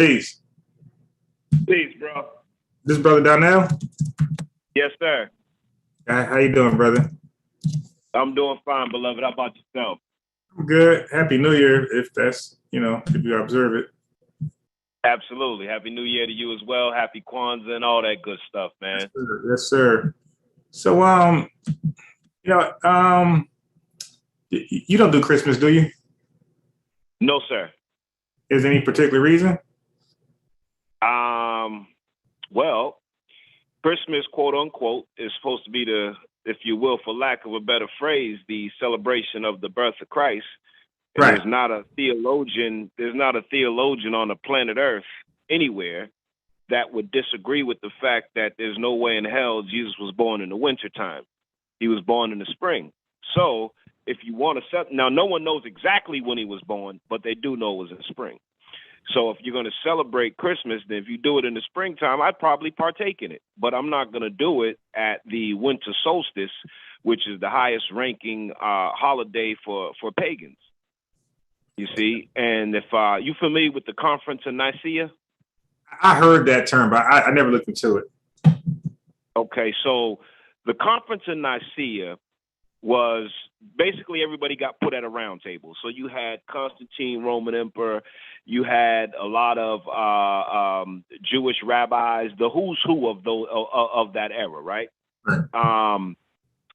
Peace. Peace, bro. This is Bro.Donnell. Yes, sir. How you doing, brother? I'm doing fine, beloved. How about yourself? I'm good. Happy New Year, if that's, if you observe it. Absolutely. Happy New Year to you as well. Happy Kwanzaa and all that good stuff, man. Yes, sir. Yes, sir. So, you don't do Christmas, do you? No, sir. Is there any particular reason? Well, Christmas, quote unquote, is supposed to be the, if you will, for lack of a better phrase, the celebration of the birth of Christ. And Right. There's not a theologian on the planet Earth anywhere that would disagree with the fact that there's no way in hell Jesus was born in the wintertime. He was born in the spring. So if you want to set, now no one knows exactly when he was born, but they do know it was in spring. So if you're going to celebrate Christmas, then if you do it in the springtime, I'd probably partake in it. But I'm not going to do it at the winter solstice, which is the highest ranking holiday for pagans. You see, and if you familiar with the Conference of Nicaea? I heard that term, but I never looked into it. Okay, so the Conference of Nicaea was basically everybody got put at a round table. So you had Constantine, Roman Emperor, you had a lot of Jewish rabbis, the who's who of those of that era, right? Right.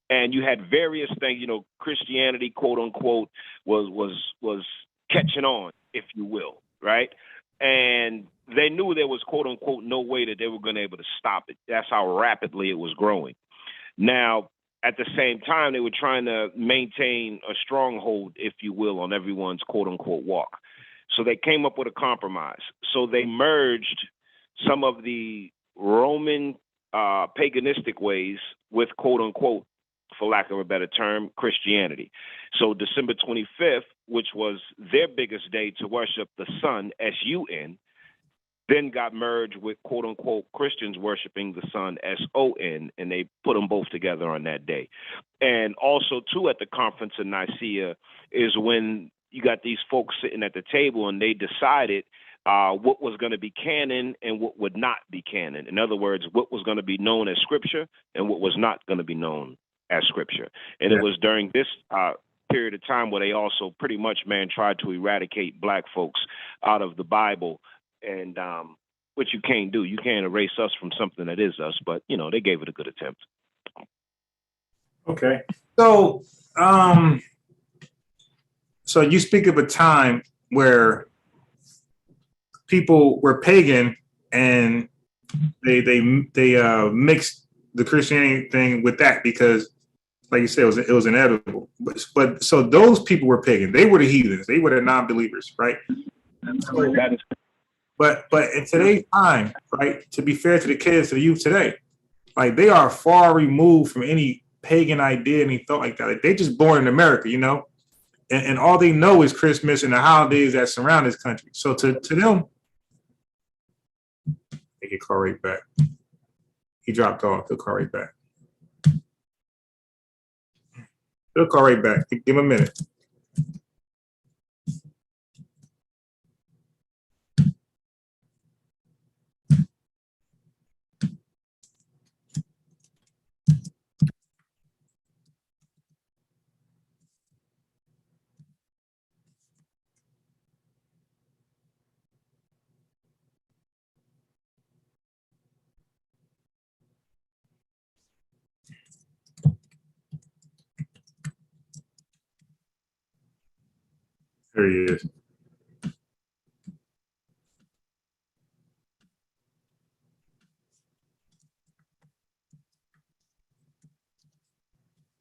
And you had various things. Christianity, quote unquote, was catching on, if you will, right? And they knew there was, quote unquote, no way that they were going to be able to stop it. That's how rapidly it was growing. Now, at the same time, they were trying to maintain a stronghold, if you will, on everyone's quote unquote walk. So they came up with a compromise. So they merged some of the Roman paganistic ways with quote unquote, for lack of a better term, Christianity. So December 25th, which was their biggest day to worship the sun, S-U-N, then got merged with quote unquote Christians worshiping the sun, S-O-N, and they put them both together on that day. And also, too, at the Conference of Nicaea is when you got these folks sitting at the table and they decided what was going to be canon and what would not be canon. In other words, what was going to be known as scripture and what was not going to be known as scripture. And It was during this period of time where they also pretty much, tried to eradicate black folks out of the Bible. And which you can't do. You can't erase us from something that is us, but, they gave it a good attempt. Okay. So, so you speak of a time where people were pagan and they mixed the Christianity thing with that because, like you said, it was inevitable. But so those people were pagan. They were the heathens. They were the non-believers, right? That is. But in today's time, right, to be fair to the kids, to the youth today, like they are far removed from any pagan idea, any thought like that. Like, they just born in America, and all they know is Christmas and the holidays that surround this country. So to them, they get call right back. He dropped off. He'll call right back. He'll call right back. Give him a minute. There he is.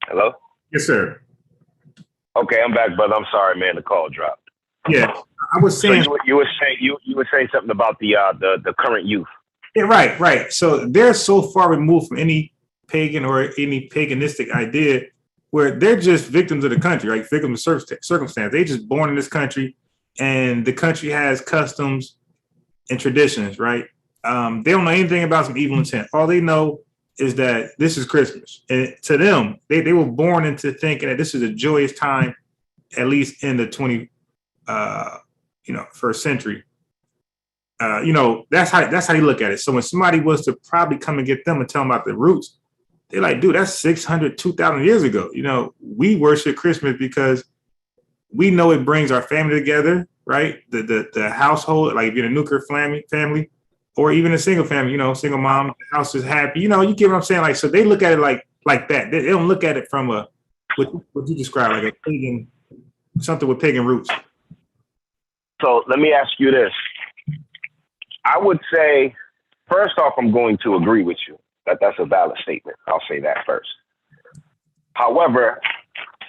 Hello? Yes, sir. Okay, I'm back, brother. I'm sorry, man. The call dropped. Yeah, I was saying. So you were saying something about the current youth. Yeah, right. So they're so far removed from any pagan or any paganistic idea where they're just victims of the country, right? Victims of circumstance. They just born in this country and the country has customs and traditions, right? They don't know anything about some evil intent. All they know is that this is Christmas. And to them, they were born into thinking that this is a joyous time, at least in the 21st century. that's how you look at it. So when somebody was to probably come and get them and tell them about the roots, they're like, dude, that's 600, 2,000 years ago. We worship Christmas because we know it brings our family together, right? The household, like if you're in a nuclear family, or even a single family, single mom, the house is happy. You get what I'm saying? Like, so they look at it like that. They don't look at it from what you describe, like a pagan, something with pagan roots. So let me ask you this. I would say, first off, I'm going to agree with you that that's a valid statement. I'll say that first. However,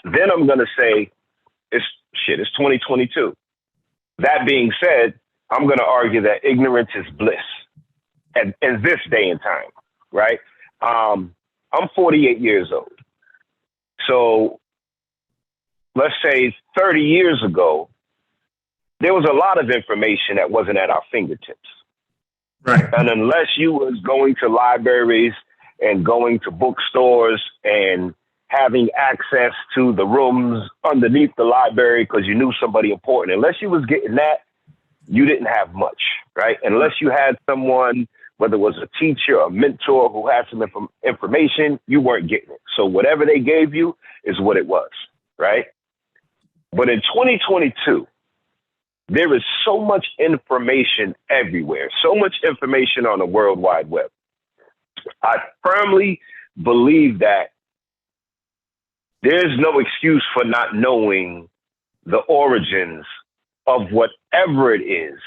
then I'm going to say, it's 2022. That being said, I'm going to argue that ignorance is bliss in this day and time, right? I'm 48 years old. So let's say 30 years ago, there was a lot of information that wasn't at our fingertips. Right. And unless you was going to libraries and going to bookstores and having access to the rooms underneath the library because you knew somebody important, unless you was getting that, you didn't have much, right? Unless you had someone, whether it was a teacher or a mentor who had some information, you weren't getting it. So whatever they gave you is what it was, right? But in 2022, there is so much information everywhere, so much information on the World Wide Web. I firmly believe that there's no excuse for not knowing the origins of whatever it is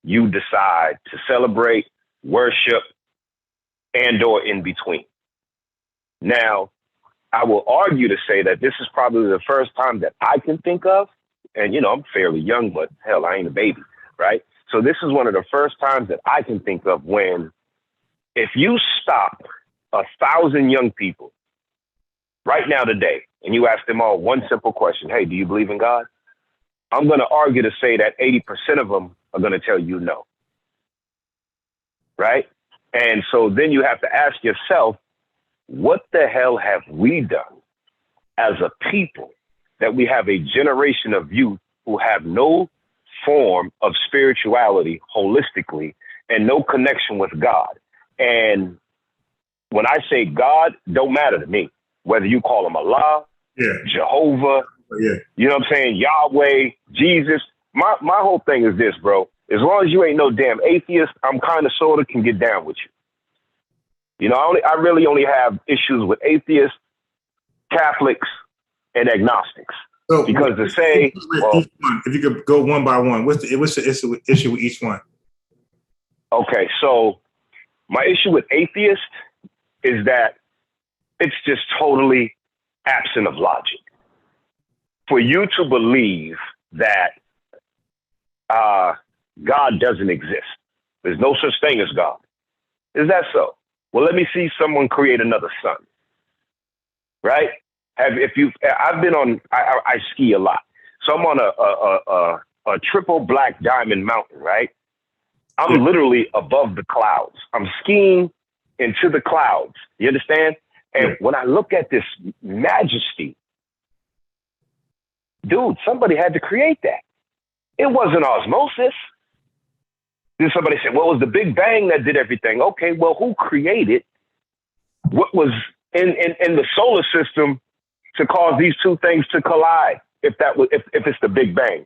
you decide to celebrate, worship, and or in between. Now, I will argue to say that this is probably the first time that I can think of, and I'm fairly young, but hell, I ain't a baby, right? So this is one of the first times that I can think of when, if you stop 1,000 young people right now today, and you ask them all one simple question, hey, do you believe in God? I'm going to argue to say that 80% of them are going to tell you no. Right? And so then you have to ask yourself, what the hell have we done as a people that we have a generation of youth who have no form of spirituality holistically and no connection with God? And when I say God, don't matter to me, whether you call him Allah, Jehovah, you know what I'm saying, Yahweh, Jesus. My whole thing is this, bro. As long as you ain't no damn atheist, I'm kind of sort of can get down with you. I really only have issues with atheists, Catholics, and agnostics. So because to say, well, if you could go one by one, what's the issue with each one? Okay, so my issue with atheists is that it's just totally absent of logic. For you to believe that God doesn't exist, there's no such thing as God. Is that so? Well, let me see someone create another sun. Right? I've been on, I ski a lot. So I'm on a triple black diamond mountain, right? I'm literally above the clouds. I'm skiing into the clouds. You understand? And when I look at this majesty, dude, somebody had to create that. It wasn't osmosis. Then somebody said, well, it was the Big Bang that did everything. Okay, well, who created what was in the solar system to cause these two things to collide? If it's the Big Bang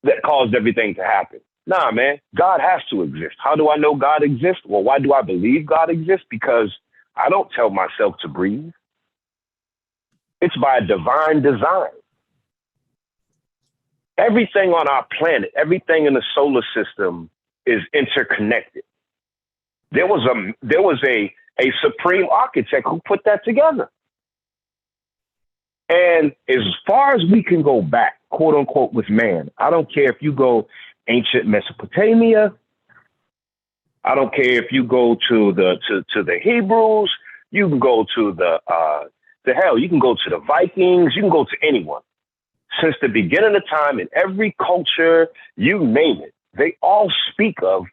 that caused everything to happen. Nah, man, God has to exist. How do I know God exists? Well, why do I believe God exists? Because I don't tell myself to breathe. It's by divine design. Everything on our planet, everything in the solar system is interconnected. There was a supreme architect who put that together. And as far as we can go back, quote unquote, with man, I don't care if you go ancient Mesopotamia. I don't care if you go to the Hebrews. You can go to you can go to the Vikings. You can go to anyone. Since the beginning of time, in every culture, you name it, they all speak of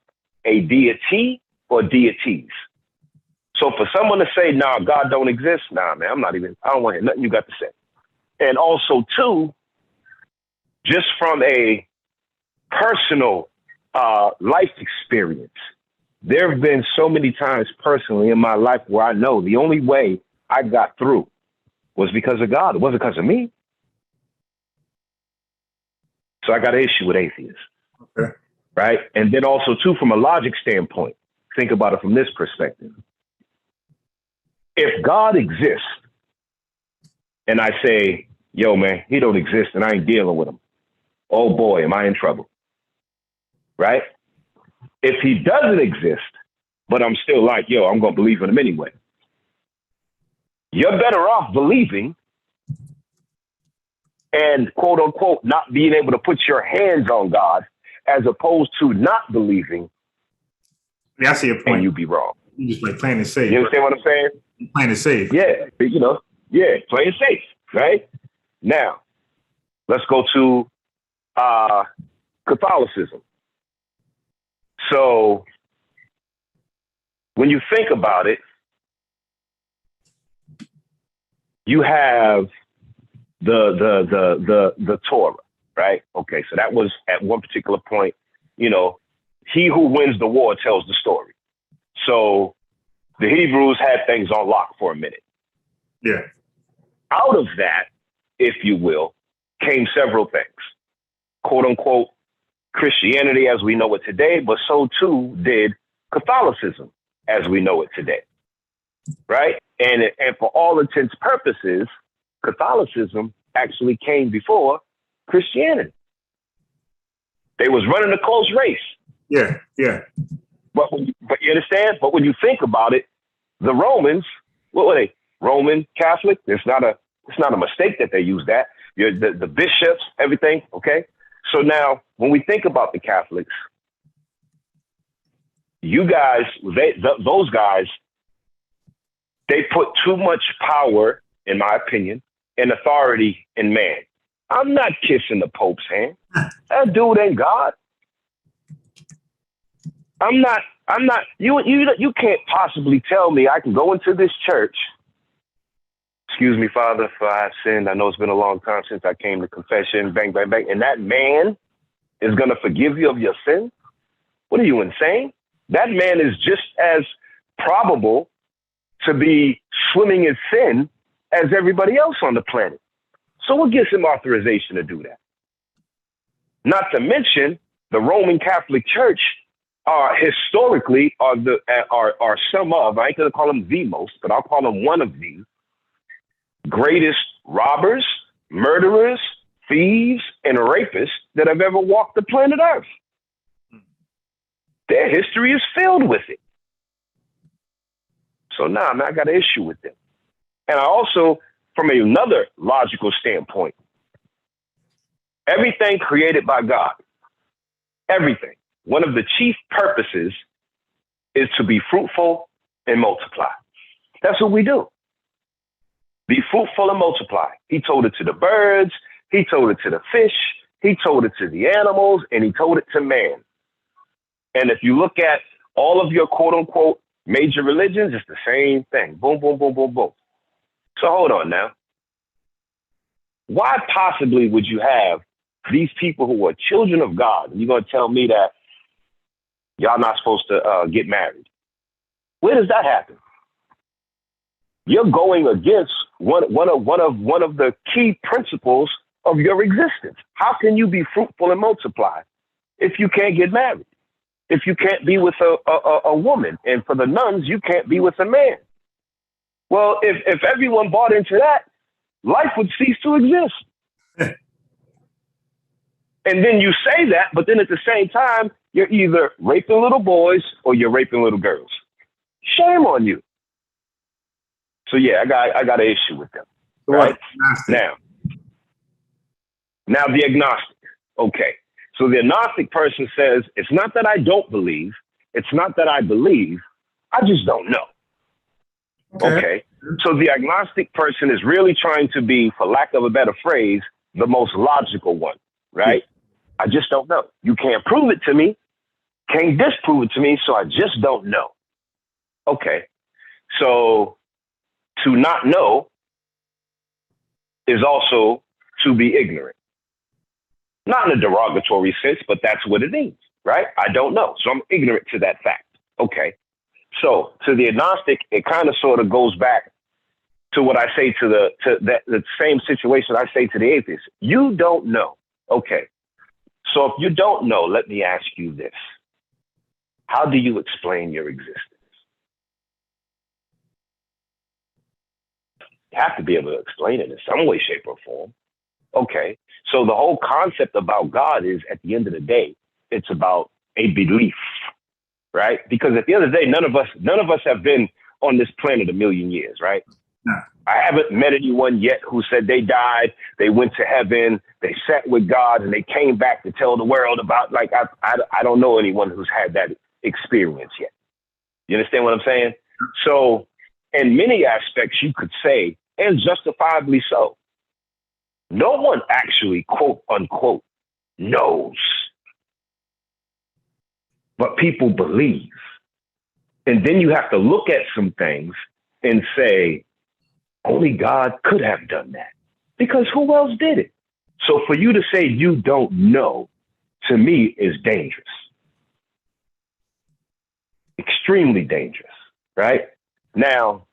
a deity or deities. So for someone to say, nah, God don't exist, nah, man, I don't want to hear nothing you got to say. And also, too, just from a personal life experience. There have been so many times personally in my life where I know the only way I got through was because of God. It wasn't because of me. So I got an issue with atheists. Okay. Right? And then also, too, from a logic standpoint, think about it from this perspective. If God exists and I say, yo, man, he don't exist and I ain't dealing with him, oh, boy, am I in trouble. Right? If he doesn't exist, but I'm still like, yo, I'm going to believe in him anyway. You're better off believing and, quote unquote, not being able to put your hands on God as opposed to not believing. Yeah, I see your point. And you be wrong. You just like playing it safe. You understand what I'm saying? Playing it safe. Yeah, you know, yeah, playing safe, right? Now, let's go to Catholicism. So when you think about it, you have the Torah, right? Okay, so that was at one particular point, you know, he who wins the war tells the story. So the Hebrews had things on lock for a minute. Yeah. Out of that, if you will, came several things. Quote unquote, Christianity as we know it today, but so too did Catholicism as we know it today. Right? And for all intents and purposes, Catholicism actually came before Christianity. They was running a close race. Yeah, yeah. But you understand? But when you think about it, the Romans, what were they? Roman Catholic? It's not a mistake that they use that. The bishops, everything, okay? So now, when we think about the Catholics, you guys, those guys, they put too much power, in my opinion, and authority in man. I'm not kissing the Pope's hand. That dude ain't God. I'm not, you can't possibly tell me I can go into this church. Excuse me, Father, for I have sinned. I know it's been a long time since I came to confession, bang, bang, bang. And that man is going to forgive you of your sin? What are you, insane? That man is just as probable to be swimming in sin as everybody else on the planet. So what gives him authorization to do that? Not to mention the Roman Catholic Church historically are some of, I ain't going to call them the most, but I'll call them one of the greatest robbers, murderers, thieves, and rapists that have ever walked the planet Earth. Their history is filled with it. So nah, man, I got an issue with them. And I also, from another logical standpoint, everything created by God, everything, one of the chief purposes is to be fruitful and multiply. That's what we do. Be fruitful and multiply. He told it to the birds. He told it to the fish. He told it to the animals, and he told it to man. And if you look at all of your quote unquote major religions, it's the same thing. Boom, boom, boom, boom, boom. So hold on now. Why possibly would you have these people who are children of God, and you're going to tell me that y'all not supposed to get married? Where does that happen? You're going against one of the key principles of your existence. How can you be fruitful and multiply if you can't get married? If you can't be with a woman, and for the nuns, you can't be with a man. Well, if everyone bought into that, life would cease to exist. And then you say that, but then at the same time, you're either raping little boys or you're raping little girls. Shame on you. So yeah, I got an issue with them. Right? Now the agnostic. Okay. So the agnostic person says, it's not that I don't believe. It's not that I believe. I just don't know. Okay. So the agnostic person is really trying to be, for lack of a better phrase, the most logical one, right? I just don't know. You can't prove it to me. Can't disprove it to me. So I just don't know. Okay. So to not know is also to be ignorant. Not in a derogatory sense, but that's what it means. right? I don't know. So I'm ignorant to that fact. Okay. So to the agnostic, it kind of sort of goes back to what I say to the same situation I say to the atheist. You don't know. Okay. So if you don't know, let me ask you this. How do you explain your existence? You have to be able to explain it in some way, shape, or form. Okay. So the whole concept about God is, at the end of the day, it's about a belief, right? Because at the end of the day, none of us have been on this planet a million years, right? No. I haven't met anyone yet who said they died, they went to heaven, they sat with God, and they came back to tell the world about, like, I don't know anyone who's had that experience yet. You understand what I'm saying? So in many aspects, you could say, and justifiably so, no one actually, quote unquote, knows. But people believe. And then you have to look at some things and say, only God could have done that. Because who else did it? So for you to say you don't know, to me, is dangerous. Extremely dangerous, right? Now,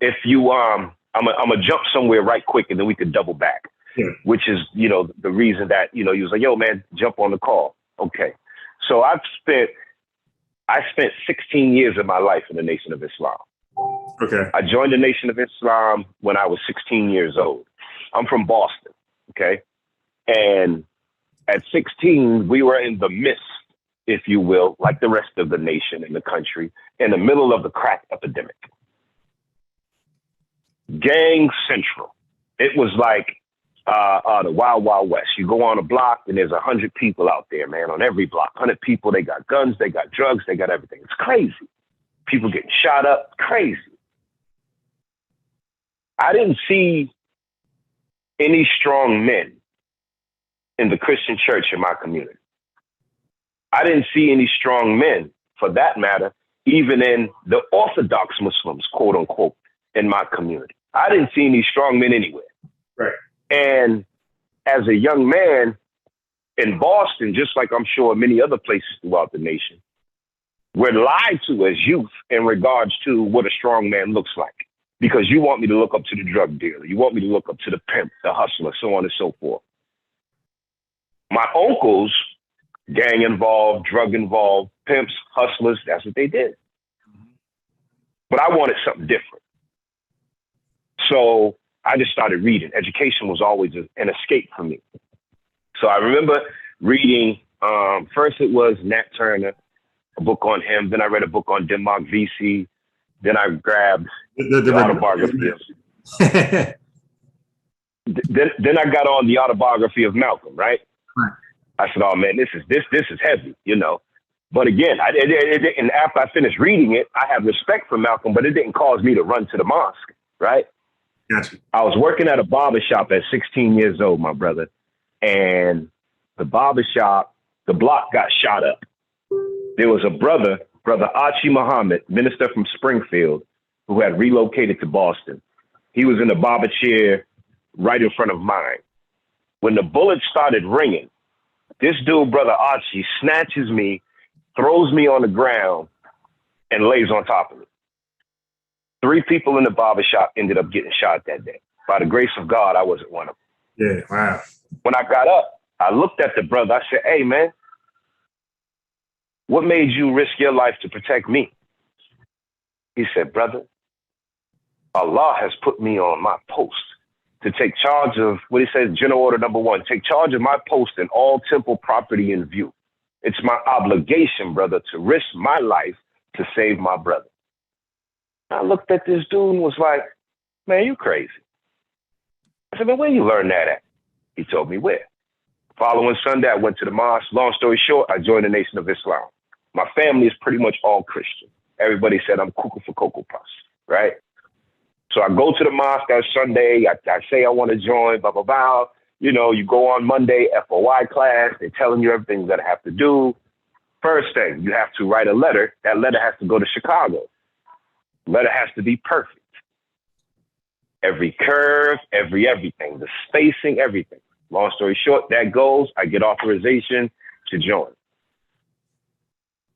if you, I'm gonna jump somewhere right quick and then we could double back, Yeah. which is, the reason that, you was like, yo, man, jump on the call. Okay. So I spent 16 years of my life in the Nation of Islam. Okay. I joined the Nation of Islam when I was 16 years old. I'm from Boston. Okay. And at 16, we were in the midst, if you will, like the rest of the nation and the country, in the middle of the crack epidemic. Gang central. It was like the Wild Wild West. You go on a block and there's 100 people out there, man, on every block. 100 people, they got guns, they got drugs, they got everything. It's crazy. People getting shot up, crazy. I didn't see any strong men in the Christian church in my community. I didn't see any strong men, for that matter, even in the Orthodox Muslims, quote unquote, in my community. I didn't see any strong men anywhere. Right. And as a young man in Boston, just like I'm sure many other places throughout the nation, we're lied to as youth in regards to what a strong man looks like. Because you want me to look up to the drug dealer. You want me to look up to the pimp, the hustler, so on and so forth. My uncles, gang involved, drug involved, pimps, hustlers, that's what they did. But I wanted something different. So I just started reading. Education was always an escape for me. So I remember reading, first it was Nat Turner, a book on him. Then I read a book on Denmark VC. Then I grabbed the autobiography of then I got on the autobiography of Malcolm, right? I said, oh man, this is heavy, But again, and after I finished reading it, I have respect for Malcolm, but it didn't cause me to run to the mosque, right? Gotcha. I was working at a barbershop at 16 years old, my brother, and the barbershop, the block got shot up. There was a brother Archie Muhammad, minister from Springfield, who had relocated to Boston. He was in the barber chair right in front of mine. When the bullets started ringing, this dude, brother Archie, snatches me, throws me on the ground, and lays on top of me. 3 people in the barbershop ended up getting shot that day. By the grace of God, I wasn't one of them. Yeah, wow. When I got up, I looked at the brother. I said, hey, man, what made you risk your life to protect me? He said, brother, Allah has put me on my post to take charge of, what he says, General Order Number 1, take charge of my post and all temple property in view. It's my obligation, brother, to risk my life to save my brother. I looked at this dude and was like, man, you crazy. I said, man, where you learn that at? He told me where. Following Sunday, I went to the mosque. Long story short, I joined the Nation of Islam. My family is pretty much all Christian. Everybody said I'm cuckoo for Cocoa Puffs, right? So I go to the mosque that Sunday. I say I want to join, blah, blah, blah. You go on Monday, FOI class. They're telling you everything you got to have to do. First thing, you have to write a letter. That letter has to go to Chicago. Letter has to be perfect. Every curve, everything, the spacing, everything. Long story short, that goes. I get authorization to join.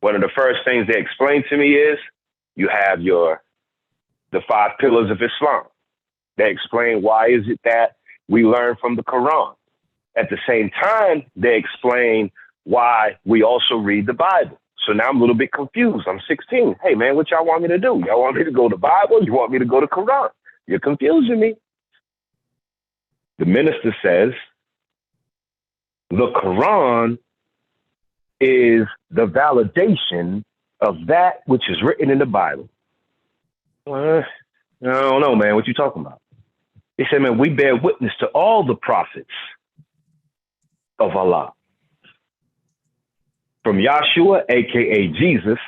One of the first things they explained to me is you have the 5 pillars of Islam. They explain why is it that we learn from the Quran. At the same time, they explain why we also read the Bible. So now I'm a little bit confused. I'm 16. Hey, man, what y'all want me to do? Y'all want me to go to the Bible? You want me to go to Quran? You're confusing me. The minister says the Quran is the validation of that which is written in the Bible. I don't know, man. What you talking about? He said, man, we bear witness to all the prophets of Allah. From Yahshua, a.k.a. Jesus,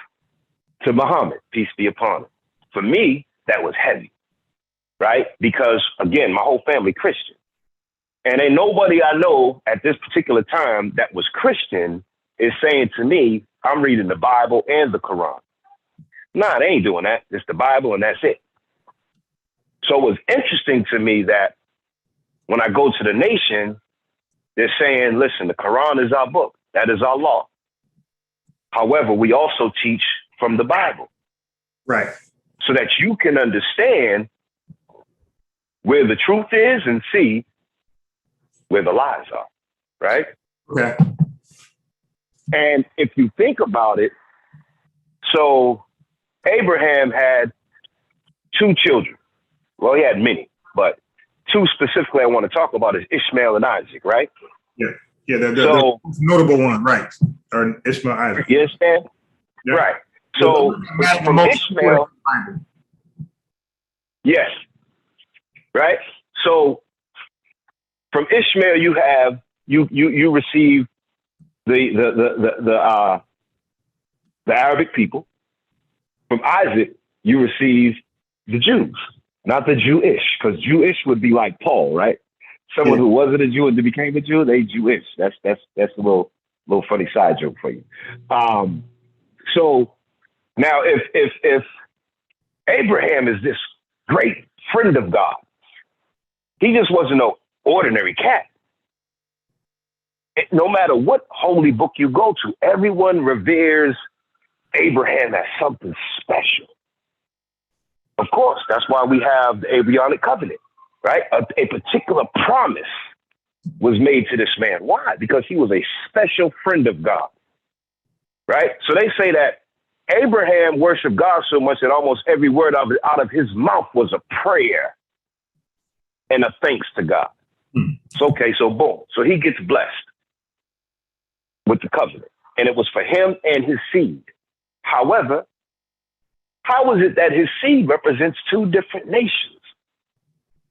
to Muhammad, peace be upon him. For me, that was heavy, right? Because, again, my whole family Christian. And ain't nobody I know at this particular time that was Christian is saying to me, I'm reading the Bible and the Quran. Nah, they ain't doing that. It's the Bible and that's it. So it was interesting to me that when I go to the nation, they're saying, listen, the Quran is our book. That is our law. However, we also teach from the Bible. Right. So that you can understand where the truth is and see where the lies are. Right? Okay. And if you think about it, so Abraham had 2 children. Well, he had many, but 2 specifically I want to talk about is Ishmael and Isaac, right? Yeah. Yeah, the notable one, right? Or Ishmael, Isaac. You understand? Yeah. Right. So from Ishmael, yes. Right. So from Ishmael, you have you receive the Arabic people. From Isaac, you receive the Jews, not the Jewish, because Jewish would be like Paul, right? Someone who wasn't a Jew and became a Jew, they Jewish. That's a little funny side joke for you. So now if Abraham is this great friend of God, he just wasn't no ordinary cat. No matter what holy book you go to, everyone reveres Abraham as something special. Of course, that's why we have the Abrahamic covenant, right? A particular promise was made to this man. Why? Because he was a special friend of God, right? So they say that Abraham worshiped God so much that almost every word out of his mouth was a prayer and a thanks to God. So, okay, so boom. So he gets blessed with the covenant, and it was for him and his seed. However, how is it that his seed represents 2 different nations?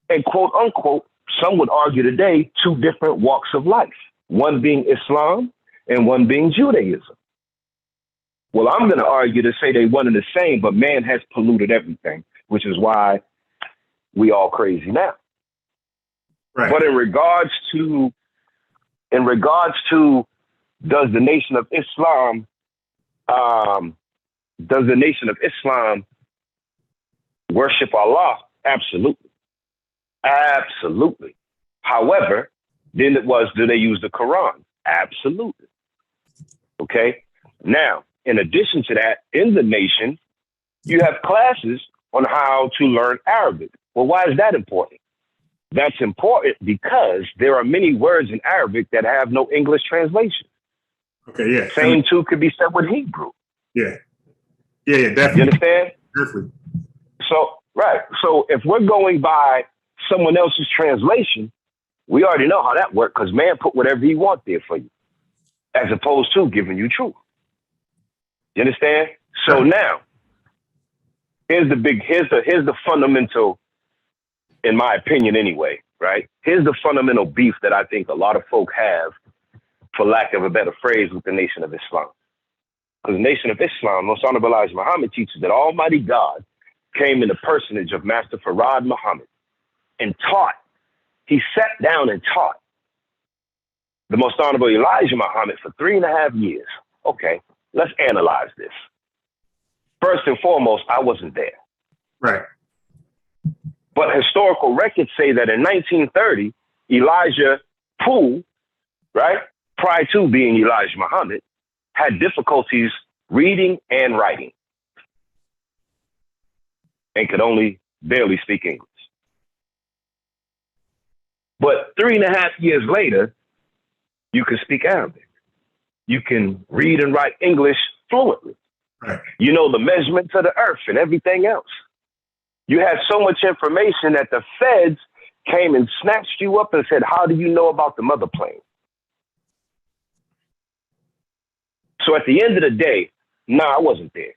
And quote unquote, some would argue today, 2 different walks of life, one being Islam and one being Judaism. Well, I'm going to argue to say they one and the same, but man has polluted everything, which is why we all crazy now. Right. But in regards to does the Nation of Islam worship Allah? Absolutely. Absolutely. However, then it was, do they use the Quran? Absolutely. Okay. Now, in addition to that, in the nation, you have classes on how to learn Arabic. Well, why is that important? That's important because there are many words in Arabic that have no English translation. Okay, yeah. Same too could be said with Hebrew. Yeah. Yeah, definitely. You understand? Definitely. So, right. So if we're going by someone else's translation, we already know how that works because man put whatever he wants there for you, as opposed to giving you truth. You understand? So now, here's the fundamental, in my opinion anyway, right? Here's the fundamental beef that I think a lot of folk have, for lack of a better phrase, with the Nation of Islam. Because the Nation of Islam, Most Honorable Elijah Muhammad teaches that Almighty God came in the personage of Master Farad Muhammad and taught. He sat down and taught the Most Honorable Elijah Muhammad for 3.5 years. Okay, let's analyze this. First and foremost, I wasn't there. Right. But historical records say that in 1930, Elijah Poole, right, prior to being Elijah Muhammad, had difficulties reading and writing, and could only barely speak English. But 3.5 years later, you can speak Arabic. You can read and write English fluently. Right. You know the measurements of the earth and everything else. You had so much information that the feds came and snatched you up and said, how do you know about the mother plane? So at the end of the day, no, I wasn't there.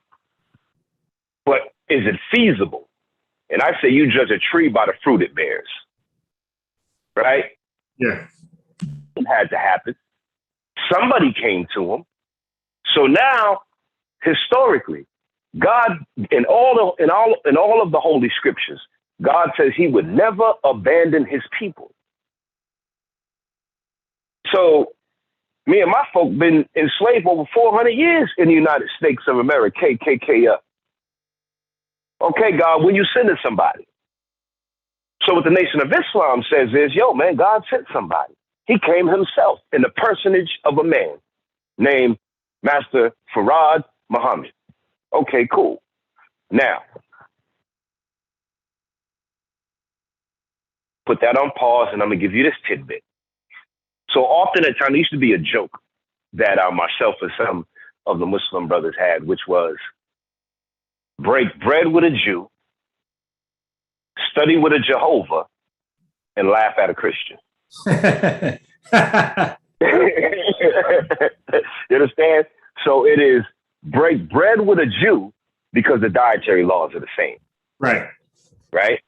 But is it feasible? And I say you judge a tree by the fruit it bears. Right? Yeah. It had to happen. Somebody came to him. So now, historically, God, in all of the Holy Scriptures, God says he would never abandon his people. So me and my folk been enslaved over 400 years in the United States of America, KKK up. Okay, God, when you sending somebody? So what the Nation of Islam says is, yo, man, God sent somebody. He came himself in the personage of a man named Master Farad Muhammad. Okay, cool. Now, put that on pause, and I'm going to give you this tidbit. So often at times, there used to be a joke that myself and some of the Muslim brothers had, which was break bread with a Jew, study with a Jehovah, and laugh at a Christian. You understand? So it is break bread with a Jew because the dietary laws are the same. Right. Right?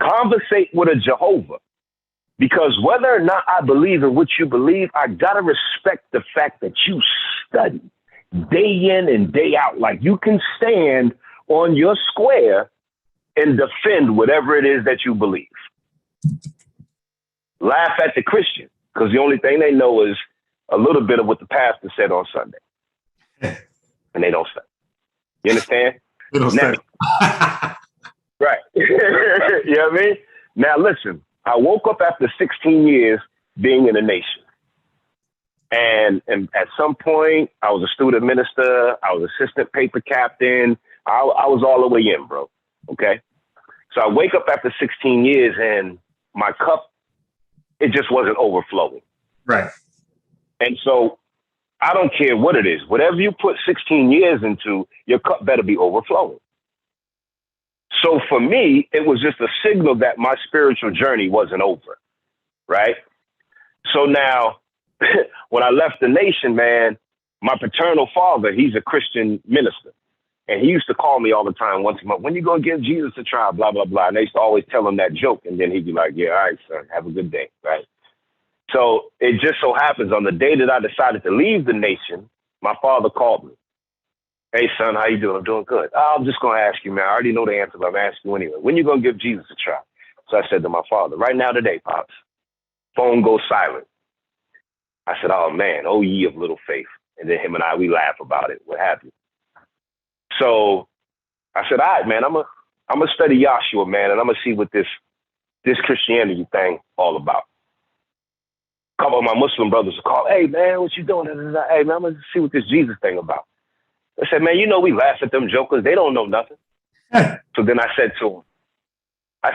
Conversate with a Jehovah because whether or not I believe in what you believe, I got to respect the fact that you study day in and day out. Like you can stand on your square and defend whatever it is that you believe. Laugh at the Christian because the only thing they know is a little bit of what the pastor said on Sunday. And they don't study. You understand? They don't study. Right. You know what I mean? Now, listen, I woke up after 16 years being in a nation. And at some point, I was a student minister. I was assistant paper captain. I was all the way in, bro. Okay. So I wake up after 16 years and my cup, it just wasn't overflowing. Right. And so I don't care what it is. Whatever you put 16 years into, your cup better be overflowing. So for me, it was just a signal that my spiritual journey wasn't over. Right. So now when I left the nation, man, my paternal father, he's a Christian minister. And he used to call me all the time once a month, when you going to give Jesus a try, blah, blah, blah. And they used to always tell him that joke. And then he'd be like, yeah, all right, son, have a good day. Right. So it just so happens on the day that I decided to leave the nation, my father called me. Hey, son, how you doing? I'm doing good. I'm just going to ask you, man. I already know the answer, but I'm asking you anyway. When you going to give Jesus a try? So I said to my father, right now today, Pops. Phone goes silent. I said, oh, man, oh, ye of little faith. And then him and we laugh about it, what have you. So I said, all right, man, I'm gonna study Yahshua, man, and I'm gonna see what this Christianity thing all about. A couple of my Muslim brothers would call, hey, man, what you doing? Hey, man, I'm gonna see what this Jesus thing about. I said, man, you know we laugh at them jokers. They don't know nothing. So then I said to him,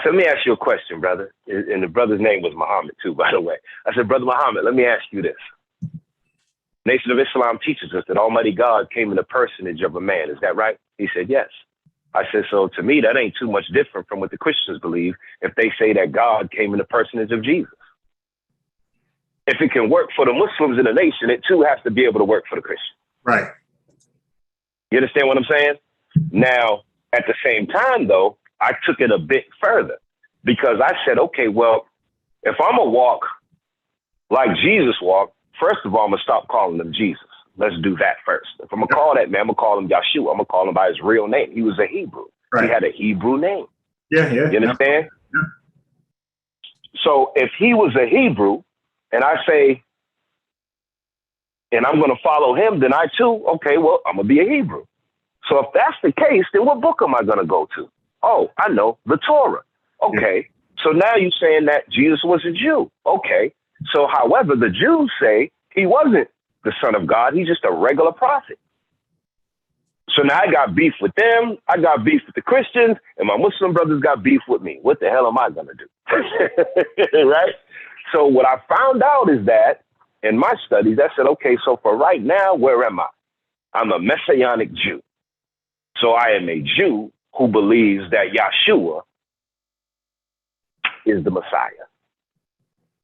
let me ask you a question, brother. And the brother's name was Muhammad, too, by the way. I said, Brother Muhammad, let me ask you this. Nation of Islam teaches us that Almighty God came in the personage of a man. Is that right? He said, yes. I said, so to me, that ain't too much different from what the Christians believe if they say that God came in the personage of Jesus. If it can work for the Muslims in the nation, it too has to be able to work for the Christians. Right. You understand what I'm saying? Now, at the same time, though, I took it a bit further because I said, okay, well, if I'm going to walk like Jesus walked, first of all, I'm going to stop calling him Jesus. Let's do that first. If I'm going to call that man, I'm going to call him Yahshua. I'm going to call him by his real name. He was a Hebrew. Right. He had a Hebrew name. Yeah. You understand? Yeah. So if he was a Hebrew and I say, and I'm going to follow him, then I too, okay, well, I'm going to be a Hebrew. So if that's the case, then what book am I going to go to? Oh, I know, the Torah. Okay. Yeah. So now you're saying that Jesus was a Jew. Okay. So, however, the Jews say he wasn't the son of God. He's just a regular prophet. So now I got beef with them. I got beef with the Christians, and my Muslim brothers got beef with me. What the hell am I going to do? Right? So what I found out is that in my studies, I said, okay, so for right now, where am I? I'm a Messianic Jew. So I am a Jew who believes that Yahshua is the Messiah.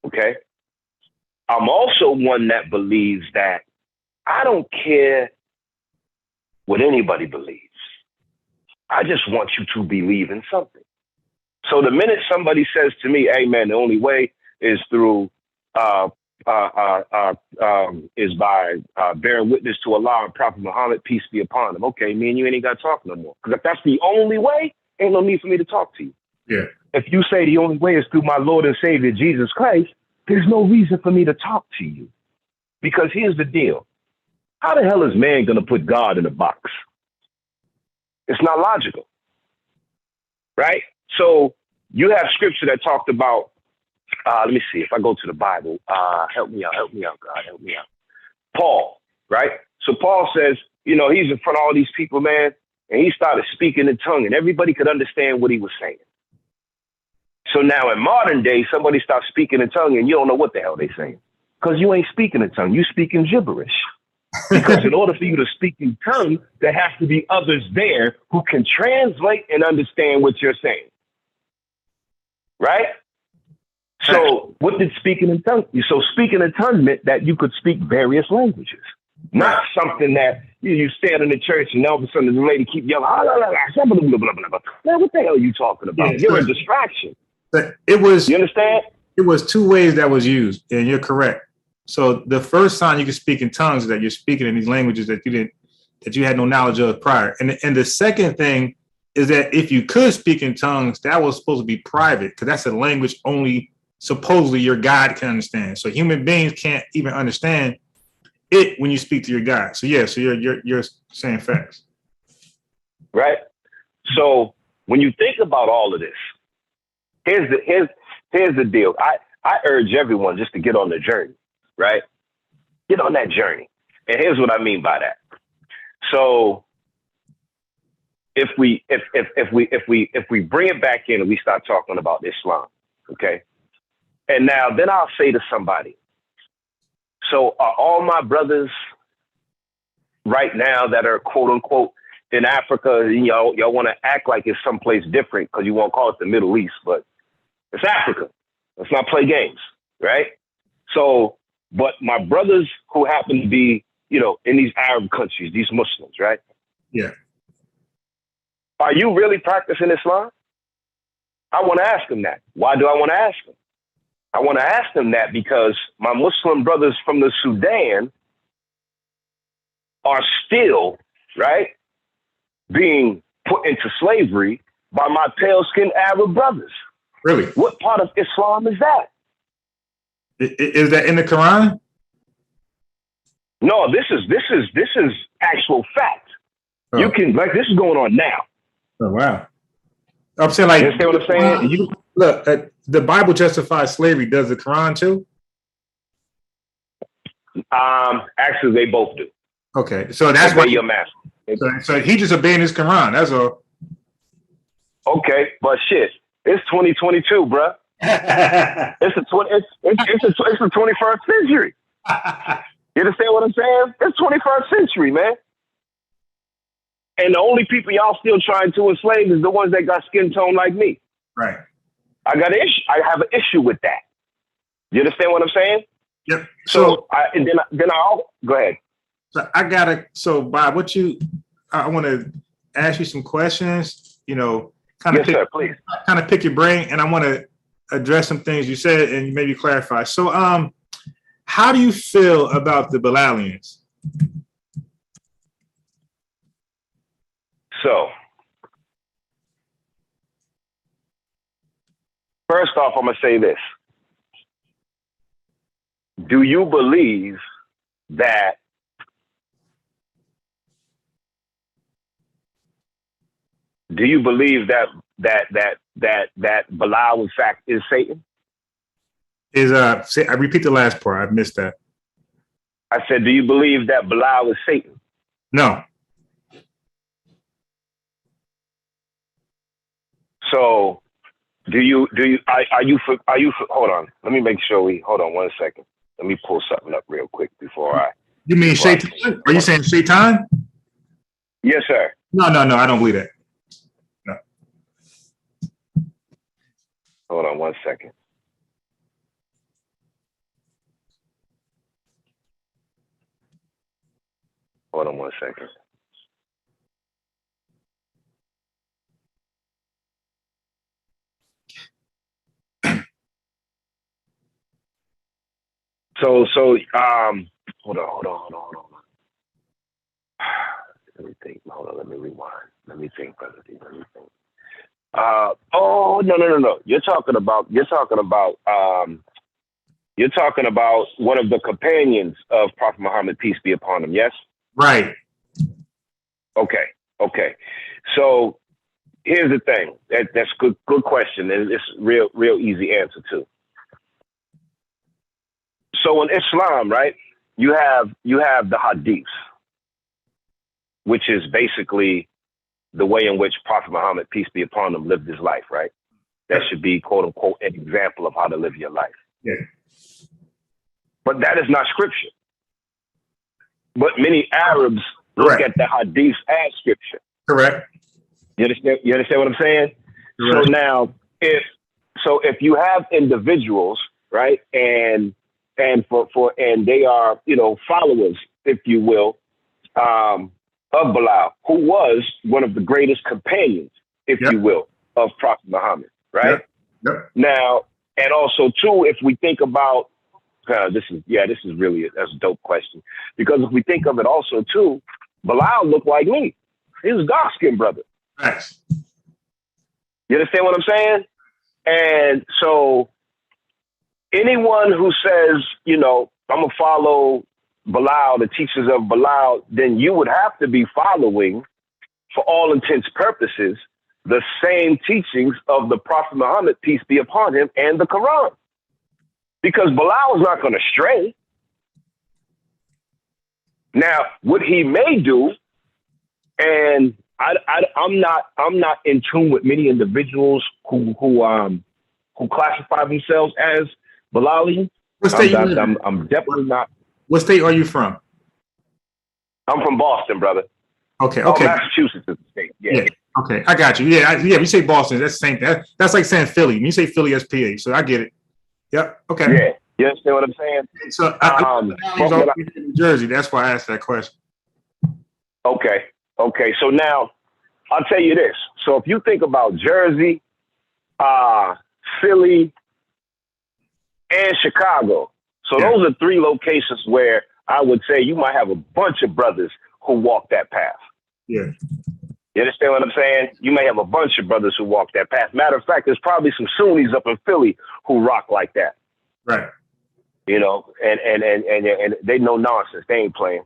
Okay? I'm also one that believes that I don't care what anybody believes. I just want you to believe in something. So the minute somebody says to me, hey man, the only way is through is by bearing witness to Allah and Prophet Muhammad, peace be upon him. Okay, me and you ain't got to talk no more. Because if that's the only way, ain't no need for me to talk to you. Yeah. If you say the only way is through my Lord and Savior, Jesus Christ, there's no reason for me to talk to you. Because here's the deal. How the hell is man going to put God in a box? It's not logical. Right? So you have scripture that talked about, let me see, if I go to the Bible, help me out, God, help me out. Paul, right? So Paul says, you know, he's in front of all these people, man, and he started speaking in tongue, and everybody could understand what he was saying. So now in modern day, somebody starts speaking in tongue, and you don't know what the hell they're saying. Because you ain't speaking in tongue, you speaking gibberish. Because in order for you to speak in tongue, there has to be others there who can translate and understand what you're saying. Right? So what did speaking in tongues? So speaking in tongues meant that you could speak various languages, not something that you stand in the church and all of a sudden the lady keep yelling, ah, blah, blah, blah, blah, blah. Man, what the hell are you talking about? Yeah, you're a distraction. But it was, you understand? It was two ways that was used, and you're correct. So the first time you can speak in tongues is that you're speaking in these languages that you had no knowledge of prior. And the second thing is that if you could speak in tongues, that was supposed to be private because that's a language only supposedly your God can understand. So human beings can't even understand it when you speak to your God. So yeah, so you're saying facts. Right. So when you think about all of this, here's the deal. I urge everyone just to get on the journey, right? Get on that journey. And here's what I mean by that. So if we bring it back in and we start talking about Islam, okay? And now then I'll say to somebody, so are all my brothers right now that are quote unquote in Africa, y'all want to act like it's someplace different because you won't call it the Middle East, but it's Africa. Let's not play games, right? So, but my brothers who happen to be, you know, in these Arab countries, these Muslims, right? Yeah. Are you really practicing Islam? I want to ask them that. Why do I want to ask them? I want to ask them that because my Muslim brothers from the Sudan are still, right, being put into slavery by my pale-skinned Arab brothers. Really? What part of Islam is that? Is that in the Quran? No, this is actual fact. Oh. You can, like, this is going on now. Oh, wow. I'm saying, like, you understand what I'm saying? Look, the Bible justifies slavery. Does the Quran too? Actually, they both do. Okay, so that's why your master. So he just obeying his Quran. That's all. Okay, but shit, it's 2022, bruh. It's the 21st century. You understand what I'm saying? It's 21st century, man. And the only people y'all still trying to enslave is the ones that got skin tone like me. Right. I have an issue with that. You understand what I'm saying? Yep. So I'll go ahead. So Bob, I want to ask you some questions, you know, kind of pick your brain, and I want to address some things you said and maybe clarify. So how do you feel about the Bilalians? So first off, I'm going to say this. Do you believe that Belial in fact is Satan? I repeat the last part. I missed that. I said, do you believe that Belial is Satan? No. So hold on. Let me make sure hold on 1 second. Let me pull something up real quick before I. You mean Shaitan? Are you saying Shaitan? Yes, sir. No, I don't believe that. No. Hold on 1 second. Hold on 1 second. So hold on. Let me think. Hold on, let me rewind. Let me think, brother. Let me think. Oh no. You're talking about one of the companions of Prophet Muhammad, peace be upon him. Yes. Right. Okay. So here's the thing. That's good question, and it's real easy answer too. So in Islam, right, you have the hadiths, which is basically the way in which Prophet Muhammad, peace be upon him, lived his life, right? That should be, quote unquote, an example of how to live your life. Yeah. But that is not scripture. But many Arabs look at the hadiths as scripture. Correct. You understand what I'm saying? Correct. So now, if you have individuals, right, and they are, followers, if you will, of Bilal, who was one of the greatest companions, if you will, of Prophet Muhammad, right? Yep. Now, and also too, if we think about this is that's a dope question, because if we think of it also too, Bilal looked like me. He was a dark-skinned brother. Nice. You understand what I'm saying? And so anyone who says, I'm gonna follow Bilal, the teachers of Bilal, then you would have to be following, for all intents purposes, the same teachings of the Prophet Muhammad, peace be upon him, and the Quran. Because Bilal is not going to stray. Now, what he may do, and I'm not in tune with many individuals who classify themselves as Bilalian. What state I'm definitely not. What state are you from? I'm from Boston, brother. Okay. Massachusetts is the state. Yeah. Okay, I got you. Yeah. We say Boston. That's the same thing. That's like saying Philly. When you say Philly, that's PA. So I get it. Yep. Okay. Yeah. You understand what I'm saying? So I in New Jersey. That's why I asked that question. Okay. So now I'll tell you this. So if you think about Jersey, Philly, and Chicago, so those are three locations where I would say you might have a bunch of brothers who walk that path. Yeah. You understand what I'm saying? You may have a bunch of brothers who walk that path. Matter of fact, there's probably some Sunnis up in Philly who rock like that. Right. And they know nonsense. They ain't playing.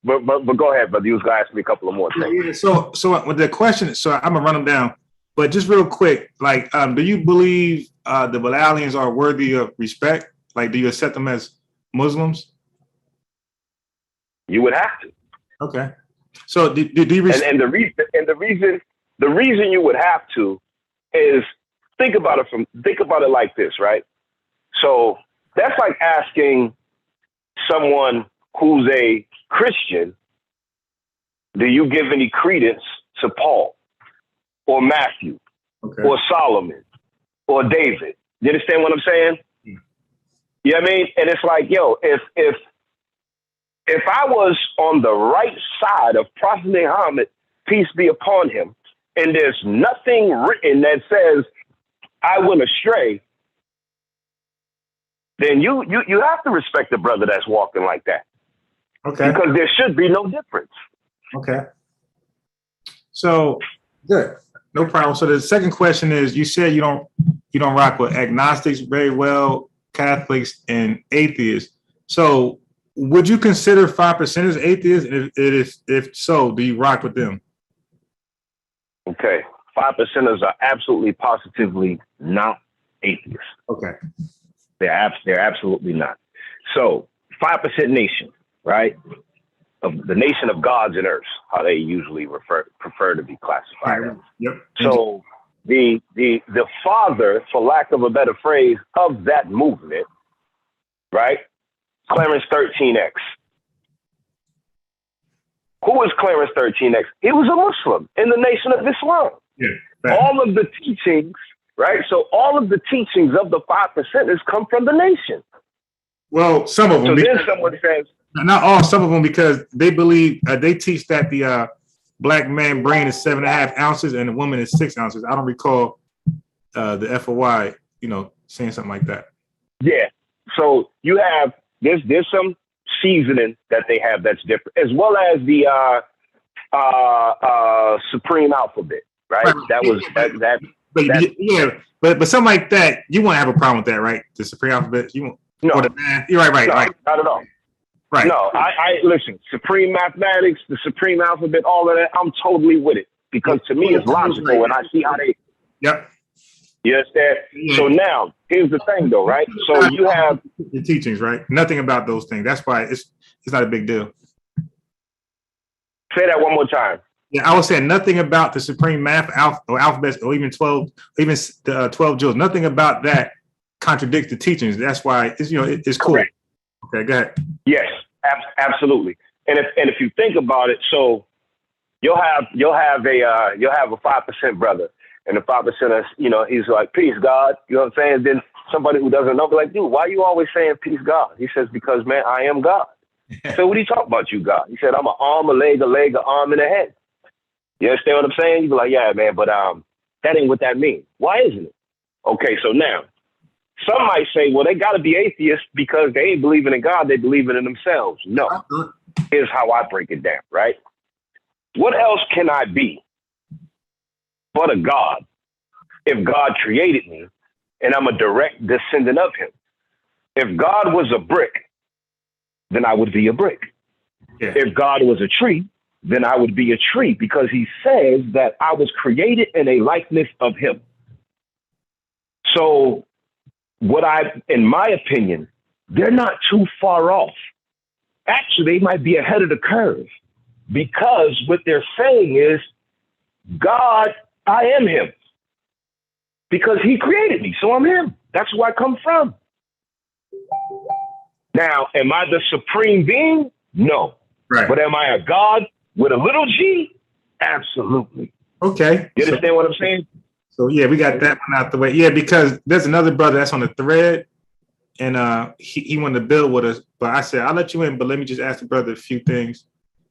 but go ahead, brother. You was gonna ask me a couple of more things. Yeah. So with the question, so I'm gonna run them down. But just real quick, like, do you believe the Bilalians are worthy of respect? Like, do you accept them as Muslims? You would have to. Okay. So do you respect? And the reason you would have to is think about it like this, right? So that's like asking someone who's a Christian, do you give any credence to Paul or Matthew or Solomon or David? You understand what I'm saying? Yeah. You know what I mean? And it's like, if I was on the right side of Prophet Muhammad, peace be upon him, and there's nothing written that says I went astray, then you have to respect the brother that's walking like that. Okay. Because there should be no difference. Okay. So good. No problem. So the second question is, you said you don't rock with agnostics very well, Catholics and atheists. So would you consider 5% as atheists? And if so, do you rock with them? Okay. 5%ers are absolutely positively not atheists. Okay. They're absolutely not. So 5% nation, right? the nation of gods and earths, how they usually prefer to be classified as. Yep. So the father, for lack of a better phrase, of that movement, right? Clarence 13X. Who was Clarence 13X? He was a Muslim in the Nation of Islam. Yeah. All of the teachings, right? So all of the teachings of the 5%ers come from the nation. Well, some of them. So then someone says, not all, some of them, because they believe they teach that the black man brain is 7.5 ounces and the woman is 6 ounces. I don't recall the FOI, saying something like that. Yeah. So you have there's some seasoning that they have that's different, as well as the supreme alphabet, right? That was that. But something like that, you won't have a problem with that, right? The supreme alphabet, you won't. No, or the math. You're right, no, right. Not at all. Right. No, I listen. Supreme mathematics, the supreme alphabet, all of that. I'm totally with it because to me it's logical, and I see how they. Yep. You understand? Yeah. So now here's the thing, though, right? So you have the teachings, right? Nothing about those things. That's why it's not a big deal. Say that one more time. Yeah, I was saying nothing about the supreme math alphabets or even 12, even the 12 jewels. Nothing about that contradicts the teachings. That's why it's cool. Correct. Okay, go ahead. Yes, absolutely. And if you think about it, so you'll have a 5% brother, and the 5%, he's like, peace, God. You know what I'm saying? Then somebody who doesn't know, be like, dude, why are you always saying peace, God? He says, because, man, I am God. So what are you talking about, you God? He said, I'm an arm, a leg, an arm, and a head. You understand what I'm saying? You be like, yeah, man, but that ain't what that means. Why isn't it? Okay, so now, some might say, well, they got to be atheists because they ain't believing in God, they believing in themselves. No. Here's how I break it down, right? What else can I be but a God if God created me and I'm a direct descendant of him? If God was a brick, then I would be a brick. Yeah. If God was a tree, then I would be a tree because he says that I was created in a likeness of him. So in my opinion, they're not too far off. Actually, they might be ahead of the curve because what they're saying is, God, I am him because he created me. So I'm him. That's where I come from. Now, am I the supreme being? No. Right. But am I a God with a little g? Absolutely. Okay. You understand what I'm saying? So yeah, we got that one out the way. Yeah, because there's another brother that's on the thread, and he wanted to build with us, but I said I'll let you in, but let me just ask the brother a few things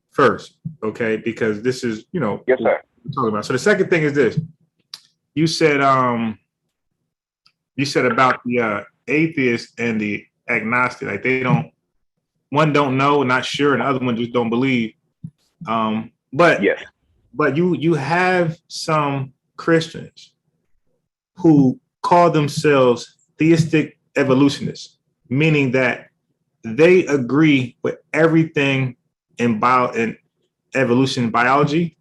first, okay? Because this is, yes, sir. What we're talking about. So the second thing is this: you said about the atheist and the agnostic, like one don't know, not sure, and the other one just don't believe. But yes, but you have some Christians who call themselves theistic evolutionists, meaning that they agree with everything in evolution biology.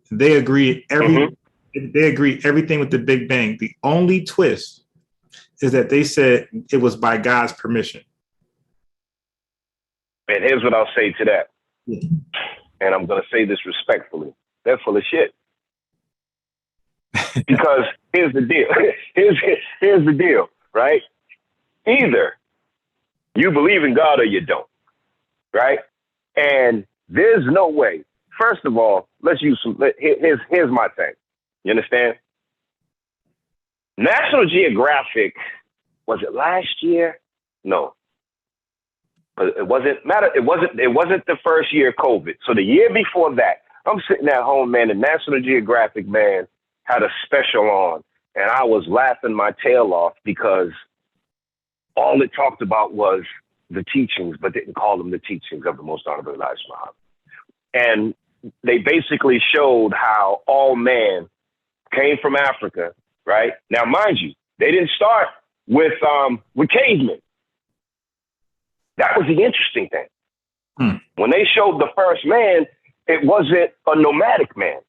They agree everything with the Big Bang. The only twist is that they said it was by God's permission. And here's what I'll say to that. Yeah. And I'm going to say this respectfully. They're full of shit. Because here's the deal. Here's the deal, right? Either you believe in God or you don't, right? And there's no way. First of all, let's use some. Here's my thing. You understand? National Geographic, was it last year? No. But it wasn't matter. It wasn't the first year of COVID. So the year before that, I'm sitting at home, man, and National Geographic, man, had a special on, and I was laughing my tail off because all it talked about was the teachings, but didn't call them the teachings of the Most Honorable Elijah Muhammad. And they basically showed how all man came from Africa, right? Now, mind you, they didn't start with cavemen. That was the interesting thing. When they showed the first man, it wasn't a nomadic man.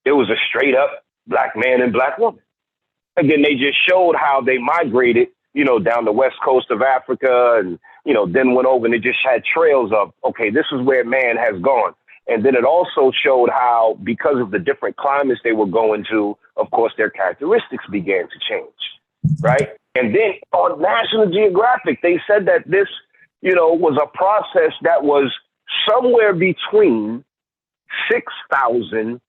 It was a straight up black man and black woman. Again, they just showed how they migrated, down the west coast of Africa and then went over and it just had trails of, okay, this is where man has gone. And then it also showed how, because of the different climates they were going to, of course, their characteristics began to change, right? And then on National Geographic, they said that this, was a process that was somewhere between 6,000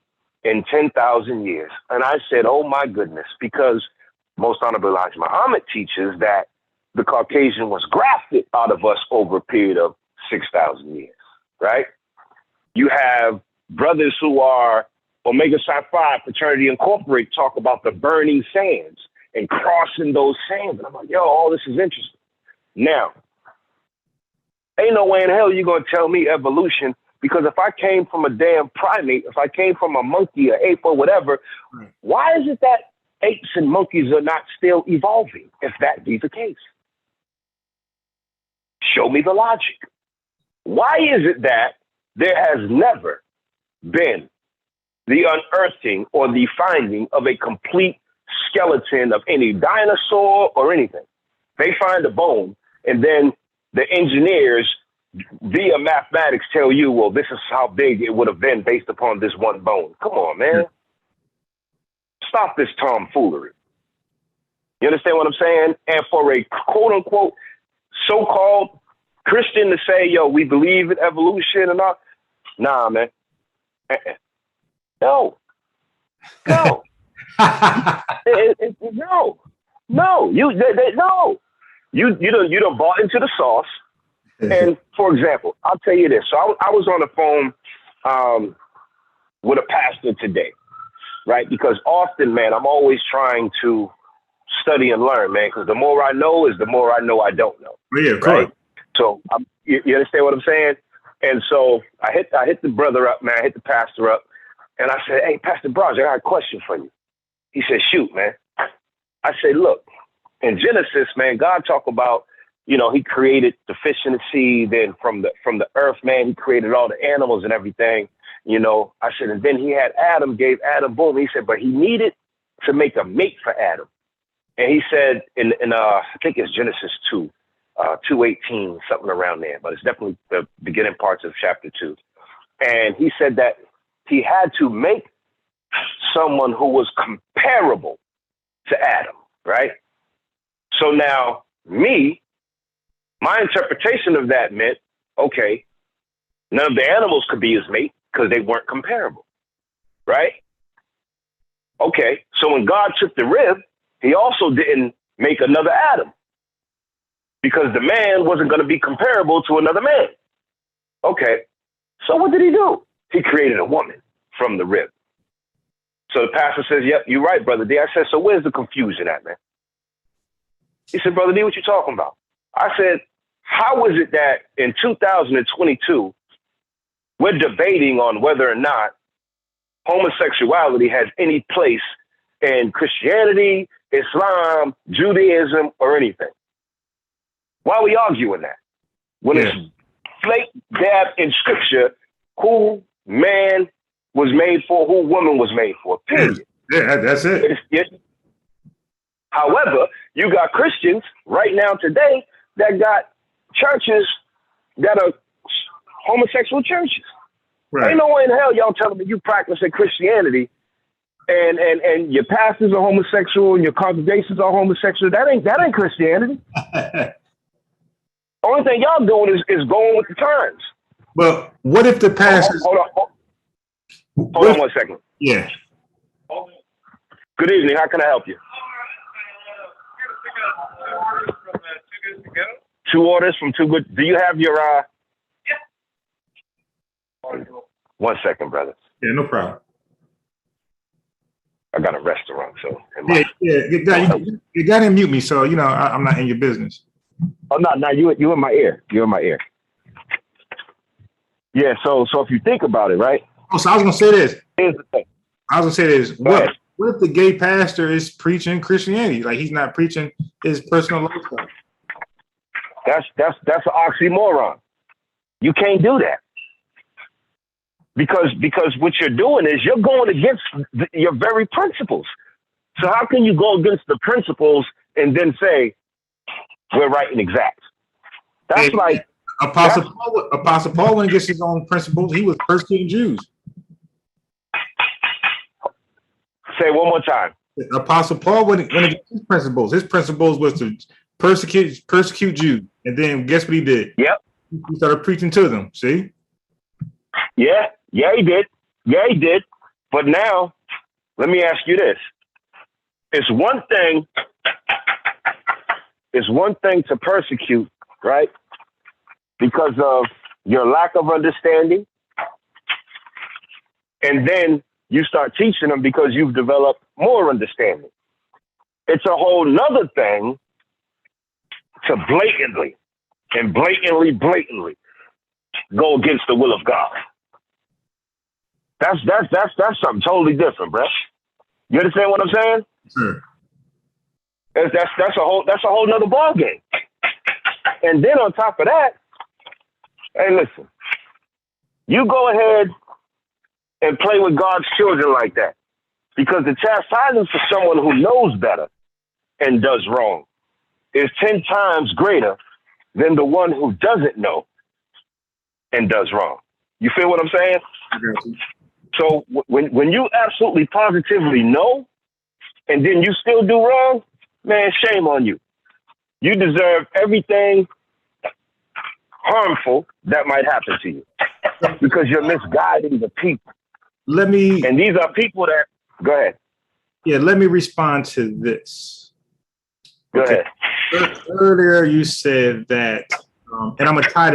and 10,000 years. And I said, oh, my goodness, because Most Honorable Elijah Muhammad teaches that the Caucasian was grafted out of us over a period of 6,000 years, right? You have brothers who are Omega Psi Phi Fraternity Incorporated talk about the burning sands and crossing those sands. And I'm like, yo, all this is interesting. Now, ain't no way in hell you're going to tell me evolution, because if I came from a damn primate, if I came from a monkey, an ape, or whatever, why is it that apes and monkeys are not still evolving, if that be the case? Show me the logic. Why is it that there has never been the unearthing or the finding of a complete skeleton of any dinosaur or anything? They find a bone, and then the engineers via mathematics tell you, well, this is how big it would have been based upon this one bone. Come on, man. Stop this tomfoolery. You understand what I'm saying? And for a quote unquote so-called Christian to say, yo, we believe in evolution and all. Nah, man. No. No. No. You done bought into the sauce. And for example, I'll tell you this. So I was on the phone with a pastor today, right? Because often, man, I'm always trying to study and learn, man, because the more I know is the more I know I don't know. Yeah, right? So you understand what I'm saying? And so I hit the brother up, man. I hit the pastor up, and I said, hey, Pastor Bros, I got a question for you. He said, shoot, man. I said, look, in Genesis, man, God talk about, he created the fish and the sea. Then from the earth, man, he created all the animals and everything. I said, and then he had Adam, gave Adam, boom. He said, but he needed to make a mate for Adam. And he said in I think it's Genesis 2:18, something around there, but it's definitely the beginning parts of chapter 2. And he said that he had to make someone who was comparable to Adam, right? So now my interpretation of that meant, okay, none of the animals could be his mate because they weren't comparable, right? Okay, so when God took the rib, he also didn't make another Adam because the man wasn't going to be comparable to another man. Okay, so what did he do? He created a woman from the rib. So the pastor says, yep, you're right, Brother D. I said, so where's the confusion at, man? He said, Brother D, what you talking about? I said, how is it that in 2022, we're debating on whether or not homosexuality has any place in Christianity, Islam, Judaism, or anything? Why are we arguing that? When it's flake dab in scripture, who man was made for, who woman was made for, period. Yeah, that's it. However, you got Christians right now today that got churches that are homosexual churches. Right. Ain't no way in hell y'all telling me you practicing Christianity and your pastors are homosexual and your congregations are homosexual. That ain't Christianity. Only thing y'all doing is going with the times. Well, what if the pastors... Hold on 1 second. Yeah. Good evening. How can I help you? 2 orders from Too Good. Do you have your... Yeah. 1 second, brother. Yeah, no problem. I got a restaurant, so... You got to mute me, so, I'm not in your business. Oh, no, you in my ear. You're in my ear. Yeah, so if you think about it, right? Oh, so I was going to say this. Here's the thing. What if the gay pastor is preaching Christianity? Like, he's not preaching his personal lifestyle. That's an oxymoron. You can't do that. Because what you're doing is you're going against your very principles. So how can you go against the principles and then say, we're right and exact? That's Hey, like Apostle Paul went against his own principles. He was persecuting Jews. say it one more time. Apostle Paul went against his principles. His principles was to persecute Jews. And then guess what he did? Yep. He started preaching to them. See? Yeah, he did. Yeah, he did. But now, let me ask you this. It's one thing to persecute, right? Because of your lack of understanding. And then you start teaching them because you've developed more understanding. It's a whole nother thing to blatantly go against the will of God. That's something totally different, bro. You understand what I'm saying? Sure. That's a whole nother ball game. And then on top of that, hey, listen, you go ahead and play with God's children like that, because the chastisement for someone who knows better and does wrong is 10 times greater than the one who doesn't know and does wrong. You feel what I'm saying? So when you absolutely positively know and then you still do wrong, man, shame on you. You deserve everything harmful that might happen to you because you're misguiding the people. And these are people that, go ahead. Yeah, let me respond to this. Go ahead. Earlier you said that, and I'm gonna tie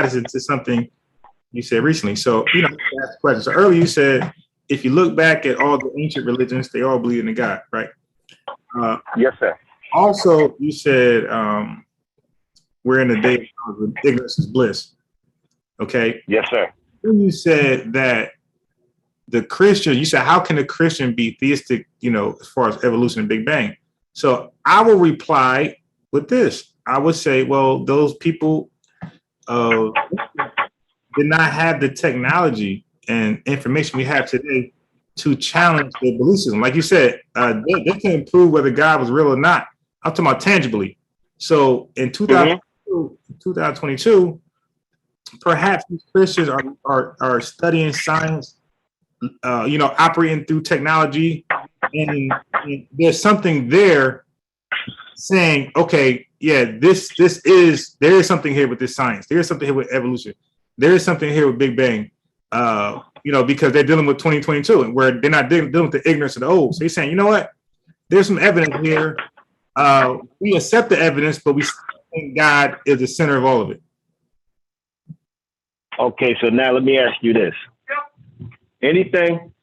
this into something you said recently. So, ask questions. So earlier you said, if you look back at all the ancient religions, they all believe in God, right? Yes, sir. Also, you said we're in a day of ignorance is bliss. Okay. Yes, sir. Then you said that the Christian, you said, how can a Christian be theistic, as far as evolution and Big Bang? So I will reply with this. I would say, well, those people did not have the technology and information we have today to challenge their belief system. Like you said, they can prove whether God was real or not. I'm talking about tangibly. So in 2022, perhaps these Christians are studying science, operating through technology, and there's something there saying, okay, yeah, there is something here with this science. There is something here with evolution. There is something here with Big Bang. Because they're dealing with 2022, and where they're not dealing with the ignorance of the old. So he's saying, you know what? There's some evidence here. We accept the evidence, but we think God is the center of all of it. Okay, so now let me ask you this. Anything?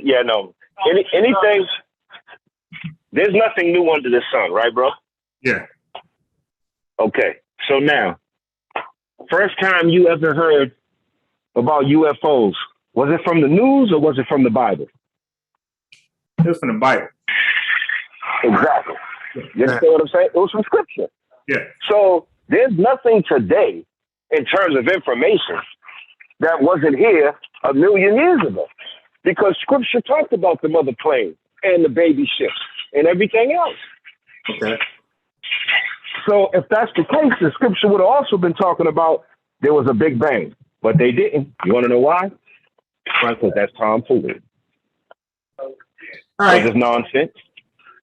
Yeah, no. Anything? There's nothing new under the sun, right, bro? Yeah. Okay, so now, first time you ever heard about UFOs, was it from the news or was it from the Bible? It was from the Bible. Exactly. You understand what I'm saying? It was from Scripture. Yeah. So there's nothing today in terms of information that wasn't here a million years ago, because Scripture talked about the mother plane and the baby ships and everything else. Okay. So if that's the case, the Scripture would have also been talking about there was a Big Bang, but they didn't. You want to know why? Because that's tomfoolery. All right. That's nonsense.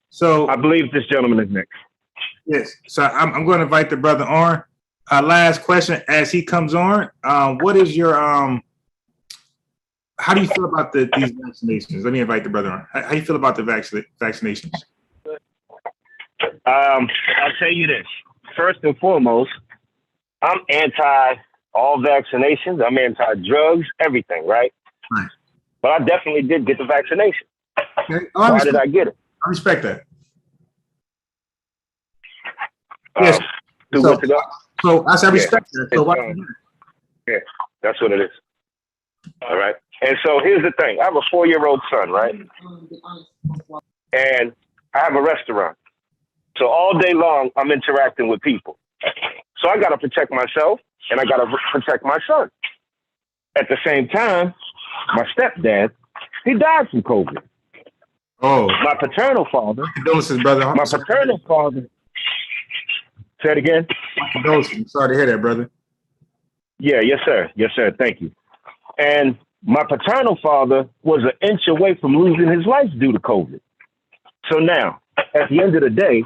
So I believe this gentleman is next. Yes. So I'm going to invite the brother on. Last question as he comes on. What is your how do you feel about these vaccinations? Let me invite the brother on. How do you feel about the vaccinations? I'll tell you this. First and foremost, I'm anti all vaccinations. I'm anti-drugs, everything, right? Right. But I definitely did get the vaccination. Okay. Why did I get it? I respect that. Yes. So I said respect that. So yeah, that's what it is. All right. And so here's the thing. I have a 4-year-old son, right? And I have a restaurant. So all day long, I'm interacting with people. So I got to protect myself and I got to protect my son. At the same time, my stepdad, he died from COVID. Oh. My paternal father. Condolences, brother. My paternal father. Say it again. My condolences. I'm sorry to hear that, brother. Yeah, yes, sir. Yes, sir. Thank you. And my paternal father was an inch away from losing his life due to COVID. So now, at the end of the day,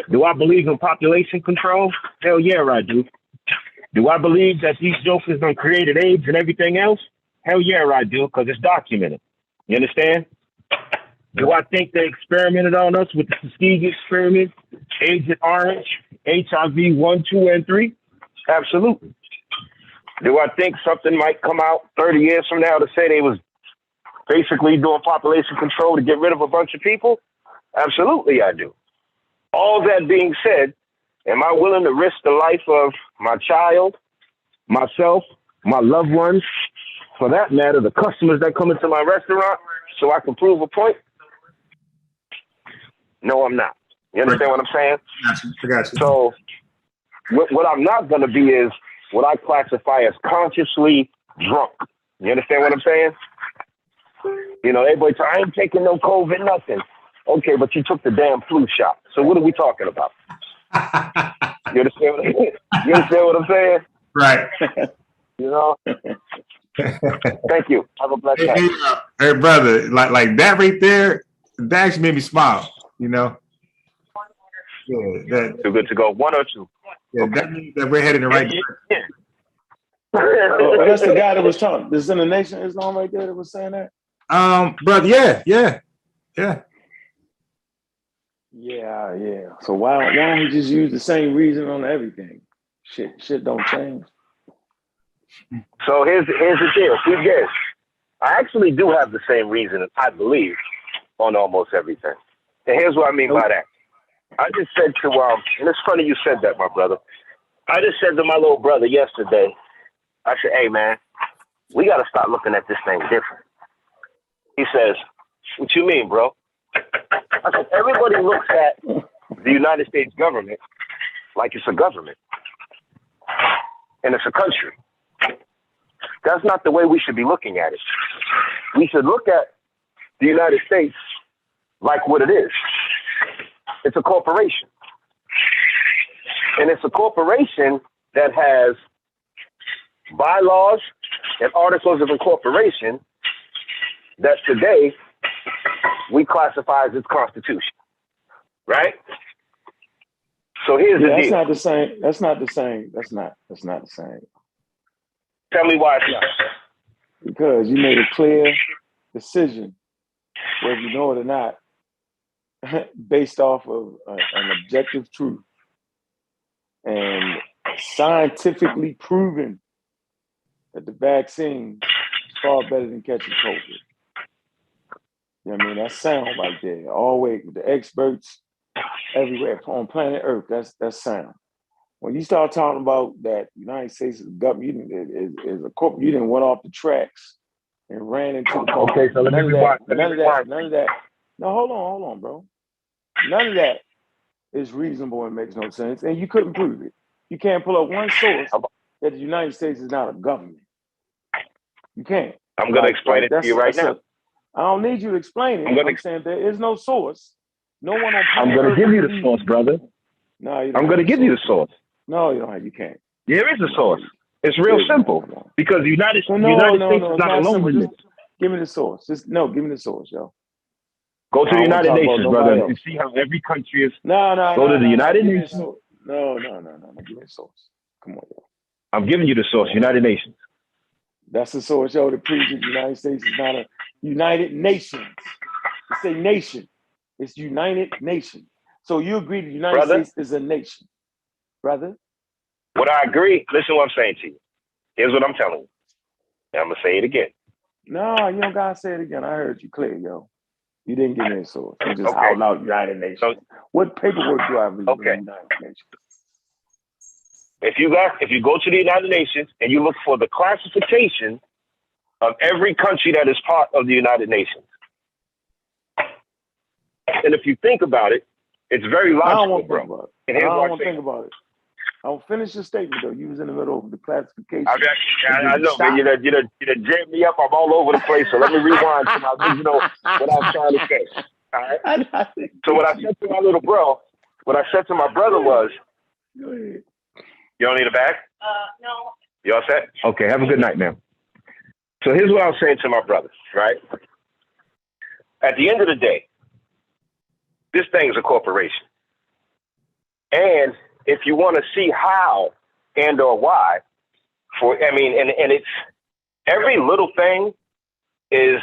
do I believe in population control? Hell yeah, I do. Do I believe that these jokers done created AIDS and everything else? Hell yeah, I do, because it's documented. You understand? Do I think they experimented on us with the Tuskegee experiment, Agent Orange, HIV 1, 2, and 3? Absolutely. Do I think something might come out 30 years from now to say they was basically doing population control to get rid of a bunch of people? Absolutely, I do. All that being said, am I willing to risk the life of my child, myself, my loved ones, for that matter, the customers that come into my restaurant, so I can prove a point? No, I'm not. You understand what I'm saying? I got you. So what I'm not going to be is what I classify as consciously drunk. You understand what I'm saying? You know, everybody say, I ain't taking no COVID, nothing. Okay, but you took the damn flu shot. So what are we talking about? You understand what I'm saying? Right. You know? Thank you. Have a blessed day. Hey, brother, like that right there, that actually made me smile, you know? Yeah, Too good to go. One or two. Yeah, Okay. that means that we're heading in the right direction. Yeah. Oh, that's the guy that was talking. This is in the Nation Islam right there that was saying that? Brother, yeah. Yeah. So why don't we just use the same reason on everything? Shit don't change. So here's the deal. See this. I actually do have the same reason, I believe, on almost everything. And here's what I mean by that. I just said to and it's funny you said that, my brother. I just said to my little brother yesterday, I said, hey man, we gotta start looking at this thing different. He says, what you mean, bro? I said, everybody looks at the United States government like it's a government. And it's a country. That's not the way we should be looking at it. We should look at the United States like what it is. It's a corporation. And it's a corporation that has bylaws and articles of incorporation that today we classify as its constitution. Right? So here's the deal. That's not the same. That's not the same. Tell me why it's not. Because you made a clear decision, whether you know it or not, based off of an objective truth and scientifically proven that the vaccine is far better than catching COVID. You know what I mean? That's sound right there. Always with the experts everywhere on planet Earth. That's sound. When you start talking about that United States is a government, is a corporate, you didn't went off the tracks and ran into the corporate. Okay, so let me rewind. None of that. No, hold on, bro. None of that is reasonable and makes no sense. And you couldn't prove it. You can't pull up one source that the United States is not a government. You can't. I'm going to explain it to you right now. I don't need you to explain it. I'm saying there is no source. No one on I'm going to give you the source, brother. No, you don't. I'm going to give you the source. No, you don't have. You can't. There is a source. It's real simple because the United States is not alone in this. Give me the source. Give me the source, yo. Go to the United Nations, brother. You see how every country is. Go to the United Nations. No. Give me the source. Come on, yo. I'm giving you the source. United Nations. That's the source, yo. The president of the United States is not a United Nations. It's a nation. It's United Nations. So you agree the United States is a nation, brother? Would I agree? Listen what I'm saying to you. Here's what I'm telling you. And I'm going to say it again. No, you don't got to say it again. I heard you clear, yo. You didn't give me a source. You just out loud United Nations. So, what paperwork do I read? Okay. United Nations? If you go to the United Nations and you look for the classification of every country that is part of the United Nations, and if you think about it, it's very logical, I don't want to bro. think about it. I don't want to think about it. I'll finish your statement though. You was in the middle of the classification. I know, man. You done jammed me up. I'm all over the place. So let me rewind to my original what I was trying to say. All right. So what I said to my little bro, what I said to my brother was, Go ahead. You don't need a bag? No. You all set? Okay, have a good night, ma'am. So here's what I was saying to my brothers, right? At the end of the day, this thing's a corporation. And if you want to see how and or why, and it's every little thing is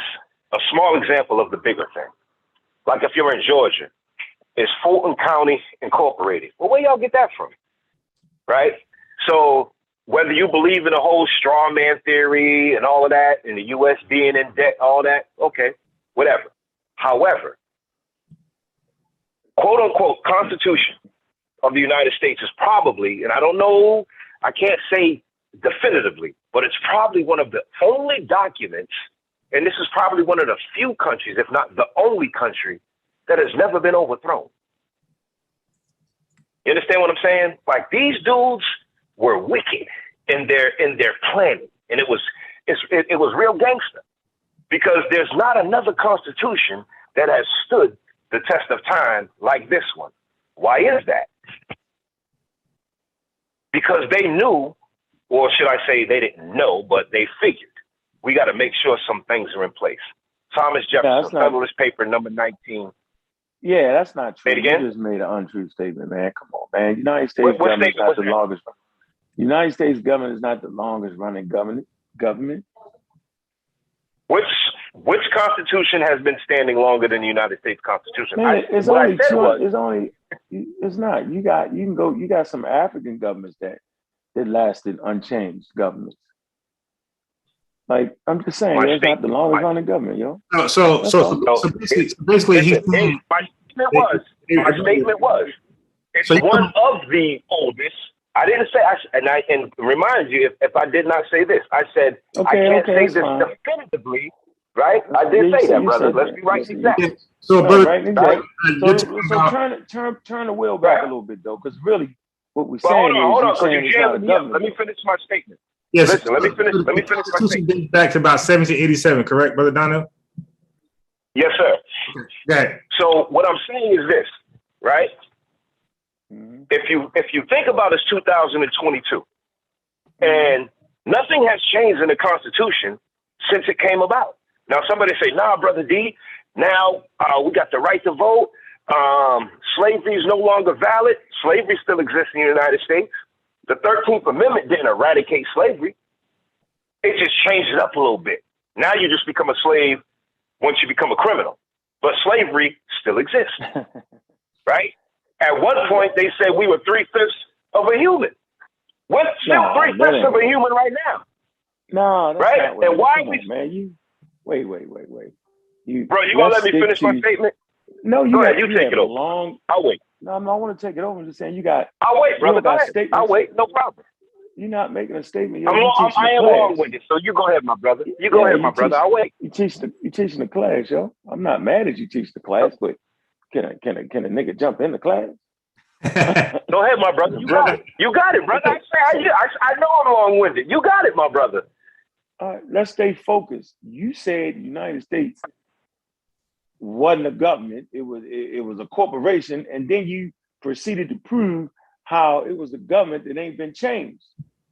a small example of the bigger thing. Like if you're in Georgia, it's Fulton County Incorporated. Well, where y'all get that from? Right? So whether you believe in the whole straw man theory and all of that, and the U.S. being in debt, all that, okay, whatever. However, quote unquote, Constitution of the United States is probably, and I don't know, I can't say definitively, but it's probably one of the only documents, and this is probably one of the few countries, if not the only country, that has never been overthrown. You understand what I'm saying? Like, these dudes were wicked in their planning, and it was real gangster, because there's not another constitution that has stood the test of time like this one. Why is that? Because they knew, or should I say they didn't know, but they figured we got to make sure some things are in place. Thomas Jefferson, Federalist Paper number 19. Yeah, that's not true. Say it again? You just made an untrue statement, man. Come on, man. United States government is not the longest. United States government is not the longest running government. Which constitution has been standing longer than the United States Constitution? Man, it's not. You got some African governments that lasted unchanged governments. Like, I'm just saying, it's not the longest running government, yo. So basically, my statement was, it's one of the oldest. I didn't say, and remind you, if I did not say this, I said, I can't say this definitively, right? I did say that, brother. Let's be right exactly. So, brother, so turn the wheel back a little bit, though, because really, what we're saying hold on, saying it's not a government. Let me finish my statement. Yes. Listen, let me finish my statement. Back to about 1787, correct, Brother Donnell? Yes, sir. Okay. Go ahead. So what I'm saying is this, right? Mm-hmm. If you think about it's 2022, and nothing has changed in the Constitution since it came about. Now somebody say, nah, Brother D, now we got the right to vote. Slavery is no longer valid. Slavery still exists in the United States. The 13th Amendment didn't eradicate slavery. It just changed it up a little bit. Now you just become a slave once you become a criminal. But slavery still exists, right? At one point, they said we were 3/5 of a human. We're still 3/5 of a human right now. No, that's right? not what And why we... Man, you... Wait. Bro, you gonna let me finish my statement? No, Go ahead, you take it over. I'll wait. No, I want to take it over. I'm just saying you got... I'll wait, brother. Go ahead. I'll wait. No problem. You're not making a statement. I am long-winded, so you go ahead, my brother. You go ahead, my brother. I'll wait. You teaching the class, yo. I'm not mad at you teaching the class, but can a nigga jump in the class? Go ahead, my brother. You got it. You got it, brother. I know I'm long-winded. You got it, my brother. All right, let's stay focused. You said the United States wasn't a government; it was a corporation, and then you proceeded to prove how it was a government that ain't been changed.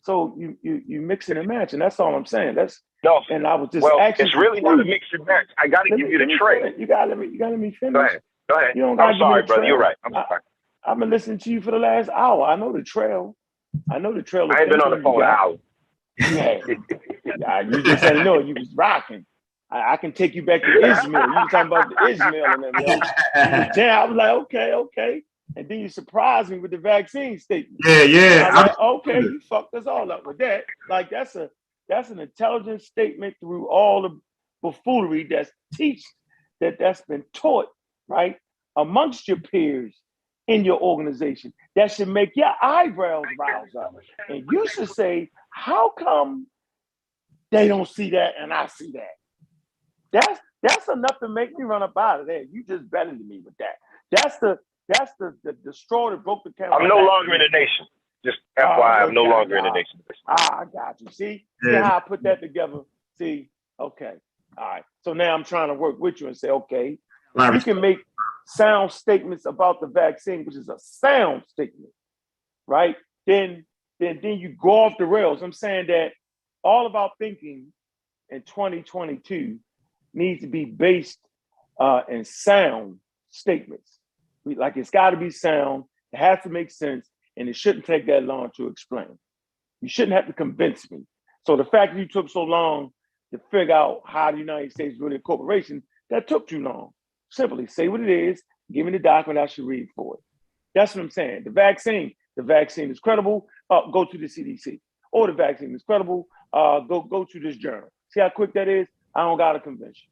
So you mix and match, and that's all I'm saying. No. And I was just asking. It's really not a mix and match. I got to give you the trail. You got to let me finish. Go ahead. You don't I'm sorry, brother. You're right. I'm sorry. I've been listening to you for the last hour. I know the trail. I ain't been on the phone an hour. Yeah. You just said no. You was rocking. I can take you back to Ishmael. You were talking about the Ishmael and them. I was like, okay. And then you surprised me with the vaccine statement. Yeah. I'm like, okay, you fucked us all up with that. Like that's an intelligent statement through all the buffoonery that's been taught, right, amongst your peers in your organization. That should make your eyebrows rise up. And you should say, how come they don't see that and I see that? That's enough to make me run up out of there. You just better than me with that. That's the straw that broke the camel. I'm no longer in the nation. Just FYI, I'm no longer in the nation. I got you. See how I put that together? See, okay. All right. So now I'm trying to work with you and say, okay, you can make sound statements about the vaccine, which is a sound statement, right? Then you go off the rails. I'm saying that all of our thinking in 2022 needs to be based in sound statements. Like it's got to be sound. It has to make sense, and it shouldn't take that long to explain. You shouldn't have to convince me. So the fact that you took so long to figure out how the United States is really a corporation, that took too long. Simply say what it is, give me the document, I should read for it. That's what I'm saying. The vaccine is credible, go to the CDC. Or the vaccine is credible, go to this journal. See how quick that is? I don't got to convince you.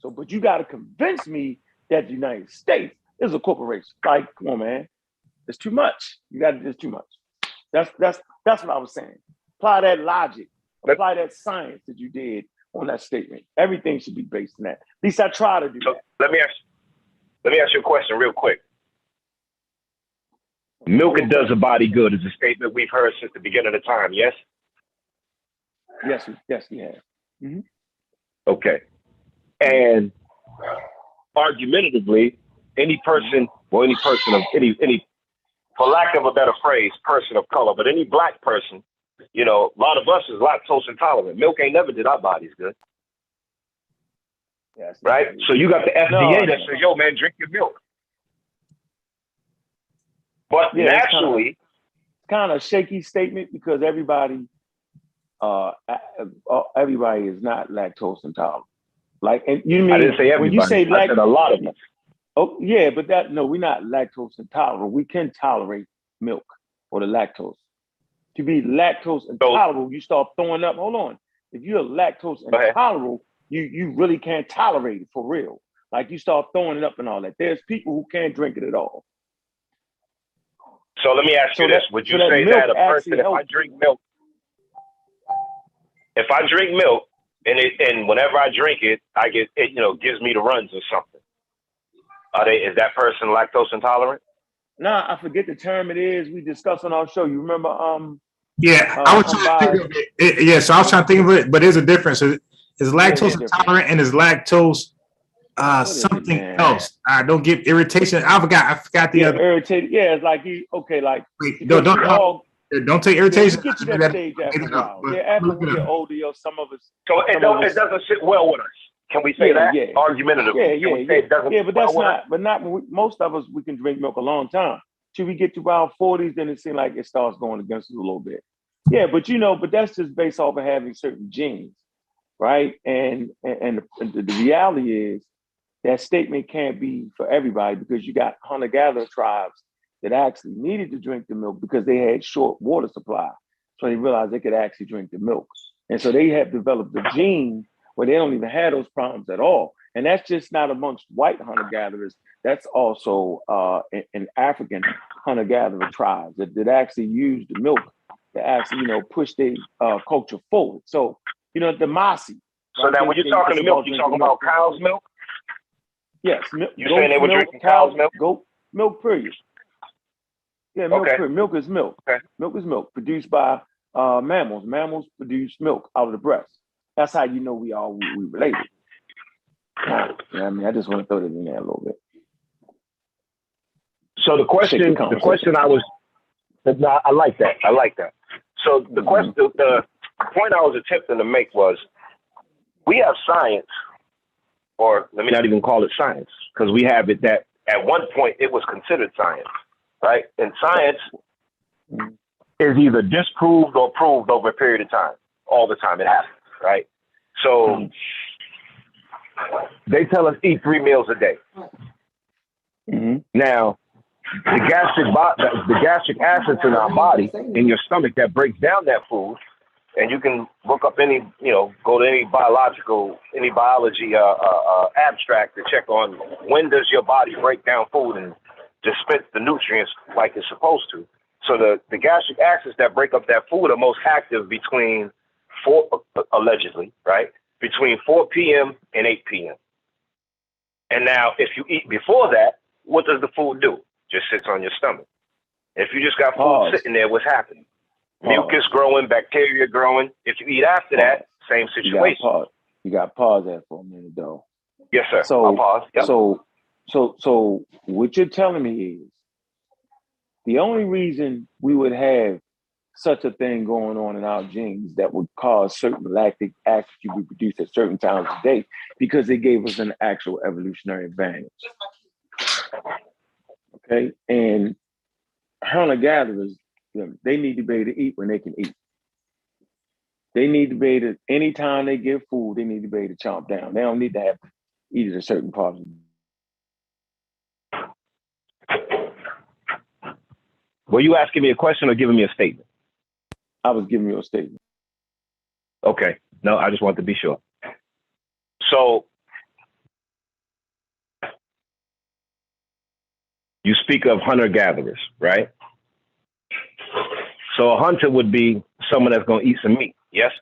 So, but you got to convince me that the United States is a corporation. Like, come on, man. It's too much. It's too much. That's what I was saying. Apply that logic. Apply that science that you did on that statement. Everything should be based on that. At least I try to do that. Let me ask you a question real quick. Milk it does a body good is a statement we've heard since the beginning of time, yes? Yes, we have. Mm-hmm. Okay. And argumentatively, any person, for lack of a better phrase, person of color, but any black person, a lot of us is lactose intolerant. Milk ain't never did our bodies good. Yes, right? So you got the FDA that says, yo, man, drink your milk. But naturally, it's kind of a shaky statement because everybody is not lactose intolerant. Like, and you mean I didn't say everybody. When you say I said a lot of us. Oh yeah, but we're not lactose intolerant. We can tolerate milk or the lactose. To be lactose intolerant, you start throwing up. Hold on. If you're lactose intolerant, you really can't tolerate it for real. Like you start throwing it up and all that. There's people who can't drink it at all. So let me ask you this. Would you say that a person, if I drink milk and whenever I drink it, I get it, gives me the runs or something. Is that person lactose intolerant? Nah, I forget the term it is. We discussed on our show. You remember? I was trying to think of it. So I was trying to think of it, but there's a difference. Is lactose intolerant and is lactose something else? I don't get irritation. I forgot the other. Irritated. Yeah, it's like don't take irritation. Get to that stage after a while. After we get older, some of us. So it doesn't sit well with us. Can we say that? Argumentatively. But that's not. But not when most of us. We can drink milk a long time. Till we get to our 40s, then it seems like it starts going against us a little bit. Yeah, but that's just based off of having certain genes, right? And the reality is that statement can't be for everybody because you got hunter-gatherer tribes that actually needed to drink the milk because they had short water supply. So they realized they could actually drink the milk. And so they have developed a gene where they don't even have those problems at all. And that's just not amongst white hunter-gatherers. That's also in African hunter-gatherer tribes that actually use the milk to actually, push their culture forward. So, the Masi. So now when you're talking to milk, you're talking about cow's milk? Yes. You're saying they were drinking cow's milk? Goat milk, period. Yeah, milk, okay. Period. Milk is milk. Okay. Milk is milk produced by mammals. Mammals produce milk out of the breast. That's how we related. I just want to throw that in there a little bit. So the question I like that. So the question, the point I was attempting to make was, we have science, or let me not even call it science, because we have it that at one point it was considered science, right? And science is either disproved or proved over a period of time. All the time it happens, right? So they tell us eat 3 meals a day. Mm-hmm. Now, the gastric acids in our body, in your stomach, that breaks down that food, and you can look up any, go to any biology abstract to check on when does your body break down food and dispense the nutrients like it's supposed to. So the gastric acids that break up that food are most active between 4 p.m. and 8 p.m. And now, if you eat before that, what does the food do? Just sits on your stomach. If you just got food sitting there, what's happening? Mucus growing, bacteria growing. If you eat after that, same situation. You got to pause that for a minute, though. Yes, sir. So, I'll pause. Yep. So what you're telling me is The only reason we would have such a thing going on in our genes that would cause certain lactic acid to be produced at certain times of day, because it gave us an actual evolutionary advantage. Okay, and hunter-gatherers, they need to be able to eat when they can eat. They need to be able to, anytime they get food, they need to be able to chomp down. They don't need to have to eat at a certain part of the. Were you asking me a question or giving me a statement? I was giving you a statement. Okay. No, I just wanted to be sure. So you speak of hunter-gatherers, right? So a hunter would be someone that's going to eat some meat. Yes.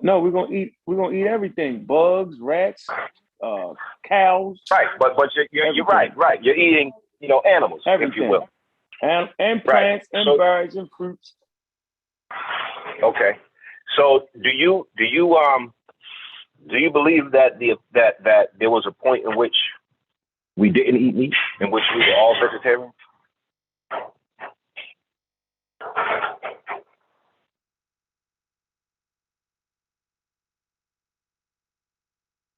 No, we're gonna eat everything: bugs, rats, cows. Right, but you're right. You're eating, animals, everything. If you will, and plants and birds and fruits. Okay. So do you believe that that there was a point in which we didn't eat meat, in which we were all vegetarians?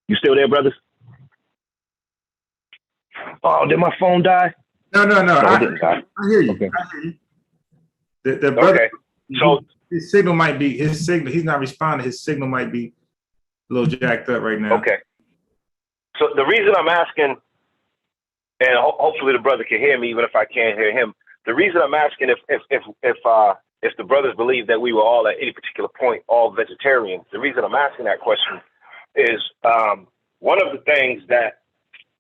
You still there, brothers? Oh, did my phone die? No. It didn't die. I hear you. Okay. I hear you. The brother, okay. So his signal might be he's not responding. His signal might be a little jacked up right now. Okay. So the reason I'm asking, and hopefully the brother can hear me, even if I can't hear him. The reason I'm asking if the brothers believe that we were all at any particular point all vegetarians, the reason I'm asking that question is one of the things that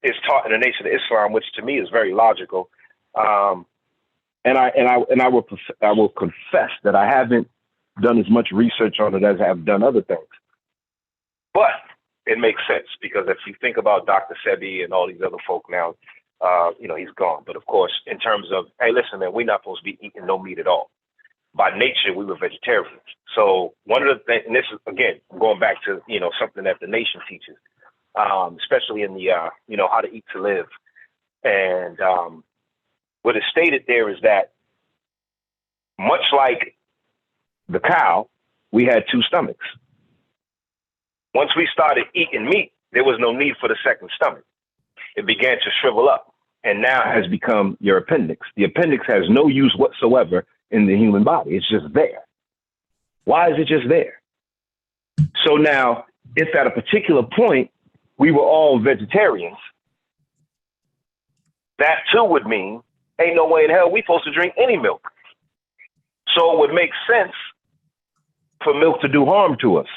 is taught in the Nation of Islam, which to me is very logical. And I will confess that I haven't done as much research on it as I have done other things. But it makes sense, because if you think about Dr. Sebi and all these other folk now, he's gone. But of course, in terms of, hey, listen, man, we're not supposed to be eating no meat at all. By nature, we were vegetarians. So one of the things, and this is, again, going back to, something that the Nation teaches, especially in the, how to eat to live. And what is stated there is that much like the cow, we had two stomachs. Once we started eating meat, there was no need for the second stomach. It began to shrivel up and now has become your appendix. The appendix has no use whatsoever in the human body. It's just there. Why is it just there? So now, if at a particular point we were all vegetarians, that too would mean ain't no way in hell we supposed to drink any milk. So it would make sense for milk to do harm to us.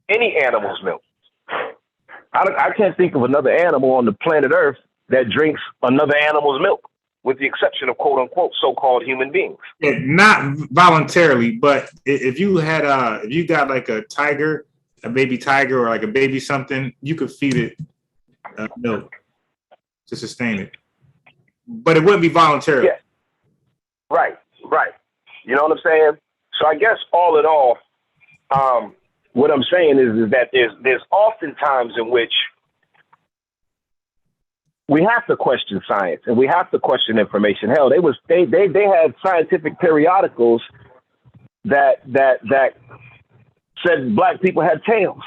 Any animal's milk. I can't think of another animal on the planet Earth that drinks another animal's milk, with the exception of quote unquote so-called human beings. Yeah, not voluntarily, but if you got like a tiger, a baby tiger, or like a baby something, you could feed it milk to sustain it, but it wouldn't be voluntary. Yeah. Right. You know what I'm saying? So I guess all in all, what I'm saying is that there's often times in which we have to question science and we have to question information. Hell, they had scientific periodicals that said black people had tails.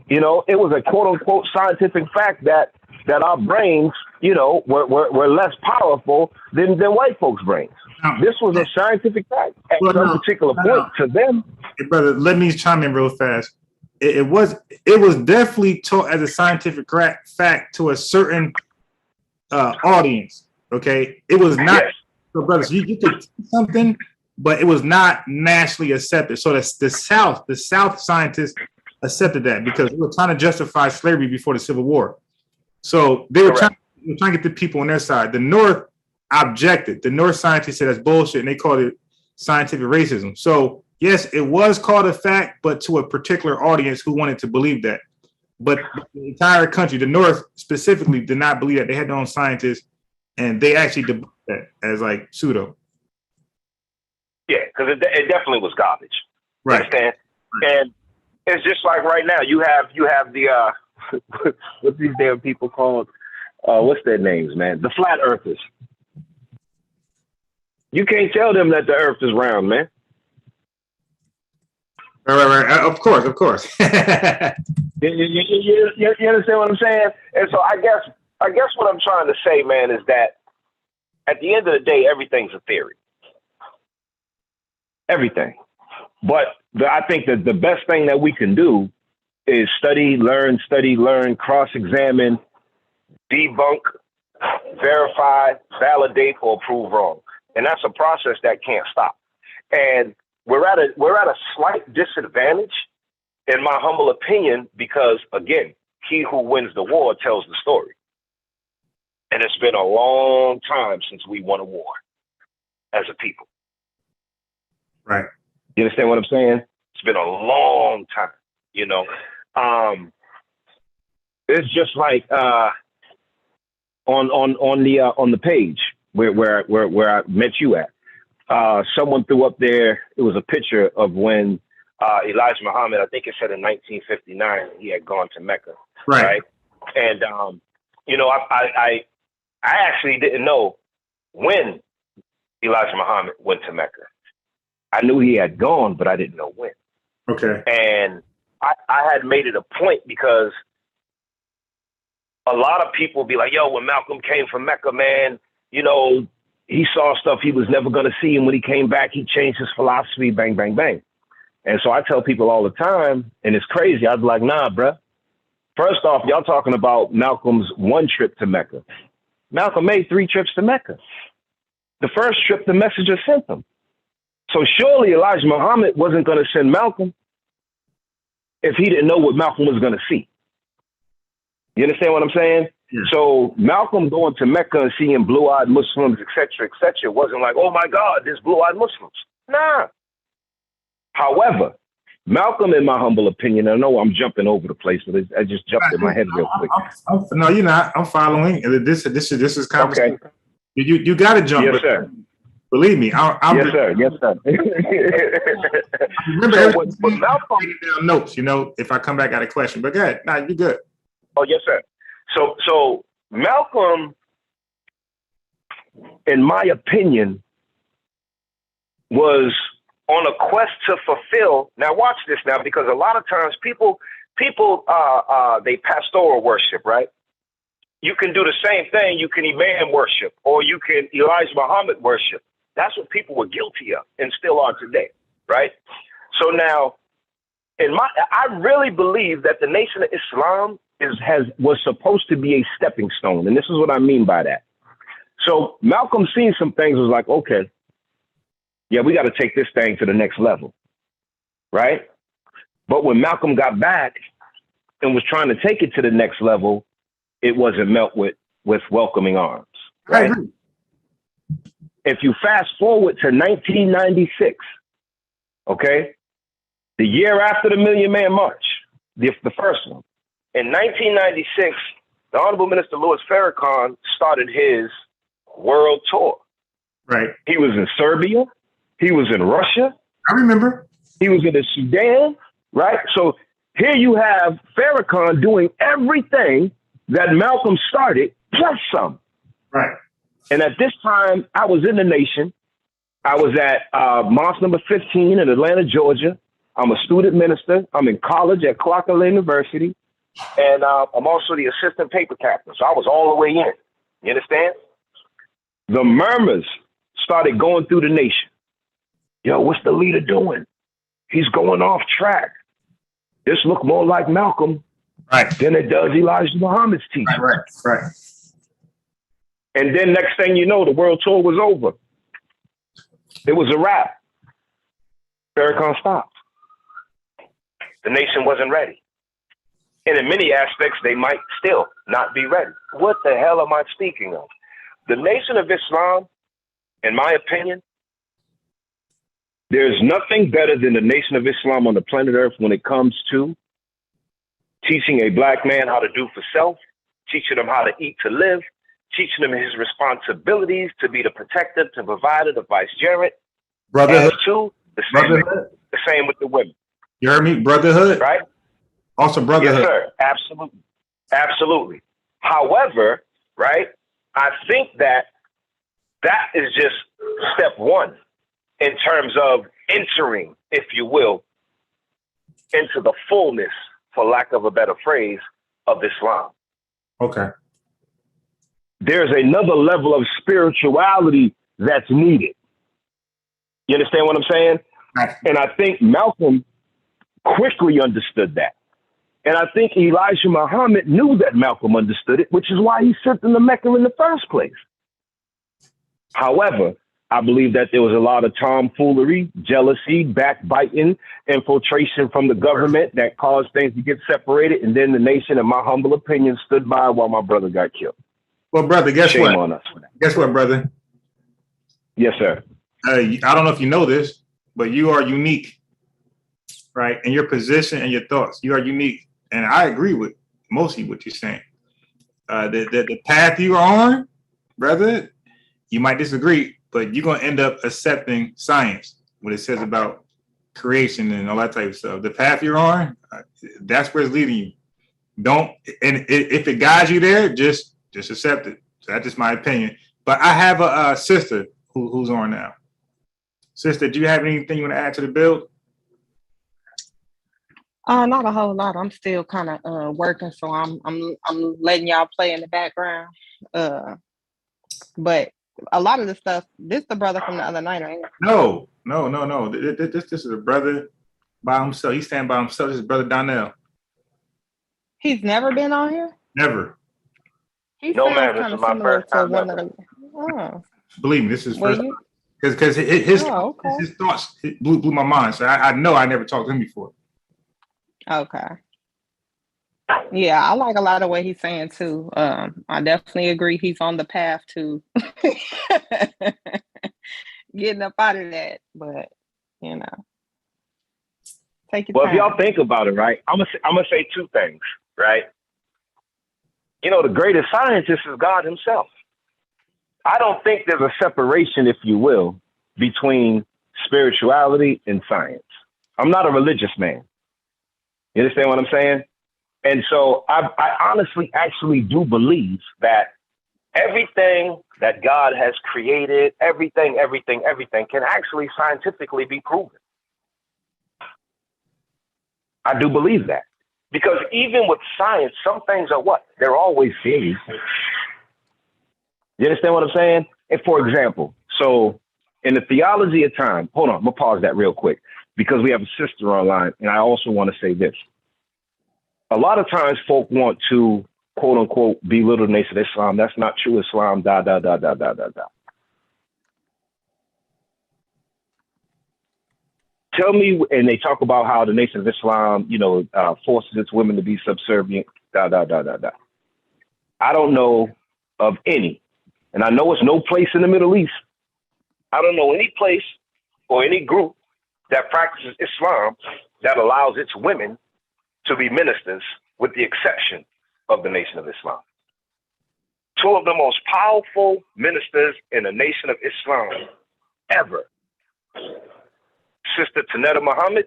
It was a quote unquote scientific fact that our brains, were less powerful than white folks' brains. This was a scientific fact at some particular point to them. Hey, brother, let me chime in real fast. It was definitely taught as a scientific fact to a certain audience. Okay, it was not. Yes. So, brothers, you could teach something, but it was not nationally accepted. So the South scientists accepted that because they were trying to justify slavery before the Civil War. So they were trying to get the people on their side. The North objected. The North scientists said that's bullshit, and they called it scientific racism. So yes, it was called a fact, but to a particular audience who wanted to believe that. But the entire country, the North specifically, did not believe that. They had their own scientists, and they actually debunked that as like pseudo. Yeah, because it definitely was garbage. Right. Understand? And it's just like right now, you have the what's these damn people called? What's their names, man? The flat earthers. You can't tell them that the earth is round, man. Right. Of course. You understand what I'm saying? And so I guess what I'm trying to say, man, is that at the end of the day, everything's a theory. Everything. But I think that the best thing that we can do is study, learn, cross-examine, debunk, verify, validate, or prove wrong. And that's a process that can't stop. And we're at a slight disadvantage, in my humble opinion, because again, he who wins the war tells the story. And it's been a long time since we won a war as a people. Right. You understand what I'm saying? It's been a long time, you know. It's just like on the page where I met you at. Someone threw up there. It was a picture of when Elijah Muhammad, I think it said in 1959, he had gone to Mecca. Right. And you know, I actually didn't know when Elijah Muhammad went to Mecca. I knew he had gone, but I didn't know when. Okay. And I had made it a point because a lot of people be like, yo, when Malcolm came from Mecca, man, you know, he saw stuff he was never going to see. And when he came back, he changed his philosophy, bang, bang, bang. And so I tell people all the time, and it's crazy. I'd be like, nah, bruh. First off, y'all talking about Malcolm's one trip to Mecca. Malcolm made 3 trips to Mecca. The first trip, the messenger sent him. So surely Elijah Muhammad wasn't going to send Malcolm if he didn't know what Malcolm was going to see. You understand what I'm saying? Yeah. So Malcolm going to Mecca and seeing blue-eyed Muslims, et cetera, wasn't like, oh my God, there's blue-eyed Muslims. Nah. However, Malcolm, in my humble opinion, I know I'm jumping over the place, but I just jumped in my head real quick. No, you're not. I'm following. This is conversation. Okay. You got to jump. Yes, sir. Believe me. Yes, sir. Remember, so but Malcolm, down notes. You know, if I come back at a question, but go ahead. Nah, you good. Oh, yes, sir. So Malcolm, in my opinion, was on a quest to fulfill. Now, watch this now, because a lot of times people, they pastoral worship, right? You can do the same thing. You can Imam worship, or you can Elijah Muhammad worship. That's what people were guilty of and still are today, right? So now, I really believe that the Nation of Islam was supposed to be a stepping stone, and this is what I mean by that. So Malcolm seen some things, was like, okay, yeah, we got to take this thing to the next level, right? But when Malcolm got back and was trying to take it to the next level, it wasn't met with welcoming arms, right? If you fast forward to 1996, okay, the year after the Million Man March, the first one, in 1996, the Honorable Minister Louis Farrakhan started his world tour. Right. He was in Serbia. He was in Russia. I remember. He was in the Sudan, right? So here you have Farrakhan doing everything that Malcolm started, plus some. Right. And at this time, I was in the Nation. I was at Mosque number 15 in Atlanta, Georgia. I'm a student minister. I'm in college at Clark University. And I'm also the assistant paper captain. So I was all the way in. You understand? The murmurs started going through the nation. Yo, what's the leader doing? He's going off track. This look more like Malcolm than it does Elijah Muhammad's teaching. Right. And then next thing you know, the world tour was over. It was a wrap. Farrakhan stopped. The nation wasn't ready. And in many aspects, they might still not be ready. What the hell am I speaking of? The Nation of Islam, in my opinion, there's nothing better than the Nation of Islam on the planet Earth when it comes to teaching a black man how to do for self, teaching him how to eat to live, teaching him his responsibilities to be the protector, the provider, the vicegerent. Brotherhood. The same with the women. You heard me? Brotherhood. Right? Also brotherhood. Yes, sir. Absolutely. Absolutely. However, right, I think that is just step one in terms of entering, if you will, into the fullness, for lack of a better phrase, of Islam. Okay. There's another level of spirituality that's needed. You understand what I'm saying? Right. And I think Malcolm quickly understood that. And I think Elijah Muhammad knew that Malcolm understood it, which is why he sent them to Mecca in the first place. However, I believe that there was a lot of tomfoolery, jealousy, backbiting, infiltration from the government that caused things to get separated. And then the nation, in my humble opinion, stood by while my brother got killed. Well, brother, guess Shame what? on us for that. Guess what, brother? Yes, sir. I don't know if you know this, but you are unique, right? In your position and your thoughts, you are unique. And I agree with mostly what you're saying. The path you are on, brother, you might disagree, but you're going to end up accepting science, what it says about creation and all that type of stuff. The path you're on, that's where it's leading you. If it guides you there, just accept it. So that's just my opinion. But I have a sister who's on now. Sister, do you have anything you want to add to the build? Not a whole lot. I'm still kind of working, so I'm letting y'all play in the background. But a lot of the stuff, this the brother from the other night, right? No. This is a brother by himself. He's standing by himself. This is Bro.Donnell. He's never been on here? Never. He No, sounds man, this kind is of my similar first to time one ever. of the. Oh, Believe me, this is well, first. you. Because his Okay. his thoughts blew my mind. So I know I never talked to him before. Okay. Yeah, I like a lot of what he's saying too. I definitely agree he's on the path to getting up out of that, but you know, take your Well, time. if y'all think about it, right, I'm gonna say two things, right? You know, the greatest scientist is God himself. I don't think there's a separation, if you will, between spirituality and science. I'm not a religious man. You understand what I'm saying? And so I honestly actually do believe that everything that God has created, everything can actually scientifically be proven. I do believe that. Because even with science, some things are what? They're always theories. You understand what I'm saying? And for example, so in the theology of time, hold on, I'm going to pause that real quick because we have a sister online. And I also want to say this. A lot of times folk want to, quote unquote, belittle the nation of Islam. That's not true Islam, Tell me, and they talk about how the nation of Islam, forces its women to be subservient, I don't know of any, and I know it's no place in the Middle East. I don't know any place or any group that practices Islam that allows its women to be ministers, with the exception of the Nation of Islam. Two of the most powerful ministers in the Nation of Islam ever. Sister Tanetta Muhammad,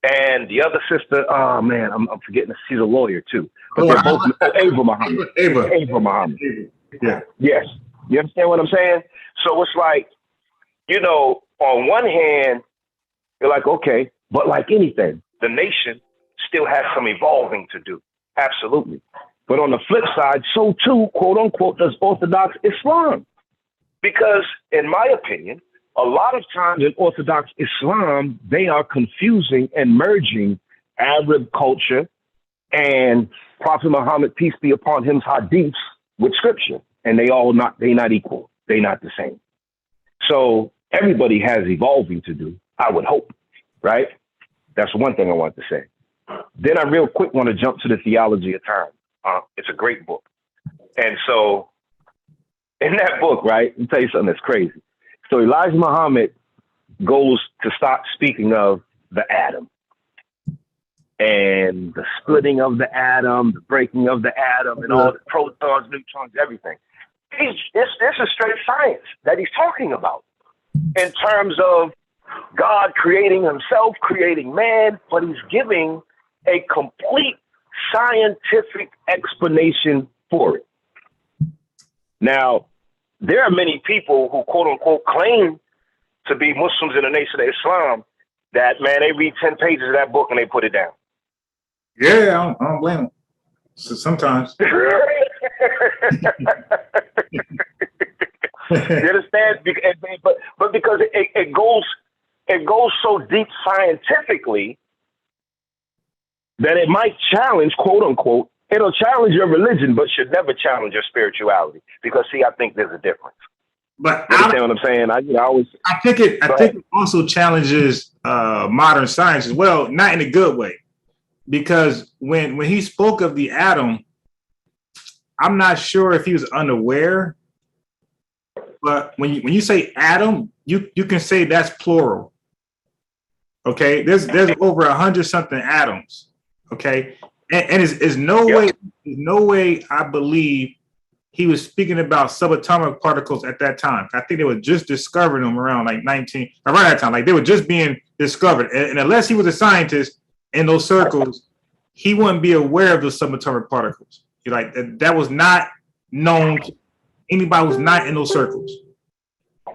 and the other sister, oh man, I'm forgetting, she's a lawyer too. But they're both Ava Muhammad. Ava Muhammad. Yeah. Yes. You understand what I'm saying? So it's like, on one hand, you're like, okay, but like anything, the nation still has some evolving to do. Absolutely. But on the flip side, so too, quote unquote, does Orthodox Islam. Because in my opinion, a lot of times in Orthodox Islam, they are confusing and merging Arab culture and Prophet Muhammad, peace be upon him, hadiths with scripture. And they not equal. They not the same. So everybody has evolving to do, I would hope, right? That's one thing I want to say. Then I real quick want to jump to the theology of time. It's a great book. And so in that book, right, let me tell you something that's crazy. So Elijah Muhammad goes to start speaking of the atom and the splitting of the atom, the breaking of the atom, and all the protons, neutrons, everything. This is straight science that he's talking about in terms of God creating himself, creating man, but he's giving a complete scientific explanation for it. Now, there are many people who quote unquote claim to be Muslims in the Nation of Islam that, man, they read 10 pages of that book and they put it down. Yeah, I don't blame them. So sometimes. You understand? But because it goes so deep scientifically that it might challenge, quote unquote, it'll challenge your religion, but should never challenge your spirituality. Because see, I think there's a difference. But you understand what I'm saying? I think it also challenges modern science as well, not in a good way. Because when he spoke of the atom, I'm not sure if he was unaware. But when you say atom, you can say that's plural. Okay, there's over 100-something atoms. Okay, and there's no way I believe he was speaking about subatomic particles at that time. I think they were just discovering them around like around that time. Like they were just being discovered. And unless he was a scientist in those circles, he wouldn't be aware of the subatomic particles. Like that was not known to anybody who's not in those circles.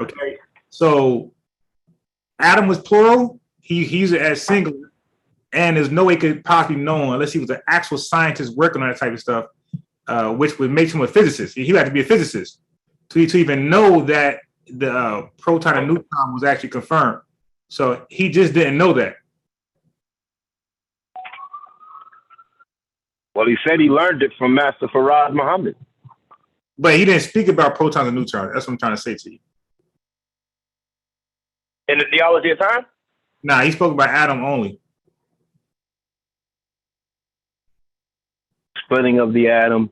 Okay, so atom was plural. He used it as singular, and there's no way it could possibly know unless he was an actual scientist working on that type of stuff, which would make him a physicist. He had to be a physicist to even know that the proton and neutron was actually confirmed. So he just didn't know that. Well, he said he learned it from Master Farad Muhammad. But he didn't speak about protons and neutrons. That's what I'm trying to say to you. In the theology of time? Nah, he spoke about atom only. Splitting of the atom,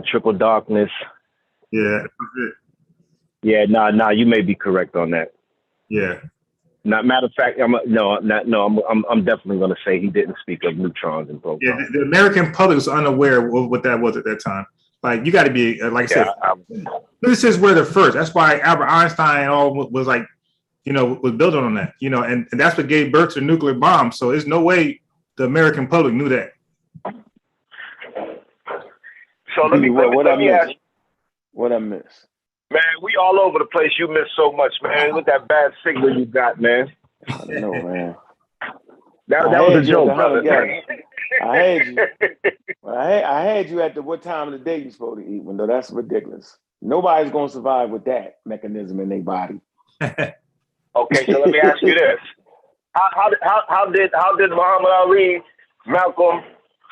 triple darkness. Yeah. Yeah, you may be correct on that. Yeah. Matter of fact, I'm definitely going to say he didn't speak of neutrons and protons. Yeah, the American public was unaware of what that was at that time. Like you got to be, like I said, physicists were the first. That's why Albert Einstein all was like, was building on that, and that's what gave birth to the nuclear bomb. So there's no way the American public knew that. So let me ask you. What I miss? Man, we all over the place. You miss so much, man. Look at that bad signal you got, man. I know, man. That was a joke, brother. I had you. I had you at what time of the day you're supposed to eat, window. That's ridiculous. Nobody's going to survive with that mechanism in their body. Okay, so let me ask you this: How did Muhammad Ali, Malcolm,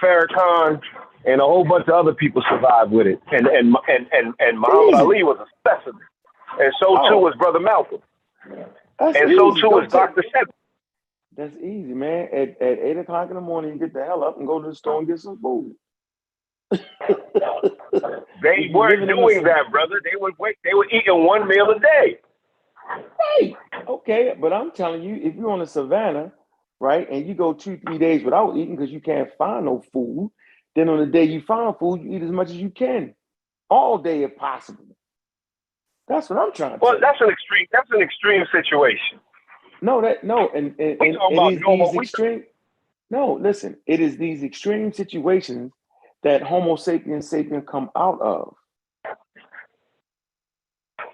Farrakhan, and a whole bunch of other people survive with it? And Muhammad Ali was a specimen, and so too was Brother Malcolm, and so too was Dr. Sebi. That's easy, man. At 8 o'clock in the morning, you get the hell up and go to the store and get some food. They weren't doing that, brother. They were eating one meal a day. Right. Okay, but I'm telling you, if you're on the savannah, right, and you go 2-3 days without eating because you can't find no food, then on the day you find food, you eat as much as you can, all day if possible. That's what I'm trying to. Well, that's an extreme situation. Listen, it is these extreme situations that Homo sapiens come out of.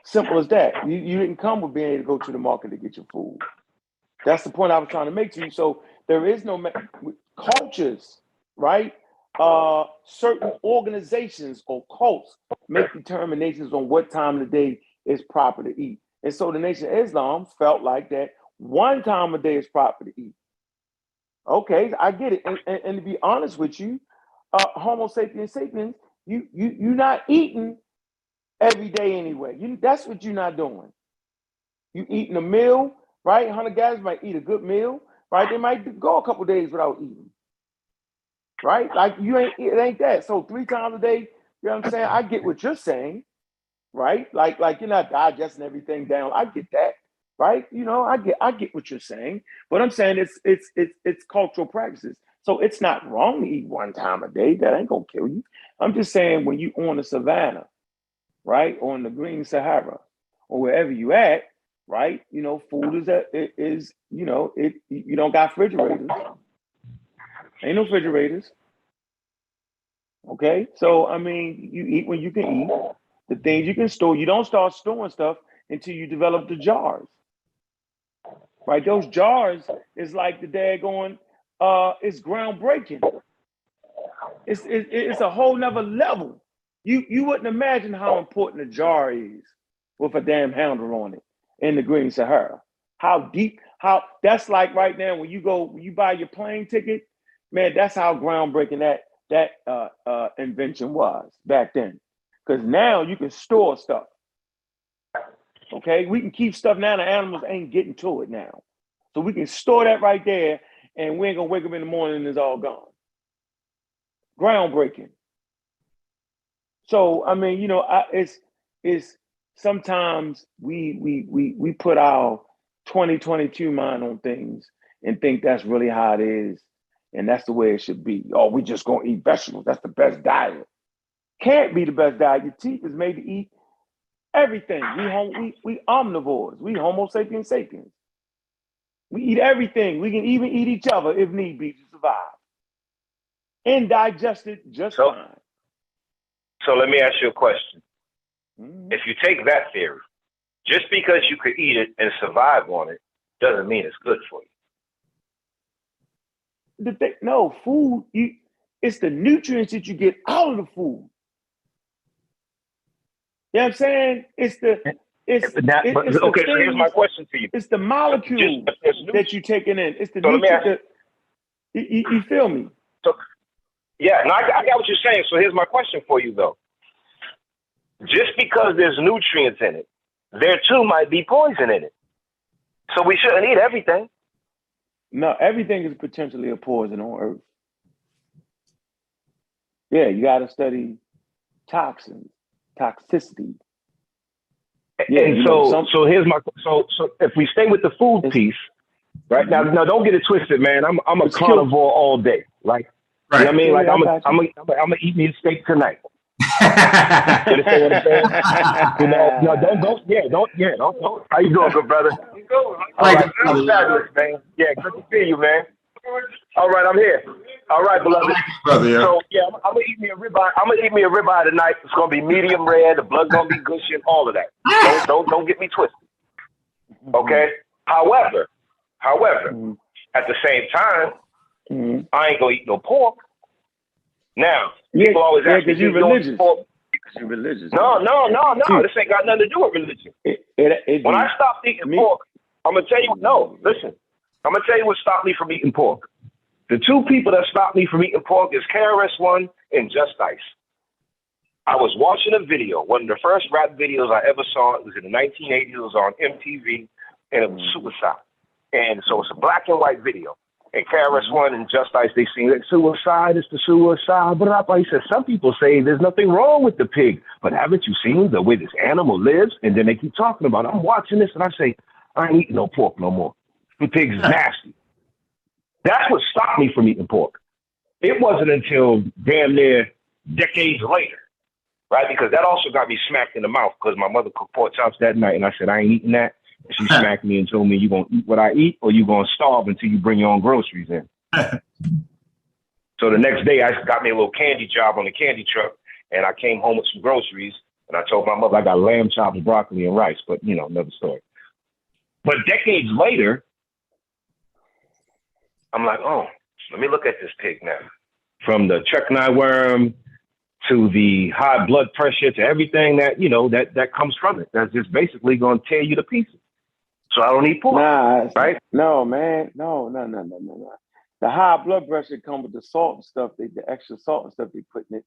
Simple as that. You didn't come with being able to go to the market to get your food. That's the point I was trying to make to you. So there is no cultures, right? Certain organizations or cults make determinations on what time of the day is proper to eat. And so the Nation of Islam felt like that one time a day is proper to eat. Okay, I get it. And to be honest with you, Homo sapiens, you're not eating every day anyway. That's what you're not doing. You eating a meal, right? Hunter-gatherers might eat a good meal, right? They might go a couple days without eating, right? Like it ain't that. So 3 times a day, you know what I'm saying? I get what you're saying, right? Like you're not digesting everything down. I get that, right? I get what you're saying, but I'm saying it's cultural practices. So it's not wrong to eat 1 time a day. That ain't gonna kill you. I'm just saying when you on the savannah, right, on the Green Sahara, or wherever you at, right? Food is you don't got refrigerators. Ain't no refrigerators. Okay, so I mean, you eat when you can eat, The things you can store, you don't start storing stuff until you develop the jars. Right? Those jars is like the daggone, it's groundbreaking. It's a whole nother level. You wouldn't imagine how important a jar is with a damn handle on it in the Green Sahara. How deep, that's like right now when you buy your plane ticket, man, that's how groundbreaking that invention was back then. Because now you can store stuff. Okay, we can keep stuff now. The animals ain't getting to it now, so we can store that right there, and we ain't gonna wake up in the morning and it's all gone. Groundbreaking. So I mean, it's sometimes we put our 2022 mind on things and think that's really how it is, and that's the way it should be. Oh, we just gonna eat vegetables. That's the best diet. Can't be the best diet. Your teeth is made to eat everything. We omnivores. We Homo sapiens sapiens. We eat everything. We can even eat each other if need be to survive. And digest it just fine. So let me ask you a question. If you take that theory, just because you could eat it and survive on it doesn't mean it's good for you. No, food, it's the nutrients that you get out of the food. You know what I'm saying? Okay, so here's my question to you. It's the molecules that you're taking in. It's the nutrient. You feel me? So, yeah, and I got what you're saying. So here's my question for you, though. Just because there's nutrients in it, there too might be poison in it. So we shouldn't eat everything. No, everything is potentially a poison on Earth. Yeah, you got to study toxins, toxicity. Yeah, and so here's my so if we stay with the food piece, right now don't get it twisted, man. I'm a carnivore all day, like right. You know what I mean? Like I'm gonna eat me a steak tonight. You understand what I'm saying? Don't. How you doing, good brother? All right, fabulous, man. Yeah, good to see you, man. All right, I'm here. All right, beloved. Brother, yeah. So yeah, I'm gonna eat me a ribeye. I'm gonna eat me a ribeye tonight. It's gonna be medium rare. The blood's gonna be gushy and all of that. Don't get me twisted. Okay. However, at the same time, I ain't gonna eat no pork. Now, people always ask me, because you're religious. You're religious. No. This ain't got nothing to do with religion. When I stopped eating pork, I'm gonna tell you. No, listen. I'm gonna tell you what stopped me from eating pork. The two people that stopped me from eating pork is KRS-One and Just Ice. I was watching a video, one of the first rap videos I ever saw. It was in the 1980s. It was on MTV, and it was suicide. And so it's a black and white video. And KRS-One and Just Ice, they sing like suicide is the suicide. But I said, some people say there's nothing wrong with the pig, but haven't you seen the way this animal lives? And then they keep talking about it. I'm watching this and I say, I ain't eating no pork no more. The pig's nasty. That's what stopped me from eating pork. It wasn't until damn near decades later, right? Because that also got me smacked in the mouth because my mother cooked pork chops that night and I said, I ain't eating that. And she smacked me and told me, you going to eat what I eat or you going to starve until you bring your own groceries in. So the next day I got me a little candy job on the candy truck and I came home with some groceries and I told my mother I got lamb chops, broccoli, and rice, but another story. But decades later, I'm like, oh, let me look at this pig now. From the Treknai worm to the high blood pressure to everything that, that comes from it. That's just basically going to tear you to pieces. So I don't eat pork, right? No, man. No. The high blood pressure comes with the salt and stuff, the extra salt and stuff they put in it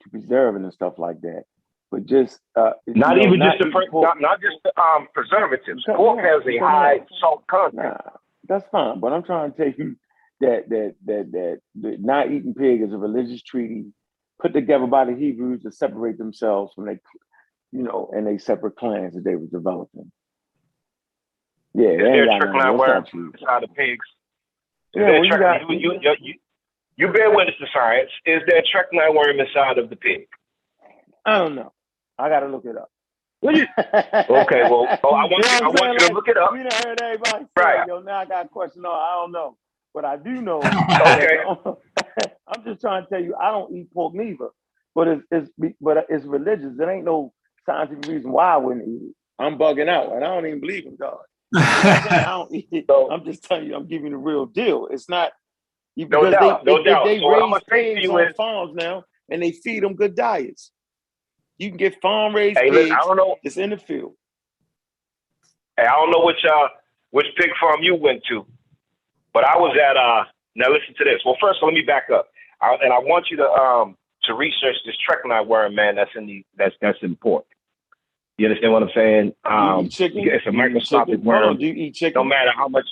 to preserve it and stuff like that. But just not just the preservatives. Pork has a high salt content. That's fine, but I'm trying to tell you that not eating pig is a religious treaty put together by the Hebrews to separate themselves from and they separate clans that they were developing. Yeah, is there a Treknai worm inside of pigs? You bear witness to science. Is there a Treknai worm inside of the pig? I don't know. I got to look it up. Okay, well, I want you to look it up. We done heard everybody say, right. Now I got a question. No, I don't know. But I do know. Okay. I'm just trying to tell you, I don't eat pork neither. But it's religious. There ain't no scientific reason why I wouldn't eat it. I'm bugging out, and I don't even believe in God. I don't eat it. I'm just telling you, I'm giving you the real deal. It's not because they raise pigs on farms now, and they feed them good diets. You can get farm-raised pigs. Listen, I don't know. It's in the field. Hey, I don't know which pig farm you went to, but I was at now listen to this. Well, first let me back up, and I want you to research this trechnite worm, man. That's in pork. You understand what I'm saying? Do you eat chicken? It's a microscopic worm. Do you eat chicken? No matter how much.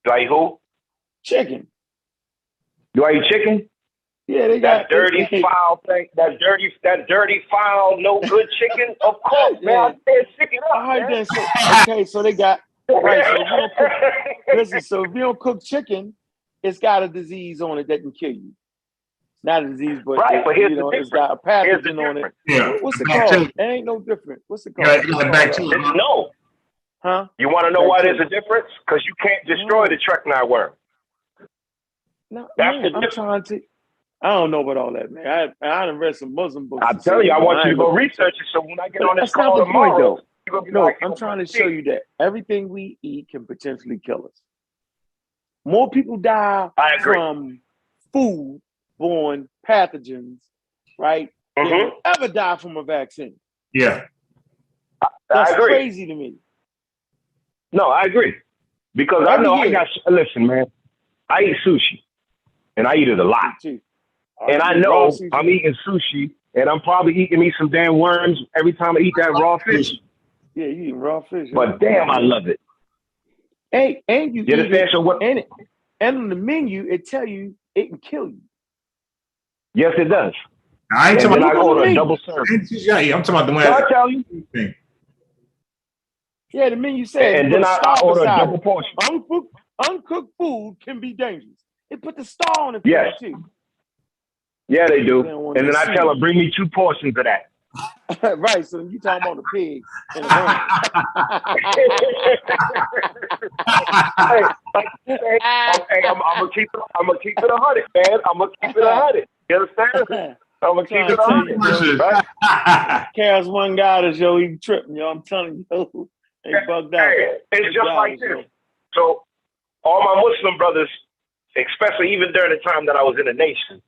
Do I eat who? Chicken. Do I eat chicken? Yeah, they got that dirty foul thing. That dirty foul, no good chicken. Of course, man. I said chicken up. All right, then. Okay, so they got right. So if you don't cook, listen. So if you don't cook chicken, it's got a disease on it that can kill you. Not a disease, but right. But here's the it's got a pathogen on it. Yeah. What's it called? It ain't no different. What's it called? No. Huh? You want to know why there's a difference? Because you can't destroy the trechnite worm. No, man, I'm trying to. I don't know about all that, man. I done read some Muslim books. I'm telling you, I want you to go research it. So when I get on this call tomorrow, you're gonna be no, like, I'm trying to show you that everything we eat can potentially kill us. More people die from food-borne pathogens, right? Than ever die from a vaccine. Yeah, that's crazy to me. No, I agree because I know I got. Listen, man, I eat sushi, and I eat it a lot. And I know I'm eating sushi, and I'm probably eating me some damn worms every time I eat that raw fish. Yeah, you eat raw fish. But damn, I love it. Hey, and you understand? So what? And on the menu, it tell you it can kill you. Yes, it does. I ain't talking about a double serving. I'm talking about the one. I tell you. Yeah, the menu says. And then I order a double portion. Uncooked food can be dangerous. They put the star on it. Yes. Too. Yeah, they do. And then I tell her, bring me 2 portions of that. Right. So you talking about the pig and the I'm gonna keep it 100, man. I'm gonna keep it 100. You understand? I'm gonna keep it 100. Right? Chaos one guy to show he tripping, yo. I'm telling you, they bugged out. It's just like this. So all my Muslim brothers, especially even during the time that I was in the nation,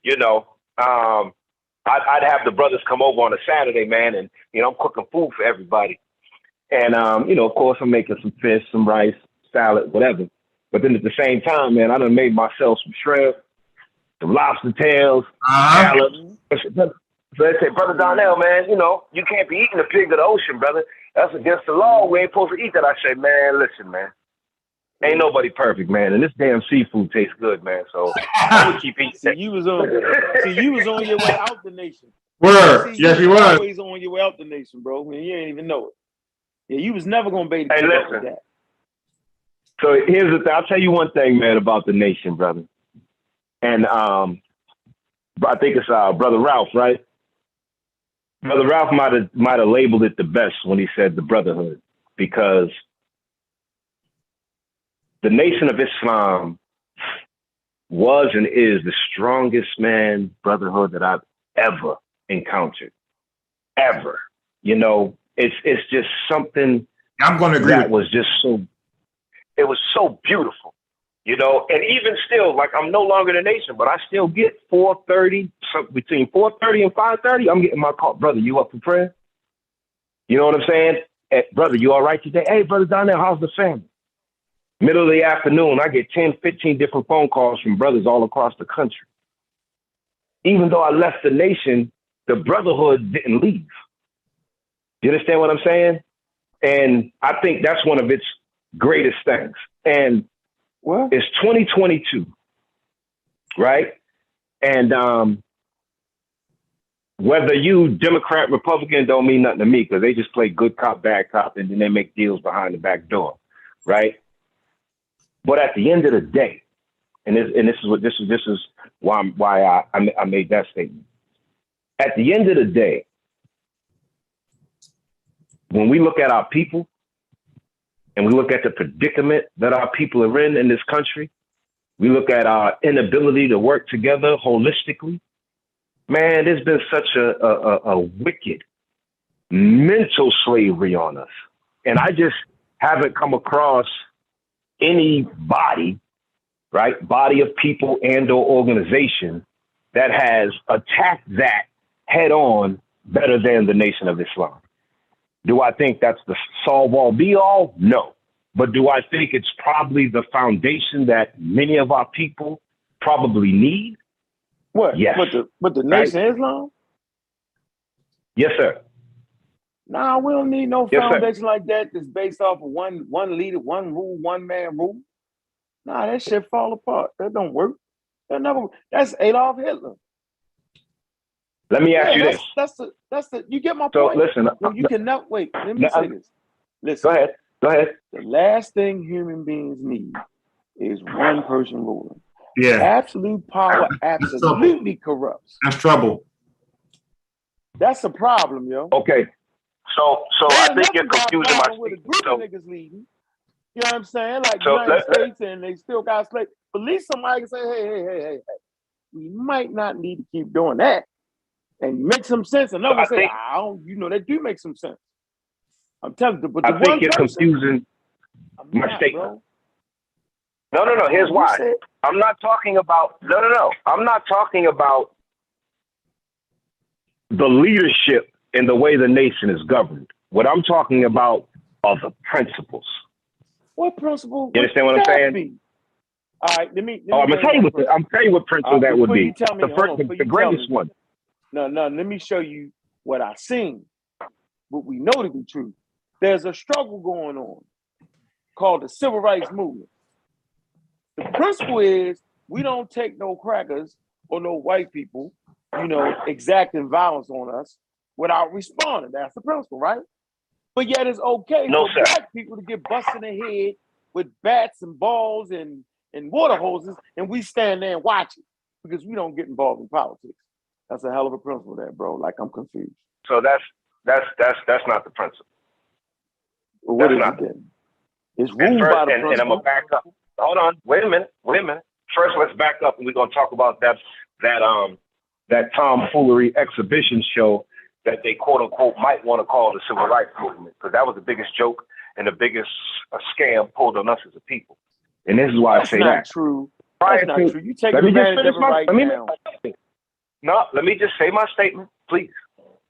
you know, I'd have the brothers come over on a Saturday, man, and I'm cooking food for everybody. And of course I'm making some fish, some rice, salad, whatever. But then at the same time, man, I done made myself some shrimp, some lobster tails, scallops. So they say, Brother Donnell, man, you can't be eating the pig of the ocean, brother. That's against the law. We ain't supposed to eat that. I say, man, listen, man. Ain't nobody perfect, man, and this damn seafood tastes good, man. So I'm gonna keep eating. You was on your way out the nation. Word, yes, you was. Always on your way out the nation, bro. Man, you ain't even know it. Yeah, you was never gonna bait it with that. So here's the thing. I'll tell you one thing, man, about the nation, brother. And I think it's Brother Ralph, right? Brother Ralph might have labeled it the best when he said the brotherhood, because the Nation of Islam was and is the strongest, man, brotherhood that I've ever encountered. Ever. It's just something I'm going to agree that was just it was so beautiful, and even still, like, I'm no longer in the nation, but I still get 4:30, between 4:30 and 5:30, I'm getting my call. Brother, you up for prayer? You know what I'm saying? Hey, brother, you all right today? Hey, Brother Donnell, how's the family? Middle of the afternoon, I get 10, 15 different phone calls from brothers all across the country. Even though I left the nation, the brotherhood didn't leave. You understand what I'm saying? And I think that's one of its greatest things. And it's 2022, right? And whether you Democrat, Republican, don't mean nothing to me, because they just play good cop, bad cop, and then they make deals behind the back door, right? But at the end of the day, and this is why I made that statement. At the end of the day, when we look at our people and we look at the predicament that our people are in this country, we look at our inability to work together holistically. Man, there's been such a wicked mental slavery on us. And I just haven't come across any body, right, body of people and or organization that has attacked that head on better than the Nation of Islam. Do I think that's the solve all be all? No. But do I think it's probably the foundation that many of our people probably need? What? Yes. What the Nation of Islam? Yes, sir. Nah, we don't need no Yes, foundation like that that's based off of one leader, one rule, one man rule. Nah, that shit fall apart. That don't work. That never. That's Adolf Hitler. Let me ask you this. That's the. You get my So point. listen. No, you cannot wait. Let me say this. Listen. Go ahead. The last thing human beings need is one person ruling. Yeah. Absolute power absolutely corrupts. That's trouble. That's a problem, yo. Okay. So I think you're confusing my with a statement. group of niggas leading. You know what I'm saying? Like the United States, and they still got slaves. But at least somebody can say, hey, we might not need to keep doing that. And you make some sense. And others say, I don't, that do make some sense. I'm telling you, but I think you're confusing my statement. Bro. No. Here's why. I'm not talking about, I'm not talking about the leadership and the way the nation is governed. What I'm talking about are the principles. What principle? You understand what I'm saying? All right, let me I'm gonna tell you what principle that would be. The greatest one. No, let me show you what I seen, what we know to be true. There's a struggle going on called the Civil Rights Movement. The principle is we don't take no crackers or no white people, exacting violence on us without responding. That's the principle, right? But yet it's okay for black people to get busted in the head with bats and balls and water hoses, and we stand there and watch it because we don't get involved in politics. That's a hell of a principle there, bro. Like, I'm confused. So that's not the principle. Well, what is it then? It's ruled by the principle. And I'm gonna back up. Hold on. Wait a minute. First, let's back up, and we're gonna talk about that tomfoolery exhibition show that they quote unquote might want to call the civil rights movement, because that was the biggest joke and the biggest scam pulled on us as a people. And this is why I say that. That's not true. That's not true. You take advantage of it right now. No, let me just say my statement, please.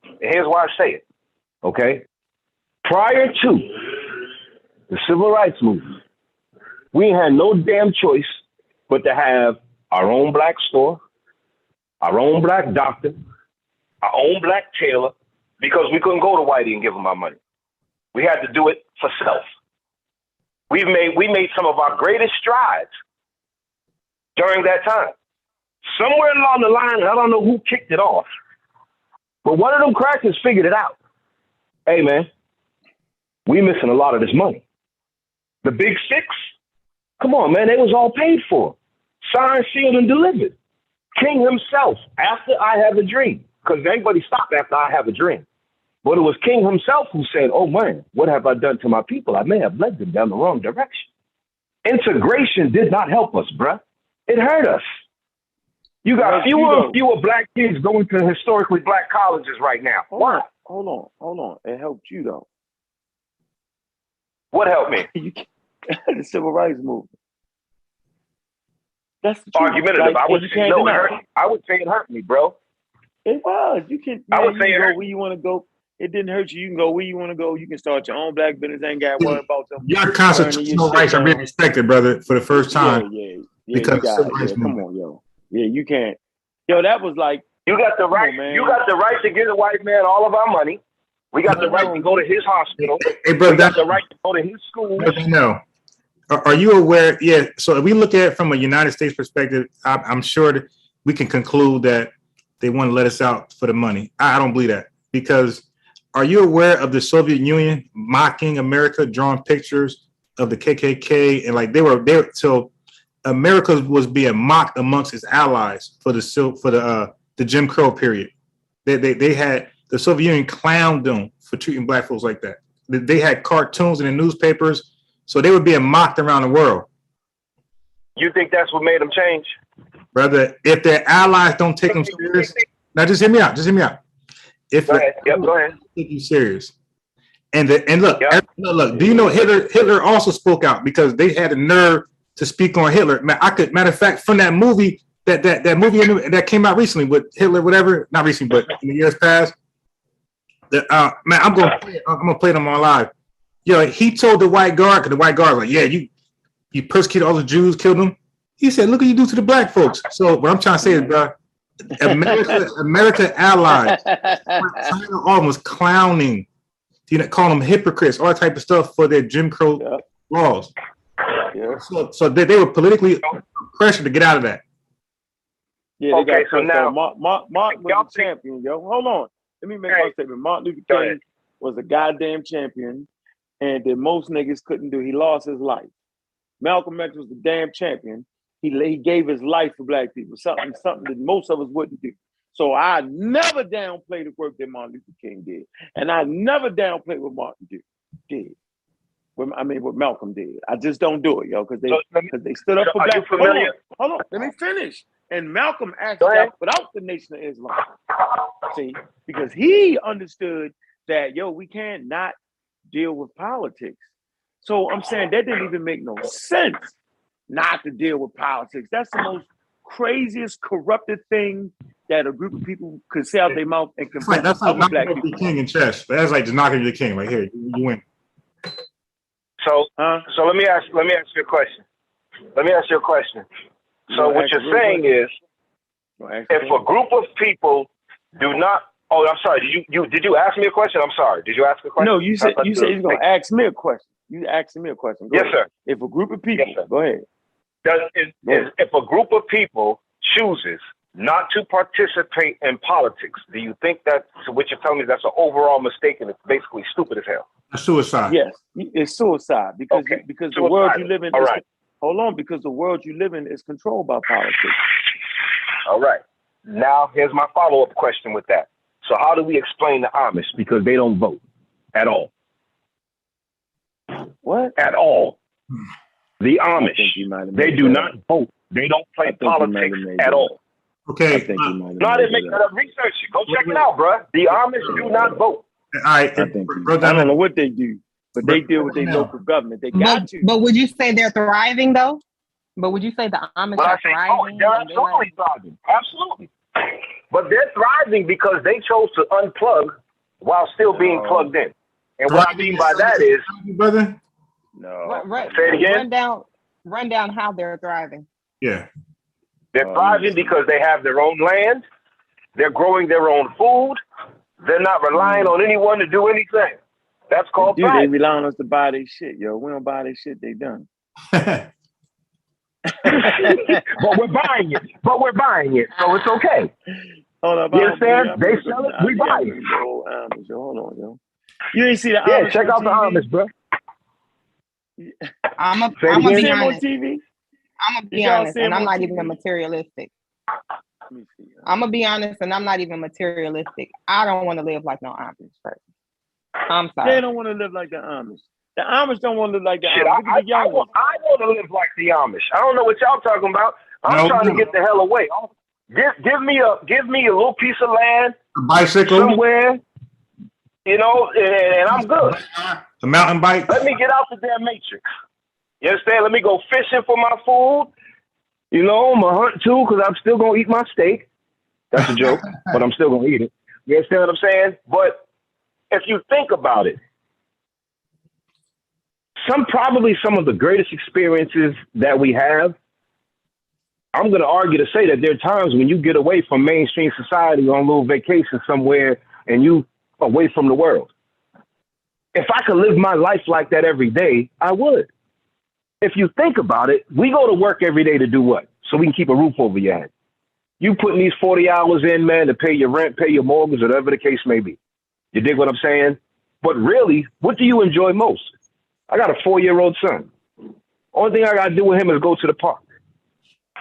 And here's why I say it. Okay? Prior to the civil rights movement, we had no damn choice but to have our own black store, our own black doctor, our own black tailor, because we couldn't go to Whitey and give him our money. We had to do it for self. We made some of our greatest strides during that time. Somewhere along the line, I don't know who kicked it off, but one of them crackers figured it out. Hey, man, we missing a lot of this money. The big six, come on, man, they was all paid for. Signed, sealed, and delivered. King himself, after I Have a Dream, because everybody stopped after I Have a Dream. But it was King himself who said, oh, man, what have I done to my people? I may have led them down the wrong direction. Integration did not help us, bruh. It hurt us. You got fewer and fewer black kids going to historically black colleges right now. Why? Hold on. It helped you, though. What helped me? The civil rights movement. That's the argumentative. I would say no, it hurt. I would say it hurt me, bro. It was. You can. I would say go where you want to go. It didn't hurt you. You can go where you want to go. You can start your own black business. Ain't got to worry about them. Your constitutional rights are being respected, brother, for the first time. Yeah. Because come on, yo. Yeah, you can't. Yo, that was like. You got the right. You got the right to give a white man all of our money. We got the right to go to his hospital. Hey, brother, we got the right to go to his school. No. Are you aware? Yeah. So if we look at it from a United States perspective, I'm sure that we can conclude that they want to let us out for the money. I don't believe that, because are you aware of the Soviet Union mocking America, drawing pictures of the KKK, and like they were so America was being mocked amongst its allies for the Jim Crow period. They had the Soviet Union clowned them for treating black folks like that. They had cartoons in the newspapers, so they were being mocked around the world. You think that's what made them change? Brother, if their allies don't take them serious, now just hear me out. Go ahead. take you serious. And look, Yep. look. Do you know Hitler also spoke out because they had the nerve to speak on Hitler? Matter of fact, from that movie that movie that came out recently with Hitler, whatever, not recently, but in the years past. Man, I'm gonna play them on live. Yo, he told the white guard, because the white guard was like, yeah, you persecuted all the Jews, killed them. He said, look what you do to the black folks. So what I'm trying to say is, bro, America allies, China almost clowning, calling them hypocrites, all that type of stuff for their Jim Crow laws. Yeah. So they were politically pressured to get out of that. Yeah, they Okay, got so now Martin was a champion, yo. Hold on. Let me make my statement. Martin Luther King was a goddamn champion, and that most niggas couldn't do. He lost his life. Malcolm X was the damn champion. He gave his life for black people, something that most of us wouldn't do. So I never downplay the work that Martin Luther King did, and I never downplay what Martin did. What Malcolm did. I just don't do it, yo, because they stood up for black people. Hold on, let me finish. And Malcolm actually without the Nation of Islam. See, because he understood that, yo, we can't not deal with politics. So I'm saying that didn't even make no sense not to deal with politics. That's the most craziest corrupted thing that a group of people could say out their mouth and convince other black people. King in chess. That's like just knocking the king right here. You win. So let me ask you a question. So what you're saying is, if a group of people do not, oh, I'm sorry. Did you ask me a question? I'm sorry. Did you ask a question? No, you said you're gonna ask me a question. You asking me a question. Go ahead. Sir. If a group of people, go ahead. If a group of people chooses not to participate in politics, do you think that, so what you're telling me, that's an overall mistake and it's basically stupid as hell? Suicide. Yes, it's suicide because the world you live in. Hold on, because the world you live in is controlled by politics. All right. Now here's my follow-up question with that. So how do we explain the Amish? Because they don't vote at all. What? At all. The Amish, they do not vote. They don't play politics at all. Okay. I think you might have no, I didn't make that up. Research it. Go check it out, bro. The Amish do not vote. I don't know what they do, but they deal with their local government. They got to. But would you say they're thriving, though? But would you say the Amish are thriving? They're absolutely thriving. Absolutely. But they're thriving because they chose to unplug while still being plugged in. And what I mean by that is, brother. No. Say it again. Run down how they're thriving. Yeah. They're thriving because they have their own land. They're growing their own food. They're not relying on anyone to do anything. That's called thriving. They rely on us to buy their shit, yo. We don't buy their shit, they done. But we're buying it. So it's okay. Hold on, you understand? They sell it, we buy it. Hold on, yo. You ain't see the Amish? Yeah, check out the Amish, bro. I'm gonna be honest. TV? I'm gonna be honest, and I'm not even a materialistic. I'm gonna be honest, and I'm not even materialistic. I don't want to live like no Amish person. I'm sorry. They don't want to live like the Amish. The Amish don't want to live like the Shit, Amish. I want to live like the Amish. I don't know what y'all talking about. I'm trying to get the hell away. Give me a little piece of land, a bicycle somewhere, and I'm good. A mountain bike. Let me get out the damn matrix. You understand? Let me go fishing for my food. I'm gonna hunt too because I'm still gonna eat my steak. That's a joke, but I'm still gonna eat it. You understand what I'm saying? But if you think about it, probably some of the greatest experiences that we have, I'm going to argue to say that there are times when you get away from mainstream society on a little vacation somewhere and you away from the world. If I could live my life like that every day, I would. If you think about it, we go to work every day to do what? So we can keep a roof over your head. You putting these 40 hours in, man, to pay your rent, pay your mortgage, whatever the case may be. You dig what I'm saying? But really, what do you enjoy most? I got a 4-year-old son. Only thing I got to do with him is go to the park.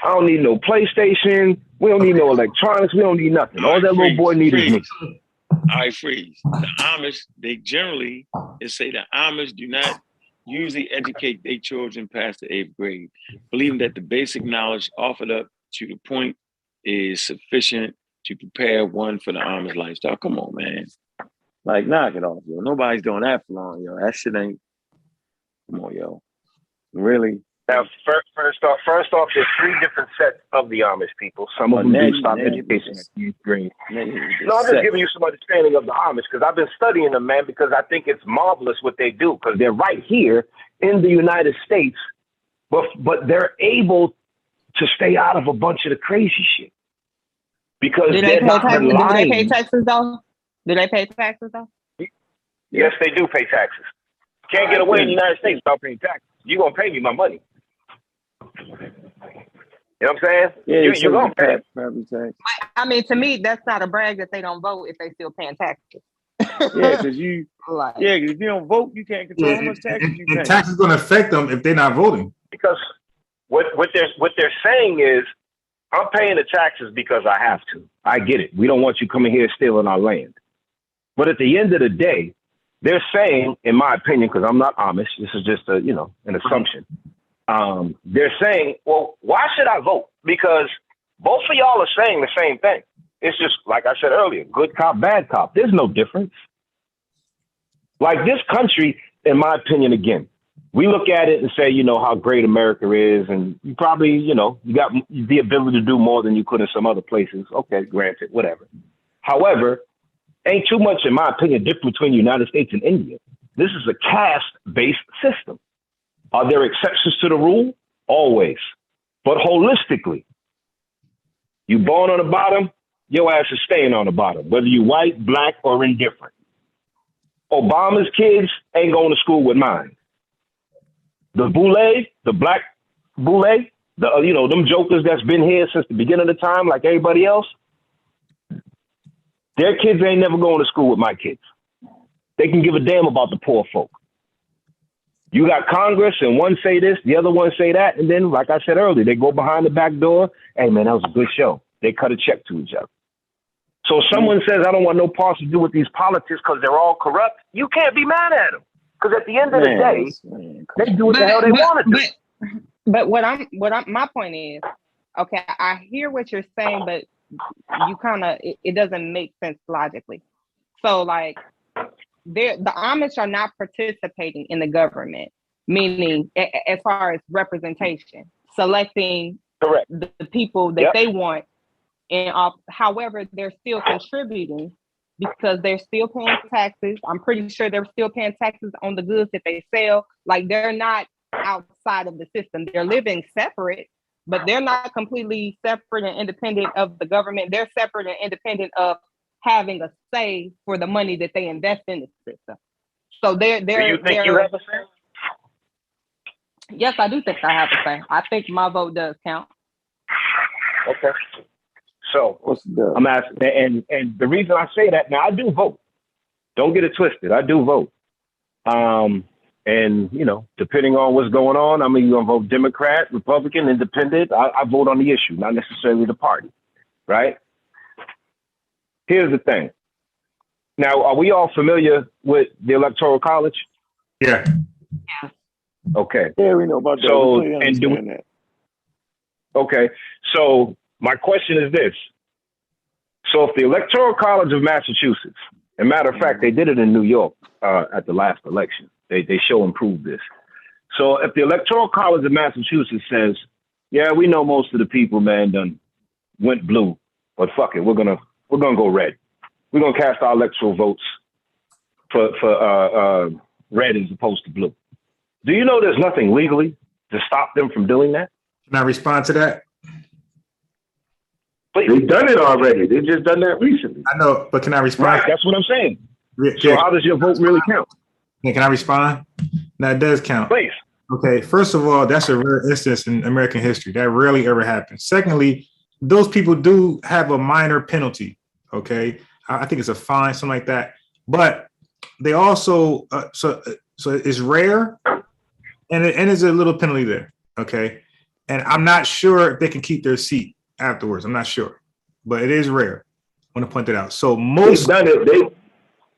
I don't need no PlayStation. We don't need no electronics. We don't need nothing. All that little boy needs is me. All right, freeze. The Amish, they generally say the Amish do not usually educate their children past the 8th grade, believing that the basic knowledge offered up to the point is sufficient to prepare one for the Amish lifestyle. Come on, man. Like, knock it off, yo. Nobody's doing that for long, yo. That shit ain't. Come on, yo. Really? Now, first off, there's 3 different sets of the Amish people. Some of them do stop education at the 8th grade. No, I'm just giving you some understanding of the Amish because I've been studying them, man, because I think it's marvelous what they do because they're right here in the United States, but they're able to stay out of a bunch of the crazy shit because they're not relying. Do they pay taxes, though? Do they pay taxes, though? Yes, they do pay taxes. Can't get away in the United States without paying taxes. You're going to pay me my money. You know what I'm saying? Yeah, you're going to pay. I mean, to me, that's not a brag that they don't vote if they still paying taxes. Yeah, because if you don't vote, you can't control how much taxes you pay. And taxes going to affect them if they're not voting. Because what they're saying is, I'm paying the taxes because I have to. I get it. We don't want you coming here stealing our land. But at the end of the day, they're saying, in my opinion, because I'm not Amish, this is just an assumption. They're saying, well, why should I vote? Because both of y'all are saying the same thing. It's just, like I said earlier, good cop, bad cop. There's no difference. Like this country, in my opinion, again, we look at it and say, how great America is. And you probably, you got the ability to do more than you could in some other places. Okay, granted, whatever. However, ain't too much, in my opinion, different between the United States and India. This is a caste-based system. Are there exceptions to the rule? Always. But holistically, you born on the bottom, your ass is staying on the bottom, whether you white, black, or indifferent. Obama's kids ain't going to school with mine. The boule, the black boule, them jokers that's been here since the beginning of the time, like everybody else, their kids ain't never going to school with my kids. They can give a damn about the poor folk. You got Congress and one say this, the other one say that. And then, like I said earlier, they go behind the back door. Hey, man, that was a good show. They cut a check to each other. So if someone says, I don't want no parts to do with these politics because they're all corrupt, you can't be mad at them. Because at the end of the day, they do what the hell they want to do. But my point is, okay, I hear what you're saying, but you it doesn't make sense logically. So like, the Amish are not participating in the government, meaning as far as representation, selecting the people that they want. And however, they're still contributing because they're still paying taxes. I'm pretty sure they're still paying taxes on the goods that they sell. Like they're not outside of the system. They're living separate, but they're not completely separate and independent of the government. They're separate and independent of having a say for the money that they invest in the system. So they're do you think you have a say? Yes, I do think I have a say. I think my vote does count. Okay. So I'm asking, and the reason I say that, now I do vote. Don't get it twisted. I do vote. And, depending on what's going on, I'm either going to vote Democrat, Republican, Independent. I vote on the issue, not necessarily the party, right? Here's the thing. Now, are we all familiar with the Electoral College? Yeah. Okay. Yeah, we know about that. So, that. Okay. So my question is this. So if the Electoral College of Massachusetts, and matter of fact, they did it in New York at the last election. They show and prove this. So if the Electoral College of Massachusetts says, yeah, we know most of the people, man, done went blue, but fuck it, we're gonna go red. We're gonna cast our electoral votes for red as opposed to blue. Do you know there's nothing legally to stop them from doing that? Can I respond to that? But they've done it already. They've just done that recently. I know, but can I respond? Right, that's what I'm saying. Yeah. So how does your vote really count? Yeah, can I respond? That does count. Please. Okay, first of all, that's a rare instance in American history. That rarely ever happens. Secondly, those people do have a minor penalty. Okay, I think it's a fine, something like that. But they also, so it's rare, and there's a little penalty there. Okay, and I'm not sure if they can keep their seat afterwards. I'm not sure, but it is rare. I want to point that out. So most done it.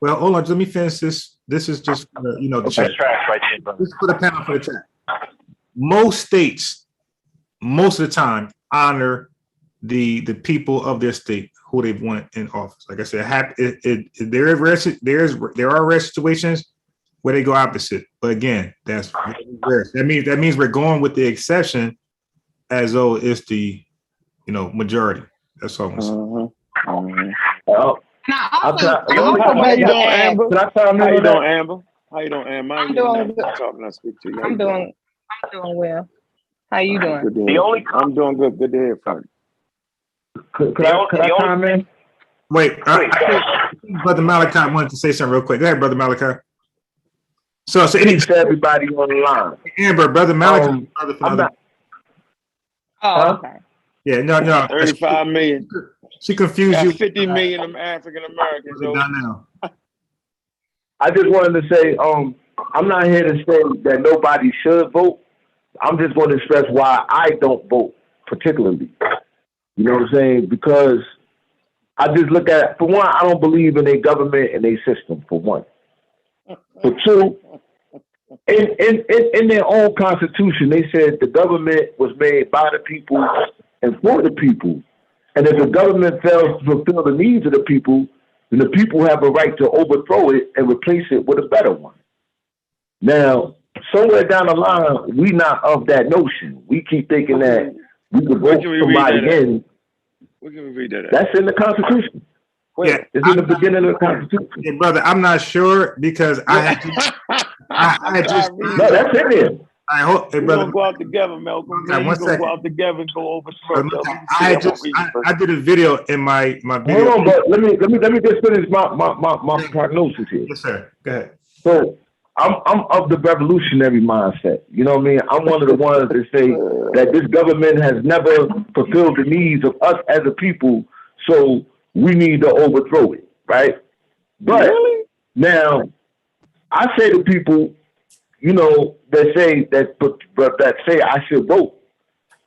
Well, hold on. Let me finish this. This is just the chat. Trash right there, brother. Just put a panel for the chat. Most states, most of the time, honor the people of their state who they want in office. Like I said, there are rare situations where they go opposite, but again, that's rare. That means we're going with the exception as though it's the majority. That's all I'm saying. Well, How you doing, Amber? Can I chime in How you on doing, that? Amber? How you doing, Amber? I'm doing good. Talking, I speak to you. I'm doing well. How you doing? Good to hear. I'm doing good. Good to hear from you. Could I chime in? Wait, Brother Malachi wanted to say something real quick. Go ahead, Brother Malachi. So Thanks to everybody on the line. Amber, Brother Malachi, brother I'm father. not. Oh, okay. Yeah, no. 35 million. She confused Got you. 50 million of African Americans. Now. I just wanted to say, I'm not here to say that nobody should vote. I'm just going to stress why I don't vote particularly. You know what I'm saying? Because I just look at, for one, I don't believe in a government and a system, for one. For two, in their own constitution, they said the government was made by the people and for the people. And if the government fails to fulfill the needs of the people, then the people have a right to overthrow it and replace it with a better one. Now, somewhere down the line, we not of that notion. We keep thinking that we could vote somebody in. Where can we read that at? That's in the Constitution. Yeah, it's in the beginning of the Constitution. Yeah, brother, I'm not sure because I just no, that's in there. I hope, hey, brother, we're gonna go out together, Malcolm. Okay, we're gonna go out together and go over. I did a video in my video. Hold on, but let me just finish my prognosis here. Yes, sir. Go ahead. So I'm of the revolutionary mindset. You know what I mean? I'm one of the ones that say that this government has never fulfilled the needs of us as a people, so we need to overthrow it, right? But now I say to people, that say that say I should vote.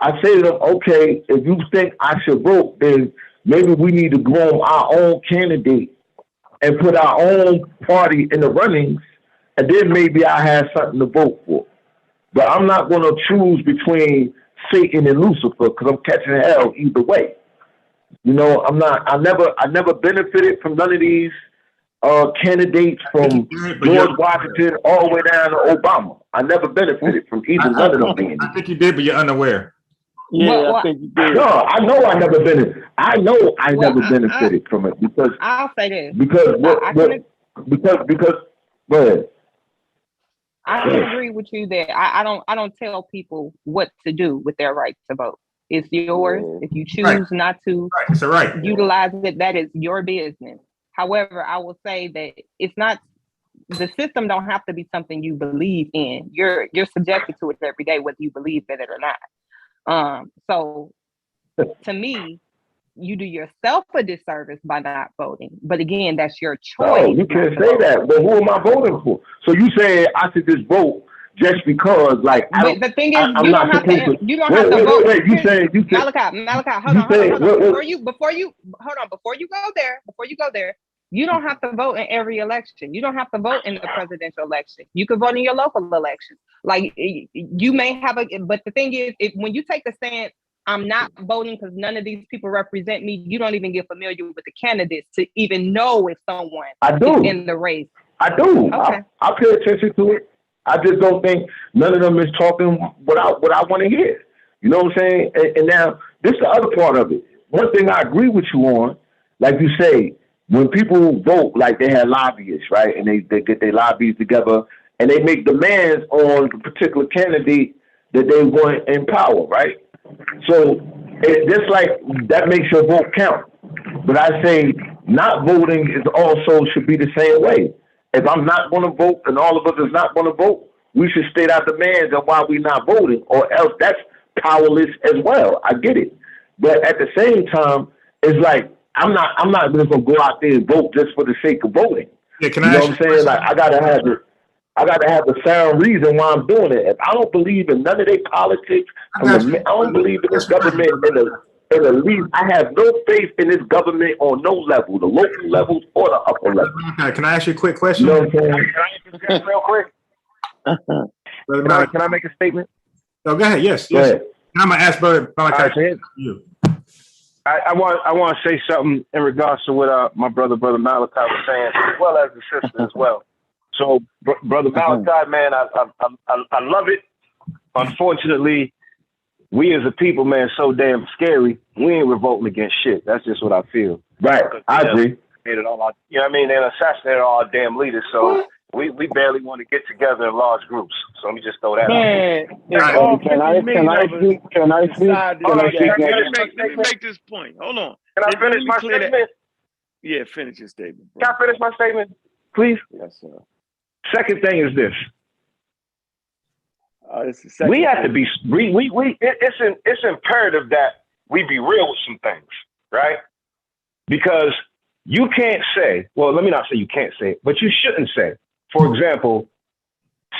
I say to them, okay, if you think I should vote, then maybe we need to groom our own candidate and put our own party in the runnings, and then maybe I have something to vote for. But I'm not going to choose between Satan and Lucifer because I'm catching hell either way. I never benefited from none of these candidates from George Washington all the way down to Obama. I never benefited from either one of them being. I think you did, but you're unaware. Yeah, I think you did. No, I know I never benefited. I know I never benefited from it because I'll say this. Because go ahead. I can agree with you that I don't tell people what to do with their right to vote. It's yours. If you choose not to utilize it, that is your business. However, I will say that it's not, the system don't have to be something you believe in. You're subjected to it every day, whether you believe in it or not. So to me, you do yourself a disservice by not voting. But again, that's your choice. No, you can't say that. But who am I voting for? So you say I should just vote just because, like, the thing is, you don't have to vote. Wait. You say Malachi, hold on. Before you go there, you don't have to vote in every election. You don't have to vote in the presidential election. You can vote in your local election. Like, you may have but the thing is, when you take the stance, I'm not voting because none of these people represent me, you don't even get familiar with the candidates to even know if someone is in the race. I do. Okay. I pay attention to it. I just don't think none of them is talking what I want to hear. You know what I'm saying? And now, this is the other part of it. One thing I agree with you on, like you say, when people vote, like they have lobbyists, right? And they get their lobbyists together and they make demands on the particular candidate that they want in power, right? So it's just like that makes your vote count. But I say not voting is also should be the same way. If I'm not going to vote and all of us is not going to vote, we should state our demands on why we're not voting, or else that's powerless as well. I get it. But at the same time, it's like I'm not just going to go out there and vote just for the sake of voting. Yeah, you know what I'm saying? Like I gotta have the sound reason why I'm doing it. If I don't believe in none of their politics, I don't believe in this government in the least. I have no faith in this government on no level, the local levels or the upper level. Can I ask you a quick question? You know what I'm saying? Can I interject real quick? Can I make a statement? Oh, go ahead. Yes. Go ahead. And I'm gonna ask Brother Malachi you. I want to say something in regards to what my brother Malachi was saying, as well as the sister as well. So, brother Malachi, man, I love it. Unfortunately, we as a people, man, so damn scary. We ain't revolting against shit. That's just what I feel. Right, I agree. You know what I mean? They assassinated all our damn leaders, so we barely want to get together in large groups. So let me just throw that out. Can I speak? Let me make this point. Hold on. Can I finish my statement? Yeah, finish your statement. Can I finish my statement, please? Yes, sir. Second thing is this. We have to be. It's imperative that we be real with some things, right? Because you can't say. Well, let me not say you can't say it, but you shouldn't say. For example,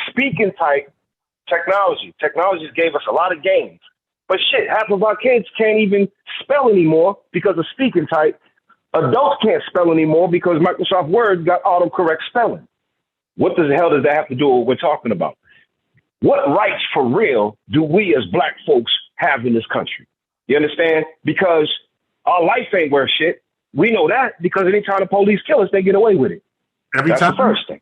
speaking type technology. Technologies gave us a lot of gains, but shit, half of our kids can't even spell anymore because of speaking type. Adults can't spell anymore because Microsoft Word got autocorrect spelling. What the hell does that have to do with what we're talking about? What rights for real do we as black folks have in this country? You understand? Because our life ain't worth shit. We know that because anytime the police kill us, they get away with it. That's the first thing.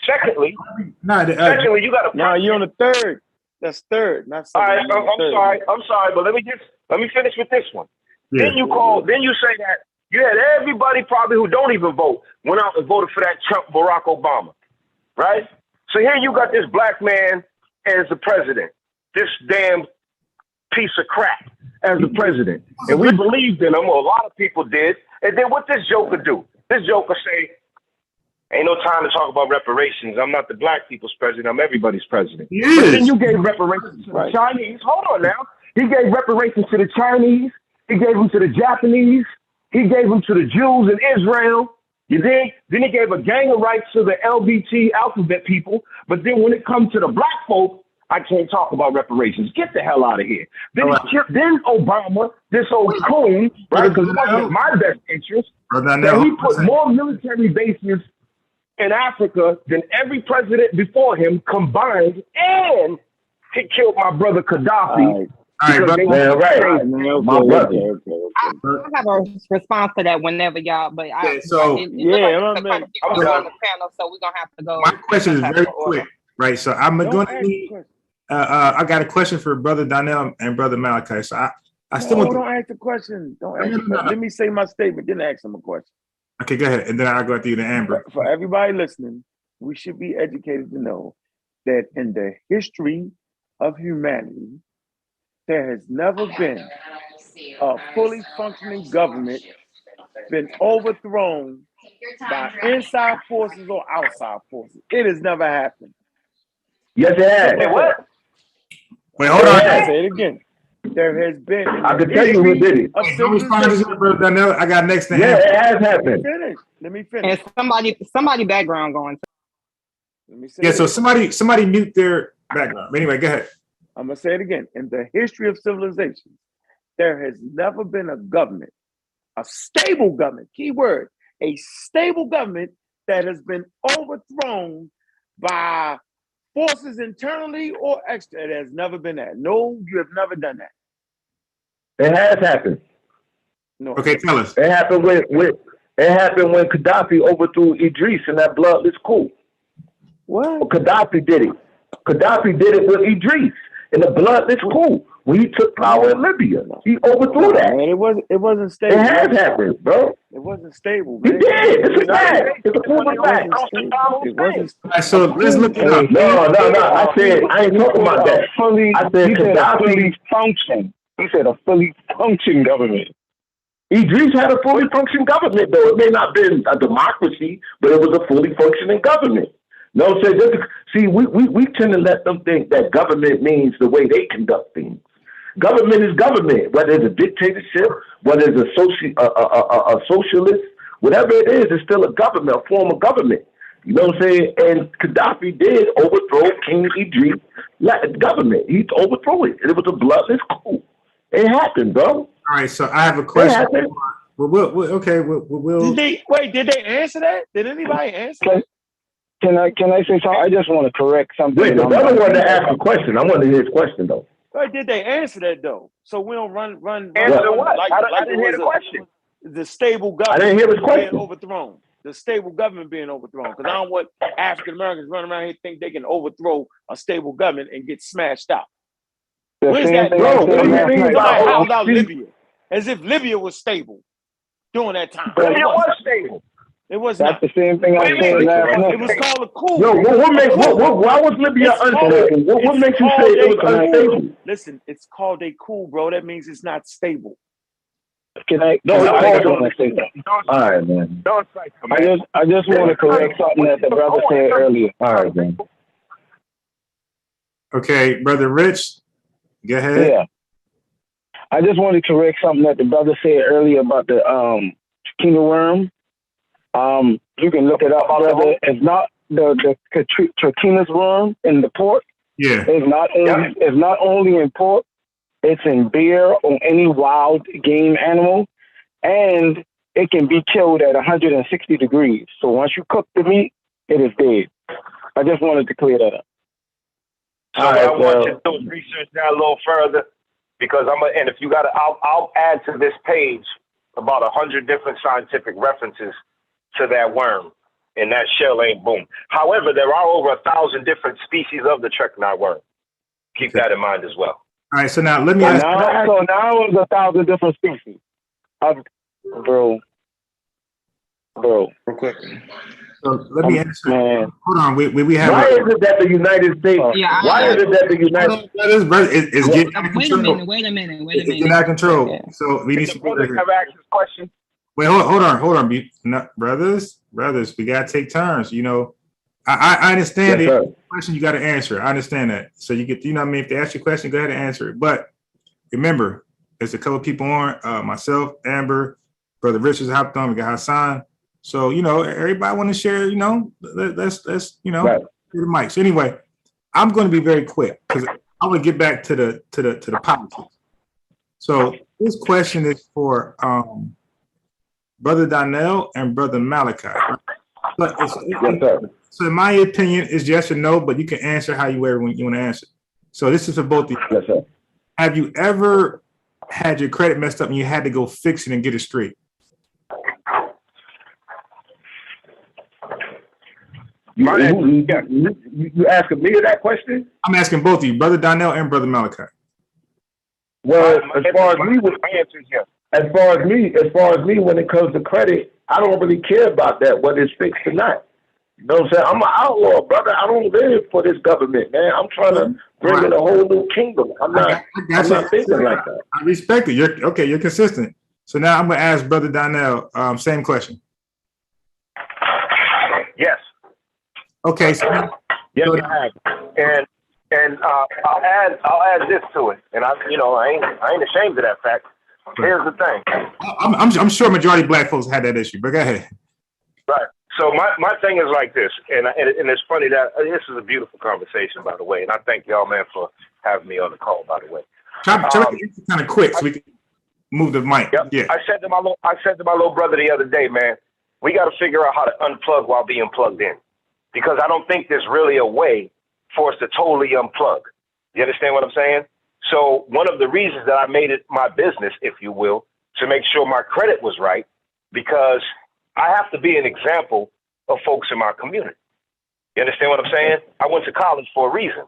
Secondly, you got to. No, you're on the third. That's third. Not all right. I'm sorry, but let me finish with this one. Yeah. Then you say that you had everybody probably who don't even vote went out and voted for that Trump Barack Obama, right? So here you got this black man as the president, this damn piece of crap as the president. And we believed in him, or a lot of people did. And then what this joker do? This joker say, ain't no time to talk about reparations. I'm not the black people's president. I'm everybody's president. But then you gave reparations to the Chinese. Hold on now. He gave reparations to the Chinese. He gave them to the Japanese. He gave them to the Jews in Israel. You dig? Then he gave a gang of rights to the LBT alphabet people. But then when it comes to the black folk, I can't talk about reparations. Get the hell out of here. Then Obama, this old coon, right? Because it wasn't my best interest. That he put more military bases in Africa than every president before him combined, and he killed my brother Gaddafi. I have a response to that whenever y'all, but on the panel, so we're gonna have to go. My question is very quick, right? So I'm gonna need. I got a question for Brother Donnell and Brother Malachi. So I still don't ask the question. Let me say my statement, then ask him a question. Okay, go ahead, and then I'll go to you to Amber. For everybody listening, we should be educated to know that in the history of humanity, there has never been a fully functioning government been overthrown by inside forces or outside forces. It has never happened. Yes, it has. What? Wait, hold on. I'll say it again. There has been. I can tell you who did it. I got next to Amber. It has happened. Let me finish. And somebody background going. Let me say so somebody mute their background. Anyway, go ahead. I'm going to say it again. In the history of civilization, there has never been a government, a stable government, key word, a stable government that has been overthrown by forces internally or extra. It has never been that. No, you have never done that. It has happened. No. Okay, tell us. It happened when Gaddafi overthrew Idris in that bloodless coup. What? Gaddafi did it. Gaddafi did it with Idris. In the bloodless coup, when he took power in Libya, he overthrew that. Man, it wasn't stable. It has happened, bro. It wasn't stable. Man. He did. It's a fact. It's a proven fact. It wasn't. So let's look it up. No. I said I ain't talking about that. I said Gaddafi function. He said a fully functioning government. Idris had a fully functioning government, though it may not have been a democracy, but it was a fully functioning government. No, see, we tend to let them think that government means the way they conduct things. Government is government, whether it's a dictatorship, whether it's a socialist, whatever it is, it's still a government, a form of government. You know what I'm saying? And Gaddafi did overthrow King Idris' government. He overthrew it. It was a bloodless coup. It happened, bro. All right, so I have a question. We'll Did they answer that? Did anybody answer that? Can I say something? I just want to correct something. Wait, the brother wanted to ask a question. I wanted to hear his question, though. Right, did they answer that though? So we don't run Answer what? like I didn't it hear was the question. the stable I government didn't hear his being question. overthrown. The stable government being overthrown. Because I don't want African Americans running around here think they can overthrow a stable government and get smashed out. Where's that? Bro, what do you mean by how about Libya? As if Libya was stable during that time. Libya was stable. It was That's not. the same thing I said last night. It was called a coup. Yo, why was Libya unstable? What makes you say it was unstable? Listen, it's called a coup, bro. That means it's not stable. Can I? No, I just want to say something. All right, man. I just want to correct something that the brother said earlier. All right, man. Okay, Brother Rich, go ahead. Yeah. I just want to correct something that the brother said earlier about the Trachina worm. You can look it up, brother. It's not the Trachina's worm in the pork. Yeah. It's not only in pork. It's in beer or any wild game animal, and it can be killed at 160 degrees. So once you cook the meat, it is dead. I just wanted to clear that up. So what I want you to do is research that a little further, because and if you got to, I'll add to this page about 100 different scientific references to that worm, and that shell ain't boom. However, there are over 1,000 different species of the Trachina worm. Keep that in mind as well. All right, so now let me ask. So now it's 1,000 different species. Bro. Real quick. So let me answer. Man. Hold on, we have. Why is it that the United States? Why is it that the United States is getting out of control? Wait a minute. It's getting out of control. Yeah. So we need to. Brothers have asked this question. Wait, hold on, no, brothers, we gotta take turns. You know, I understand the question you got to answer. I understand that. So you get, you know what I mean? If they ask you a question, go ahead and answer it. But remember, there's a couple of people on, myself, Amber, Brother Richards hopped on, we got Hassan. So, you know, everybody want to share, you know, let's you know, the mic. So anyway, I'm going to be very quick because I want to get back to the politics. So this question is for Brother Donnell and Brother Malachi. But so in my opinion, it's yes or no, but you can answer how you want to answer. So this is for both of you. Yes, sir. Have you ever had your credit messed up and you had to go fix it and get it straight? You asking me that question? I'm asking both of you, Brother Donnell and Brother Malachi. Well, as far as me, when it comes to credit, I don't really care about that, whether it's fixed or not. You know what I'm saying? I'm an outlaw, brother. I don't live for this government, man. I'm trying to bring in a whole new kingdom. I'm not thinking like that. I respect it. You're consistent. So now I'm going to ask Brother Donnell, same question. Yes. Okay. So yes, I have. And I'll add this to it. And I ain't ashamed of that fact. Here's the thing. I'm sure majority of black folks had that issue, but go ahead. Right. So my thing is like this, and it's funny that this is a beautiful conversation, by the way, and I thank y'all, man, for having me on the call, by the way. Try to answer kind of quick so we can move the mic. Yep. Yeah. I said to my little brother the other day, man, we got to figure out how to unplug while being plugged in, because I don't think there's really a way for us to totally unplug. You understand what I'm saying? So one of the reasons that I made it my business, if you will, to make sure my credit was right, because I have to be an example of folks in my community. You understand what I'm saying? I went to college for a reason.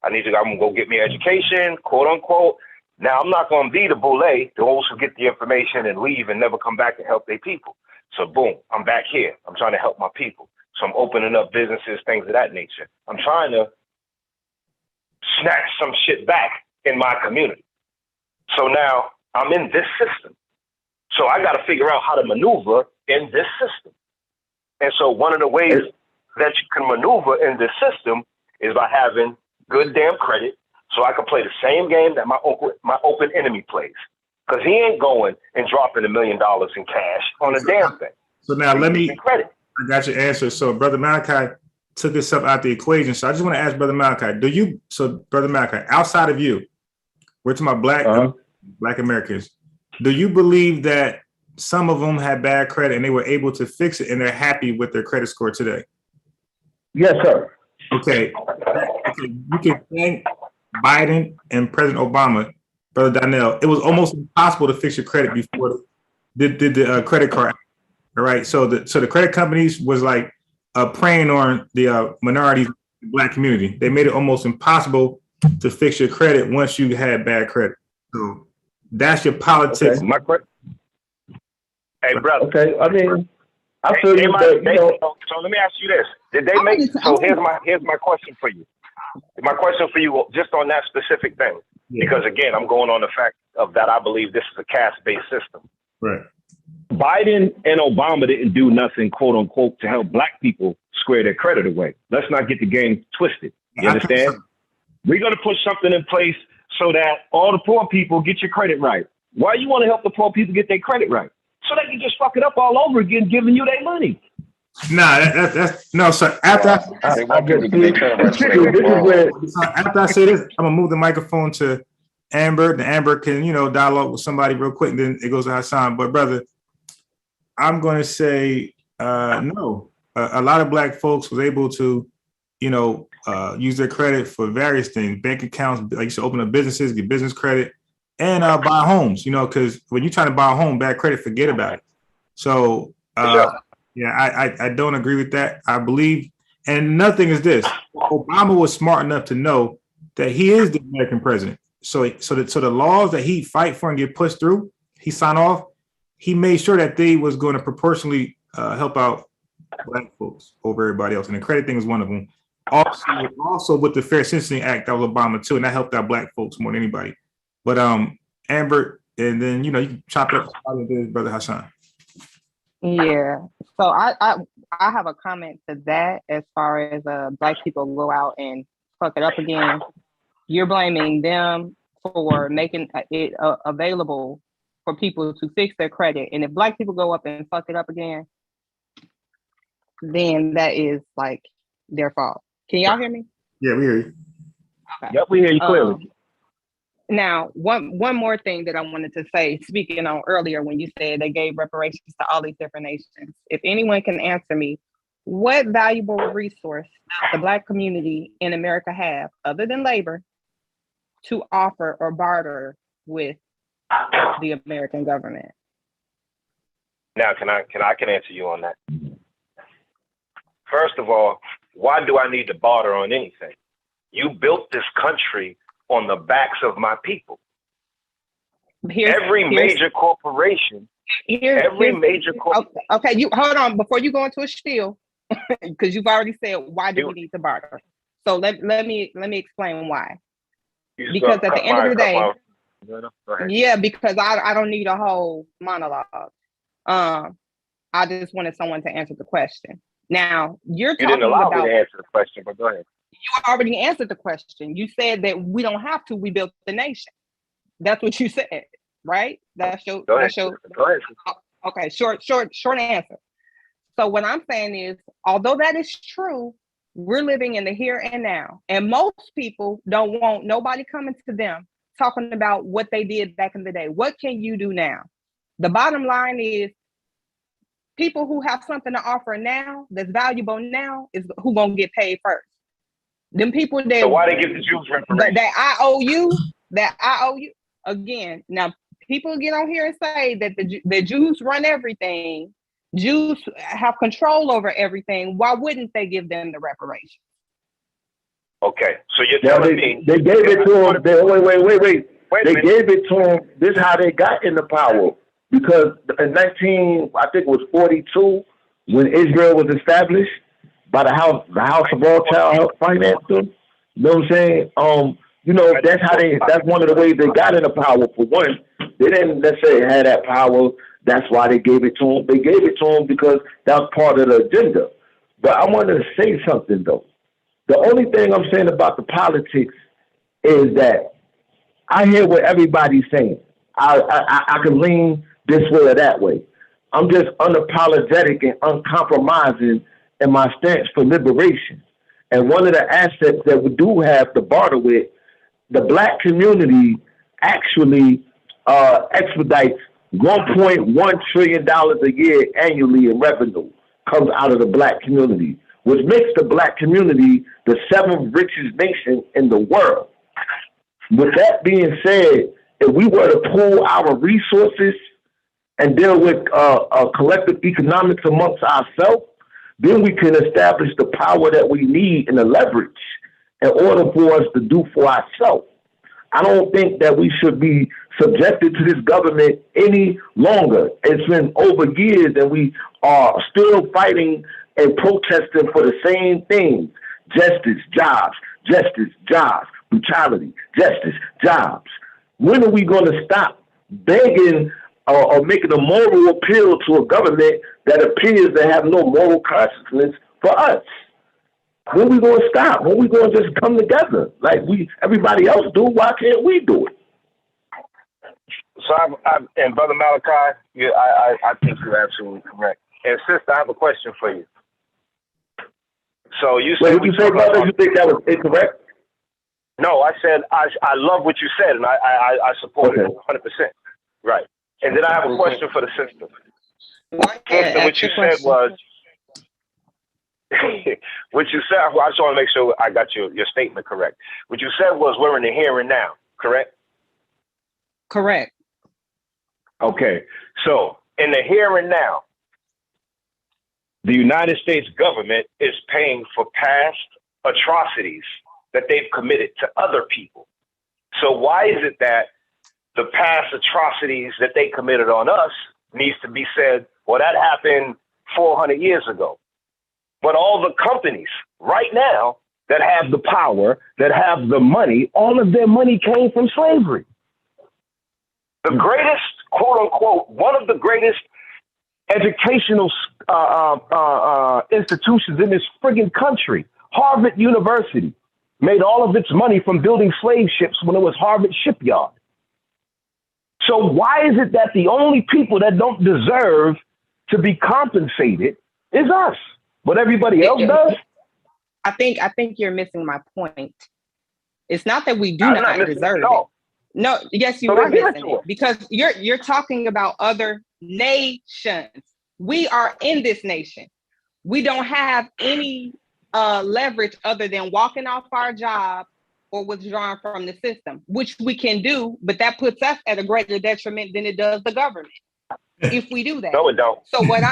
I'm going to go get me education, quote unquote. Now, I'm not going to be the boule, those who get the information and leave and never come back to help their people. So boom, I'm back here. I'm trying to help my people. So I'm opening up businesses, things of that nature. I'm trying to snatch some shit back in my community. So now I'm in this system. So I got to figure out how to maneuver in this system. And so one of the ways that you can maneuver in this system is by having good damn credit, so I can play the same game that my open enemy plays. Because he ain't going and dropping $1 million in cash on a damn thing. So now I got your answer. So Brother Malachi took himself out the equation. So I just want to ask Brother Malachi, Brother Malachi, outside of you, we're talking about Black Americans, do you believe that some of them had bad credit and they were able to fix it and they're happy with their credit score today? Yes, sir. Okay. You can thank Biden and President Obama, Brother Donnell, it was almost impossible to fix your credit before the credit card. All right, so the credit companies was like preying on the minorities, Black community. They made it almost impossible to fix your credit once you had bad credit. So that's your politics. Okay. Hey, brother. Okay, I mean, I feel you, but so let me ask you this: did they make? So here's my question for you. My question for you, just on that specific thing, because again, I'm going on the fact of that I believe this is a caste-based system. Right. Biden and Obama didn't do nothing, quote unquote, to help Black people square their credit away. Let's not get the game twisted. You understand? We're going to put something in place so that all the poor people get your credit right. Why you want to help the poor people get their credit right? So they can just fuck it up all over again, giving you their money. Nah, that's no. So after I say this, I'm gonna move the microphone to Amber. And Amber can dialogue with somebody real quick. And then it goes to Hassan. But brother, I'm gonna say no. A lot of Black folks was able to, use their credit for various things, bank accounts, like you should open up businesses, get business credit, and buy homes. Because when you're trying to buy a home, bad credit, forget about it. So. Yeah, I don't agree with that. I believe, and nothing is this. Obama was smart enough to know that he is the American president. So the laws that he fight for and get pushed through, he signed off. He made sure that they was going to proportionally help out Black folks over everybody else, and the credit thing is one of them. Also with the Fair Sentencing Act, that was Obama too, and that helped out Black folks more than anybody. But Amber, and then you can chop it up with Brother Hassan. Yeah. So I have a comment to that as far as Black people go out and fuck it up again. You're blaming them for making it available for people to fix their credit. And if Black people go up and fuck it up again, then that is like their fault. Can y'all hear me? Yeah, we hear you. Okay. Yep, we hear you clearly. Now, one more thing that I wanted to say, speaking on earlier when you said they gave reparations to all these different nations. If anyone can answer me, what valuable resource does the Black community in America have, other than labor, to offer or barter with the American government? Now, can I answer you on that? First of all, why do I need to barter on anything? You built this country on the backs of my people. Every major corporation. Okay, you hold on before you go into a spiel, because you've already said why do we need to barter. So let me explain why. Because at the end of the day, yeah, because I don't need a whole monologue. I just wanted someone to answer the question. Now you didn't allow me to answer the question, but go ahead. You already answered the question. You said that we don't have to. We built the nation. That's what you said, right? Go ahead. Okay, short answer. So what I'm saying is, although that is true, we're living in the here and now, and most people don't want nobody coming to them talking about what they did back in the day. What can you do now? The bottom line is, people who have something to offer now that's valuable now is who gonna get paid first. Them people that, so why they give the Jews reparations? That I owe you again. Now people get on here and say that the Jews run everything. Jews have control over everything. Why wouldn't they give them the reparations? Okay, so you're telling me they gave it to them. Wait. They gave it to them. This is how they got in the power, because in 1942, when Israel was established, by the House of Rothschild financed them. You know what I'm saying? That's one of the ways they got into power. For one, they didn't necessarily have that power. That's why they gave it to them. They gave it to them because that was part of the agenda. But I wanted to say something though. The only thing I'm saying about the politics is that I hear what everybody's saying. I can lean this way or that way. I'm just unapologetic and uncompromising in my stance for liberation. And one of the assets that we do have to barter with, the Black community actually expedites $1.1 trillion a year annually in revenue comes out of the Black community, which makes the Black community the 7th richest nation in the world. with that being said, if we were to pool our resources and deal with collective economics amongst ourselves, then we can establish the power that we need and the leverage in order for us to do for ourselves. I don't think that we should be subjected to this government any longer. It's been over years and we are still fighting and protesting for the same things. Justice, jobs, brutality, justice, jobs. When are we going to stop begging or making a moral appeal to a government that appears to have no moral consciousness for us? When we going to stop? When we going to just come together like everybody else do? Why can't we do it? So, and Brother Malachi, I think you're absolutely correct. And sister, I have a question for you. So you said, you say, brother, you think that was incorrect? No, I said I love what you said, and I support it 100%. Right. And then I have a question for the sister. Sister, what you said was, what you said, I just want to make sure I got your statement correct. What you said was we're in the here and now, correct? Correct. Okay. So in the here and now, the United States government is paying for past atrocities that they've committed to other people. So why is it that the past atrocities that they committed on us needs to be said, well, that happened 400 years ago? But all the companies right now that have the power, that have the money, all of their money came from slavery. The greatest, quote unquote, one of the greatest educational institutions in this friggin' country, Harvard University, made all of its money from building slave ships when it was Harvard Shipyard. So why is it that the only people that don't deserve to be compensated is us, but everybody else does? I think you're missing my point. It's not that we do not deserve it. No, yes, you are missing it because you're talking about other nations. We are in this nation. We don't have any leverage other than walking off our job or withdrawing from the system, which we can do, but that puts us at a greater detriment than it does the government if we do that. No, it don't. So what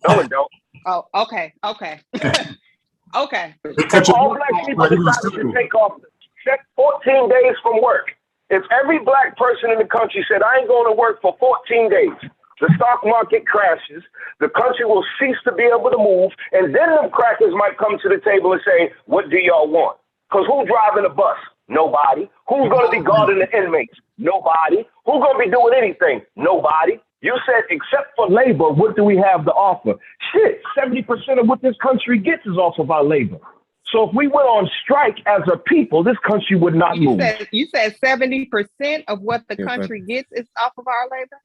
No, it don't. Oh, okay. Okay. If all black people decided to take off 14 days from work, if every black person in the country said, I ain't going to work for 14 days, the stock market crashes, the country will cease to be able to move, and then them crackers might come to the table and say, what do y'all want? Because who's driving the bus? Nobody. Who's going to be guarding the inmates? Nobody. Who's going to be doing anything? Nobody. You said, except for labor, what do we have to offer? Shit, 70% of what this country gets is off of our labor. So if we went on strike as a people, this country would not move. You said 70% of what the country gets is off of our labor?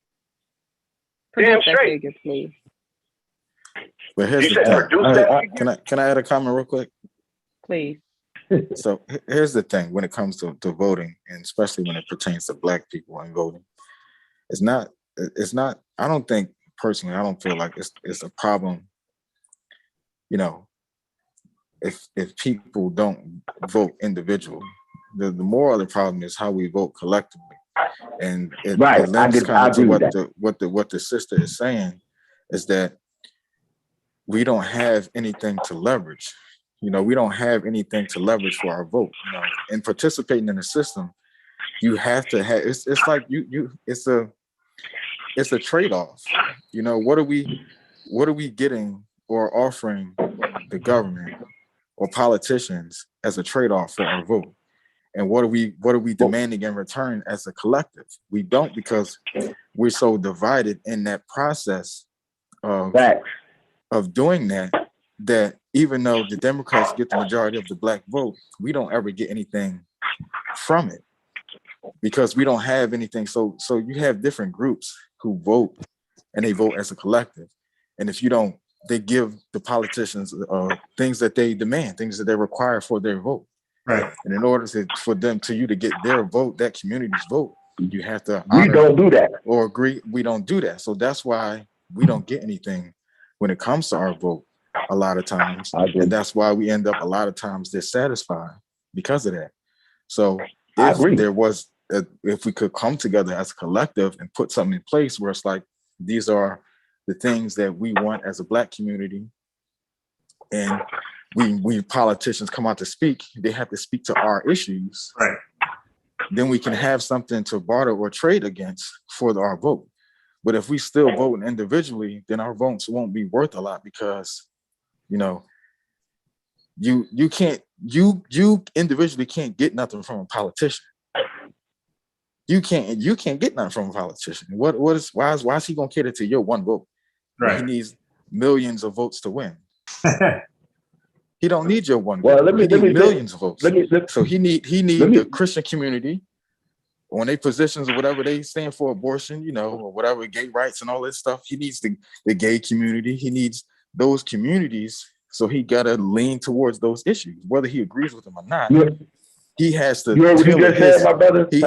Damn straight. Figure, please. But here's the thing. Can I add a comment real quick? Please. So here's the thing when it comes to voting, and especially when it pertains to black people and voting. It's not, I don't think personally, I don't feel like it's a problem, you know, if people don't vote individually. The more of the problem is how we vote collectively. And it links kind of to what the sister is saying is that we don't have anything to leverage. You know, we don't have anything to leverage for our vote. You know, and participating in the system, you have to have. It's like it's a trade-off. You know, what are we getting or offering the government or politicians as a trade-off for our vote? And what are we demanding in return as a collective? We don't, because we're so divided in that process of doing that even though the Democrats get the majority of the black vote, we don't ever get anything from it because we don't have anything. So you have different groups who vote and they vote as a collective. And if you don't, they give the politicians things that they demand, things that they require for their vote. Right. And in order for you to get their vote, that community's vote, you have to we don't do that or agree. We don't do that. So that's why we don't get anything when it comes to our vote a lot of times. And that's why we end up a lot of times dissatisfied because of that. So if we could come together as a collective and put something in place where it's like, these are the things that we want as a Black community, and we politicians come out to speak, they have to speak to our issues. Right. Then we can have something to barter or trade against for our vote. But if we still vote individually, then our votes won't be worth a lot, because, you know, you individually can't get nothing from a politician. You can't get nothing from a politician. Why is he gonna cater to your one vote? Right. He needs millions of votes to win. He don't need your one Well, vote. He needs millions of votes. So he need the Christian community on their positions or whatever they stand for, abortion, you know, or whatever, gay rights and all that stuff. He needs the gay community. He needs those communities. So he gotta lean towards those issues, whether he agrees with them or not. He has to. You heard what you just said, my brother? He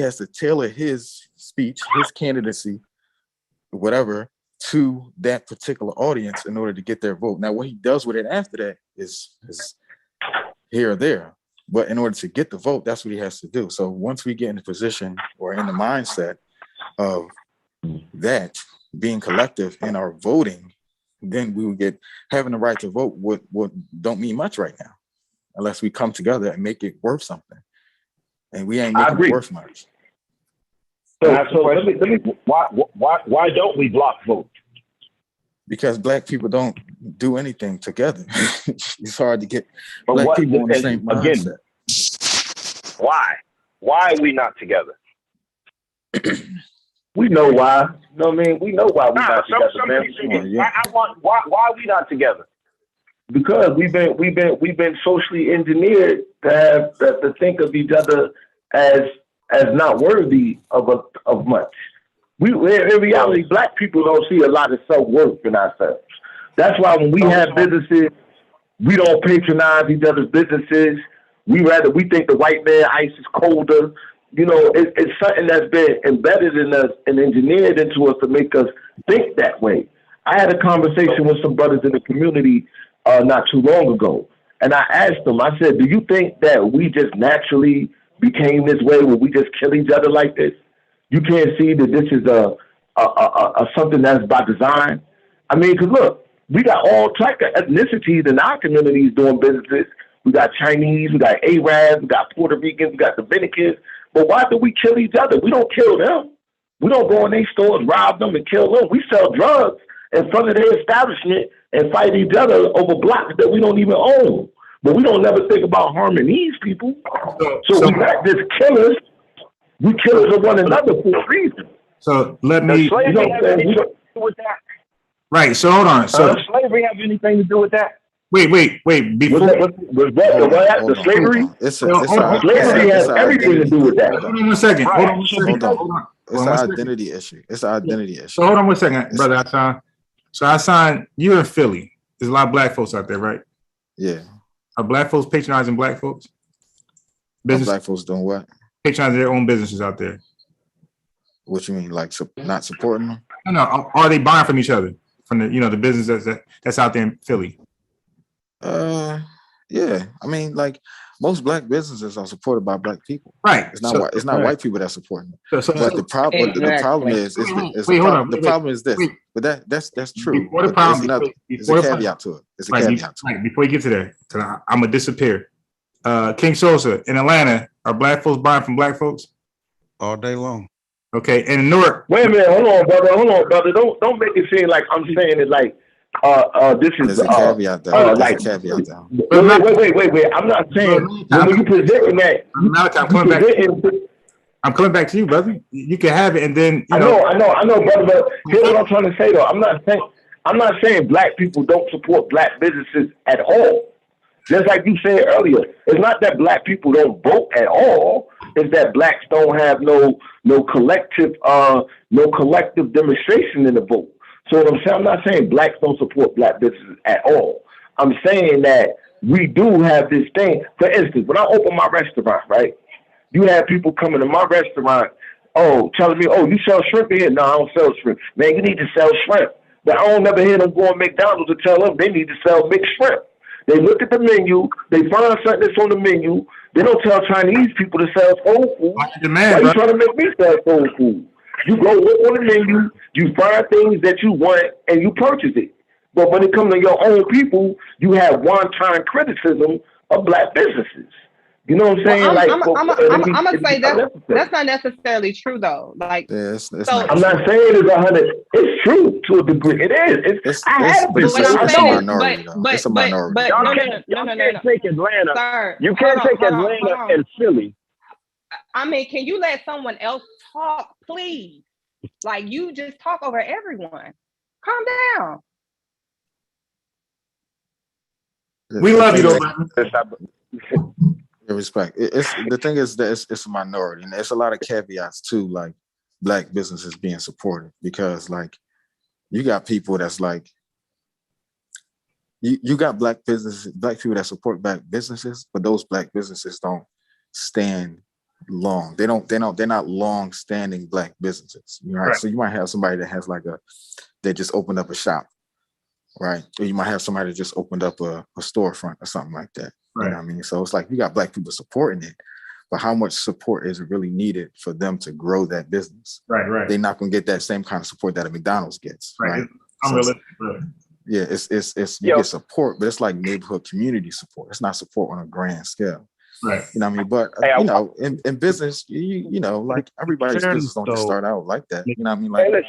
has to tailor his speech, his candidacy, whatever, to that particular audience in order to get their vote. Now, what he does with it after that is here or there. But in order to get the vote, that's what he has to do. So once we get in the position or in the mindset of that being collective in our voting, then we will get having the right to vote. What don't mean much right now, unless we come together and make it worth something. And we ain't making it worth much. So let me why don't we block vote? Because Black people don't do anything together. It's hard to get Black people on the same mindset. Why? Why are we not together? We know why. You know what I mean? We know why we're not together, man. Why are we not together? Because we've been socially engineered to think of each other as not worthy of much. In reality, Black people don't see a lot of self-worth in ourselves. That's why when we have businesses, we don't patronize each other's businesses. We think the white man ice is colder. You know, it's something that's been embedded in us and engineered into us to make us think that way. I had a conversation with some brothers in the community not too long ago, and I asked them, I said, do you think that we just naturally became this way where we just kill each other like this? You can't see that this is a something that's by design. I mean, because look, we got all types of ethnicities in our communities doing businesses. We got Chinese, we got Arabs, we got Puerto Ricans, we got Dominicans. But why do we kill each other? We don't kill them. We don't go in their stores, rob them, and kill them. We sell drugs in front of their establishment and fight each other over blocks that we don't even own. But we don't never think about harming these people. So we're not just killers. We killers of one another for a reason. So let me. Does slavery have anything to do with that? Right. So hold on. So does slavery have anything to do with that? Wait. Before the slavery? Slavery has everything to do with that. Hold on one second. Hold on. It's an identity issue. So hold on one second, brother Hassan. So Hassan, you're in Philly. There's a lot of Black folks out there, right? Yeah. Are Black folks patronizing Black folks? Black folks doing what? Patronizing their own businesses out there. What you mean, like not supporting them? No. Are they buying from each other, from the business that's out there in Philly? Yeah. I mean, like most Black businesses are supported by Black people. Right. It's not white people that support them. But the problem is the problem is this. But that's true. There's a caveat to it. Before you get to there, I'm gonna disappear. King Sosa in Atlanta, are Black folks buying from Black folks? All day long. Okay, and in Newark. Wait a minute, hold on, brother. Don't make it seem like I'm saying it like this is there's a caveat there. Wait. I'm not saying when you presenting that. I'm coming back to you, brother. You can have it, and then I know, brother. But here's what I'm trying to say, though. I'm not saying Black people don't support Black businesses at all. Just like you said earlier, it's not that Black people don't vote at all. It's that Blacks don't have no collective demonstration in the vote. So what I'm saying, I'm not saying Blacks don't support Black businesses at all. I'm saying that we do have this thing. For instance, when I open my restaurant, right, you have people coming to my restaurant, telling me, you sell shrimp here? No, I don't sell shrimp. Man, you need to sell shrimp. But I don't never hear them go on McDonald's to tell them they need to sell mixed shrimp. They look at the menu, they find something that's on the menu, They don't tell Chinese people to sell soul food. Demand, Why bro. you trying to make me sell soul food? You go look on the menu, you find things that you want, and you purchase it. But when it comes to your own people, you have one-time criticism of black businesses. You know what I'm saying? I'm gonna say that's not necessarily true though. Like, Yeah, it's so not I'm true. not saying it's 100. It's true to a degree. It is. It's I have it's business. what I'm a saying is, minority though. It's a minority. but Y'all no. can't take Atlanta. Sir, You can't take hold Atlanta on. and Philly. I mean, can you let someone else talk, please? Like, you just talk over everyone. Calm down. We love you though, man. Respect. It's the thing is that it's a minority, and there's a lot of caveats too, like black businesses being supported, because like you got people that's like you got black people that support black businesses, but those black businesses don't stand long. They're not long standing black businesses. You know, right? So you might have somebody that has they just opened up a shop, right? Or you might have somebody that just opened up a storefront or something like that. Right. You know what I mean? So it's like you got black people supporting it, but how much support is really needed for them to grow that business? Right. They're not gonna get that same kind of support that a McDonald's gets. Right. Yeah, it's you get support, but it's like neighborhood community support. It's not support on a grand scale. Right. You know what I mean? But you know, in business, you know, like everybody's business don't just start out like that. You know what I mean? Like,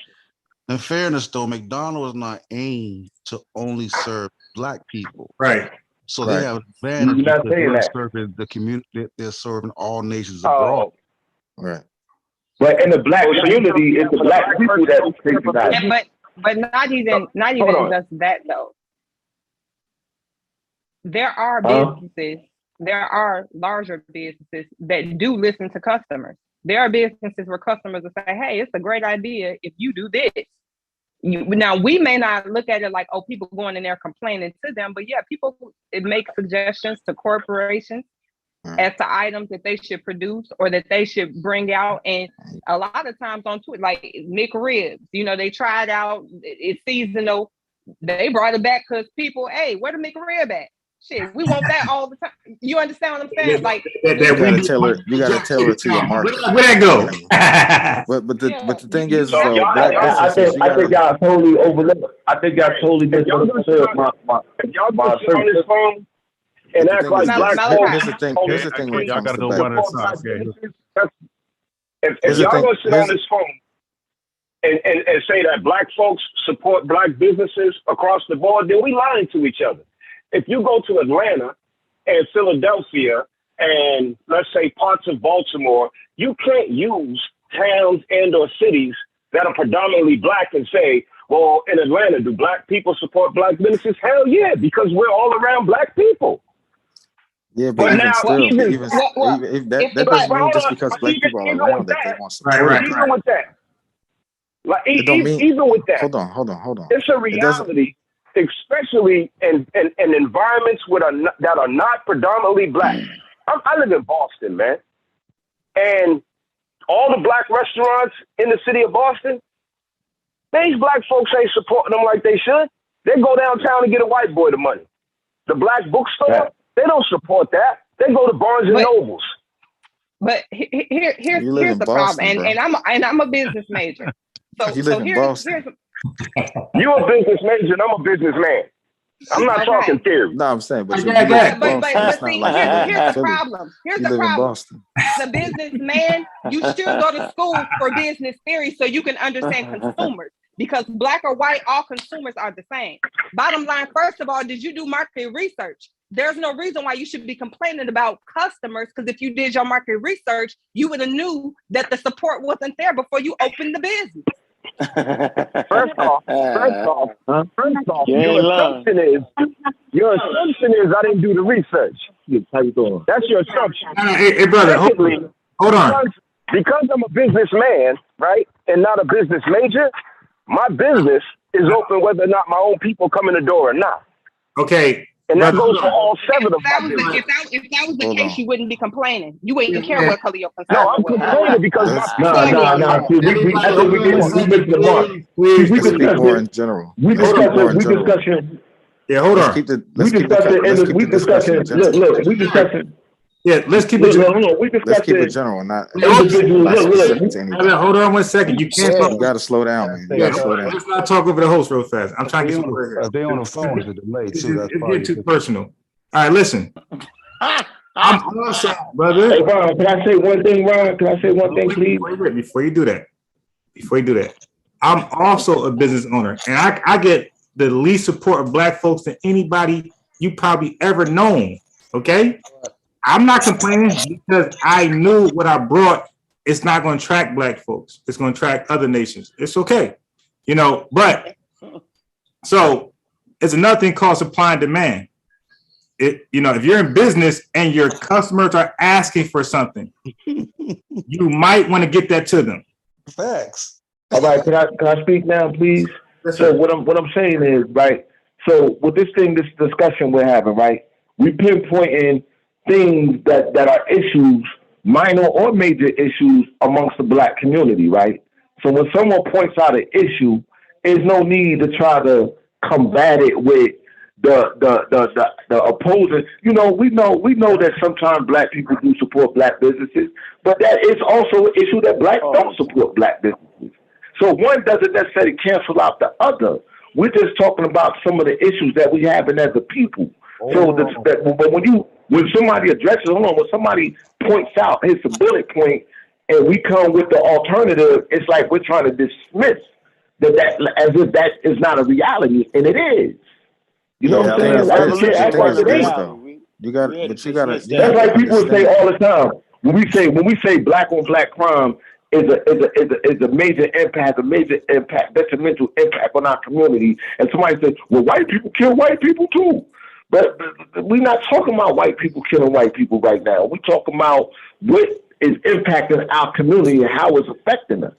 in fairness, though, McDonald's is not aimed to only serve black people. Right. So they have advantage because they're serving the community. They're serving all nations abroad. Right. But in the black community, it's the black people that think about it. But not even just that though. There are businesses, there are larger businesses that do listen to customers. There are businesses where customers will say, "Hey, it's a great idea if you do this." Now we may not look at it like, oh, people going in there complaining to them, but yeah, people make suggestions to corporations as to items that they should produce or that they should bring out. And a lot of times on Twitter, like McRibs, you know, they tried out, it's seasonal. They brought it back because people, hey, where the McRib at? Shit, we want that all the time. You understand what I'm saying? Like you gotta tailor it to your market. Where that go? but the thing is, I think y'all totally overlooked. I think y'all totally misunderstood my on this phone and act like black folks. Here's the thing when it comes to black businesses. If y'all gonna sit on this phone and say that black folks support black businesses across the board, then we lying to each other. If you go to Atlanta and Philadelphia and let's say parts of Baltimore, you can't use towns and or cities that are predominantly black and say, well, in Atlanta, do black people support black businesses? Hell yeah, because we're all around black people. Yeah, but even still, that doesn't mean just because black people are around that they want support. Right. Even with that. Like even with that. Hold on. It's a reality. Especially in environments that are not predominantly black. I live in Boston, man. And all the black restaurants in the city of Boston, these black folks ain't supporting them like they should. They go downtown and get a white boy the money. The black bookstore, they don't support that. They go to Barnes and Nobles. But here's the Boston, problem. And I'm a business major. So here's you're a business major and I'm a businessman. I'm not talking theory. No, I'm saying, but see, here's the problem. Here's the problem. The businessman, you should go to school for business theory so you can understand consumers. Because black or white, all consumers are the same. Bottom line, first of all, did you do market research? There's no reason why you should be complaining about customers, because if you did your market research, you would have knew that the support wasn't there before you opened the business. First off, your assumption is I didn't do the research. How you doing? That's your assumption. Hey, brother, hold on. Because I'm a businessman, right, and not a business major, my business is open whether or not my own people come in the door or not. Okay. And that goes for all 7 of them. If that was the case, you wouldn't be complaining. You wouldn't care what color your concern was. No, I'm complaining because we speak more in general. We discussing. Yeah, hold on. We discussing. Yeah, let's keep it Look, general. hold on. We Let's keep it discussing general, not individual. not Look, specific to anything. Hold on 1 second. You can't talk. You got to slow down, man. You Yeah, got to slow down. let's not talk over the host real fast. I'm trying to get If somewhere here. they on the phone, it's a delay It's too. That's getting probably too personal. All right, listen. I'm also, brother. Hey, Ron, can I say one thing, Ron? Can I say one thing, please? Before you do that, I'm also a business owner, and I get the least support of black folks than anybody you probably ever known. Okay, I'm not complaining because I knew what I brought. It's not going to attract black folks. It's going to attract other nations. It's okay, But so it's another thing called supply and demand. If you're in business and your customers are asking for something, you might want to get that to them. Facts. All right, can I speak now, please? Yes, So sir. what I'm saying is, right, so with this discussion we're having, right, we pinpointing things that are issues, minor or major issues amongst the black community, right? So when someone points out an issue, there's no need to try to combat it with the opposing. We know that sometimes black people do support black businesses, but that is also an issue that blacks don't support black businesses. So one doesn't necessarily cancel out the other. We're just talking about some of the issues that we have as a people. But when somebody addresses, when somebody points out his bullet point, and we come with the alternative, it's like we're trying to dismiss that as if that is not a reality, and it is. You know what I'm saying? You got to. That's like people say all the time. When we say black on black crime is a major impact, detrimental impact on our community, and somebody says, well, white people kill white people too. But we're not talking about white people killing white people right now. We're talking about what is impacting our community and how it's affecting us.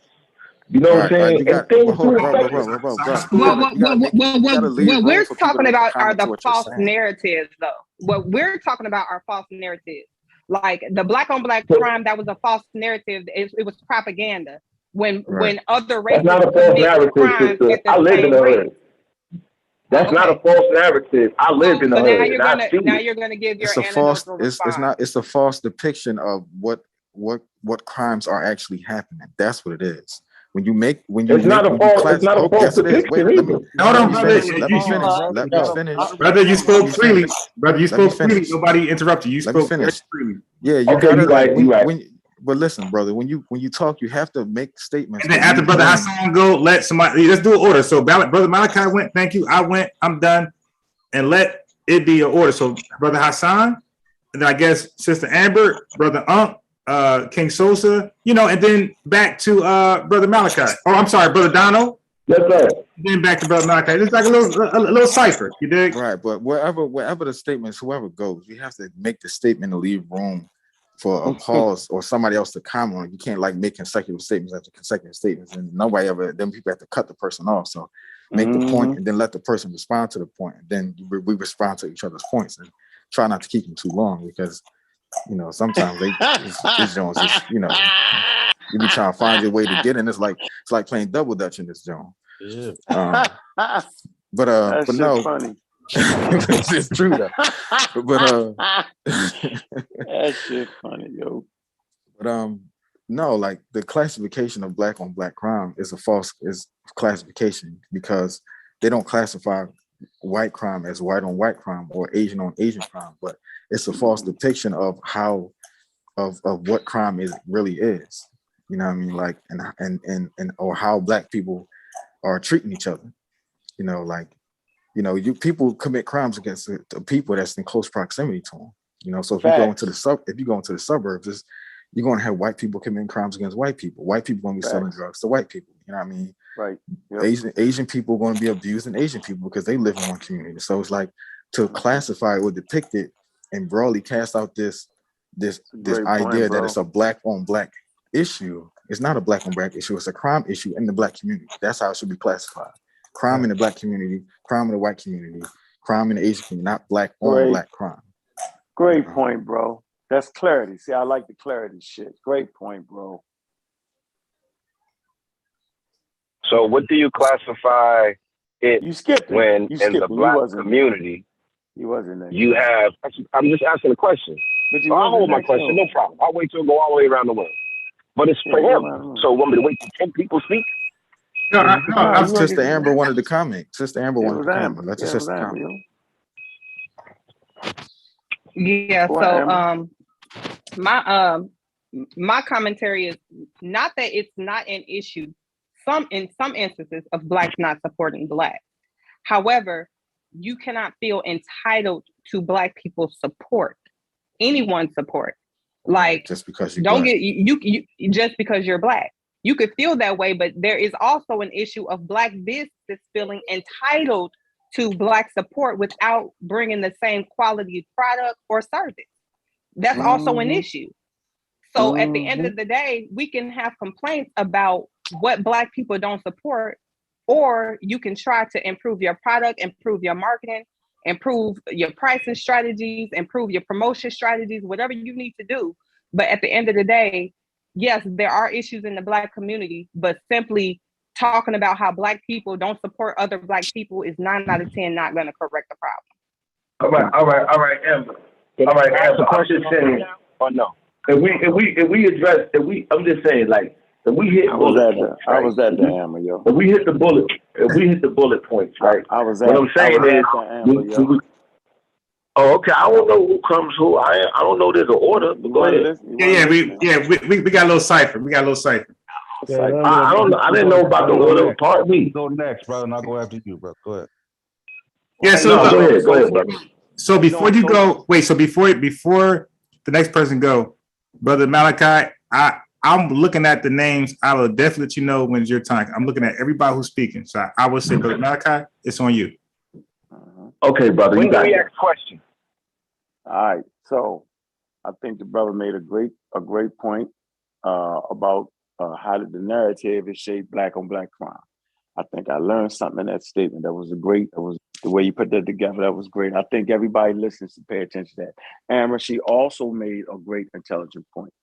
You know what I'm saying? What we're talking about are the false narratives, though. What we're talking about are false narratives. Like the black on black crime, that was a false narrative. It was propaganda. When other races commit crimes at the same rate. That's not a false narrative. I lived in the hood. Now you're gonna give your anecdotal response. It's a false depiction of what crimes are actually happening. That's what it is. It's not a false depiction. Let me finish. Brother, you spoke freely. Nobody interrupted you. You spoke freely. Yeah, you gotta. But listen, brother, when you talk, you have to make statements. And then after Brother Hassan go, let somebody. Let's do an order. So Brother Malachi went. Thank you. I went. I'm done. And let it be an order. So Brother Hassan, and then I guess Sister Amber, Brother King Sosa, and then back to Brother Malachi. Oh, I'm sorry, Brother Donald. Yes, sir. Then back to Brother Malachi. It's like a little cipher. You dig? Right, but wherever the statements, whoever goes, we have to make the statement and leave room for a pause or somebody else to comment on it. You can't make consecutive statements after consecutive statements, and then people have to cut the person off. So make the point and then let the person respond to the point, and then we respond to each other's points and try not to keep them too long because sometimes these Jones just you be trying to find your way to get in. It's like playing double dutch in this Jones. Yeah. But no. Funny. It's true though. But that shit funny, yo. But no, like the classification of black on black crime is a false classification because they don't classify white crime as white on white crime or Asian on Asian crime, but it's a false depiction of how of what crime really is. You know what I mean? Like and or how black people are treating each other. People commit crimes against the people that's in close proximity to them. So if you go into the suburbs, you're going to have white people committing crimes against white people. White people going to be selling drugs to white people. You know what I mean? Right. Yep. Asian people are going to be abusing Asian people because they live in one community. So it's like to classify or depict it and broadly cast out this idea that it's a black on black issue. It's not a black on black issue. It's a crime issue in the black community. That's how it should be classified. Crime in the black community, crime in the white community, crime in the Asian community, not black on black crime. Great point, bro. That's clarity. See, I like the clarity shit. Great point, bro. So what do you classify it you skipped it. when in the black community? He wasn't next. You have. I'm just asking a question. But So I'll hold my question. No problem. I'll wait till it go all the way around the world. But it's for him. So want me to wait till 10 people speak? No, Sister Amber wanted to comment. Sister Amber wanted to comment. Let the sister comment. Yeah. So my commentary is not that it's not an issue. In some instances of Blacks not supporting Blacks. However, you cannot feel entitled to Black people's support, anyone's support. Like, just because you don't get you just because you're Black. You could feel that way, but there is also an issue of Black businesses feeling entitled to Black support without bringing the same quality product or service. That's also an issue. So at the end of the day, we can have complaints about what Black people don't support, or you can try to improve your product, improve your marketing, improve your pricing strategies, improve your promotion strategies, whatever you need to do. But at the end of the day, yes, there are issues in the Black community, but simply talking about how Black people don't support other Black people is 9 out of 10 not going to correct the problem. All right, Amber. All right, Amber. I'm just saying. Or no? I'm just saying, like, if we hit I was at the Amber, yo. If we hit the bullet points, right? I was what I'm saying is, oh, okay. I don't know who comes who. I don't know. There's an order. But go ahead. We got a little cipher. I don't know. I didn't know about the order. Pardon me. Go next, brother, and I'll go after you, bro. Go ahead. Yeah. So go ahead, brother. So before you go, wait. So before the next person go, Brother Malachi, I'm looking at the names. I will definitely let you know when it's your time. I'm looking at everybody who's speaking. So I will say, Brother Malachi, it's on you. Okay, brother. When do we ask question? All right. So I think the brother made a great point about how the narrative is shaped Black on Black crime. I think I learned something in that statement. That was the way you put that together. That was great. I think everybody listens to pay attention to that. Amber, she also made a great intelligent point.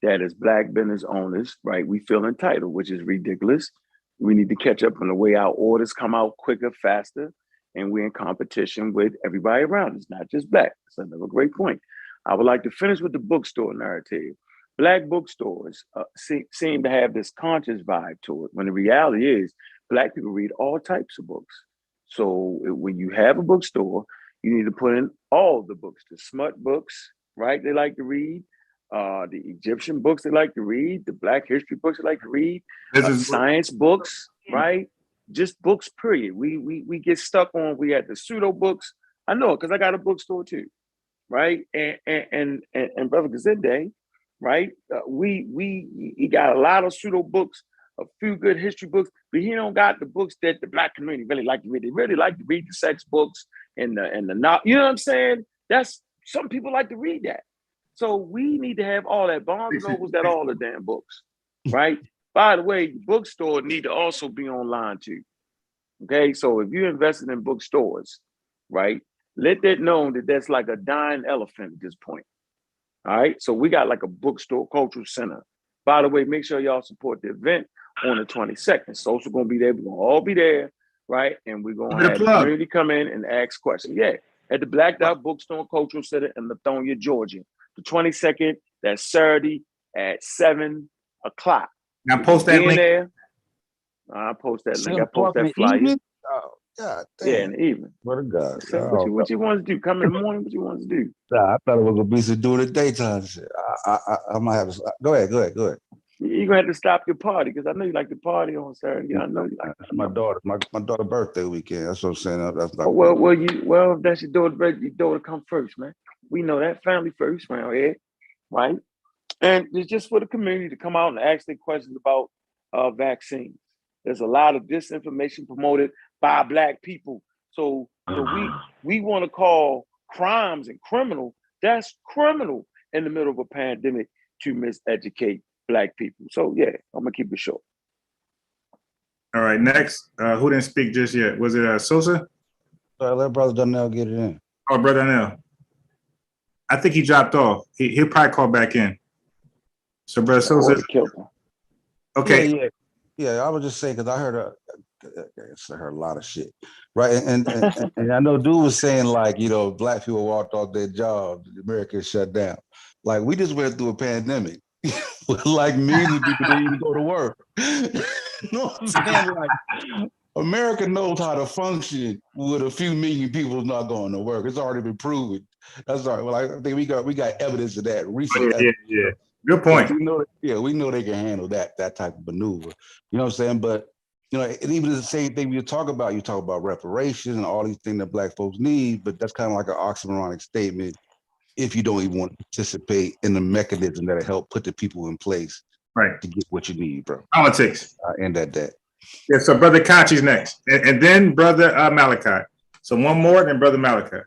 That as Black business owners, right, we feel entitled, which is ridiculous. We need to catch up on the way our orders come out quicker, faster, and we're in competition with everybody around us, not just Black. That's another great point. I would like to finish with the bookstore narrative. Black bookstores seem to have this conscious vibe to it, when the reality is Black people read all types of books. So when you have a bookstore, you need to put in all the books, the smut books, right? They like to read. The Egyptian books they like to read, the Black history books they like to read, science books, right? Just books, period. We get stuck on, we had the pseudo books. I know it because I got a bookstore too, right? And Brother Gazinde, right? He got a lot of pseudo books, a few good history books, but he don't got the books that the Black community really like to read. They really like to read the sex books and the not, you know what I'm saying? That's, some people like to read that. So we need to have all that. Barnes & Noble's got all the damn books, right? By the way, bookstore need to also be online too. Okay, so if you're invested in bookstores, right, let that known that that's like a dying elephant at this point. All right, so we got like a bookstore cultural center. By the way, make sure y'all support the event on the 22nd. Social gonna be there. We're gonna all be there, right? And we're gonna have the community come in and ask questions. Yeah, at the Black Dot Bookstore Cultural Center in Lithonia, Georgia. The 22nd, that's Saturday at 7 o'clock. Now post that link. There. I'll post that link. I post that flyer. Oh, God damn. Yeah, in the evening. What a God. So what you want to do? Come in the morning, what you want to do? Nah, I thought it was going to be some doing the daytime shit. I might have to. Go ahead. You're going to have to stop your party because I know you like to party on Saturday. I know you like to. My daughter's birthday weekend. That's what I'm saying. That's like, well, if that's your daughter's birthday, your daughter come first, man. We know that family first around here, right? And it's just for the community to come out and ask their questions about vaccines. There's a lot of disinformation promoted by Black people. So we want to call crimes and criminal. That's criminal in the middle of a pandemic to miseducate Black people. So yeah, I'm gonna keep it short. All right, next. Who didn't speak just yet? Was it Sosa? Let Brother Donnell get it in. Oh, Brother Donnell. I think he dropped off. He'll probably call back in. So, Brother Sosa. Killed him. Okay. Yeah. I would just say, because I heard It's heard a lot of shit, right? And I know dude was saying like, you know, black people walked off their jobs, America shut down. Like we just went through a pandemic. Like millions of people didn't even go to work. You know what I'm saying? Like America knows how to function with a few million people not going to work. It's already been proven. That's all right. Well, I think we got evidence of that recent. Yeah. Good point. We know they can handle that type of maneuver. You know what I'm saying? But you know, and even the same thing you talk about reparations and all these things that black folks need, but that's kind of like an oxymoronic statement if you don't even want to participate in the mechanism that'll help put the people in place to get what you need, bro. Politics. And that. Yeah, so Brother Kachi's next. And then Brother Malachi. So one more, then Brother Malachi.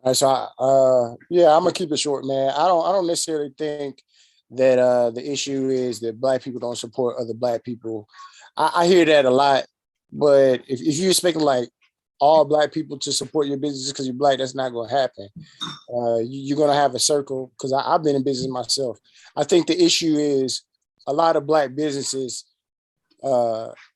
All right, so I'm gonna keep it short, man. I don't necessarily think that the issue is that black people don't support other black people. I hear that a lot, but if you're expecting like all black people to support your business because you're black, that's not gonna happen. You're gonna have a circle, because I've been in business myself. I think the issue is a lot of black businesses,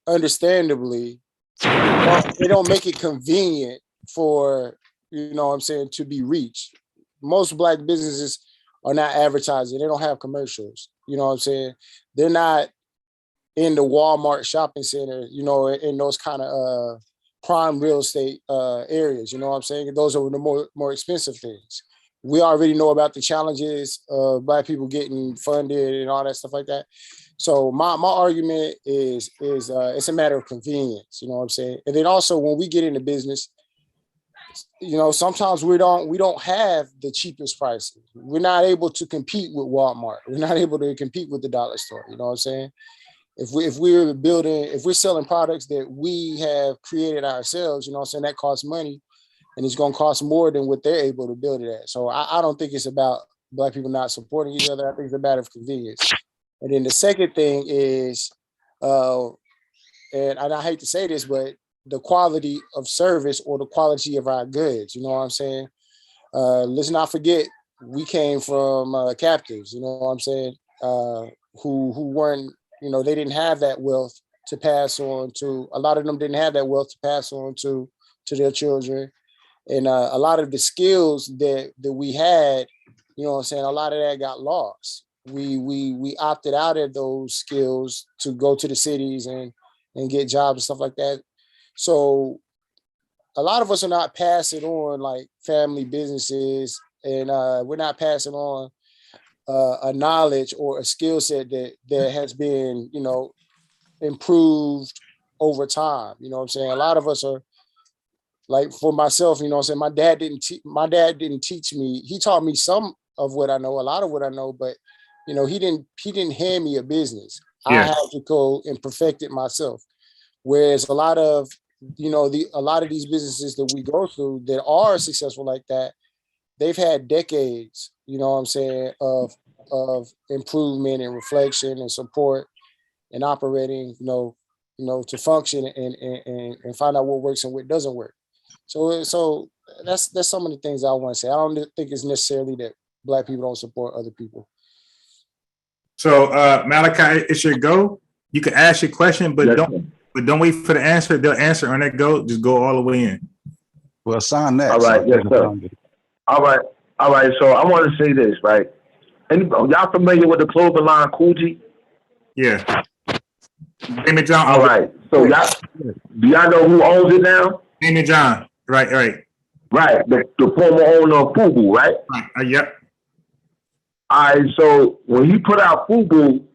understandably, they don't make it convenient for, you know what I'm saying, to be reached. Most black businesses are not advertising. They don't have commercials. You know what I'm saying? They're not in the Walmart shopping center, you know, in those kind of prime real estate areas. You know what I'm saying? Those are the more expensive things. We already know about the challenges of black people getting funded and all that stuff like that. So my argument is it's a matter of convenience. You know what I'm saying? And then also when we get into business, you know, sometimes we don't have the cheapest prices. We're not able to compete with Walmart. We're not able to compete with the dollar store. You know what I'm saying? If we're selling products that we have created ourselves, you know what I'm saying, that costs money, and it's going to cost more than what they're able to build it at. So I don't think it's about black people not supporting each other. I think it's a matter of convenience. And then the second thing is, and I hate to say this, but the quality of service or the quality of our goods. You know what I'm saying? Let's not forget, we came from captives, you know what I'm saying? Who weren't, you know, they didn't have that wealth to pass on to, a lot of them didn't have that wealth to pass on to their children. And a lot of the skills that we had, you know what I'm saying, a lot of that got lost. We opted out of those skills to go to the cities and get jobs and stuff like that. So a lot of us are not passing on like family businesses, and we're not passing on a knowledge or a skill set that has been, you know, improved over time. You know what I'm saying? A lot of us are, like for myself, you know what I'm saying, my dad didn't teach me. He taught me some of what I know, a lot of what I know, but you know, he didn't hand me a business. Yeah. I had to go and perfect it myself. Whereas a lot of these businesses that we go through that are successful like that, they've had decades, you know what I'm saying, of improvement and reflection and support and operating, you know, to function and find out what works and what doesn't work. So that's some of the things I want to say. I don't think it's necessarily that black people don't support other people. So Malachi, it's your go. You can ask your question, but don't wait for the answer. They'll answer on that go. Just go all the way in. Well, sign that. All right, yes, sir. All right. So I want to say this, right? Y'all familiar with the clothing line Coogee? Yeah. Amy John. All right. So do y'all know who owns it now? Amy John. Right. Right. The former owner of FUBU, right? Yep. All right. So when he put out FUBU,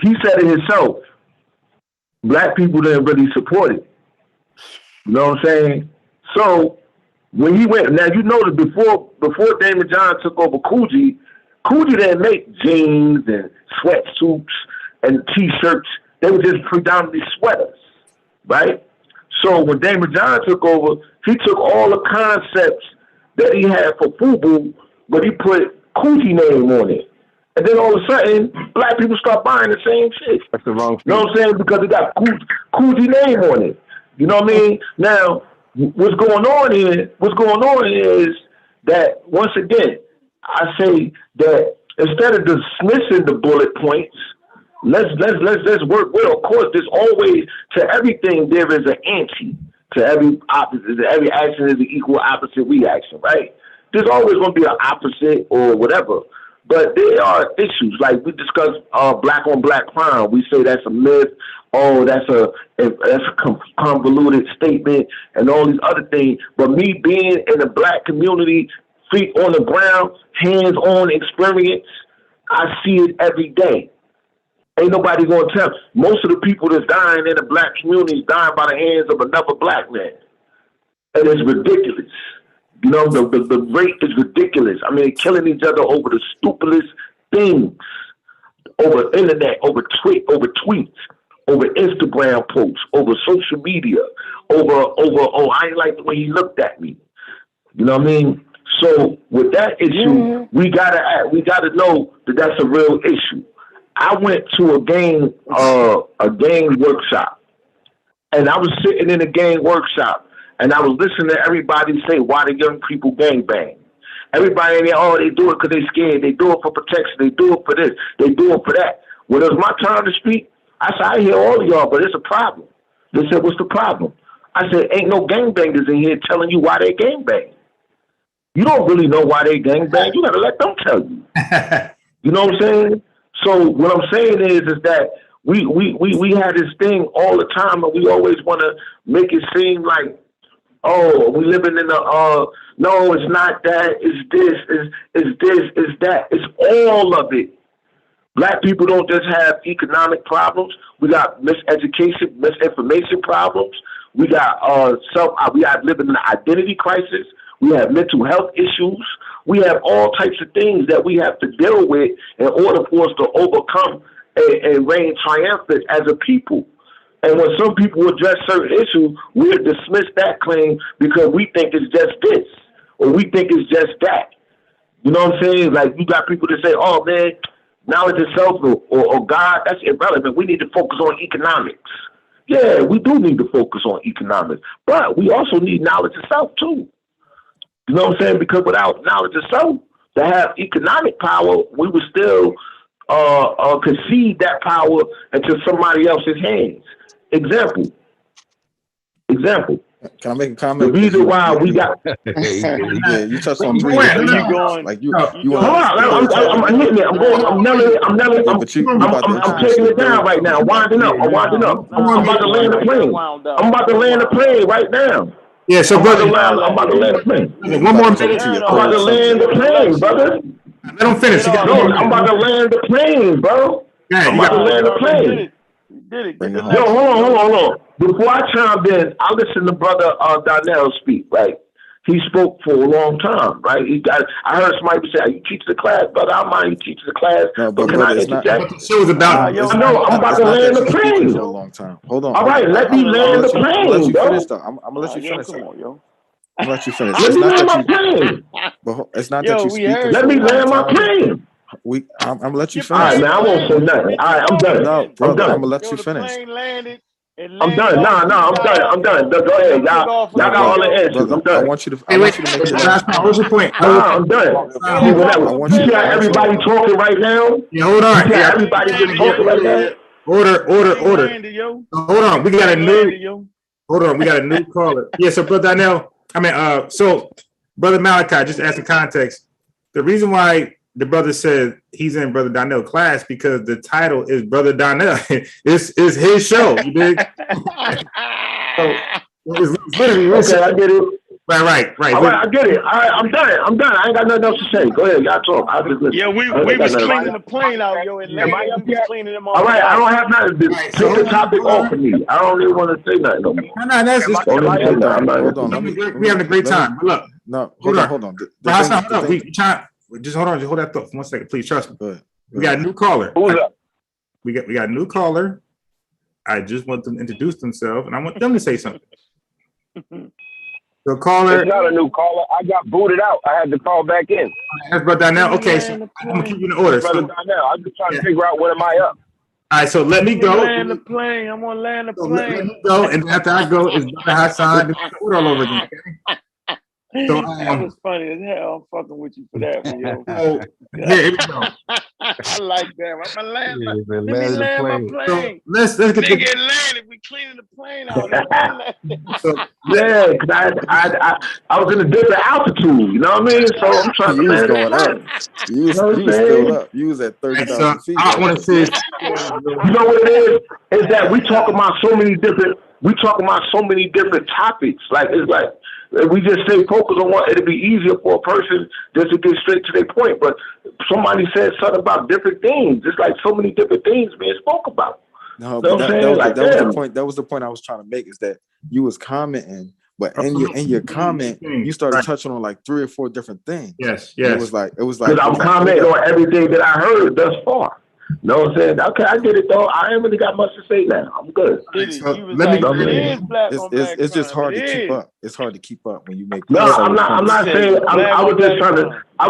he said it himself. Black people didn't really support it. You know what I'm saying? So when he went, now you know that before Damon John took over Coogee didn't make jeans and sweatsuits and t-shirts. They were just predominantly sweaters, right? So when Damon John took over, he took all the concepts that he had for FUBU, but he put Coogee name on it. And then all of a sudden, black people start buying the same shit. That's the wrong thing. You know what I'm saying? Because it got Coogee name on it. You know what I mean? Now, what's going on is that, once again, I say that instead of dismissing the bullet points Let's work with. Of course, there's always to everything there is an anti. To every opposite, to every action is an equal opposite reaction, right? There's always going to be an opposite or whatever. But there are issues like we discussed black on black crime. We say that's a myth. Oh, that's a convoluted statement and all these other things. But me being in the black community, feet on the ground, hands-on experience, I see it every day. Ain't nobody gonna tell. Most of the people that's dying in the black community is dying by the hands of another black man, and it's ridiculous. You know, the rate is ridiculous. I mean, killing each other over the stupidest things, over internet, over tweets, over Instagram posts, over social media, over. Oh, I ain't like the way he looked at me. You know what I mean? So with that issue, we gotta know that that's a real issue. I went to a gang workshop, and I was sitting in a gang workshop, and I was listening to everybody say why the young people gang bang. Everybody in there, oh, they do it because they scared. They do it for protection. They do it for this. They do it for that. When it was my turn to speak, I said, I hear all of y'all, but it's a problem. They said, what's the problem? I said, ain't no gangbangers in here telling you why they gangbang. You don't really know why they gangbang. You got to let them tell you. You know what I'm saying? So what I'm saying is that we had this thing all the time, and we always want to make it seem like, oh, we living in a no, it's not that, it's this, it's this, it's that. It's all of it. Black people don't just have economic problems. We got miseducation, misinformation problems. We got we have living in an identity crisis. We have mental health issues. We have all types of things that we have to deal with in order for us to overcome and reign triumphant as a people. And when some people address certain issues, we'll dismiss that claim because we think it's just this or we think it's just that. You know what I'm saying? Like you got people that say, oh man, knowledge itself or God, that's irrelevant. We need to focus on economics. Yeah, we do need to focus on economics, but we also need knowledge itself too. You know what I'm saying? Because without knowledge itself, to have economic power, we would still concede that power into somebody else's hands. Example. Can I make a comment? The reason why we got yeah, you touched on three. Like you hold on, I'm hitting it. I'm taking it down right now. I'm winding up. I'm about to land the plane. I'm about to land the plane right now. Yeah, so brother, I'm about to land the plane. One more minute. I'm about to land the plane, brother. Let him finish. I'm about to land the plane, bro. I'm about to land the plane. Yo, hold on. Before I chimed in, I listened to Brother Donnell speak, right? He spoke for a long time, right? I heard somebody say, you teach the class, brother. I mind you teach the class. No, but can I interject? The show was about. No, I'm about to land the plane. For a long time. Hold on. All right, let me land the plane, bro. I'm gonna let you finish. Come on, yo. I'm gonna let you finish. Let me land my plane. But it's not that you speak. Let me land my plane. I'm gonna let you All finish. right, man. I won't say nothing. All right, I'm done. No, brother, I'm done. I'm gonna let you finish. I'm done. I'm done. Go ahead. Y'all got all the answers. Brother, I'm done. I want you to make your What's your point? I'm done. You got everybody talking right now? Yeah, hold on. You got everybody just talking right now? Order. Hold on. We got a new caller. Yeah, so Brother Donnell, so Brother Malachi, just add some context. The reason why the brother said he's in Brother Donnell class because the title is Brother Donnell. It's his show. You dig? So it's literally okay, I get it. Right. All right, I get it. All right, I'm done. I ain't got nothing else to say. Go ahead, y'all talk. I just listen. Yeah, we was cleaning the plane out, yo. And we was cleaning them all right, I don't have nothing to take the topic off of me. I don't even want to say nothing no more. No, that's just hold on. We having a great time. But look, no, hold on. Just hold on. Just hold that thought for 1 second, please. Trust me. Go ahead. We got a new caller. Who's up? We got a new caller. I just want them to introduce themselves, and I want them to say something. The caller. It's not a new caller. I got booted out. I had to call back in. That's Brother Donnell. Okay, so I'm gonna keep you in order. Brother Donnell, I'm just trying to figure out what am I up. All right, so let me go. I'm gonna land the plane. Let me go, and after I go, is Brother Hassan. All over again. So, that was funny as hell. I'm fucking with you for that one, yo. so here we go. I like that. I'm land. Yeah, Let me land the land my plane. So plane. let's get the Nigga landed. We cleaning the plane out. so Yeah, because I was in a different altitude, you know what I mean? So I'm trying to You was land going the up. plane. You was You know what I'm still saying? up. You was at so 30,000 feet. I want to say this. You know what it is? Is that we talk about so many different topics. Like it's like we just say focus on one. It'd be easier for a person just to get straight to their point. But somebody said something about different things. It's like so many different things being spoke about. No, You know but what I'm saying? Like, that was the damn. point. That was the point I was trying to make, is that you was commenting, but in your comment, you started Right. touching on like 3 or 4 different things. Yes, And yes. It was like Because I'm commenting on everything that I heard thus far. You know what I'm saying? Okay, I get it though. I ain't really got much to say now. I'm good. So You was let me- like, it is black on black It's just crime. hard to It keep is. up. It's hard to keep up when you make. No, several I'm not points. saying. I was just trying to. crime. I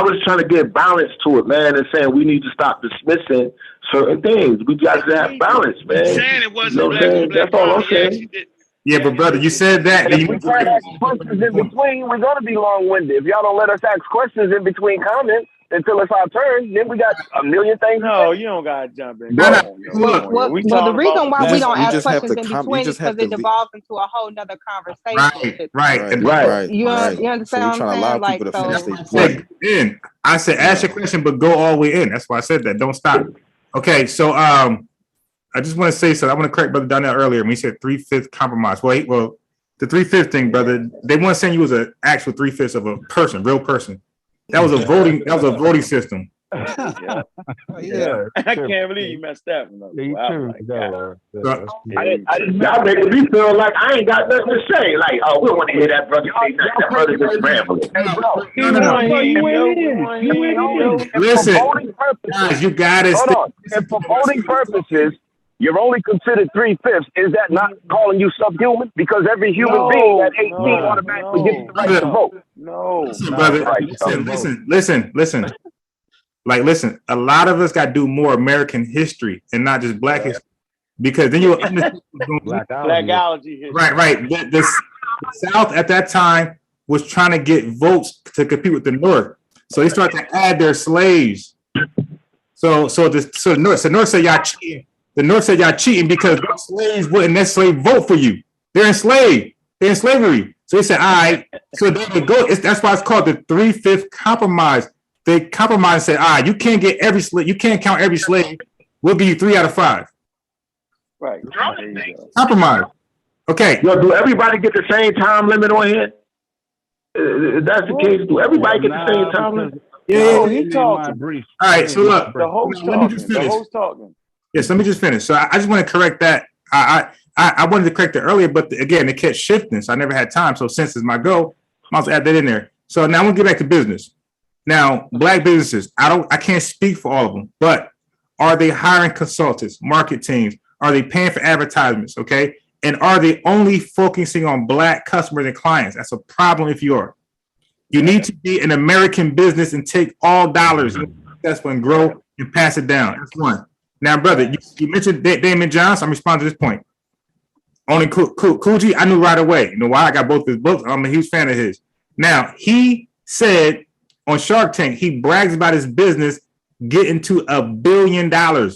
was trying to get balance to it, man, and saying we need to stop dismissing certain things. We got to have balance, man. Saying it wasn't You know what black I'm on saying? black That's all crime. I'm He actually saying. did. Yeah, but brother, you said that. And Then if you we can't ask questions in between, we're going to be long-winded. If y'all don't let us ask questions in between comments until it's our turn, then we got a million things to No, say. you don't gotta jump in. No, Come no, on, yo. look. Come on, yo. We Well, the talking reason about why we don't you ask just have questions to in between just is have because to it devolves into a whole nother conversation. Right, right, and Right. You right. understand So we're what trying to I'm allow saying? Like, people to so finish their point. in. I said ask your question, but go all the way in. That's why I said that. Don't stop. Okay, so I just want to say something. I want to correct Brother Donnell earlier when he said 3/5 compromise. Well, the 3/5 thing, brother. They weren't saying you was an actual 3/5 of a person, real person. That was a voting. That was a voting system. yeah. Yeah. I can't believe you messed that one up. Yeah, you Wow, too. like that. Y'all making me feel like I ain't got nothing to say. Like, oh, we don't want to hear that brother say nothing. That brother just rambling. No. Listen, guys, you got it. Hold on. And for voting purposes, you're only considered 3/5. Is that not calling you subhuman? Because every human being at 18 automatically gets the right to vote. No. Listen, brother. Listen. Like, listen. A lot of us got to do more American history and not just Black history, because then you'll understand Blackology history. Right. The South at that time was trying to get votes to compete with the North, so they started to add their slaves. So the North said y'all cheating. The North said y'all cheating because the slaves wouldn't necessarily vote for you. They're enslaved. They're in slavery. So they said, all right. So they go. That's why it's called the 3/5 compromise. They compromised and said, all right, you can't get every slave. You can't count every slave. We'll give you 3 out of 5. Right. Compromise. Okay. Yo, do everybody get the same time limit on here? If that's the case, do everybody get the same time limit? Yeah. He talking. All right. So look, The host let me just talking. The finish. host talking. Yes, let me just finish. So I just want to correct that. I wanted to correct it earlier, but again, it kept shifting, so I never had time. So since it's my go, I must add that in there. So now I'm gonna get back to business. Now, Black businesses, I can't speak for all of them, but are they hiring consultants, market teams? Are they paying for advertisements? Okay, and are they only focusing on Black customers and clients? That's a problem if you are. You need to be an American business and take all dollars, successful and grow and pass it down. That's one. Now, brother, you mentioned Damon Johnson. I'm responding to this point. Only Coogee, I knew right away. You know why? I got both his books. I'm a huge fan of his. Now, he said on Shark Tank, he brags about his business getting to $1 billion.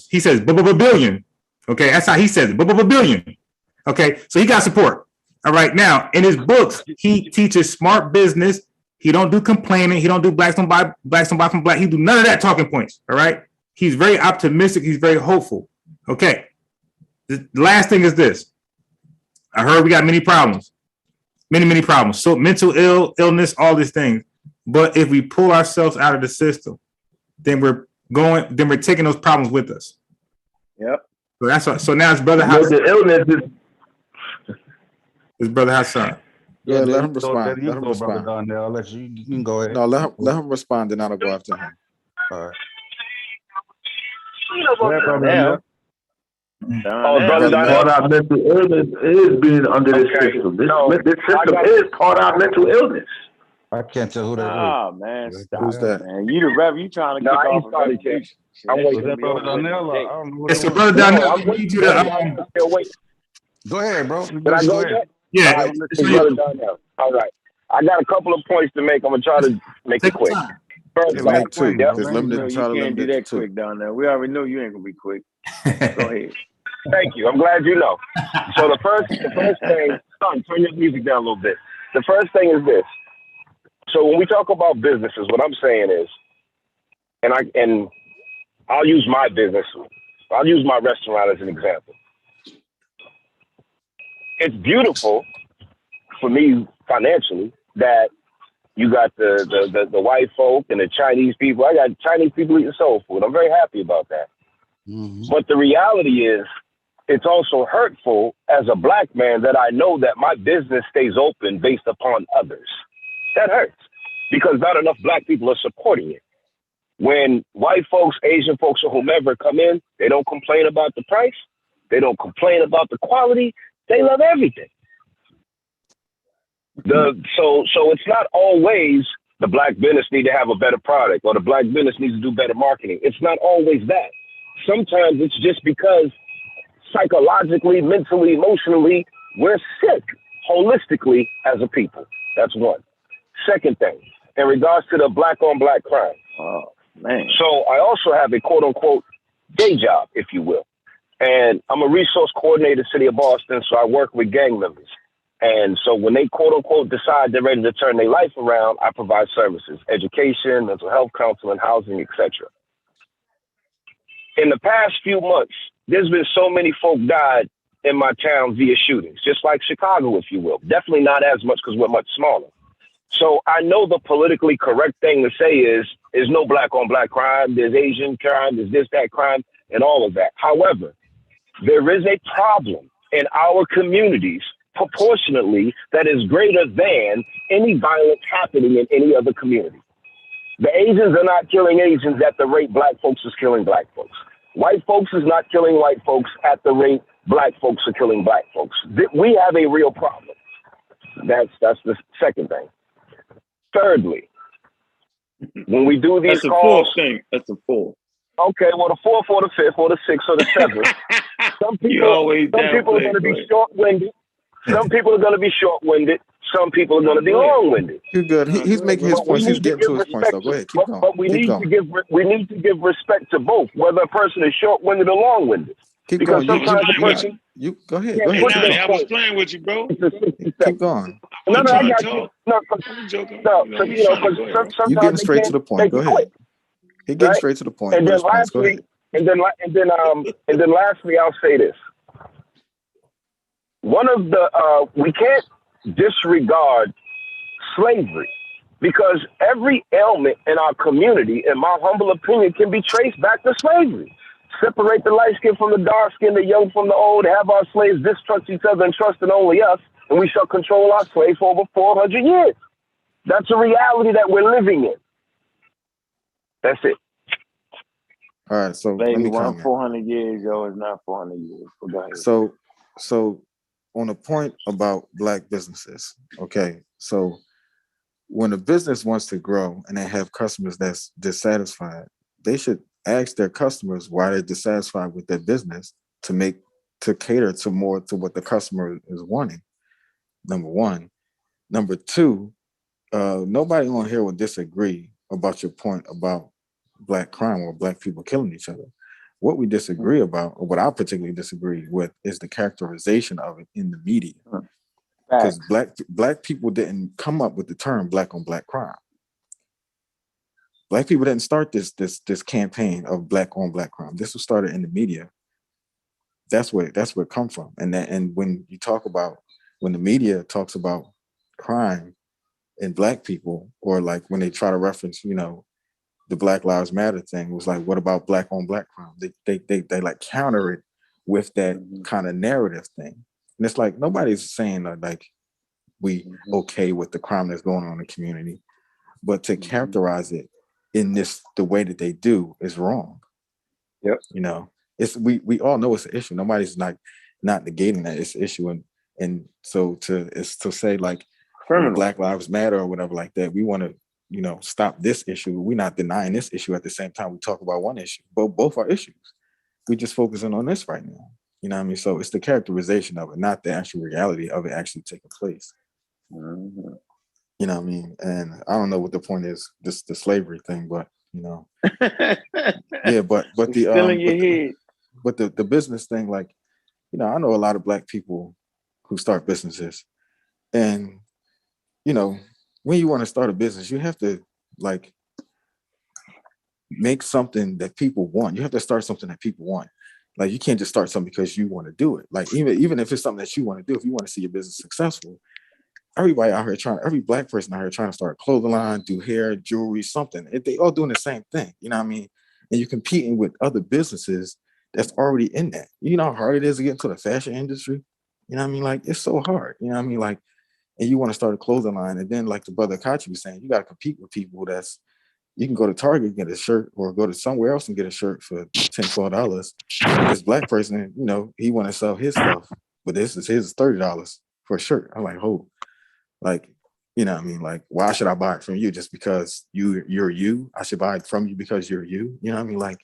He says, billion. Okay, that's how he says it, billion. Okay, so he got support. All right, now, in his books, he teaches smart business. He don't do complaining. He don't do blacks don't buy from black. He do none of that talking points. All right. He's very optimistic. He's very hopeful. Okay. The last thing is this. I heard we got many problems. Many problems. So mental illness, all these things. But if we pull ourselves out of the system, then we're taking those problems with us. Yep. So that's what, so now it's Brother Hassan. The illness is It's Brother Hassan. Yeah, let him respond. Let Let him respond. I'll let you can go ahead. No, let him respond, then I'll go after him. All right. part of our mental illness is being under this system. This system is part of our mental illness. I can't tell who that is. Oh man, stop. Who's that? Man, you the rep. You trying to kick off a revolution. I'm waiting. Was that Bro.Donnell? I don't know what It's it the was. Brother Donnell. I need you to Go ahead, bro. Can I go yet? yeah. All right, Brother Donnell. All right. I got a couple of points to make. I'm gonna try to make it quick. First, Can make two. yep. There's limited. You Try to can't limit do it to that two. quick down there. We already know you ain't gonna be quick. Go ahead. Thank you. I'm glad you know. So the first thing, son, turn your music down a little bit. The first thing is this. So when we talk about businesses, what I'm saying is, and I'll use my business. I'll use my restaurant as an example. It's beautiful for me financially that you got the white folk and the Chinese people. I got Chinese people eating soul food. I'm very happy about that. Mm-hmm. But the reality is, it's also hurtful as a black man that I know that my business stays open based upon others. That hurts because not enough black people are supporting it. When white folks, Asian folks, or whomever come in, they don't complain about the price. They don't complain about the quality. They love everything. So it's not always the black business need to have a better product or the black business needs to do better marketing. It's not always that. Sometimes it's just because psychologically, mentally, emotionally, we're sick holistically as a people. That's one. Second thing, in regards to the black on black crime. Oh, man. So I also have a quote unquote day job, if you will. And I'm a resource coordinator, City of Boston. So I work with gang members. And so when they quote unquote decide they're ready to turn their life around, I provide services, education, mental health counseling, housing, etc. In the past few months, there's been so many folk died in my town via shootings, just like Chicago, if you will. Definitely not as much because we're much smaller. So I know the politically correct thing to say is no black on black crime. There's Asian crime, there's this, that crime, and all of that. However, there is a problem in our communities proportionately that is greater than any violence happening in any other community. The Asians are not killing Asians at the rate black folks is killing black folks. White folks is not killing white folks at the rate black folks are killing black folks. We have a real problem. That's the second thing. Thirdly, when we do these That's calls, fourth thing. That's a fourth. Okay, well, the fourth or the fifth or the sixth or the seventh. Some people are going to be short-winded. Some people are going to be short-winded. Some people are going to be long-winded. You're good. He's making his points. He's getting to his points. Though. Go ahead. Keep going. But we need to give respect to both, whether a person is short-winded or long-winded. Keep going. You go ahead. Go ahead. I was playing with you, bro. Keep going. No, I got you. You getting straight to the point. Go ahead. He getting straight to the point. And then lastly, lastly, I'll say this. One of the we can't disregard slavery because every ailment in our community, in my humble opinion, can be traced back to slavery. Separate the light skin from the dark skin, the young from the old, have our slaves distrust each other and trust in only us, and we shall control our slaves for over 400 years. That's a reality that we're living in. That's it. All right, so Baby, let me comment. 400 years, yo, is not 400 years. Go ahead. So on the point about black businesses, okay, so when a business wants to grow and they have customers that's dissatisfied, they should ask their customers why they're dissatisfied with their business to cater to more to what the customer is wanting. Number one. Number two, nobody on here will disagree about your point about black crime or black people killing each other. What we disagree about, or what I particularly disagree with, is the characterization of it in the media. Because black people didn't come up with the term black on black crime. Black people didn't start this campaign of black on black crime. This was started in the media. That's where it comes from. And when you talk about, when the media talks about crime in black people, or like when they try to reference, the Black Lives Matter thing, was like, what about black on black crime? They like counter it with that kind of narrative thing. And it's like, nobody's saying like we okay with the crime that's going on in the community, but to characterize it in the way that they do is wrong. Yep. It's we all know it's an issue. Nobody's not negating that it's an issue. And so to say like Black Lives Matter or whatever like that, we want to, stop this issue. We're not denying this issue at the same time we talk about one issue. Both are issues. We're just focusing on this right now. You know what I mean? So it's the characterization of it, not the actual reality of it actually taking place. Mm-hmm. You know what I mean? And I don't know what the point is, this the slavery thing, but you know, yeah, but It's still in your head. but the business thing, like, you know, I know a lot of Black people who start businesses, and you know, when you want to start a business, you have to like make something that people want. You have to start something that people want. Like, you can't just start something because you want to do it. Like, even if it's something that you want to do, if you want to see your business successful, everybody out here every Black person out here trying to start a clothing line, do hair, jewelry, something. They all doing the same thing. You know what I mean? And you're competing with other businesses that's already in that. You know how hard it is to get into the fashion industry? You know what I mean? Like, it's so hard. You know what I mean? Like, and you want to start a clothing line, and then like the brother Kachi was saying, you got to compete with people that's, you can go to Target and get a shirt, or go to somewhere else and get a shirt for $10, $12. This Black person, you know, he want to sell his stuff, but this is his $30 for a shirt. I'm like, oh, like, you know what I mean? Like, why should I buy it from you just because you're you? I should buy it from you because you're you. You know what I mean? Like,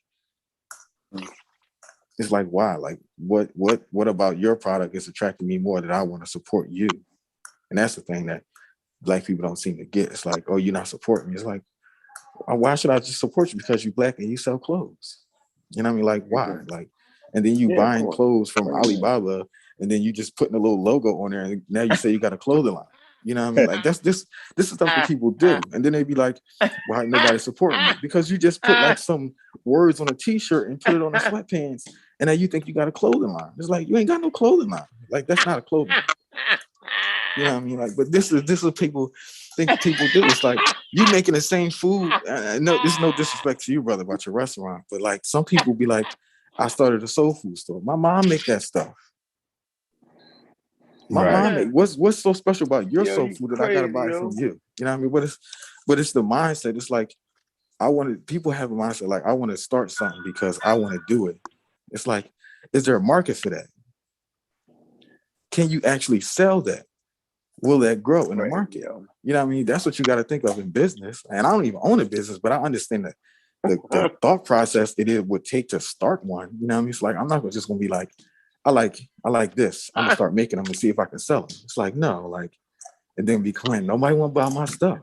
it's like, why? Like, what about your product is attracting me more that I want to support you? And that's the thing that Black people don't seem to get. It's like, oh, you're not supporting me. It's like, why should I just support you because you're Black and you sell clothes? You know what I mean? Like, why? Like, and then you buying clothes from Alibaba, and then you just putting a little logo on there, and now you say you got a clothing line. You know what I mean? Like, this is stuff that people do. And then they be like, why ain't nobody supporting me? Because you just put like some words on a t-shirt and put it on the sweatpants, and now you think you got a clothing line. It's like, you ain't got no clothing line. Like, that's not a clothing line. You know what I mean? Like, but this is what people think people do. It's like, you making the same food. No, there's no disrespect to you, brother, about your restaurant, but like, some people be like, I started a soul food store. My mom make that stuff. My mom make, what's so special about your soul food that I gotta buy it from you? You know what I mean? But it's the mindset. It's like, people have a mindset like, I want to start something because I want to do it. It's like, is there a market for that? Can you actually sell that? Will that grow in the market? You know what I mean? That's what you got to think of in business. And I don't even own a business, but I understand that the thought process it would take to start one. You know what I mean? It's like, I'm not just gonna be like, I like this. I'm gonna start making them and see if I can sell them. It's like, no, like, and then be claiming nobody want to buy my stuff.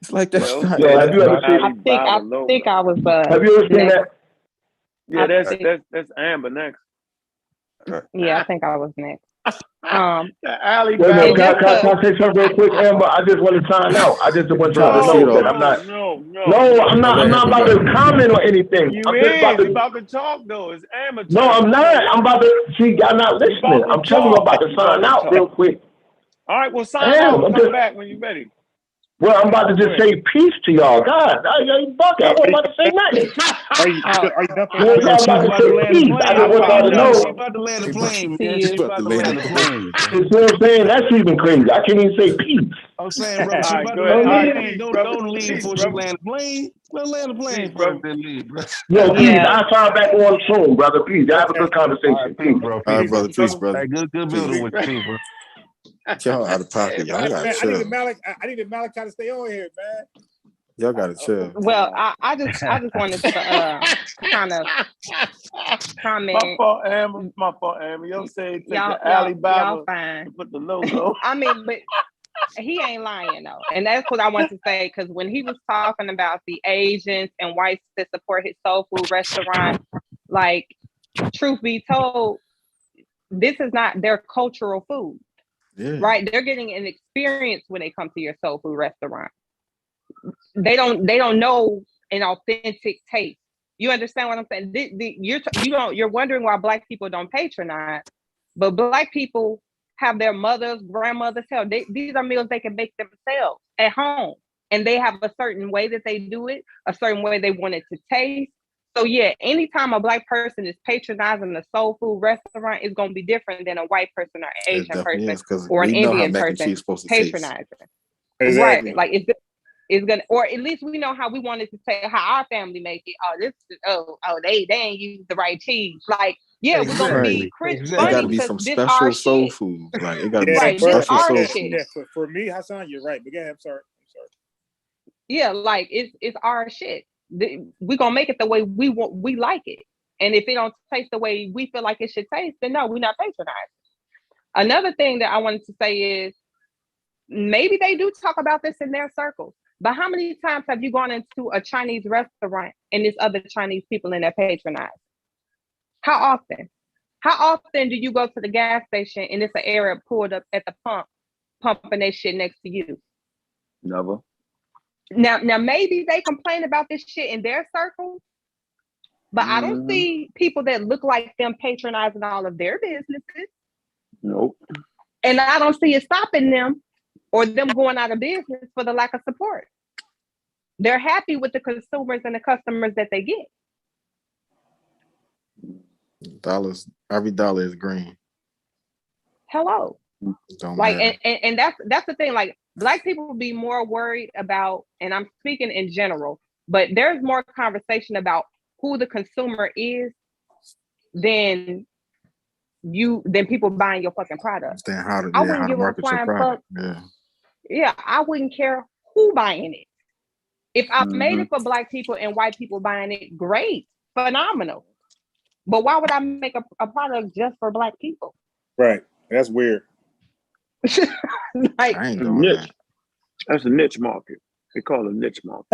It's like that's not. Have you ever seen? I think I was. Have you ever seen that? Yeah, that's Amber next. Yeah, I think I was next. Ali, can I say something real quick, Amber? I just want to sign out. I just want y'all to know that I'm not. No, I'm not about to comment on anything. You is about to talk though. It's Amber. No, I'm not. I'm about to. See, y'all not listening. I'm telling you, I'm about to sign out real quick. All right, well, sign out. Come back when you're ready. Well, I'm about to just say peace to y'all. God, you bucket. I wasn't about to say nothing. Are you done? I'm about to say peace. I just want y'all to know. She's about to land the plane, man. She's about to land the plane. You know what I'm saying? That's even crazy. I can't even say peace. I'm saying, bro, she's about to land the plane. Don't leave before she land the plane. Well, land the plane first, then leave, bro. Yo, please, I'll sign back on soon, brother. Please, have a good conversation. Peace, bro. All right, brother. Peace, brother. Good building with you, bro. Y'all out of pocket. Y'all gotta chill. I need Malachi to stay on here, man. Y'all gotta chill. Well, I just wanted to kind of comment. My fault, Amber. Y'all say take the Alibaba and put the logo. I mean, but he ain't lying though, and that's what I want to say. Because when he was talking about the Asians and whites that support his soul food restaurant, like, truth be told, this is not their cultural food. Yeah. Right? They're getting an experience when they come to your soul food restaurant. They don't know an authentic taste. You understand what I'm saying? You're wondering why Black people don't patronize, but Black people have their mothers, grandmothers. These are meals they can make themselves at home, and they have a certain way that they do it, a certain way they want it to taste. So yeah, anytime a Black person is patronizing a soul food restaurant, it's going to be different than a white person or Asian person or an Indian person patronizing. Exactly. Right? Like it's gonna, or at least we know how we wanted to say how our family make it. They ain't use the right cheese. Like, yeah, we're gonna be Chris. It gotta be some special soul food. Like, it gotta be some special soul food. Yeah, for me, Hassan, you're right. But yeah, I'm sorry. Yeah, like it's our shit. We're gonna make it the way we like it. And if it don't taste the way we feel like it should taste, then no, we're not patronizing. Another thing that I wanted to say is maybe they do talk about this in their circles. But how many times have you gone into a Chinese restaurant and there's other Chinese people in there patronizing? How often? How often do you go to the gas station and it's an Arab pulled up at the pump, pumping that shit next to you? Never. Now maybe they complain about this shit in their circles, but I don't see people that look like them patronizing all of their businesses. Nope. And I don't see it stopping them or them going out of business for the lack of support. They're happy with the consumers and the customers that they get. Dollars, every dollar is green. Hello. Don't Like, matter. and that's the thing. Like, Black people will be more worried about, and I'm speaking in general, but there's more conversation about who the consumer is than people buying your fucking product. Then how to, I yeah, wouldn't how to give a market your flying product. fuck. Yeah, I wouldn't care who buying it. If I made it for Black people and white people buying it, great, phenomenal. But why would I make a product just for Black people? Right. That's weird. Like, I ain't doing Niche. that. That's a niche market. They call it a niche market.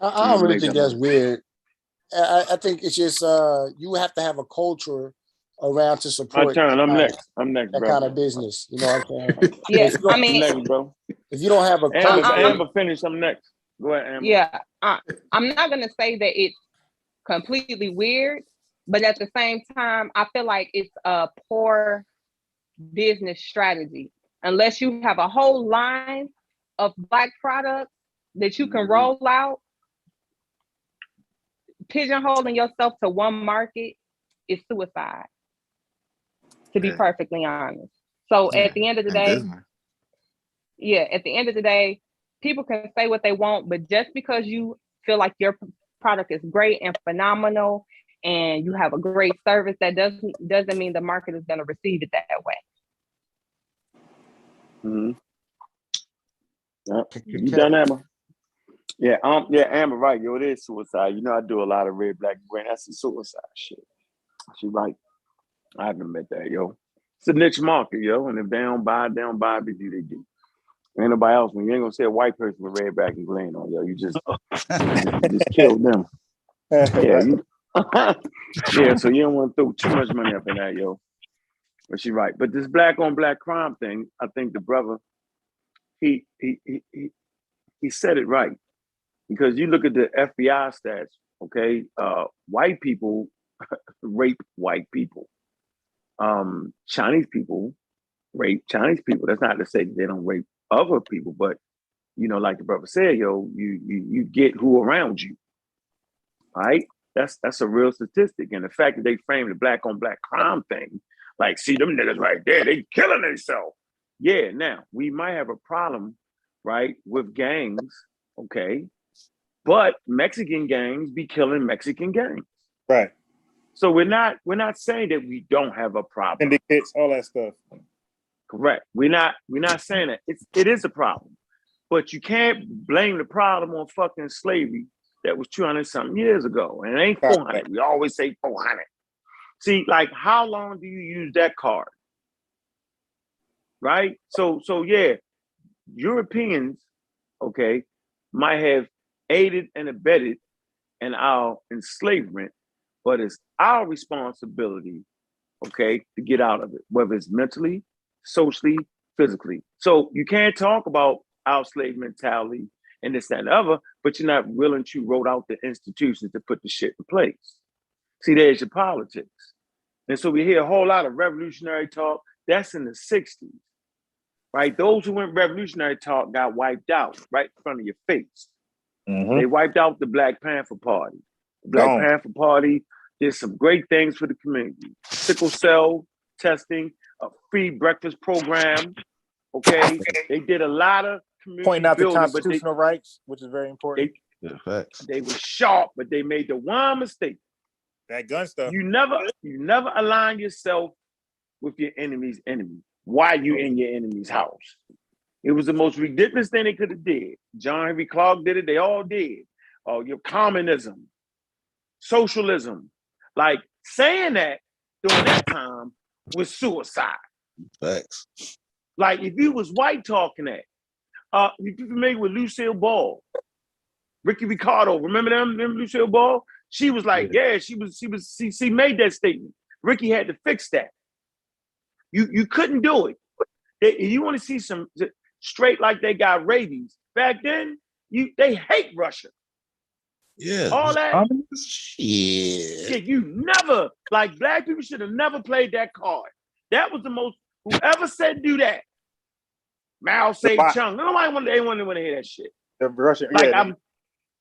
I don't really think that's weird. I think it's just you have to have a culture around to support. My turn. I'm next. I'm next, that bro. kind of business. You know what I'm saying? yeah, I I'm mean, next, bro. If you don't have a culture, Amber, finish. I'm next. Go ahead, Amber. yeah, I'm not gonna say that it's completely weird, but at the same time, I feel like it's a poor business strategy unless you have a whole line of Black products that you can roll out. Pigeonholing yourself to one market is suicide, to be perfectly honest. So at the end of the day, at the end of the day, people can say what they want, but just because you feel like your product is great and phenomenal and you have a great service, that doesn't mean the market is going to receive it that way. You done, Amber? Yeah, Amber, right. Yo, it is suicide. You know, I do a lot of red, black, and green. That's the suicide shit. She right. I have to admit that, yo. It's a niche market, yo. And if they don't buy, they do, they do. Ain't nobody else. When you ain't gonna say a white person with red, black, and green on, yo, you just kill them. Yeah, so you don't want to throw too much money up in that, yo. But she right. But this black on black crime thing, I think the brother, he said it right. Because you look at the FBI stats, okay? White people rape white people. Chinese people rape Chinese people. That's not to say that they don't rape other people, but you know, like the brother said, yo, you get who around you. All right? That's a real statistic. And the fact that they framed the black on black crime thing, like, see them niggas right there, they killing themselves. Yeah, now we might have a problem, right, with gangs, okay? But Mexican gangs be killing Mexican gangs. Right. So we're not saying that we don't have a problem. Syndicates, all that stuff. Correct. We're not saying that. It is a problem. But you can't blame the problem on fucking slavery that was 200-something years ago. And it ain't 400. We always say 400. See, like, how long do you use that card? Right? So yeah, Europeans, okay, might have aided and abetted in our enslavement, but it's our responsibility, okay, to get out of it, whether it's mentally, socially, physically. So you can't talk about our slave mentality and this, that, and the other, but you're not willing to roll out the institutions to put the shit in place. See, there's your politics. And so we hear a whole lot of revolutionary talk. That's in the 60s, right? Those who went revolutionary talk got wiped out right in front of your face. They wiped out the Black Panther Party. The Black Panther Party did some great things for the community. Sickle cell testing, a free breakfast program. Okay, they did a lot of community pointing out building, the constitutional rights, which is very important. They were sharp, but they made the one mistake. That gun stuff. You never align yourself with your enemy's enemy while you in your enemy's house. It was the most ridiculous thing they could have did. John Henry Clark did it. They all did. Your communism, socialism, like saying that during that time was suicide. Facts. Like if you was white talking that, you familiar with Lucille Ball, Ricky Ricardo? Remember them? Remember Lucille Ball? She was like, yeah, she made that statement. Ricky had to fix that. You couldn't do it. You want to see some straight like they got rabies. Back then, they hate Russia. Yeah. All that. Shit. Yeah, you never, like black people should have never played that card. That was the most, whoever said do that, Mao Zedong. Nobody want to hear that shit. The Russian, like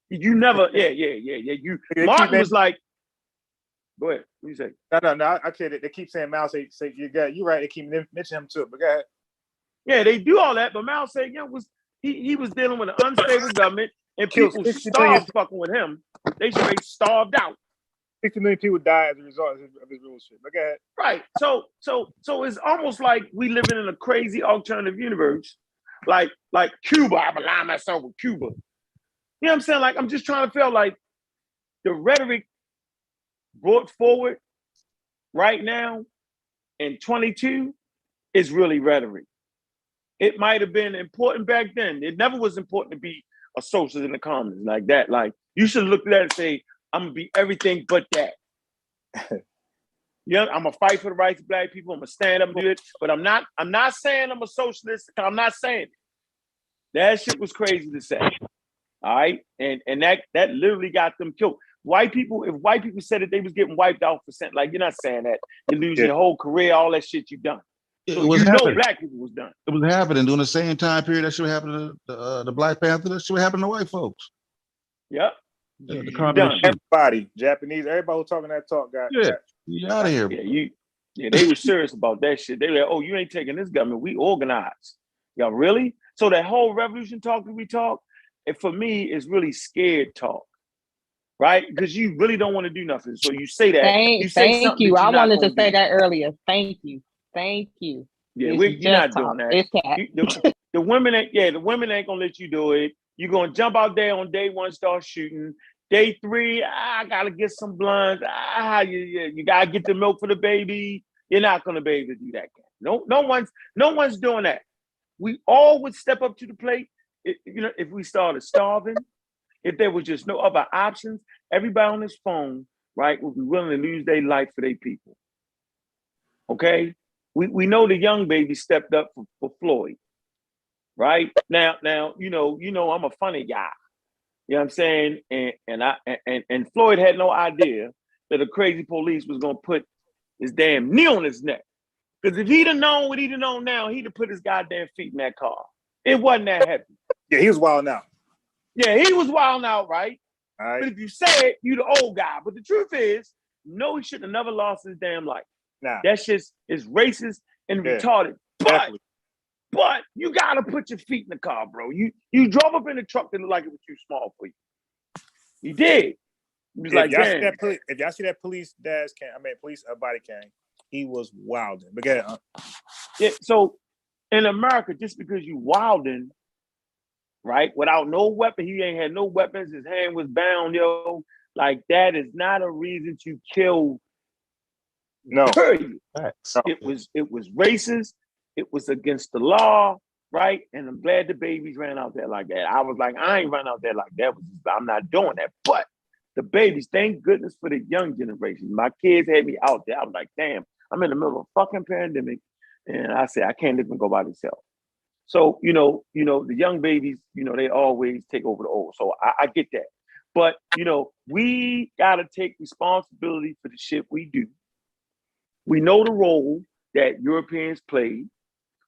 you never, You Martin was like, go ahead. What you say? No. I kid it. They keep saying Mao say you're right. They keep mentioning him too. But go ahead. Yeah, they do all that, but Mao Zedong was he was dealing with an unstable government, and people starved fucking with him. They straight starved out. 60 million people died as a result of his bullshit. But go ahead. Right. So it's almost like we living in a crazy alternative universe, like Cuba. I align myself with Cuba. You know what I'm saying? Like I'm just trying to feel like the rhetoric brought forward right now in 22 is really rhetoric. It might have been important back then. It never was important to be a socialist in the commons like that. Like you should look at that and say, I'm gonna be everything but that. Yeah, I'm gonna fight for the rights of black people. I'm gonna stand up and do it. But I'm not saying I'm a socialist. I'm not saying it. That shit was crazy to say. All right. And that literally got them killed. White people, if white people said that they was getting wiped out for saying, like, you're not saying that. You're losing your whole career, all that shit you've done. So It was happening. Black people was done. It was happening during the same time period that should happen to the Black Panther. That should happen to white folks. Yep. The communist shit. Everybody, Japanese, everybody who talking that talk got you out of here. Yeah, they were serious about that shit. They were like, oh, you ain't taking this government. We organized. Y'all really? So that whole revolution talk that we talk, and for me, is really scared talk. Right? Because you really don't want to do nothing. So you say that. Thank you. I wanted to say that earlier. Thank you. Yeah, you're not doing that. The women ain't gonna let you do it. You're gonna jump out there on day one, start shooting. Day three, I gotta get some blunts. You gotta get the milk for the baby. You're not gonna be able to do that. No one's doing that. We all would step up to the plate. If we started starving, if there was just no other options, everybody on this phone, right, would be willing to lose their life for their people. Okay? We know the young baby stepped up for Floyd. Right? Now, I'm a funny guy. You know what I'm saying? And Floyd had no idea that a crazy police was gonna put his damn knee on his neck. Because if he'd have known what he'd have known now, he'd have put his goddamn feet in that car. It wasn't that heavy. Yeah, he was wilding out. Yeah, he was wilding out, right? All right. But if you say it, you the old guy. But the truth is, no, he should have never lost his damn life. Nah. That shit is racist and retarded. But you gotta put your feet in the car, bro. You drove up in the truck that looked like it was too small for you. You did. If y'all see that police body cam, he was wilding. But get it. Yeah. So in America, just because you wilding, right, without no weapon, he ain't had no weapons. His hand was bound, yo. Like that is not a reason to kill. No. Period. It was racist. It was against the law, right? And I'm glad the babies ran out there like that. I was like, I ain't run out there like that. I'm not doing that. But the babies, thank goodness for the young generation. My kids had me out there. I was like, damn, I'm in the middle of a fucking pandemic. And I said, I can't even go by themselves. So, the young babies, they always take over the old. So I get that. But, we got to take responsibility for the shit we do. We know the role that Europeans played.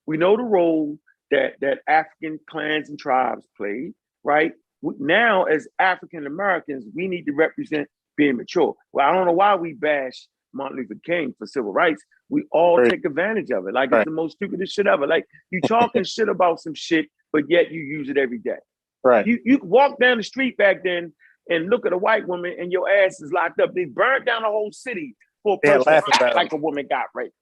We know the role that African clans and tribes played, right? Now, as African Americans, we need to represent being mature. Well, I don't know why we bash Martin Luther King for civil rights. We all take advantage of it. Like it's the most stupidest shit ever. Like you talking shit about some shit, but yet you use it every day. Right. You walk down the street back then and look at a white woman and your ass is locked up. They burned down a whole city for a person that act like a woman got raped.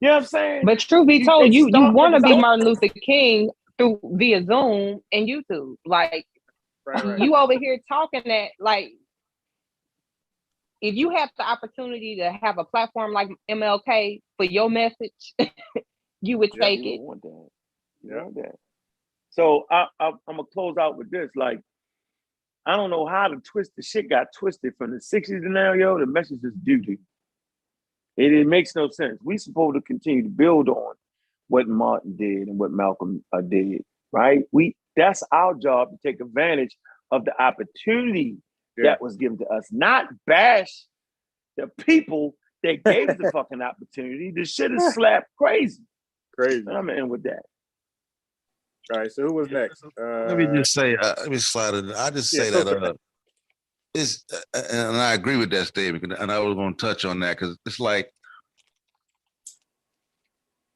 You know what I'm saying? But truth be told, you want to be Martin Luther King via Zoom and YouTube. Like you over here talking that, like, if you have the opportunity to have a platform like MLK for your message, You would Yeah. take You it. don't want that. You Yeah. don't want that. So I'm gonna close out with this. Like, I don't know how the shit got twisted from the 60s to now, yo. The message is doo-doo. It makes no sense. We supposed to continue to build on what Martin did and what Malcolm did, right? That's our job to take advantage of the opportunity that was given to us, not bash the people that gave us the fucking opportunity. The shit is slap crazy. Crazy. And I'm gonna end with that. All right. So who was next? Let me just say, let me slide it. I just say that it's, and I agree with that statement, and I was going to touch on that because it's like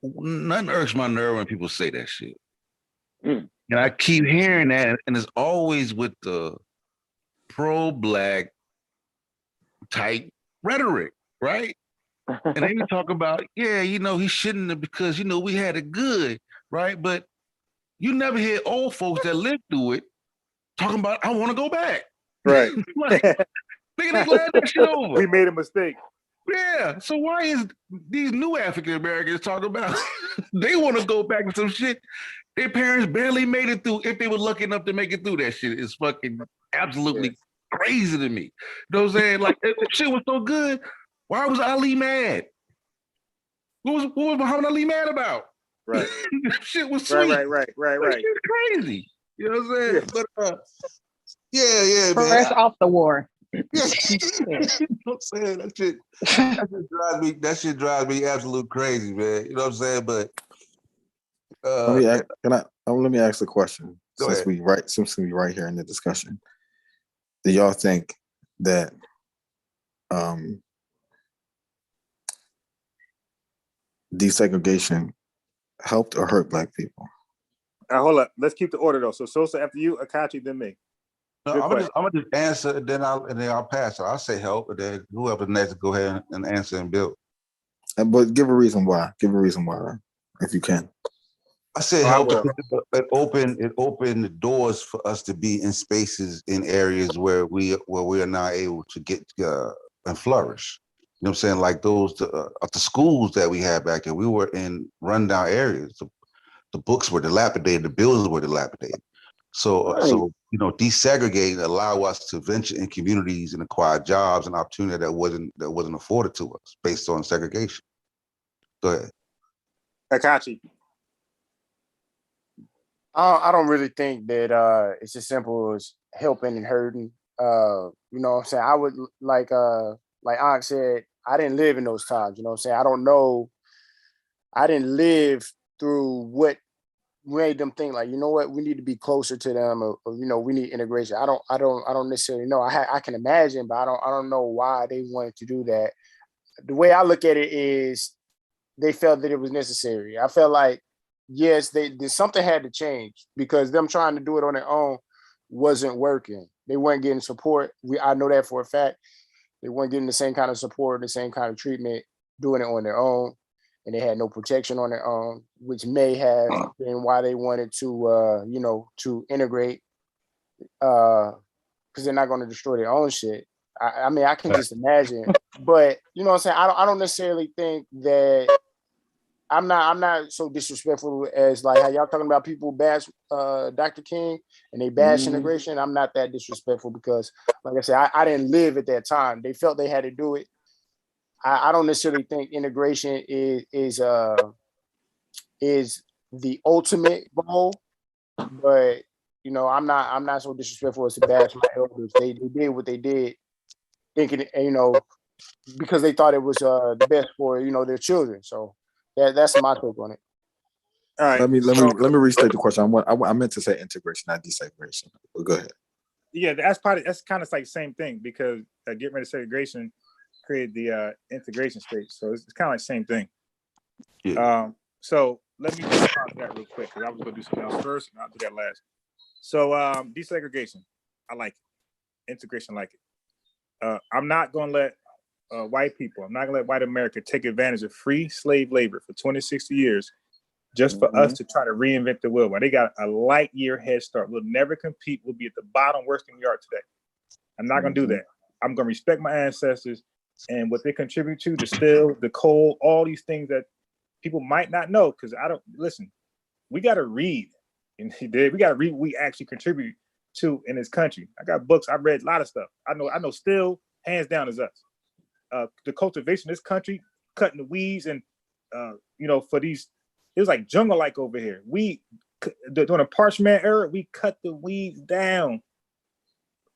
nothing irks my nerve when people say that shit, and I keep hearing that, and it's always with the pro-black type rhetoric, right? And they would talk about, yeah, he shouldn't have because we had it good, right? But you never hear old folks that lived through it talking about, I want to go back. Right. Like, they glad that shit over. We made a mistake. Yeah. So why is these new African Americans talking about they want to go back to some shit their parents barely made it through if they were lucky enough to make it through that shit? It's fucking absolutely crazy to me. You know what I'm saying? Like, if shit was so good, why was Ali mad? What was Muhammad Ali mad about? Right. Shit was sweet. Right. That shit's crazy. You know what I'm saying? But yeah, Fresh off the war. You know what I'm saying? That shit drives me absolute crazy, man. You know what I'm saying? But let me ask the question since we right here in the discussion. Do y'all think that desegregation helped or hurt Black people? Hold up. Let's keep the order though. So Sosa after you, Akachi, then me. No, I'm gonna just answer, and then I'll pass it. I'll say help, and then whoever next go ahead and answer and build. But give a reason why. If you can. I say help because it opened the doors for us to be in spaces in areas where we are now able to get and flourish. You know what I'm saying? Like the schools that we had back then, we were in rundown areas. The books were dilapidated, the buildings were dilapidated. So desegregating allow us to venture in communities and acquire jobs and opportunity that wasn't afforded to us based on segregation. Go ahead. Akachi. I don't really think that it's as simple as helping and hurting. You know what I'm saying? I would like Ankh said, I didn't live in those times, you know what I'm saying? I don't know. I didn't live through what made them think like, you know what, we need to be closer to them, or we need integration. I don't necessarily know. I can imagine, but I don't know why they wanted to do that. The way I look at it is they felt that it was necessary. I felt like, yes, something had to change because them trying to do it on their own wasn't working. They weren't getting support. I know that for a fact. They weren't getting the same kind of support, the same kind of treatment, doing it on their own. And they had no protection on their own, which may have been why they wanted to, to integrate, because they're not going to destroy their own shit. I mean, I can just imagine, but you know what I'm saying? I don't necessarily think that I'm not so disrespectful as like how y'all talking about people bash Dr. King and they bash integration. I'm not that disrespectful because, like I said, I didn't live at that time. They felt they had to do it. I don't necessarily think integration is the ultimate goal, but I'm not so disrespectful as to bash my elders. They did what they did, thinking because they thought it was the best for their children. So that's my take on it. All right. Let me restate the question. I meant to say integration, not desegregation. But go ahead. Yeah, that's kind of like the same thing because getting rid of segregation created the integration state. So it's kind of like the same thing. Yeah. So let me just talk that real quick because I was going to do something else first and I'll do that last. So desegregation, I like it. Integration, I like it. I'm not going to let white people, I'm not going to let white America take advantage of free slave labor for 20, 60 years just for us to try to reinvent the wheel. While they got a light year head start. We'll never compete. We'll be at the bottom worse than we are today. I'm not going to do that. I'm going to respect my ancestors and what they contribute to, the steel, the coal, all these things that people might not know, because I don't listen. We got to read, and we got to read what we actually contribute to in this country. I got books. I've read a lot of stuff. I know. Still, hands down, is us. The cultivation of this country, cutting the weeds, and for these, it was like jungle-like over here. During the parchment era, we cut the weeds down.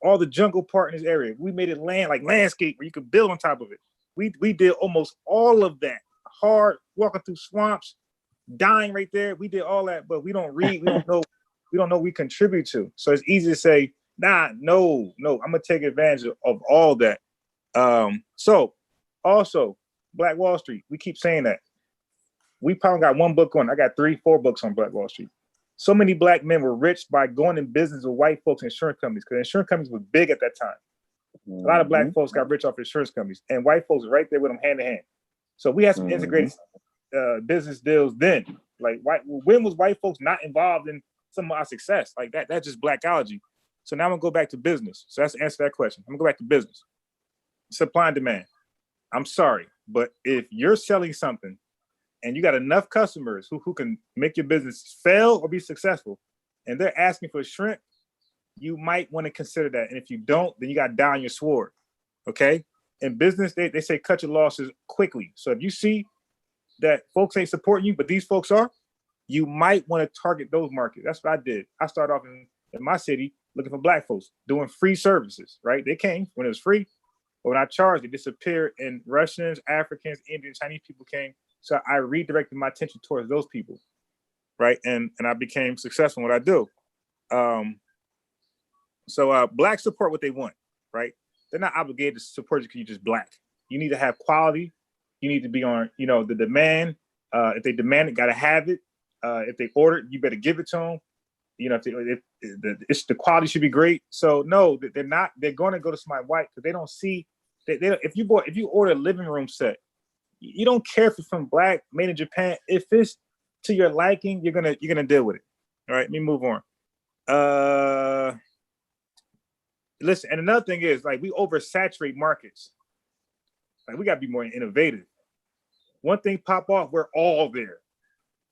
All the jungle part in this area, we made it landscape where you could build on top of it. We did almost all of that. Hard walking through swamps, dying right there. We did all that, but we don't read. We don't know. We don't know what we contribute to. So it's easy to say, no. I'm gonna take advantage of all that. So also Black Wall Street. We keep saying that. We probably got one book on. I got 3-4 books on Black Wall Street. So many Black men were rich by going in business with white folks and insurance companies, because insurance companies were big at that time. A lot of Black folks got rich off insurance companies, and white folks were right there with them hand in hand. So we had some integrated business deals then. Like, when was white folks not involved in some of our success? Like that, that's just Blackology. So now I'm gonna go back to business. So that's the answer to that question. I'm gonna go back to business. Supply and demand. I'm sorry, but if you're selling something and you got enough customers who can make your business fail or be successful, and they're asking for a shrink, you might want to consider that. And if you don't, then you got to die on your sword. Okay? In business, they say cut your losses quickly. So if you see that folks ain't supporting you, but these folks are, you might want to target those markets. That's what I did. I started off in my city looking for Black folks, doing free services, right? They came when it was free. But when I charged, they disappeared, and Russians, Africans, Indians, Chinese people came. So I redirected my attention towards those people, right? And I became successful in what I do. So Blacks support what they want, right? They're not obligated to support you because you're just Black. You need to have quality. You need to be on, the demand. If they demand it, gotta have it. If they order it, you better give it to them. If the quality should be great. So no, they're not. They're going to go to somebody white because they don't see that. If you order a living room set, you don't care if it's from Black, made in Japan. If it's to your liking, you're gonna deal with it. All right, let me move on. Listen, and another thing is, like, we oversaturate markets. Like, we gotta be more innovative. One thing pop off, we're all there.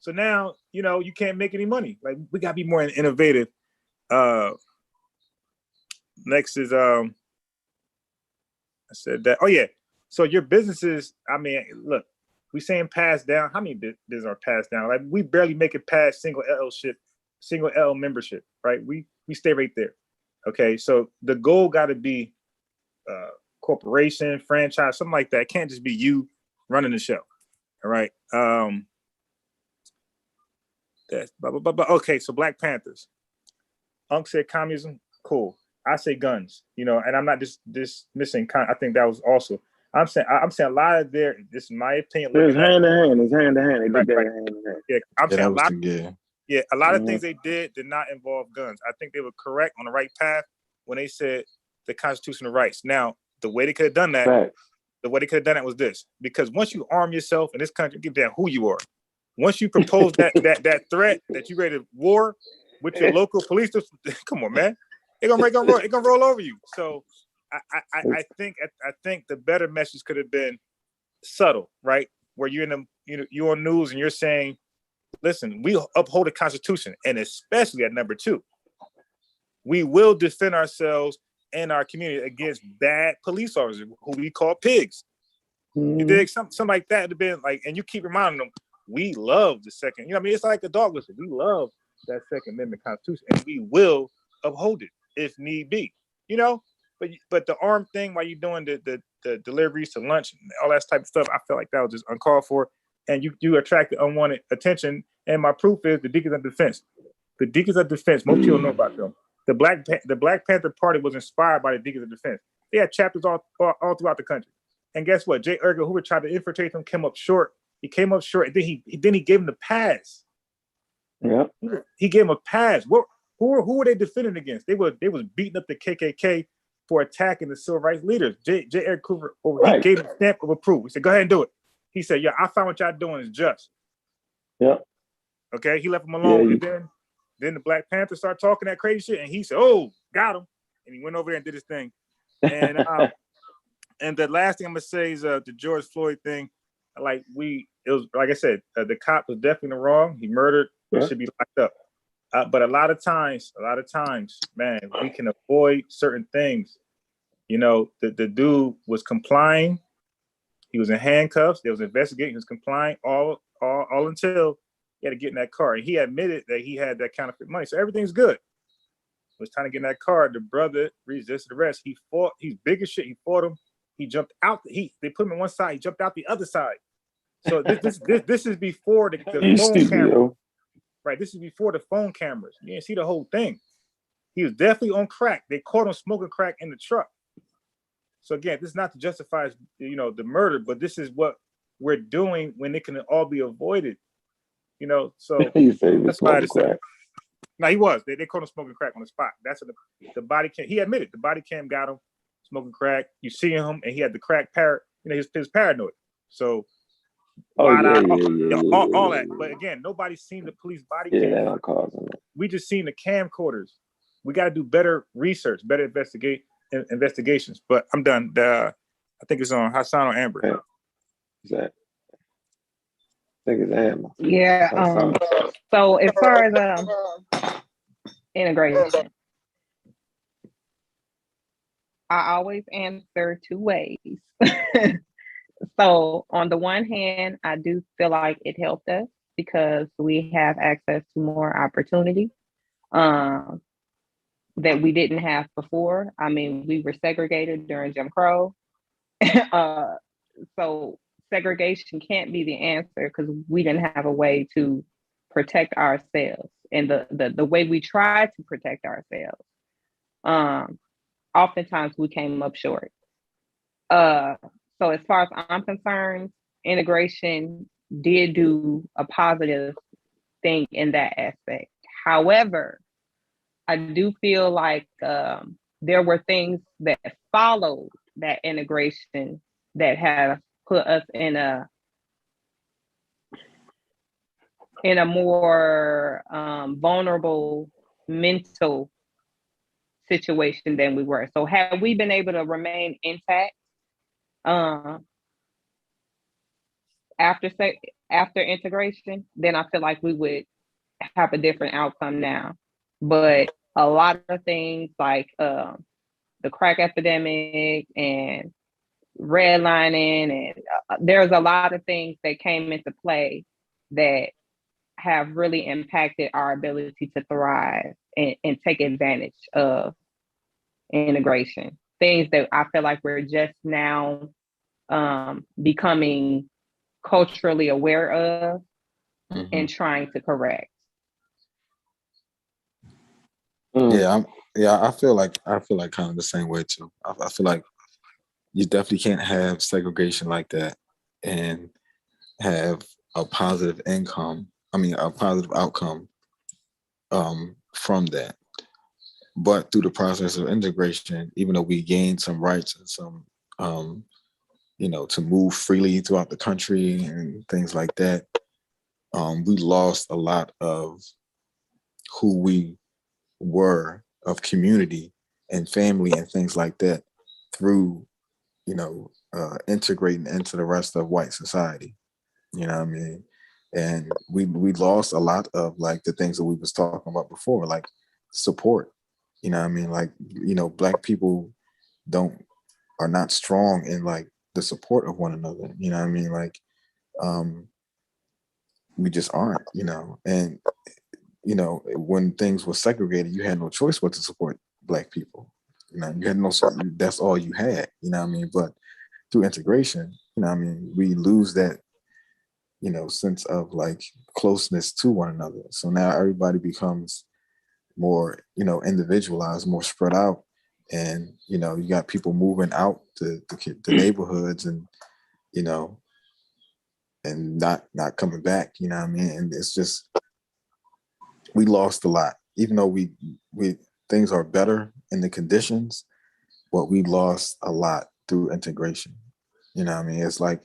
So now, you can't make any money. Like, we gotta be more innovative. Next is I said that. Oh yeah. So your businesses, look, we saying passed down. How many businesses are passed down? Like, we barely make it past single L membership, right? We stay right there. Okay. So the goal gotta be corporation, franchise, something like that. It can't just be you running the show. All right. That's blah, blah, blah, blah. Okay, so Black Panthers. Unc said communism, cool. I say guns, and I'm not just dismissing. I think that was also. I'm saying a lot of this is my opinion. It's hand in hand. It's hand in hand. They did that hand in hand. Yeah, I'm saying a lot. Yeah, a lot of things they did not involve guns. I think they were correct on the right path when they said the constitutional rights. Now, the way they could have done that, was this: because once you arm yourself in this country, give damn who you are. Once you propose that threat that you ready to war with your local police, come on, man, it's gonna roll over you. So I think the better message could have been subtle, right? Where you're you're on news and you're saying, listen, we uphold the Constitution, and especially at number 2, we will defend ourselves and our community against bad police officers who we call pigs. You dig? Something like that would have been like, and you keep reminding them, we love the second. It's like a dog whistle. We love that Second Amendment Constitution, and we will uphold it if need be. But the arm thing while you're doing the deliveries to lunch and all that type of stuff, I felt like that was just uncalled for, and you attracted unwanted attention. And my proof is the Deacons of Defense. The Deacons of Defense. Most people know about them. The Black Panther Party was inspired by the Deacons of Defense. They had chapters all throughout the country. And guess what? J. Edgar Hoover tried to infiltrate them, came up short. He came up short, and then he gave him the pass. Yeah, he gave him a pass. Who were they defending against? They was beating up the KKK for attacking the civil rights leaders. J. Edgar Hoover, he gave him a stamp of approval. He said, "Go ahead and do it." He said, "Yeah, I found what y'all doing is just." Yeah. Okay, he left him alone. Yeah, then the Black Panthers started talking that crazy shit, and he said, "Oh, got him," and he went over there and did his thing. And and the last thing I'm gonna say is the George Floyd thing. Like, it was like I said, the cop was definitely in the wrong. He murdered. He should be locked up. But a lot of times, man, we can avoid certain things. You know, the dude was complying. He was in handcuffs. There was investigating. He was complying all until he had to get in that car. And he admitted that he had that counterfeit money. So everything's good. It was time to get in that car. The brother resisted arrest. He fought. He's big as shit. He fought him. He jumped out. They put him on one side. He jumped out the other side. So this is before the phone camera. Right. This is before the phone cameras. You didn't see the whole thing. He was definitely on crack. They caught him smoking crack in the truck. So again, this is not to justify, the murder, but this is what we're doing when it can all be avoided. So that's why I said. No, he was. They caught him smoking crack on the spot. That's what the body cam. He admitted the body cam got him smoking crack. You see him, and he had the crack his paranoid. So all that. But again, nobody's seen the police body cam. We just seen the camcorders. We got to do better research, better investigations. But I'm done. I think it's on Hassan or Amber. I think it's Amber. Yeah. So as far as integration, I always answer two ways. So on the one hand, I do feel like it helped us because we have access to more opportunity that we didn't have before. I mean, we were segregated during Jim Crow. So segregation can't be the answer because we didn't have a way to protect ourselves. And the way we tried to protect ourselves, oftentimes we came up short. So as far as I'm concerned, integration did do a positive thing in that aspect. However, I do feel like there were things that followed that integration that have put us in a more vulnerable mental situation than we were. So had we been able to remain intact after integration, then I feel like we would have a different outcome now. But a lot of things like the crack epidemic and redlining, and there's a lot of things that came into play that have really impacted our ability to thrive and take advantage of integration. Things that I feel like we're just now becoming culturally aware of and trying to correct. Yeah, I feel like kind of the same way too. I feel like you definitely can't have segregation like that and have a positive outcome from that. But through the process of integration, even though we gained some rights and some to move freely throughout the country and things like that, we lost a lot of who we were, of community and family and things like that through integrating into the rest of white society. You know what I mean? And we lost a lot of like the things that we was talking about before, like support. You know what I mean? Like, Black people are not strong in like the support of one another. You know what I mean? Like, we just aren't, and when things were segregated, you had no choice but to support Black people. You had no, that's all you had, you know what I mean? But through integration, we lose that, sense of like closeness to one another. So now everybody becomes more, individualized, more spread out. And, you got people moving out to the neighborhoods and, and not coming back, you know what I mean? And it's just, we lost a lot, even though we things are better in the conditions, but we lost a lot through integration. You know what I mean? It's like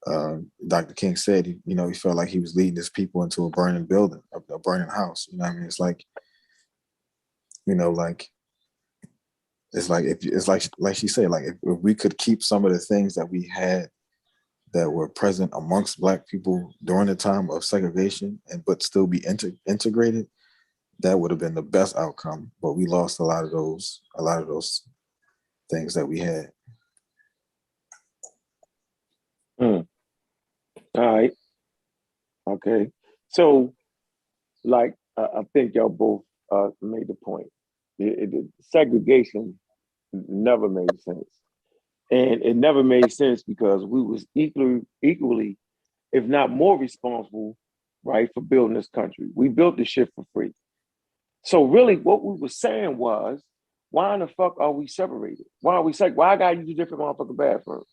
Dr. King said, he felt like he was leading his people into a burning building, a burning house. You know what I mean? It's like, it's like she said, like if we could keep some of the things that we had that were present amongst Black people during the time of segregation, but still be integrated, that would have been the best outcome. But we lost a lot of those things that we had. All right. Okay. So, like, I think y'all both made the point. Segregation never made sense. And it never made sense because we was equally, if not more responsible, right, for building this country. We built this shit for free. So really what we were saying was, why in the fuck are we separated? Why are we why I gotta use a different motherfucking bathroom?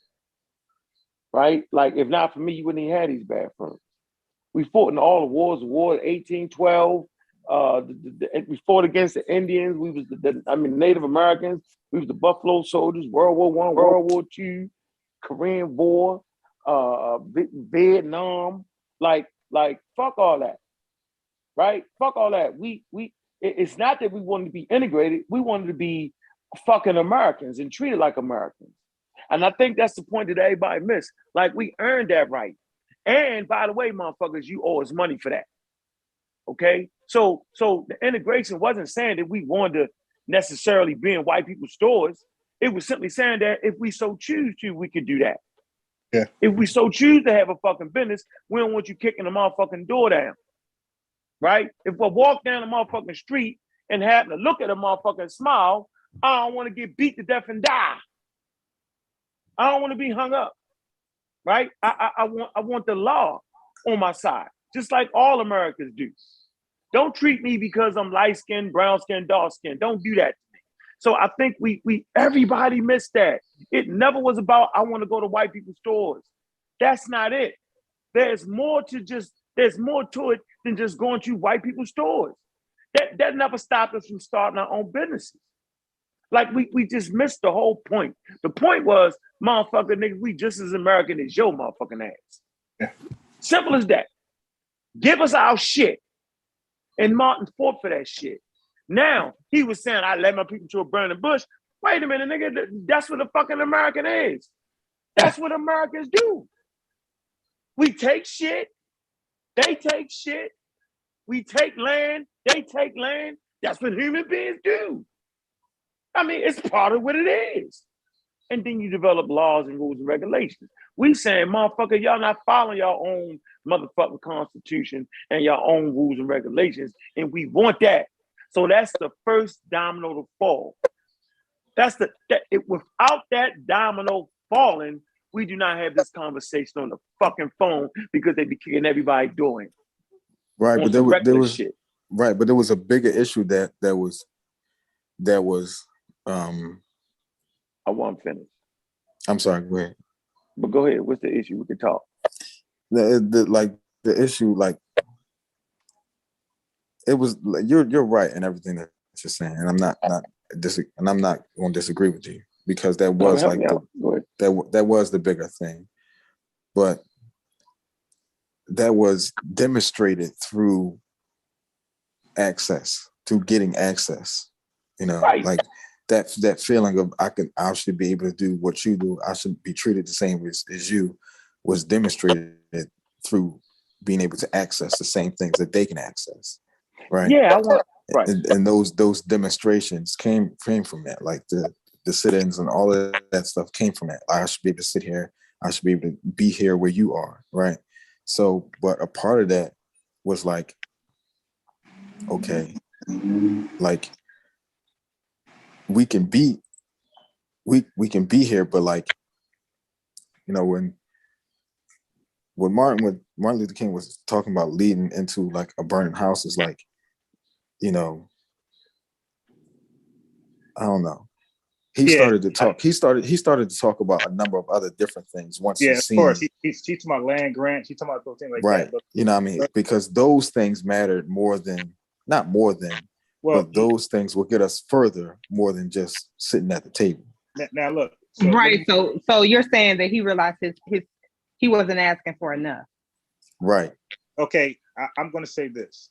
Right? Like, if not for me, you wouldn't even have these bathrooms. We fought in all the wars, War 1812. We fought against the Indians. We was Native Americans. We was the Buffalo Soldiers. World War I, World War II, Korean War, Vietnam. Like fuck all that, right? Fuck all that. It's not that we wanted to be integrated. We wanted to be fucking Americans and treated like Americans. And I think that's the point that everybody missed. Like, we earned that right. And by the way, motherfuckers, you owe us money for that. Okay? So the integration wasn't saying that we wanted to necessarily be in white people's stores. It was simply saying that if we so choose to, we could do that. Yeah. If we so choose to have a fucking business, we don't want you kicking the motherfucking door down. Right? If I walk down the motherfucking street and happen to look at a motherfucking smile, I don't want to get beat to death and die. I don't want to be hung up. Right? I want the law on my side, just like all Americans do. Don't treat me because I'm light-skinned, brown-skinned, dark-skinned. Don't do that to me. So I think everybody missed that. It never was about, I want to go to white people's stores. That's not it. There's more to it than just going to white people's stores. That never stopped us from starting our own businesses. Like, we just missed the whole point. The point was, motherfucker, niggas, we just as American as your motherfucking ass. Yeah. Simple as that. Give us our shit. And Martin fought for that shit. Now, he was saying, I led my people to a burning bush. Wait a minute, nigga, that's what a fucking American is. That's what Americans do. We take shit. They take shit. We take land. They take land. That's what human beings do. I mean, it's part of what it is. And then you develop laws and rules and regulations. We saying, motherfucker, y'all not following your own motherfucking constitution and your own rules and regulations, and we want that. So that's the first domino to fall. Without that domino falling, we do not have this conversation on the fucking phone because they be kicking everybody doing. Right, but there was shit. Right, but there was a bigger issue that was I want to finish. I'm sorry, go ahead. But go ahead. What's the issue? We can talk. The issue, like, it was, you're right in everything that you're saying, and I'm not going to disagree with you, because that was that was the bigger thing, but that was demonstrated through getting access. Right. Like that feeling of I should be able to do what you do. I should be treated the same as you, was demonstrated through being able to access the same things that they can access. Right. Yeah. Right. And those demonstrations came from that. Like the sit-ins and all of that stuff came from that. I should be able to sit here. I should be able to be here where you are. Right. So, but a part of that was like, okay, like, we can be here, but like, when Martin Luther King was talking about leading into like a burning house, is like, I don't know. He started to talk about a number of other different things once. Yeah, of course. He's talking about land grants. He's talking about those things like right. that. But, you know what I mean? Because those things mattered but those things will get us further more than just sitting at the table. Now look. Right. So you're saying that he realized he wasn't asking for enough. Right. Okay. I'm going to say this.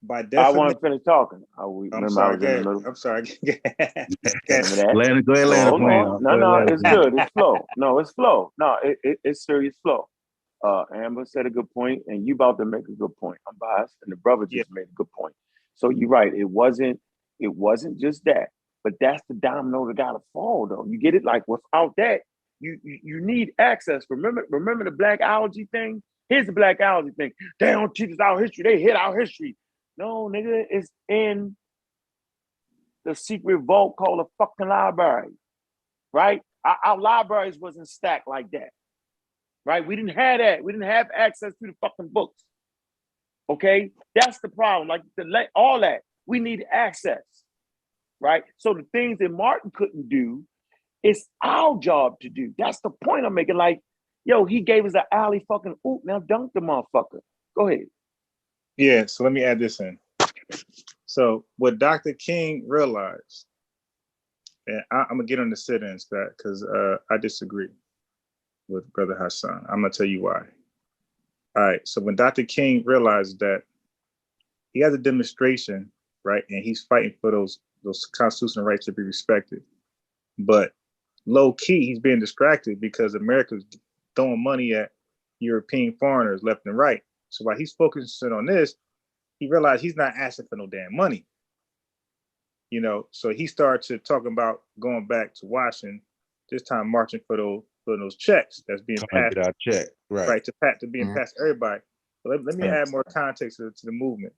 by I definition. want to finish talking. I'm Remember, I sorry. was in the middle. I'm sorry. Remember that? Land, go ahead, land the plane. No, it's good. It's flow. No, it's flow. No, it's serious flow. Amber said a good point, and you about to make a good point. I'm biased, and the brother just made a good point. So you're right. It wasn't just that, but that's the domino that gotta fall, though. You get it? Like without that, you need access. Remember the black algae thing? Here's the black algae thing. They don't teach us our history. They hid our history. No, nigga, it's in the secret vault called a fucking library, right? Our libraries wasn't stacked like that, right? We didn't have that. We didn't have access to the fucking books. Okay, that's the problem. Like all that, we need access, right? So the things that Martin couldn't do, it's our job to do. That's the point I'm making. Like, yo, he gave us an alley fucking oop. Now dunk the motherfucker. Go ahead. Yeah. So let me add this in. So what Dr. King realized, and I'm gonna get on the sit-ins because I disagree with Brother Hassan. I'm gonna tell you why. All right. So when Dr. King realized that he has a demonstration, right, and he's fighting for those constitutional rights to be respected, but low key he's being distracted because America's throwing money at European foreigners left and right. So while he's focusing on this, he realized he's not asking for no damn money. You know, so he started to talking about going back to Washington, this time marching for those checks that's being passed. Our check, right? To being passed to everybody. But let me add more context to the movement.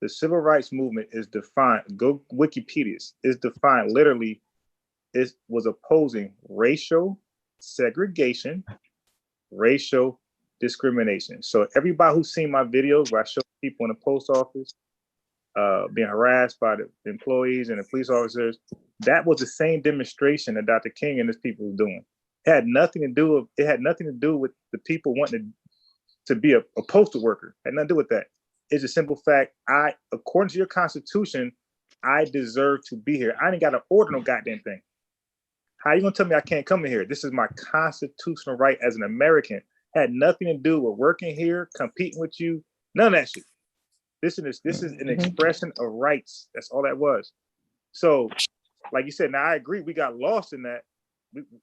The civil rights movement is defined. Go Wikipedia. Is defined literally. It was opposing racial segregation, racial discrimination. So everybody who's seen my videos where I show people in the post office being harassed by the employees and the police officers, that was the same demonstration that Dr. King and his people were doing. It had nothing to do with the people wanting to be a postal worker. It had nothing to do with that. It's a simple fact. According to your Constitution, I deserve to be here. I ain't got to order no goddamn thing. How you gonna tell me I can't come in here? This is my constitutional right as an American. Had nothing to do with working here, competing with you. None of that shit. This is an expression of rights. That's all that was. So, like you said, now I agree. We got lost in that.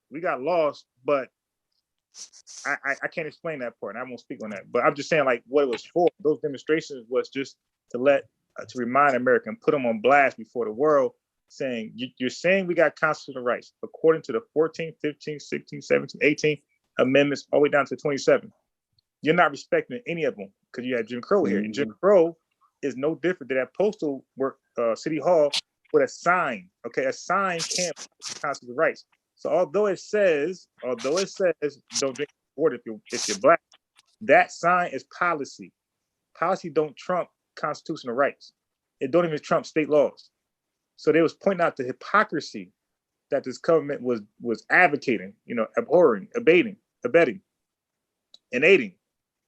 We got lost, but I can't explain that part. And I won't speak on that. But I'm just saying, like, what it was for. Those demonstrations was just to remind America and put them on blast before the world, saying you're saying we got constitutional rights according to the 14th, 15th, 16th, 17th, 18th amendments, all the way down to 27. You're not respecting any of them because you had Jim Crow here. And Jim Crow is no different than that postal work city hall with a sign. Okay, a sign can't constitutional rights. So although it says don't drink water if you're black, that sign is policy. Policy don't trump constitutional rights. It don't even trump state laws. So they was pointing out the hypocrisy that this government was advocating, abhorring, abetting, and aiding.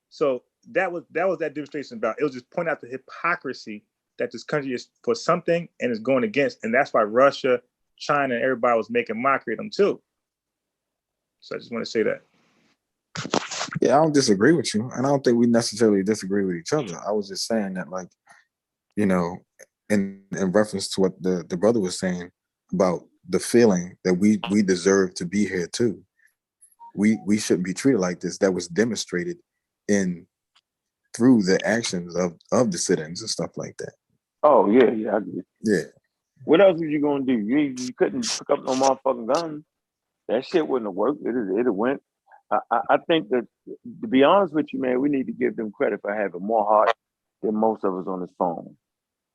So that was that demonstration about. It was just pointing out the hypocrisy that this country is for something and is going against, and that's why Russia, China, and everybody was making mockery of them too. So I just want to say that. Yeah, I don't disagree with you, and I don't think we necessarily disagree with each other. I was just saying that, like, in reference to what the brother was saying about the feeling that we deserve to be here too. We shouldn't be treated like this. That was demonstrated through the actions of the sit-ins and stuff like that. Oh yeah, I get it. Yeah. What else was you gonna do? You couldn't pick up no motherfucking gun. That shit wouldn't have worked. It went. I think that, to be honest with you, man, we need to give them credit for having more heart than most of us on this phone.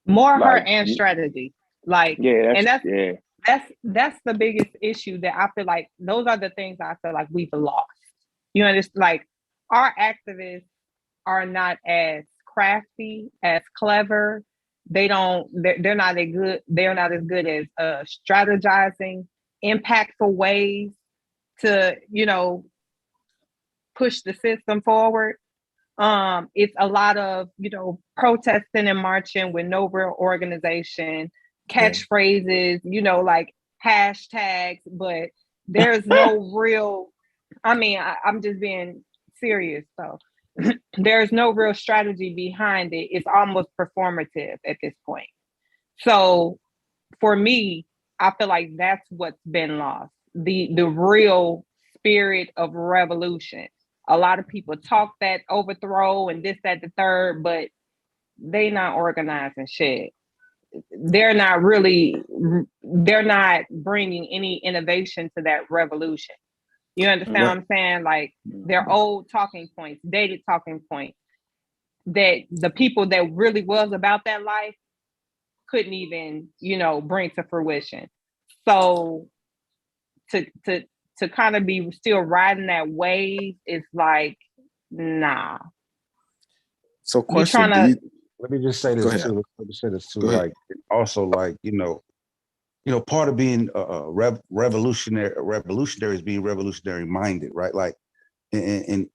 More heart and strategy. Like, that's the biggest issue that I feel like those are the things I feel like we've lost. Just like our activists are not as crafty, as clever. They're not as good as strategizing impactful ways to, push the system forward. It's a lot of, protesting and marching with no real organization, catchphrases, like hashtags, but there's no real, I'm just being serious. So there's no real strategy behind it. It's almost performative at this point. So for me, I feel like that's what's been lost. The real spirit of revolution. A lot of people talk that overthrow and this, that, the third, but they not organizing shit. They're not bringing any innovation to that revolution. You understand what I'm saying? Like, they're old talking points, dated talking points that the people that really was about that life couldn't even, bring to fruition. So to kind of be still riding that wave is like, nah. So question, let me just say this too. Let me say this too. Like, also, like, part of being revolutionary is being revolutionary minded, right? Like, and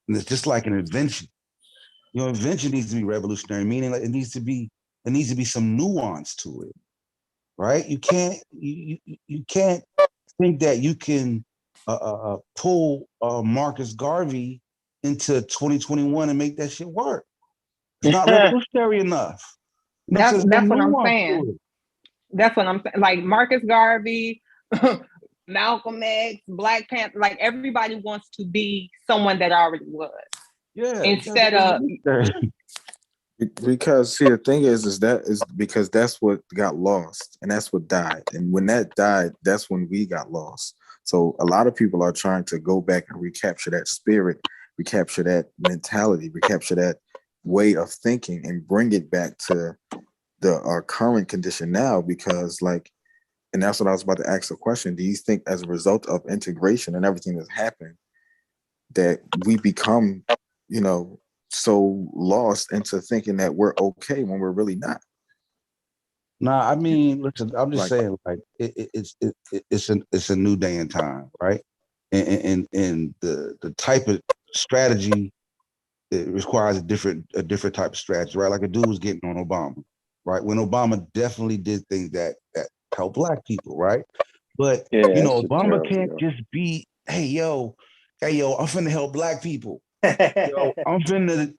it's just like an invention. Invention needs to be revolutionary, meaning like there needs to be some nuance to it, right? You can't think that you can pull Marcus Garvey into 2021 and make that shit work. It's not revolutionary enough. That's what I'm saying. That's what I'm saying. Like Marcus Garvey, Malcolm X, Black Panther, like everybody wants to be someone that already was. Yeah. Instead of because see, the thing is because that's what got lost and that's what died. And when that died, that's when we got lost. So a lot of people are trying to go back and recapture that spirit, recapture that mentality, recapture that way of thinking and bring it back to our current condition now, because and that's what I was about to ask the question. Do you think as a result of integration and everything that's happened that we become, so lost into thinking that we're okay when we're really not? Nah, I mean, listen, I'm just saying, like, it's a new day and time, right? And the type of strategy, it requires a different type of strategy, right? Like a dude was getting on Obama, right? When Obama definitely did things that help Black people, right? But Obama can't just be, hey yo, I'm finna help Black people. I'm finna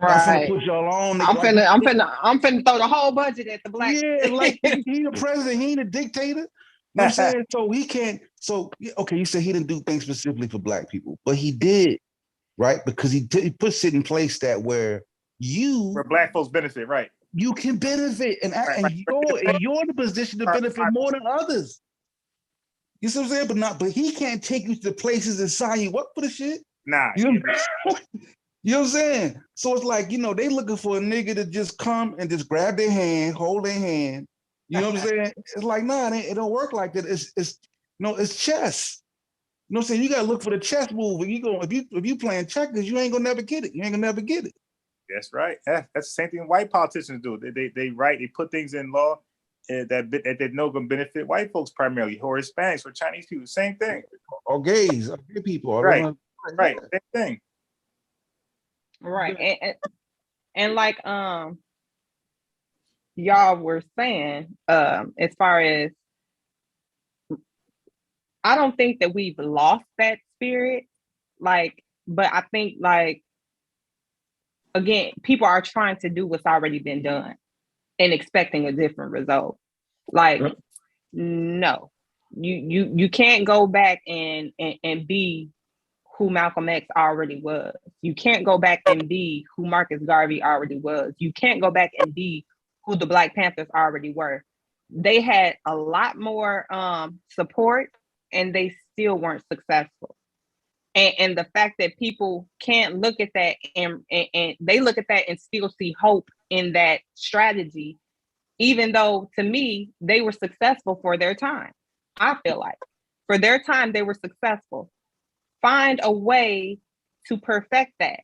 put y'all on. I'm finna throw the whole budget at the Black. Yeah, like he the president, he ain't a dictator. You know what I'm saying? So he can't. So okay, you said he didn't do things specifically for Black people, but he did, right? Because he puts it in place where Black folks benefit, right? You can benefit, and you're in the position to benefit more than others. You see what I'm saying? But he can't take you to the places and sign you up for the shit. Nah. You know what I'm saying? So it's like, they looking for a nigga to just come and just grab their hand, hold their hand. You know what I'm saying? It's like, nah, it don't work like that. It's chess. You know what I'm saying? You gotta look for the chess move. If you playing checkers, you ain't gonna never get it. You ain't gonna never get it. That's right. That's the same thing white politicians do. They put things in law that know gonna benefit white folks primarily, or Hispanics, or Chinese people. Same thing. Or gays, or gay people. Right. Right. Same thing. Right. And like y'all were saying, as far as, I don't think that we've lost that spirit, but I think, again, people are trying to do what's already been done and expecting a different result. No, you can't go back and be who Malcolm X already was. You can't go back and be who Marcus Garvey already was. You can't go back and be who the Black Panthers already were. They had a lot more support, and they still weren't successful. And the fact that people can't look at that and they look at that and still see hope in that strategy, even though, to me, they were successful for their time. I feel like for their time, they were successful. Find a way to perfect that.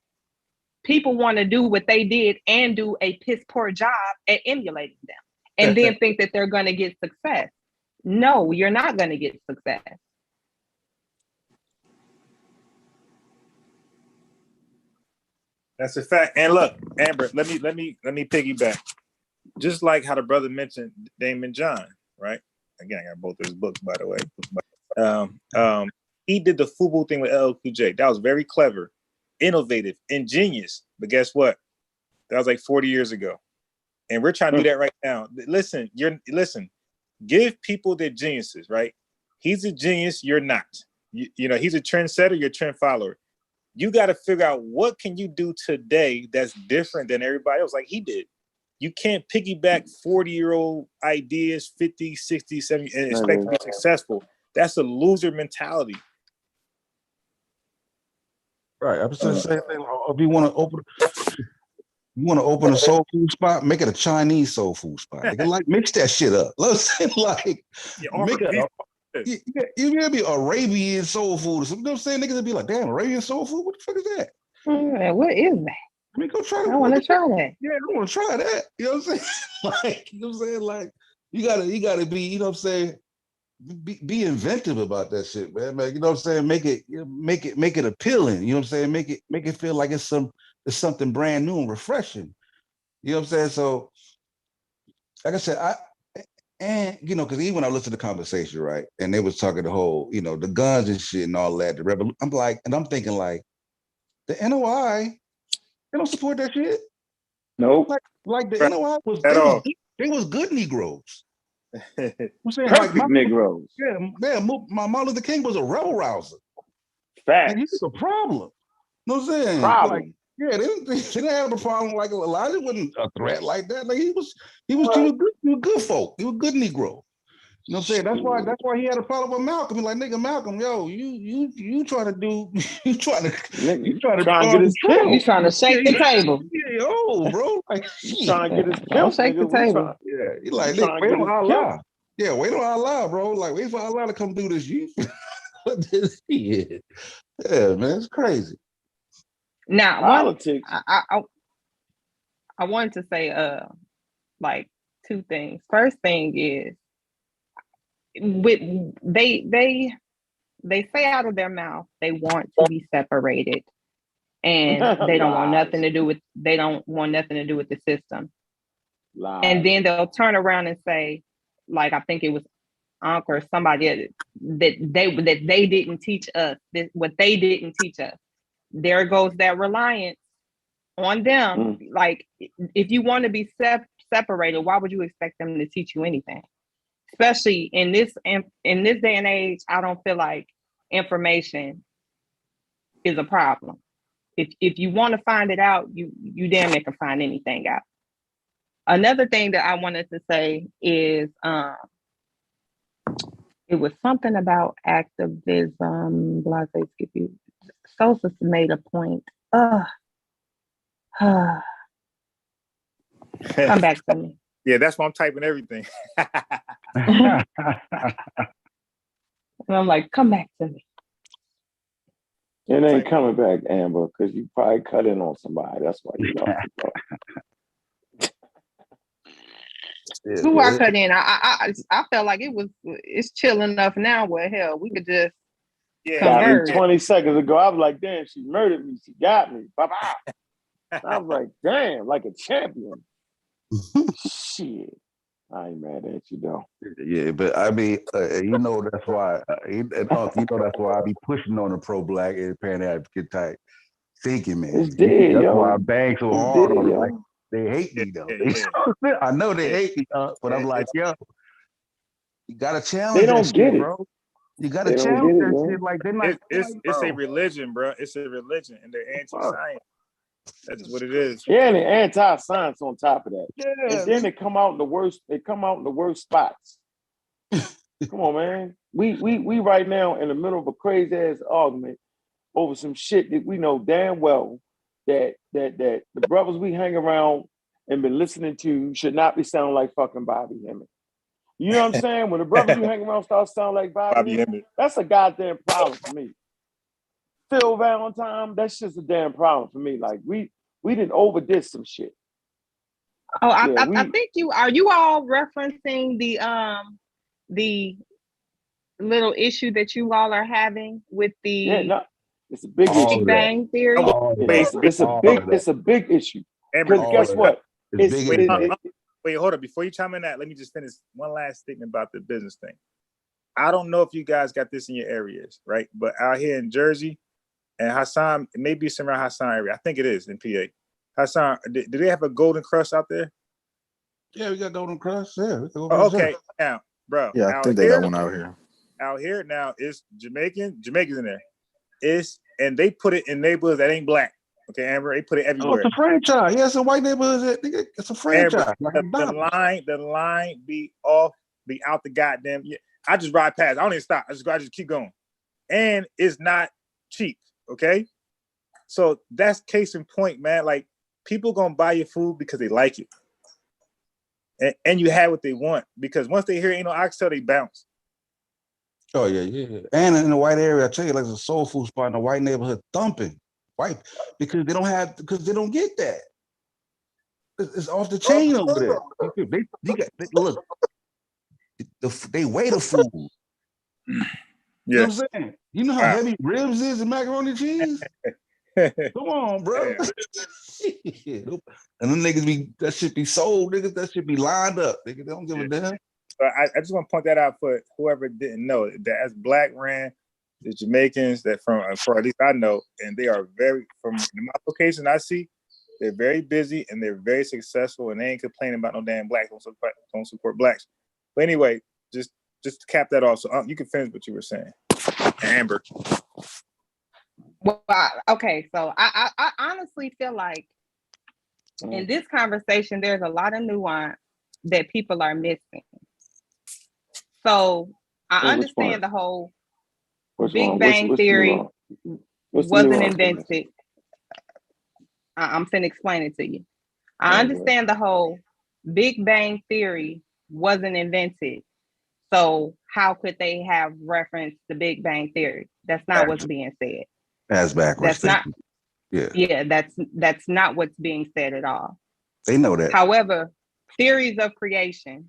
People want to do what they did and do a piss poor job at emulating them, and then think that they're going to get success. No, you're not going to get success. That's a fact. And look, Amber, let me piggyback. Just like how the brother mentioned Damon John, right? Again, I got both of his books, by the way. He did the FUBU thing with LL Cool J. That was very clever, innovative, ingenious. But guess what? That was like 40 years ago. And we're trying to do that right now. Listen, give people their geniuses, right? He's a genius, you're not. You know, he's a trendsetter, you're a trend follower. You got to figure out what can you do today that's different than everybody else, like he did. You can't piggyback 40-year-old ideas, 50, 60, 70, and expect to be successful. That's a loser mentality. Right. I was just saying, if you want to open a soul food spot, make it a Chinese soul food spot. They can like mix that shit up. Let's say like make it you gotta be Arabian soul food or something. You know what I'm saying? Niggas would be like, damn, Arabian soul food? What the fuck is that? What is that? I mean, go try it. I want to try that. Yeah, I want to try that. You know what I'm saying? Like, you know what I'm saying? Like, you gotta be, you know what I'm saying? Be inventive about that shit, man. You know what I'm saying? Make it appealing. You know what I'm saying? Make it feel like it's something brand new and refreshing. You know what I'm saying? So, like I said, and you know, because even when I listened to the conversation, right, and they was talking the whole, you know, the guns and shit and all that, the revolution. I'm like, and I'm thinking like, the NOI, they don't support that shit. Nope. Like the NOI was they was good Negroes. I'm saying Perfect like Negroes. Yeah, my Martin Luther King was a rebel rouser. Facts. And he was a problem. You know what I'm saying? Problem. Like, yeah, they didn't have a problem like Elijah wasn't a threat like that. Like he was good folk. He was good Negro. You know what I'm saying? That's why he had a problem with Malcolm. He's like, nigga, Malcolm, yo, you trying to do you trying to get his kill. You trying to shake the table. Yeah, yo, bro. Like you trying to get his kill. Don't shake the table. Yeah, he like, nigga, wait on Allah. Yeah, wait on Allah, bro. Like, wait for Allah to come do this. Yeah, man, it's crazy. Now, politics. I wanted to say like two things. First thing is with they say out of their mouth they want to be separated and they don't want nothing to do with the system. Lies. And then they'll turn around and say, like I think it was Unc or somebody that they didn't teach us what they didn't teach us. There goes that reliance on them. Like if you want to be separated, why would you expect them to teach you anything? Especially in this day and age, I don't feel like information is a problem. If you want to find it out, you damn near can find anything out. Another thing that I wanted to say is it was something about activism. Blase, skip you. Sosa made a point. Come back to me. Yeah, that's why I'm typing everything. And I'm like, come back to me. It ain't coming back, Amber, because you probably cut in on somebody. That's why you lost it. Who I cut in? I felt like it's chill enough now where hell we could just converge. 20 seconds ago, I was like, damn, she murdered me. She got me. Bye-bye. I was like, damn, like a champion. Shit. I ain't mad at you though. Yeah, but I mean, you know that's why, you know that's why I be pushing on the pro-black and pan-African type thinking, man. It's dead, that's yo. why I bang so hard on it. Like, they hate me though. I know they hate me, but I'm like, yo, you gotta challenge. They don't that get shit, it, bro. You gotta challenge that shit. Like they're not. It's a religion, bro. It's a religion, and they're anti-science. That's what it is. Yeah, and the anti-science on top of that. Yeah, and then they come out in the worst. They come out in the worst spots. Come on, man. We right now in the middle of a crazy ass argument over some shit that we know damn well that the brothers we hang around and been listening to should not be sounding like fucking Bobby Hemmett. You know what I'm saying? When the brothers you hang around start sounding like Bobby Hemmett, that's a goddamn problem for me. Phil Valentine, that's just a damn problem for me. Like we didn't overdid some shit. Oh, I think you all referencing the little issue that you all are having with the it's a big issue. Big Bang Theory. It's a big issue. Because guess what? Wait, hold up. Before you chime in that, let me just finish one last statement about the business thing. I don't know if you guys got this in your areas, right? But out here in Jersey and Hassan, it may be somewhere Hassan area. I think it is in PA. Hassan, do they have a Golden Crush out there? Yeah, we got Golden Crush. Yeah, okay. Now, bro. Yeah, I think they got one out here. Out here now, it's Jamaicans in there. And they put it in neighborhoods that ain't black. Okay, Amber, they put it everywhere. Oh, it's a franchise. Yeah, it's a white neighborhood. It's a franchise. Amber, the line be off, be out the goddamn. Yeah, I just ride past. I don't even stop. I just keep going. And it's not cheap. Okay, so that's case in point, man. Like people gonna buy your food because they like it, and you have what they want because once they hear ain't no oxtail, they bounce. Oh yeah. And in the white area, I tell you, like a soul food spot in the white neighborhood thumping. White because they don't get that. It's off the chain over there. Look, they weigh the food. Yeah. You know what I'm saying? You know how heavy ribs is and macaroni and cheese? Come on, bro. And them niggas that should be sold, niggas, that should be lined up. Nigga, they don't give a damn. But I just want to point that out for whoever didn't know that as Black ran, the Jamaicans that for at least I know, and they are very from my location I see, they're very busy and they're very successful and they ain't complaining about no damn blacks, don't support blacks. But anyway, just to cap that off, so you can finish what you were saying, Amber. Well, okay, so I honestly feel like in this conversation there's a lot of nuance that people are missing. So I understand the whole Big Bang Theory wasn't invented. I'm finna explain it to you. I understand the whole Big Bang Theory wasn't invented. So how could they have referenced the Big Bang Theory? That's not what's being said. That's backwards. That's not. Yeah, that's not what's being said at all. They know that. However, theories of creation,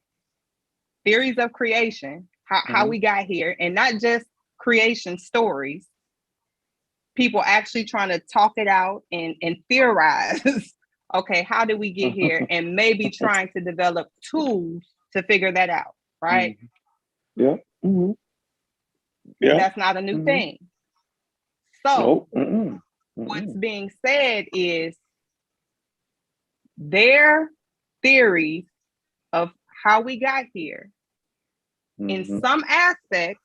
how we got here, and not just creation stories, people actually trying to talk it out and theorize, okay, how did we get here? And maybe trying to develop tools to figure that out, right? Yeah. Mm-hmm. Yeah. That's not a new thing. So what's being said is their theories of how we got here in some aspects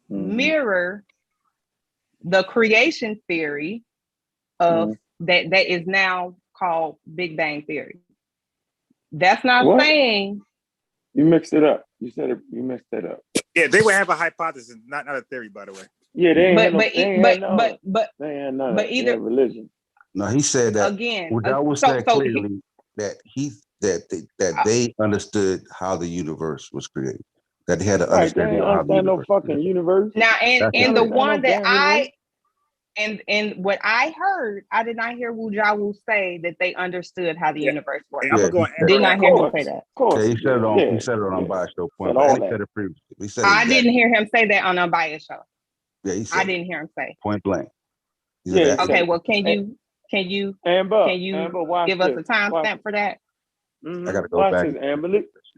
mirror the creation theory of that is now called Big Bang Theory. That's not saying you mixed it up. You said it, you mixed that up. Yeah, they would have a hypothesis, not a theory, by the way. Yeah, they ain't but either religion. No, he said that again. That was said clearly that they understood how the universe was created. That they had to understand how the universe. No fucking universe. Now, and the one that I and what I heard, I did not hear Wu Jawu say that they understood how the universe works. Did not hear him say that. Of course. Yeah, he said it on Unbiased show. He said it previously. I didn't hear him say that on Unbiased show. Yeah, he said I didn't hear him say point blank. Yeah. Okay. Well, can you Amber, give us a timestamp for that? I gotta go back. Amber.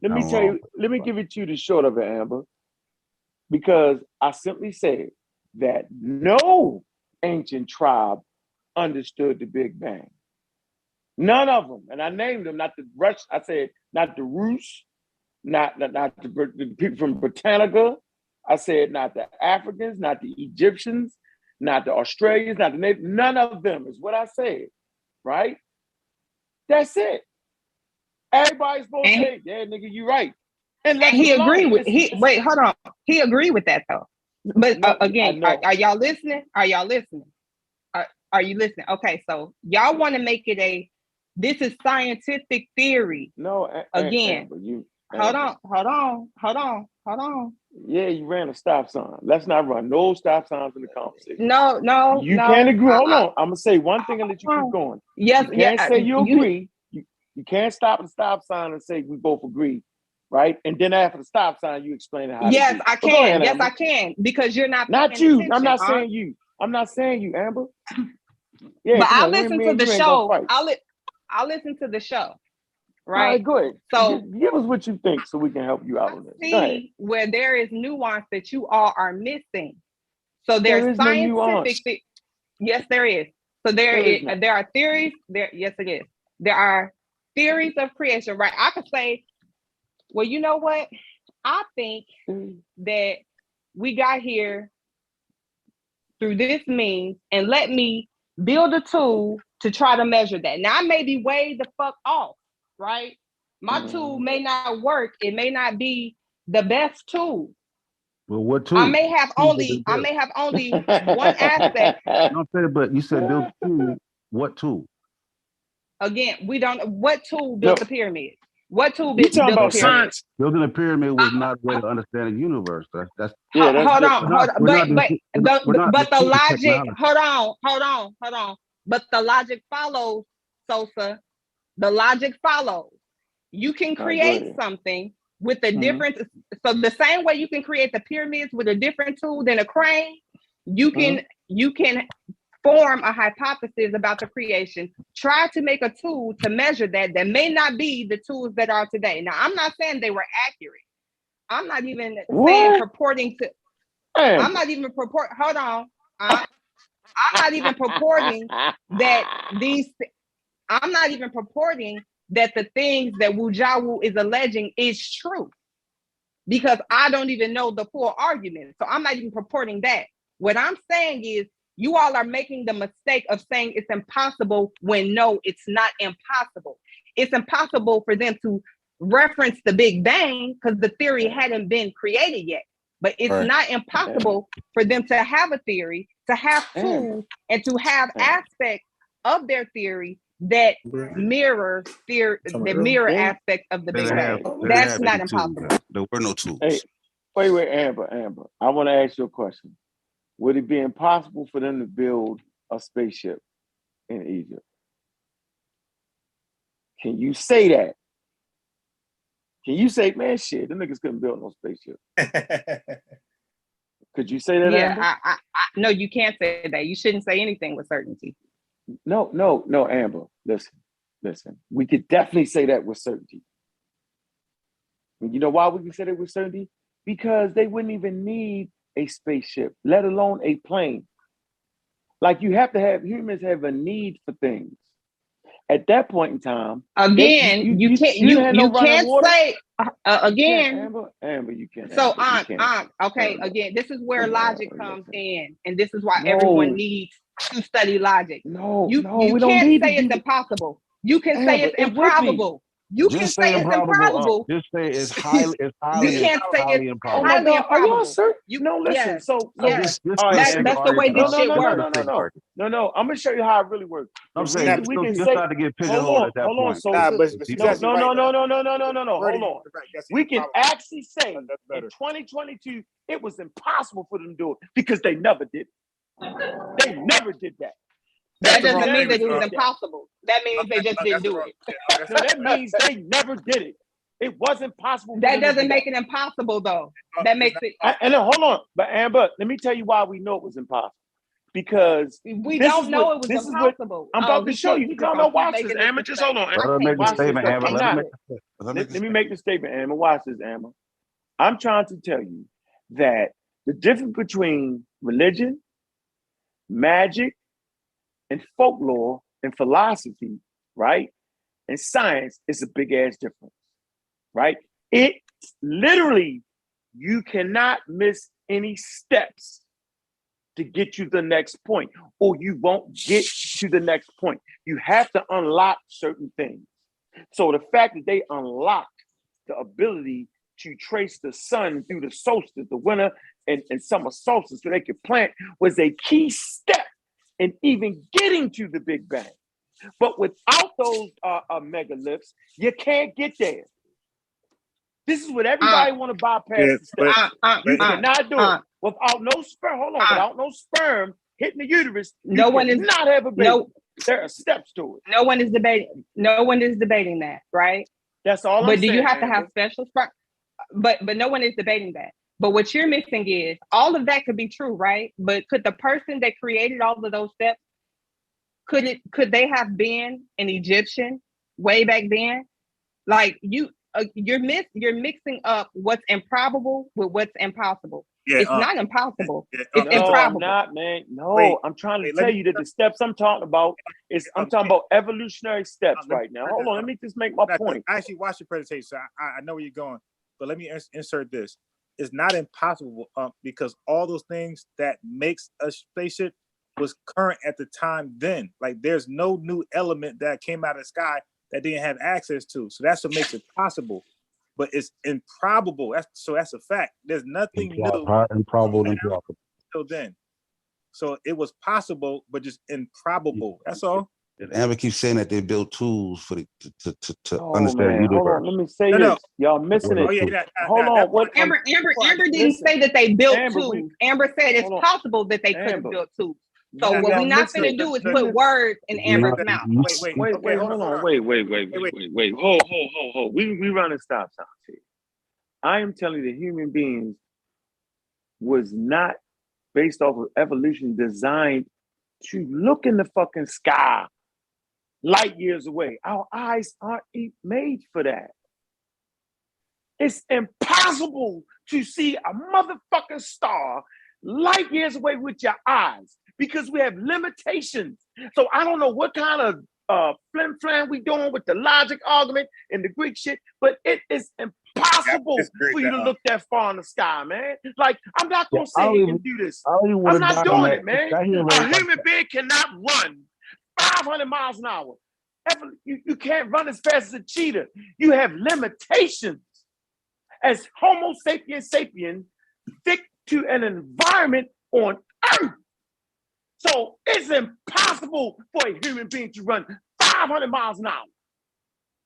Let me tell you. Let me give it to you the short of it, Amber. Because I simply said that no ancient tribe understood the Big Bang. None of them, and I named them. Not the Rush. I said not the Rus, not the people from Britannica. I said not the Africans, not the Egyptians, not the Australians, not the Natives. None of them is what I said, right? That's it. Everybody's supposed to say, "Yeah, nigga, you right." And he agreed with wait, hold on. He agreed with that though. But again, are y'all listening? Are y'all listening? Are you listening? Okay, so y'all want to make it this is scientific theory. No, again. Hold on. Yeah, you ran a stop sign. Let's not run no stop signs in the conversation. No. You can't agree. Hold on. I'm gonna say one thing and let you keep going. Yes, you can't say you agree. You can't stop at the stop sign and say we both agree, right? And then after the stop sign, you explain how. Yes, I can. Yes, I can. Because you're not. Not you. Attention, I'm not saying you. I'm not saying you, Amber. Yeah, but I'll listen to the show. I'll listen to the show. Right. All right, go ahead. So give us what you think so we can help you out on this. See where there is nuance that you all are missing. So there's scientific. Yes, there is. So there are theories. Yes, it is. There are theories of creation, right? I could say, well, you know what? I think that we got here through this means, and let me build a tool to try to measure that. Now, I may be way the fuck off, right? My tool may not work. It may not be the best tool. Well, what tool? I may have only one aspect. No, but you said build a tool. What tool? Again, we don't. What tool built the pyramid? What tool built talking about the pyramid? science? Building a pyramid was not a way to understand the universe. That's hold on. But the logic. Hold on. But the logic follows, Sosa. The logic follows. You can create something with a different. So the same way you can create the pyramids with a different tool than a crane, you can form a hypothesis about the creation. Try to make a tool to measure that may not be the tools that are today. Now, I'm not saying they were accurate. I'm not even saying purporting to. I'm not even purporting. Hold on. I'm not even purporting that these. I'm not even purporting that the things that Wujawu is alleging is true, because I don't even know the full argument. So I'm not even purporting that. What I'm saying is you all are making the mistake of saying it's impossible when no, it's not impossible. It's impossible for them to reference the Big Bang because the theory hadn't been created yet. But it's not impossible for them to have a theory, to have tools, and to have aspects of their theory that mirror aspects of the Big Bang. That's not impossible. There were no tools. Hey, wait, Amber. I want to ask you a question. Would it be impossible for them to build a spaceship in Egypt? Can you say that? Can you say, man, shit, them niggas couldn't build no spaceship? Could you say that? Yeah, no, you can't say that. You shouldn't say anything with certainty. No, Amber. Listen. We could definitely say that with certainty. And you know why we can say that with certainty? Because they wouldn't even need a spaceship, let alone a plane. Like humans have a need for things. At that point in time, again, you can't say again. Amber, you can't. So okay, again, this is where logic comes in, and this is why everyone needs to study logic. You can't say it's impossible. You can say it's improbable. You can say it's improbable. Just say it's highly you can't say it's improbable. highly improbable. Are y'all certain? Listen. That's the way this shit works. No. I'm gonna show you how it really works. I'm saying we can say to get pigeonholed at that point. No. Hold on. We can actually say in 2022 it was impossible for them to do it because they never did. They never did that. That doesn't mean that it was impossible. That means they just didn't do it. So that means they never did it. It wasn't possible. That doesn't make it impossible, though. That makes it. And then hold on, but Amber, let me tell you why we know it was impossible. Because we don't know it was impossible. I'm about to show you. No, watch this, Amber. Just hold on. Let me make the statement, Amber. Let me make the statement, Amber. Watch this, Amber. I'm trying to tell you that the difference between religion, magic, and folklore and philosophy, right, and science is a big ass difference, right? It literally, you cannot miss any steps to get you to the next point, or you won't get to the next point. You have to unlock certain things. So the fact that they unlocked the ability to trace the sun through the solstice, the winter and summer solstice, so they could plant, was a key step in even getting to the Big Bang. But without those megaliths, you can't get there. This is what everybody want to bypass the steps. You cannot do it. Without no sperm, without no sperm hitting the uterus, no one is not have a baby. There are steps to it. No one is debating that, right? That's all. But do you have to have special sperm? But no one is debating that. But what you're missing is all of that could be true, right? But could the person that created all of those steps, could they have been an Egyptian way back then? Like you're mixing up what's improbable with what's impossible. Yeah, It's not impossible. yeah, It's No, improbable. I'm not, man. No, Wait, I'm trying to wait, let tell me- you that the steps I'm talking about is I'm talking about evolutionary steps right now. Hold on, let me just make my point. I actually watched your presentation, so I know where you're going. But let me insert this. It's not impossible because all those things that makes a spaceship was current at the time then. Like there's no new element that came out of the sky that didn't have access to. So that's what makes it possible. But it's improbable. That's a fact. There's nothing new Improbable, impossible. till then. So it was possible, but just improbable. That's all. And Amber keeps saying that they built tools for to Oh understand man, hold universe. on. Let me say No, this. no. Y'all missing Oh it. yeah, Hold on. What? Amber didn't listen, say that they built Amber, tools. Amber said it's hold on. possible that they could have Amber. built tools. No, So what y'all we're not missing going to it. do is Let put me- words in Amber's Wait, mouth. wait. Okay, hold hold on. Wait. Hold. We running stop signs here. I am telling you that human beings was not based off of evolution designed to look in the fucking sky light years away. Our eyes aren't made for that. It's impossible to see a motherfucking star light years away with your eyes because we have limitations. So I don't know what kind of flim flam we doing with the logic argument and the Greek shit, but it is impossible for you to look that far in the sky, man. Like, I'm not gonna say he can do this. I'm not doing it, man. A human being cannot run 500 miles an hour. You can't run as fast as a cheetah. You have limitations. As Homo sapiens sapien, stick to an environment on Earth. So it's impossible for a human being to run 500 miles an hour.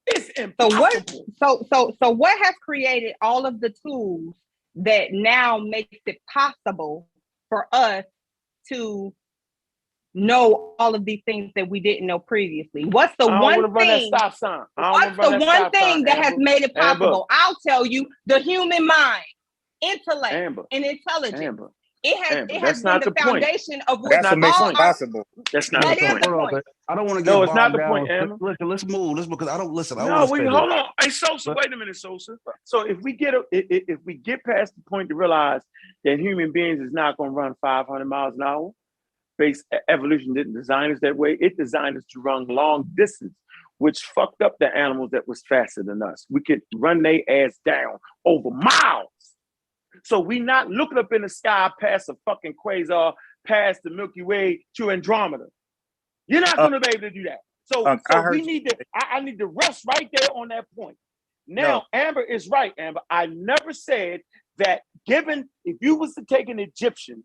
It's impossible. So what has created all of the tools that now makes it possible for us to know all of these things that we didn't know previously? What's the one thing? What's the one thing that has made it possible? I'll tell you: the human mind, intellect, and intelligence. It has been the foundation of what that's what makes it possible. That's not the point. I don't want to get No, it's not the down. point, Amber. Listen, let's move. Let's because I don't listen. No, hold on. Hey, Sosa, wait a minute, Sosa. So if we get past the point to realize that human beings is not going to run 500 miles an hour, evolution didn't design us that way. It designed us to run long distance, which fucked up the animals that was faster than us. We could run their ass down over miles. So we not looking up in the sky past a fucking quasar, past the Milky Way to Andromeda. You're not going to be able to do that. So we need to. I need to rest right there on that point. Now, Amber is right, Amber. I never said that. Given if you was to take an Egyptian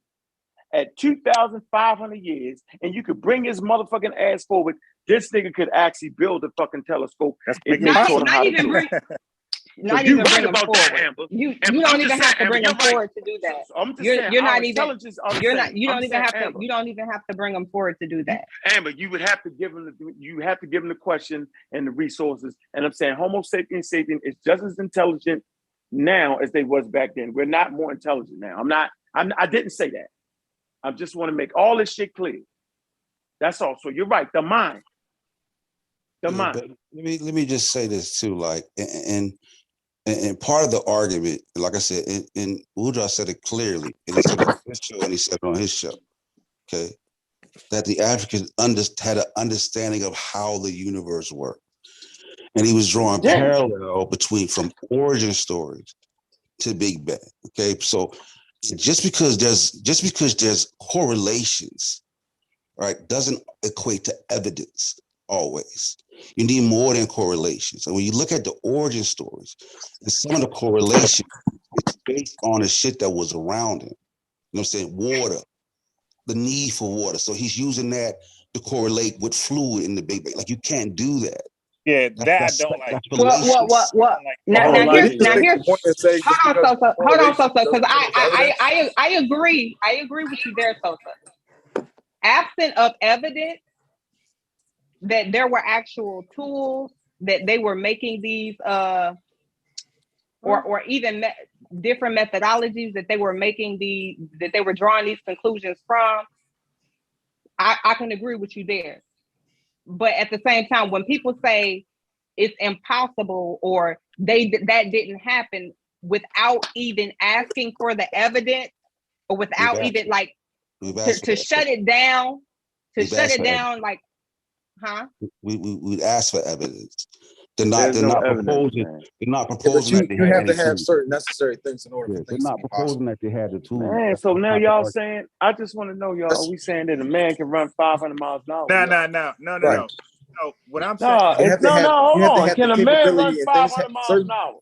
at 2,500 years and you could bring his motherfucking ass forward, this nigga could actually build a fucking telescope. Not even bring them forward. You don't even have to bring them forward to do that. You don't even have to bring them forward to do that. Amber, you have to give them the question and the resources. And I'm saying Homo sapiens sapien is just as intelligent now as they was back then. We're not more intelligent now. I didn't say that. I just want to make all this shit clear. That's all. So you're right. The mind. Let me just say this too, like, and part of the argument, like I said, and Udra said it clearly, and he said it on his show, and he said it on his show, okay, that the Africans had an understanding of how the universe worked, and he was drawing parallel from origin stories to Big Bang, okay. So just because there's correlations, right, doesn't equate to evidence always. You need more than correlations. And when you look at the origin stories, and some of the correlation is based on the shit that was around him. You know what I'm saying? Water, the need for water. So he's using that to correlate with fluid in the Big Bang. Like, you can't do that. Yeah, I don't like. What? Now here's hold on, Sosa, because I agree with you there, Sosa. Absent of evidence that there were actual tools that they were making these or even different methodologies that they were making that they were drawing these conclusions from, I can agree with you there. But at the same time, when people say it's impossible or that didn't happen without even asking for the evidence, or without even like to shut it down, like, huh? We'd ask for evidence. They're There's no not evidence, proposing. man. They're not Yeah, but proposing that they you had have to any have tools. certain necessary things in order Yeah, for they're things to not be proposing possible. that they had the tools. Man, That's so the now y'all controversy. saying, I just want to know, y'all, are we saying that a man can run 500 miles an hour? No. Right. No, what I'm saying, No, You have to have hold you have to on. have Can the a man run capability and things 500 miles certain an hour?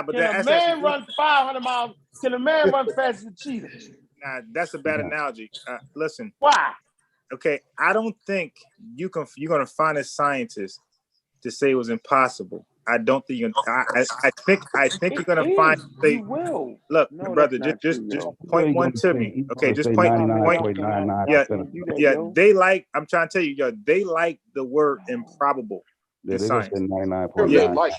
but Can a that's man actually run 500 miles? Can a man run faster than cheetah? nah, that's a bad analogy. Listen, Why? okay, I don't think you're gonna find a scientist to say it was impossible. I don't think you're gonna. I think you're gonna find. You will. Look, No, brother, that's not just true, yo. point one to me. Okay, just point. Y'all 99.99%. can't do that, Yeah, yo. they like. I'm trying to tell you, they like the word improbable Yeah, in they just science. say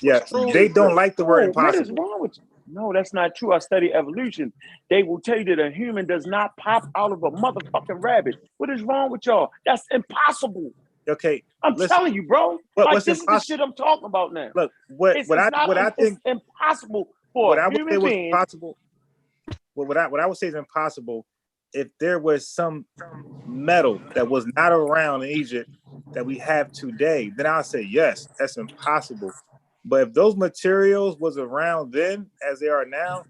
Yeah, 99.9. they don't like the word What is impossible. wrong with you? No, that's not true. I study evolution. They will tell you that a human does not pop out of a motherfucking rabbit. What is wrong with y'all? That's impossible. Okay, I'm telling you, bro. What's this impossible? is the shit I'm talking about now. Look, It's impossible for what a I would human say was being. possible. What I would say is impossible if there was some metal that was not around in Egypt that we have today. Then I'll say yes, that's impossible. But if those materials was around then as they are now,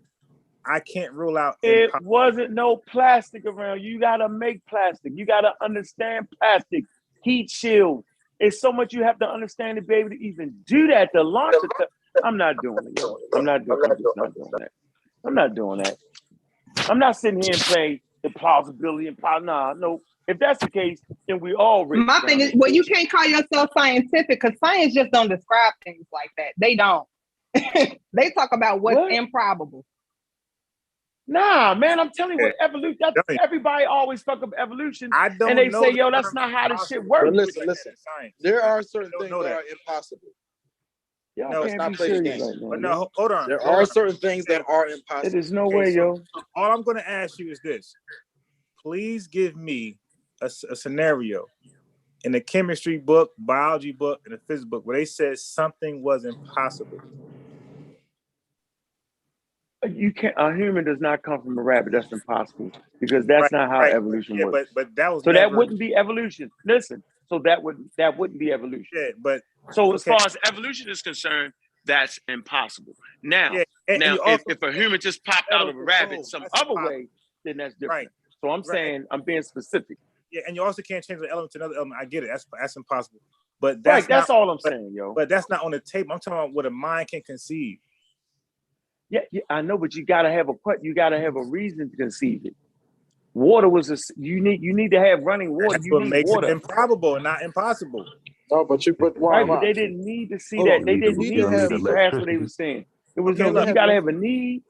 I can't rule out It impossible. wasn't no plastic around. You gotta make plastic. You gotta understand plastic, heat shield. It's so much you have to understand to be able to even do that. To launch it. I'm not doing it, yo. I'm just not doing that. I'm not doing that. I'm not sitting here and saying the plausibility and no. If that's the case, then we all rich. My thing is, well, you can't call yourself scientific because science just don't describe things like that. They don't. They talk about what's improbable. Nah, man, I'm telling you what evolution. Everybody always talk about evolution, and they say, "Yo, that's not how this shit works." But listen. There are certain things that are impossible. Y'all Let's can't not be play serious games. right now. No, hold on. There are certain things that are impossible. There's no way, yo. All I'm going to ask you is this: please give me a scenario in a chemistry book, biology book, and a physics book where they said something was impossible. You can't. A human does not come from a rabbit. That's impossible because that's not how evolution works. But that was so that wouldn't be evolution. Listen, so that wouldn't be evolution. Yeah, but so as far as evolution is concerned, that's impossible. Now, if a human just popped out of a rabbit some other way, then that's different. Right. So I'm saying I'm being specific. Yeah, and you also can't change the element to another element. I get it. That's impossible. But that's that's all I'm saying, yo. But that's not on the table. I'm talking about what a mind can conceive. Yeah, I know, but you gotta have a reason to conceive it. Water was you need to have running water. That's what makes water. it improbable, not impossible. No, but they didn't need to see that. They didn't need to see past what they were saying. It was you gotta have a need.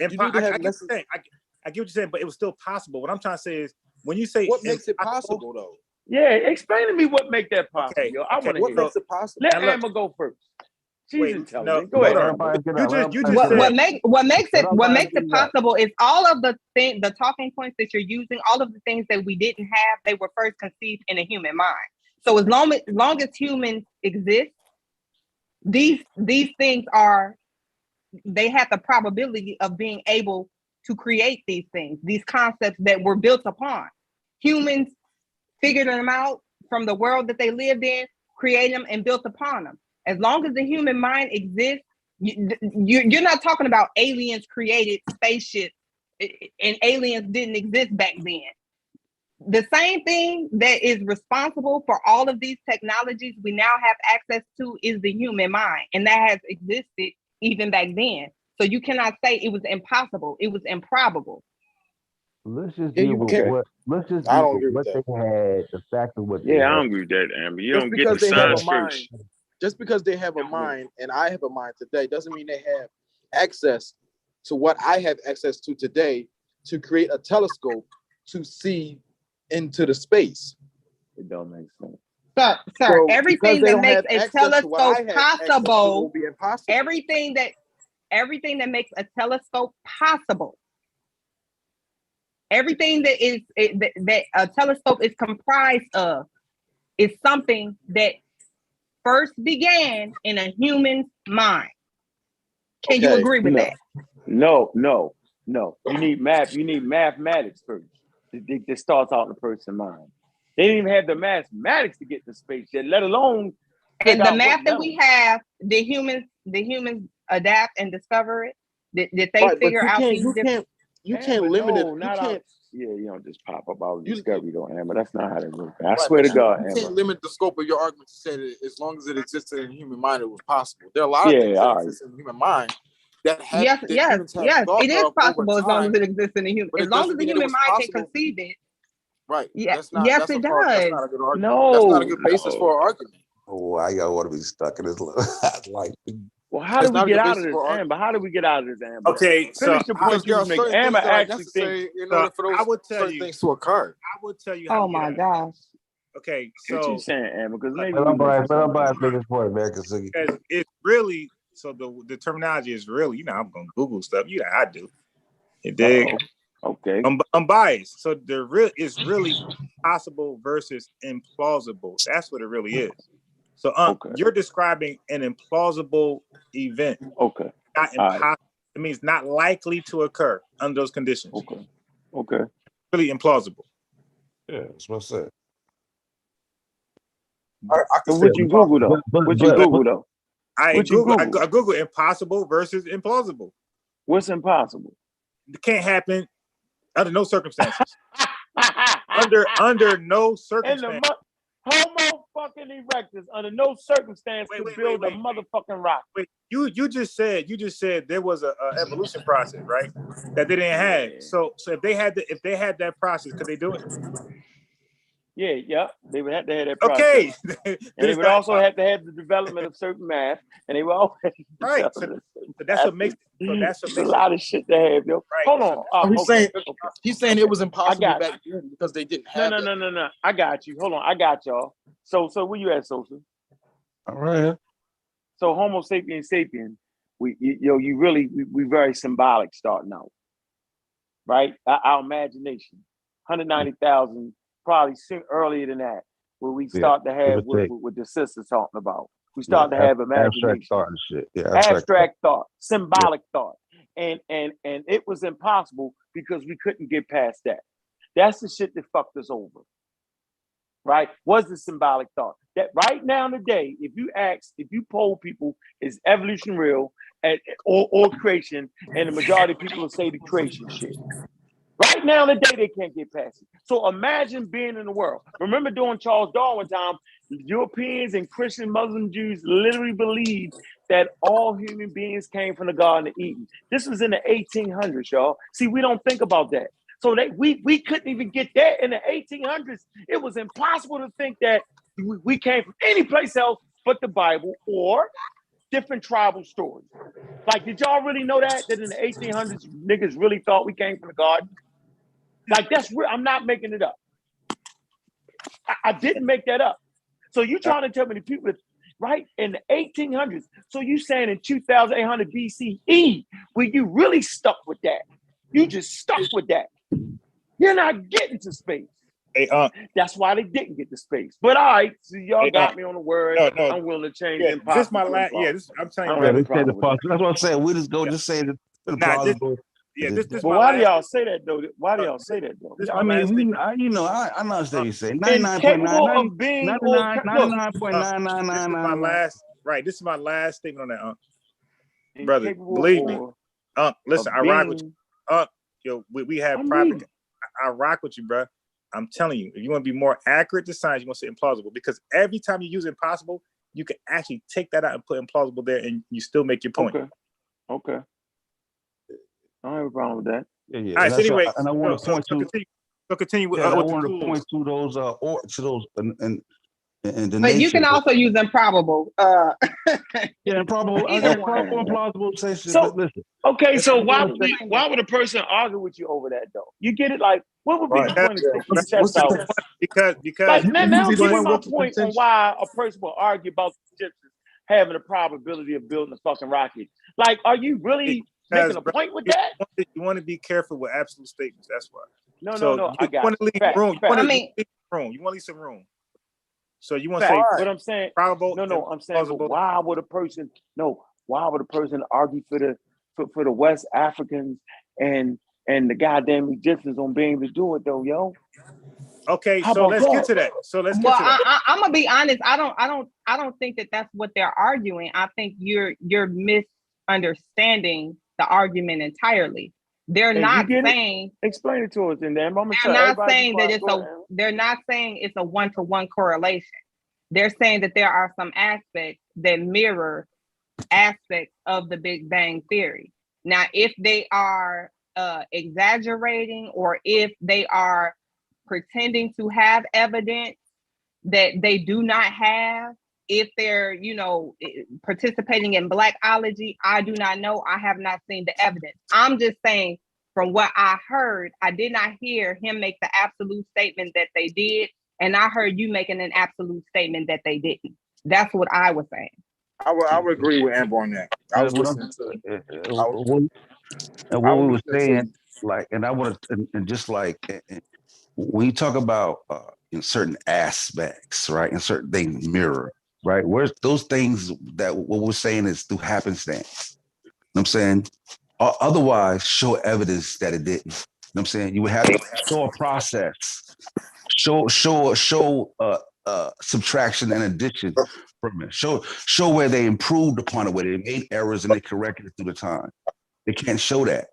I get what you're saying, but it was still possible. What I'm trying to say is when you say what makes it possible though? Yeah, explain to me what makes that possible. Okay, yo. I want to hear what makes it possible. Let Emma go first. She's intelligent. Go ahead. What makes it possible is all of the talking points that you're using, all of the things that we didn't have, they were first conceived in a human mind. So as long as humans exist, these things they have the probability of being able to create these things, these concepts that were built upon. Humans figured them out from the world that they lived in, created them and built upon them. As long as the human mind exists, you're not talking about aliens created spaceships and aliens didn't exist back then. The same thing that is responsible for all of these technologies we now have access to is the human mind, and that has existed even back then. So you cannot say it was impossible. It was improbable. Let's just deal with what. Let's just deal with what they had. The fact of what. Yeah, I don't agree with that, Amber. You don't get the science first. Just because they have a mind and I have a mind today doesn't mean they have access to what I have access to today to create a telescope to see into the space. It don't make sense. Sir, So everything that makes a telescope possible, impossible, everything that makes a telescope possible, everything that a telescope is comprised of is something that first began in a human's mind. Can you agree with that? No. You need mathematics first. It starts out in the person's mind. They didn't even have the mathematics to get to space yet, let alone. And the math that we have, the humans adapt and discover it. Did they figure out these different? You can't limit it. You don't just pop up out of discovery, though, Amber. That's not how that works. I swear to God, Amber. You can't limit the scope of your argument to say that as long as it existed in the human mind, it was possible. There are a lot of things that exist in the human mind that have. Yes. It is possible as long as it exists in the human. As long as the human mind can conceive it. Right. Yes, it does. That's not a good argument. No, that's not a good basis for an argument. Oh, I don't want to be stuck in this. Like, well, how do we get out of this, Amber? How do we get out of this, Amber? Okay, finish the point you make. Amber actually thinks in order for those certain things to occur. I will tell you. Oh my gosh. Okay, so what you saying, Amber? Because maybe I'm make this point, man. Because it's really so the terminology is really. You know, I'm gonna Google stuff. You know, I do. You dig? Okay. Unbiased. So it's really possible versus implausible. That's what it really is. So you're describing an implausible event. Okay. Not impossible. It means not likely to occur under those conditions. Okay. Really implausible. Yeah, that's what I said. What you Google though? What you Google though? I Google impossible versus implausible. What's impossible? It can't happen under no circumstances. under no circumstances. Homo fucking erectus under no circumstance to build a motherfucking rock. Wait, you just said there was a evolution process, right? That they didn't have. So if they had that process, could they do it? Yeah, they would have to have that process. Okay. And they would also have to have the development of certain math, and they would all have right. So that's what makes a lot of shit to have, yo. Right. Hold on. He's saying it was impossible back then because they didn't have No. I got you. Hold on. I got y'all. So where you at, Sosa? All right. So Homo sapiens sapien, we very symbolic starting out. Right? Our imagination. 190,000, probably earlier than that, where we start to have what the sister's talking about. We start to have imagination. Abstract thought and shit. Yeah, abstract thought, symbolic thought. And it was impossible because we couldn't get past that. That's the shit that fucked us over. Right? Was the symbolic thought. That right now today, if you poll people, is evolution real or creation, and the majority of people will say the creation shit. Right now today, they can't get past it. So imagine being in the world. Remember during Charles Darwin time, Europeans and Christian Muslim Jews literally believed that all human beings came from the Garden of Eden. This was in the 1800s, y'all. See, we don't think about that. So we couldn't even get that in the 1800s. It was impossible to think that we came from any place else but the Bible or different tribal stories. Like, did y'all really know that in the 1800s, niggas really thought we came from the garden? Like, that's real. I'm not making it up. I didn't make that up. So you trying to tell me the people that, right, in the 1800s, so you saying in 2800 BCE, where you really stuck with that. You just stuck with that. You're not getting to space. Hey, that's why they didn't get to space. But all right, so y'all got me on the word. No. I'm willing to change it. This is my last. Yeah, I'm telling you. That's what I'm saying. We just go just say the plausible. But why do y'all say that though? Why do y'all say that though? I mean, I understand you say 99.999.999. Right. This is my last statement on that, brother. Believe me, listen, I rock with you. Yo, we have private. I rock with you, bro. I'm telling you, if you want to be more accurate to science, you want to say implausible, because every time you use impossible, you can actually take that out and put implausible there, and you still make your point. Okay. I don't have a problem with that. Yeah. All right. So anyway, and I want to point to. Continue with. I wanted to point to those and the. But you can also use improbable. Improbable. Implausible. So listen. Okay, so why would a person argue with you over that though? You get it? Like, what would be the point of sticking your chest out? Because like, now give me my point on why a person will argue about the Egyptians having a probability of building a fucking rocket. Like, are you really making a point with that? You want to be careful with absolute statements. That's why. No. I got. You want to leave room. You want to leave some room. So you want to say but I'm saying probable? No, I'm saying, but why would a person argue for the West Africans and the goddamn Egyptians on being able to do it though, yo? Okay, so let's get to that. I'm gonna be honest. I don't think that that's what they're arguing. I think you're misunderstanding the argument entirely. They're not saying. Explain it to us, and then I'm not saying that they're not saying it's a one-to-one correlation. They're saying that there are some aspects that mirror aspects of the Big Bang Theory. Now, if they are exaggerating or if they are pretending to have evidence that they do not have, if they're, participating in Blackology, I do not know. I have not seen the evidence. I'm just saying from what I heard, I did not hear him make the absolute statement that they did. And I heard you making an absolute statement that they didn't. That's what I was saying. I would agree with Amber on that. I was listening to what we were saying, like, and I want to, and just like, when you talk about in certain aspects, right, and certain things mirror, right, where's those things that what we're saying is through happenstance. You know what I'm saying? Otherwise, show evidence that it didn't. You know what I'm saying? You would have to show a process, show subtraction and addition from it. Show where they improved upon it, where they made errors and they corrected it through the time. They can't show that.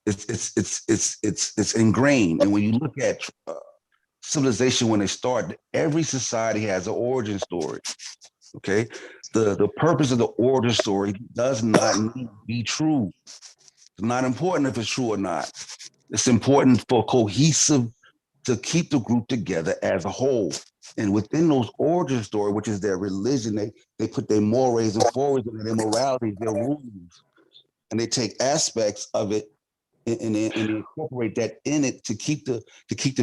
It's ingrained. And when you look at civilization when they start, every society has an origin story. Okay, the purpose of the origin story does not need to be true. It's not important if it's true or not. It's important for cohesive to keep the group together as a whole. And within those origin story, which is their religion, they put their mores and forwards and their moralities, their rules, and they take aspects of it and they incorporate that in it to keep the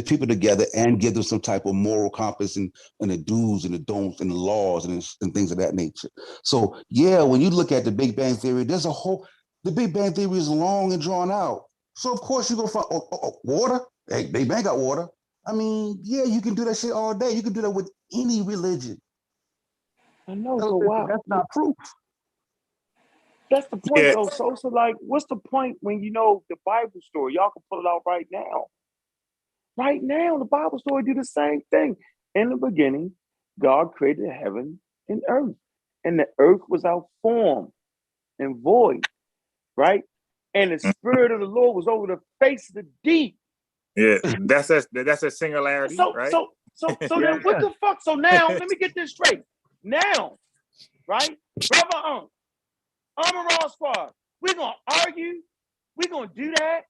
people together and give them some type of moral compass and the do's and the don'ts and the laws and things of that nature. So yeah, when you look at the Big Bang Theory, the Big Bang Theory is long and drawn out. So of course you're gonna find water. Hey, Big Bang got water. I mean, yeah, you can do that shit all day. You can do that with any religion. I know, so why? That's not proof. That's the point, though. So like, what's the point when you know the Bible story? Y'all can pull it out right now. Right now, the Bible story do the same thing. In the beginning, God created heaven and earth, and the earth was without form and void, right? And the Spirit of the Lord was over the face of the deep. Yeah, that's a singularity, right? So then what the fuck? So now, let me get this straight. Now, right, Brother Armor Raw Squad, we're gonna argue, we're gonna do that,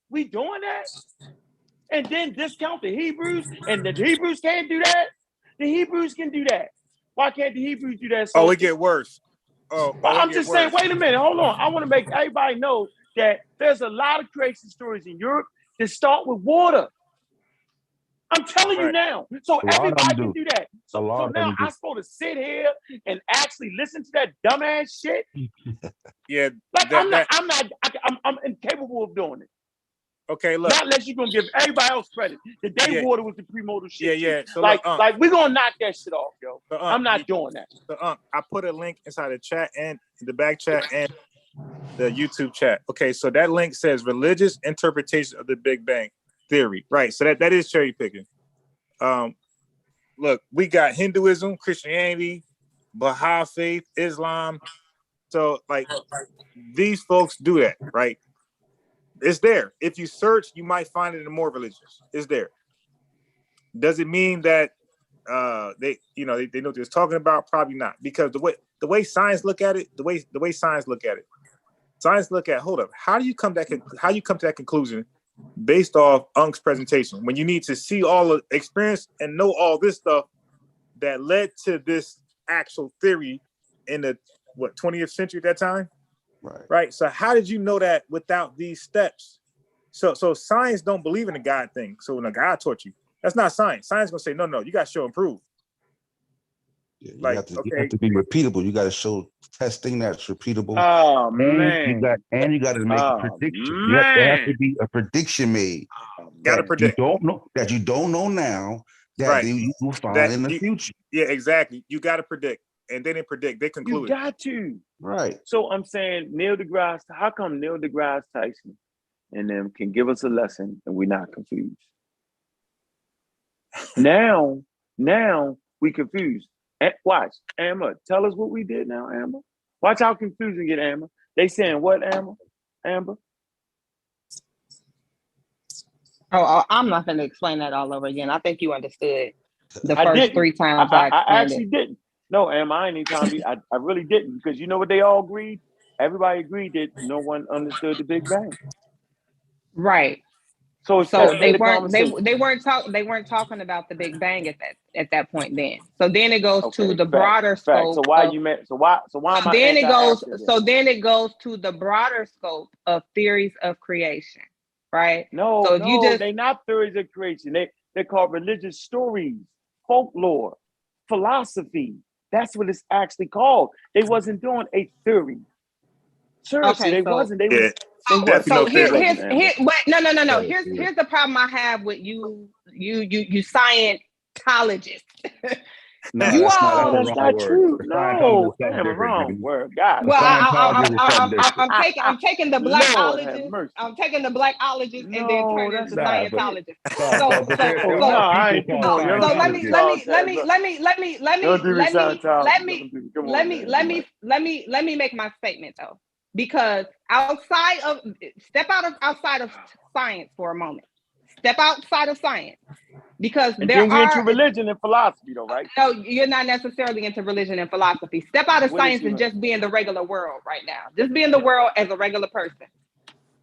we doing that, and then discount the Hebrews, and the Hebrews can't do that. The Hebrews can do that. Why can't the Hebrews do that? So it get worse. I'm just saying, wait a minute, hold on. I want to make everybody know that there's a lot of creation stories in Europe that start with water. I'm telling you now. So everybody can do that. So now I'm supposed to sit here and actually listen to that dumbass shit. Yeah. Like I'm incapable of doing it. Okay, look. Not unless you're gonna give everybody else credit. The day water was the premodal shit. Yeah. So like we're gonna knock that shit off, yo. So, I'm not doing that. So I put a link inside the chat and the back chat and the YouTube chat. Okay, so that link says religious interpretation of the Big Bang Theory. Right. So that is cherry picking. Look, we got Hinduism, Christianity, Baha'i faith, Islam. So like these folks do that, right? It's there. If you search, you might find it in more religions. It's there. Does it mean that they know what they're talking about? Probably not, because the way science look at it, science look at, hold up, how you come to that conclusion based off Unk's presentation when you need to see all the experience and know all this stuff that led to this actual theory in the 20th century at that time? Right. So how did you know that without these steps? So science don't believe in the God thing. So when a God taught you, that's not science. Science gonna say, no, you got to show and prove. Yeah, you have to be repeatable. You got to show testing that's repeatable. Oh man! You got to make a prediction. There has to be a prediction made. Got to predict you don't know now that you will find in the future. Yeah, exactly. You got to predict, and they didn't predict; they concluded. You got to. Right. So I'm saying Neil deGrasse. How come Neil deGrasse Tyson and them can give us a lesson and we're not confused? Now we confused. Watch, Amber. Tell us what we did now, Amber. Watch how confusing it, Amber. They saying what, Amber? Oh, I'm not going to explain that all over again. I think you understood the first 3 times I explained I actually didn't. No, Amber, I ain't even trying to be. I really didn't, because you know what they all agreed? Everybody agreed that no one understood the Big Bang. Right. So they weren't talking about the Big Bang at that point then. So then it goes to the broader scope. So why am I then it goes to the broader scope of theories of creation, right? No, they're not theories of creation. They're called religious stories, folklore, philosophy. That's what it's actually called. They wasn't doing a theory. Seriously, they wasn't. They was. So here's no. Here's the problem I have with you Scientologists. No, that's not true. No, I'm wrong word. God. Well, I'm taking the blackologist. I'm taking the blackologist and then turning into Scientologist. Let me make my statement though. Because step outside of science for a moment. Step outside of science. Because and then we're into religion and philosophy though, right? No, you're not necessarily into religion and philosophy. Step out of science and just be in the regular world right now. Just be in the world as a regular person.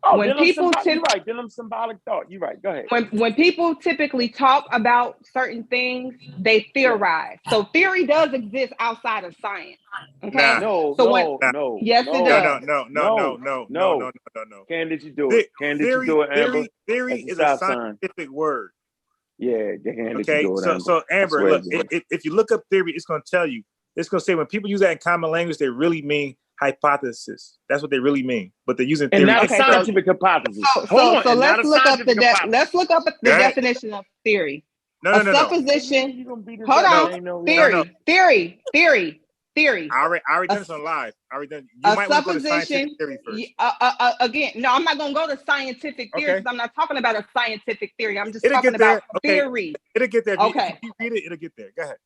Oh, you're right. Then I'm symbolic thought. You're right. Go ahead. When people typically talk about certain things, they theorize. So theory does exist outside of science. Okay. No. Yes, it does. No. Candace, you do it. Amber. Theory is a scientific word. Yeah. Okay. So Amber, look, if you look up theory, it's going to tell you. It's going to say when people use that in common language, they really mean hypothesis. That's what they really mean. But they're using theory. And not a scientific hypothesis. So let's look up the definition of theory. No. Supposition. Hold on. Theory. I already done this on live. You might want to go to scientific theory first. Again, no, I'm not going to go to scientific theory because I'm not talking about a scientific theory. I'm just talking about theory. It'll get there. Okay. If you read it, it'll get there. Go ahead.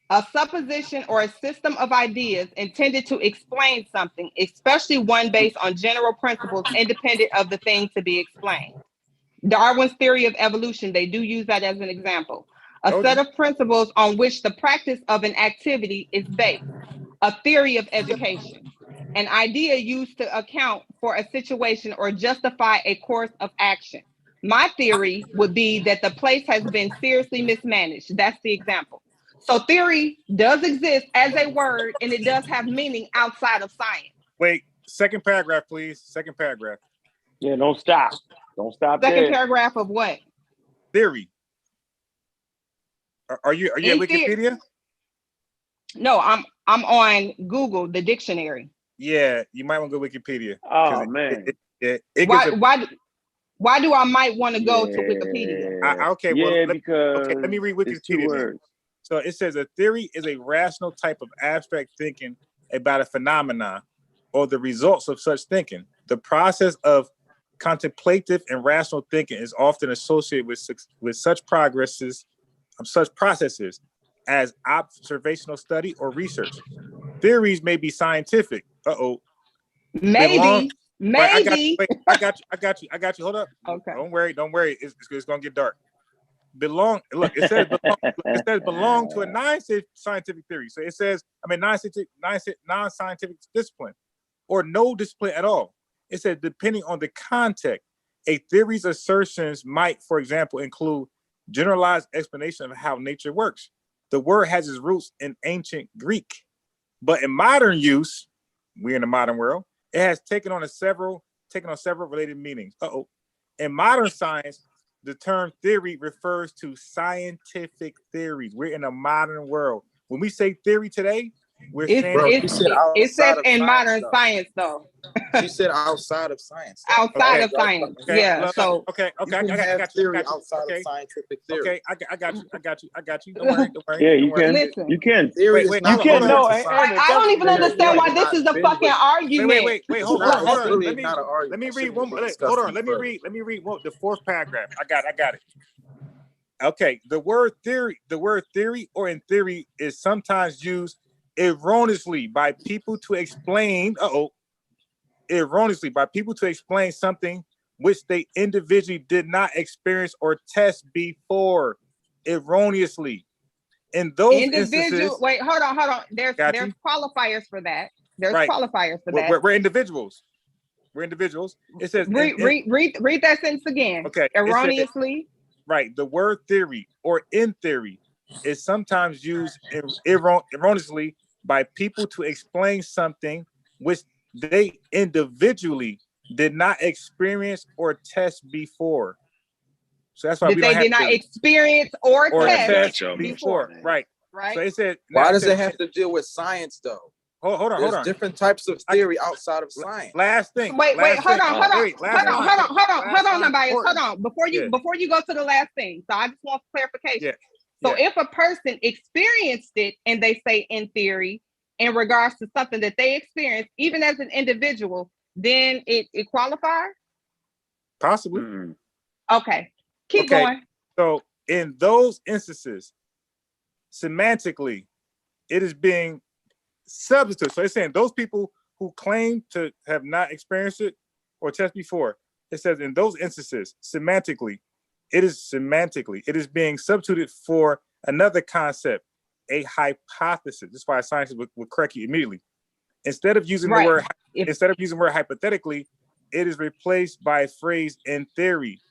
A supposition or a system of ideas intended to explain something, especially one based on general principles independent of the thing to be explained. Darwin's theory of evolution, they do use that as an example. A set of principles on which the practice of an activity is based. A theory of education. An idea used to account for a situation or justify a course of action. My theory would be that the place has been seriously mismanaged. That's the example. So theory does exist as a word, and it does have meaning outside of science. Wait, second paragraph, please. Second paragraph. Yeah, don't stop. Don't stop. Second paragraph of what? Theory. Are you at Wikipedia? No, I'm on Google, the dictionary. Yeah, you might want to go to Wikipedia. Oh man. Why do I might want to go to Wikipedia? Let me read Wikipedia. So it says a theory is a rational type of abstract thinking about a phenomenon or the results of such thinking. The process of contemplative and rational thinking is often associated with such processes as observational study or research. Theories may be scientific. Maybe. I got you. Hold up. Okay. Don't worry. It's gonna get dark. It says belong to a non-scientific theory. So it says, non-scientific discipline or no discipline at all. It says, depending on the context, a theory's assertions might, for example, include generalized explanation of how nature works. The word has its roots in ancient Greek, but in modern use, we're in the modern world, it has taken on several related meanings. In modern science, the term theory refers to scientific theories. We're in a modern world. When we say theory today, We're saying it says in modern science, though. She said outside of science. Outside of science, yeah. So okay, I got you. Theory outside of scientific theory. Okay, I got you. Don't worry. Yeah, you can. Listen. You can. Wait, you can. No, I don't even understand why this is a fucking argument. Wait, hold on. Let me read one. Hold on. Let me read the fourth paragraph. I got it. Okay, the word theory or in theory is sometimes used erroneously by people to explain something which they individually did not experience or test before. Erroneously. In those instances, wait, hold on. There's qualifiers for that. There's qualifiers for that. We're individuals. It says read that sentence again. Okay. Erroneously. Right. The word theory or in theory is sometimes used erroneously by people to explain something which they individually did not experience or test before. So that's why we did not experience or test before. Right. So it said. Why does it have to deal with science though? Hold on. There's different types of theory outside of science. Last thing. Hold on, Unbiased. Hold on. Before you go to the last thing. So I just want clarification. Yeah. So if a person experienced it and they say in theory in regards to something that they experienced, even as an individual, then it qualifies? Possibly. Mm-hmm. Okay. Keep going. So in those instances, semantically, it is being substituted. So it's saying those people who claim to have not experienced it or test before, it says in those instances, semantically, it is being substituted for another concept, a hypothesis. That's why scientists would correct you immediately. Instead of using the word hypothetically, it is replaced by a phrase in theory.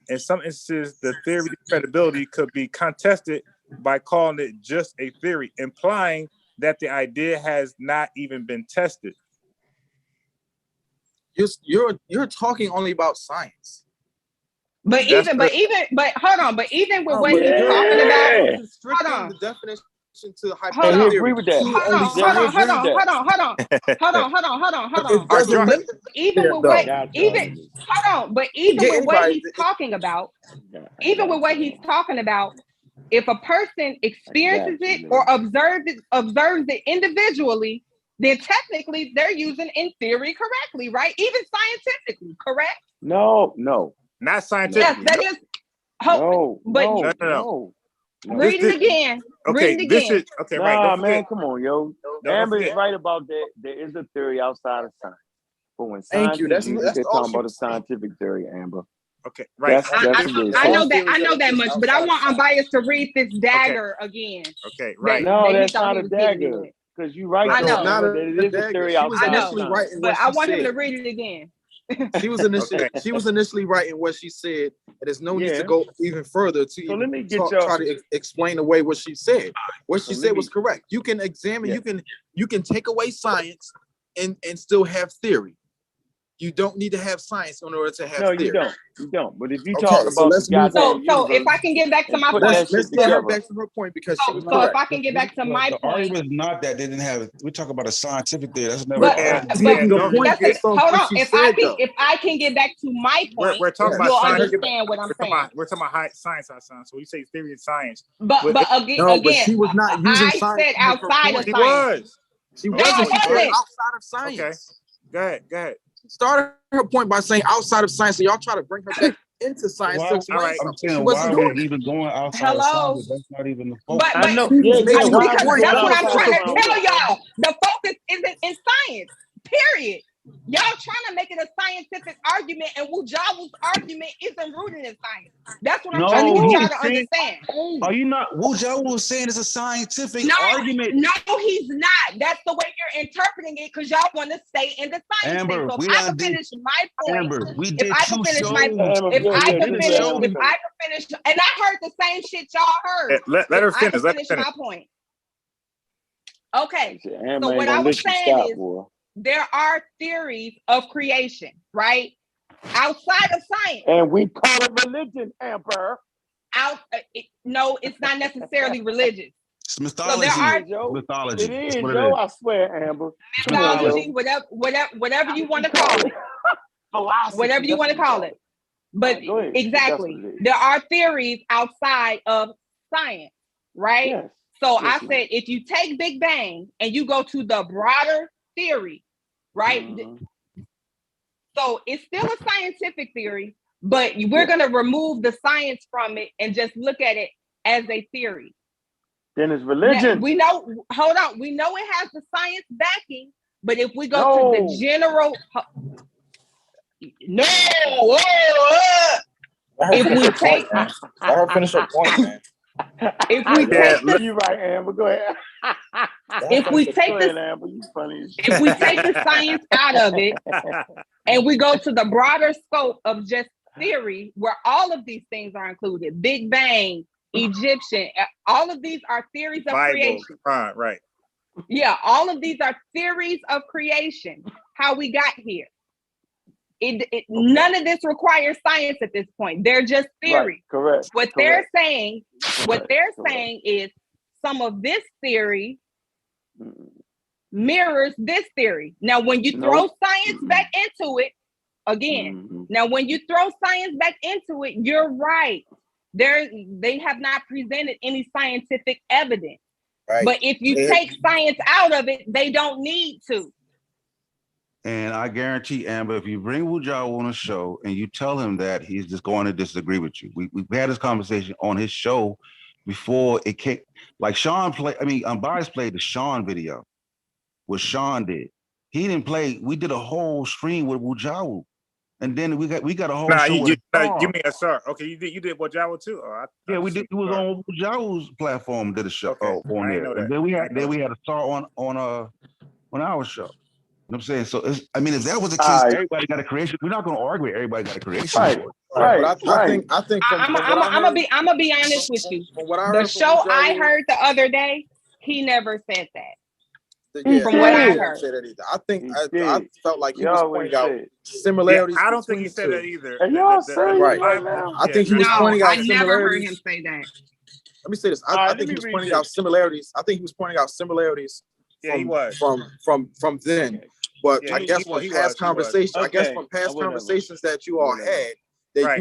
In some instances, the theory credibility could be contested by calling it just a theory, implying that the idea has not even been tested. You're talking only about science. But even with what he's talking about, hold on. The definition to hypothesis. Agree with that. Hold on. Even with what he's talking about, if a person experiences it or observes it individually, then technically they're using in theory correctly, right? Even scientifically, correct? No. Not scientifically. Yes, that is. No. Read it again. Okay, man, come on, yo. Amber is right about that. There is a theory outside of science. But when science they're talking about a scientific theory, Amber. Okay, right. I know that much, but I want Unbiased to read this dagger again. Okay, right. That's not a dagger. Because you're right. I know. It is a theory outside of science. But I want him to read it again. She was initially writing what she said, and there's no need to go even further to try to explain away what she said. What she said was correct. You can examine, you can take away science and still have theory. You don't need to have science in order to have theory. You don't. But if you talk about so if I can get back to my point, let's get her back to her point because she was correct. If I can get back to my point, the argument is not that they didn't have it. We talk about a scientific theory. That's never. Hold on. If I can get back to my point, we're talking about you'll science. Understand what I'm saying. We're talking about science. So you say theory of science. But she was not using science. I said outside of science. She wasn't. She said outside of science. Okay. Go ahead. Started her point by saying outside of science, so y'all try to bring her back into science. I'm saying, why are we even going outside of science? That's not even the focus. But I know. That's what I'm trying to tell y'all. The focus isn't in science. Period. Y'all trying to make it a scientific argument, and Wujawa's argument isn't rooted in science. That's what I'm trying to get y'all to understand. Are you not? Wujawa was saying it's a scientific argument. No, he's not. That's the way you're interpreting it because y'all want to stay in the science thing. So if I can finish my point, if I can finish, and I heard the same shit y'all heard. Let her finish. Let me finish my point. Okay. So what I was saying is, there are theories of creation, right? Outside of science. And we call it religion, Amber. No, it's not necessarily religious. It's mythology. So there are mythology. It is, Joe. I swear, Amber. mythology, whatever you want to call it. Philosophy. Whatever you want to call it. But exactly, there are theories outside of science, right? Yes. So I said, if you take Big Bang and you go to the broader theory, right? So it's still a scientific theory, but we're going to remove the science from it and just look at it as a theory. Then it's religion. Now, we know, hold on, we know it has the science backing, but if we go to the general, if we take, let her finish her point, man. If we take you're right, Amber. Go ahead. If we take Amber, you funny. If we take the science out of it and we go to the broader scope of just theory, where all of these things are included, Big Bang, Egyptian, all of these are theories of creation. Right. Yeah, all of these are theories of creation, how we got here. None of this requires science at this point. They're just theory. Right, correct. What they're saying is some of this theory mirrors this theory. Now, when you throw science back into it, now when you throw science back into it, you're right. They have not presented any scientific evidence. Right. But if you take science out of it, they don't need to. And I guarantee, Amber, if you bring Wujao on a show and you tell him that, he's just going to disagree with you. We've had this conversation on his show before it came. Like Sean Unbiased played the Sean video, what Sean did. He didn't play. We did a whole stream with Wujao, and then we got a whole show. You mean Asar? Okay, you did Wujao too? Yeah, we did. It was on Wujao's platform. Did a show on there. And then we had Asar on our show. You know what I'm saying? So, if that was the case, everybody got a creation. We're not going to argue with everybody got a creation. Right. I think. I'm gonna be honest with you. The show I heard the other day, he never said that. From what I heard, I think I felt like he was pointing out similarities. I don't think he said that either. I think he was pointing out similarities. I never heard him say that. Let me say this. I think he was pointing out similarities. I think he was pointing out similarities. Yeah, he was from then. But I guess from past conversations, that you all had, that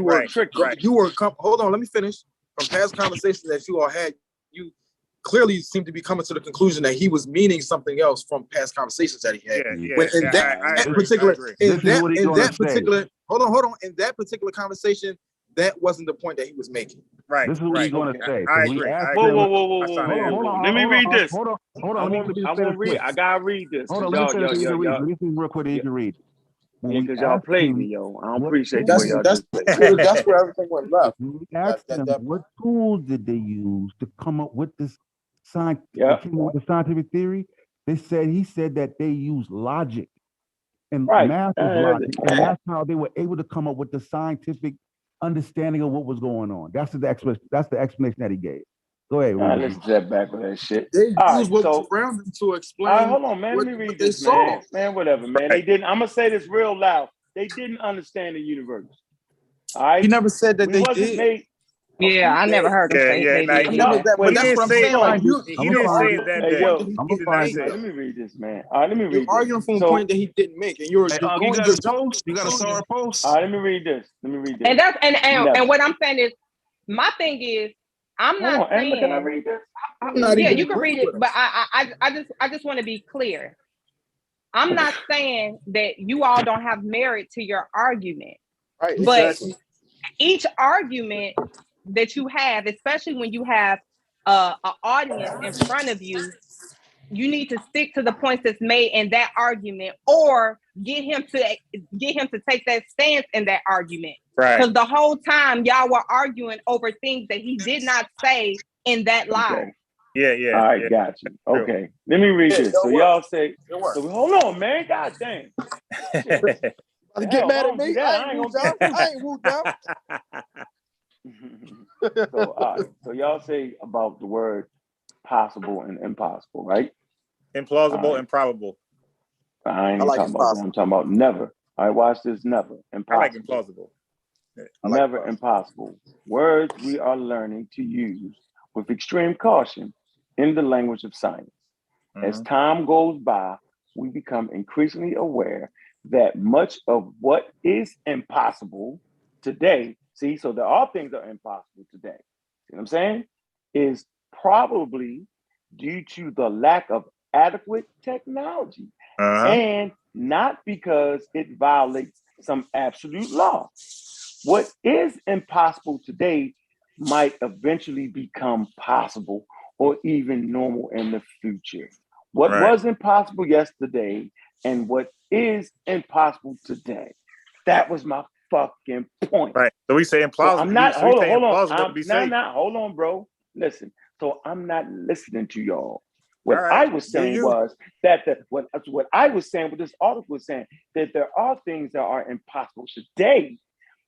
you were. Hold on, let me finish. From past conversations that you all had, you clearly seem to be coming to the conclusion that he was meaning something else from past conversations that he had. Hold on. In that particular conversation, that wasn't the point that he was making. Right. This is what he's going to say. I agree. Whoa. Let me read this. Hold on. I'm gonna read. I gotta read this. Hold on. Let me see real quick. You can read. Because y'all played me, yo. I don't appreciate that's where everything went left. We asked them what tools did they use to come up with this scientific theory. He said that they used logic and math is logic, and that's how they were able to come up with the scientific understanding of what was going on. That's the explanation that he gave. Go ahead. Let's step back with that shit. They used what's around them to explain. Hold on, man. Let me read this, man. Man, whatever, man. They didn't. I'm gonna say this real loud. They didn't understand the universe. All right. He never said that they did. I never heard him say that. He didn't say that. Let me read this, man. All right, let me read. You're arguing from a point that he didn't make, and you're going to post. You got a sorry post. All right, let me read this. And that's and what I'm saying is, my thing is, I'm not saying. Can I read this? Yeah, you can read it, but I just want to be clear. I'm not saying that you all don't have merit to your argument, right? But each argument that you have, especially when you have an audience in front of you, you need to stick to the points that's made in that argument, or get him to take that stance in that argument. Right. Because the whole time y'all were arguing over things that he did not say in that live. Okay. Yeah. All right, got you. Okay, let me read this. So y'all say, hold on, man. God damn. Get mad at me? I ain't whooped out. So y'all say about the word possible and impossible, right? Implausible and probable. I ain't talking about that. I'm talking about never. All right, watch this. Never. Impossible. I like implausible. Never impossible. Words we are learning to use with extreme caution in the language of science. As time goes by, we become increasingly aware that much of what is impossible today, so there are things that are impossible today, see what I'm saying, is probably due to the lack of adequate technology and not because it violates some absolute law. What is impossible today might eventually become possible or even normal in the future. What was impossible yesterday and what is impossible today. That was my fucking point. Right. So we say implausible. So I'm not, hold on. Hold on, bro. Listen. So I'm not listening to y'all. What I was saying was that what I was saying, what this article was saying, that there are things that are impossible today,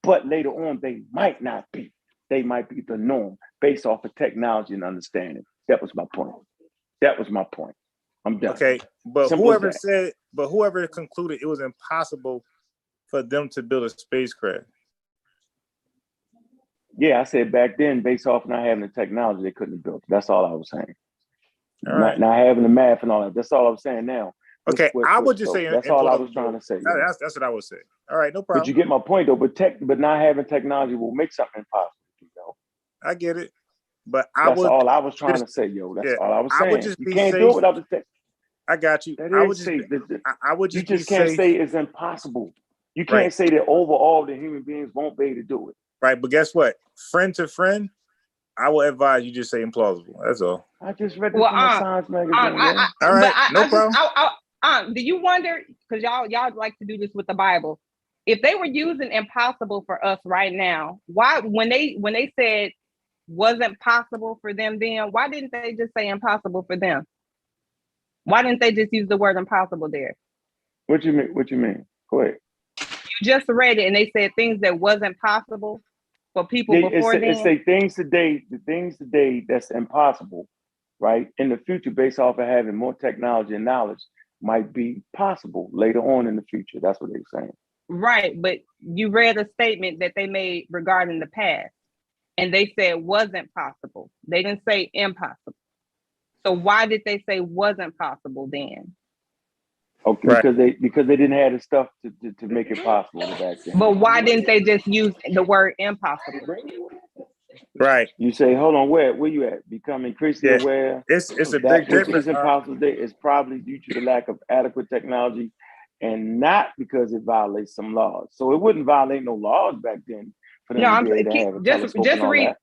but later on they might not be. They might be the norm based off of technology and understanding. That was my point. I'm done. Okay, but whoever concluded it was impossible for them to build a spacecraft. Yeah, I said back then, based off not having the technology, they couldn't have built it. That's all I was saying. Not having the math and all that. That's all I'm saying now. Okay, I would just say that's all I was trying to say. That's what I would say. All right, no problem. But you get my point though. But not having technology will make something impossible. You know? I get it. But that's all I was trying to say, yo. That's all I was saying. You can't do it without the tech. I got you. I would just you just can't say it's impossible. You can't say that overall the human beings won't be able to do it. Right, but guess what? Friend to friend, I will advise you just say implausible. That's all. I just read this from the Science magazine. All right, no problem. Do you wonder, because y'all like to do this with the Bible, if they were using impossible for us right now, why when they said wasn't possible for them then, why didn't they just say impossible for them? Why didn't they just use the word impossible there? What you mean? Go ahead. You just read it and they said things that wasn't possible for people before then. It's the things today that's impossible, right? In the future, based off of having more technology and knowledge, might be possible later on in the future. That's what they're saying. Right, but you read a statement that they made regarding the past, and they said wasn't possible. They didn't say impossible. So why did they say wasn't possible then? Okay, because they didn't have the stuff to make it possible back then. But why didn't they just use the word impossible? Right. You say, hold on, where you at? Become increasingly aware. It's a big difference. It's impossible today. It's probably due to the lack of adequate technology and not because it violates some laws. So it wouldn't violate no laws back then for them to be able to have a telescope and all that.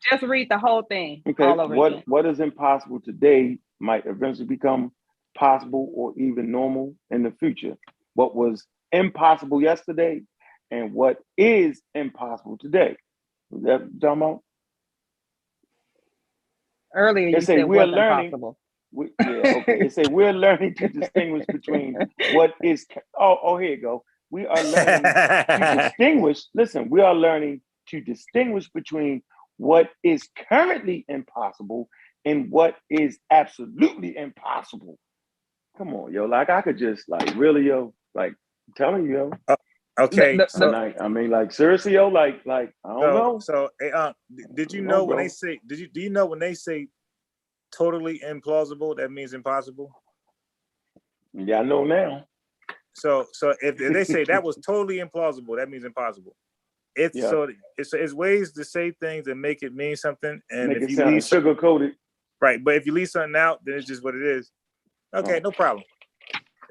Just read the whole thing. Okay, all over again. What is impossible today might eventually become possible or even normal in the future. What was impossible yesterday and what is impossible today. Is that what you're talking about? Earlier you said wasn't possible. It say we're learning to distinguish between what is. Here you go. We are learning to distinguish. Listen, we are learning to distinguish between what is currently impossible and what is absolutely impossible. Come on, yo. Like I could just really, yo. Like I'm telling you, yo. Okay. I mean, like seriously, yo. Like I don't know. So, did you know when they say? Do you know when they say totally implausible, that means impossible? Yeah, I know now. So if they say that was totally implausible, that means impossible. It's ways to say things and make it mean something, and if you leave sugar coated, right? But if you leave something out, then it's just what it is. Okay, no problem.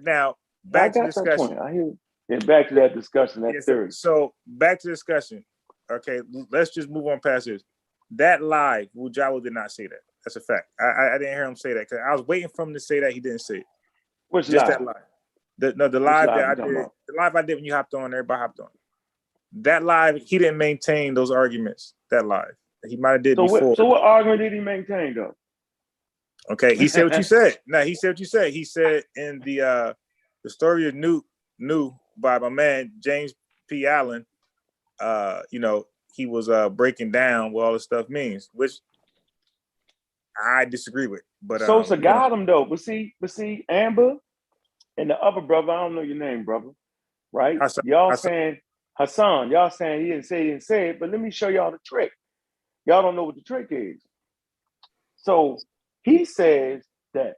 Now back to discussion. I hear. Yeah, back to that discussion. That theory. So back to discussion. Okay, let's just move on past this. That lie, Wujawa did not say that. That's a fact. I didn't hear him say that because I was waiting for him to say that. He didn't say it. Which just lie? That lie. The live that I did. The live I did when you hopped on, everybody hopped on. That live, he didn't maintain those arguments. That live, he might have did before. So what argument did he maintain though? Okay, he said what you said. No, he said what you said. He said in the story of New by my man James P. Allen. He was breaking down what all this stuff means, which I disagree with. But so got him though. But see, Amber and the other brother, I don't know your name, brother. Right? Y'all saying Hassan, y'all saying he didn't say it, but let me show y'all the trick. Y'all don't know what the trick is. So He says that,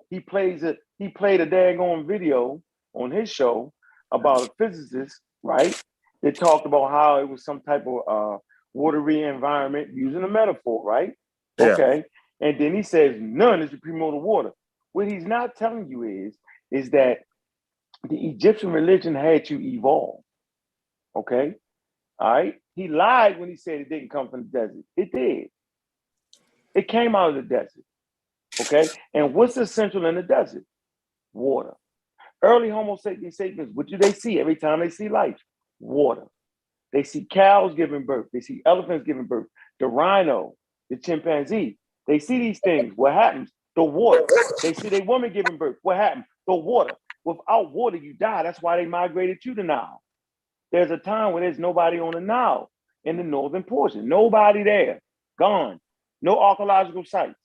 he played a daggone video on his show about a physicist, right? That talked about how it was some type of watery environment using a metaphor, right? Yeah. Okay. And then he says none is the premortal water. What he's not telling you is that the Egyptian religion had to evolve. Okay. All right. He lied when he said it didn't come from the desert. It did. It came out of the desert. Okay. And what's essential in the desert? Water. Early Homo sapiens, what do they see every time they see life? Water. They see cows giving birth. They see elephants giving birth. The rhino, the chimpanzee. They see these things. What happens? The water. They see their woman giving birth. What happened? The water. Without water, you die. That's why they migrated to the Nile. There's a time when there's nobody on the Nile in the northern portion. Nobody there. Gone. No archaeological sites.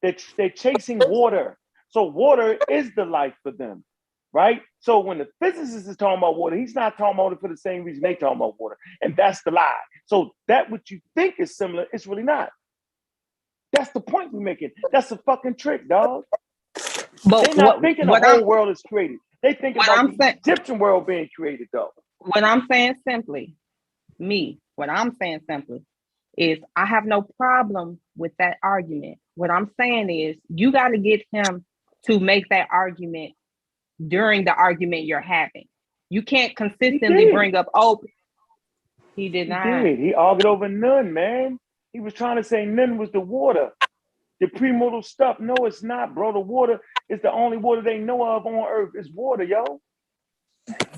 They're chasing water. So water is the life for them, right? So when the physicist is talking about water, he's not talking about it for the same reason they talking about water. And that's the lie. So that what you think is similar, it's really not. That's the point we're making. That's a fucking trick, dog. But they're not thinking the whole world is created. They think about the Egyptian world being created, though. What I'm saying simply is I have no problem with that argument. What I'm saying is you got to get him to make that argument during the argument you're having. You can't consistently bring up, he did not. He argued over none, man. He was trying to say none was the water. The premortal stuff. No, it's not, bro. The water is the only water they know of on Earth. It's water, yo.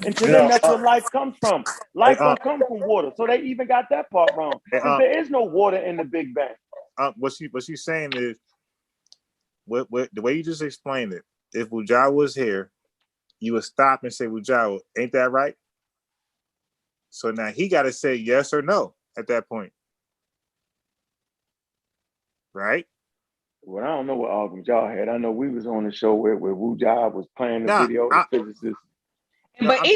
And to them, that's where life comes from. Life don't come from water. So they even got that part wrong. Because there is no water in the Big Bang. What she's saying is, what the way you just explained it, if Wujah was here, you would stop and say, Wujah, ain't that right? So now he got to say yes or no at that point. Right? Well, I don't know what argument y'all had. I know we was on the show where Wujah was playing the video of the physicist. But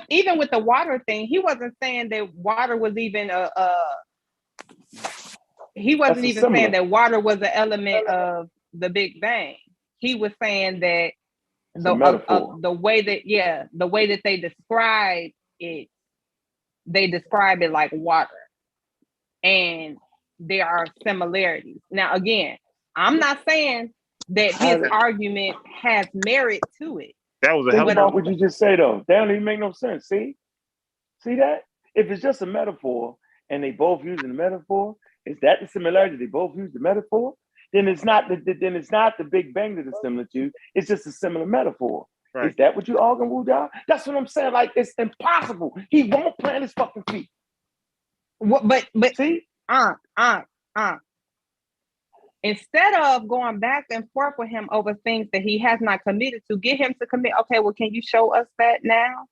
even with the water thing, he wasn't saying that water was even he wasn't even saying that water was an element of the Big Bang. He was saying that the way that they describe it, they describe it like water, and there are similarities. Now, again, I'm not saying that his argument has merit to it. That was a Think about what you just said, though. That don't even make no sense. See that? If it's just a metaphor and they both using the metaphor, is that the similarity? They both use the metaphor. Then it's not the Big Bang that is similar to. It's just a similar metaphor. Right. Is that what you arguing, Wujah? That's what I'm saying. Like, it's impossible. He won't plant his fucking feet. But see, instead of going back and forth with him over things that he has not committed to, get him to commit. Okay, well, can you show us that now?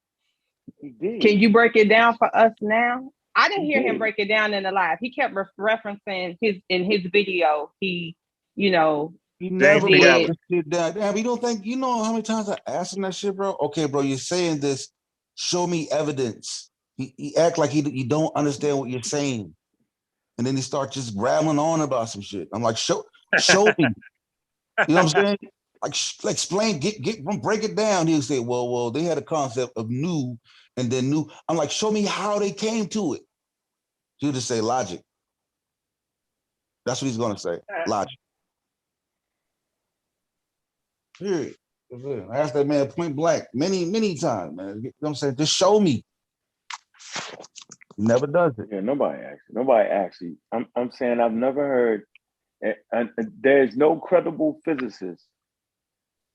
He did. Can you break it down for us now? I didn't hear him break it down in the live. He kept referencing in his video. He never broke the shit down. Damn, you don't think you know how many times I asked him that shit, bro? Okay, bro, you're saying this. Show me evidence. He act like you don't understand what you're saying. And then he starts just rambling on about some shit. I'm like, show me. You know what I'm saying? Like explain, break it down. He'll say, well, they had a concept of new and then new. I'm like, show me how they came to it. He'll just say logic. That's what he's gonna say. Logic. Period. I asked that man point blank many times, man. You know what I'm saying? Just show me. He never does it. Yeah, nobody actually. I'm saying I've never heard, and there's no credible physicist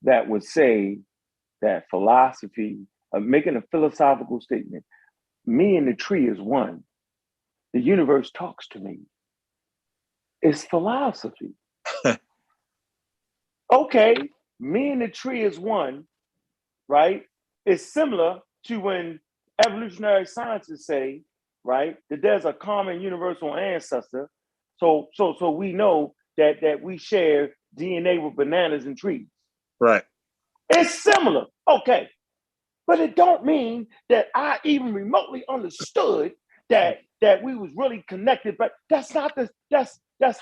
that would say that philosophy, making a philosophical statement, me and the tree is one. The universe talks to me. It's philosophy. Okay, me and the tree is one, right? It's similar to when evolutionary scientists say, right, that there's a common universal ancestor. So we know that we share DNA with bananas and trees. Right. It's similar. Okay. But it don't mean that I even remotely understood that we was really connected. But that's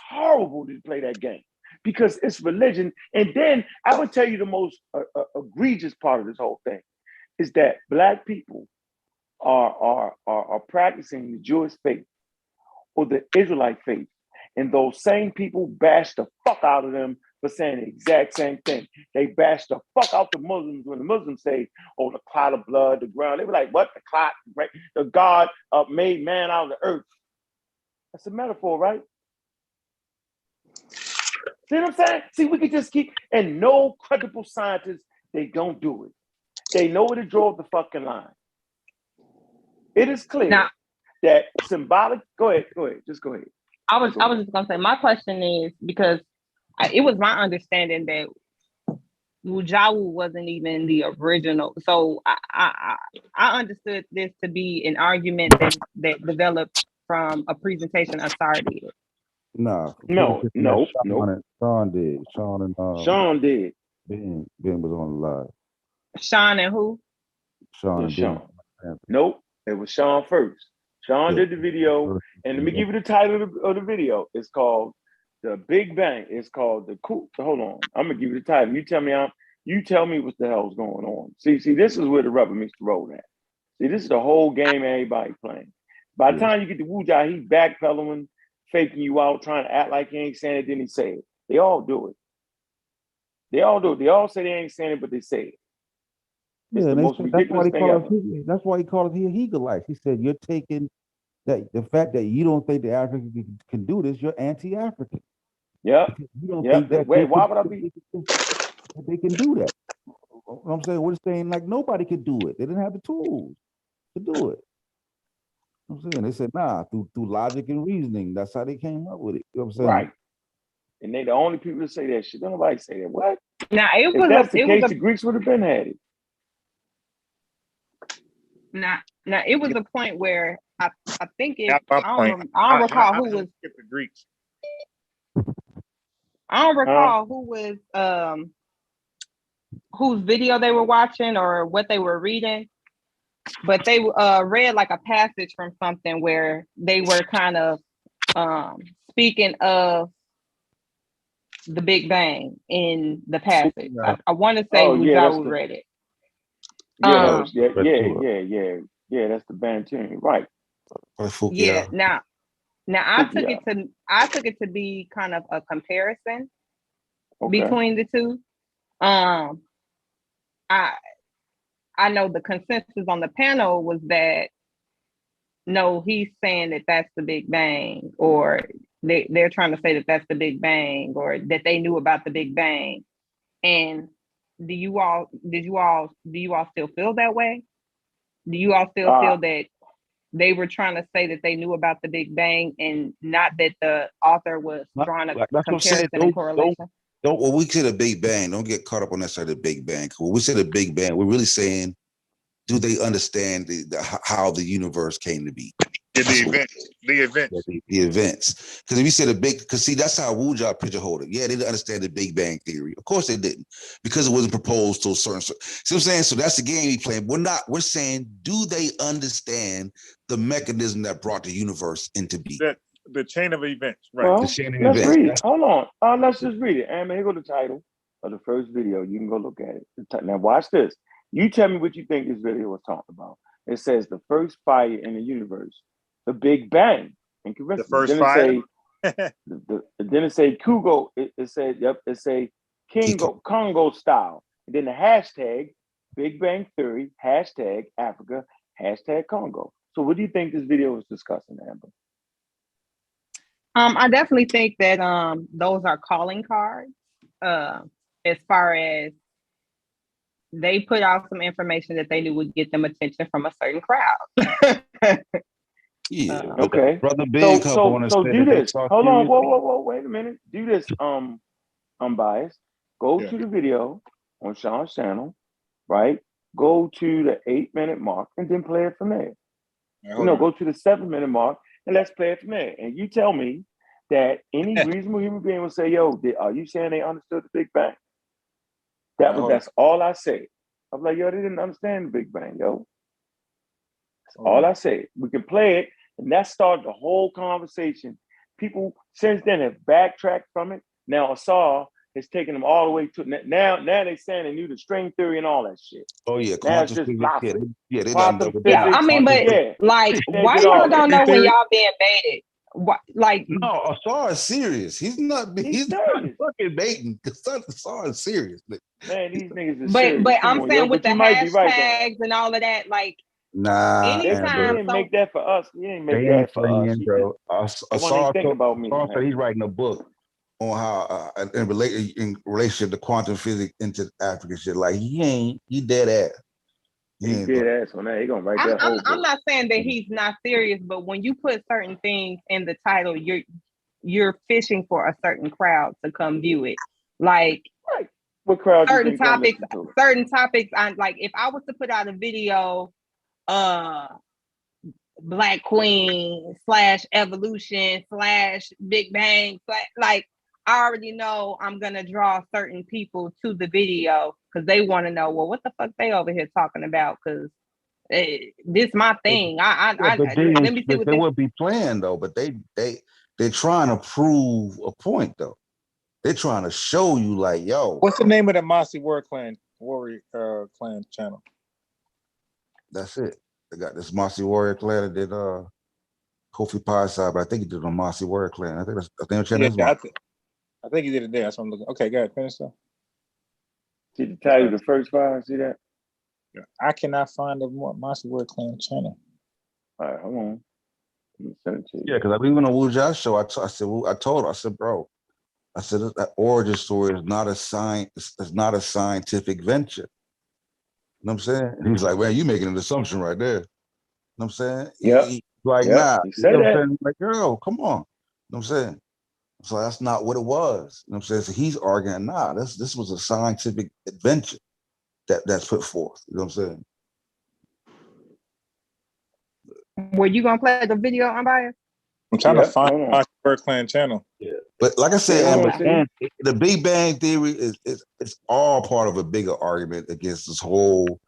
horrible to play that game. because it's religion. And then I would tell you the most egregious part of this whole thing is that Black people are practicing the Jewish faith or the Israelite faith. And those same people bash the fuck out of them for saying the exact same thing. They bash the fuck out the Muslims when the Muslims say, oh, the clot of blood, the ground. They were like, what? The clot, right? The God made man out of the earth. That's a metaphor, right? See what I'm saying? See, we could just keep, and no credible scientists, they don't do it. They know where to draw the fucking line. It is clear that symbolic, go ahead, just go ahead. I was just gonna say, my question is, because it was my understanding that Wujawu wasn't even the original. So I understood this to be an argument that developed from a presentation of Sar did. No. Sean did. Sean did. Ben was on the live. Sean and who? Sean and Ben. Nope, it was Sean first. Sean did the video, and let me give you the title of the video. It's called The Big Bang. It's called the Cool. Hold on, I'm gonna give you the title. You tell me what the hell's going on. See, this is where the rubber meets the road at. See, this is the whole game everybody playing. By the time you get to Wujah, he backpedaling, faking you out, trying to act like he ain't saying it, then he say it. They all do it. They all do it. They all say they ain't saying it, but they say it. It's the most ridiculous thing ever. That's why he called it Hegelites. He said, you're taking that the fact that you don't think the African can do this, you're anti-African. Yeah. You don't think that why would I be? They can do that. What I'm saying, we're saying like nobody could do it. They didn't have the tools to do it. I'm saying they said, nah, through logic and reasoning. That's how they came up with it. You know what I'm saying? Right. And they the only people that say that shit. Don't nobody say that. What? Now if that's the case, the Greeks would have been had it. Now it was a point where I think it. I don't recall who was the Greeks. I don't recall who was whose video they were watching or what they were reading, but they read like a passage from something where they were kind of speaking of the Big Bang in the passage. I want to say Wujawu read it. Yeah, that's the Bantu, right? Yeah. Now I took it to be kind of a comparison between the two. I know the consensus on the panel was that no, he's saying that that's the Big Bang, or they're trying to say that that's the Big Bang, or that they knew about the Big Bang. And do you all still feel that way? Do you all still feel that they were trying to say that they knew about the Big Bang and not that the author was drawing a comparison and correlation? When we say the Big Bang, don't get caught up on that side of the Big Bang. When we say the Big Bang, we're really saying, do they understand how the universe came to be? The events. Because if you say because see, that's how Wujah pigeonholed it. Yeah, they didn't understand the Big Bang theory. Of course they didn't, because it wasn't proposed to a certain. See what I'm saying? So that's the game we playing. We're saying, do they understand the mechanism that brought the universe into being? The chain of events, right? Well, The chain of let's events. read it. Hold on. Let's just read it. And here go the title of the first video. You can go look at it. Now watch this. You tell me what you think this video was talking about. It says the first fire in the universe, the Big Bang. The first fire. Then it say Kugo. It said, yep. It say Congo style. And then the hashtag Big Bang Theory, hashtag Africa, hashtag Congo. So what do you think this video was discussing, Amber? I definitely think that those are calling cards. As far as they put out some information that they knew would get them attention from a certain crowd. Okay. Brother Big so do this. Hold on. Whoa. Wait a minute. Do this. Unbiased. Go to the video on Sean's channel, right? Go to the 8-minute mark and then play it from there. Go to the 7-minute mark and let's play it from there. And you tell me that any reasonable human being will say, yo, are you saying they understood the Big Bang? That's all I say. I'm like, yo, they didn't understand the Big Bang, yo. That's all I say. We can play it, and that started the whole conversation. People since then have backtracked from it. Now Asar has taken them all the way to now they saying they knew the string theory and all that shit. Oh yeah, Now it's quantum just physics. philosophy. They done Quantum double Yeah, down. I mean, but like, They why did all y'all that. don't know when y'all being baited? What, like, No, Asar is serious. He's not He's not serious. fucking baiting. Asar is serious. Man, these niggas is but serious. Come I'm on, saying yo, with but the you might be right though. hashtags and all of that, like, Nah, He anytime didn't make that for us. He didn't they make ain't that for us. playing, He bro. just want to think about me. Asar said he's writing a book on how in relationship to quantum physics into African shit. Like he dead ass. He dead ass on that. He gonna write that whole book. I'm not saying that he's not serious, but when you put certain things in the title, you're fishing for a certain crowd to come view it. Like, what crowd? Certain topics. I like. If I was to put out a video, Black Queen / evolution / Big Bang, like, I already know I'm gonna draw certain people to the video because they want to know, well, what the fuck they over here talking about? Because this my thing. Let me see what they would be playing though. But they're trying to prove a point though. They're trying to show you like, yo. What's the name of the Mossy Warrior Clan channel? That's it. They got this Mossy Warrior Clan that did Kofi Pie side, but I think he did on Mossy Warrior Clan. I think the channel is I think he did it there. That's what I'm looking. Okay, go ahead. Finish though. Did he tell you the first five? See that? I cannot find the Mossy Warrior Clan channel. All right, hold on. Let me send it to you. Yeah, because I believe on the Wu Jia show, I said, bro, I said that origin story is not a it's not a scientific venture. You know what I'm saying? And he was like, man, you making an assumption right there. You know what I'm saying? Yeah. Like, yep. nah. He said you know that. what I'm saying? Like, girl, come on. You know what I'm saying? So that's not what it was. You know what I'm saying? So he's arguing, nah, this was a scientific adventure that's put forth. You know what I'm saying? Were you gonna play the video, Unbiased? I'm trying to find the Mossy Warrior Clan channel. Yeah. But like I said, the Big Bang Theory is all part of a bigger argument against this whole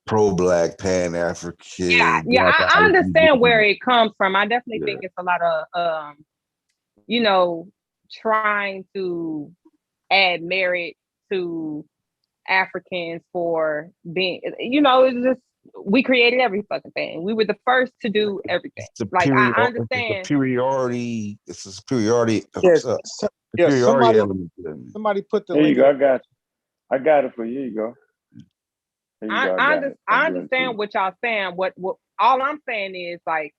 pro-Black, Pan-African. Yeah, I understand where it comes from. I definitely think it's a lot of, trying to add merit to Africans for being, it's just, we created every fucking thing. We were the first to do everything. Like, I understand. Superiority. It's a superiority. Superiority element. Somebody put the link. There you go. I got it for you. Here you go. I understand what y'all saying. What all I'm saying is, like,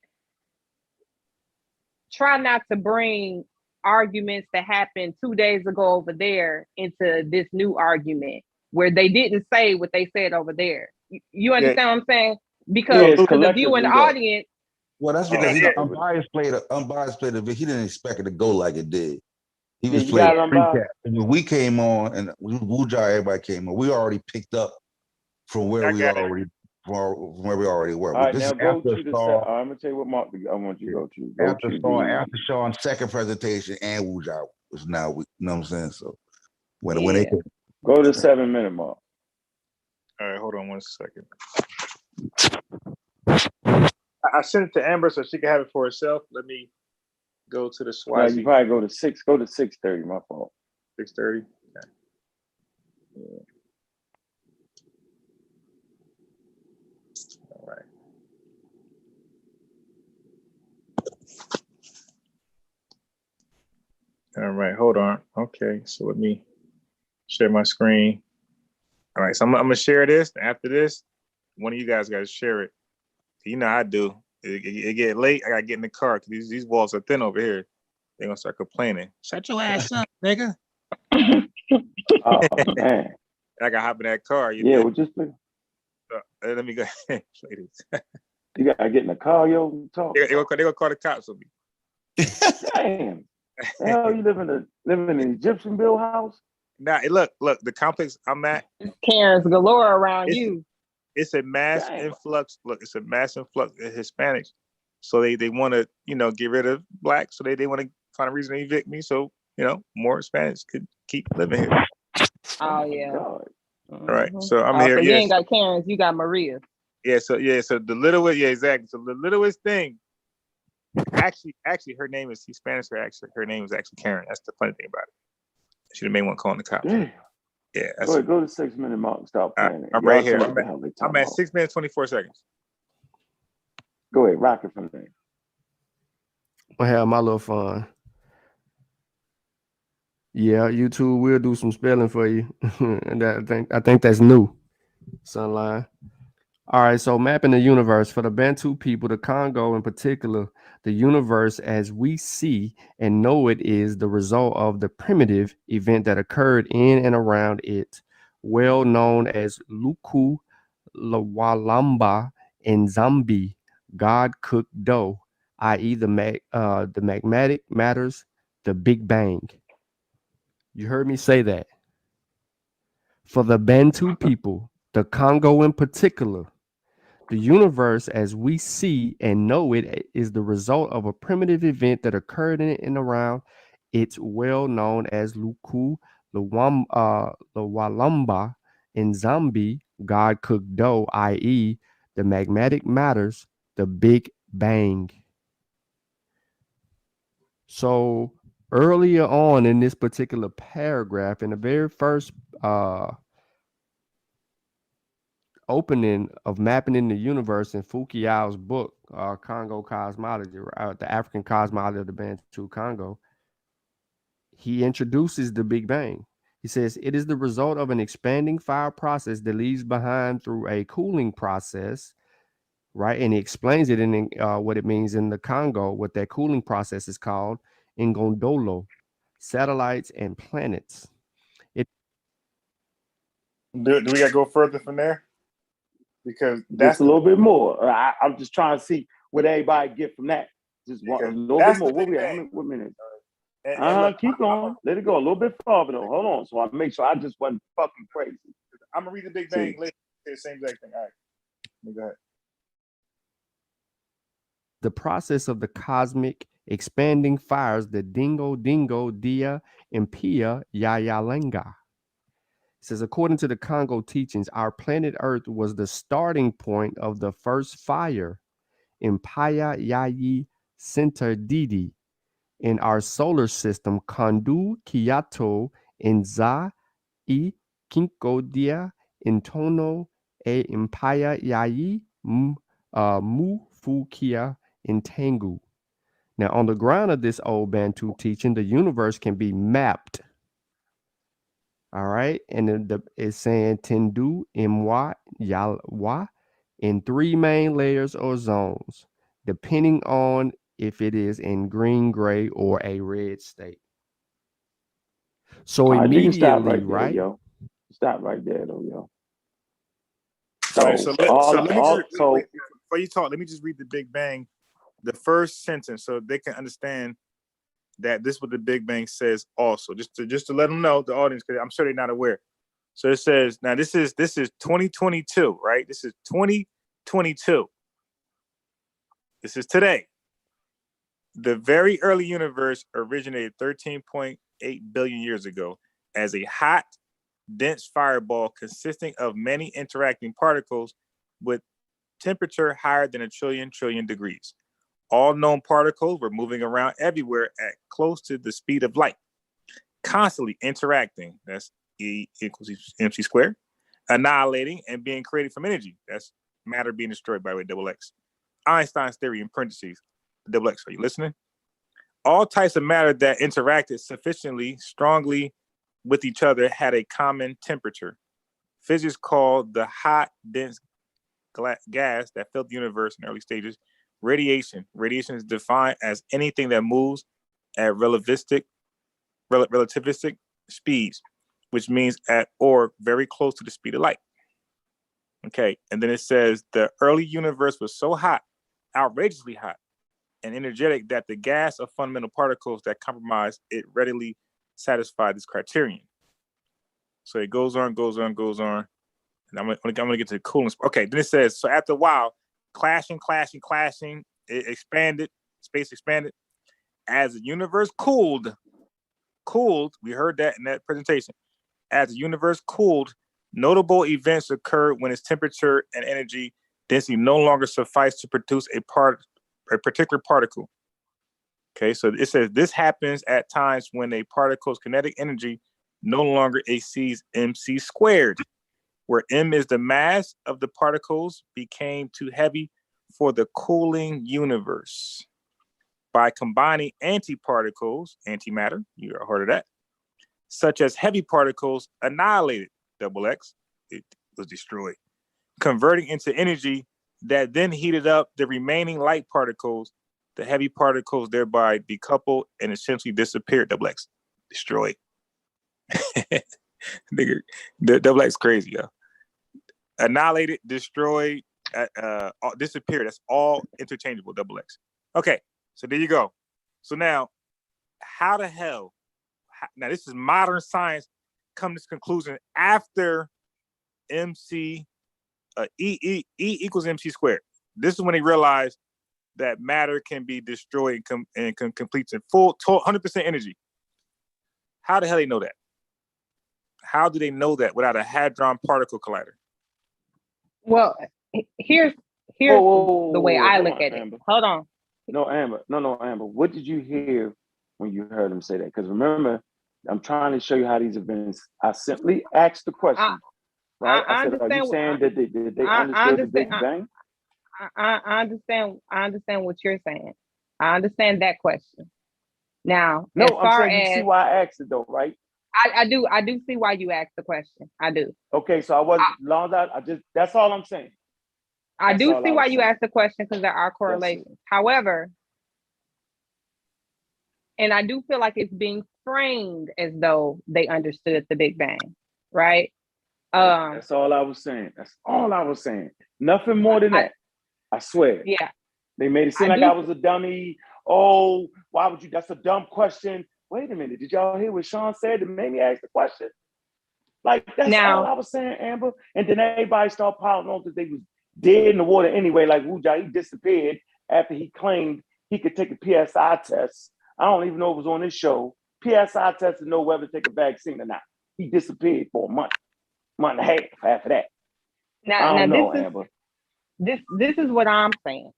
try not to bring arguments that happened 2 days ago over there into this new argument where they didn't say what they said over there. You understand what I'm saying? Because to the viewing audience. Well, that's because Unbiased played a bit. He didn't expect it to go like it did. He was playing recap. And when we came on and Wu Jia, everybody came on, we already picked up from where we already were. All right, now go to the I'm gonna tell you what mark I want you to go to. After Sean's second presentation and Wu Jia was now, you know what I'm saying? So when they could go to 7 minute mark. All right, hold on 1 second. I sent it to Amber so she can have it for herself. Let me go to the Swazi. No, you probably go to 6. Go to 6:30. My fault. 6:30. Okay. Yeah. All right. All right. Hold on. Okay. So let me share my screen. All right. So I'm gonna share this. After this, one of you guys got to share it. You know how I do. It get late. I gotta get in the car because these walls are thin over here. They're gonna start complaining. Shut your ass up, nigga. Oh man. I gotta hop in that car. Well, just play. Let me go ahead and play this. You gotta get in the car, yo. Talk. They gonna call the cops on me. Damn. Hell, you live in an Egyptian built house? Nah, look, the complex I'm at. Karens galore around you. It's a mass influx. Look, it's a mass influx of Hispanics. So they want to, get rid of Blacks. So they want to find a reason to evict me. So, more Hispanics could keep living here. Oh, yeah. God. All right. So I'm here. So you ain't got Karens, you got Maria. Yeah. So the littlest, exactly. So the littlest thing, actually, her name is Hispanic. Her name is actually Karen. That's the funny thing about it. She the main one calling the cops. Damn. Yeah. Go ahead, go to 6 minute mark. Stop playing it. I'm Y'all right see here. what the hell they I'm talking at about. 6 minutes 24 seconds. Go ahead, rock it from there. I have my little fun. Yeah, YouTube will do some spelling for you. And I think that's new. Sunline. All right, so mapping the universe for the Bantu people, the Congo in particular, the universe as we see and know it is the result of the primitive event that occurred in and around it, well known as Luku Lawalamba in Zambi, God cooked dough, i.e., the magmatic matters, the Big Bang. You heard me say that. For the Bantu people, the Congo in particular, the universe as we see and know it is the result of a primitive event that occurred in and around. It's well known as Luku Lawalamba in Zambi, God cooked dough, i.e., the magmatic matters, the Big Bang. So earlier on in this particular paragraph, in the very first opening of mapping in the universe in Foucault's book, Congo Cosmology, the African Cosmology of the Bantu Congo, he introduces the Big Bang. He says it is the result of an expanding fire process that leaves behind through a cooling process, right? And he explains it in what it means in the Congo, what that cooling process is called, Ngondolo, satellites and planets. Do we gotta go further from there? Because just a little bit more. I'm just trying to see what everybody get from that. Just a little bit more. What we at? What minute? Keep going. Let it go a little bit farther though. Hold on. So I make sure I just wasn't fucking crazy. I'm gonna read the Big Bang later. Say the same exact thing. All right. Go ahead. The process of the cosmic expanding fires, the Dingo Dingo Dia Impia Yayalenga. It says, according to the Congo teachings, our planet Earth was the starting point of the first fire, Impaya Yayi Center Didi, in our solar system, Kandu Kiato Inza I Kinkodia Intono E Impaya Yayi Mufukia Intengu. Now, on the ground of this old Bantu teaching, the universe can be mapped. All right. And it's saying Tendu Imwa Yalwa in 3 main layers or zones, depending on if it is in green, gray, or a red state. So immediately, stop right there, right? Yo. Stop right there, though, yo. So before you talk, let me just read the Big Bang, the first sentence, so they can understand that this is what the Big Bang says also, just to let them know, the audience, because I'm sure they're not aware. So it says, now this is 2022, right? This is 2022. This is today. The very early universe originated 13.8 billion years ago as a hot, dense fireball consisting of many interacting particles with temperature higher than a trillion degrees. All known particles were moving around everywhere at close to the speed of light, constantly interacting. That's E equals MC squared. Annihilating and being created from energy. That's matter being destroyed by double X. Einstein's theory in parentheses, double X. Are you listening? All types of matter that interacted sufficiently strongly with each other had a common temperature. Physics called the hot, dense gas that filled the universe in early stages radiation. Radiation is defined as anything that moves at relativistic speeds, which means at or very close to the speed of light. Okay, and then it says the early universe was so hot, outrageously hot, and energetic that the gas of fundamental particles that comprise it readily satisfied this criterion. So it goes on. And I'm gonna get to the cooling. Okay, then it says, so after a while, clashing, it expanded, space expanded. As the universe cooled, we heard that in that presentation. As the universe cooled, notable events occurred when its temperature and energy density no longer suffice to produce a particular particle. Okay, so it says this happens at times when a particle's kinetic energy no longer exceeds mc squared, where m is the mass of the particles became too heavy for the cooling universe. By combining antiparticles, antimatter, you heard of that, such as heavy particles annihilated, double X, it was destroyed, converting into energy that then heated up the remaining light particles. The heavy particles thereby decoupled and essentially disappeared, double X, destroyed. Nigga, the double X crazy, yo. Annihilated, destroyed, disappeared. That's all interchangeable, double X. Okay, so there you go. So now, how the hell, now this is modern science, come to this conclusion after E equals MC squared. This is when they realized that matter can be destroyed and completes in full 100% energy. How the hell they know that? How do they know that without a hadron particle collider? Well, here's the way I look at it. Amber. Hold on. No, Amber. No, Amber. What did you hear when you heard him say that? Because remember, I'm trying to show you how these events. I simply asked the question. Right? I said, are you saying that they understood the Big Bang? I understand what you're saying. I understand that question. Now, no, as far I'm saying you see why I asked it though, right? I do see why you asked the question. I do. Okay, so I wasn't long out. That's all I'm saying. I do see why you asked the question because there are correlations. However, and I do feel like it's being framed as though they understood the Big Bang, right? That's all I was saying. That's all I was saying. Nothing more than that. I swear. Yeah. They made it seem like I was a dummy. Oh, why would you? That's a dumb question. Wait a minute. Did y'all hear what Sean said that made me ask the question? Like, that's all I was saying, Amber. And then everybody started piling on because they was dead in the water anyway. Like, Wuja, he disappeared after he claimed he could take a PSI test. I don't even know if it was on this show. PSI test to know whether to take a vaccine or not. He disappeared for a month and a half after that. I don't know, Amber. This is what I'm saying.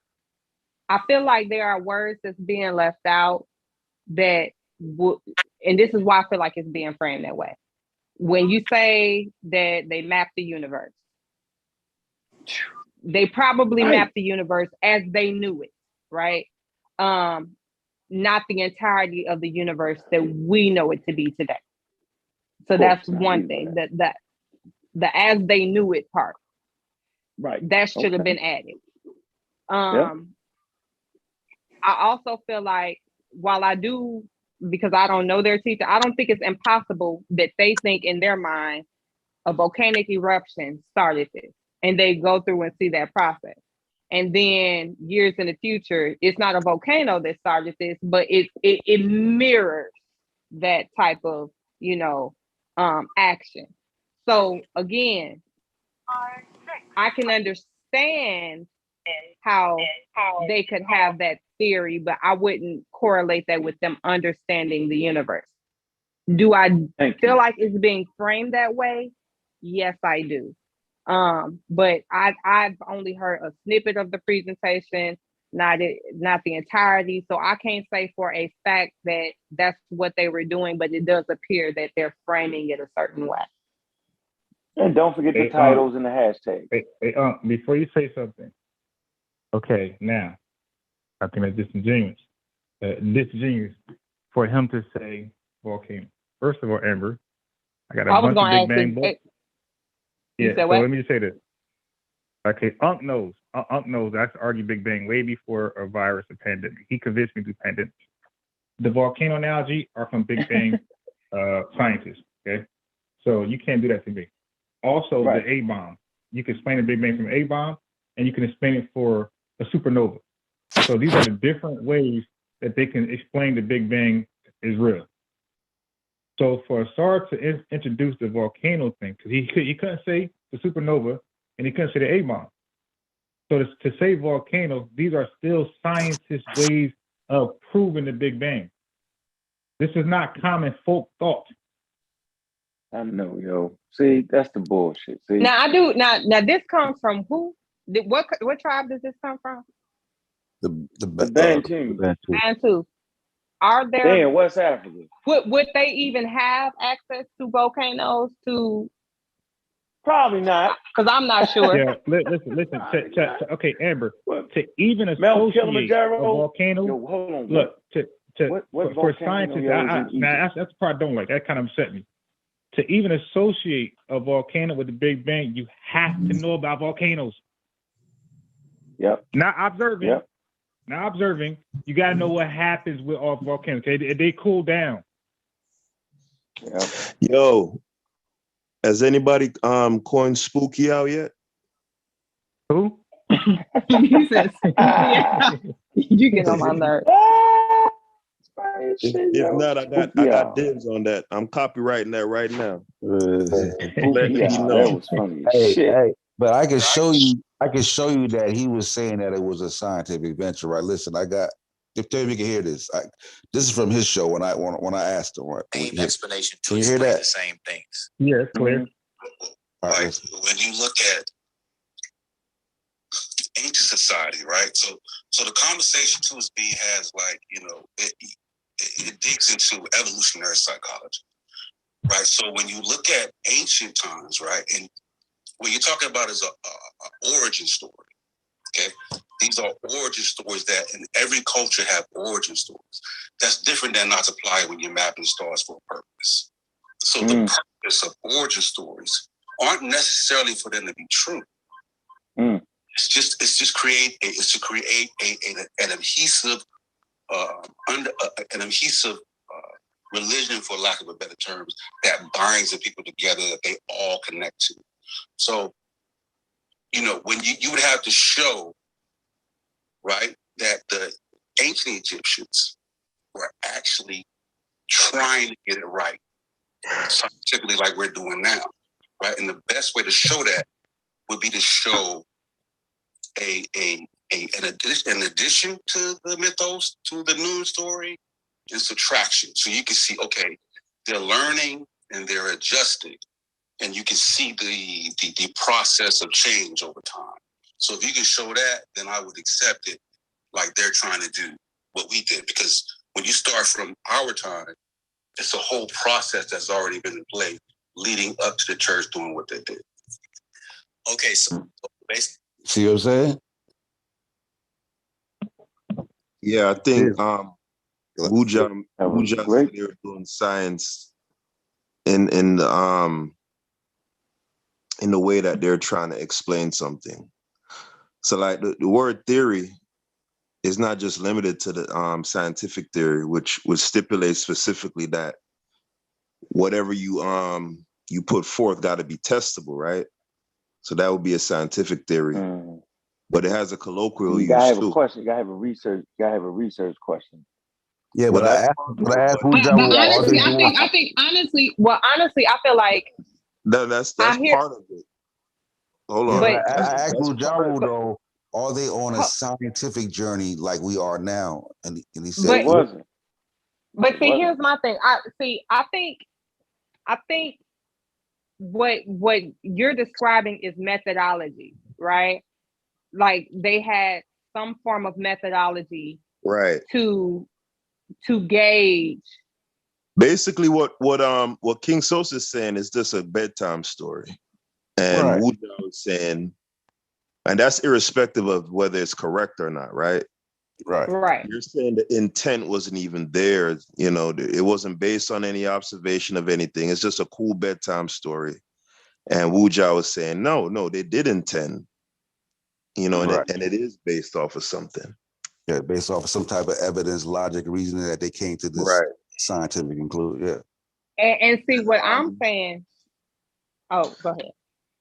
I feel like there are words that's being left out that and this is why I feel like it's being framed that way. When you say that they map the universe, they probably mapped the universe as they knew it, right? Not the entirety of the universe that we know it to be today. So that's one thing, that the as they knew it part. Right. That should have been added. I also feel like while I do, because I don't know their teacher, I don't think it's impossible that they think in their mind a volcanic eruption started this and they go through and see that process. And then years in the future, it's not a volcano that started this, but it mirrors that type of, action. So again, I can understand how they could have that theory, but I wouldn't correlate that with them understanding the universe. Do I feel like it's being framed that way? Yes, I do. But I've only heard a snippet of the presentation, not the entirety. So I can't say for a fact that that's what they were doing, but it does appear that they're framing it a certain way. And don't forget the titles and the hashtags. Before you say something, okay, now, I think that's disingenuous. Disingenuous for him to say volcano. First of all, Amber, I got a bunch of Big Bang books. Yeah, so let me just say this. Okay, Unc knows. Unc knows I argue Big Bang way before a virus, a pandemic. He convinced me through pandemics. The volcano analogy are from Big Bang scientists, okay? So you can't do that to me. Also, the A-bomb. You can explain the Big Bang from A-bomb, and you can explain it for a supernova. So these are the different ways that they can explain the Big Bang is real. So for Asar to introduce the volcano thing, because he couldn't say the supernova, and he couldn't say the A-bomb. So to say volcano, these are still scientists' ways of proving the Big Bang. This is not common folk thought. I know, yo. See, that's the bullshit. See, now I do. Now this comes from who? What tribe does this come from? The Bantu. Bantu. Are there in West Africa? Would they even have access to volcanoes? Probably not, because I'm not sure. Yeah, listen. Okay, Amber. To even Mount associate Kilimanjaro? a volcano. Yo, hold on. Look, what for volcano scientists, is in Egypt? that's the part I don't like. That kind of upset me. To even associate a volcano with the Big Bang, you have to know about volcanoes. Yep. Not observing. You got to know what happens with all volcanoes. They cool down. Yep. Yo, has anybody coined spooky out yet? Who? He said, you get on my nerves. If not, I got dibs on that. I'm copywriting that right now. Let me know. That was funny as shit. Hey, but I can show you that he was saying that it was a scientific venture, right? Listen, if you can hear this. This is from his show when I asked him. Right? Same explanation to Can you hear explain that? the same things. Yeah, clear. Right, like when you look at ancient society, right? So the conversation too is being has like, it digs into evolutionary psychology, right? So when you look at ancient times, right, and what you're talking about is a origin story, okay? These are origin stories that in every culture have origin stories. That's different than not apply when you're mapping stars for a purpose. So the purpose of origin stories aren't necessarily for them to be true. It's just to create an adhesive religion, for lack of a better term, that binds the people together that they all connect to. So, when you would have to show, right, that the ancient Egyptians were actually trying to get it right, scientifically, like we're doing now, right? And the best way to show that would be to show an addition to the mythos, to the noon story, and subtraction. So you can see, okay, they're learning and they're adjusting, and you can see the process of change over time. So if you can show that, then I would accept it, like they're trying to do what we did. Because when you start from our time, it's a whole process that's already been in play leading up to the church doing what they did. Okay, so basically. See what I'm saying? Yeah, I think Wuja said they were doing science in the way that they're trying to explain something. So like the word theory is not just limited to the scientific theory, which would stipulate specifically that whatever you put forth got to be testable, right? So that would be a scientific theory, but it has a colloquial use too. You gotta have a question. You gotta have a research question. Yeah, but I asked honestly, I feel like that's part of it. Hold on. But I asked Mujaru though, are they on a scientific journey like we are now? And he said it wasn't. But see, here's my thing. I think what you're describing is methodology, right? Like they had some form of methodology, right, to gauge. Basically, what King Sosa is saying is just a bedtime story, and Wuja is saying, and that's irrespective of whether it's correct or not, right? Right. You're saying the intent wasn't even there. It wasn't based on any observation of anything. It's just a cool bedtime story. And Wuja was saying, no, they did intend. And it is based off of something. Yeah, based off of some type of evidence, logic, reasoning that they came to this scientific conclusion. Yeah. And see what I'm saying. Oh, go ahead.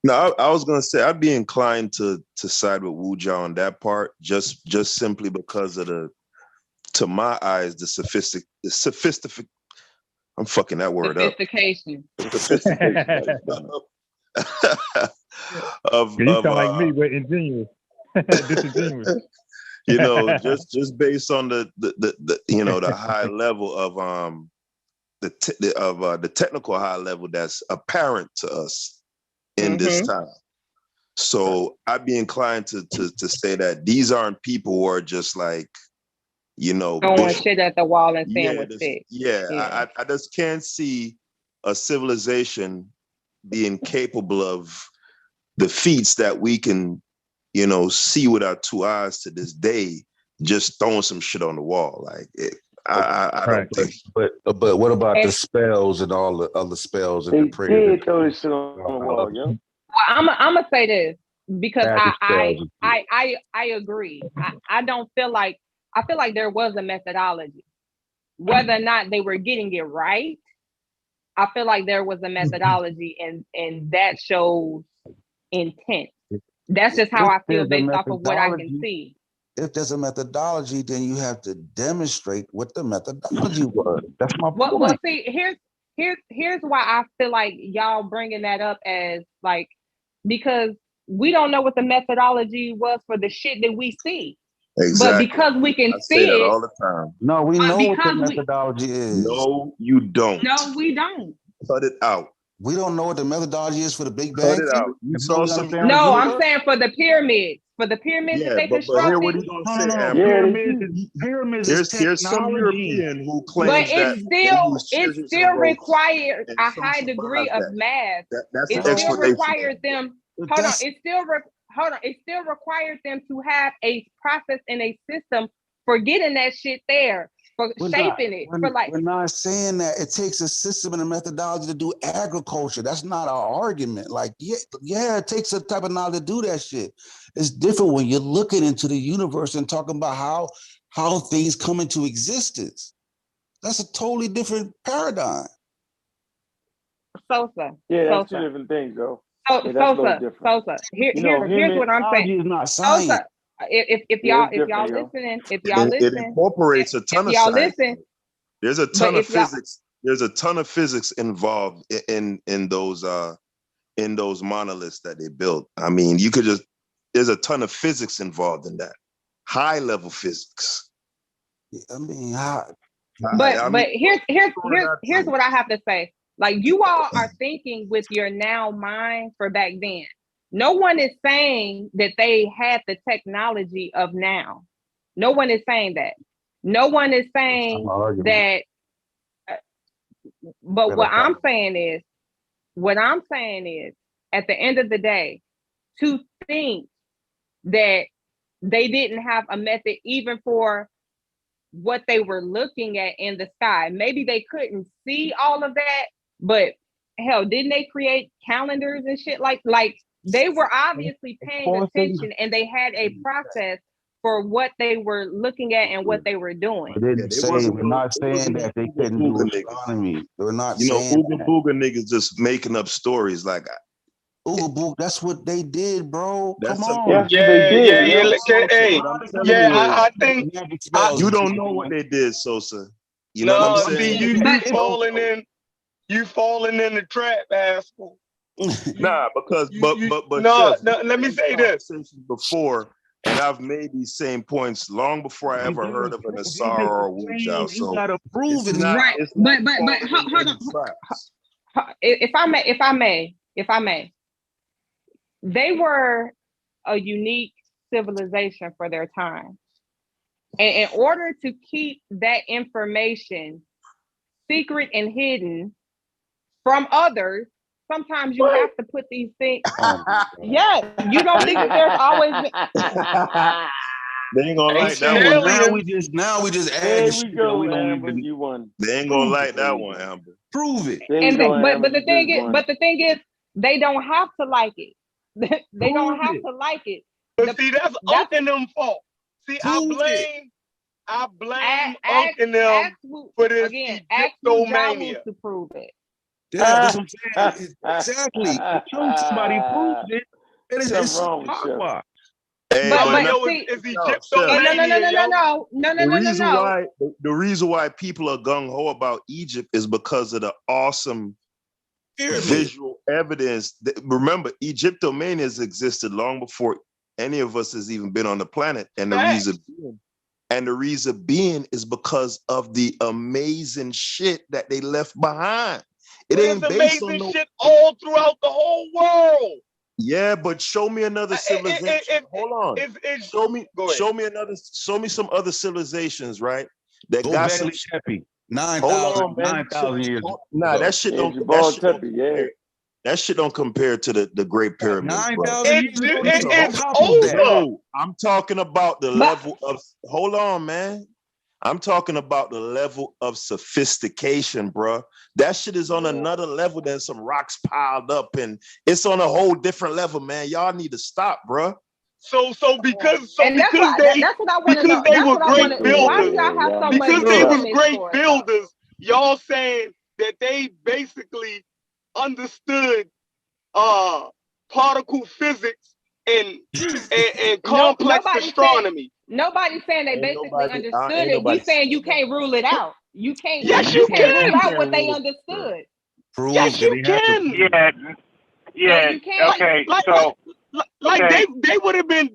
No, I was gonna say I'd be inclined to side with Wuja on that part, just simply because of to my eyes, the sophistication. I'm fucking that word up. Sophistication. You sound like me, but ingenious. Disingenuous. Just based on the high level of the technical high level that's apparent to us in this time. So I'd be inclined to say that these aren't people who are just like, you know, throwing shit at the wall and saying yeah, what's sick. I just can't see a civilization being capable of the feats that we can, you know, see with our 2 eyes to this day, just throwing some shit on the wall. Like I don't think. But what about the spells and all the other spells and the prayers? They did throw this shit on the wall, yo. Well, I'm gonna say this because I agree. I don't feel like I feel like there was a methodology. Whether or not they were getting it right, I feel like there was a methodology, and that shows intent. That's just how I feel based off of what I can see. If there's a methodology, then you have to demonstrate what the methodology was. That's my point. Well, see, here's why I feel like y'all bringing that up as like, because we don't know what the methodology was for the shit that we see. Exactly. But because we can say see that it all the time. No, we know what the methodology is. No, you don't. No, we don't. Cut it out. We don't know what the methodology is for the Big Cut Bang. it out. You saw some. No, I'm saying for the pyramids. For the pyramids that they constructed. Here what he gonna say, Pyramids There's some European who claims but it still required a high degree of math. That's it an still explanation. required them. Hold on. It still required them to have a process and a system for getting that shit there, for shaping it. We're not saying that it takes a system and a methodology to do agriculture. That's not our argument. Like, yeah, it takes a type of knowledge to do that shit. It's different when you're looking into the universe and talking about how things come into existence. That's a totally different paradigm. Sosa. Yeah, that's Sosa. 2 different things, though. Sosa. Here's what I'm saying. Is not science. Sosa, if y'all listening, it incorporates a ton of science. There's a ton of physics. There's a ton of physics involved in those monoliths that they built. I mean, there's a ton of physics involved in that. High level physics. I mean, but here's what I have to say. Like, you all are thinking with your now mind for back then. No one is saying that they had the technology of now. No one is saying that. No one is saying that. But what I'm saying is, at the end of the day, to think that they didn't have a method even for what they were looking at in the sky. Maybe they couldn't see all of that, but hell, didn't they create calendars and shit? Like they were obviously paying attention, and they had a process for what they were looking at and what they were doing. We're not saying that they couldn't do astronomy. We're not saying Ooga Booga niggas just making up stories like Ooga Booga. That's what they did, bro. Come on. I think you don't know what they did, Sosa. You know what I'm saying? See, you falling in the trap, asshole. Nah, because let me say this before, and I've made these same points long before I ever heard of an Asara or a Wujiao. So you gotta prove it, right? But hold on. If I may, they were a unique civilization for their time, and in order to keep that information secret and hidden from others, sometimes you have to put these things. Yeah, you don't think that there's always. They ain't gonna like that one. Now we just add we go, Amber. You won. They ain't gonna like that one, Amber. Prove it. But the thing is, they don't have to like it. They don't have to like it. But see, that's Unc and them fault. See, I blame Unc and them for this again. Ask Egyptomania to prove it. Yeah, that's what I'm saying. Exactly. Until somebody proves it, it's wrong with you. The reason why people are gung ho about Egypt is because of the awesome visual evidence. Remember, Egyptomania has existed long before any of us has even been on the planet, and the reason being is because of the amazing shit that they left behind. It ain't based on amazing shit all throughout the whole world. Yeah, but show me another civilization. Hold on. Show me some other civilizations, right? That Go got back some to Tepe. Hold on, man. 9,000 years Nah, ago. that shit don't compare. That shit don't compare to the Great Pyramids, bro. 9,000 years ago. It's over. No, I'm talking about the level of. Hold on, man. I'm talking about the level of sophistication, bro. That shit is on another level than some rocks piled up, and it's on a whole different level, man. Y'all need to stop, bro. So because that's what I want to know. They were great builders. Why do y'all have so much because they was business great for it, builders, y'all saying that they basically understood particle physics and complex astronomy. Nobody's saying they basically understood it. We saying you can't rule it out. You can't. Yes, you you can't can. rule out what they understood. Yes, you can. Yeah. You can't. Okay. They would have been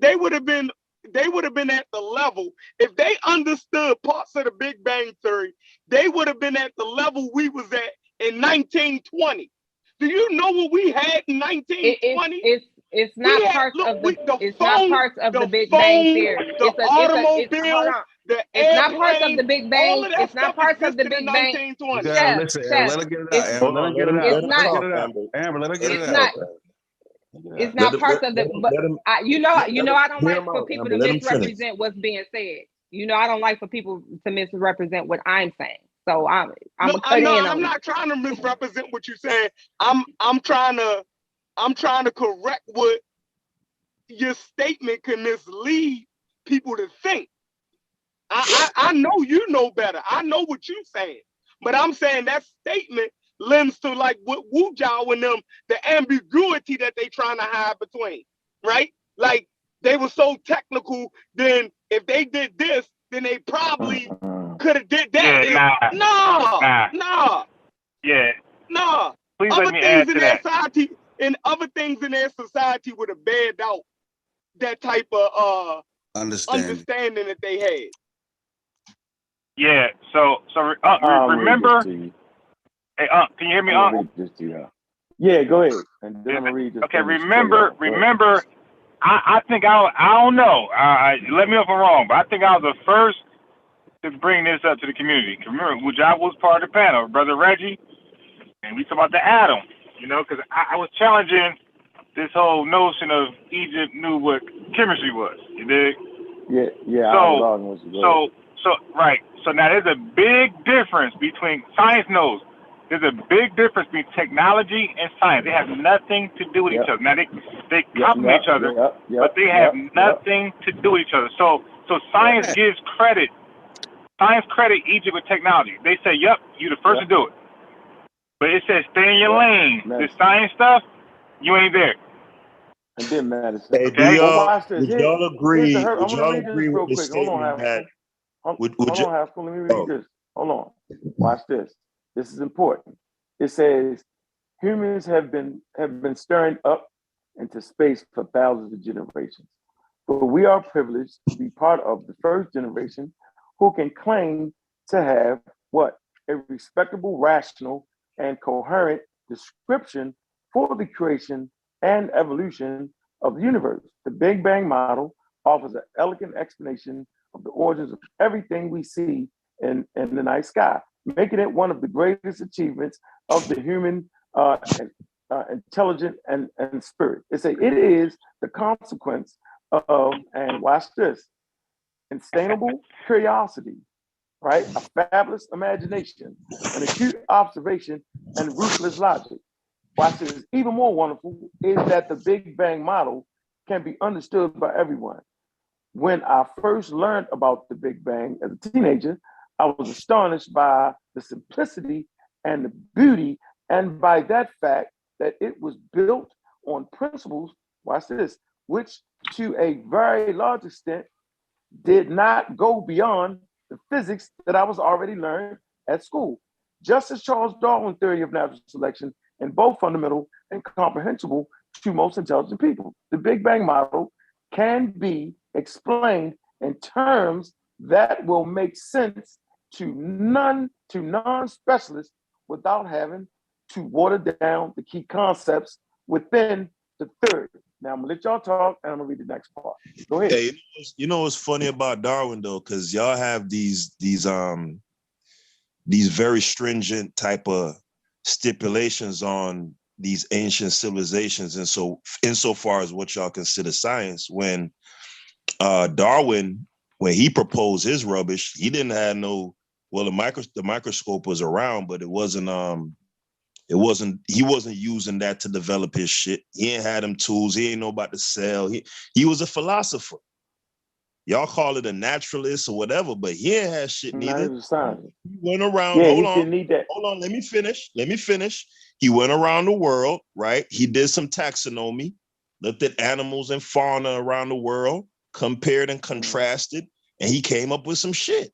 at the level if they understood parts of the Big Bang Theory. They would have been at the level we was at in 1920. Do you know what we had in 1920? It's not parts of the Big Bang Theory. The automobile, the it's not parts of airplane, the Big Bang. all of that It's not stuff parts of the existed Big in Bang. 1920. Yeah, listen, Amber, let her get it out. Amber, let her get it out. It's not. Amber, let her get it It's out. not. It's not parts of the. But you know, I don't like for people to misrepresent what's being said. You know, I don't like for people to misrepresent what I'm saying. So I'm not trying to misrepresent what you're saying. I'm trying to correct what your statement can mislead people to think. I know you know better. I know what you're saying, but I'm saying that statement lends to like what Wu Jiao and them, the ambiguity that they trying to hide between, right? Like they were so technical. Then if they did this, then they probably could have did that. Yeah, nah. Please Other let me things add in to their that. society and other things in their society would have bared out that type of understanding that they had. Yeah. So remember. Hey, can you hear me, Yeah, go ahead. And then I'm gonna read this. Okay, remember. I think I don't know. Let me know if I'm wrong, but I think I was the first to bring this up to the community. Remember, Wujab was part of the panel, Brother Reggie, and we talked about the atom. You know, because I was challenging this whole notion of Egypt knew what chemistry was. You dig? Yeah. So now there's a big difference between science knows. There's a big difference between technology and science. They have nothing to do with each other. Now they complement each other, but they have nothing to do with each other. So science gives credit. Science credit Egypt with technology. They say, "Yep, you the first to do it." But it says, "Stay in your lane." The science stuff, you ain't there. And then Madison. Hey, okay. would y'all agree? Would y'all agree with the statement that? Hold on, Haskell. Let me read this. Hold on. Watch this. This is important. It says humans have been stirring up into space for thousands of generations. But we are privileged to be part of the first generation who can claim to have what? A respectable, rational, and coherent description for the creation and evolution of the universe. The Big Bang model offers an elegant explanation of the origins of everything we see in the night sky, making it one of the greatest achievements of the human intelligence and spirit. It is the consequence of, and watch this, insatiable curiosity, right? A fabulous imagination, an acute observation, and ruthless logic. Watch this. Even more wonderful is that the Big Bang model can be understood by everyone. When I first learned about the Big Bang as a teenager, I was astonished by the simplicity and the beauty, and by that fact that it was built on principles, watch this, which to a very large extent did not go beyond the physics that I was already learned at school. Just as Charles Darwin's theory of natural selection, and both fundamental and comprehensible to most intelligent people. The Big Bang model can be explained in terms that will make sense to non-specialists without having to water down the key concepts within the theory. Now I'm gonna let y'all talk, and I'm gonna read the next part. Go ahead. Hey, you know what's funny about Darwin though, because y'all have these very stringent type of stipulations on these ancient civilizations, and so insofar as what y'all consider science, when Darwin, when he proposed his rubbish, he didn't have the microscope was around, but he wasn't using that to develop his shit. He ain't had them tools. He ain't know about the cell. He was a philosopher. Y'all call it a naturalist or whatever, but he ain't had shit neither. He was a scientist. He went around. Yeah, hold he didn't need that. on. Let me finish. He went around the world, right? He did some taxonomy, looked at animals and fauna around the world, compared and contrasted, and he came up with some shit.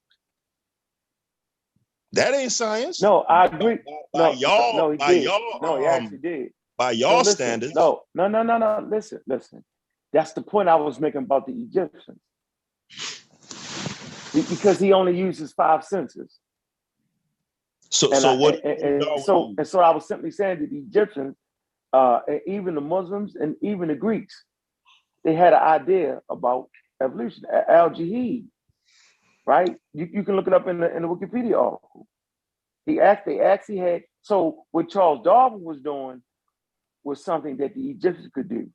That ain't science. No, I agree. By y'all, he actually did. By y'all listen, standards. No. Listen. That's the point I was making about the Egyptians. Because he only uses 5 senses. So I was simply saying that the Egyptians, and even the Muslims and even the Greeks, they had an idea about evolution. Al-Jahid, right? You can look it up in the Wikipedia article. They actually had. So what Charles Darwin was doing was something that the Egyptians could do.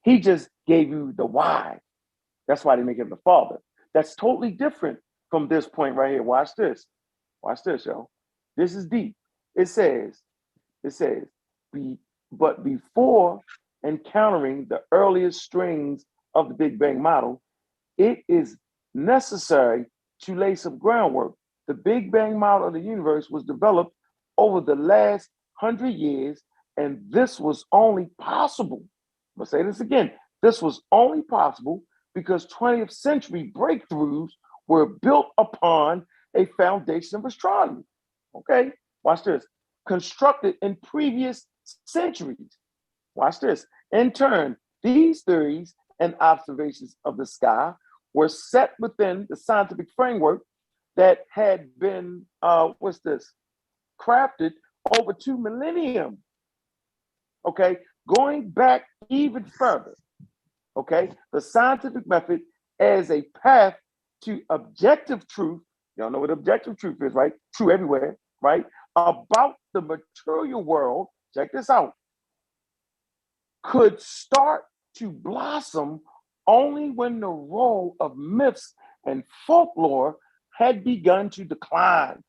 He just gave you the why. That's why they make him the father. That's totally different from this point right here. Watch this, y'all. This is deep. It says, but before encountering the earliest strings of the Big Bang model, it is necessary to lay some groundwork. The Big Bang model of the universe was developed over the last 100 years, and this was only possible. I'm gonna say this again. This was only possible because 20th century breakthroughs were built upon a foundation of astronomy. Okay, watch this. Constructed in previous centuries. Watch this. In turn, these theories and observations of the sky were set within the scientific framework that had been, crafted over 2 millennia. Okay, going back even further. Okay, the scientific method as a path to objective truth. Y'all know what objective truth is, right? True everywhere, right? About the material world, check this out, could start to blossom only when the role of myths and folklore had begun to decline.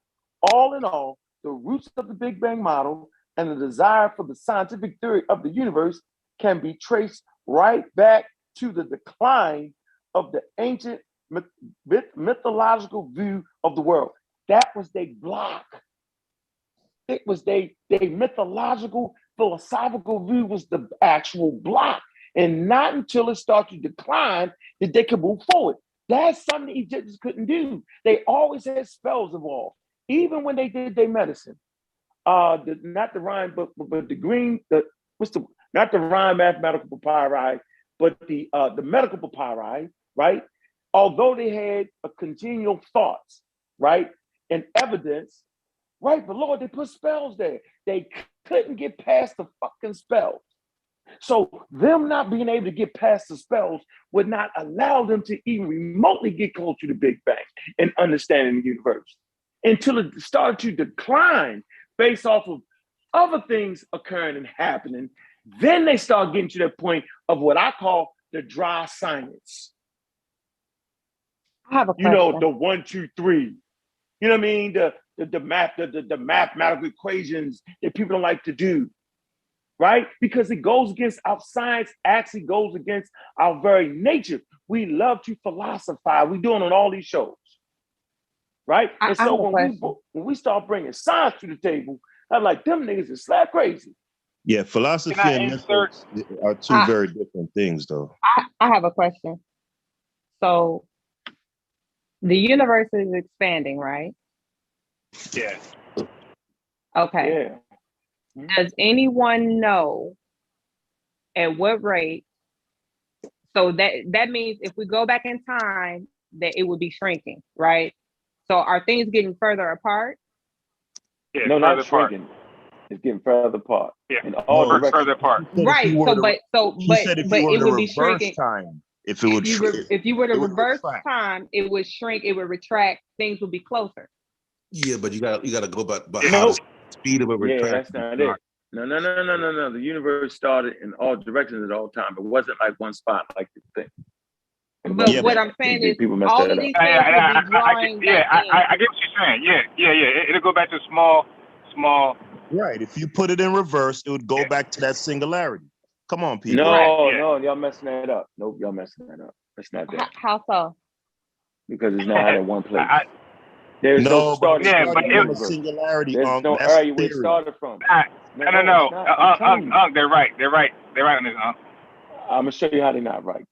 All in all, the roots of the Big Bang model and the desire for the scientific theory of the universe can be traced right back to the decline of the ancient mythological view of the world. That was their block. It was their mythological, philosophical view was the actual block. And not until it started to decline did they could move forward. That's something the Egyptians couldn't do. They always had spells involved, even when they did their medicine. Not the rhyme, but the green, not the rhyme mathematical papyri, but the medical papyri, right? Although they had a congenial thoughts, right, and evidence, right? But Lord, they put spells there. They couldn't get past the fucking spells. So them not being able to get past the spells would not allow them to even remotely get close to the Big Bang and understanding the universe until it started to decline based off of other things occurring and happening. Then they start getting to that point of what I call the dry science. I have a question. You know, the 1, 2, 3. You know what I mean? The mathematical equations that people don't like to do, right? Because it goes against our science, actually goes against our very nature. We love to philosophize. We do it on all these shows, right? And so when we start bringing science to the table, I'm like, them niggas is slap crazy. Yeah, philosophy and methods are two very different things, though. I have a question. So the universe is expanding, right? Yeah. Okay. Yeah. Does anyone know at what rate? So that means if we go back in time, that it would be shrinking, right? So are things getting further apart? Yeah, no, not shrinking. It's getting further apart. Yeah, in all directions. further apart. Right. But it would be reverse shrinking. time, if it would If you were to it would reverse retract. time, it would shrink. It would retract. Things would be closer. Yeah, but you got to go by No. how the speed of a Yeah, retraction. that's not it. No. The universe started in all directions at all time. It wasn't like one spot like you think. But what I'm saying is, people messed all that of up. these things would be drawing back in. I get what you're saying. Yeah. It'll go back to small. Right. If you put it in reverse, it would go back to that singularity. Come on, people. No, y'all messing that up. Nope, y'all messing that up. It's not that. How so? Because it's not in one place. There's no starting from point. a singularity. There's no that's area where it theory. started from. No. They're right. They're right on this. I'm gonna show you how they're not right.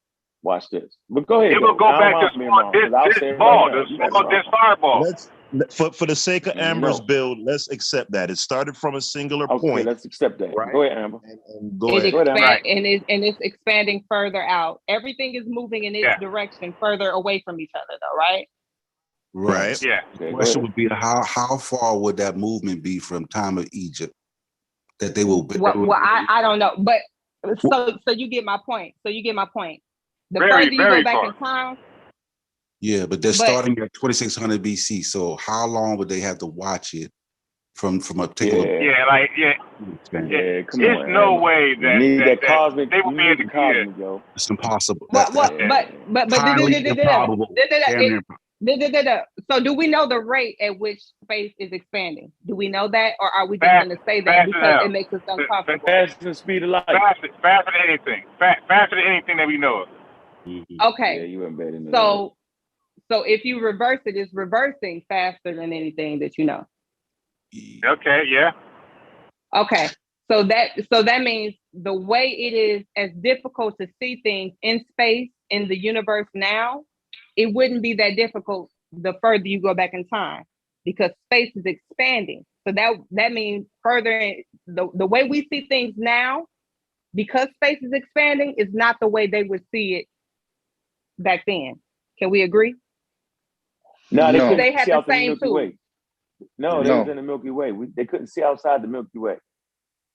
Watch this. But go ahead. It will go back to this fireball. Let's for the sake of Amber's build, let's accept that it started from a singular point. Let's accept that. Right? Go ahead, Amber. And go ahead. And it's expanding further out. Everything is moving in its direction further away from each other, though, right? Right. Yeah. The question would be how far would that movement be from time of Egypt that they will? I don't know, but so you get my point. The further you go back in time. Yeah, but they're starting at 2600 BC. So how long would they have to watch it from a particular? Come There's on, no way that cosmic. they will be able to cosmic, yo. It's impossible. But highly improbable. So do we know the rate at which space is expanding? Do we know that, or are we just going to say that because it makes us uncomfortable? Faster than the speed of light. Faster than anything. Faster than anything that we know of. Okay. Yeah, you went better than So if you reverse it, it's reversing faster than anything that you know. Okay. Yeah. Okay. So that means the way it is as difficult to see things in space in the universe now, it wouldn't be that difficult the further you go back in time, because space is expanding. So that means further the way we see things now, because space is expanding, is not the way they would see it back then. Can we agree? No, they couldn't they had see the out the same Milky tool. Way. No, they was in the Milky Way. They couldn't see outside the Milky Way.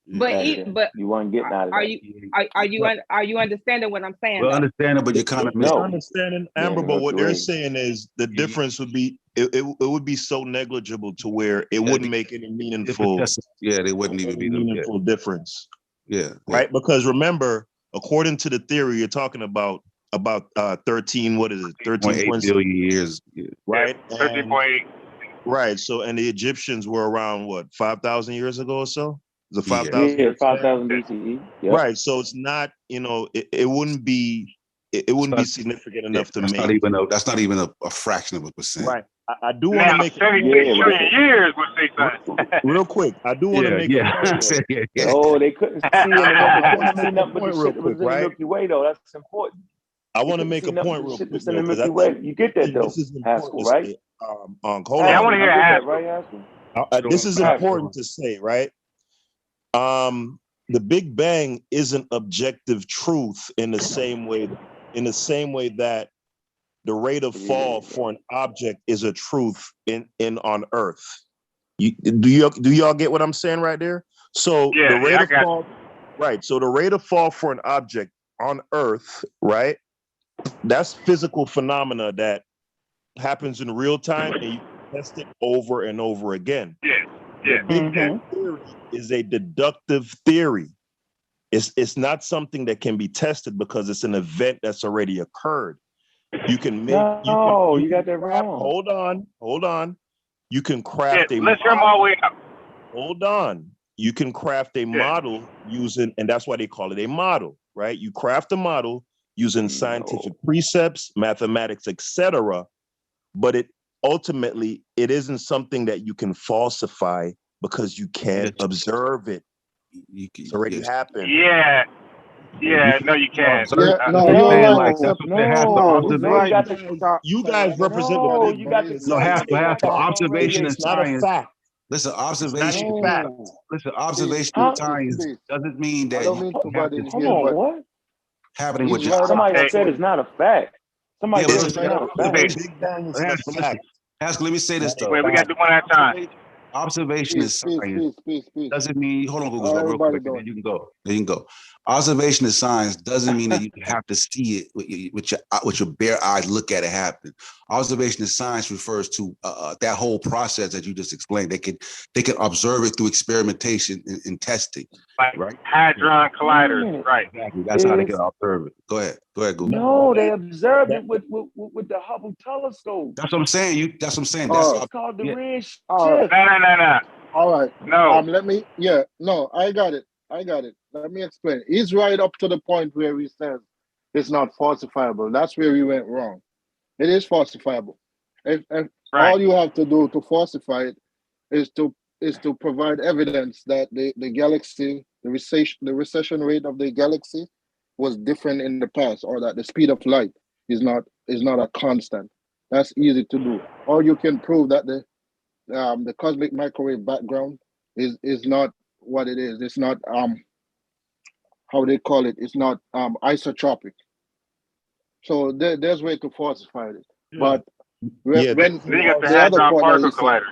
But you weren't getting out of that. Are you understanding what I'm saying? Well, understanding, but you kind of understanding, Amber. But what they're saying is the difference would be it would be so negligible to where it wouldn't make any meaningful. They wouldn't even be meaningful difference. Yeah. Right. Because remember, according to the theory, you're talking about 13. What is it? 13.8 billion years. Right. 13.8. Right. So, and the Egyptians were around what, 5,000 years ago or so? Is it 5,000? Yeah, 5,000 BCE. Yep. Right. So it's not, it wouldn't be significant enough to make. That's not even a fraction of a percent. Right. I do want to make 76 trillion years would say something. real quick. I do want to make Oh, they couldn't see nothing but the shit that was in the Milky Way, though. That's important. I want to make a point real quick. In the Milky Way. You get that, though, Haskell, right? Hold on. I want to hear Haskell. Right, Haskell? This is important to say, right? The Big Bang isn't objective truth in the same way that the rate of fall for an object is a truth in on Earth. Do y'all get what I'm saying right there? So the rate of fall, right? So the rate of fall for an object on Earth, right? That's physical phenomena that happens in real time, and you test it over and over again. The Big Bang theory is a deductive theory. It's not something that can be tested because it's an event that's already occurred. You can make. You got that wrong. Hold on. You can craft a. Let's hear my way up. Hold on. You can craft a model using, and that's why they call it a model, right? You craft a model using scientific precepts, mathematics, etc. But it isn't something that you can falsify because you can't observe it. It's already happened. Yeah. No, you can't. You guys represent the Big Bang. No, have to observation and it's not a fact. Listen, observation and science doesn't mean that happening with somebody said it's not a fact. Somebody said it's not a fact. Big Bang is not a fact. Haskell, let me say this though. Wait, we got to do one at a time. Observation is science. Peace. Doesn't mean, hold on, Google, real Everybody quick, and doing. then you can go. There you can go. Observation is science doesn't mean that you have to see it with your bare eyes, look at it happen. Observation is science refers to that whole process that you just explained. They can observe it through experimentation and testing, like right? hadron colliders, right? Exactly. That's how they can observe it. Go ahead, Google. No, they observed it with the Hubble telescope. That's what I'm saying. That's what I'm saying. That's It's called the red shift. No. All right. No. I got it. Let me explain. He's right up to the point where he says it's not falsifiable. That's where we went wrong. It is falsifiable. If all you have to do to falsify it is to provide evidence that the galaxy, the recession rate of the galaxy was different in the past, or that the speed of light is not a constant. That's easy to do. Or you can prove that the cosmic microwave background is not what it is. It's not how they call it. It's not isotropic. So there's way to falsify it. But when then you got the hadron particle collider.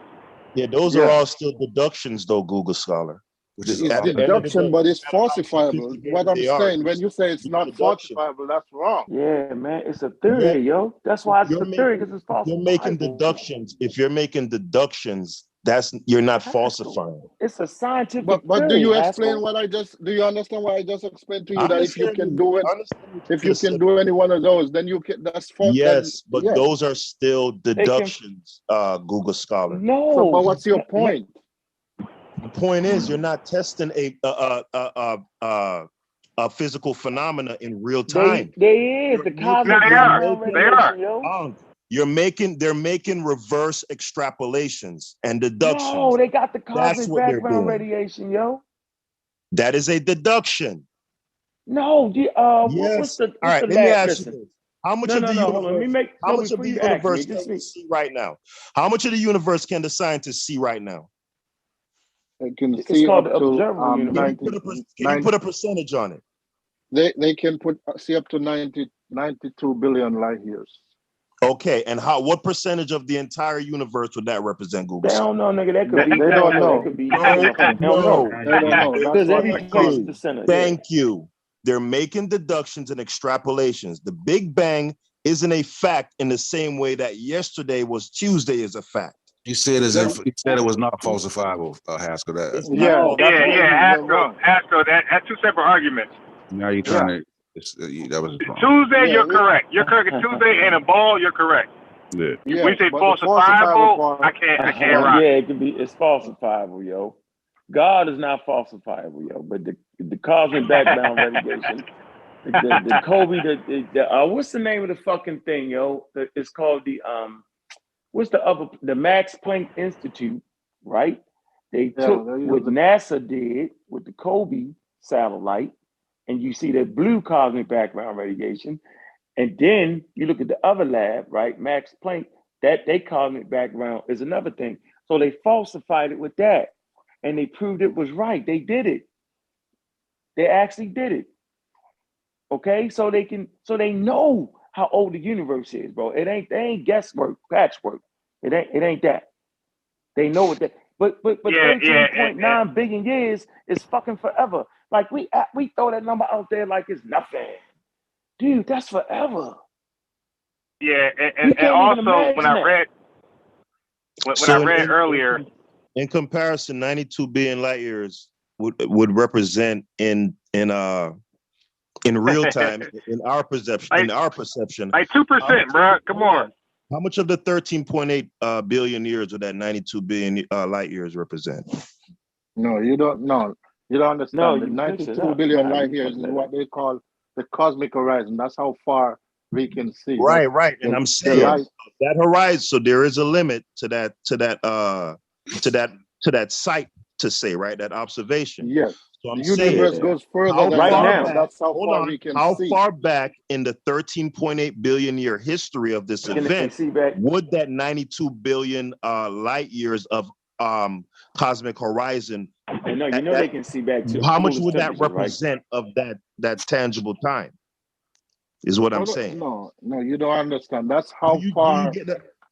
Yeah, those are all still deductions, though, Google Scholar. It's deduction, but it's falsifiable. What I'm saying, when you say it's not falsifiable, that's wrong. Yeah, man, it's a theory, yo. That's why it's a theory, because it's falsifiable. You're making deductions. If you're making deductions, you're not falsifying. It's a scientific but theory, do you explain Haskell. do you understand what I just explained to you? That if you can do it, if you can do any one of those, then you can, that's false. Yes, but those are still deductions, Google Scholar. No. So, but what's your point? The point is, you're not testing a physical phenomena in real time. They is the cosmic background radiation, yo. They're making reverse extrapolations and deductions. No, they got the cosmic what they're background doing. radiation, yo. That is a deduction. No, yes. what's the All right, let me ask you this. How much of the universe? How much of the universe can we see right now? How much of the universe can the scientists see right now? It's called the observable universe. Can you put a percentage on it? They can see up to 92 billion light years. Okay, and what percentage of the entire universe would that represent, Google? They don't know, nigga. That could be. They don't know. That could be. No. They don't know. Because everything costs the center. Thank you. They're making deductions and extrapolations. The Big Bang isn't a fact in the same way that yesterday was Tuesday is a fact. You said it was not falsifiable, Haskell. Haskell. That's two separate arguments. Now you're trying to. That was wrong. Tuesday, you're correct. You're correct. Tuesday and a ball, you're correct. Yeah. When you say falsifiable, I can't rock. Yeah, it could be. It's falsifiable, yo. God is not falsifiable, yo. But the cosmic background radiation, the Kobe, what's the name of the fucking thing, yo? It's called the the Max Planck Institute, right? They took what NASA did with the Kobe satellite, and you see that blue cosmic background radiation. And then you look at the other lab, right? Max Planck, that they cosmic background is another thing. So they falsified it with that. And they proved it was right. They did it. They actually did it. Okay, so they know how old the universe is, bro. They ain't guesswork, patchwork. It ain't that. They know what that. But 13.9 billion years is fucking forever. Like we throw that number out there like it's nothing, dude. That's forever. Yeah, and also when I read earlier, in comparison, 92 billion light years would represent in real time in our perception like 2%, bro. Come on. How much of the 13.8 billion years would that 92 billion light years represent? No, you don't know. You don't understand. No, the 92 billion light years is what they call the cosmic horizon. That's how far we can see. Right. And I'm saying that horizon. So there is a limit to that sight, to say, right? That observation. Yes. So I'm the universe goes further than right now. That's how far we can see. How far back in the 13.8 billion year history of this event would that 92 billion light years of cosmic horizon? They can see back to. How much would that represent of that tangible time? Is what I'm saying. No, you don't understand. That's how far.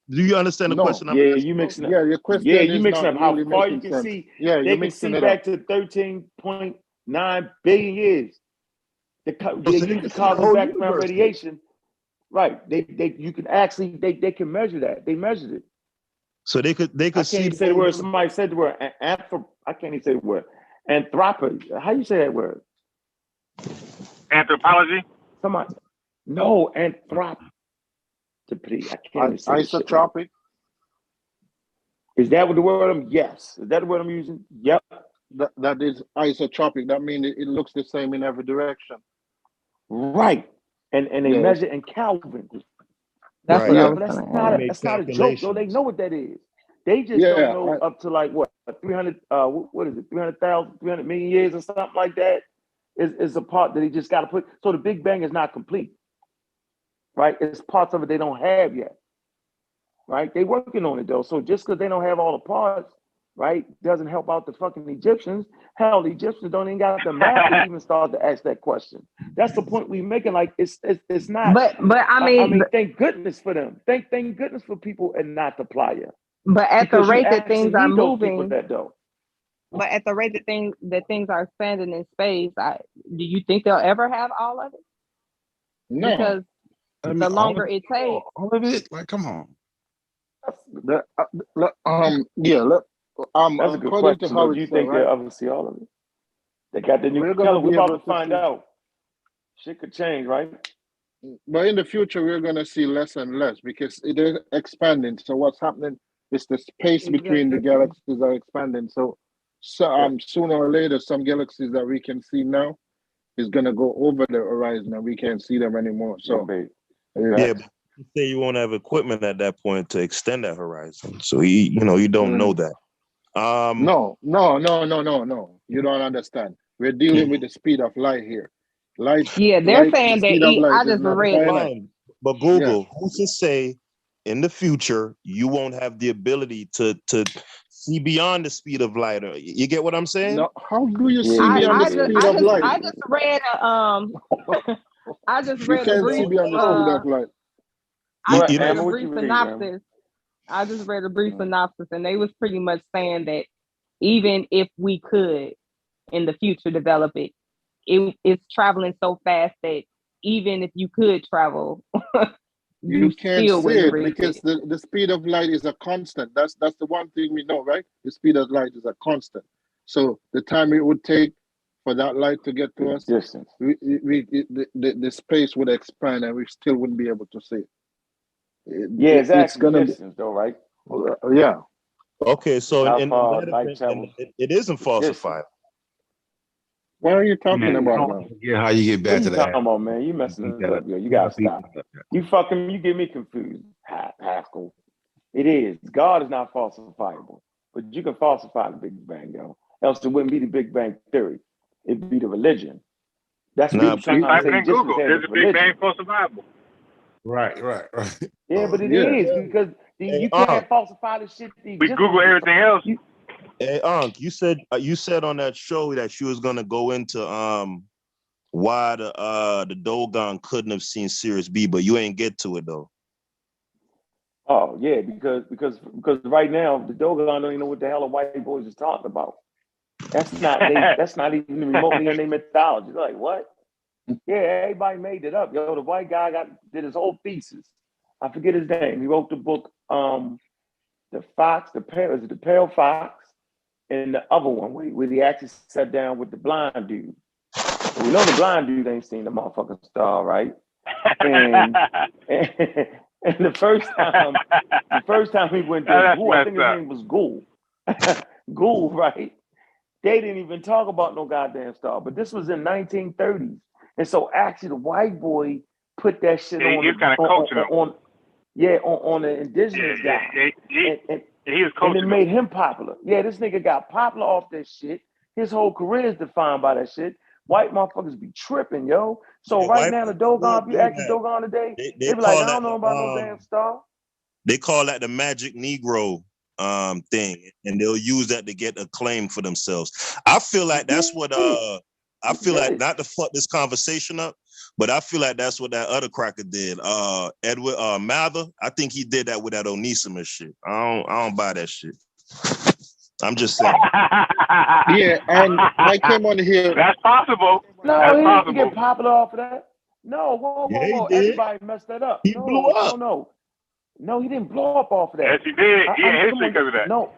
Do you understand the question? Yeah, you mixing up. Yeah, your question Yeah, you is mixing not up how really far you making can sense. see. Yeah, They you're can mixing see it back up. to 13.9 billion years. They So use they the can see the cosmic whole background universe. radiation. Right. You can actually they can measure that. They measured it. So they could I can't see even say the word. Somebody said the word I can't even say the word. Anthropy. How you say that word? Anthropology. Somebody. No, anthropy. I can't even say this shit. Isotropic. Is that what the word I'm? Yes. Is that the word I'm using? Yep. That is isotropic. That means it looks the same in every direction. Right. And they Yes. measure in Kelvin. That's Right. what I But was that's not a joke, though. They know what that is. They just don't know up to like what 300. What is it? 300,000, 300 million years or something like that is a part that they just got to put. So the Big Bang is not complete, right? It's parts of it they don't have yet, right? They working on it though. So just because they don't have all the parts, right, doesn't help out the fucking Egyptians. Hell, the Egyptians don't even got the math to even start to ask that question. That's the point we making. Like it's not. But I mean, thank goodness for them. Thank goodness for people and not the playa. But at the rate that things are moving, that though. But at the rate that things are expanding in space, do you think they'll ever have all of it? No. Because I mean, the longer it takes, all of it, like, come on. Yeah. That's a good According question. to how Do you it's think right? they'll ever see all of it? They got the new We're gonna color. We're be about able to to find see. out. Shit could change, right? But in the future, we're going to see less and less because it is expanding. So what's happening is the space between the galaxies are expanding. So sooner or later, some galaxies that we can see now is going to go over the horizon and we can't see them anymore. So yeah, but you say you won't have equipment at that point to extend that horizon. So you don't know that. No. You don't understand. We're dealing with the speed of light here. Light. Yeah, they're light, saying the speed of light I is just not read finite. But Google, who's to say in the future you won't have the ability to see beyond the speed of light? You get what I'm saying? No, how do you see beyond the speed of light? I just read I just You read a can't brief see beyond the speed of light. I just read a brief synopsis. I just read a brief synopsis, and they was pretty much saying that even if we could in the future develop it, it's traveling so fast that even if you could travel, you can't still see wouldn't it reach because it. the speed of light is a constant. That's the one thing we know, right? The speed of light is a constant. So the time it would take for that light to get to us, the space would expand and we still wouldn't be able to see it. It's It's gonna distance, though, right? Yeah. Okay, so How in far that light event, travels. it isn't falsified. What are you talking about now? Yeah, how you get back to What are you that? talking about, man? You messing it up, yo. You gotta stop. You get me confused, Haskell. It is. God is not falsifiable, but you can falsify the Big Bang, yo. Else it wouldn't be the Big Bang theory. It'd be the religion. That's people trying to Type say in just Google. had Is the the Big Bang religion. falsifiable? Right. Yeah, but it is because you can't falsify the shit. We Google everything else. Hey, Unc, you said on that show that you was gonna go into why the Dogon couldn't have seen Sirius B, but you ain't get to it though. Oh yeah, because right now the Dogon don't even know what the hell the white boys is talking about. That's not even remotely in their mythology. They're like, what? Yeah, everybody made it up. Yo, the white guy did his whole thesis. I forget his name. He wrote the book, the Pale Fox, and the other one where he actually sat down with the blind dude. So we know the blind dude ain't seen the motherfucking star, right? And the first time he went there, Ghoul, I think his name was Ghoul. Ghoul, right? They didn't even talk about no goddamn star, but this was in 1930s. And so actually the white boy put that shit on the indigenous guy. And he was coaching and it made him popular. Yeah, this nigga got popular off that shit. His whole career is defined by that shit. White motherfuckers be tripping, yo. So right now the Dogon, if you ask the Dogon today, they be like, I don't know about no damn star. They call that the magic Negro thing, and they'll use that to get acclaim for themselves. I feel like that's what I feel like, not to fuck this conversation up, but I feel like that's what that other cracker did. Edward Mather, I think he did that with that Onesimus shit. I don't buy that shit. I'm just saying. Yeah, and I came on here. That's possible. No, That's he possible. didn't get popular off of that. No, whoa. Everybody messed that up. He blew up. No, he didn't blow up off of that. Yes, he did. History because of that. No,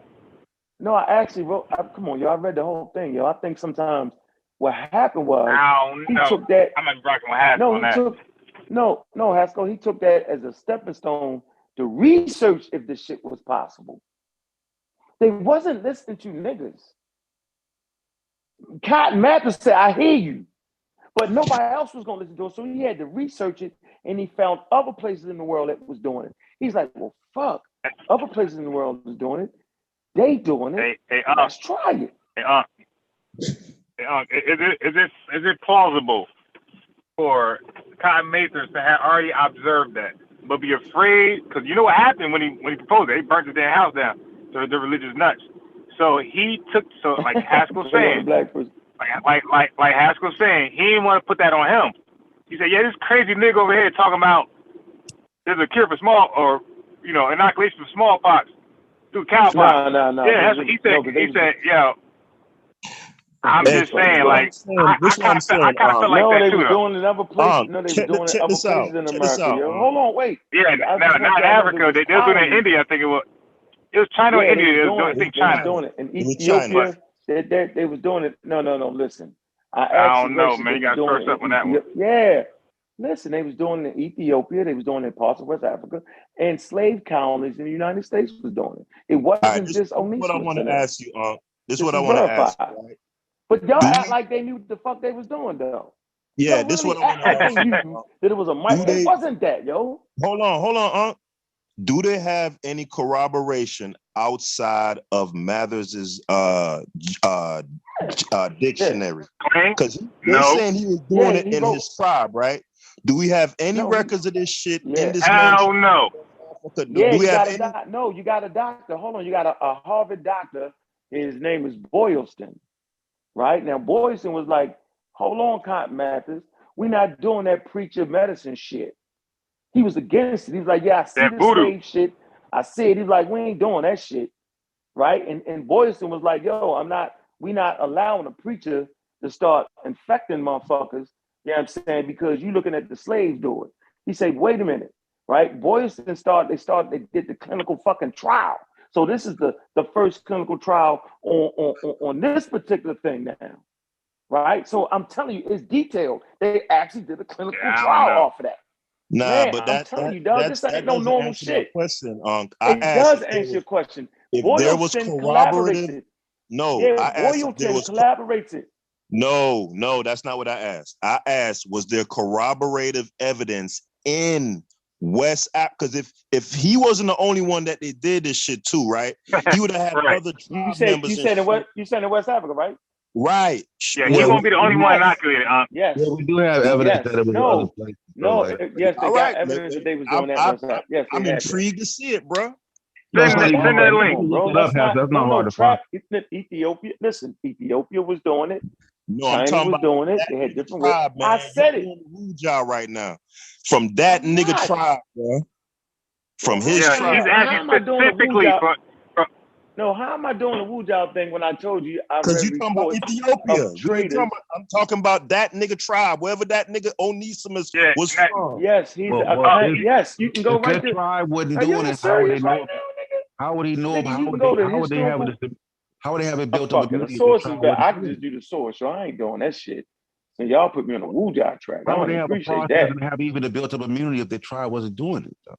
I actually wrote. Come on, yo, I read the whole thing, yo. I think sometimes what happened was he took that. I'm not rocking with Haskell on that. No, Haskell. He took that as a stepping stone to research if this shit was possible. They wasn't listening to niggas. Cotton Mather said, "I hear you," but nobody else was gonna listen to it, so he had to research it, and he found other places in the world that was doing it. He's like, "Well, fuck, other places in the world is doing it. They doing it. Let's try it." Is it plausible for Cotton Mather to have already observed that, but be afraid? Because you know what happened when he proposed it? He burnt the damn house down. So they're religious nuts. So he took like Haskell saying, like Haskell saying, he didn't want to put that on him. He said, "Yeah, this crazy nigga over here talking about there's a cure for inoculation for smallpox through cowpox." No. Yeah, that's what he said. He said, "Yo, I'm just saying, like, I kind of feel like that too." No, they were doing it in other places. No, they were doing it in other places in America. Yo, hold on, wait. Yeah, not Africa. They were doing it in India. I think it was. It was China or India. They was doing it. China. They was doing it in Ethiopia. They was doing it. No. Listen, I don't know, man. You got to first up on that one. Yeah. Listen, they was doing it in Ethiopia. They was doing it in parts of West Africa, and slave colonies in the United States was doing it. It wasn't just Onesimus. What I want to ask you, this is what I want to ask you. Right? But y'all act like they knew what the fuck they was doing, though. Yeah, this is what I want to ask you. That it was a mic. It wasn't that, yo. Hold on. Do they have any corroboration outside of Mather's dictionary? Because they're saying he was doing it in his tribe, right? Do we have any records of this shit in this? Hell no. Yeah, you got a doctor. Hold on, you got a Harvard doctor. His name is Boylston, right? Now Boylston was like, "Hold on, Cotton Mather, we're not doing that preacher medicine shit." He was against it. He was like, "Yeah, I see the slave shit. I see it." He's like, "We ain't doing that shit." Right? And Boylston was like, "Yo, we not allowing a preacher to start infecting motherfuckers." You know what I'm saying? Because you looking at the slaves do it. He said, "Wait a minute." Right? Boylston they did the clinical fucking trial. So this is the first clinical trial on this particular thing now. Right? So I'm telling you, it's detailed. They actually did a clinical trial off of that. Nah, man, but I'm telling you, dog, this ain't no normal shit. Question, it does answer your question. If there was corroborative, Boylston collaborates it. No, that's not what I asked. I asked, was there corroborative evidence in West Africa? Because if he wasn't the only one that they did this shit to, right? He would have had other tribe members. You said in West Africa, right? Right. Yeah, he won't be the only one inoculated. Yes. Yeah, we do have evidence that it was other places. Yes, they got evidence that they was doing that. Yes, I'm intrigued to see it, bro. Send that link. Bro, that's not hard to find. Ethiopia, listen, Ethiopia was doing it. No, China I'm talking was about doing it. They had different tribe, man. I said it. Job right now, from that nigga tribe, bro. From his tribe. He's asking specifically for. No, how am I doing the Wu Job thing when I told you I read because you talking about Ethiopia? I'm talking about that nigga tribe, wherever that nigga Onesimus was from. Yes, he's yes. You can go right there. Tribe wasn't doing it. How would he know? How would they have it built up? The source is bad. I can just do the source, so I ain't doing that shit. So y'all put me on a Wu Job track. I don't appreciate that. And have even a built up immunity if the tribe wasn't doing it. Though.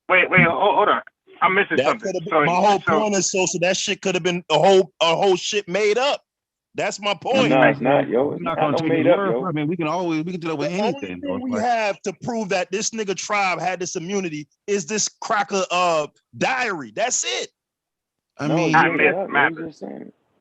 Wait, hold on. I'm missing something. My whole point is so that shit could have been a whole shit made up. That's my point. No, it's not, yo. It's not gonna made up, yo. I mean, we can do that with anything. The only thing we have to prove that this nigga tribe had this immunity is this cracker diary. That's it. I mean,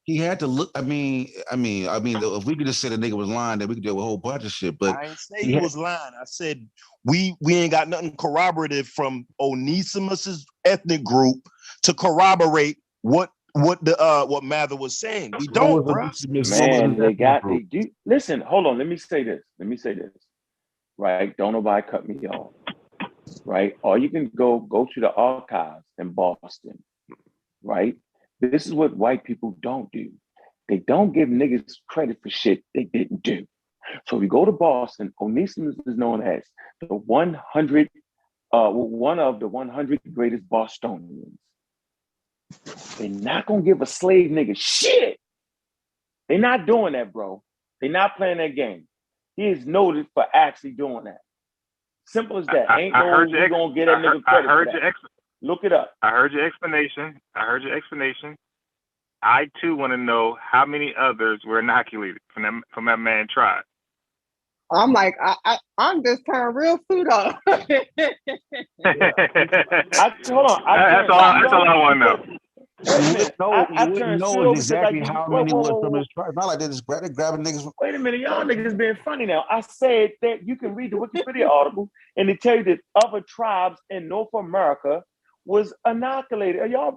he had to look. I mean, if we could just say the nigga was lying, then we could do a whole bunch of shit. But I ain't say he was lying. I said we ain't got nothing corroborative from Onesimus's ethnic group to corroborate what what Mather was saying. We don't, bro. Man, they do. Listen, hold on. Let me say this. Right? Don't nobody cut me off. Right? Or you can go to the archives in Boston. Right? This is what white people don't do. They don't give niggas credit for shit they didn't do. So we go to Boston. Onesimus is known as the 100, one of the 100 greatest Bostonians. They're not gonna give a slave nigga shit. They're not doing that, bro. They're not playing that game. He is noted for actually doing that. Simple as that. Ain't no way we gonna get that nigga credit for that. Look it up. I heard your explanation. I too want to know how many others were inoculated from that man tribe. I'm like, I'm just turned real pseudo. That's all I want to know. I turned pseudo exactly how many was from his tribe. Not like they just grabbing niggas. Wait a minute, y'all niggas being funny now. I said that you can read the Wikipedia article and they tell you that other tribes in North America was inoculated. Are y'all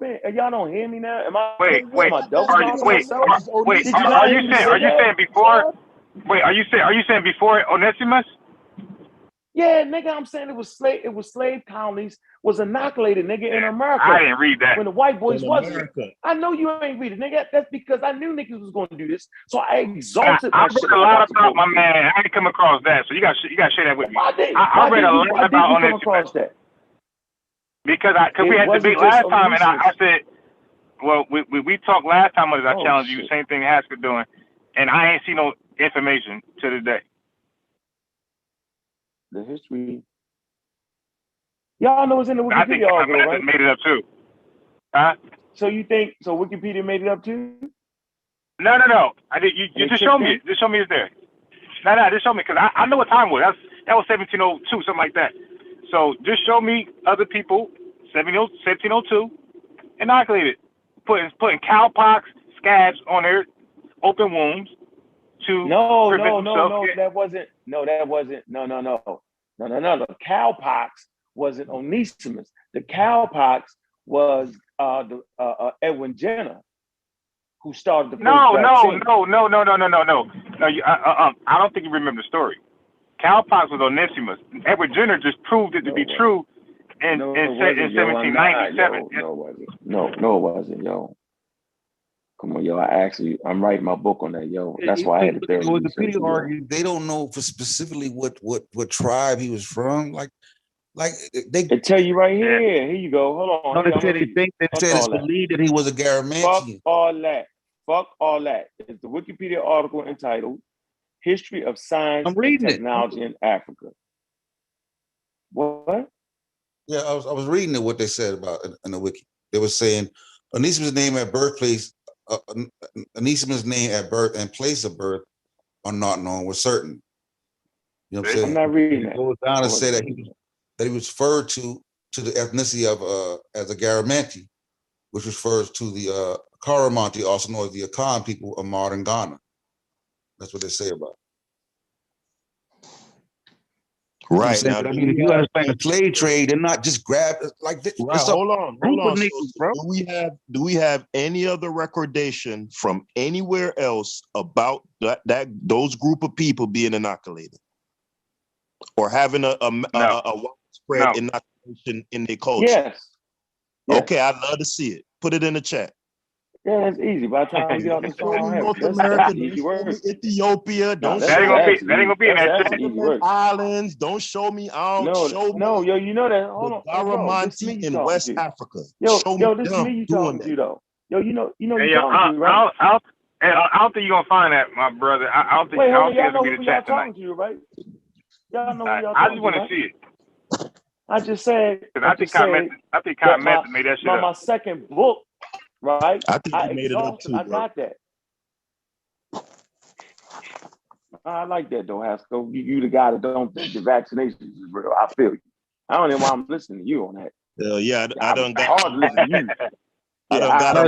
don't hear me now? Am I? Wait. Are you saying before Onesimus? Yeah, nigga, I'm saying it was slave colonies was inoculated, nigga, in America. I didn't read that. When the white boys wasn't. I know you ain't read it, nigga. That's because I knew niggas was going to do this. So I exalted I my shit. read a lot about my man. I didn't come across that. So you got to share that with me. I read a lot about Onesimus. Because we had debate last time, and I said, well, we talked last time as I challenged you, same thing Haskell doing, and I ain't seen no information to this day. The history. Y'all know it's in the Wikipedia article, right? Made it up too. Huh? So you think Wikipedia made it up too? No. You just show me it. Just show me it's there. No, just show me because I know what time it was. That was 1702, something like that. So just show me other people, 1702, inoculated, putting cowpox scabs on their open wounds to prevent themselves. That wasn't. No. The cowpox wasn't Onesimus. The cowpox was Edwin Jenner, who started the first vaccine. No. I don't think you remember the story. Cowpox was Onesimus. Edward Jenner just proved it to be true in 1797. No, it wasn't, yo. Come on, yo. I'm writing my book on that, yo. That's why I had to tell you. Wikipedia argued they don't know for specifically what tribe he was from. Like they tell you right here. Here you go. Hold on. No, they said it's believed that he was a Garamantian. Fuck all that. It's the Wikipedia article entitled "History of Science and Technology in Africa." What? Yeah, I was reading what they said about in the wiki. They were saying Onesimus' name at birthplace, Onesimus' name at birth and place of birth are not known with certainty. You know what I'm saying? I'm not reading that. It goes down to say that he was referred to the ethnicity of as a Garamanti, which refers to the Karamanti, also known as the Akan people of modern Ghana. That's what they say about it. Right. Now, I mean, if you understand the slave trade, they're not just grab like this. Right. Hold on. So do we have any other recordation from anywhere else about those group of people being inoculated or having a widespread inoculation in their culture? Yes. Okay, I'd love to see it. Put it in the chat. Yeah, that's easy. By the time we get off the phone, North America, Ethiopia, don't that ain't gonna be in that shit. Islands, don't show me out. No, yo, you know that. Hold on, Garamanti in West Africa. Yo, this is me you talking to, though. Yo, you know you talking to, right? I don't think you're gonna find that, my brother. I don't think it's gonna be the chat tonight. To, right? Y'all know y'all I just want to see it. I just said. I think Cotton Method made that shit up. My second book. Right? I think he made it up too. I got that. I like that though, Haskell. You the guy that don't think the vaccinations is real. I feel you. I don't know why I'm listening to you on that. Yeah, I don't got hard to listen to you. I don't got I'm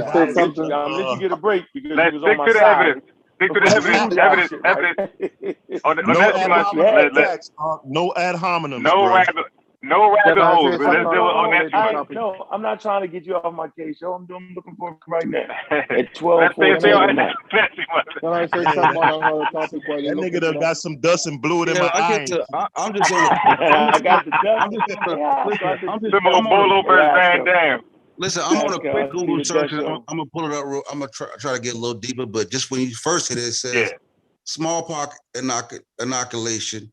gonna let you get a break because you was on my side. Stick to the evidence. No ad hominems. No rabbit Can I holes. say Let's something deal on that on one. topic? No, I'm not trying to get you off my case, yo. I'm looking for it right now at Let's 12:14 stay on tonight. Can I say something on another topic while you're That looking nigga for done that? got some dust and blew it in Yeah, my I eye. get to. I'm just on the. I got the dust. I'm just on the. Yeah, Listen, so I think I'm the just. Some I'm on a. Bolo versus Van Dam. Listen, I'm on a Okay, quick I see Google the search, dust and show. I'm gonna pull it up. I'm gonna try to get a little deeper, but just when you first hit it, it says Yeah. smallpox inoculation,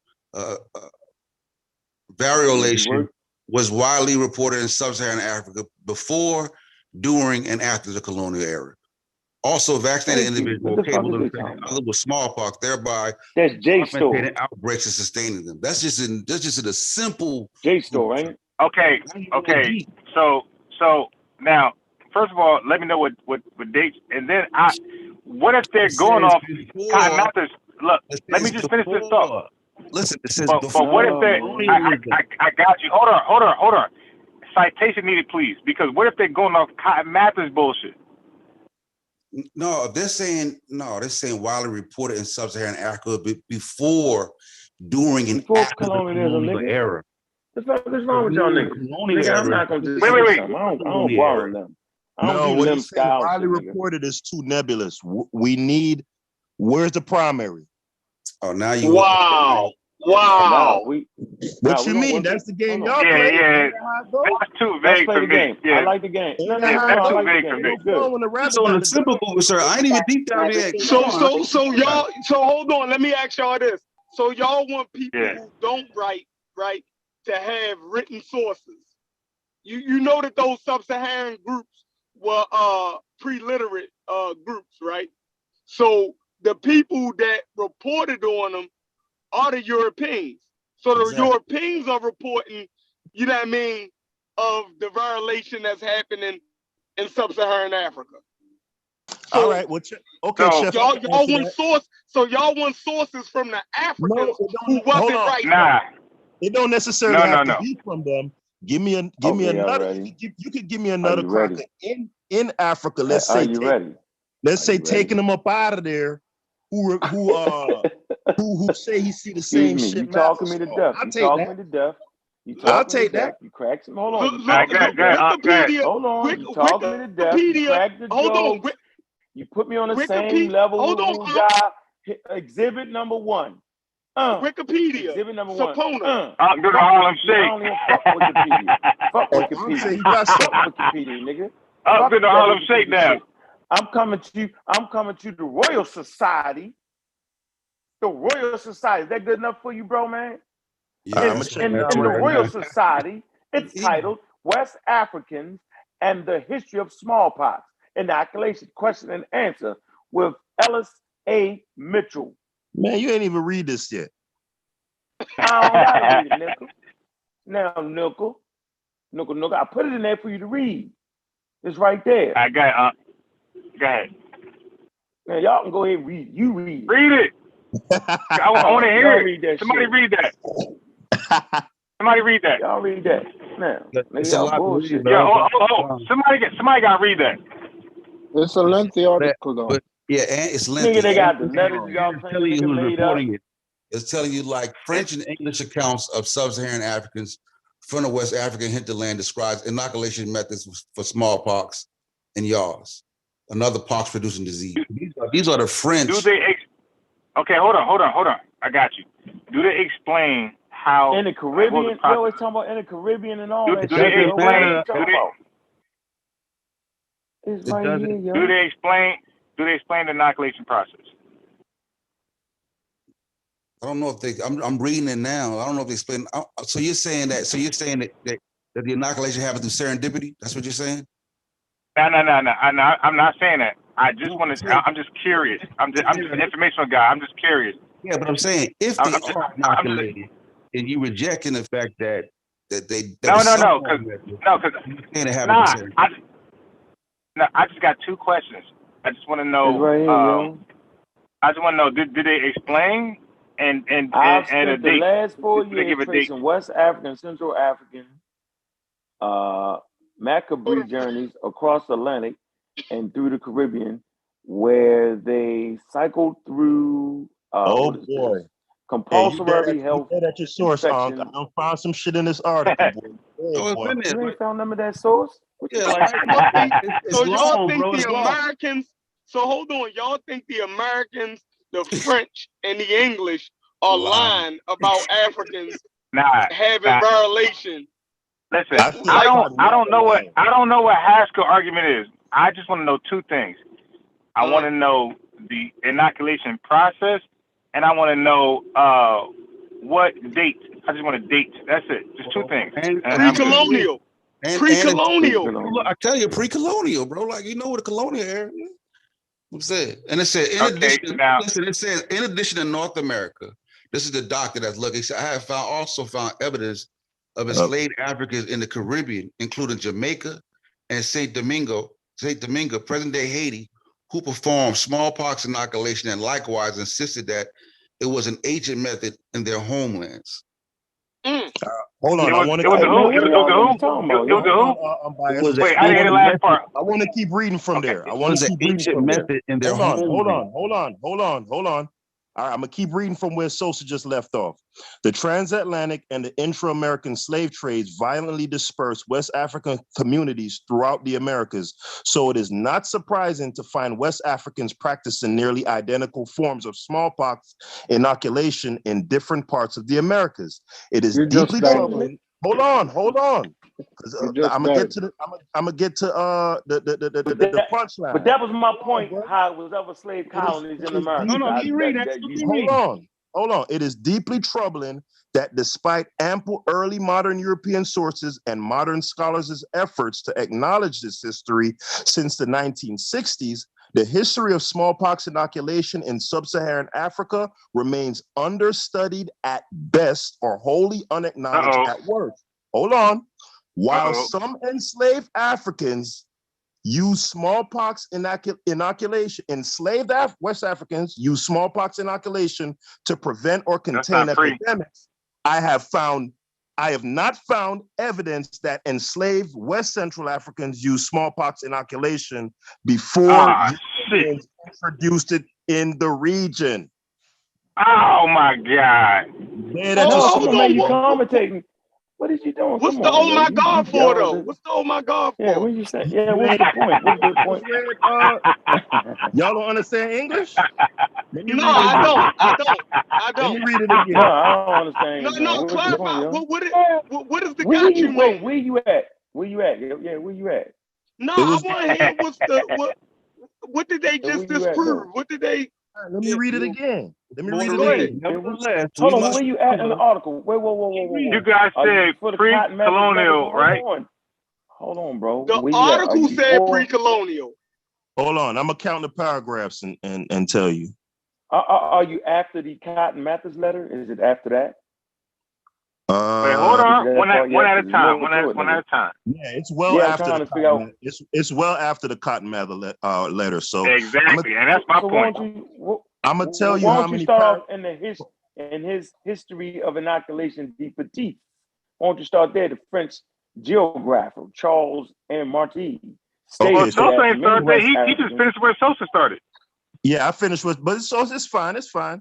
variolation was widely reported in sub-Saharan Africa before, during, and after the colonial era. Also, vaccinated individuals were capable of infecting others with smallpox, thereby that's augmenting outbreaks and sustaining them. That's just in a simple JSTOR, right? Okay. So now, first of all, let me know what dates, and then what if they're going off Cotton Mather's? Look, let me just finish this thought. Listen, it says but what if they? I got you. Hold on. Citation needed, please, because what if they're going off Cotton Mather's bullshit? No, they're saying widely reported in sub-Saharan Africa before, during, and after the colonial era. What the fuck is wrong with y'all niggas? Nigga, I'm not gonna just wait. I don't borrow them. I don't No, do what them he's saying, widely scholarships, nigga. reported is too nebulous. We need. Where's the primary? Oh, now you. Wow. What you mean? That's the game y'all play. Yeah. That's too vague for me. Yeah. I like the game. No, that's I too like vague the for game. me. It's good. When the rabbit on a simple Google, sir. I ain't even deep down yet. So y'all. So hold on. Let me ask y'all this. So y'all want people who don't write, right, to have written sources. You know that those sub-Saharan groups were pre-literate groups, right? So the people that reported on them are the Europeans. So the Europeans are reporting, you know what I mean, of the violation that's happening in sub-Saharan Africa. So, all right. Okay, Chef. y'all want sources from the Africans who wasn't right. Nah, it don't necessarily have to No. be from them. Give me another. You could give me another cracker in Africa. Let's say taking them up out of there. Who say he see the same shit? You talking me to death. I'll take that. You crack some. Hold on. Wikipedia. Hold on. You talking me to death. You crack the joke. You put me on the same level. Hold on. Exhibit number 1. Wikipedia. Exhibit number 1. Go to Harlem Shake. I don't even fuck Wikipedia. Fuck Wikipedia. Fuck Wikipedia, nigga. Up to the Harlem Shake now. I'm coming to the Royal Society. The Royal Society. Is that good enough for you, bro, man? Yeah, in the Royal Society, it's titled West Africans and the History of Smallpox. Inoculation, question and answer with Ellis A. Mitchell. Man, you ain't even read this yet. I don't gotta read it, Nickel. Now, Nickel, I put it in there for you to read. It's right there. I got go ahead. Now, y'all can go ahead and read it. You read it. Read it. I want to hear it. Somebody read that. Somebody read that. Y'all read that. Now, it's a lot bullshit. Yeah, somebody got to read that. It's a lengthy article, though. But yeah, and it's lengthy. Nigga, they got the letters y'all telling you who's reporting it. It's telling you like French and English accounts of sub-Saharan Africans from the West African hinterland describes inoculation methods for smallpox and yaws, another pox-producing disease. These are the French. Okay, hold on. I got you. Do they explain how in the Caribbean? They always talking about in the Caribbean and all that. Do they explain? Do they explain the inoculation process? I don't know if they. I'm reading it now. I don't know if they explain. So you're saying that the inoculation happened through serendipity? That's what you're saying? No. I'm not saying that. I just want to. I'm just curious. I'm just an informational guy. I'm just curious. Yeah, but I'm saying if they are inoculated, and you rejecting the fact that they. No, because I just got 2 questions. I just want to know. I just want to know. Did they explain and I've and a spent the date? last 4 Did they give years a date? tracing West African, Central African, Macabre journeys across the Atlantic and through the Caribbean, where they cycled through compulsory health You at your source, Unc. I done found some shit in this article, boy. Yeah, boy. You ain't found none of that source? So y'all think the Americans, so hold on, y'all think the Americans, the French, and the English are lying about Africans having violation? Listen, I don't know what Haskell argument is. I just want to know two things. I want to know the inoculation process, and I want to know what date. I just want a date. That's it. Just two things. Pre-colonial. Pre-colonial. I tell you, pre-colonial, bro. Like, you know what a colonial era is? I'm saying. And it said, it says, in addition to North America, this is the doctor that's looking. He said, I have also found evidence of enslaved Africans in the Caribbean, including Jamaica and Saint Domingo, present-day Haiti, who performed smallpox inoculation and likewise insisted that it was an ancient method in their homelands. Hold on, I want to. Wait, I didn't hear the last part. I want to keep reading from there. I want to keep reading from there. Hold on. All right, I'm gonna keep reading from where Sosa just left off. The transatlantic and the intra-American slave trades violently dispersed West African communities throughout the Americas. So it is not surprising to find West Africans practicing nearly identical forms of smallpox inoculation in different parts of the Americas. It is deeply troubling. Hold on. I'm gonna get to the punchline. But that was my point. How it was ever slave colonies in America. Hold on. It is deeply troubling that despite ample early modern European sources and modern scholars' efforts to acknowledge this history since the 1960s, the history of smallpox inoculation in sub-Saharan Africa remains understudied at best or wholly unacknowledged at worst. Hold on. While some enslaved Africans use smallpox inoculation, West Africans use smallpox inoculation to prevent or contain epidemics, I have not found evidence that enslaved West Central Africans use smallpox inoculation before Europeans introduced it in the region. Oh my God! Come on, you commentating. What is you doing? What's the oh my God for though? What's the oh my God for? Yeah, what you saying? Yeah, what's the point? What's the point? Y'all don't understand English? No, I don't. Let me read it again. No, I don't understand. No, clarify. What is the got you mean? Where you at? Yeah, where you at? No, I want to hear what did they just disprove? What did they? Let me read it again. Hold on, where you at in the article? Whoa. You guys said pre-colonial, right? Hold on, bro. The article said pre-colonial. Hold on, I'm gonna count the paragraphs and tell you. Are you after the Cotton Mather's letter? Is it after that? Wait, hold on. One at a time. One at a time. Yeah, it's well after the Cotton, it's well after the Cotton Mather letter. So exactly, and that's my point. I'm gonna tell you how many. Start in his history of inoculation de petit. Why don't you start there? The French geographer Charles M. Marty. Sosa ain't started there. He just finished where Sosa started. Yeah, I finished with, but it's fine. It's fine.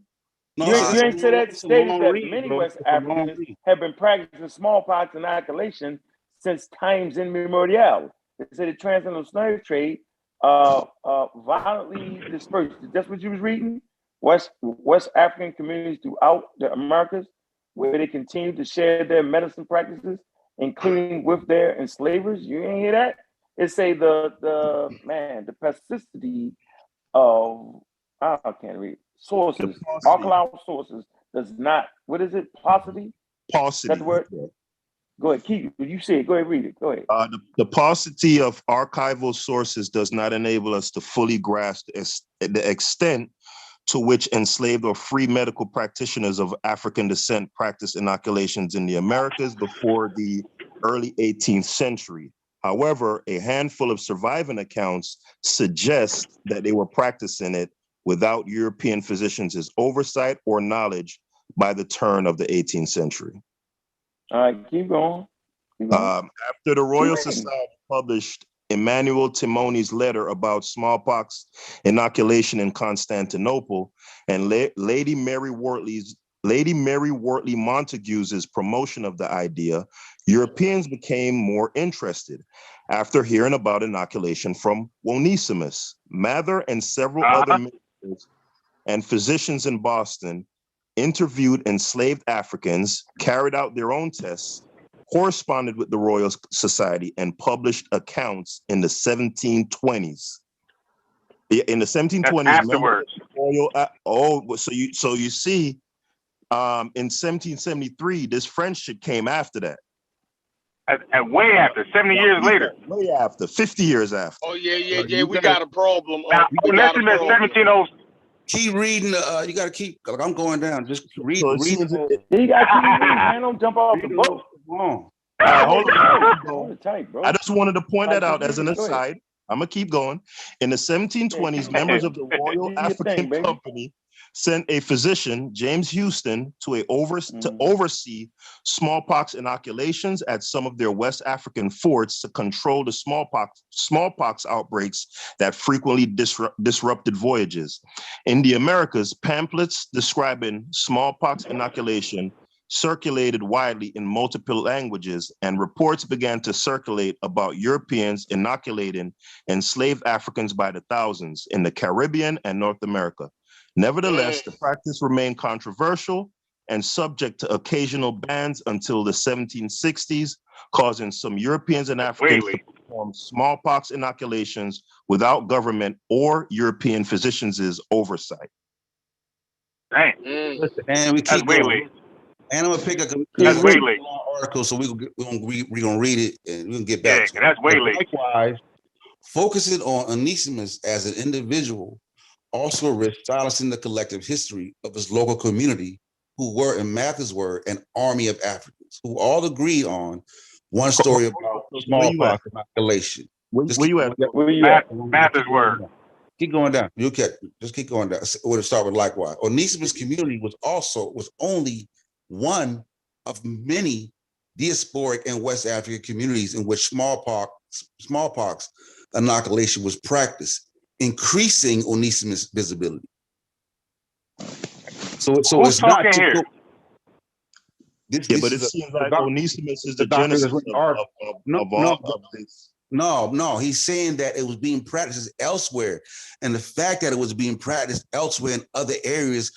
You ain't said that stated that many West Africans have been practicing smallpox inoculation since times immemorial. They said the transatlantic slave trade violently dispersed. That's what you was reading? West African communities throughout the Americas, where they continue to share their medicine practices, including with their enslavers. You ain't hear that? It say the persistity of I can't read sources, alkaline sources does not. What is it? Paucity. Paucity. That word. Go ahead. Keep. You say it. Go ahead. Read it. Go ahead. The paucity of archival sources does not enable us to fully grasp the extent to which enslaved or free medical practitioners of African descent practiced inoculations in the Americas before the early 18th century. However, a handful of surviving accounts suggest that they were practicing it without European physicians' oversight or knowledge by the turn of the 18th century. All right, keep going. After the Royal Society published Emmanuel Timoni's letter about smallpox inoculation in Constantinople and Lady Mary Wortley's Lady Mary Wortley Montagu's promotion of the idea, Europeans became more interested after hearing about inoculation from Onesimus. Mather and several other ministers and physicians in Boston interviewed enslaved Africans, carried out their own tests, corresponded with the Royal Society, and published accounts in the 1720s. In the 1720s, afterwards. So you see, in 1773, this French shit came after that. And way after, 70 years later. Way after, 50 years after. Oh yeah. We got a problem. Now, Onesimus 1706. Keep reading. You got to keep. Like, I'm going down. Just read. So read. You got to keep reading, man. Don't jump off the boat. Come on. Hold on. Tight, bro. I just wanted to point that out as an aside. I'm gonna keep going. In the 1720s, members of the Royal African Company sent a physician, James Houston, to oversee smallpox inoculations at some of their West African forts to control the smallpox outbreaks that frequently disrupted voyages. In the Americas, pamphlets describing smallpox inoculation circulated widely in multiple languages, and reports began to circulate about Europeans inoculating enslaved Africans by the thousands in the Caribbean and North America. Nevertheless, the practice remained controversial and subject to occasional bans until the 1760s, causing some Europeans and Africans to perform smallpox inoculations without government or European physicians' oversight. Dang. And we keep going. And I'm gonna pick up an article, so we're gonna read it and we're gonna get back to it. That's way late. Likewise, focusing on Onesimus as an individual also risks silencing the collective history of his local community, who were, in Mather's word, an army of Africans, who all agree on one story about smallpox inoculation. Where you at? Mather's word. Keep going down. You okay? Just keep going down. We'll start with likewise. Onesimus' community was only one of many diasporic and West African communities in which smallpox inoculation was practiced, increasing Onesimus' visibility. So it's not here? But it seems like Onesimus is the genesis of all of this. No, he's saying that it was being practiced elsewhere, and the fact that it was being practiced elsewhere in other areas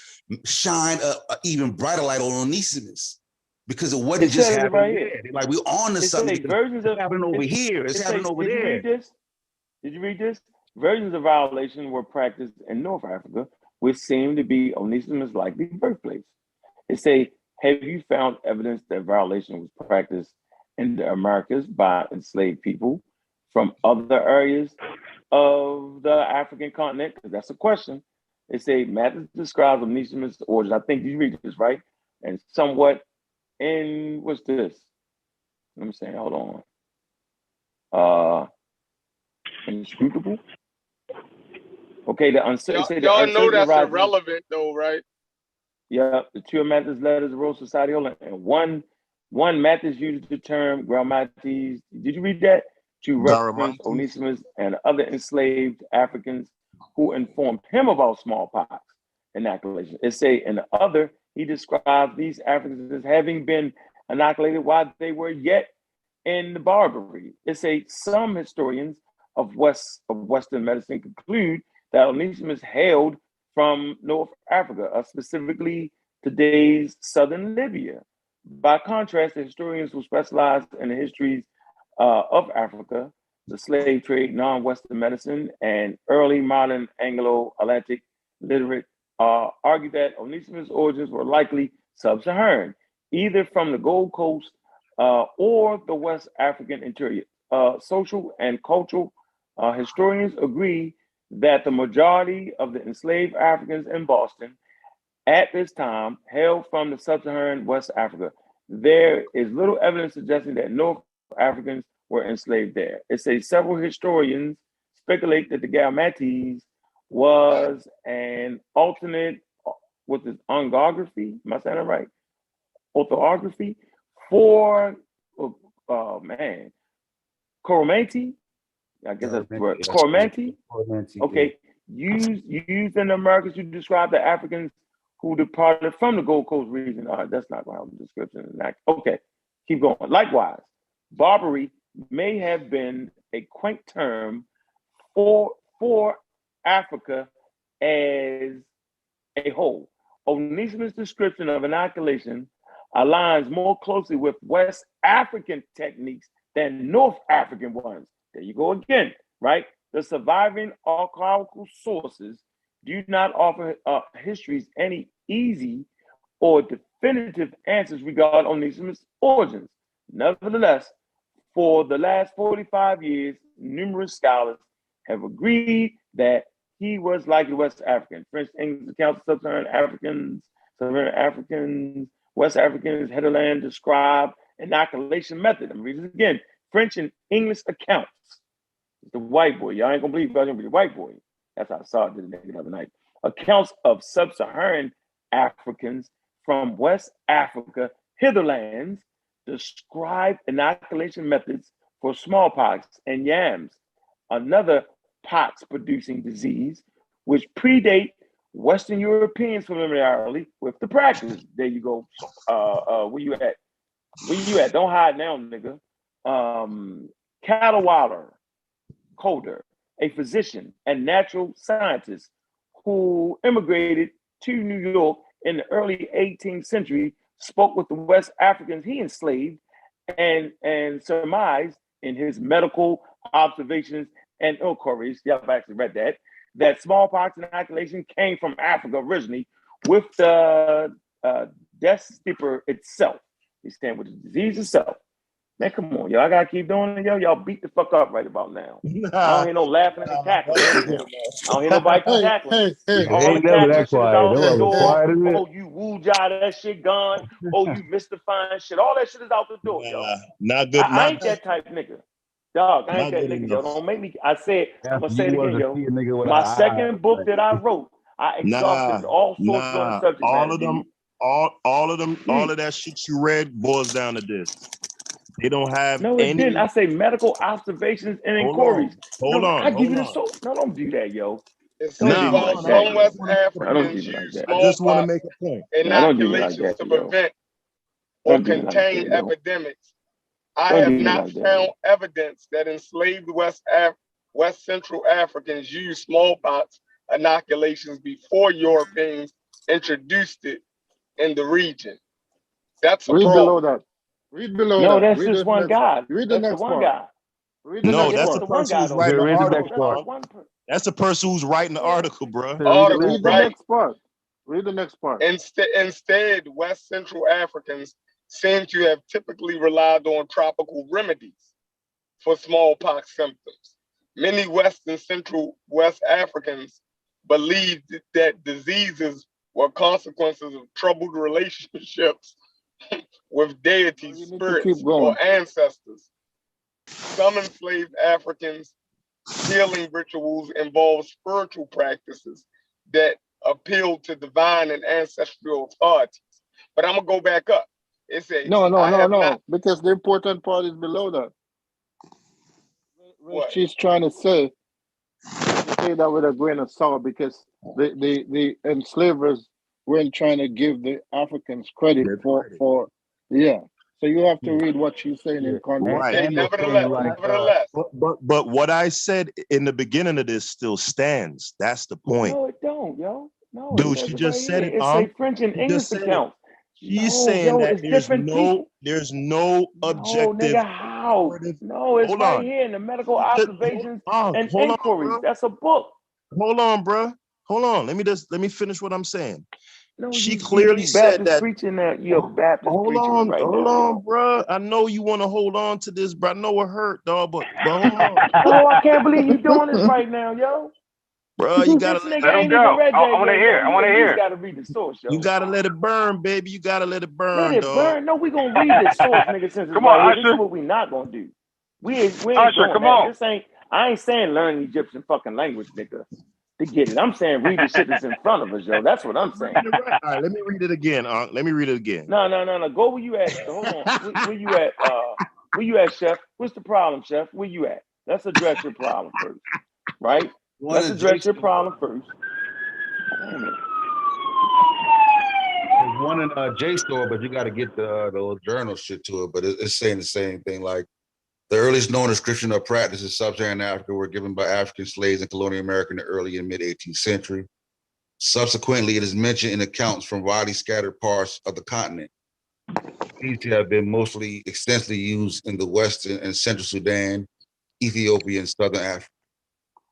shine a even brighter light on Onesimus, because it wasn't just happening there. Like, we're on to something. It's happening over here. It's happening over there. Did you read this? Versions of violation were practiced in North Africa, which seemed to be Onesimus' likely birthplace. It say, have you found evidence that violation was practiced in the Americas by enslaved people from other areas of the African continent? Because that's a question. They say Matthew describes Onesimus' origin. I think you read this, right? And somewhat in, what's this? Let me say, hold on. Inscrutable? Okay, the uncertainty. Y'all know that's irrelevant though, right? Yeah, the two of Matthew's letters, the Royal Society, and one Matthews used the term grammates. Did you read that? To reference Onesimus and other enslaved Africans who informed him about smallpox inoculation. It say in the other, he describes these Africans as having been inoculated while they were yet in the Barbary. It say some historians of Western medicine conclude that Onesimus hailed from North Africa, specifically today's southern Libya. By contrast, the historians who specialize in the histories of Africa, the slave trade, non-Western medicine, and early modern Anglo-Atlantic literate argue that Onesimus' origins were likely sub-Saharan, either from the Gold Coast or the West African interior. Social and cultural historians agree that the majority of the enslaved Africans in Boston at this time hailed from the sub-Saharan West Africa. There is little evidence suggesting that North Africans were enslaved there. It says several historians speculate that the Gaumates was an alternate with this orthography. Am I saying that right? Orthography for Coromantee. I guess that's the word. Coromantee. Okay, used in the Americas to describe the Africans who departed from the Gold Coast region. All right, that's not going to help the description. Okay, keep going. Likewise, Barbary may have been a quaint term for Africa as a whole. Onesimus' description of inoculation aligns more closely with West African techniques than North African ones. There you go again, right? The surviving archaeological sources do not offer histories any easy or definitive answers regarding Onesimus' origins. Nevertheless, for the last 45 years, numerous scholars have agreed that he was likely West African. French English accounts of Sub-Saharan Africans, West Africans, Hitherland describe inoculation method. I'm reading it again. French and English accounts. The white boy. Y'all ain't gonna believe I'm gonna be the white boy. That's how I saw it the other night. Accounts of Sub-Saharan Africans from West Africa, Hitherlands, describe inoculation methods for smallpox and yams, another pox-producing disease, which predate Western Europeans familiarity with the practice. There you go. Where you at? Where you at? Don't hide now, nigga. Cadwallader Calder, a physician and natural scientist who immigrated to New York in the early 18th century, spoke with the West Africans he enslaved and surmised in his medical observations and inquiries, I've actually read that smallpox inoculation came from Africa originally with the distemper itself. He stand with the disease itself. Man, come on, y'all. I gotta keep doing it, yo. Y'all beat the fuck up right about now. I don't hear no laughing and cackling right now. I don't hear nobody cackling. All the cackling shit is out the door. Oh, you woo-jah, that shit gone. Oh, you mystifying shit. All that shit is out the door, yo. Not good. I ain't that type nigga. Dog, I ain't that nigga, yo. Don't make me. I said, I'm gonna say it again, yo. My second book that I wrote, I exhausted all sources on the subject all matter. of them, all of that shit you read boils down to this. They don't have No, it didn't. I say medical observations and inquiries. Hold on. I give you the source. No, don't do that, yo. It Don't says do me like that. some West Africans use I just want to smallpox make a point. inoculations to prevent or contain epidemics. I have not found evidence that enslaved West Central Africans used smallpox inoculations before Europeans introduced it in the region. That's a Read problem. below that. Read below no, that. that's Read just one guy. Read the That's next the one part. guy. No, that's the person who's writing the article. That's the person who's writing the article, bro. Read the next part. Read the next part. Instead, West Central Africans seem to have typically relied on tropical remedies for smallpox symptoms. Many Central West Africans believed that diseases were consequences of troubled relationships with deities, spirits, or ancestors. Some enslaved Africans' healing rituals involve spiritual practices that appeal to divine and ancestral authorities. But I'm gonna go back up. It says no, because the important part is below that. What she's trying to say that with a grain of salt, because the enslavers weren't trying to give the Africans credit for So you have to read what she's saying in context. Right. Nevertheless. But what I said in the beginning of this still stands. That's the point. No, it don't, yo. No, dude, she just said it. It's a French and English account. She's saying that there's no objective. No, nigga, how? No, it's right here in the medical observations and inquiries. That's a book. Hold on, bro. Hold on. Let me finish what I'm saying. No, she clearly said that. Preaching that you're Baptist hold on, bro. I know you want to hold on to this, bro. I know it hurt, dog, but hold on. Oh, I can't believe you doing this right now, yo. Bro, you gotta let him go. I want to hear. You gotta read the source, yo. You gotta let it burn, baby. You gotta let it burn, let it dog. burn. No, we gonna read this source, nigga. Since come on, right here. This is what we not gonna do. We ain't Usher, come on. This ain't. I ain't saying learn Egyptian fucking language, nigga. To get it, I'm saying read the shit that's in front of us, yo. That's what I'm saying. All right, let me read it again. Let me read it again. No. Go where you at. Hold on. Where you at? Where you at, Chef? What's the problem, Chef? Where you at? Let's address your problem first, right? Let's address your problem first. one in JSTOR, but you got to get the old journal shit to it. But it's saying the same thing. Like the earliest known description of practice in sub-Saharan Africa were given by African slaves in colonial America in the early and mid 18th century. Subsequently, it is mentioned in accounts from widely scattered parts of the continent. These have been mostly extensively used in the Western and Central Sudan, Ethiopia, and Southern Africa.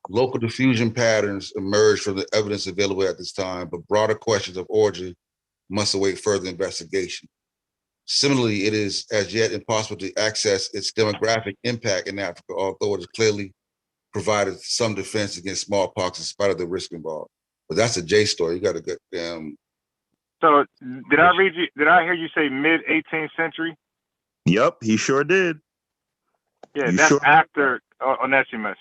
Local diffusion patterns emerged from the evidence available at this time, but broader questions of origin must await further investigation. Similarly, it is as yet impossible to access its demographic impact in Africa, although it has clearly provided some defense against smallpox in spite of the risk involved. But that's a JSTOR. You got to get them. So did I hear you say mid 18th century? Yep, he sure did. Yeah, that's after Onesimus.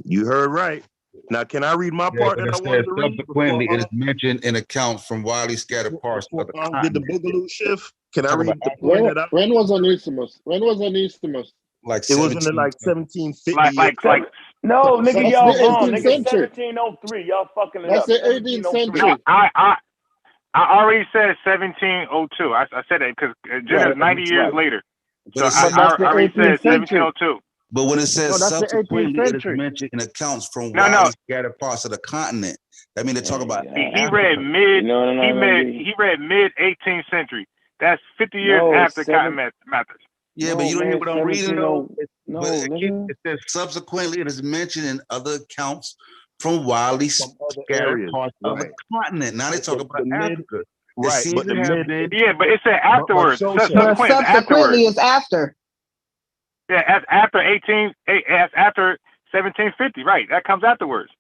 You heard right. Now, can I read my part that I wanted to read? Subsequently, it is mentioned in accounts from widely scattered parts of the continent. Did the Boogaloo shift? Can I read the point that I... When was Onesimus? Like it was in the 1750. No, nigga, y'all wrong. Nigga, 1703. 1703. Y'all fucking it That's up. the 18th century. I already said 1702. I said that because Jenna's 90 years later. So I already said 1702. But when it says subsequently, it is mentioned in accounts from widely scattered parts of the continent. That means they talk about. He read mid 18th century. That's 50 years after Cotton Mather's. Yeah, but you don't hear what I'm reading though. It says subsequently, it is mentioned in other accounts from widely scattered parts of the continent. Now they talk about Africa. Right, but but it said afterwards. Subsequently is after. Yeah, after 1750, right? That comes afterwards.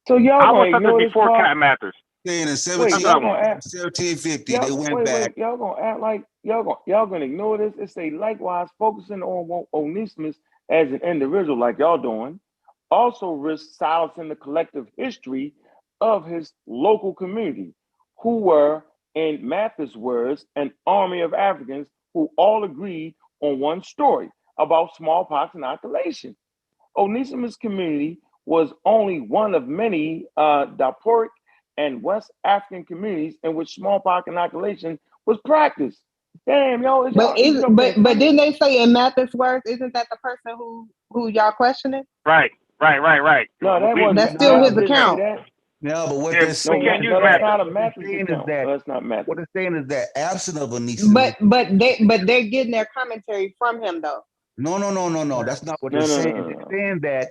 So y'all I was gonna something ignore before this Cotton Mather's. Saying in 1750, they went back. Y'all gonna act like y'all gonna ignore this. It say likewise focusing on Onesimus as an individual, like y'all doing, also risks silencing the collective history of his local community, who were, in Mather's words, an army of Africans who all agreed on one story about smallpox inoculation. Onesimus' community was only one of many diasporic and West African communities in which smallpox inoculation was practiced. Damn, yo! But didn't they say in Mather's words? Isn't that the person who y'all questioning? Right. No, that's still his account. No, but what they're saying that's not a Mather's account. That's not Mather's. What they're saying is that absent of Onesimus. But they're getting their commentary from him though. No. That's not what they're saying. They're saying that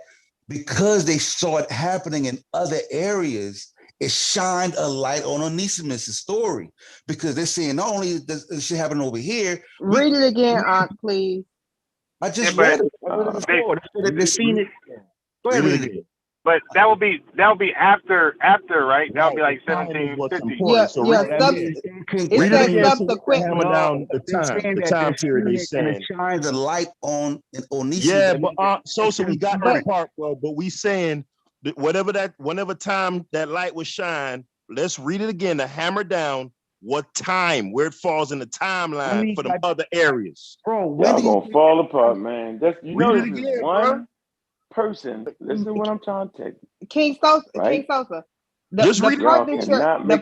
because they saw it happening in other areas, it shined a light on Onesimus' story. Because they're saying not only does this shit happen over here. Read it again, please. I just read it. They've seen it. Go ahead, read it again. But that would be after, right? That would be like 1750. Read it again. Subsequent. Hammer down the time period they saying. And it shines a light on Onesimus. Yeah, but so we got that part, bro. But we saying that whenever time that light was shine, let's read it again to hammer down what time, where it falls in the timeline for the other areas. Bro, y'all gonna fall apart, man. That's read it again, one person. Listen to what I'm trying to tell you. King Sosa. The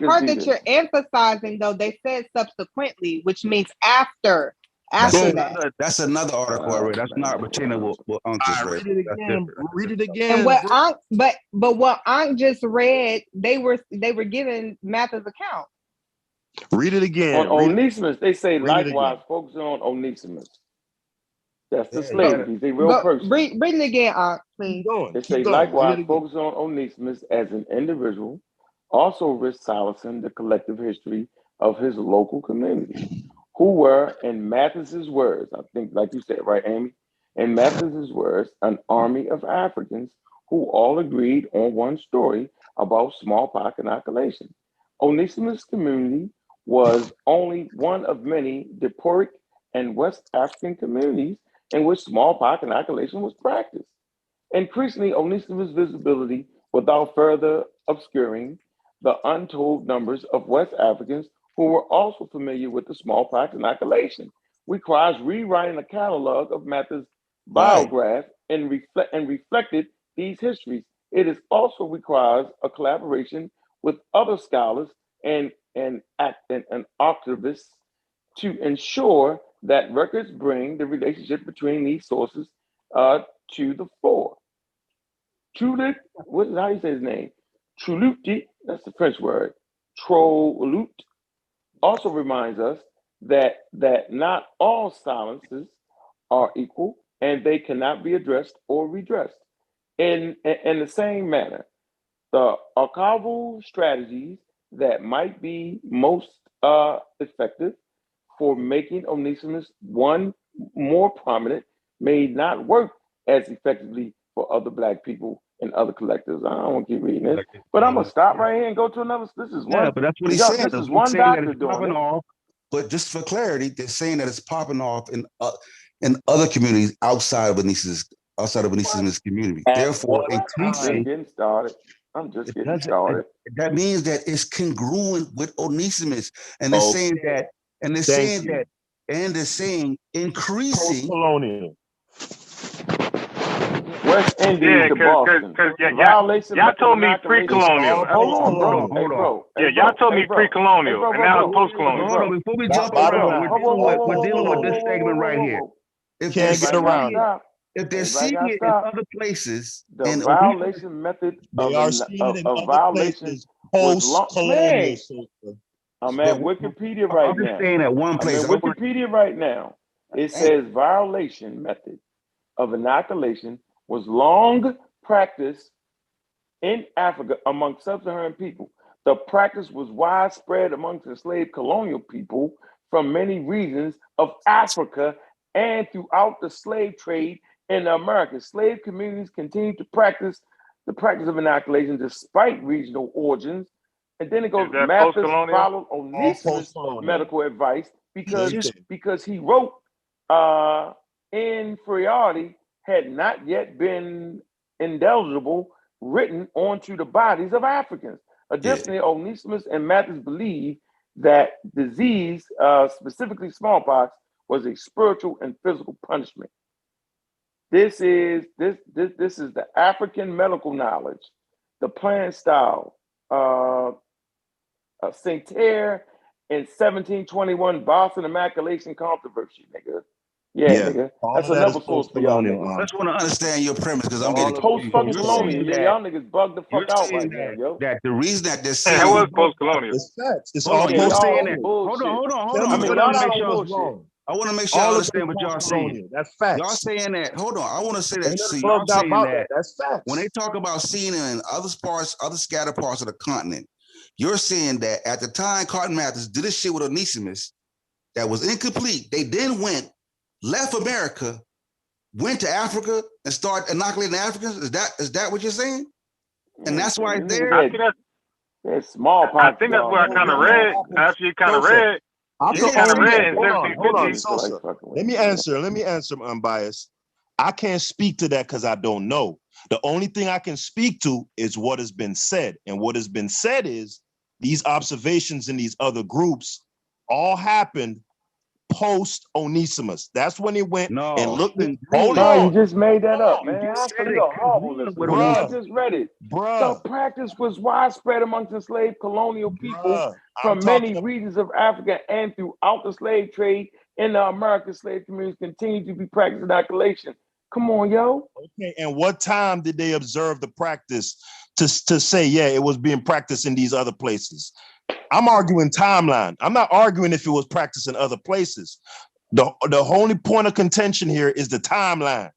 part that you're emphasizing, though, they said subsequently, which means after that. That's another article I read. That's not retaining what Uncle read. Read it again. And what Unc just read, they were giving Mather's account. Read it again. On Onesimus, they say likewise focusing on Onesimus. That's the slave. He's a real person. Read it again, please. They say likewise focusing on Onesimus as an individual, also risks silencing the collective history of his local community, who were, in Matthew's words, I think, like you said, right, Amy? In Matthew's words, an army of Africans who all agreed on one story about smallpox inoculation. Onesimus' community was only one of many diasporic and West African communities in which smallpox inoculation was practiced. Increasingly, Onesimus' visibility without further obscuring the untold numbers of West Africans who were also familiar with the smallpox inoculation. Requires rewriting a catalog of Matthew's biograph and reflected these histories. It is also requires a collaboration with other scholars and and archivists to ensure that records bring the relationship between these sources to the fore. Trulut, how do you say his name? Truluti, that's the French word. Trolut also reminds us that not all silences are equal and they cannot be addressed or redressed. In the same manner, the archival strategies that might be most effective for making Onesimus one more prominent may not work as effectively for other Black people and other collectives. I don't want to keep reading this, but I'm gonna stop right here and go to another. This is one. Yeah, but that's what he's saying. This is one doctor doing it. Off, but just for clarity, they're saying that it's popping off in other communities outside of Onesimus' community. Therefore, I'm just getting started. That means that it's congruent with Onesimus, and they're saying that, and they're saying increasing. Post-colonial. West Indies to Boston. Y'all told me pre-colonial. Hold on, bro. Hey, bro. Yeah, y'all told me pre-colonial, and now it's post-colonial. Hold on, before we jump over, we're dealing with this segment right here. If can't get around it. If they're seeing it in other places, the violation method of violation post-colonial. I'm at Wikipedia right now. I'm saying at one place. I'm at Wikipedia right now. It says violation method of inoculation was long practiced in Africa among sub-Saharan people. The practice was widespread amongst enslaved colonial people from many regions of Africa and throughout the slave trade in the Americas. Slave communities continued to practice the practice of inoculation despite regional origins. And then it goes, Mathis followed Onesimus' medical advice because he wrote inferiority had not yet been indelible written onto the bodies of Africans. Additionally, Onesimus and Mathis believed that disease, specifically smallpox, was a spiritual and physical punishment. This is the African medical knowledge, the plan style. Saint-Terre in 1721 Boston Immaculation Controversy, nigga. Yeah, nigga. That's another source for y'all niggas. I just want to understand your premise because I'm getting post-colonial. Y'all niggas bugged the fuck out right now, yo. That the reason that they're saying that was post-colonial. It's facts. It's all post-colonial. Hold on. I mean, y'all not bullshit. I want to make sure I understand what y'all saying. That's facts. Y'all saying that. Hold on. I want to say that. So y'all saying that. That's facts. When they talk about seeing it in other scattered parts of the continent, you're saying that at the time Cotton Mather did this shit with Onesimus that was incomplete. They then left America, went to Africa and started inoculating Africans. Is that what you're saying? And that's why it's there. I think that's smallpox. I think that's what I kind of read. After you kind of read. Hold on, Sosa. Let me answer, Unbiased. I can't speak to that because I don't know. The only thing I can speak to is what has been said. And what has been said is these observations in these other groups all happened post Onesimus. That's when he went and looked and hold on. You just made that up, man. I just read it. The practice was widespread amongst enslaved colonial people from many regions of Africa and throughout the slave trade in the American slave communities continue to be practiced inoculation. Come on, yo. Okay, and what time did they observe the practice to say, yeah, it was being practiced in these other places? I'm arguing timeline. I'm not arguing if it was practiced in other places. The only point of contention here is the timeline.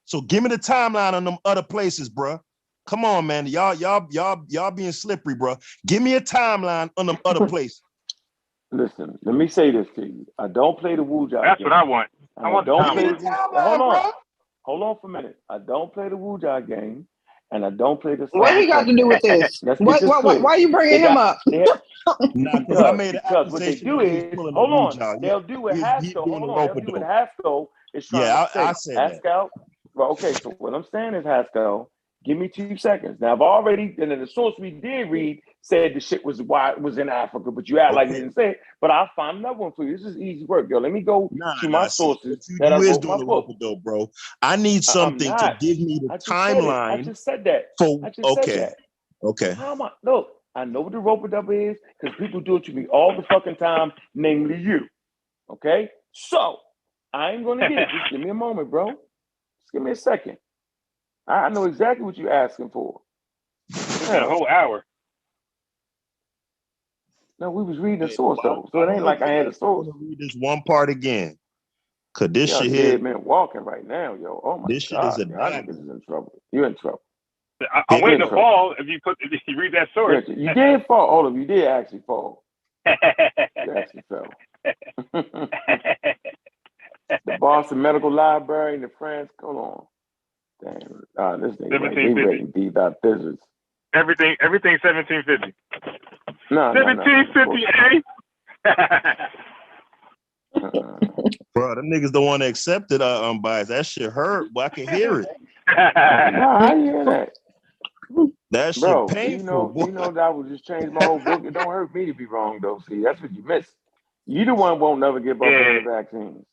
So give me the timeline on them other places, bro. Come on, man. Y'all being slippery, bro. Give me a timeline on them other places. Listen, let me say this to you. I don't play the Wu-Jai That's game. what I want. I want don't play the timeline. Hold on for a minute. I don't play the Wu-Jai game, and I don't play the. What he got to do with this? Why are you bringing him up? Because what they do is, hold on, they'll do what Haskell. Hold on, they'll do what Haskell is trying to say. Haskell. Well, okay, so what I'm saying is, Haskell, give me 2 seconds. Now, I've already, and then the source we did read said the shit was in Africa, but you act like you didn't say it. But I'll find another one for you. This is easy work, yo. Let me go to my sources that I wrote my book. Though, bro. I need something to give me the timeline. I just said that. Okay. How am I? Look, I know what the rope-a-dope is because people do it to me all the fucking time, namely you. Okay? So, I ain't gonna get it. Just give me a moment, bro. Just give me a second. I know exactly what you're asking for. It's been a whole hour. No, we was reading the source though, so it ain't like I had a source. I'm gonna read this one part again, cause this Y'all shit here, dead men walking right now, yo. Oh my this shit is God, a y'all dagger. niggas is in trouble. You in trouble. I'm waiting to fall if you read that source. You did fall. All of you did actually fall. You actually fell. The Boston Medical Library in France. Hold on. Damn. This thing they rating deep out physics. Everything 1750. No. 1758. Bro, the niggas don't want to accept it. Unbiased. That shit hurt, but I can hear it. How you hear that? That shit Bro, painful. you know that would just change my whole book. It don't hurt me to be wrong though. See, that's what you miss. You the one won't never give up on the vaccines.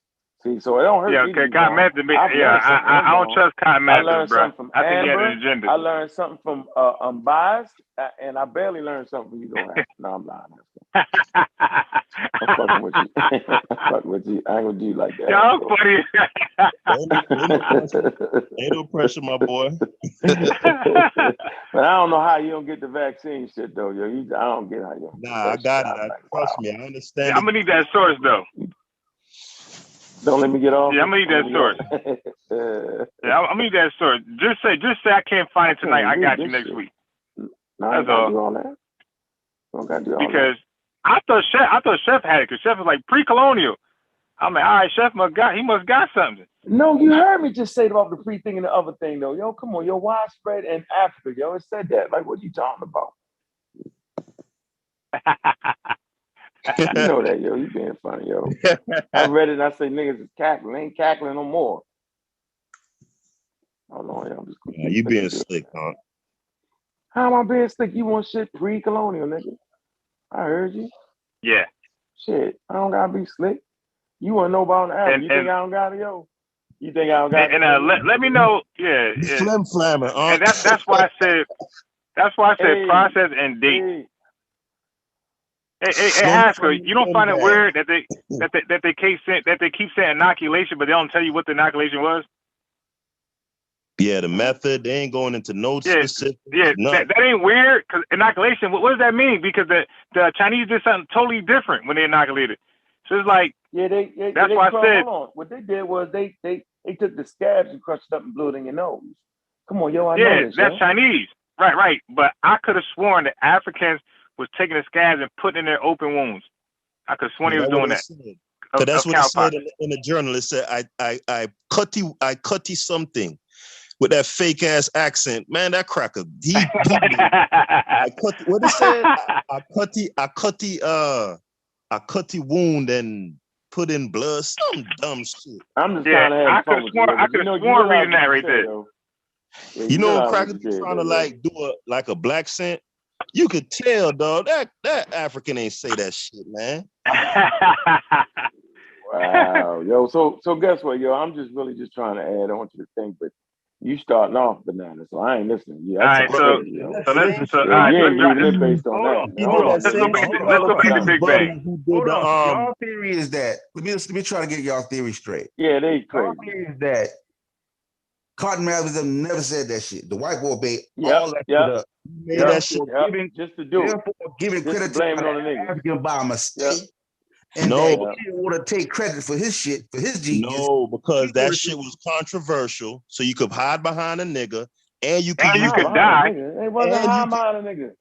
See, so it don't hurt me to be wrong. I don't trust Cotton Matthews, I learned bro. something from I think he had Amber. an agenda. I learned something from Unbiased, and I barely learned something from you. Don't have. No, I'm lying. I'm fucking with you. I'm fucking with you. I ain't gonna do you like that. Y'all funny. Ain't no pressure, my boy. But I don't know how you don't get the vaccine shit though, yo. I don't get how you don't. Nah, I got it. Trust me, I understand. I'm gonna need that source though. Don't let me get off. Yeah, I'm gonna need that source. Yeah, I'm gonna need that source. Just say I can't find it tonight. I got you next week. No, I gotta do all that. Don't gotta do all because I thought Chef had it because Chef was like pre-colonial. I'm like, all right, Chef he must got something. No, you heard me just say about the pre thing and the other thing though. Yo, come on, yo, widespread in Africa, yo. It said that. Like, what are you talking about? You know that, yo. You being funny, yo. I read it and I say niggas is cackling. Ain't cackling no more. Hold on, yo. You being slick, huh? How am I being slick? You want shit pre-colonial, nigga? I heard you. Yeah. Shit, I don't gotta be slick. You wanna know about Africa? You think I don't got it, yo? You think I don't got it? And let me know, yeah. Flim flamming, and that's why I said process and date. Hey, Haskell, you don't find it weird that they keep saying inoculation, but they don't tell you what the inoculation was? Yeah, the method, they ain't going into no specifics. Yeah, that ain't weird, because inoculation, what does that mean? Because the Chinese did something totally different when they inoculated. So it's like, that's why I said. Hold on. What they did was they took the scabs and crushed it up and blew it in your nose. Come on, yo, I know this. That's Chinese. Right. But I could have sworn that Africans was taking the scabs and putting in their open wounds. I could have sworn he was doing that. Because that's what it said in the journal. It said, I cut you something with that fake ass accent. Man, that cracker, he what it said? I cut the wound and put in blood. Some dumb shit. I'm just kind of I could have sworn reading that right there. You know, crackers be trying to like do a black accent. You could tell, dog, that African ain't say that shit, man. Wow, yo. So guess what, yo? I'm just really just trying to add on to the thing, but you starting off banana, so I ain't listening. Yeah, all right, so let's you ain't reading it based on that. Let's go back to Big Bang. Hold on. Y'all theory is that let me try to get y'all theory straight. Yeah, they crazy. Y'all theory is that Cotton Matthews never said that shit. The white boy made all that shit up. Made that shit just to do it. Giving credit to the African by mistake. And no, he didn't want to take credit for his shit, for his genius. No, because that shit was controversial. So you could hide behind a nigga, and you could die. It wasn't hide behind a nigga.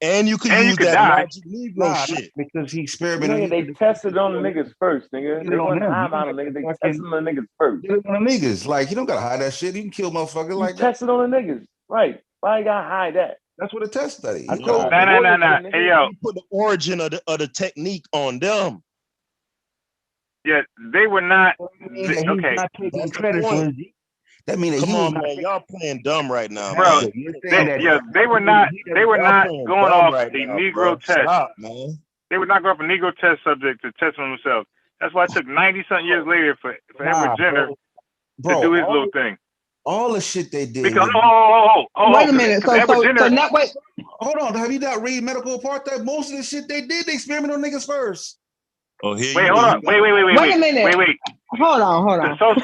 And you could use that magic Negro shit. Because he experimented. They tested on the niggas first, nigga. They wasn't hide behind a nigga. They tested on the niggas first. On the niggas. Like, you don't gotta hide that shit. You can kill motherfuckers like that. Tested on the niggas. Right. Why you gotta hide that? That's what a test study. No. Hey, yo. You put the origin of the technique on them. Yeah, they were not. Okay. Not taking credit for his. That means come on, man, y'all playing dumb right now, bro. Man. They were not going off a Negro test. Stop, man. They would not go off a Negro test subject to test on themselves. That's why it took 90-something years later for Edward Jenner to do his little thing. All the shit they did. Because wait a minute. So not wait. Hold on. Have you not read medical apartheid? Most of the shit they did, they experimented on niggas first. Oh, here wait, you hold go. on. Wait a minute. Wait. Hold on. So,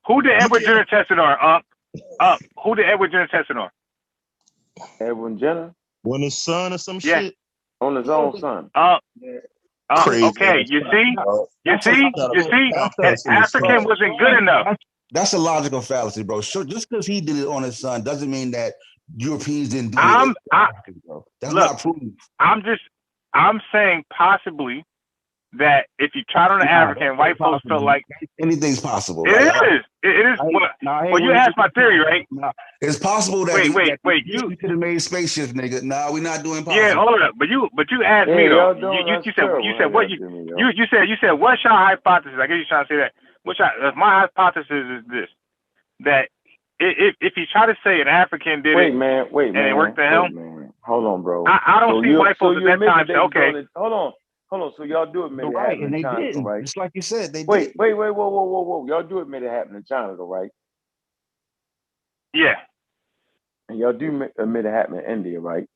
who did Edward Jenner tested on? Who did Edward Jenner tested on? Edwin Jenner? On his son or some shit? On his own son. Crazy. Okay, you see, African wasn't good enough. That's a logical fallacy, bro. Sure, just because he did it on his son doesn't mean that Europeans didn't do it. That's not proof. I'm saying possibly that if you tried on an African, white folks felt like anything's possible. It is. Well, you asked my theory, right? It's possible that wait. You could have made spaceships, nigga. No, we're not doing possible. Yeah, hold up. But you asked me though. You said what you said what's your hypothesis? I guess you're trying to say that. My hypothesis is this: that if you try to say an African did it, and it worked the hell. Hold on, bro. I don't see white folks at that time say, okay. Hold on. So y'all do admit it happened in China, right? Just like you said, they wait, whoa. Y'all do admit it happened in China, though, right? Yeah. And y'all do admit it happened in India, right?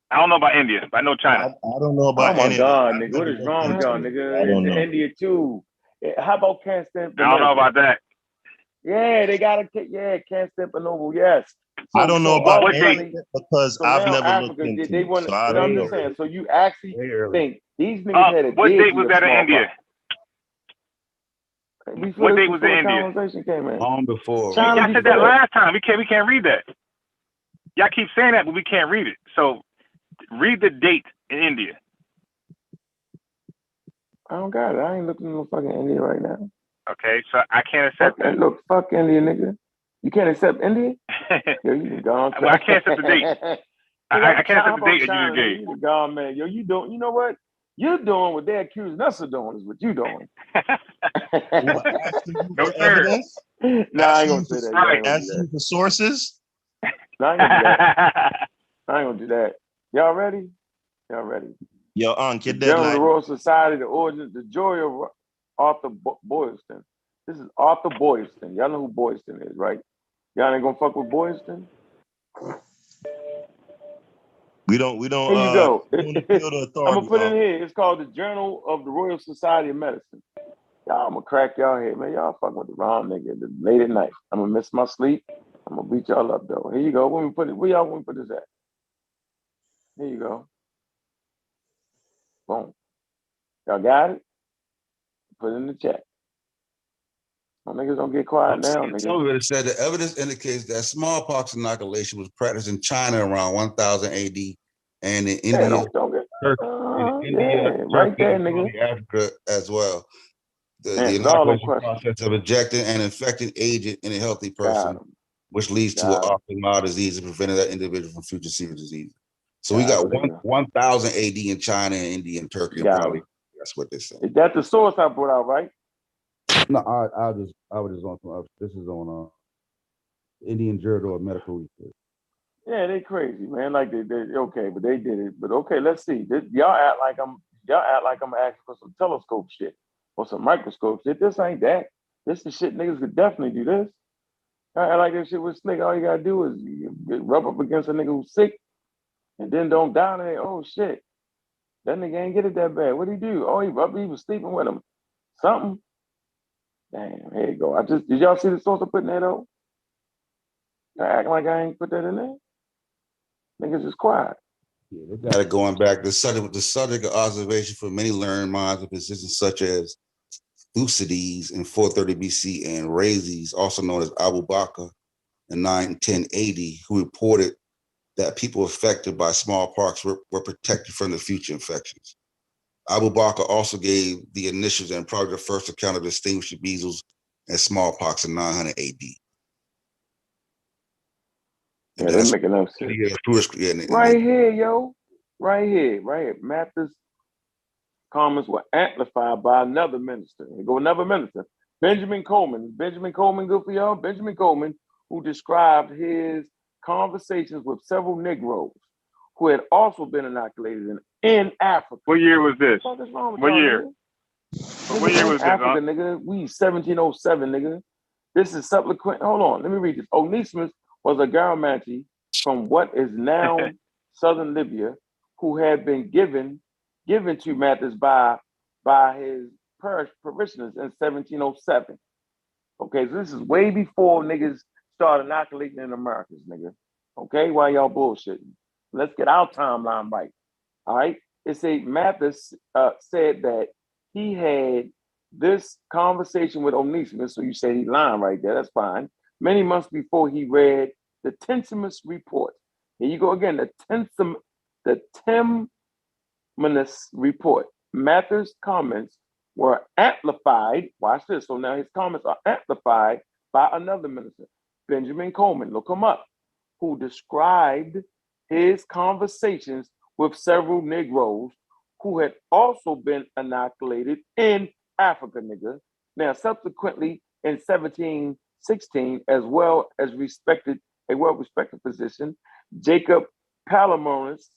I don't know about India, but I know China. I don't know about India. India. Oh, my God, nigga. What is wrong with y'all, nigga? It's India, too. How about Constantinople? I don't know about that. Yeah, they got to, Constantinople, yes. So, I don't know about India because I've never looked into it. So I don't know. Saying, so you actually think these niggas had a what date was that in India? What date was in India? Conversation came in. Long before. Y'all said that last time. We can't read that. Y'all keep saying that, but we can't read it. So read the date in India. I don't got it. I ain't looking at no fucking India right now. Okay, so I can't accept that. Look, fuck India, nigga. You can't accept India? Yo, you can go on. Well, I can't accept the date. I can't accept the date that you just gave. You gone, man. Yo, you don't. You know what? You're doing what they're accusing us of doing. Is what you doing. No sir. No, I ain't gonna say that. Right. Asking for sources. No, I ain't gonna do that. I ain't gonna do that. Y'all ready? Y'all ready? Yo, get that. Journal of the Royal Society, the origins, the joy of Arthur Boylston. This is Arthur Boylston. Y'all know who Boylston is, right? Y'all ain't gonna fuck with Boylston? We don't. Here you go. I'm gonna put it in here. It's called the Journal of the Royal Society of Medicine. Y'all, I'm gonna crack y'all head, man. Y'all fucking with the wrong nigga late at night. I'm gonna miss my sleep. I'm gonna beat y'all up though. Here you go. When we put it, where y'all want me to put this at? Here you go. Boom. Y'all got it? Put it in the chat. My niggas don't get quiet now, nigga. Some of it said the evidence indicates that smallpox inoculation was practiced in China around 1000 AD and in India, right there, nigga. Africa as well. The inoculation process of injecting an infected agent in a healthy person, which leads to an often mild disease and preventing that individual from future serious disease. So we got 1000 AD in China and India and Turkey. Probably that's what they say. Is that the source I brought out, right? No, I was just on some. This is on Indian Journal of Medical Research. Yeah, they crazy, man. Like they okay, but they did it. But okay, let's see. Y'all act like I'm asking for some telescope shit or some microscope shit. This ain't that. This is shit niggas could definitely do this. I act like this shit was slick. All you gotta do is rub up against a nigga who's sick and then don't die. And oh shit, that nigga ain't get it that bad. What'd he do? Oh, he was sleeping with him. Something. Damn, here you go. Did y'all see the source of putting that on? I act like I ain't put that in there. Niggas is quiet. Yeah, they got it going back. The subject of observation for many learned minds of positions such as Thucydides in 430 BC and Rhazes, also known as Abu Bakr in 910 AD, who reported that people affected by smallpox were protected from the future infections. Abu Bakr also gave the initials and probably the first account of distinguishing measles and smallpox in 900 AD. Yeah, they're making up shit. Right here, yo. Right here. Matthew's comments were amplified by another minister. Here go another minister. Benjamin Coleman. Benjamin Coleman good for y'all? Benjamin Coleman, who described his conversations with several Negroes who had also been inoculated in Africa. What year was this? What is wrong with what y'all, year? Nigga? What year was Africa, this? Nigga, we 1707, nigga. This is subsequent. Hold on, let me read this. Onesimus was a Garamanti from what is now southern Libya, who had been given to Mathis by his parishioners in 1707. Okay, so this is way before niggas started inoculating in Americas, nigga. Okay, why y'all bullshitting? Let's get our timeline right. All right. It say Mathis said that he had this conversation with Onesimus. So you say he lying right there. That's fine. Many months before he read the Tentimus report. Here you go again. The Tentimus report. Mathis' comments were amplified. Watch this. So now his comments are amplified by another minister, Benjamin Coleman. Look him up, who described his conversations with several Negroes who had also been inoculated in Africa, nigga. Now, subsequently in 1716, as well as a well-respected physician, Jacob Palamonis,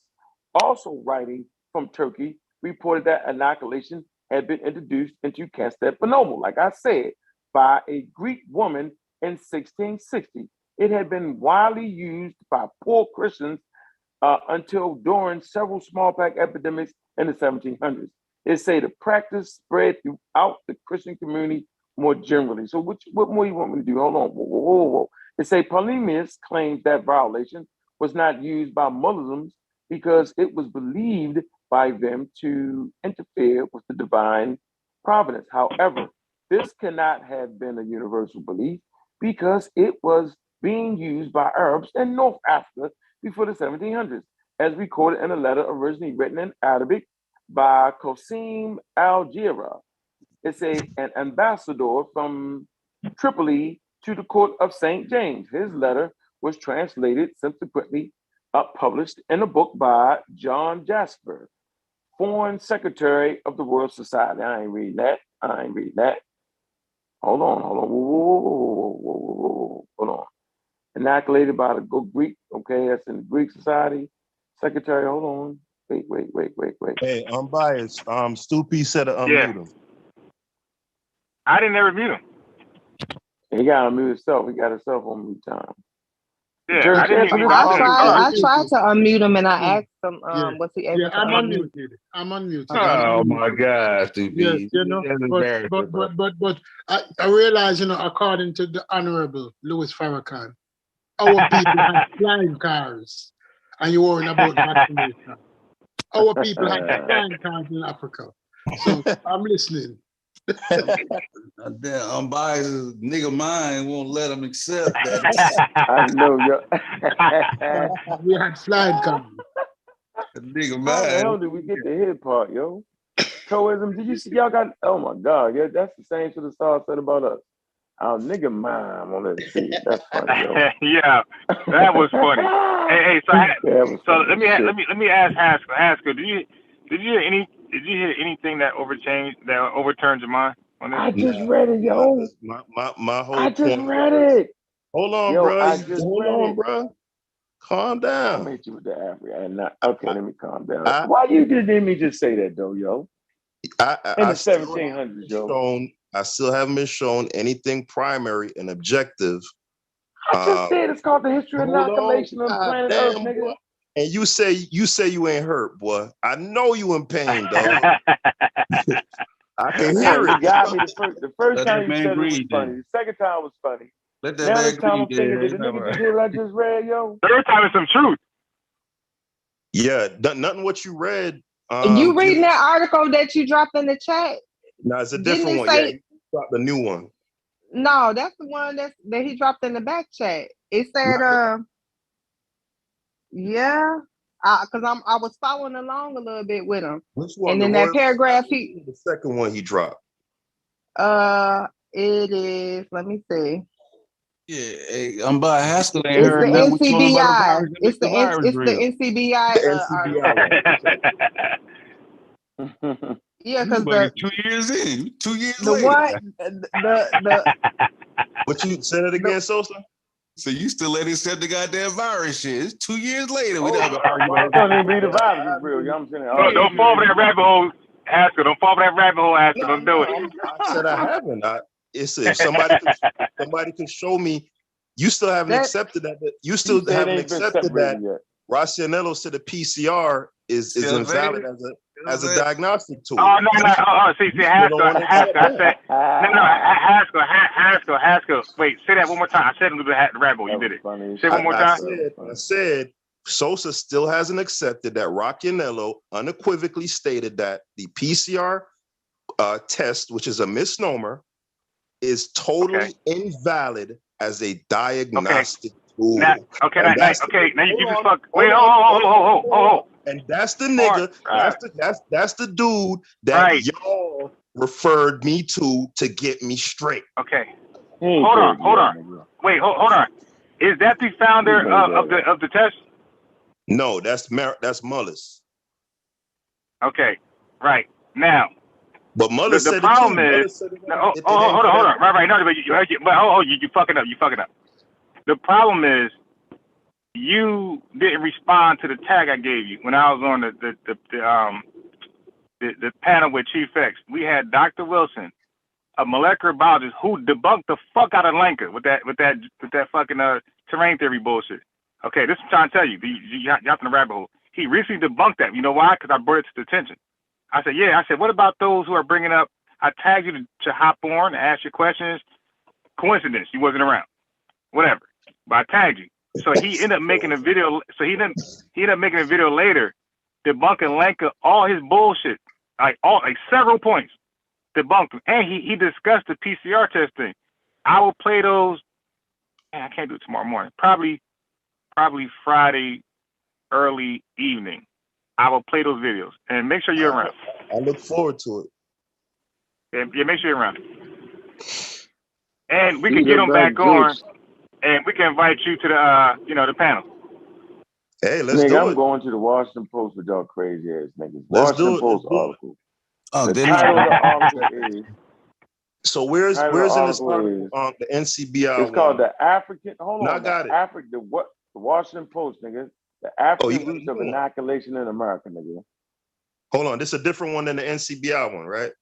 also writing from Turkey, reported that inoculation had been introduced into Constantinople, like I said, by a Greek woman in 1660. It had been widely used by poor Christians until during several smallpox epidemics in the 1700s. It say the practice spread throughout the Christian community more generally. So what more you want me to do? Hold on. Whoa. It say Polemius claims that violation was not used by Muslims because it was believed by them to interfere with the divine providence. However, this cannot have been a universal belief because it was being used by Arabs in North Africa before the 1700s, as recorded in a letter originally written in Arabic by Qasim al-Jira. It's an ambassador from Tripoli to the court of St. James. His letter was translated, subsequently published in a book by John Jasper, Foreign Secretary of the Royal Society. I ain't reading that. Hold on. Whoa. Hold on. Inoculated by the Greek, okay, that's in the Greek Society. Secretary, hold on. Wait. Hey, Unbiased. Stoopy said to unmute him. I didn't ever mute him. He got to unmute himself. He got himself on mute time. Yeah, I tried to unmute him and I asked him, was he able to I'm unmute? I'm unmuted. Oh my God, Yes, but I realize, according to the Honorable Louis Farrakhan, our people have flying cars, and you're worrying about vaccination. Our people have flying cars in Africa. So I'm listening. Damn, Unbiased nigga mind won't let him accept that. I know, yo. We had flying cars. Nigga How the hell mind. did we get the hit part, yo? Troism, did you see y'all got? Oh my God, yeah, that's the same shit the Star said about us. Our nigga mind won't let it see it. That's funny, yo. Yeah, that was funny. Hey, so let me ask Haskell, did you hear anything that overturns your mind on this? I just read it, yo. My whole I just point read was, it. Hold on, Yo, bro. Hold on, bro. Calm I'm down. gonna hit you with the Africa. Okay, let me calm down. Why you didn't me just say that though, yo? In the 1700s, yo. I still haven't been shown anything primary and objective. I just said it's called the history of inoculation on planet Earth, nigga. Boy. And you say you ain't hurt, boy. I know you in pain, dog. I can hear it. You got me the first time you said it was funny. The second time was funny. Let that now man this time I'm breathe, thinking, did the nigga just hear what I just read, yo? Third time is some truth. Yeah, nothing what you read. You reading that article that you dropped in the chat? No, it's a different one. Yeah, you dropped the new one. No, that's the one that he dropped in the back chat. It said, yeah, because I was following along a little bit with him. Which one? And then that paragraph the second one he dropped. It is. Let me see. Yeah, hey, Haskell ain't it's heard the nothing. NCBI. It's the NCBI. Yeah, because the 2 years in, 2 years the later. one the What you said it again, Sosa? So you still let it set the goddamn virus shit. It's 2 years later. We don't even be the virus is real. You know what I'm saying? Don't fall for that rabbit hole, Haskell. Don't fall for that rabbit hole, Haskell. Don't do it. I said I haven't. if somebody could show me, you still haven't accepted that. You still haven't accepted that Roscianello said the PCR is invalid as a diagnostic tool. Oh no! See, Haskell. Wait, say that one more time. I said it with the rabble. You did it. Say it one more time. I said Sosa still hasn't accepted that Rocchianello unequivocally stated that the PCR test, which is a misnomer, is totally invalid as a diagnostic tool. Now you just fuck. Wait, hold. And that's the nigga. That's the dude that y'all referred me to get me straight. Okay. Hold on. Wait, hold on. Is that the founder of the test? No, that's Mullis. Okay, right now. But Mullis the said problem it too. is. Hold on. Right. No, but you fucking up. The problem is you didn't respond to the tag I gave you when I was on the panel with Chief X. We had Dr. Wilson, a molecular biologist who debunked the fuck out of Lenka with that fucking terrain theory bullshit. Okay, this is what I'm trying to tell you. You got in the rabbit hole. He recently debunked that. You know why? Because I brought it to attention. I said, yeah. I said, what about those who are bringing up? I tagged you to hop on and ask your questions. Coincidence, you wasn't around. Whatever. But I tagged you. So he ended up making a video. So he ended up making a video later, debunking Lenka all his bullshit, like several points, debunked him, and he discussed the PCR testing. I will play those. Man, I can't do it tomorrow morning. Probably Friday early evening. I will play those videos and make sure you're around. I look forward to it. Yeah, make sure you're around. And we can get them back on. And we can invite you to the panel. Hey, let's do it. I'm going to the Washington Post with y'all crazy ass niggas. Let's Washington do it. Post article. Oh, the title of the article is. So where's in this article the NCBI? It's called the African. Hold on. I got it. The Washington Post, nigga. The African roots of inoculation in America, nigga. Hold on. This is a different one than the NCBI one, right?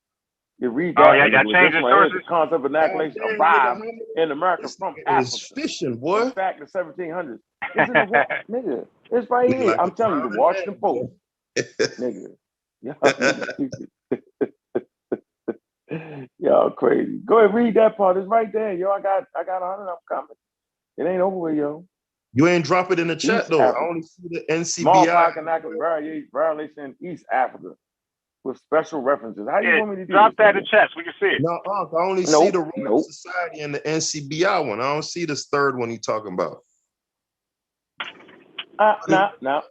You read that. Yeah, changed the sources. The concept of inoculation arrived in America from Africa. It's fishing, boy. In fact, the 1700s. This is nigga. It's right here. I'm telling you, the Washington Post. Nigga. Y'all crazy. Go ahead, read that part. It's right there, yo. I got 100. I'm coming. It ain't over with, yo. You ain't drop it in the chat though. I only see the NCBI. Smallpox variation in East Africa with special references. How you want me to do drop this? That in the chat so we can see it. No, I only see the Royal Society and the NCBI one. I don't see this third one you talking about. No.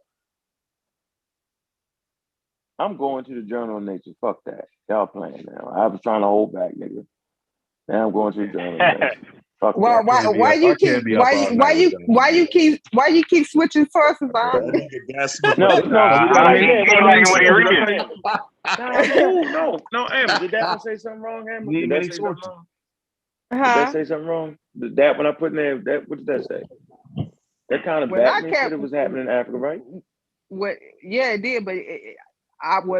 I'm going to the Journal of Nature. Fuck that. Y'all playing now. I was trying to hold back, nigga. Now I'm going to the Journal of Nature. Fuck why you keep switching sources on? No, Amber, did that one say something wrong, Amber? Did that say something wrong? Did that say something wrong? That when I put in there, what did that say? That kind of Batman shit that was happening in Africa, right? Yeah, it did, but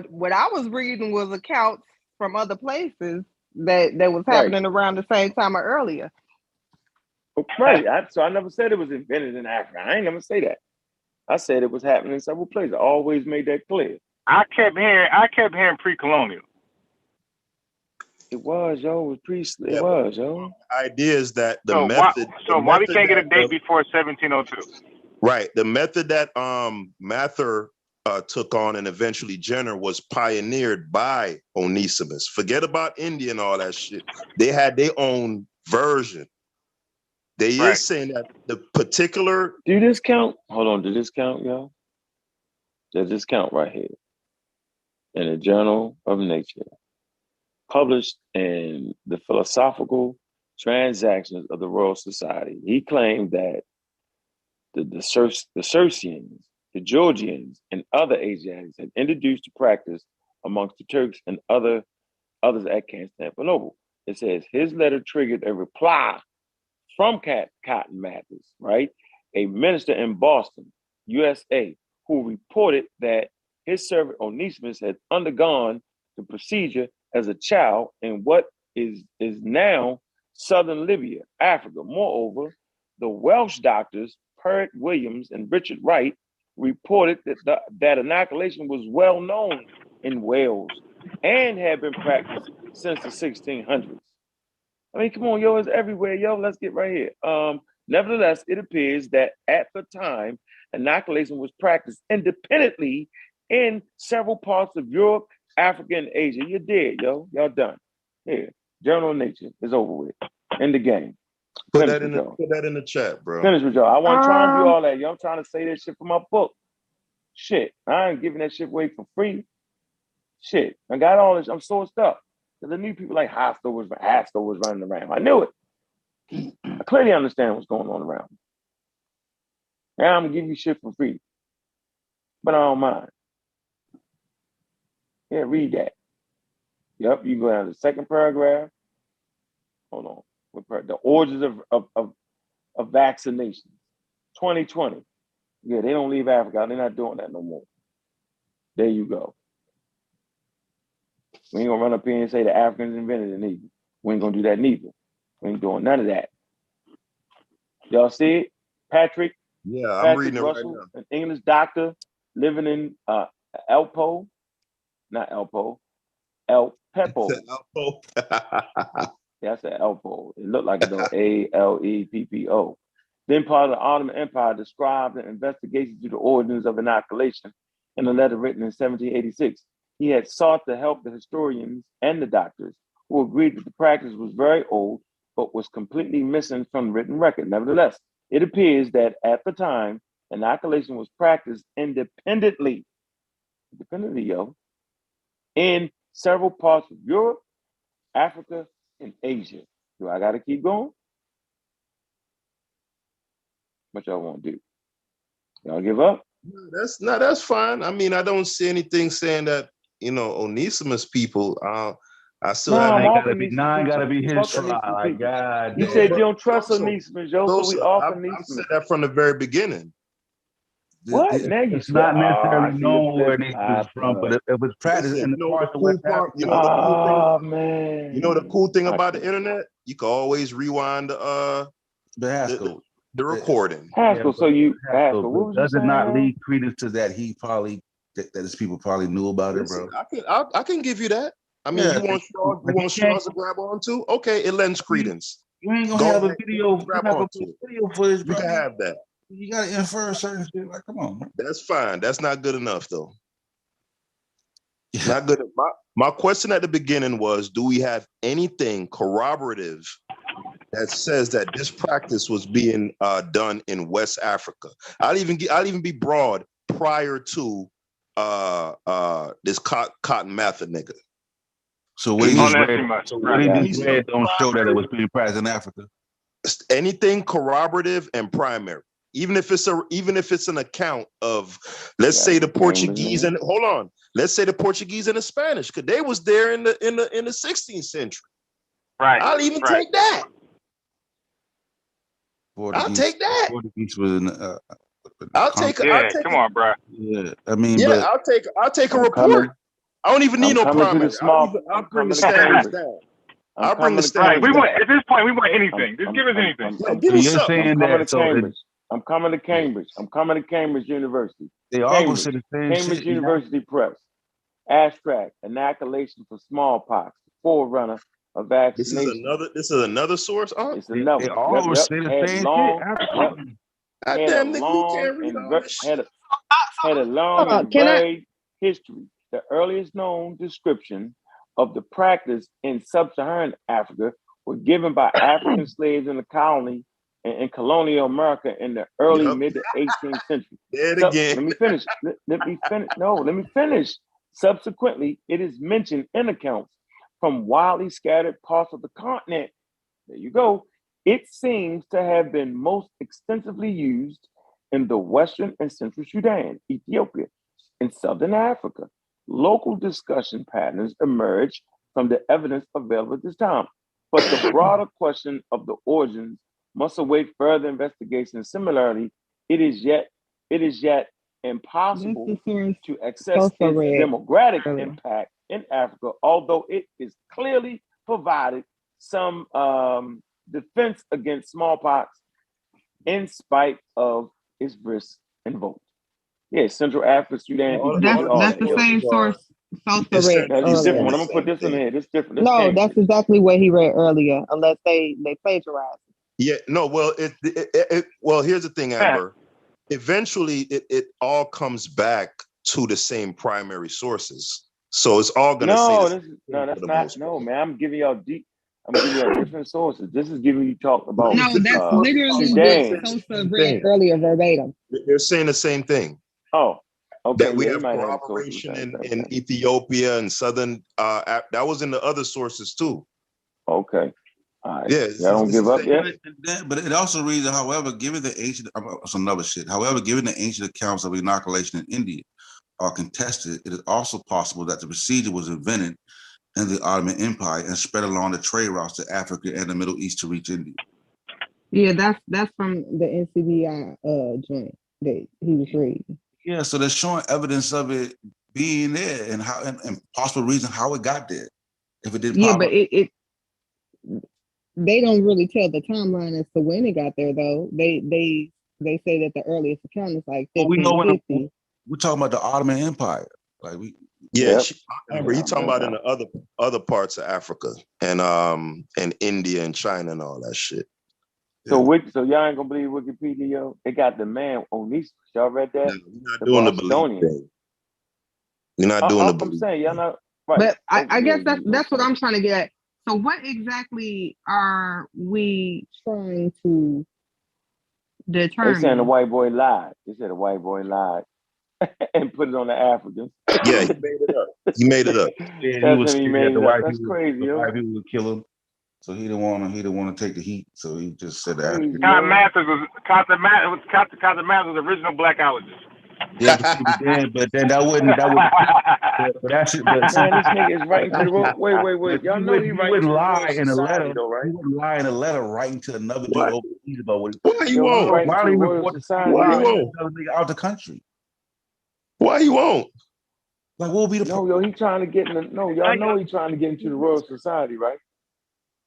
what I was reading was accounts from other places that was happening around the same time or earlier. Right. So I never said it was invented in Africa. I ain't never say that. I said it was happening in several places. I always made that clear. I kept hearing pre-colonial. It was, yo. It was priestly. It was, yo. Idea is that the method. Why we can't get a date before 1702? Right. The method that Mather took on and eventually Jenner was pioneered by Onesimus. Forget about India and all that shit. They had their own version. They is saying that the particular. Do this count? Hold on. Does this count, y'all? Does this count right here? In the Journal of Nature, published in the Philosophical Transactions of the Royal Society. He claimed that the Circassians, the Georgians, and other Asiatics had introduced the practice amongst the Turks and others at Constantinople. It says his letter triggered a reply from Cotton Mather, right? A minister in Boston, USA, who reported that his servant Onesimus had undergone the procedure as a child in what is now southern Libya, Africa. Moreover, the Welsh doctors Perrett Williams and Richard Wright reported that inoculation was well known in Wales and had been practiced since the 1600s. I mean, come on, yo, it's everywhere, yo. Let's get right here. Nevertheless, it appears that at the time, inoculation was practiced independently in several parts of Europe, Africa, and Asia. You're dead, yo. Y'all done. Here, Journal of Nature is over with. End the game. Put that in the chat, bro. Finish with y'all. I wasn't trying to do all that, yo. I'm trying to say that shit for my book. Shit, I ain't giving that shit away for free. Shit, I got all this. I'm sourced up. Because I knew people like Hostel was running around. I knew it. I clearly understand what's going on around me. Now I'm gonna give you shit for free. But I don't mind. Yeah, read that. Yep, you go down to the second paragraph. Hold on. The origins of vaccinations. 2020. Yeah, they don't leave Africa. They're not doing that no more. There you go. We ain't gonna run up here and say the Africans invented it neither. We ain't gonna do that neither. We ain't doing none of that. Y'all see it? Patrick? Yeah, Patrick I'm reading Russell, it right now. an English doctor living in El Pepo. Yeah, I said Elpo. It looked like it though. Aleppo. Then part of the Ottoman Empire described an investigation to the origins of inoculation in a letter written in 1786. He had sought to help the historians and the doctors, who agreed that the practice was very old, but was completely missing from the written record. Nevertheless, it appears that at the time, inoculation was practiced independently, in several parts of Europe, Africa, and Asia. Do I gotta keep going? What y'all want to do? Y'all give up? That's fine. I mean, I don't see anything saying that, Onesimus people, I still have gotta be his trial. Like, God, you said you don't trust Onesimus, yo, so we off Onesimus. I've said that from the very beginning. What? Now you it's not necessarily known where Onesimus is from, but if it's practiced in the parts of West Africa. Man. You know the cool thing about the internet? You can always rewind the recording. Haskell, so Haskell, what was you does saying? It not lead credence to that that his people probably knew about it, bro? I can give you that. I mean, you want straws to grab onto? Okay, it lends credence. You ain't gonna have a video. Footage, bro. You can have that. You gotta infer certain shit. Like, come on, man. That's fine. That's not good enough, though. Not good. My question at the beginning was: do we have anything corroborative that says that this practice was being done in West Africa? I'll even be broad prior to this cotton method nigga. So what he just read don't show that it was being practiced in Africa. Anything corroborative and primary, even if it's an account of, let's say the Portuguese and let's say the Portuguese and the Spanish, because they was there in the 16th century. Right. I'll even take that. I'll take that. Portuguese was come on, bro. Yeah, I mean, yeah, I'll take a report. I don't even need no primary. I'll bring the standards down. I'll bring the standards down. At this point, we want anything. Just give us anything. Give us something. I'm coming to Cambridge. I'm coming to Cambridge University. They all say the same Cambridge shit, University Press. Abstract, inoculation for smallpox, forerunner of vaccination. This is another source. It's another. They all say the same shit. Had a long and varied history. The earliest known description of the practice in sub-Saharan Africa were given by African slaves in the colony in colonial America in the early mid to 18th century. Let me finish. Let me finish. Subsequently, it is mentioned in accounts from widely scattered parts of the continent. There you go. It seems to have been most extensively used in the Western and Central Sudan, Ethiopia, and Southern Africa. Local discussion patterns emerge from the evidence available at this time. But the broader question of the origins must await further investigation. Similarly, it is yet impossible to assess its demographic impact in Africa, although it is clearly provided some defense against smallpox in spite of its brisk and vote. Yeah, Central Africa, Sudan, Ethiopia, all That's that. the same source Sosa It's read different. earlier. I'm gonna put this in here. This different. This No, came. that's exactly what he read earlier, unless they plagiarized. Yeah, no, well, well, here's the thing, Amber. Eventually, it all comes back to the same primary sources. So it's all going to say No, the this is same thing that's for the not. most No, part. man, I'm giving y'all different sources. This is giving you talk about. No, that's literally Sudan. what Sosa read earlier verbatim. They're saying the same thing. Oh, okay. That we Yeah, have he might have corroboration in Ethiopia and southern. That was in the other sources too. Okay. All right. Yeah, y'all don't give up yet. But it also reads, however, given the ancient, some other shit. However, given the ancient accounts of inoculation in India are contested, it is also possible that the procedure was invented in the Ottoman Empire and spread along the trade routes to Africa and the Middle East to reach India. Yeah, that's from the NCBI joint that he was reading. Yeah, so they're showing evidence of it being there and how and possible reason how it got there. If it didn't Yeah, pop but up. they don't really tell the timeline as to when it got there though. They say that the earliest account is like 1550. We're talking about the Ottoman Empire. Like Amber, he's talking about in the other parts of Africa and India and China and all that shit. So y'all ain't gonna believe Wikipedia, yo. They got the man Onesimus. Y'all read that? No, we're not doing the belief thing. We're not doing the belief. I'm saying y'all not right. But I guess that's what I'm trying to get at. So what exactly are we trying to determine? They saying the white boy lied. They said the white boy lied and put it on the Africans. Yeah, he made it up. He made it up. Yeah, he was scared the white That's people, crazy, the yo. white people would kill him. So he didn't want to take the heat. So he just said that. Cotton Mather was the original blackologist. Yeah, but then that wouldn't. But that's it. But Man, this nigga is writing to the road. Wait. Y'all know he wouldn't lie in a letter. though, right? He wouldn't lie in a letter writing to another dude overseas about what. Why you won't? Why do you report Why you won't? Out the country? Why you won't? Like, what will be the? No, yo, he trying to get in. Y'all know he trying to get into the Royal Society, right?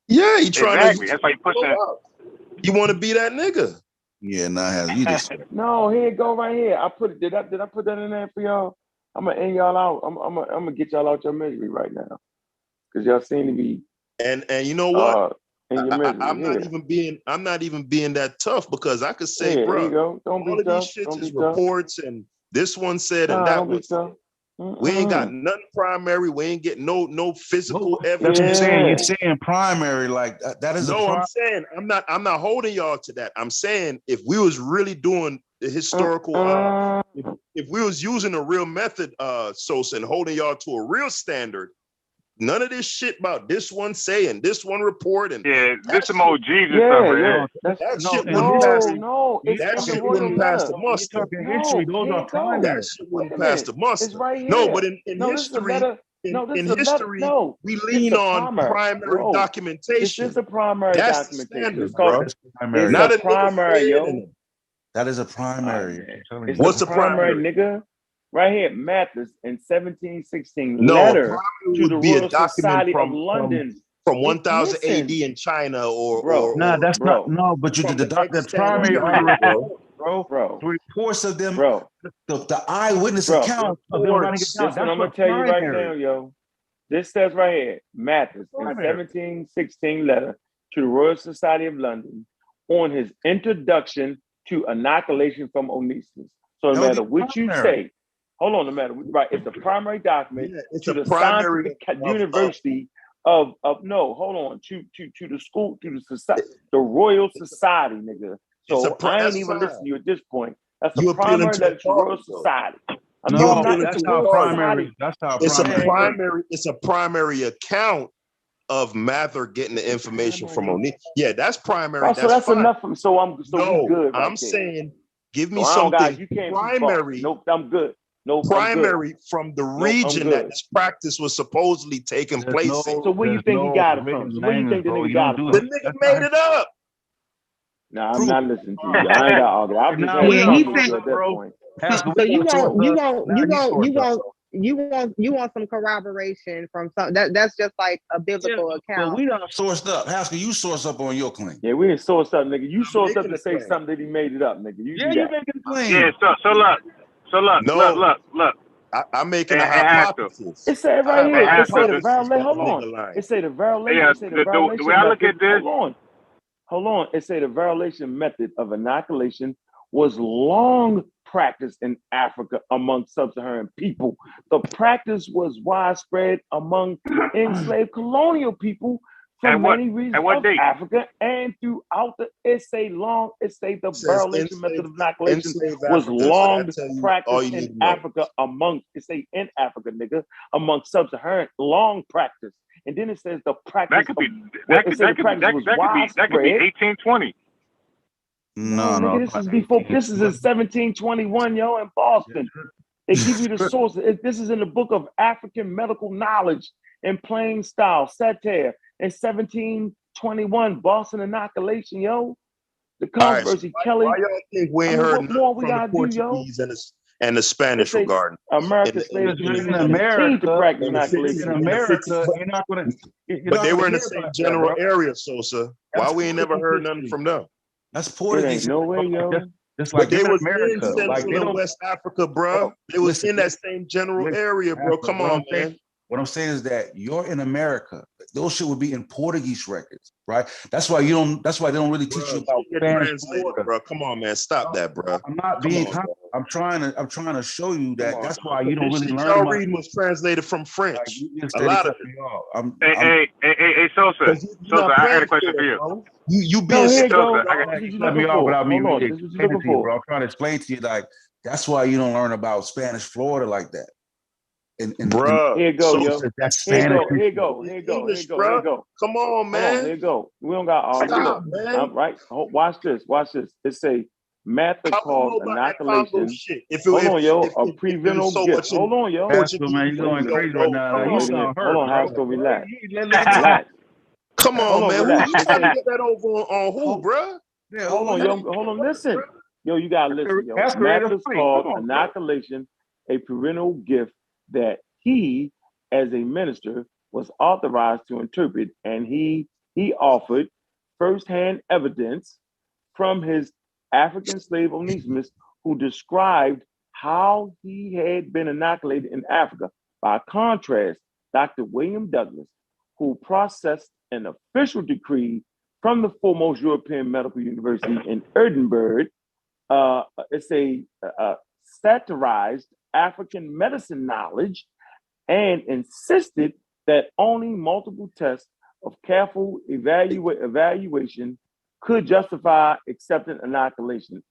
Yeah, he trying exactly. to. That's why he pushed that. You want to be that nigga? Yeah, you just. No, here it go right here. I put it. Did I put that in there for y'all? I'm gonna end y'all out. I'm gonna get y'all out your misery right now, because y'all seem to be. And you know what? In your misery. I'm not even being that tough, because I could say, bro, there you go. Don't be all of tough. these shits Don't is be tough. reports, and this one said and that one said. We ain't got nothing primary. We ain't getting no physical evidence. That's what I'm saying. You're saying primary, like that is. No, I'm saying I'm not holding y'all to that. I'm saying if we was really doing the historical, if we was using a real method, Sosa, and holding y'all to a real standard, none of this shit about this one saying, this one report, and this some old Jesus stuff right here. That shit wouldn't pass the muster. Talking history, those are primary. That shit wouldn't pass the muster. It's right here. No, but in history, we lean on primary documentation. This is a primary That's documentation. It's called primary. Not a primary, yo. That is a primary. What's the primary, nigga? Right here, Mathis in 1716 No, letter primary to the would be a Royal document Society from of London. from 1000 AD in China, that's not. No, but you did the primary bro. The reports of them, the eyewitness accounts of them writing it down. That's what I'm gonna tell you right now, yo. This says right here, Mathis in 1716 letter to the Royal Society of London on his introduction to inoculation from Onesimus. So no matter what you say, hold on, no matter right, it's a primary document to the scientific university of no, hold on, to the school, to the society, the Royal Society, nigga. So I ain't even listening to you at this point. That's a primary letter to the Royal Society. That's how primary. It's a primary account of Mather getting the information from Onesimus. Yeah, that's primary. So that's enough. So we good. Right I'm saying, give me so something you can't primary. Nope, I'm good. Nope, primary from the region that this practice was supposedly taking place in. So where you think he got it from? So where you think the nigga got it from? The nigga made it up. Nah, I'm not listening to you. I ain't got all that. I'm just he said, so you go. you want some corroboration from some that's just like a biblical account. But we done sourced up. Haskell, you source up on your claim. Yeah, we didn't source up, nigga. You sourced up to say something that he made it up, nigga. You do that. Making a claim. Yeah, so look. I'm making a hypothesis. It said right here. It said the violation. Hold on. It said the violation. Yeah, It said the violation. the way I look at this. Hold on. It said the violation method of inoculation was long practiced in Africa among sub-Saharan people. The practice was widespread among enslaved colonial people from many regions of Africa and throughout the. It say the violation method of inoculation was long practiced in Africa among. It say in Africa, nigga, among sub-Saharan long practice. And then it says the practice. That could be 1820. No, nigga, this is before. This is in 1721, yo, in Boston. They give you the source. This is in the book of African Medical Knowledge in plain style, satire, in 1721, Boston inoculation, yo. The controversy, Kelly. Why y'all think we ain't heard more we from gotta the Portuguese and the Spanish regarding America slaves in America, you're not gonna. But they were in the same general area, Sosa. Why we ain't never heard nothing from them? That's Portuguese. No way, yo. But they was in Central and West Africa, bro. They was in that same general area, bro. Come on, man. What I'm saying is that you're in America. Those shit would be in Portuguese records, right? That's why you don't. That's why they don't really teach you about Spanish, bro. Come on, man. Stop that, bro. I'm not being. I'm trying to show you that. That's why you don't really learn. Y'all reading was translated from French. A lot of it. Hey, Sosa, I got a question for you. You being Sosa, let me off without me explaining to you, bro. I'm trying to explain to you, like, that's why you don't learn about Spanish Florida like that. Bro, here you go, yo. Here you go. Come on, man. Here you go. We don't got all Stop, man. Right? Watch this. It say method called inoculation. Hold on, yo. A preventable gift. Hold on, yo. Man, you're going crazy right now. Hold on, Haskell, relax. Relax. Come on, man. Who you trying to get that over on who, bro? Hold on, yo. Hold on, listen. Yo, you gotta listen, yo. Method called inoculation, a perennial gift that he, as a minister, was authorized to interpret, and he offered firsthand evidence from his African slave Onesimus, who described how he had been inoculated in Africa. By contrast, Dr. William Douglas, who processed an official decree from the foremost European medical university in Edinburgh, satirized African medicine knowledge and insisted that only multiple tests of careful evaluation could justify accepting inoculation.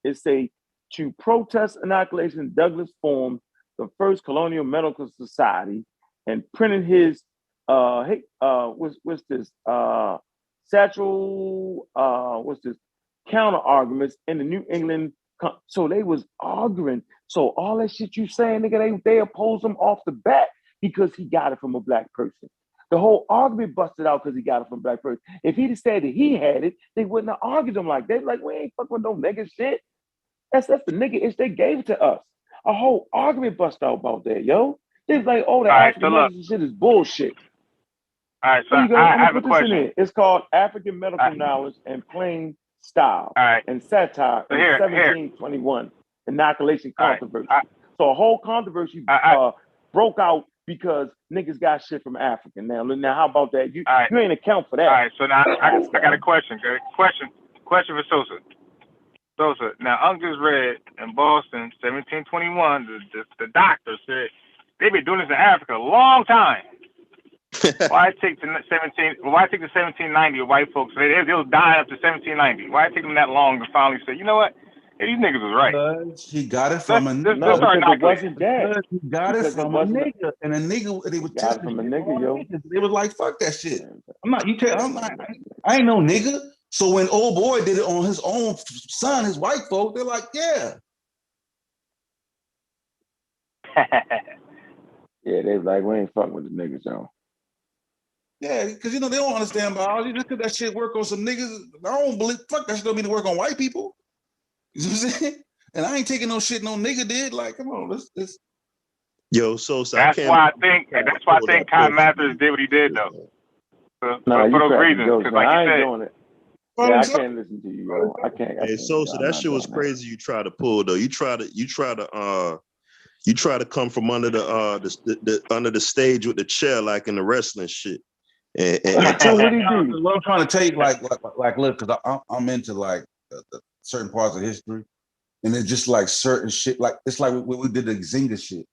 To protest inoculation, Douglas formed the first colonial medical society and printed his counter arguments in the New England. So they was arguing. So all that shit you saying, nigga, they opposed him off the bat because he got it from a black person. The whole argument busted out because he got it from a black person. If he'd have said that he had it, they wouldn't have argued him like that. Like, we ain't fucking with no nigga shit. That's the nigga itch they gave it to us. A whole argument busted out about that, yo. They was like, oh, the African medicine shit is bullshit. All right, so I have a question. It's called African Medical Knowledge and Plain Style and Satire in 1721. Inoculation controversy. So a whole controversy broke out because niggas got shit from Africa. Now how about that? You ain't account for that. All right, so now I got a question. Question for Sosa. Sosa, now Unc just read in Boston, 1721, the doctor said they've been doing this in Africa a long time. Why take the 1790 of white folks? They was dying up to 1790. Why take them that long to finally say, you know what? Hey, these niggas was right. He got it from a nigga. No, because it wasn't that. He got it from a nigga, and a nigga they would test from a nigga, yo. They was like, "Fuck that shit." I ain't no nigga. So when old boy did it on his own son, his white folk, they're like, "Yeah." Yeah, they was like, "We ain't fucking with the niggas, yo." Yeah, because they don't understand biology. Just because that shit work on some niggas, I don't believe. Fuck that shit don't mean to work on white people. You know what I'm saying? And I ain't taking no shit no nigga did. Like, come on, let's Yo, so That's why I think Cotton Mather's did what he did though. For those reasons, because like I you ain't said, doing it. Yeah, I can't listen to you, yo. I can't. Hey, Sosa, that shit was crazy. You try to pull though. You try to come from under the under the stage with the chair like in the wrestling shit. And what do you do? What I'm trying to tell you, like look, because I'm into like certain parts of history, and it's just like certain shit. Like it's like what we did the Nzinga shit.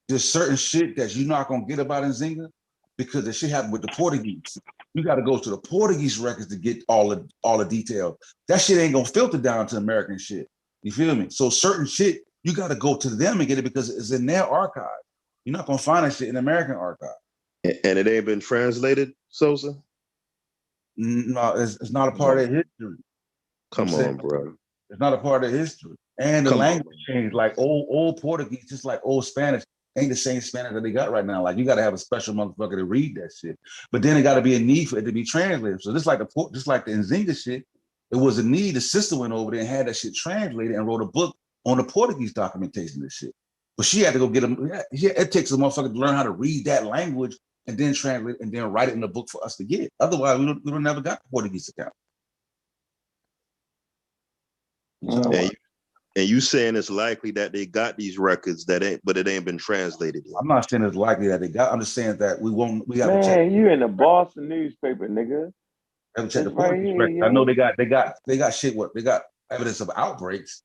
There's certain shit that you're not gonna get about Nzinga because the shit happened with the Portuguese. You got to go to the Portuguese records to get all the details. That shit ain't gonna filter down to American shit. You feel me? So certain shit you got to go to them and get it because it's in their archive. You're not gonna find that shit in American archive. And it ain't been translated, Sosa? No, it's not a part of history. Come on, bro. It's not a part of history. And the language changed. Like old Portuguese, just like old Spanish, ain't the same Spanish that they got right now. Like you got to have a special motherfucker to read that shit. But then it got to be a need for it to be translated. So just like the Nzinga shit, it was a need. The sister went over there and had that shit translated and wrote a book on the Portuguese documentation of this shit. But she had to go get them. Yeah, it takes a motherfucker to learn how to read that language and then translate and then write it in the book for us to get. Otherwise, we don't never got the Portuguese account. And you saying it's likely that they got these records but it ain't been translated yet. I'm not saying it's likely that they got. I'm just saying that we have to check. Man, you in the Boston newspaper, nigga. Have to check the Portuguese records. I know they got shit. What they got evidence of outbreaks,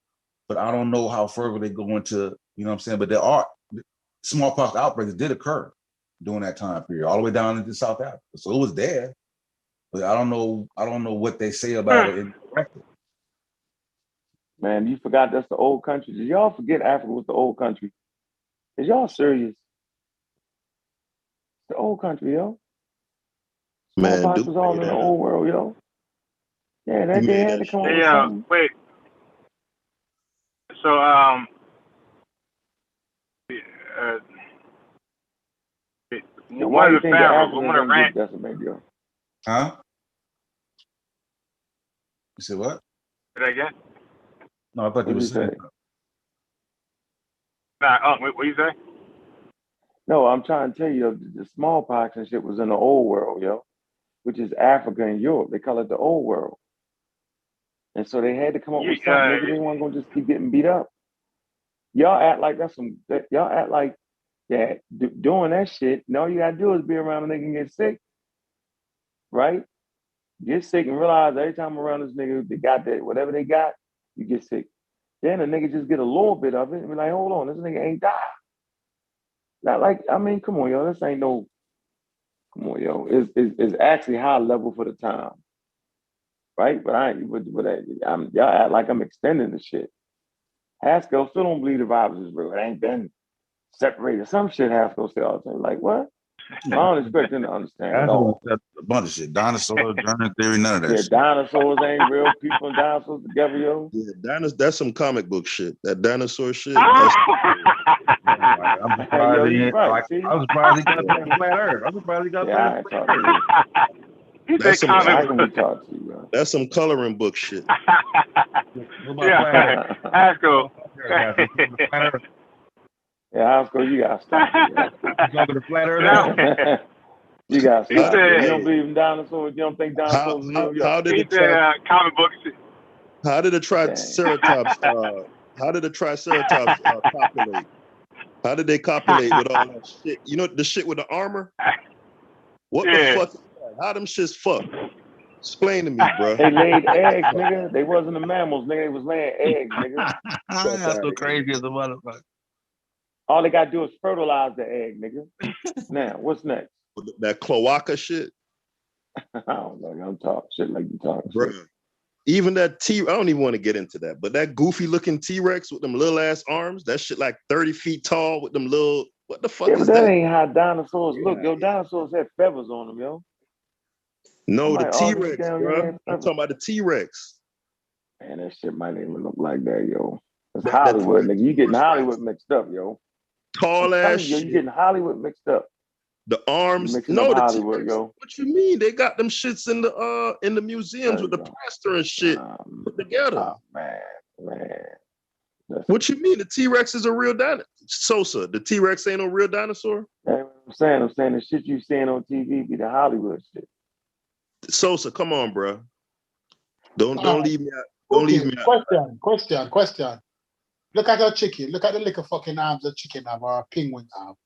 but I don't know how further they go into. You know what I'm saying? But there are smallpox outbreaks did occur during that time period, all the way down into South Africa. So it was there, but I don't know what they say about it in the record. Man, you forgot that's the old country. Did y'all forget Africa was the old country? Is y'all serious? The old country, yo. Man, smallpox was all in the old world, yo. Yeah, they had to come up with something. Wait. So why do you think the Africans get decimated, yo? Huh? You said what? Say that again? No, I thought you were saying. What you say? No, I'm trying to tell you, the smallpox and shit was in the old world, yo, which is Africa and Europe. They call it the old world. And so they had to come up with something. Nigga, they weren't gonna just keep getting beat up. Y'all act like doing that shit, and all you gotta do is be around a nigga and get sick. Right? Get sick and realize every time around this nigga, they got that, whatever they got, you get sick. Then a nigga just get a little bit of it and be like, hold on, this nigga ain't died. Not like, I mean, come on, yo, this ain't no, come on, yo. It's actually high level for the time. Right? But y'all act like I'm extending the shit. Haskell still don't believe the virus is real. It ain't been separated. Some shit Haskell say all the time. Like, what? I don't expect them to understand at all. A bunch of shit. Dinosaurs, germ theory, none of that shit. Dinosaurs ain't real. People and dinosaurs together, yo. Yeah, that's some comic book shit. That dinosaur shit. I'm surprised he got the flat Earth. I'm surprised he got that. That's some coloring book shit. Yeah, Haskell. Yeah, Haskell, you gotta stop. Talking to flat Earth. You gotta stop. You don't believe in dinosaurs? You don't think dinosaurs are real? How did comic book shit? How did a triceratops? How did a triceratops copulate? How did they copulate with all that shit? You know the shit with the armor. What the fuck? How them shits fuck? Explain to me, bro. They laid eggs, nigga. They wasn't the mammals, nigga. They was laying eggs, nigga. That's so crazy as a motherfucker. All they gotta do is fertilize the egg, nigga. Now, what's next? That cloaca shit. I don't know. I'm talking shit like you talking. Bro. Even that I don't even want to get into that, but that goofy looking T-Rex with them little ass arms, that shit like 30 feet tall with them little, what the fuck is that? That ain't how dinosaurs look. Yo, dinosaurs had feathers on them, yo. No, the T-Rex, bro. I'm talking about the T-Rex. Man, that shit might even look like that, yo. It's Hollywood, nigga. You getting Hollywood mixed up, yo. Tall ass shit. You getting Hollywood mixed up. The arms, no, the Hollywood, yo. What you mean? They got them shits in the museums with the plaster and shit put together. Oh, man. What you mean? The T-Rex is a real dinosaur? Sosa, the T-Rex ain't no real dinosaur? I'm saying the shit you seeing on TV be the Hollywood shit. Sosa, come on, bro. Don't leave me out. Don't leave me out. Question. Look at a chicken. Look at the little fucking arms a chicken have or a penguin have.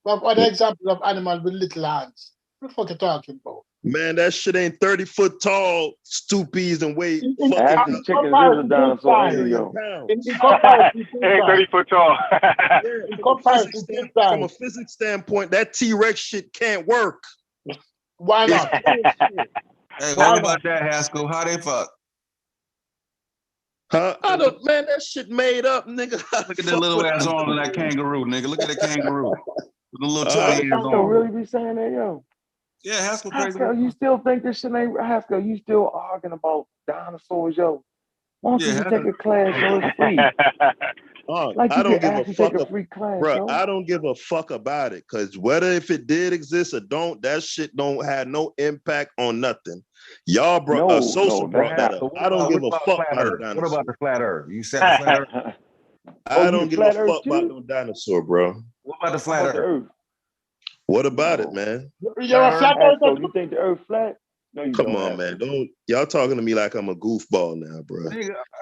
What the example of animal with little hands? What the fuck you talking about? Man, that shit ain't 30 foot tall, stoopies and weight. Actually, chickens is a dinosaur, ain't it, yo? In comparison, ain't 30 foot tall. From a physics standpoint, that T-Rex shit can't work. Why not? Hey, what about that, Haskell? How they fuck? I don't, man, that shit made up, nigga. Look at that little ass arm of that kangaroo, nigga. Look at the kangaroo. With the little tiny ass Haskell arm. really be saying that, yo? Yeah, Haskell crazy. Haskell, you still think this shit ain't Haskell? You still arguing about dinosaurs, yo? Why don't you just take a class, yo? It's free. Like I you don't can give a actually fuck. take a free class, Bro, yo. I don't give a fuck about it, because whether if it did exist or don't, that shit don't have no impact on nothing. Y'all brought Sosa brought that up. I don't give a fuck about a dinosaur. What about the flat earth? You said the flat earth? I don't give a fuck about no dinosaur, bro. What about the flat earth? What about it, man? You're a flat earth. You think the earth flat? No, you Come on, man. Don't y'all talking to me like I'm a goofball now, bro.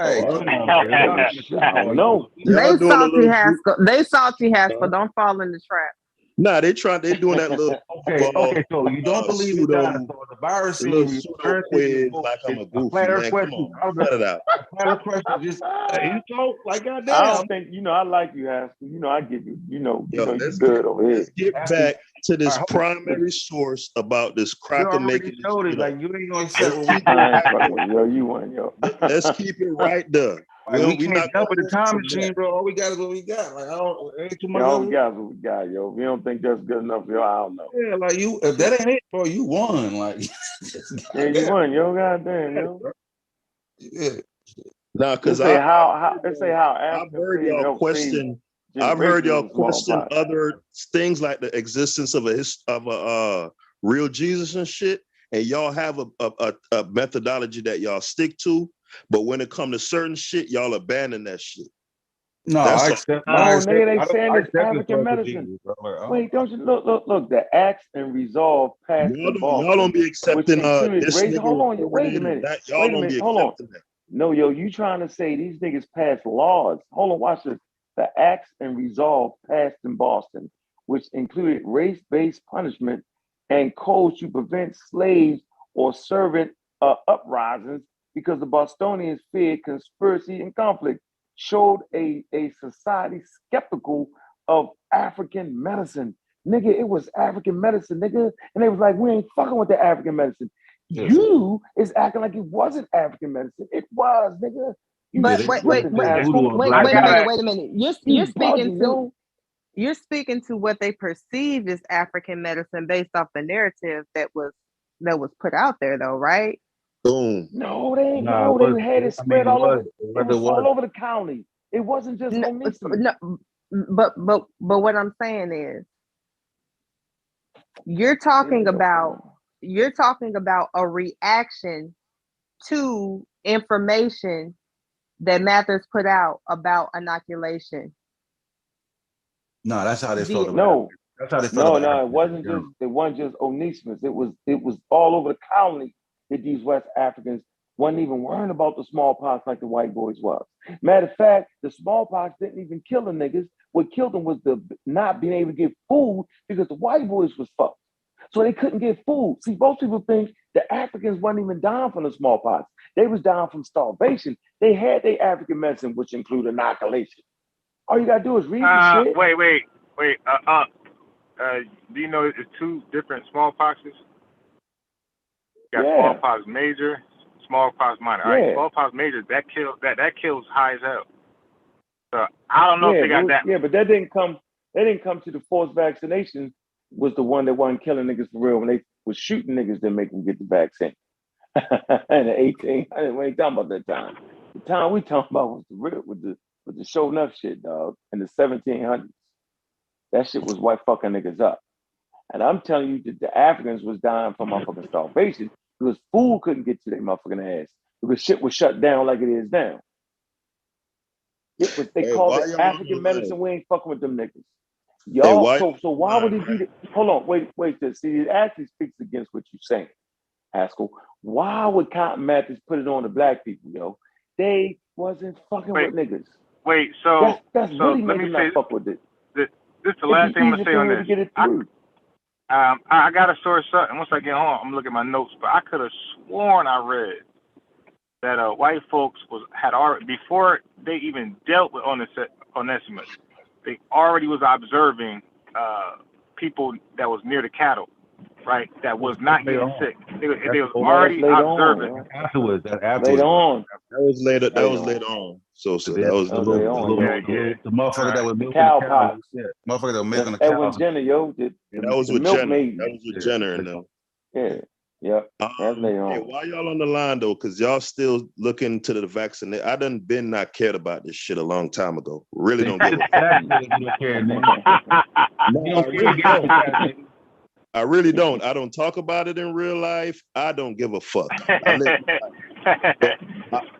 Hey, come on, I don't know. They salty Haskell. They salty Haskell. Don't fall in the trap. Nah, they doing that little okay, so you don't believe in dinosaurs. The virus little pseudo quiz like I'm a goofy, man. Come on, cut it out. Flat earth question, just insult, like goddamn. I don't think I like you, Haskell. I give you. You let's good over here. Let's get back to this primary source about this cracker making. Like you ain't gonna accept what yo, you want, yo. Let's keep it right there. We can't jump in the time machine, bro. All we got is what we got. Like ain't too much. All we got is what we got, yo. If you don't think that's good enough, yo, I don't know. Yeah, like you. If that ain't it, bro, you won. Like yeah, you won, yo. Goddamn, yo. Yeah. Nah, because I've heard y'all question. I've heard y'all question other things like the existence of a real Jesus and shit, and y'all have a methodology that y'all stick to. But when it comes to certain shit, y'all abandon that shit. No, I accept. Nigga, they saying it's African medicine. Wait, don't you look? The acts and resolve past the ball. Y'all don't be accepting this nigga. Hold on, wait a minute. Y'all don't be accepting that. No, yo, you trying to say these niggas passed laws? Hold on, watch this. The acts and resolve passed in Boston, which included race-based punishment and codes to prevent slaves or servant uprisings, because the Bostonians feared conspiracy and conflict, showed a society skeptical of African medicine. Nigga, it was African medicine, nigga. And they was like, we ain't fucking with the African medicine. Yes. You is acting like it wasn't African medicine. It was, nigga. But wait a minute. You're speaking to what they perceive as African medicine based off the narrative that was put out there, though, right? Boom. No, they had it spread all over. It was all over the county. It wasn't just no, but what I'm saying is, you're talking about a reaction to information that Mathers put out about inoculation. No, that's how they felt. No, it wasn't just Onesimus. It was all over the colony that these West Africans wasn't even worrying about the smallpox like the white boys was. Matter of fact, the smallpox didn't even kill the niggas. What killed them was the not being able to get food, because the white boys was fucked. So they couldn't get food. See, most people think the Africans wasn't even dying from the smallpox. They was dying from starvation. They had their African medicine, which included inoculation. All you gotta do is read the shit. Wait. Do you know it's two different smallpoxes? You got smallpox major, smallpox minor. All right, smallpox major, that kills high as hell. So I don't know if they got that. Yeah, but that didn't come to the forced vaccination. Was the one that wasn't killing niggas for real when they was shooting niggas that make them get the vaccine. In the 1800s, we ain't talking about that time. The time we talking about was the real with the show enough shit, dog. In the 1700s, that shit was white fucking niggas up. And I'm telling you that the Africans was dying from motherfucking starvation because food couldn't get to their motherfucking ass because shit was shut down like it is now. Yeah, but they Hey, call why it y'all on African the medicine. line? We ain't fucking with them niggas. Hey, Y'all, why? so why would it be? Hold on, wait. See, it actually speaks against what you're saying, Haskell. Why would Cotton Matthews put it on the black people, yo? They wasn't fucking with niggas. Wait, so That's so really let made me them say not fuck with it. this is the It'd last be thing I'm gonna easier say for on him to this. get it through. I got a source up, and once I get home, I'm looking at my notes. But I could have sworn I read that white folks had already, before they even dealt with Onesimus, they already was observing people that was near the cattle, right? That was not getting sick. They was already observing. Afterwards. Later on. That was later. That was later on. So that was the later on. The motherfucker that was milking Cow the cow. pox. Motherfucker that was milking the Edwin cow. Jenner, yo. that was with milk Jenner. maiden. That was with Jenner and them. Yeah. Yep. That's later Hey, on. why y'all on the line though? Because y'all still looking to the vaccine. I done been not cared about this shit a long time ago. Really don't give a fuck. I really don't. I don't talk about it in real life. I don't give a fuck.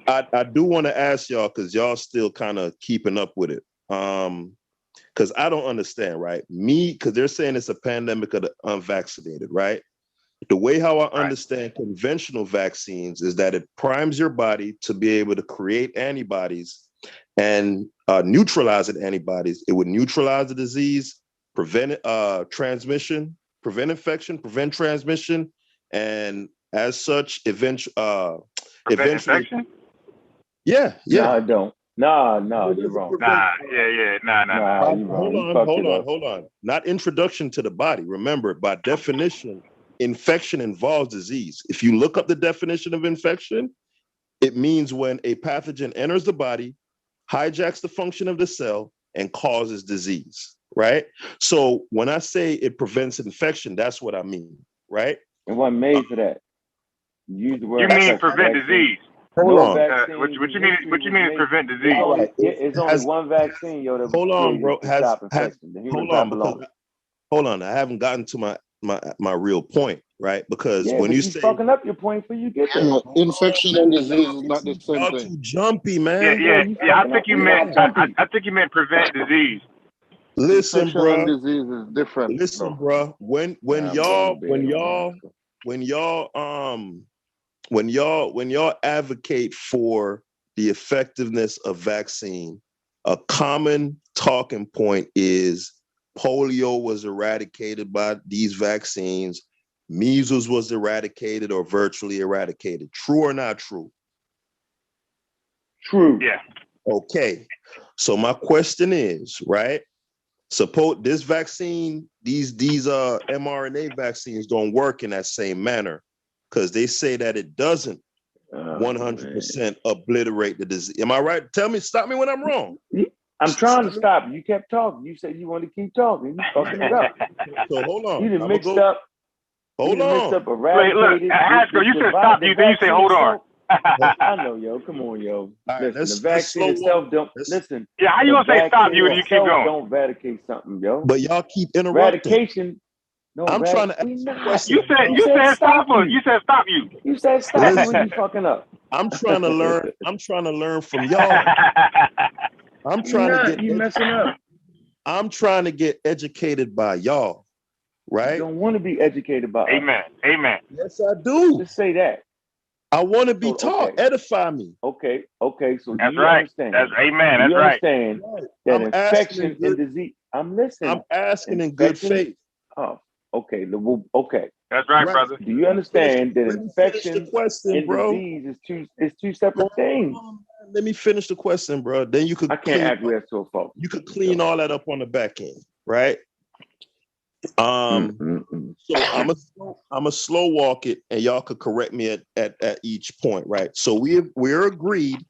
I do want to ask y'all because y'all still kind of keeping up with it. Because I don't understand, right? Because they're saying it's a pandemic of the unvaccinated, right? The way how I understand conventional vaccines is that it primes your body to be able to create antibodies and neutralize the antibodies. It would neutralize the disease, prevent transmission, prevent infection, prevent transmission, and as such, eventually. Infection? Yeah. No, I don't. No, you're wrong. Nah. You're wrong. Hold on. Not introduction to the body. Remember, by definition, infection involves disease. If you look up the definition of infection, it means when a pathogen enters the body, hijacks the function of the cell, and causes disease, right? So when I say it prevents infection, that's what I mean, right? It wasn't made for that. Use the word. You mean prevent disease? Hold on. What you mean is prevent disease? It's only one vaccine, yo. That hold on, bro. Stop infection. The human papilloma. Hold on. I haven't gotten to my real point, right? Because when you say fucking up your point before you get there. Infection and disease is not the same y'all thing. too jumpy, man. Yeah. I think you meant. I think you meant prevent disease. Listen, Infection bro. and disease is different. Listen, bro. When y'all advocate for the effectiveness of vaccine, a common talking point is polio was eradicated by these vaccines, measles was eradicated or virtually eradicated. True or not true? True. Yeah. Okay. So my question is, right? Suppose this vaccine, these mRNA vaccines don't work in that same manner because they say that it doesn't 100% obliterate the disease. Am I right? Stop me when I'm wrong. I'm trying to stop you. You kept talking. You said you wanted to keep talking. You fucking it up. So hold on. You done mixed up. Hold on. Mixed up eradicated. Wait, look, Haskell, you said stop you, then you say hold on. I know, yo. Come on, yo. Listen, the vaccine itself don't listen. Yeah, how you gonna say stop you and you keep going? Don't eradicate something, yo. But y'all keep interrupting. Eradication. No, I'm trying to ask you a question. You said stop you. You said stop you. You said stop you when you fucking up. I'm trying to learn. I'm trying to learn from y'all. I'm trying to get. You messing up. I'm trying to get educated by y'all, right? You don't want to be educated by Amen. us. Amen. Yes, I do. Just say that. I want to be taught. Okay. Edify me. Okay. So that's you right. Understand? That's amen. That's you right. Understand that infection and disease. I'm listening. I'm asking in good faith. Oh, okay. Okay. That's right, brother. Do you understand that infection and bro. disease is two separate things? Let me finish the question, bro. Then you could. I can't acquiesce to a fault. You could clean all that up on the back end, right? So I'm a slow walk it, and y'all could correct me at each point, right? So we're agreed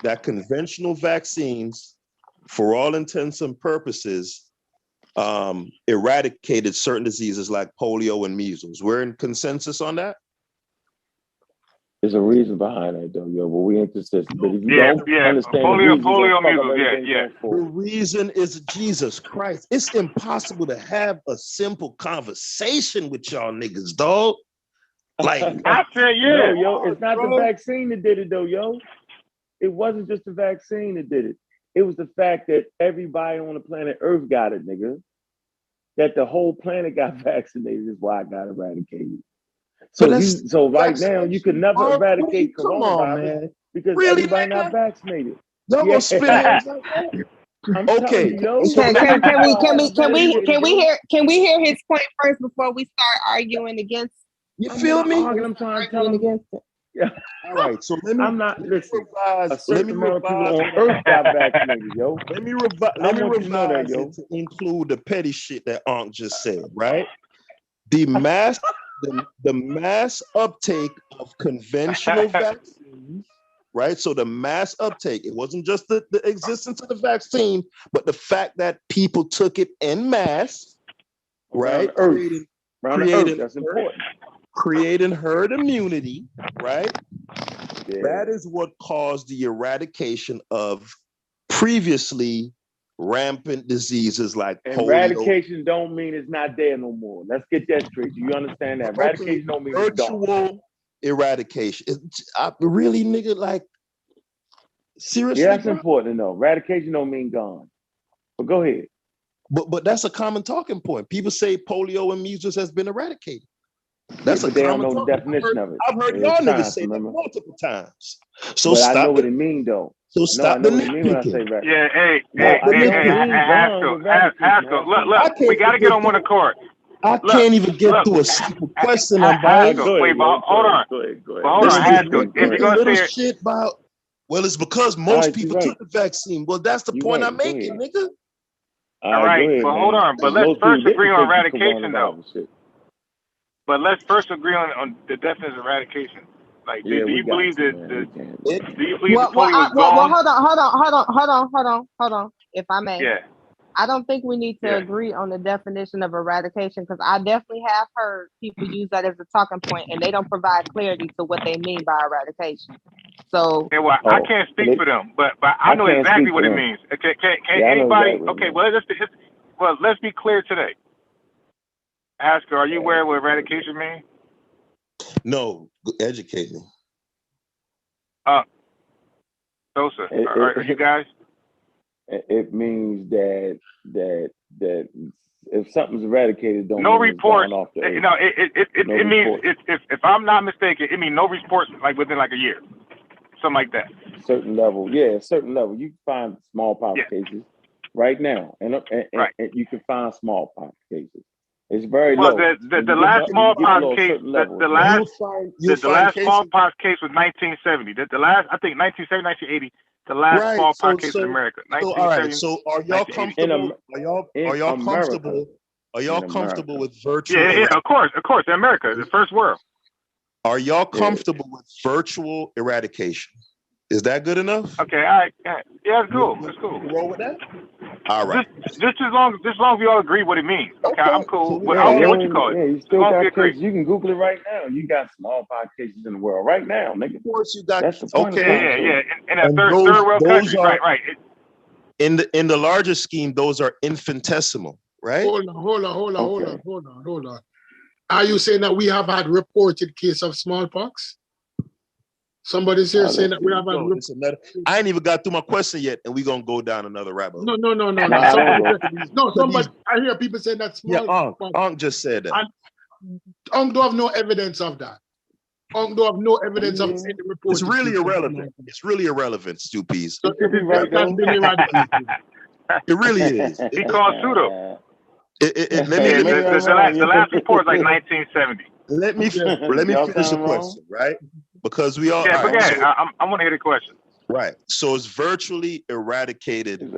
that conventional vaccines, for all intents and purposes, eradicated certain diseases like polio and measles. We're in consensus on that. There's a reason behind that, though, yo. But we ain't consistent. But if you don't understand polio, measles, The reason is Jesus Christ. It's impossible to have a simple conversation with y'all niggas, dog. Like I said, yeah. No, yo, it's not the vaccine that did it, though, yo. It wasn't just the vaccine that did it. It was the fact that everybody on the planet Earth got it, nigga. That the whole planet got vaccinated is why I got eradicated. So right now you can never eradicate coronavirus because Really, everybody not vaccinated. Y'all gonna spit hands like that? Okay. Can we hear his point first before we start arguing against? You feel me? I'm trying to tell him against it. Yeah. All right. So let me. I'm not listen. A Let certain me amount of people revise. on Earth got vaccinated, yo. Let me revise that, yo. it to include the petty shit that Ankh just said. Right. The mass uptake of conventional vaccines. Right. So the mass uptake. It wasn't just the existence of the vaccine, but the fact that people took it en masse. Right. Around the Earth. That's important. Creating herd immunity, right? Yeah. That is what caused the eradication of previously rampant diseases like eradication don't mean it's not there no more. Let's get that straight. Do you understand that? Eradication don't mean it's gone. Virtual eradication. Really, nigga, like seriously? Yeah, that's important to know. Eradication don't mean gone. But go ahead. But that's a common talking point. People say polio and measles has been eradicated. That's but a they common don't know the definition of it. I've heard y'all niggas say that multiple times. So but stop I know what it mean though. So stop the nitpicking. Yeah, Haskell, look, we got to get on one accord. I can't even get through a simple question. Haskell, wait, but hold on. Go ahead. Hold on, Haskell. If you're going to say shit about, well, it's because most people took the vaccine. Well, that's the point I'm making, nigga. All right, but hold on. But let's first agree on eradication, though. But let's first agree on the definition of eradication. Like, do you believe that the polio was gone? Hold on. If I may. Yeah. I don't think we need to agree on the definition of eradication because I definitely have heard people use that as a talking point and they don't provide clarity to what they mean by eradication. So well, I can't speak for them, but I know exactly what it means. Can anybody? Okay, well let's be clear today. Haskell, are you aware what eradication means? No, educate me. Sosa, are you guys? It means that if something's eradicated, don't no mean reports. Off the earth. It means if I'm not mistaken, it means no reports like within like a year, something like that. Certain level. You can find smallpox cases right now, and you can find smallpox cases. It's very low. The last smallpox case, the last smallpox case was 1970. The last, I think 1970, 1980. The last smallpox case in America. All right. So are y'all comfortable? Are y'all comfortable? Are y'all comfortable with virtual? Yeah, of course. In America, the first world. Are y'all comfortable with virtual eradication? Is that good enough? Okay, all right. Yeah, it's cool. It's cool. Roll with that. All right. Just as long as we all agree what it means. Okay, I'm cool. I don't care what you call it. Yeah, you still got cases. You can Google it right now. You got smallpox cases in the world right now, nigga. Of course, you got. That's the point. Yeah. In a third world country, right. In the larger scheme, those are infinitesimal, right? Hold on. Are you saying that we have had reported case of smallpox? Somebody's here saying that we have had. I ain't even got through my question yet, and we're gonna go down another rabbit hole. No. Somebody, I hear people saying that smallpox. Yeah, Ankh just said that. Ankh don't have no evidence of that. Ankh don't have no evidence of saying the report. It's really irrelevant. It's really irrelevant, Stupies. It really is. He called pseudo. The last report is like 1970. Let me finish the question, right? Because we all. Yeah, but right, I want to hear the question. Right. So it's virtually eradicated. These.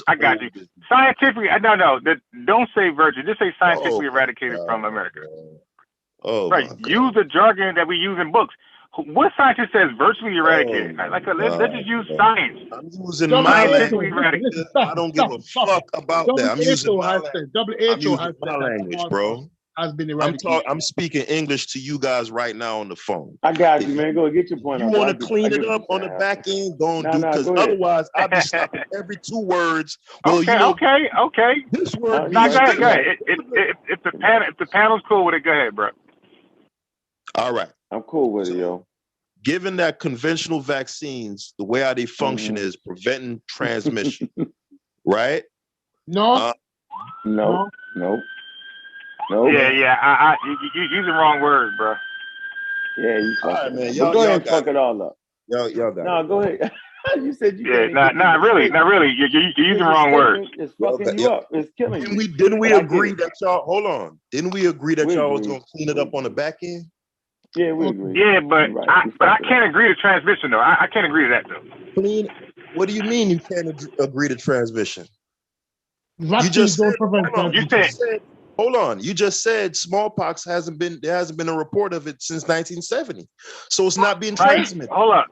I got you. Scientifically, no. Don't say virtually. Just say scientifically eradicated from America. Oh, right. Use the jargon that we use in books. What scientist says virtually eradicated? Let's just use science. I'm using my language. I don't give a fuck about that. I'm using my language, bro. Has been eradicated. I'm speaking English to you guys right now on the phone. I got you, man. Go ahead, get your point. You want to clean it up on the back end? Go and do, because otherwise I'll be stopping every 2 words. Well, okay. This word. Go ahead. If the panel's cool with it, go ahead, bro. All right. I'm cool with it, yo. given that conventional vaccines, the way how they function is preventing transmission, right? No. No. Yeah. You using the wrong words, bro. Yeah, you All right, fucking man. up. Y'all, But go ahead and got fuck it all up. Y'all got No, it. go ahead. You said you Yeah, can't not really. You're using the wrong words. It's fucking you up. It's killing you. Didn't we But I get agree it. that y'all? Hold on. Didn't we agree that We y'all was agree. gonna clean it up on the back end? Yeah, we agree. Yeah, but You're right. I can't agree to transmission though. I can't agree to that though. Clean. What do you mean you can't agree to transmission? Vaccines You just don't said. prevent Hold on. You transmission. just said. Hold on. You just said smallpox there hasn't been a report of it since 1970, so it's not being transmitted. Hold up.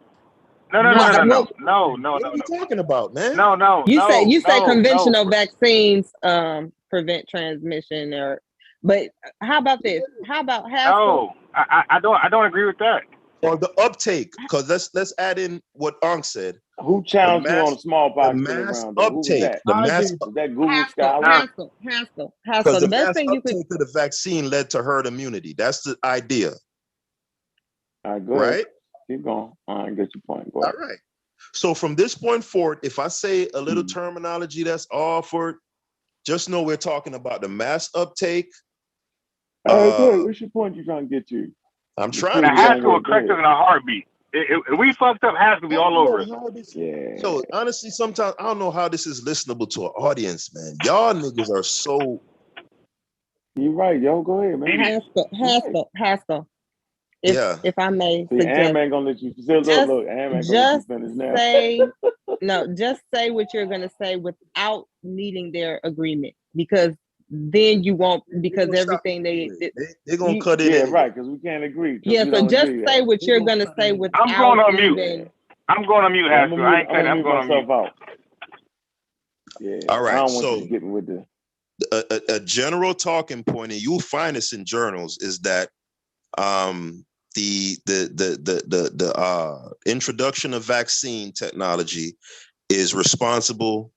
No. What are we talking about, man? No. You say conventional no. vaccines prevent transmission, but how about this? How about Haskell? No, I don't agree with that. Or the uptake, because let's add in what Ankh said. Who challenged you on the smallpox the still mass around? Though? Who was uptake, that? the mass, Was that Google Haskell. Scholar? because The the best mass thing you could. uptake of the vaccine led to herd immunity. That's the idea. All right, go right? ahead. Keep going. All right, get your point. Go ahead. All right. So from this point forward, if I say a little terminology that's offered, just know we're talking about the mass uptake. All right, go ahead. What's your point you're trying to get to? I'm trying to. to Haskell will correct us in a heartbeat. If we fucked up, Haskell will be all over us. Yeah. So honestly, sometimes I don't know how this is listenable to an audience, man. Y'all niggas are so. You're right, yo. Go ahead, man. Haskell. If I may See, suggest, Am ain't gonna let you. Look, Am ain't gonna let you finish now. just say what you're gonna say without needing their agreement, because then you won't. Because everything they're gonna cut it. Yeah, anyway. right. Because we can't agree. Yeah, so just say what you're gonna say without. I'm going on mute. I'm going on mute, Haskell. I ain't cutting. I'm going on mute. Out. Yeah. All right. I don't want you to get with the. A general talking point, and you'll find this in journals, is that the introduction of vaccine technology is responsible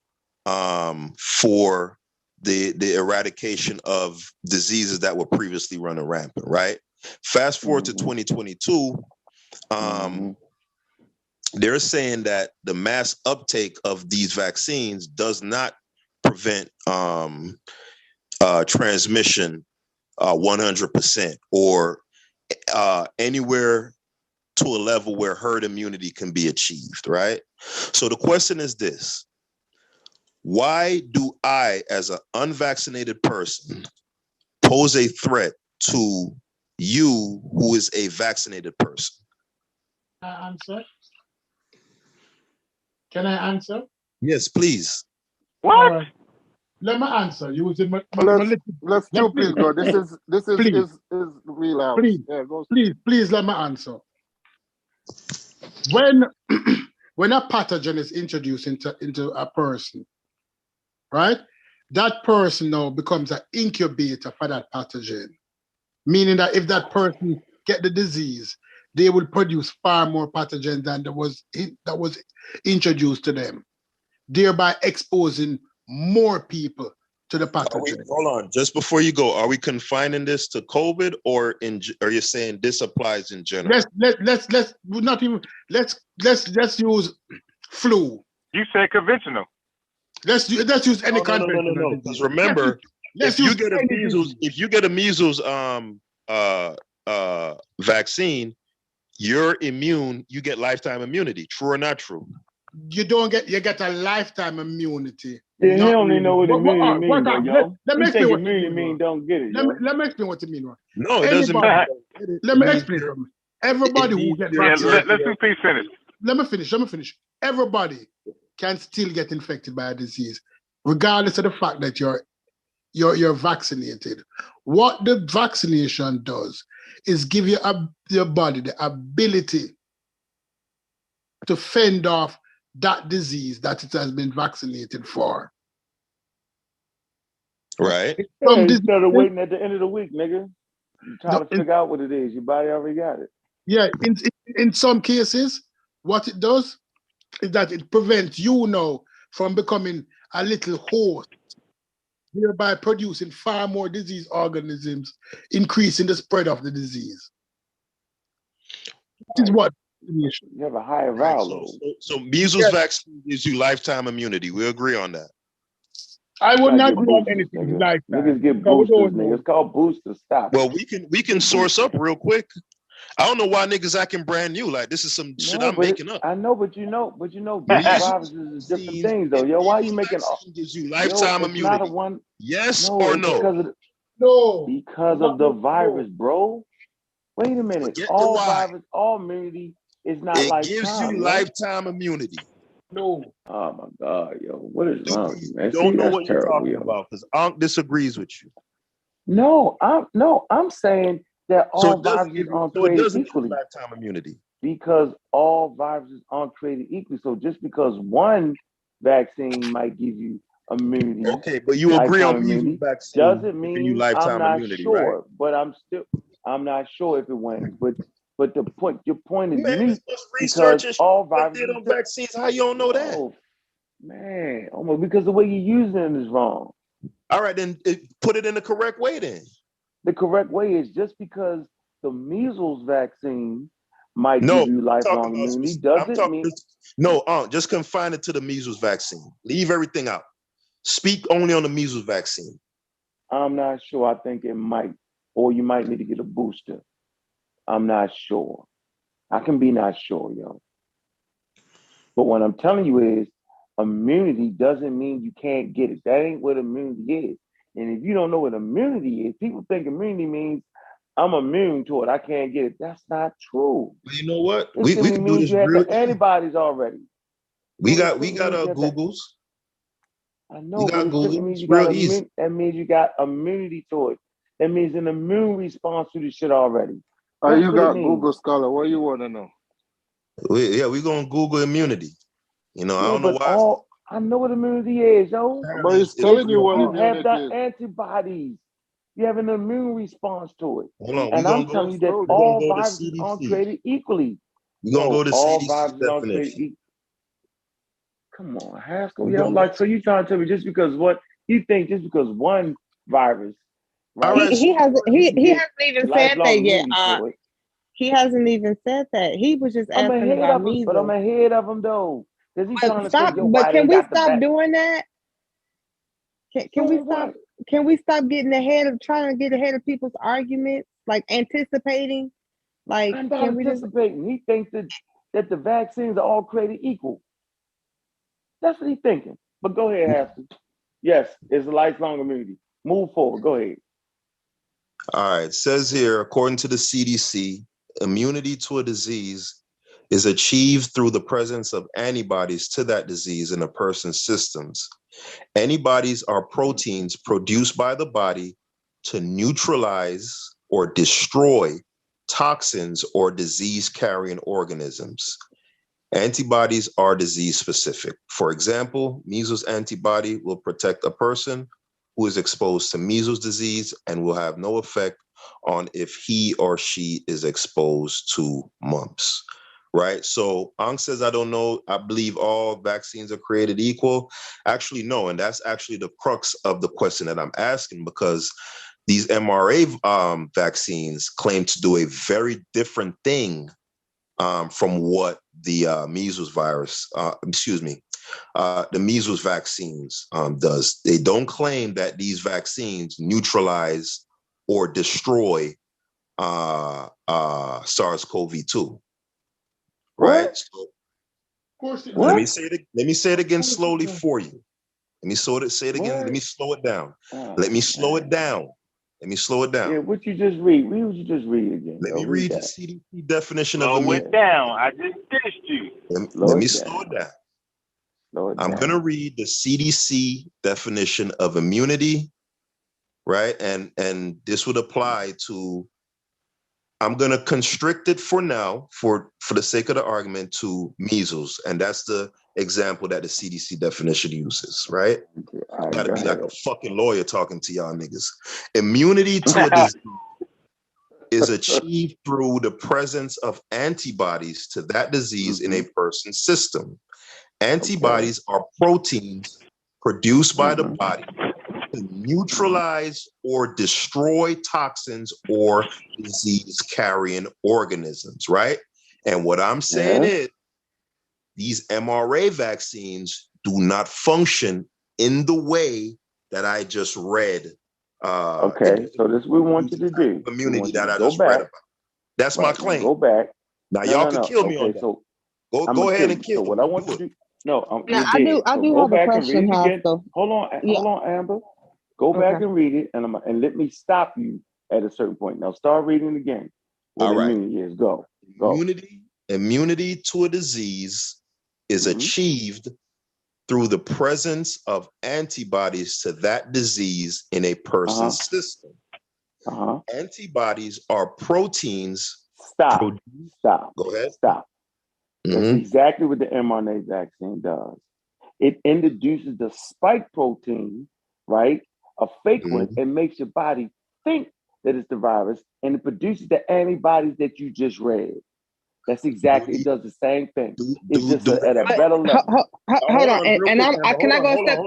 for the eradication of diseases that were previously running rampant, right? Fast forward to 2022, they're saying that the mass uptake of these vaccines does not prevent transmission 100% or anywhere to a level where herd immunity can be achieved, right? So the question is this: why do I, as an unvaccinated person, pose a threat to you, who is a vaccinated person? Answer? Can I answer? Yes, please. What? Let me answer. You was in my let's please go. This is real out. Please, yeah, go. please let me answer. When a pathogen is introduced into a person, right? That person now becomes an incubator for that pathogen. Meaning that if that person get the disease, they will produce far more pathogen than that was introduced to them, thereby exposing more people to the pathogen. Hold on, just before you go, are we confining this to COVID, or are you saying this applies in general? Let's use flu. You said conventional. Let's use any conventional. No. Because remember, if you get a measles vaccine, you're immune. You get lifetime immunity. True or not true? You get a lifetime immunity. Yeah, he don't even know what immunity means, yo. Let me explain what immunity mean. Don't get it. Let me explain what it means. No, it doesn't mean. Let me explain. Everybody who get vaccinated. Let's please finish. Let me finish. Everybody can still get infected by a disease, regardless of the fact that you're vaccinated. What the vaccination does is give you your body the ability to fend off that disease that it has been vaccinated for. Right. Instead of waiting at the end of the week, nigga. You try to figure out what it is. Your body already got it. Yeah, in some cases, what it does is that it prevents you now from becoming a little host, thereby producing far more disease organisms, increasing the spread of the disease. This is what You have a higher viral load. So measles vaccine gives you lifetime immunity. We agree on that. I would not get agree on boosters, anything nigga. like that. Niggas get boosters, nigga. It's called boosters. Stop. Well, we can source up real quick. I don't know why niggas acting brand new. Like this is some shit I'm making up. I know, but you know, viruses is different things, though. Yo, why are you making gives you lifetime immunity? Not a one. Yes or no? Because of the virus, bro. Wait a minute. Forget all the why. virus, all immunity is not it lifetime. Gives you lifetime immunity. No. Oh my God, yo, what is wrong with you, man? You don't know that's what terrible, you're talking about because Ankh disagrees with you. No, I'm saying that all viruses aren't created equally. Lifetime immunity. Because all viruses aren't created equally. So just because one vaccine might give you immunity, okay, but you agree on measles vaccine doesn't mean you lifetime I'm not immunity, sure. right? But I'm not sure if it wanes. But your point is man, because all viruses did on vaccines. How you don't know that? Man, almost because the way you're using it is wrong. All right, then put it in the correct way. Then the correct way is just because the measles vaccine might give you lifelong immunity doesn't mean just confine it to the measles vaccine. Leave everything out. Speak only on the measles vaccine. I'm not sure. I think it might, or you might need to get a booster. I'm not sure. I can be not sure, yo. But what I'm telling you is immunity doesn't mean you can't get it. That ain't what immunity is. And if you don't know what immunity is, people think immunity means I'm immune to it. I can't get it. That's not true. You know what? We can do this. You have the antibodies already. We got Googles. I know, but it simply means you got that means you got immunity to it. That means an immune response to the shit already. Oh, you got Google Scholar. What you want to know? We're gonna Google immunity. You know, I don't know why. I know what immunity is, yo. But it's telling you what you have immunity the is. antibodies. You have an immune response to it. Hold on, and I'm telling you that all viruses aren't created equally. We're gonna go to all CDC viruses definition. aren't created equally. Come on, Haskell, yo. Like, so you trying to tell me just because just because one virus, right? He hasn't even said that yet. He hasn't even said that. He was just asking about measles. But I'm ahead of him though. Because he's trying to stop. say, but can we stop doing that? Can we stop? Can we stop getting trying to get ahead of people's arguments, like anticipating? Like, I'm not anticipating. He thinks that the vaccines are all created equal. That's what he's thinking. But go ahead, Haskell. Yes, it's a lifelong immunity. Move forward. Go ahead. All right. It says here, according to the CDC, immunity to a disease is achieved through the presence of antibodies to that disease in a person's systems. Antibodies are proteins produced by the body to neutralize or destroy toxins or disease-carrying organisms. Antibodies are disease-specific. For example, measles antibody will protect a person who is exposed to measles disease and will have no effect on if he or she is exposed to mumps, right? So Ankh says, I don't know, I believe all vaccines are created equal. Actually, no, and that's actually the crux of the question that I'm asking, because these mRNA vaccines claim to do a very different thing from what the measles virus, the measles vaccines does. They don't claim that these vaccines neutralize or destroy SARS-CoV-2, right? So, of course it let me say it again slowly for you. Let me say it again. Let me slow it down. Let me slow it down. Let me slow it down. Yeah, what you just read? What you just read again? Let me read the CDC definition of immunity. immunity. Slow it down. I just finished you. Let me slow it down. I'm going to read the CDC definition of immunity, right? And this would apply to, I'm going to constrict it for now, for the sake of the argument, to measles. And that's the example that the CDC definition uses, right? I got to be like a fucking lawyer talking to y'all niggas. Immunity to a disease is achieved through the presence of antibodies to that disease in a person's system. Antibodies are proteins produced by the body to neutralize or destroy toxins or disease-carrying organisms, right? And what I'm saying is these mRNA vaccines do not function in the way that I just read. Okay, so this is what we want you to do. Immunity that I go just read back. about. That's my claim. Go back. Now y'all can kill me on that. So go ahead and kill So me. what I want you to do? No, Now, you're I do. dead. I So do go have a back and read question, it again. Hostel. Hold on, Amber. Go back and read it, and let me stop you at a certain point. Now start reading again. What immunity is? Go. Immunity to a disease is achieved through the presence of antibodies to that disease in a person's system. Antibodies are proteins. Stop. Go ahead. Stop. That's exactly what the mRNA vaccine does. It introduces the spike protein, right? A fake one, and makes your body think that it's the virus, and it produces the antibodies that you just read. That's exactly, it does the same thing. It's just at a better level. Hold on, and can I go a step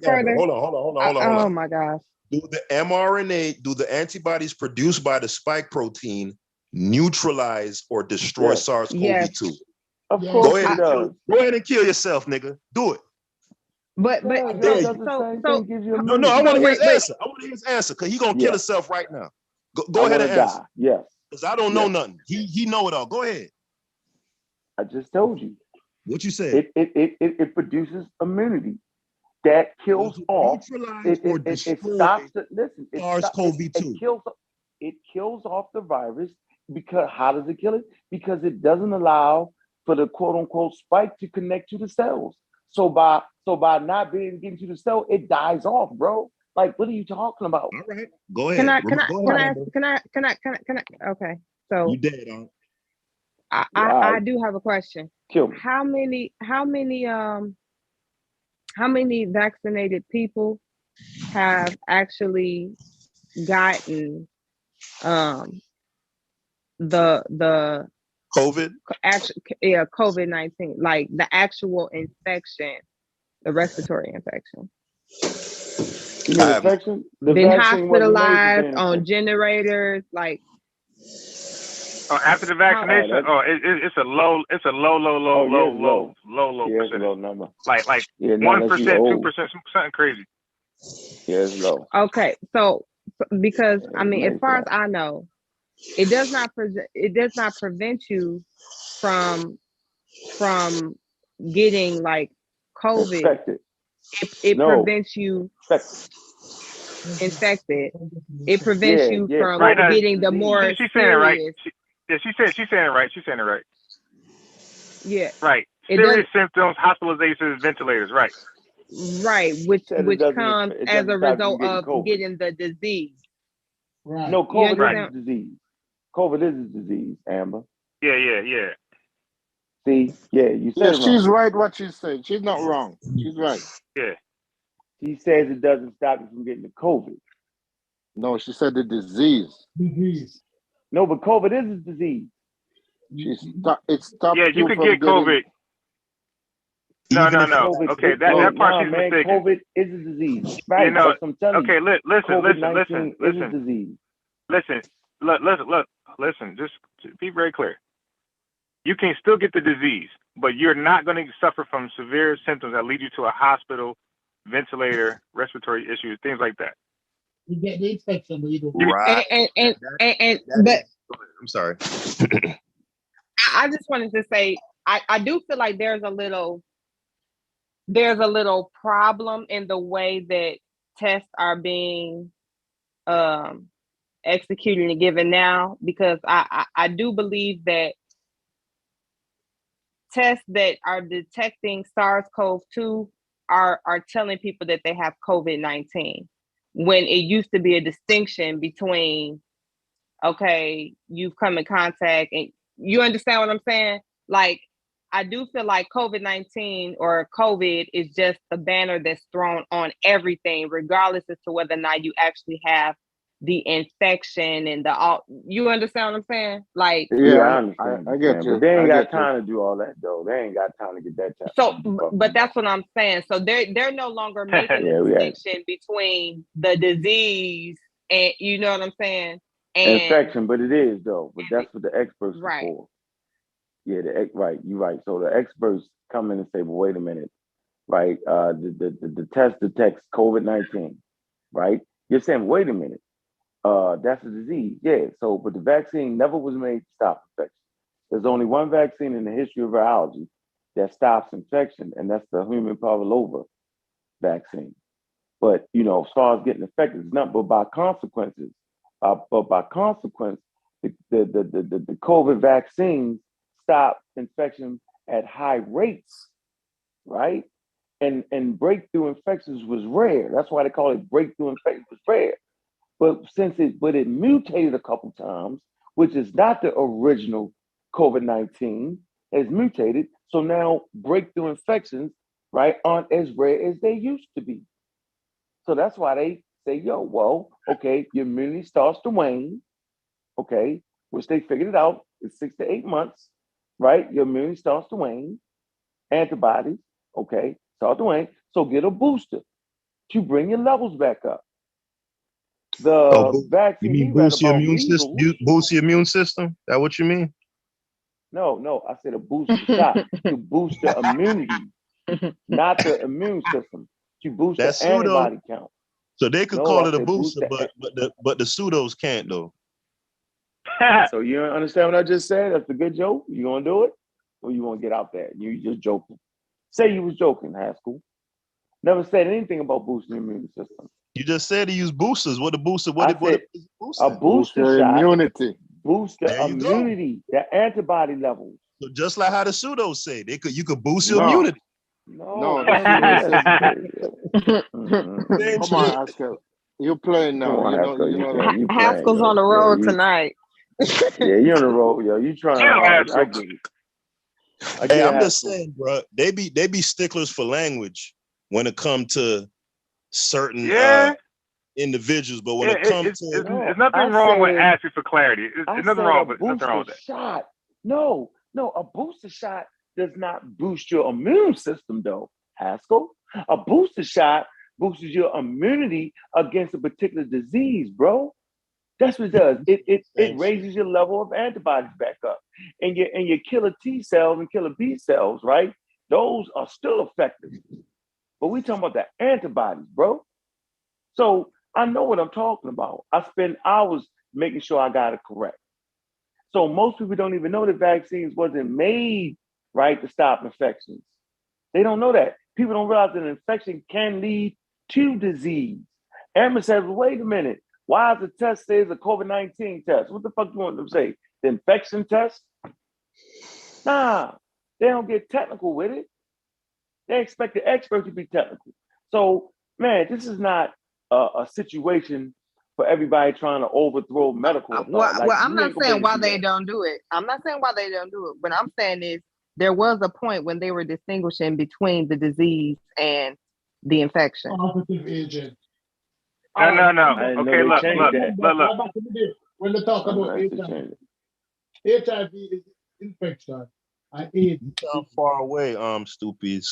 further? Hold on. Oh my gosh. Do the antibodies produced by the spike protein neutralize or destroy SARS-CoV-2? Of course Go ahead, does. Go ahead and kill yourself, nigga. Do it. But No, I want to hear his answer. I want to hear his answer because he's gonna kill himself right now. Go ahead and answer. Yes. Because I don't know nothing. He know it all. Go ahead. I just told you. What you said? It produces immunity that kills off. It stops. Listen. SARS-CoV-2. It kills off the virus because how does it kill it? Because it doesn't allow for the quote unquote spike to connect to the cells. So by not being getting to the cell, it dies off, bro. Like, what are you talking about? All right, go ahead. Can I? Okay, so you dead, huh? I do have a question. Kill me. How many vaccinated people have actually gotten the COVID? COVID-19, like the actual infection, the respiratory infection. You mean infection? Been hospitalized on generators, like. After the vaccination, it's a low percentage. Low number. Like 1%, 2%, something crazy. Yeah, it's low. Okay, so because I mean, as far as I know, it does not prevent you from getting like COVID. Infected. It prevents you infected. It prevents you from getting the more she's saying it right. She's saying it right. Yeah. Right. Serious symptoms, hospitalizations, ventilators. Right. Right. Which comes as a result of getting the disease. Right. No, COVID is a disease. COVID is a disease, Amber. Yeah. See, you said it wrong. She's right what she's saying. She's not wrong. She's right. Yeah. She says it doesn't stop you from getting the COVID. No, she said the disease. No, but COVID is a disease. It stopped you you could from get COVID. No. COVID, okay, that part she's mistaken. COVID is a disease. Right. That's what I'm telling you. Okay, listen. Is a disease. Listen. Just to be very clear. You can still get the disease, but you're not going to suffer from severe symptoms that lead you to a hospital, ventilator, respiratory issues, things like that. You get the infection, but you don't. Right. But I'm sorry. I just wanted to say I do feel like there's a little problem in the way that tests are being executed and given now, because I do believe that tests that are detecting SARS-CoV-2 are telling people that they have COVID-19, when it used to be a distinction between, okay, you've come in contact, and you understand what I'm saying? Like, I do feel like COVID-19 or COVID is just the banner that's thrown on everything, regardless as to whether or not you actually have the infection and you understand what I'm saying? Like, I understand. I get you. But they ain't got time to do all that though. They ain't got time to get that time. So, but that's what I'm saying. So they're no longer making the distinction between the disease and, you know what I'm saying? And infection, but it is though. But that's what the experts are for. Yeah, right. You're right. So the experts come in and say, well, wait a minute, right? The test detects COVID-19, right? You're saying, wait a minute, that's a disease. Yeah. So, but the vaccine never was made to stop infection. There's only one vaccine in the history of virology that stops infection, and that's the human pavlova vaccine. But as far as getting infected, it's not. But by consequences, the COVID vaccines stop infection at high rates, right? And breakthrough infections was rare. That's why they call it breakthrough infection was rare. But it mutated a couple times, which is not the original COVID-19, has mutated. So now breakthrough infections, right, aren't as rare as they used to be. So that's why they say, okay, your immunity starts to wane, okay, which they figured it out in 6 to 8 months, right? Your immunity starts to wane, antibodies, okay, start to wane. So get a booster to bring your levels back up. The vaccine you mean boost your immune system? Boost your immune system? That what you mean? No, I said a booster shot to boost the immunity, not the immune system. To boost the antibody count. So they could call it a booster, but the pseudos can't though. So you don't understand what I just said? That's a good joke. You gonna do it, or you gonna get out there? You just joking. Say you was joking, Haskell. Never said anything about boosting the immune system. You just said he used boosters. What the booster? What a booster shot. Immunity. Boost the immunity, the antibody levels. So just like how the pseudos say, you could boost your immunity. No, come on, Haskell. You're playing now. You Haskell's on the road tonight. Yeah, you're on the road, yo. You trying hard. I get it. Hey, I'm just saying, bro. They be sticklers for language when it comes to certain individuals, but when it comes to there's nothing wrong with asking for clarity. There's nothing wrong with that. Shot. No, a booster shot does not boost your immune system, though, Haskell. A booster shot boosts your immunity against a particular disease, bro. That's what it does. It raises your level of antibodies back up, and your killer T cells and killer B cells, right? Those are still effective, but we talking about the antibodies, bro. So I know what I'm talking about. I spend hours making sure I got it correct. So most people don't even know that vaccines wasn't made, right, to stop infections. They don't know that. People don't realize that an infection can lead to disease. Aaron says, wait a minute. Why is the test says a COVID-19 test? What the fuck you want them to say? The infection test? Nah, they don't get technical with it. They expect the expert to be technical. So, man, this is not a situation for everybody trying to overthrow medical authority. Well, I'm not saying why they don't do it. I'm not saying why they don't do it. What I'm saying is there was a point when they were distinguishing between the disease and the infection. Operative agent. No. Okay, look. When they talk about HIV is infection and AIDS. You sound far away, Stoopies.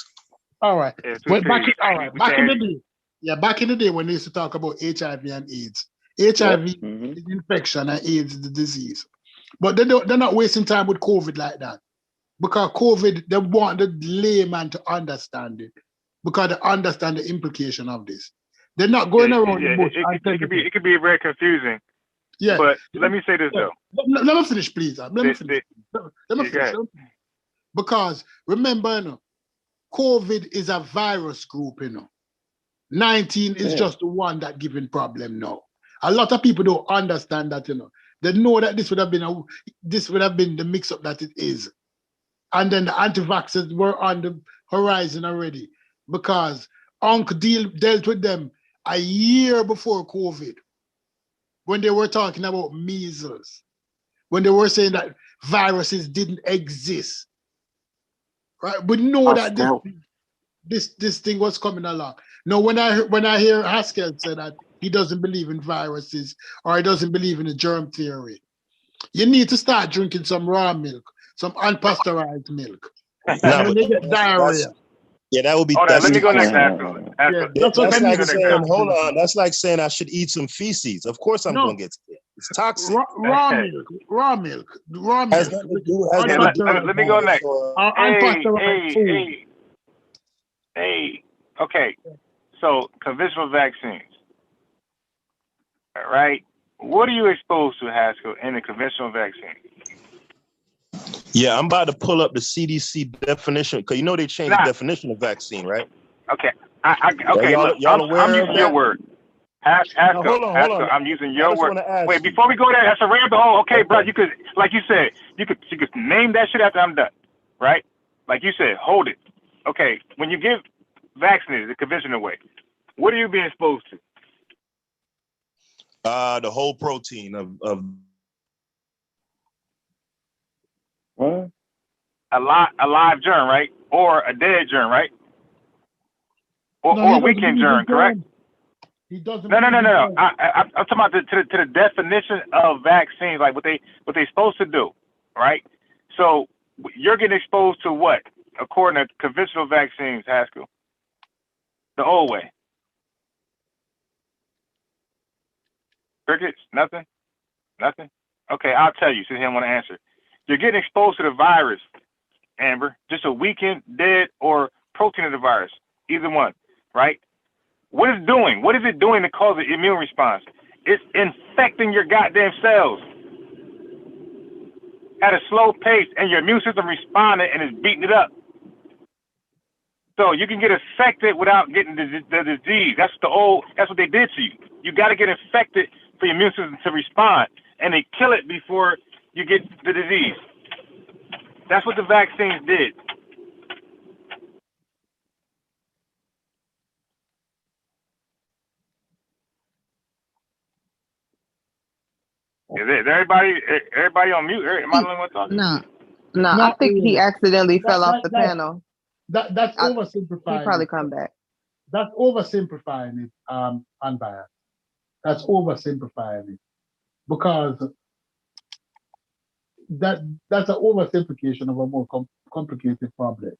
All right. Back in the day. Yeah, back in the day when they used to talk about HIV and AIDS. HIV is infection and AIDS is the disease. But they're not wasting time with COVID like that. Because COVID, they want the layman to understand it. Because they understand the implication of this. They're not going around the bush. It could be very confusing. Yeah. But let me say this though. Let me finish, please. Let me finish. Because remember, COVID is a virus group, 19 is just the one that giving problem now. A lot of people don't understand that, They know that this would have been the mix-up that it is. And then the anti-vaxxers were on the horizon already because Unc dealt with them a year before COVID when they were talking about measles, when they were saying that viruses didn't exist. Right? We know that this thing was coming along. Now, when I hear Haskell say that he doesn't believe in viruses or he doesn't believe in the germ theory, you need to start drinking some raw milk, some unpasteurized milk. No, when they get diarrhea. That would be. Let me go next. That's like saying, hold on. That's like saying I should eat some feces. Of course, I'm going to get sick. It's toxic. Raw milk. Raw Has milk. nothing to do. Let me go next. Unpasteurized food. Hey. Okay. So conventional vaccines. All right. What are you exposed to, Haskell, in a conventional vaccine? Yeah, I'm about to pull up the CDC definition because you know they changed the definition of vaccine, right? Okay. Okay. Y'all aware I'm using of your that? word. Haskell, hold on. I'm using I your just word. wanna ask Wait, you. before we go there, that's a rabbit hole. Okay, bro, you could, like you said, you could name that shit after I'm done, right? Like you said, hold it. Okay, when you get vaccinated the conventional way, what are you being exposed to? The whole protein of what? A live germ, right? Or a dead germ, right? Or a weekend germ, correct? He doesn't. No. I'm talking about to the definition of vaccines, like what they supposed to do, right? So you're getting exposed to what, according to conventional vaccines, Haskell? The old way. Crickets? Nothing? Okay, I'll tell you since he don't want to answer. You're getting exposed to the virus, Amber. Just a weakened, dead, or protein of the virus. Either one, right? What is it doing to cause an immune response? It's infecting your goddamn cells at a slow pace, and your immune system responding and is beating it up. So you can get infected without getting the disease. That's what they did to you. You got to get infected for your immune system to respond, and they kill it before you get the disease. That's what the vaccines did. Is everybody on mute? Am I the only one talking? No, I think he accidentally fell off the panel. That's oversimplifying. He probably come back. That's oversimplifying it, Unbiased. That's oversimplifying it. Because that's an oversimplification of a more complicated problem.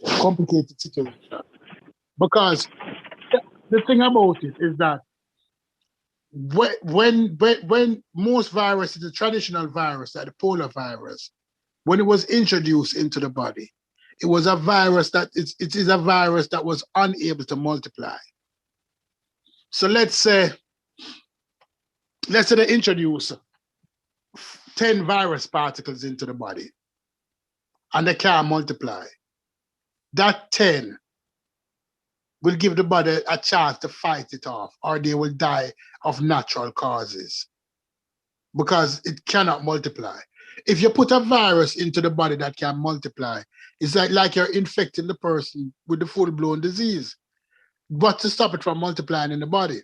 Complicated situation. Because the thing about it is that when most viruses, the traditional virus, like the polar virus, when it was introduced into the body, it was a virus that it is a virus that was unable to multiply. So let's say they introduce 10 virus particles into the body and they can't multiply. That 10 will give the body a chance to fight it off, or they will die of natural causes because it cannot multiply. If you put a virus into the body that can multiply, it's like you're infecting the person with the full-blown disease. But to stop it from multiplying in the body,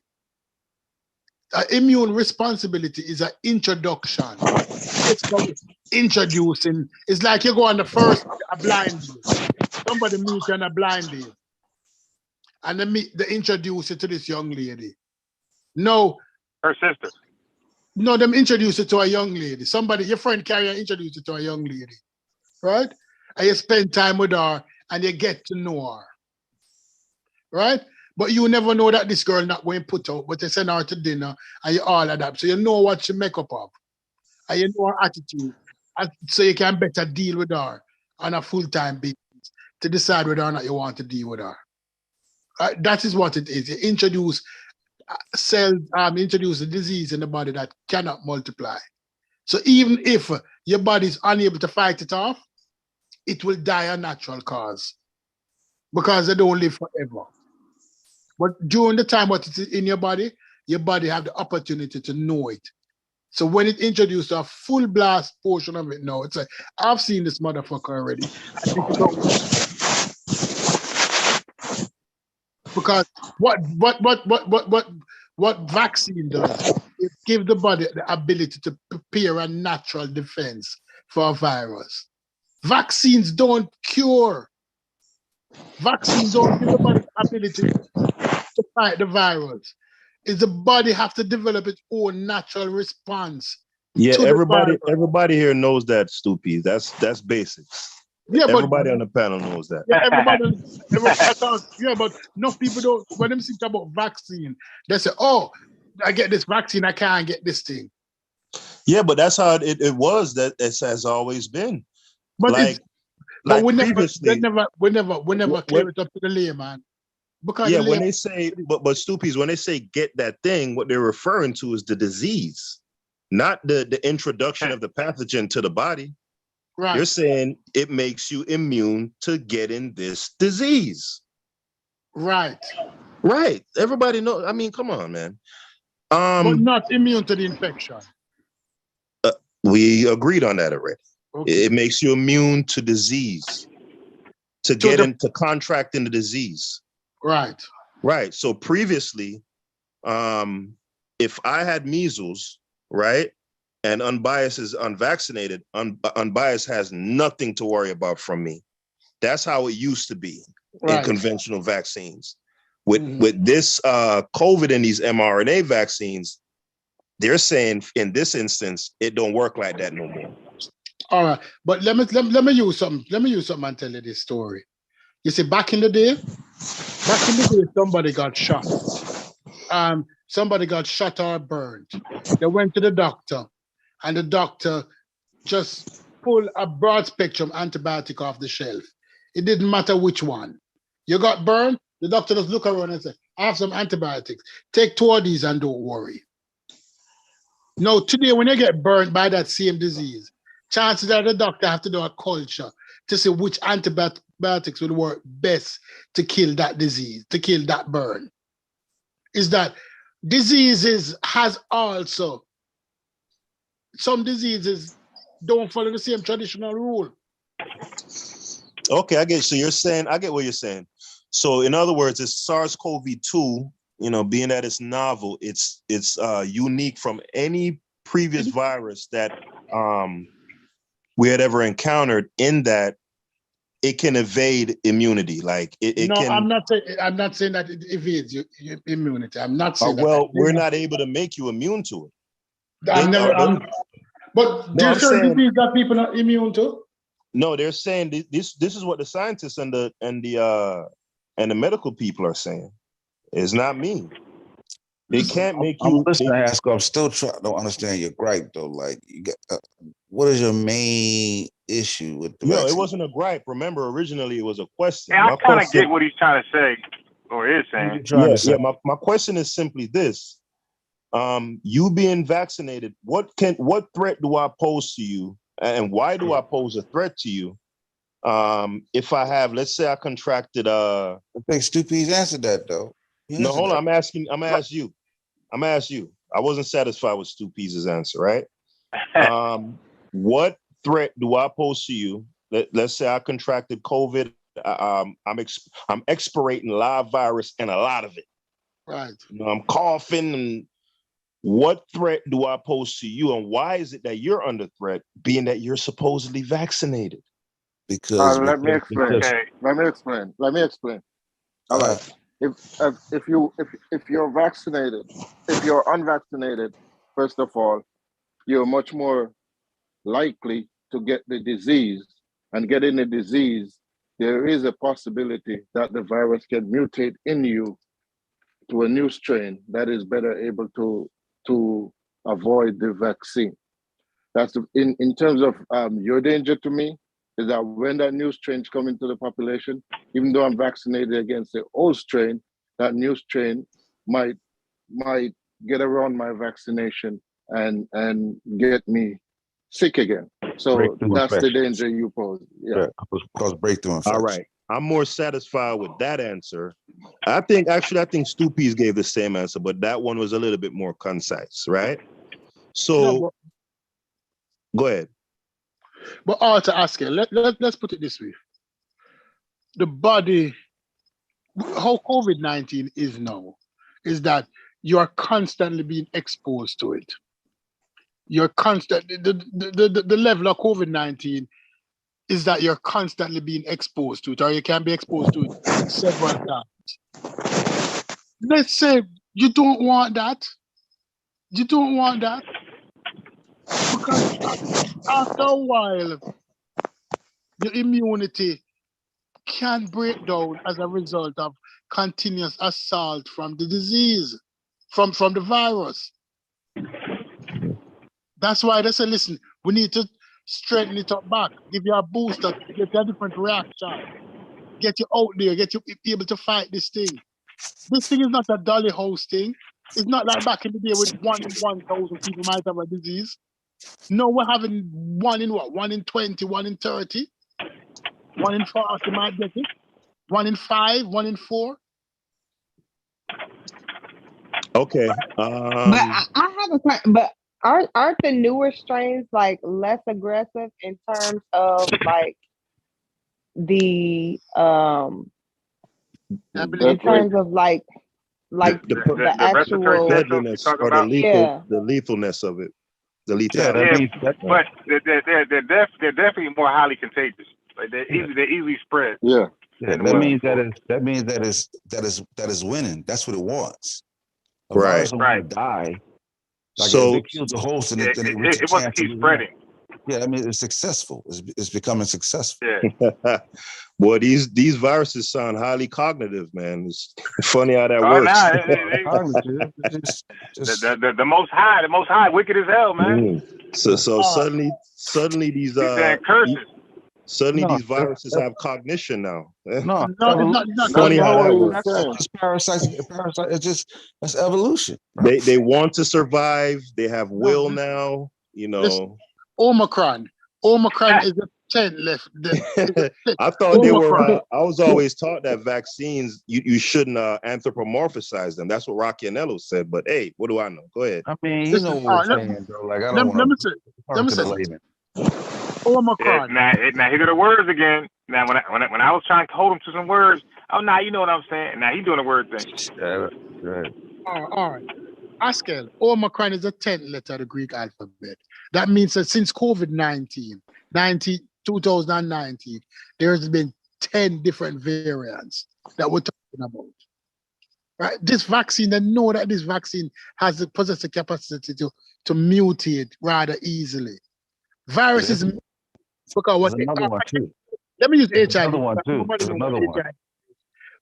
immune responsibility is an introduction. It's like introducing. It's like you go on the first a blind date. Somebody meet you on a blind date, and they introduce you to this young lady. No, her sister. No, them introduce you to a young lady. Somebody, your friend carrier introduce you to a young lady, right? And you spend time with her and you get to know her, right? But you never know that this girl not going to put out, but you send her to dinner and you all of that. So you know what she make up of. And you know her attitude. And so you can better deal with her on a full-time basis to decide whether or not you want to deal with her. That is what it is. You introduce introduce a disease in the body that cannot multiply. So even if your body is unable to fight it off, it will die a natural cause because they don't live forever. But during the time what it is in your body have the opportunity to know it. So when it introduced a full blast portion of it now, it's like, I've seen this motherfucker already. Because what vaccine does, it gives the body the ability to prepare a natural defense for a virus. Vaccines don't cure. Vaccines don't give the body the ability to fight the virus. It's the body have to develop its own natural response. Yeah, everybody here knows that, Stoopy. That's basics. Yeah, everybody on the panel knows that. Yeah, but enough people don't. When them think about vaccine, they say, "Oh, I get this vaccine, I can't get this thing." Yeah, but that's how it was. That it has always been. But like we previously, never clear it up to the layman. Because yeah, when they say, but Stoopies, when they say get that thing, what they're referring to is the disease, not the introduction of the pathogen to the body. Right. You're saying it makes you immune to getting this disease. Right. Right. Everybody knows. I mean, come on, man. But not immune to the infection. We agreed on that already. Okay. It makes you immune to disease, to get into contracting the disease. Right. Right. So previously, if I had measles, right, and Unbiased is unvaccinated, Unbiased has nothing to worry about from me. That's how it used to be in conventional vaccines. With this COVID and these mRNA vaccines, they're saying in this instance, it don't work like that no more. All right, but let me use something. Let me use something and tell you this story. You see, back in the day, somebody got shot. Somebody got shot or burned. They went to the doctor, and the doctor just pulled a broad spectrum antibiotic off the shelf. It didn't matter which one. You got burned, the doctor just look around and say, I have some antibiotics. Take 2 of these and don't worry. Now, today, when you get burned by that same disease, chances are the doctor have to do a culture to see which antibiotics will work best to kill that disease, to kill that burn. Is that diseases has also, some diseases don't follow the same traditional rule. Okay, I get. So you're saying, I get what you're saying. So in other words, it's SARS-CoV-2. You know, being that it's novel, it's unique from any previous virus that we had ever encountered. In that, it can evade immunity. Like it no, can. I'm not saying that it evades your immunity. I'm not saying that. Well, we're not able to make you immune to it. But there's certain diseases that people are immune to. No, they're saying this is what the scientists and the medical people are saying. It's not me. They can't make you. I'm listening to Haskell. I'm still trying to understand your gripe though. Like, you got, what is your main issue with the vaccine? It wasn't a gripe. Remember, originally it was a question. Yeah, I kind of get what he's trying to say, or is saying. My question is simply this: you being vaccinated, what threat do I pose to you, and why do I pose a threat to you? If I have, let's say, I contracted. I think Stoopies answered that though. No, hold on. I'm gonna ask you. I wasn't satisfied with Stoopies' answer, right? What threat do I pose to you? Let's say I contracted COVID. I'm expirating live virus and a lot of it. Right. You know, I'm coughing. And what threat do I pose to you? And why is it that you're under threat, being that you're supposedly vaccinated? Because let me explain. Let me explain. All right. If you're vaccinated, if you're unvaccinated, first of all, you're much more likely to get the disease. And getting the disease, there is a possibility that the virus can mutate in you to a new strain that is better able to avoid the vaccine. That's in terms of your danger to me, is that when that new strains come into the population, even though I'm vaccinated against the old strain, that new strain might get around my vaccination and get me sick again. So that's the danger you pose. Yeah. Cause breakthrough infection. All right. I'm more satisfied with that answer. I think Stoopies gave the same answer, but that one was a little bit more concise, right? So go ahead. But all to ask you, let's put it this way. The body, how COVID-19 is now, is that you are constantly being exposed to it. You're constantly, the level of COVID-19 is that you're constantly being exposed to it, or you can be exposed to it several times. Let's say you don't want that. You don't want that. Because after a while, your immunity can break down as a result of continuous assault from the disease, from the virus. That's why they say, listen, we need to strengthen it up back, give you a booster, get you a different reaction, get you out there, get you able to fight this thing. This thing is not a dolly house thing. It's not like back in the day with 1 in 1,000 people might have a disease. No, we're having 1 in what? 1 in 20, 1 in 30, 1 in 40 might get it, 1 in 5, 1 in 4. Okay. But I have a question. But aren't the newer strains like less aggressive in terms of like the in terms of like the actual deadliness or the lethalness of it, the lethality. But they're definitely more highly contagious. Like they're easily spread. Yeah, that means that is winning. That's what it wants. A virus don't want to die. Like So if it kills a host and it wants to keep spreading. Yeah, I mean it's successful. It's becoming successful. Yeah. Boy, these viruses sound highly cognitive, man. It's funny how that works. The most high, wicked as hell, man. So suddenly these these viruses have cognition now. No, it's funny how that works. It's parasite. It's just that's evolution. They want to survive. They have will now. You know. Omicron is a 10 left. I thought they were. I was always taught that vaccines you shouldn't anthropomorphize them. That's what Rocchianello said. But hey, what do I know? Go ahead. I mean, you know what we're saying, bro. Like I don't want to. Let me say. Omicron. Now here go the words again. Now when I was trying to hold him to some words, oh now you know what I'm saying. Now he doing the word thing. Right. All right. Askel, Omicron is a 10th letter of the Greek alphabet. That means that since COVID-19, 2019, there's been 10 different variants that we're talking about. Right? This vaccine, they know that this vaccine possesses the capacity to mutate rather easily. Viruses, because another one too. Let me use HIV. Another one too. Another one.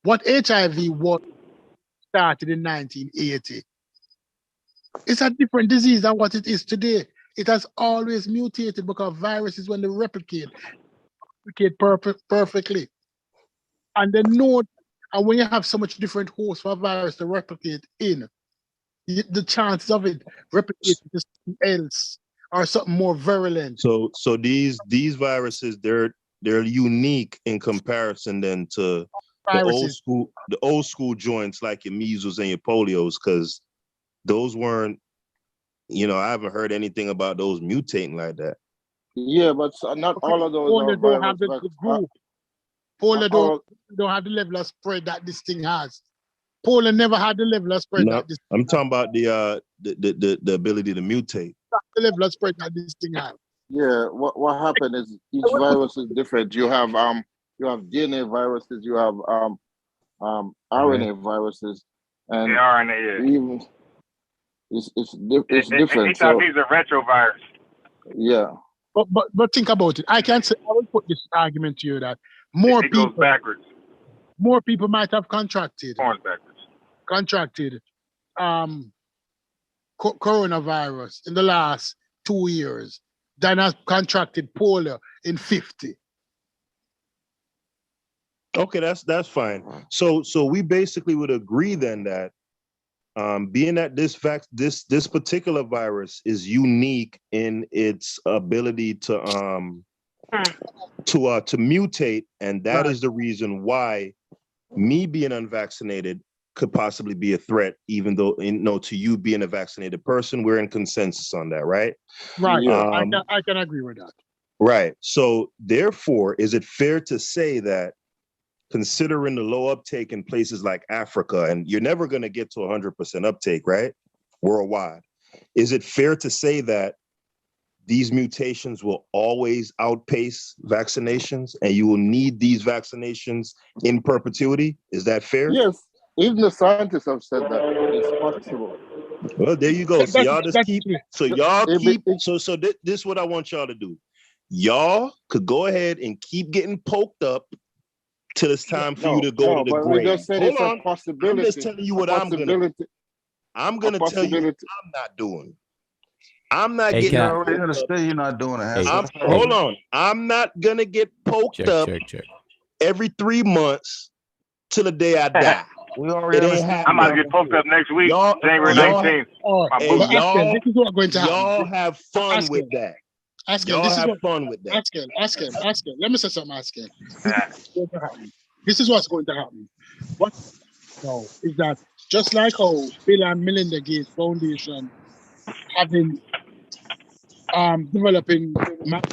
What HIV was started in 1980. It's a different disease than what it is today. It has always mutated because viruses, when they replicate perfectly. And they know, and when you have so much different hosts for a virus to replicate in, the chances of it replicating to something else or something more virulent. So these viruses, they're unique in comparison then to the old school joints like your measles and your polios, because those weren't, I haven't heard anything about those mutating like that. Yeah, but not all of those polio don't have the group. Polio don't have the level of spread that this thing has. Polio never had the level of spread that this I'm talking about the ability to mutate. The level of spread that this thing has. Yeah, what happened is each virus is different. You have DNA viruses, you have RNA viruses, and the RNA, even it's different. HIV is a retrovirus. Yeah. But think about it. I will put this argument to you that it goes backwards. More people might have contracted coronavirus in the last 2 years than has contracted polio in 50. Okay, that's fine. So we basically would agree then that being that this particular virus is unique in its ability to mutate, and that is the reason why me being unvaccinated could possibly be a threat, even though to you being a vaccinated person, we're in consensus on that, right? Right. I can agree with that. Right. So therefore, is it fair to say that, considering the low uptake in places like Africa, and you're never going to get to 100% uptake, right? Worldwide. Is it fair to say that these mutations will always outpace vaccinations and you will need these vaccinations in perpetuity? Is that fair? Yes. Even the scientists have said that it's possible. Well, there you go. So y'all just keep. So this is what I want y'all to do. Y'all could go ahead and keep getting poked up till it's time for you to go to the grave. We just said it's a possibility. I'm just telling you what I'm gonna tell you what I'm not doing. I'm not Hey, getting. can I already understand you're not doing it. Hold on. I'm not gonna get poked up every 3 months till the day I die. We already I'm about to get poked up next week, January 19th. Y'all, this is what's going to happen. y'all have fun with that. Ask him. Y'all This is have what, fun with that. Ask him. Let me say something. Ask him. This is what's going to happen. What now is that just like how Bill and Melinda Gates Foundation having developing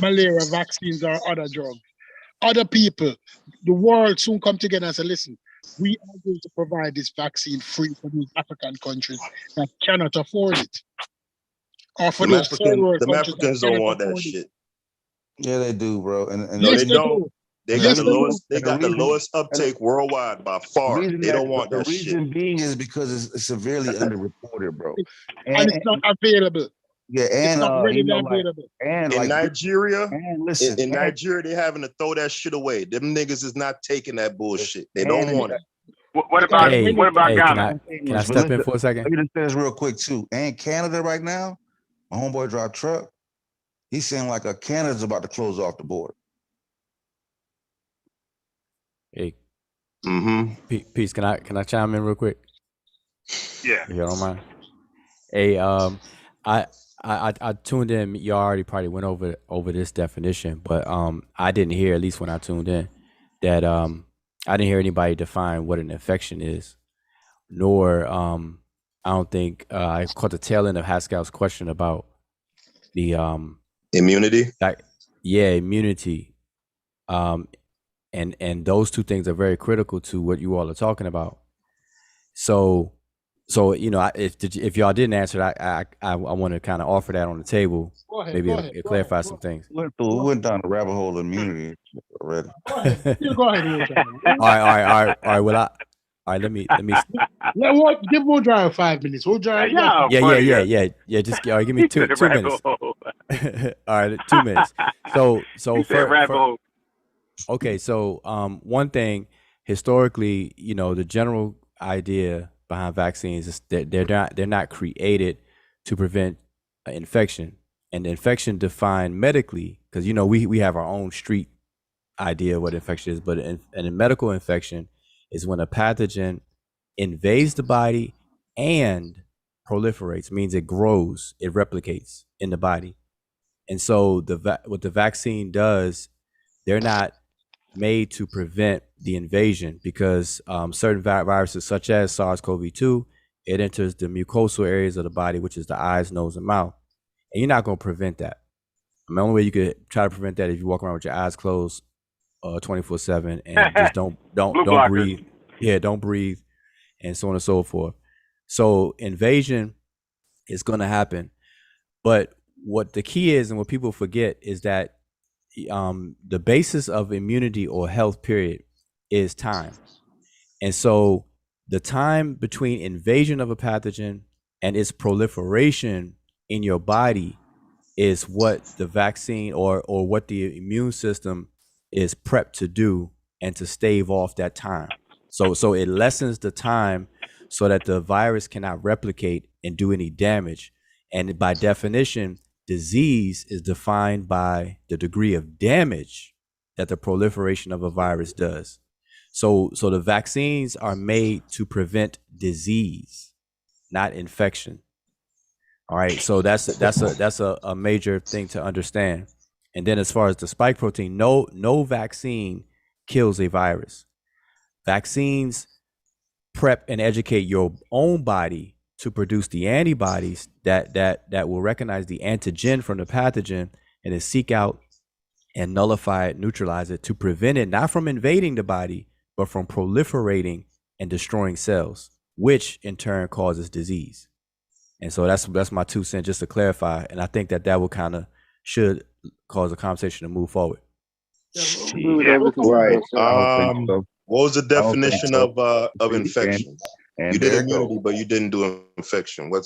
malaria vaccines or other drugs, other people, the world soon come together and say, listen, we are going to provide this vaccine free for these African countries that cannot afford it. Or for those third world countries Africans that don't cannot want that afford it. shit. Yeah, they do, bro. And No, Yes, they don't. They got Yes, the they lowest. do. They got the lowest uptake worldwide by far. They don't want the that reason shit. being is because it's severely underreported, bro. And it's not available. Yeah, It's and not readily you know, like, available. and In like Nigeria, and listen, in Nigeria, they having to throw that shit away. Them niggas is not taking that bullshit. They don't and- want it. What about Ghana? Can I step in for a second? Let me just say this real quick too. And Canada right now, my homeboy drive truck. He's saying like Canada's about to close off the border. Hey, peace. Can I chime in real quick? Yeah. If you don't mind. Hey, I tuned in. You already probably went over this definition, but I didn't hear, at least when I tuned in, that I didn't hear anybody define what an infection is, nor I don't think I caught the tail end of Haskell's question about the immunity. Immunity. And those two things are very critical to what you all are talking about. So you know, if y'all didn't answer that, I want to kind of offer that on the table. Maybe it'll clarify some things. We went down the rabbit hole of immunity already. Go ahead. Go ahead. All right. Well, all right. Let me. Give Will Drive 5 minutes. Will Drive. Yeah. Just give me two minutes. All right, 2 minutes. So okay. So one thing historically, you know, the general idea behind vaccines is that they're not created to prevent infection, and infection defined medically, because you know we have our own street idea of what infection is, but a medical infection is when a pathogen invades the body and proliferates, means it grows, it replicates in the body. And so what the vaccine does, they're not made to prevent the invasion, because certain viruses such as SARS-CoV-2, it enters the mucosal areas of the body, which is the eyes, nose, and mouth. And you're not going to prevent that. The only way you could try to prevent that is if you walk around with your eyes closed 24/7 and just don't breathe. Yeah, don't breathe, and so on and so forth. So invasion is going to happen. But what the key is, and what people forget, is that the basis of immunity or health period is time. And so the time between invasion of a pathogen and its proliferation in your body is what the vaccine or what the immune system is prepped to do, and to stave off that time. So it lessens the time so that the virus cannot replicate and do any damage. And by definition, disease is defined by the degree of damage that the proliferation of a virus does. So the vaccines are made to prevent disease, not infection. All right, so that's a major thing to understand. And then as far as the spike protein, no vaccine kills a virus. Vaccines prep and educate your own body to produce the antibodies that will recognize the antigen from the pathogen and then seek out and nullify it, neutralize it, to prevent it not from invading the body, but from proliferating and destroying cells, which in turn causes disease. And so that's my 2 cents, just to clarify. And I think that will kind of should cause a conversation to move forward. Right. What was the definition of infection? You did immunity, but you didn't do infection. I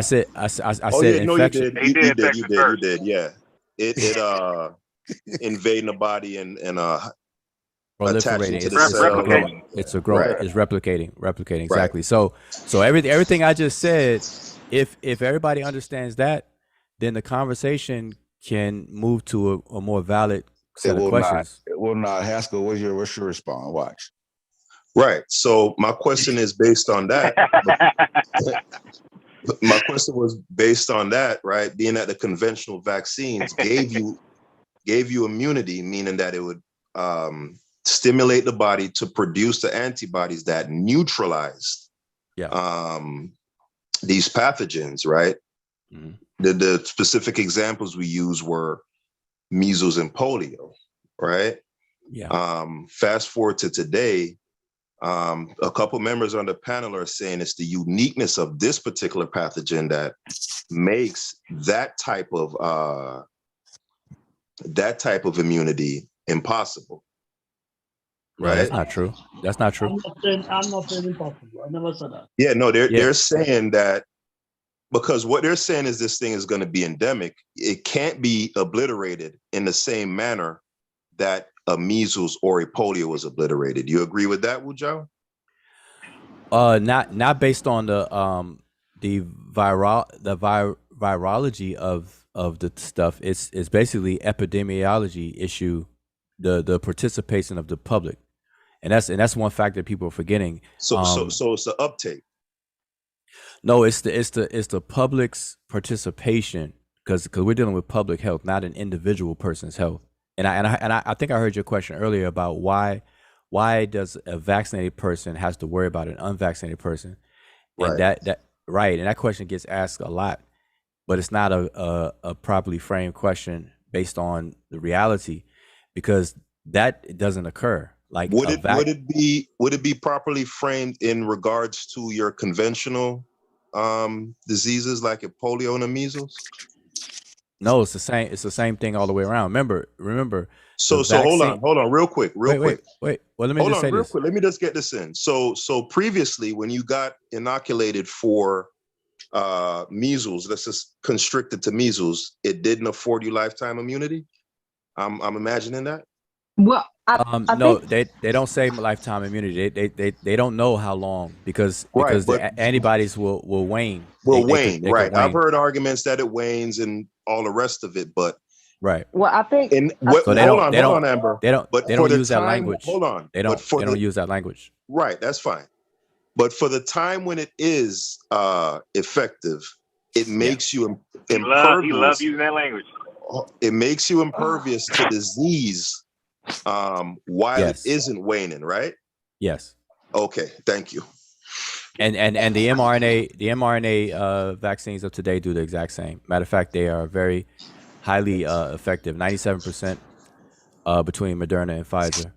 said infection. No, you did. You did. Yeah. It invading the body and attaching to the cell. It's replicating exactly. So everything I just said if everybody understands that, then the conversation can move to a more valid set of questions. It will not. Haskell, what's your response? Watch. Right. So my question is based on that. My question was based on that, right? Being that the conventional vaccines gave you immunity, meaning that it would stimulate the body to produce the antibodies that neutralized these pathogens, right? Mm-hmm. The specific examples we use were measles and polio, right? Yeah. Fast forward to today, a couple members on the panel are saying it's the uniqueness of this particular pathogen that makes that type of immunity impossible. No, right? that's not true. That's not true. I'm not saying impossible. I never said that. Yeah, no, they're saying that because what they're saying is this thing is going to be endemic. It can't be obliterated in the same manner that a measles or a polio was obliterated. You agree with that, Wujao? Not based on the virology of the stuff. It's basically epidemiology issue, the participation of the public, and that's one factor people are forgetting. So it's the uptake. No, it's the public's participation because we're dealing with public health, not an individual person's health. And I think I heard your question earlier about why does a vaccinated person has to worry about an unvaccinated person, and Right. and that question gets asked a lot, but it's not a properly framed question based on the reality, because that doesn't occur. Like Would it be properly framed in regards to your conventional diseases like a polio and a measles? No, it's the same. It's the same thing all the way around. Remember. So hold on, real quick. Well, let me just say this. Quick. Let me just get this in. So previously, when you got inoculated for measles, let's just constrict it to measles, it didn't afford you lifetime immunity. I'm imagining that. Well, no, they don't say lifetime immunity. They don't know how long because the antibodies will wane. Will They wane, can right? wane. I've heard arguments that it wanes and all the rest of it, but right. Well, I think. Hold on, Amber. They don't use that language. Hold on. They don't use that language. Right, that's fine. But for the time when it is effective, it makes you impervious. He loves using that language. It makes you impervious to disease while it isn't waning, right? Yes. Okay, thank you. And the mRNA vaccines of today do the exact same. Matter of fact, they are very highly effective. 97% between Moderna and Pfizer.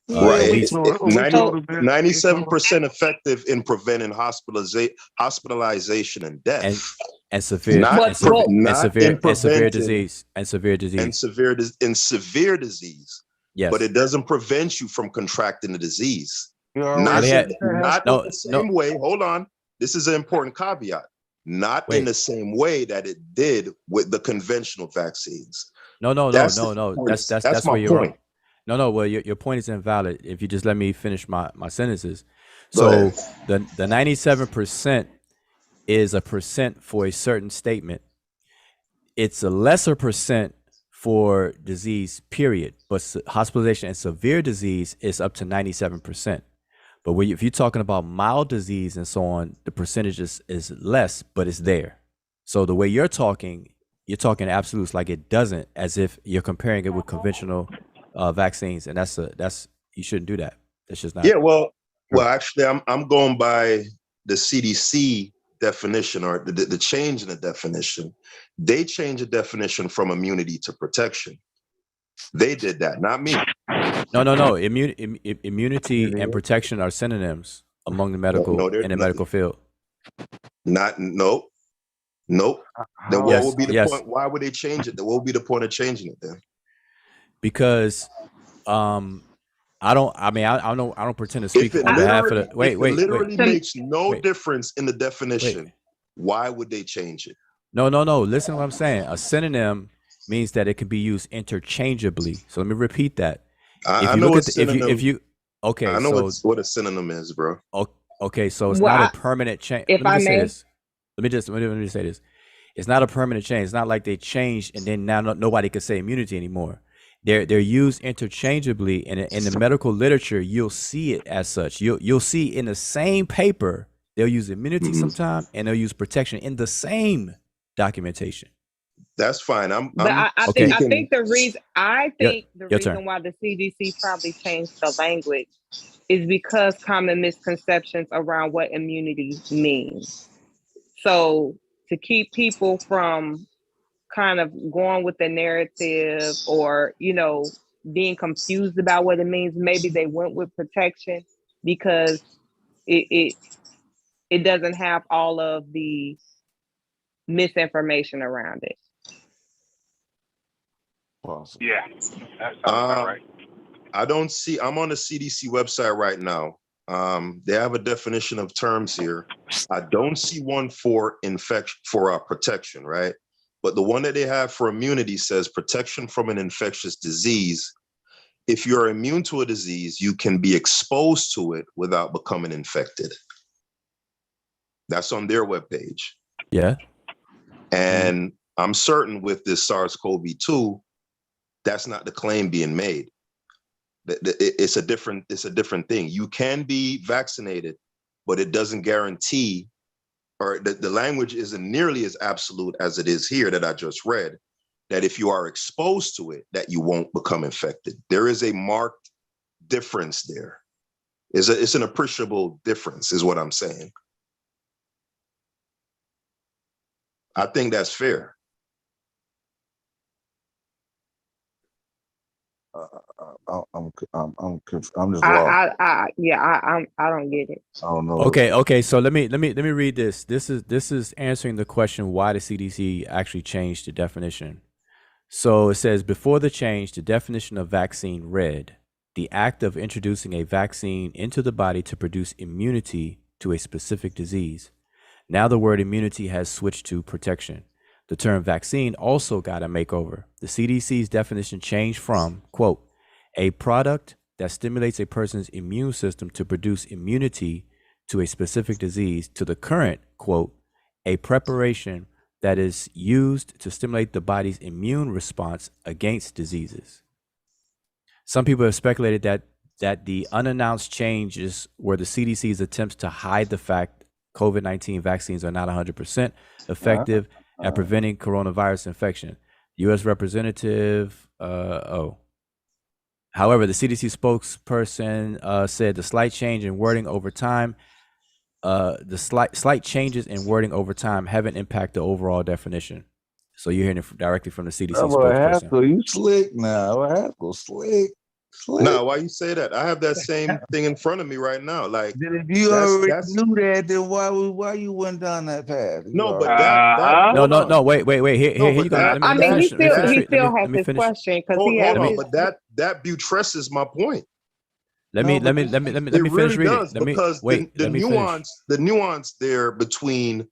Right. 97% effective in preventing hospitalization and death. And severe disease. Yes. But it doesn't prevent you from contracting the disease. Not in the same way. Hold on. This is an important caveat. Not in the same way that it did with the conventional vaccines. No. That's my where you're point. wrong. No. Well, your point is invalid. If you just let me finish my sentences. Go So the 97% is a percent for a certain statement. It's a lesser percent for disease, period. But hospitalization and severe disease is up to 97%. But if you're talking about mild disease and so on, the percentage is less, but it's there. So the way you're talking absolutes like it doesn't, as if you're comparing it with conventional vaccines, and that's you shouldn't do that. That's just not. Yeah, well, actually, I'm going by the CDC definition or the change in the definition. They changed the definition from immunity to protection. They did that, not me. No. Immunity and protection are synonyms among the medical in the medical field. Nope. Then what would be the point? Why would they change it? Then what would be the point of changing it then? Because I don't pretend to speak on behalf of the. Wait. It literally makes no difference in the definition. Why would they change it? No. Listen to what I'm saying. A synonym means that it can be used interchangeably. So let me repeat that. I know what a synonym is, bro. Okay, so it's not a permanent change. If I may, let me just say this. It's not a permanent change. It's not like they changed and then now nobody could say immunity anymore. They're used interchangeably, and in the medical literature, you'll see it as such. You'll see in the same paper they'll use immunity sometime, and they'll use protection in the same documentation. That's fine. I okay. think the reason Your turn. why the CDC probably changed the language is because common misconceptions around what immunity means. So to keep people from kind of going with the narrative or, being confused about what it means, maybe they went with protection because it doesn't have all of the misinformation around it. Awesome. Yeah, that sounds about right. I don't see. I'm on the CDC website right now. They have a definition of terms here. I don't see one for protection, right? But the one that they have for immunity says protection from an infectious disease. If you're immune to a disease, you can be exposed to it without becoming infected. That's on their webpage. Yeah. And I'm certain with this SARS-CoV-2, that's not the claim being made. It's a different thing. You can be vaccinated, but it doesn't guarantee, or the language isn't nearly as absolute as it is here that I just read, that if you are exposed to it, that you won't become infected. There is a marked difference there. It's an appreciable difference, is what I'm saying. I think that's fair. I'm just lost. I don't get it. I don't know. Okay. So let me read this. This is answering the question why the CDC actually changed the definition. So it says, before the change, the definition of vaccine read, the act of introducing a vaccine into the body to produce immunity to a specific disease. Now the word immunity has switched to protection. The term vaccine also got a makeover. The CDC's definition changed from, quote, a product that stimulates a person's immune system to produce immunity to a specific disease, to the current, quote, a preparation that is used to stimulate the body's immune response against diseases. Some people have speculated that the unannounced changes were the CDC's attempts to hide the fact COVID-19 vaccines are not 100% effective at preventing coronavirus infection. U.S. Representative, However, the CDC spokesperson said the slight change in wording over time, slight changes in wording over time haven't impacted the overall definition. So you're hearing it directly from the CDC spokesperson. Haskell, you slick now. Haskell, slick. No, why you say that? I have that same thing in front of me right now. Like, if you already knew that, then why you went down that path? No, but that no, wait. Here you go. He still has his question because he has. Hold on, but that buttresses my point. Let me finish reading. Because the nuance there between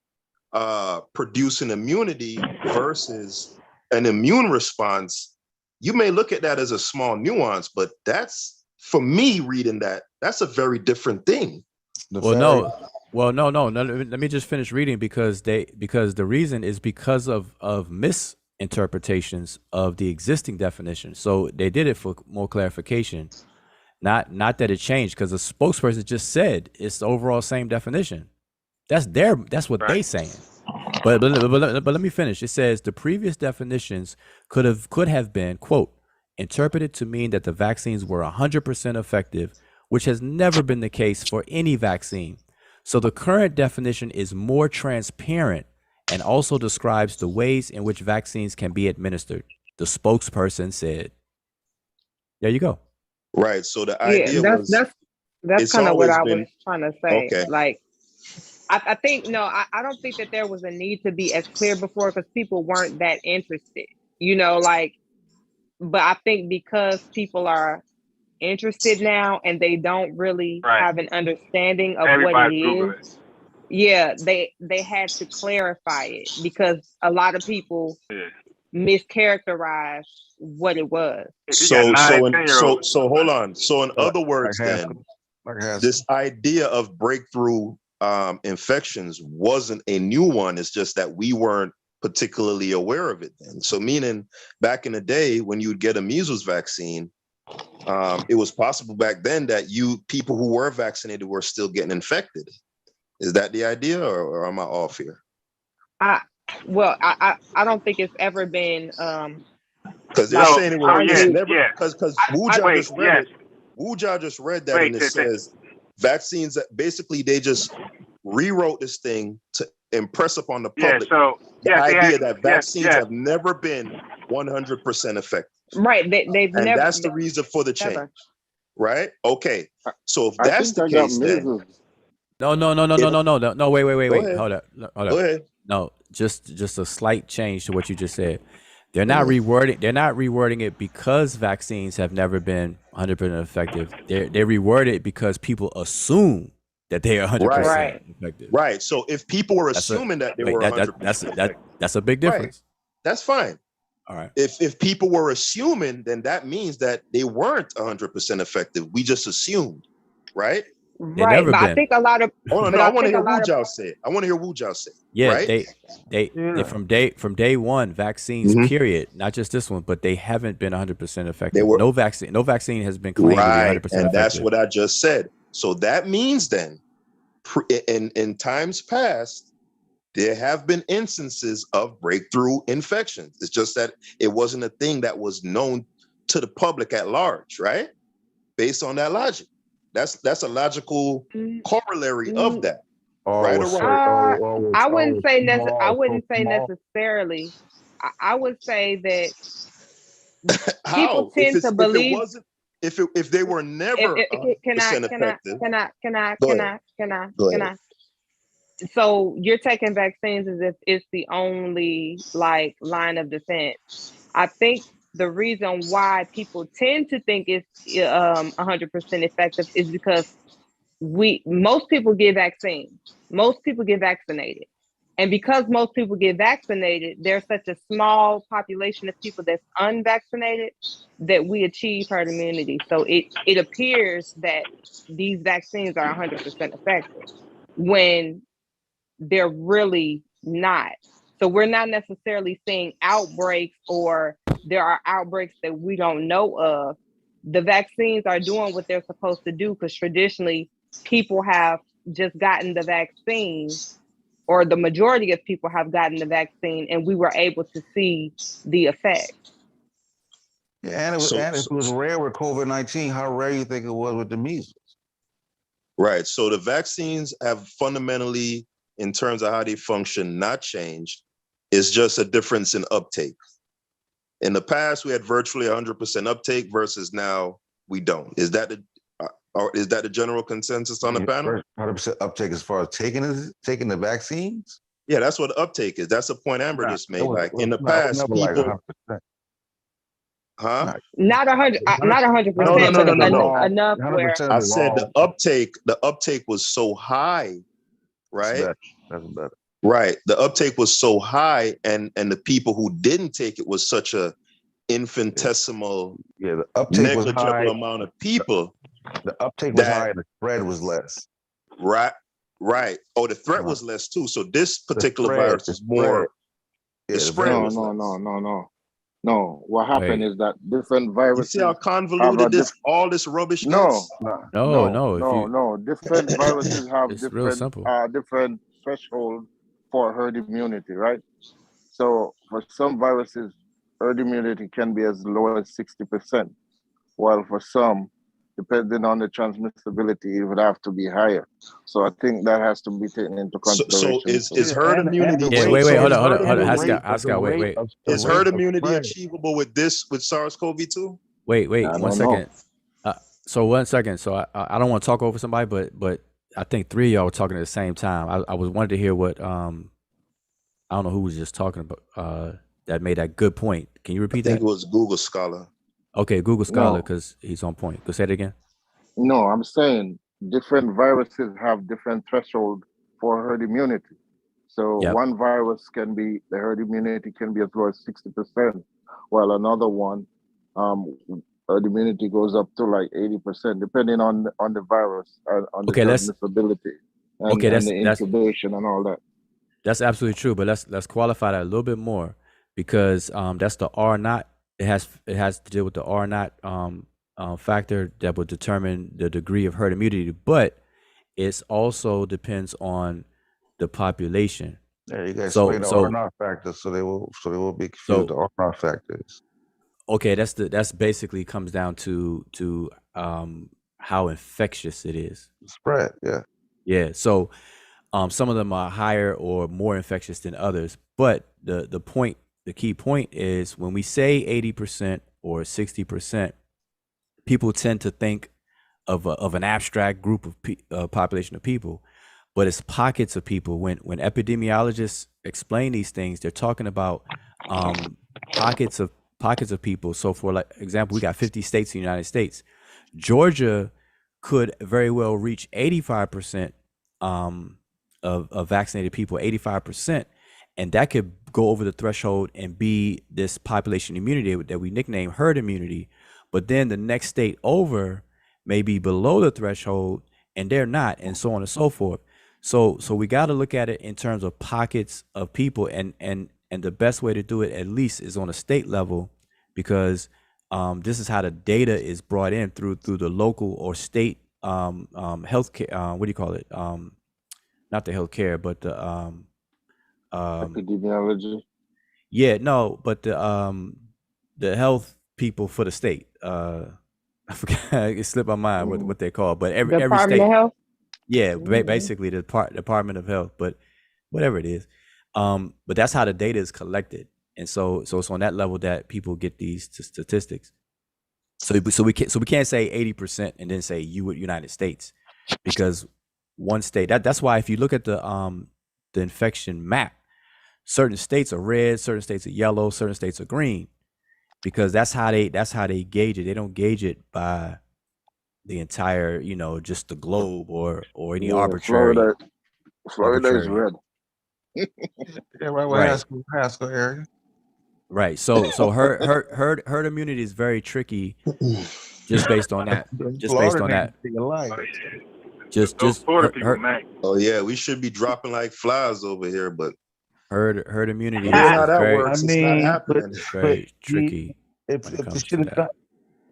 producing immunity versus an immune response, you may look at that as a small nuance, but that's, for me reading that's a very different thing. No. Let me just finish reading because the reason is because of misinterpretations of the existing definition. So they did it for more clarification, not that it changed, because the spokesperson just said it's the overall same definition. That's what they saying. But let me finish. It says the previous definitions could have been, quote, interpreted to mean that the vaccines were 100% effective, which has never been the case for any vaccine. So the current definition is more transparent and also describes the ways in which vaccines can be administered, the spokesperson said. There you go. Right. So the idea that's kind of what I was trying to say. Okay. Like, I think, I don't think that there was a need to be as clear before because people weren't that interested, but I think because people are interested now and they don't really have an understanding of what it is. Yeah, they had to clarify it because a lot of people mischaracterized what it was. So hold on. So in other words, then, this idea of breakthrough infections wasn't a new one. It's just that we weren't particularly aware of it then. So meaning back in the day when you'd get a measles vaccine, it was possible back then that people who were vaccinated were still getting infected. Is that the idea, or am I off here? I don't think it's ever been because they're saying it was never because Wuja just read that and it says vaccines that basically they just rewrote this thing to impress upon the public the idea that vaccines have never been 100% effective. Right. They've and never. That's the reason for the change. Never. Right. Okay. So if that's the case, then no. Wait. Hold up. Go ahead. No, just a slight change to what you just said. They're not rewording it because vaccines have never been 100% effective. They reword it because people assume that they are 100% effective. Right. So if people were assuming that they were 100%, that's a big difference. Right. That's fine. All right. If people were assuming, then that means that they weren't 100% effective. We just assumed, right? Right, but I think a lot of. Hold on, no, I want to hear Wu Jiao say it. I want to hear Wu Jiao say it. Yeah, right? they from day one, vaccines period, not just this one, but they haven't been 100% effective. No vaccine has been claimed to be 100% effective. And that's what I just said. So that means then, in times past, there have been instances of breakthrough infections. It's just that it wasn't a thing that was known to the public at large, right? Based on that logic. That's a logical corollary of that. Right or wrong? I wouldn't say necessarily. I would say that people tend to believe if they were never effective. Can I? So you're taking vaccines as if it's the only line of defense. I think the reason why people tend to think it's 100% effective is because most people get vaccines. Most people get vaccinated. And because most people get vaccinated, there's such a small population of people that's unvaccinated that we achieve herd immunity. So it appears that these vaccines are 100% effective when they're really not. So we're not necessarily seeing outbreaks, or there are outbreaks that we don't know of. The vaccines are doing what they're supposed to do because traditionally people have just gotten the vaccine, or the majority of people have gotten the vaccine, and we were able to see the effect. Yeah, and it was rare with COVID-19. How rare you think it was with the measles? Right. So the vaccines have fundamentally, in terms of how they function, not changed. It's just a difference in uptake. In the past, we had virtually 100% uptake versus now we don't. Is that the general consensus on the panel? 100% uptake as far as taking the vaccines? Yeah, that's what uptake is. That's a point Amber just made. In the past, people. Huh? Not 100%. No. Enough where I said the uptake was so high, right? That's better. Right. The uptake was so high, and the people who didn't take it was such a infinitesimal, the uptake was high. Amount of people. The uptake was high and the spread was less. Right. Oh, the threat was less too. So this particular virus is more. The spread was less. No. What happened is that different viruses. You see how convoluted all this rubbish is? No. Different viruses have different threshold for herd immunity, right? So for some viruses, herd immunity can be as low as 60%, while for some, depending on the transmissibility, it would have to be higher. So I think that has to be taken into consideration. So is herd immunity? Wait, hold on. Oscar, wait. Is herd immunity achievable with SARS-CoV-2? Wait, 1 second. So 1 second. So I don't want to talk over somebody, but I think three of y'all were talking at the same time. I wanted to hear what I don't know who was just talking about that made that good point. Can you repeat that? I think it was Google Scholar. Okay, Google Scholar, because he's on point. Go say it again. No, I'm saying different viruses have different threshold for herd immunity. So one virus the herd immunity can be as low as 60%, while another one, herd immunity goes up to like 80%, depending on the virus, on the transmissibility. and the incubation and all that. That's absolutely true. But let's qualify that a little bit more, because that's the R naught. It has to deal with the R naught factor that will determine the degree of herd immunity. But it also depends on the population. Yeah, you guys explain the R naught factor, so they will be confused. The R naught factors. Okay, that's basically comes down to how infectious it is. Spread, yeah. Yeah. So some of them are higher or more infectious than others. But the key point is when we say 80% or 60%, people tend to think of an abstract group of population of people, but it's pockets of people. When epidemiologists explain these things, they're talking about pockets of people. So for like example, we got 50 states in the United States. Georgia could very well reach 85% of vaccinated people, 85%, and that could go over the threshold and be this population immunity that we nickname herd immunity. But then the next state over may be below the threshold and they're not, and so on and so forth. So we got to look at it in terms of pockets of people, and the best way to do it at least is on a state level, because this is how the data is brought in through the local or state healthcare. What do you call it? Not the healthcare, but the epidemiology. Yeah, no, but the health people for the state. I forgot. It slipped my mind what they're called, but every Department state. of Health? Yeah, basically the Department of Health, but whatever it is. But that's how the data is collected, and so it's on that level that people get these statistics. So we can't say 80% and then say United States, because one state that's why if you look at the infection map, certain states are red, certain states are yellow, certain states are green, because that's how they gauge it. They don't gauge it by the entire, just the globe or any arbitrary. Florida is red. Yeah, right. Haskell area. Right. So herd immunity is very tricky, just based on that. Just Florida people, man. Oh yeah, we should be dropping like flies over here, but herd immunity is how that very, works. It's not happening. very tricky. If the shit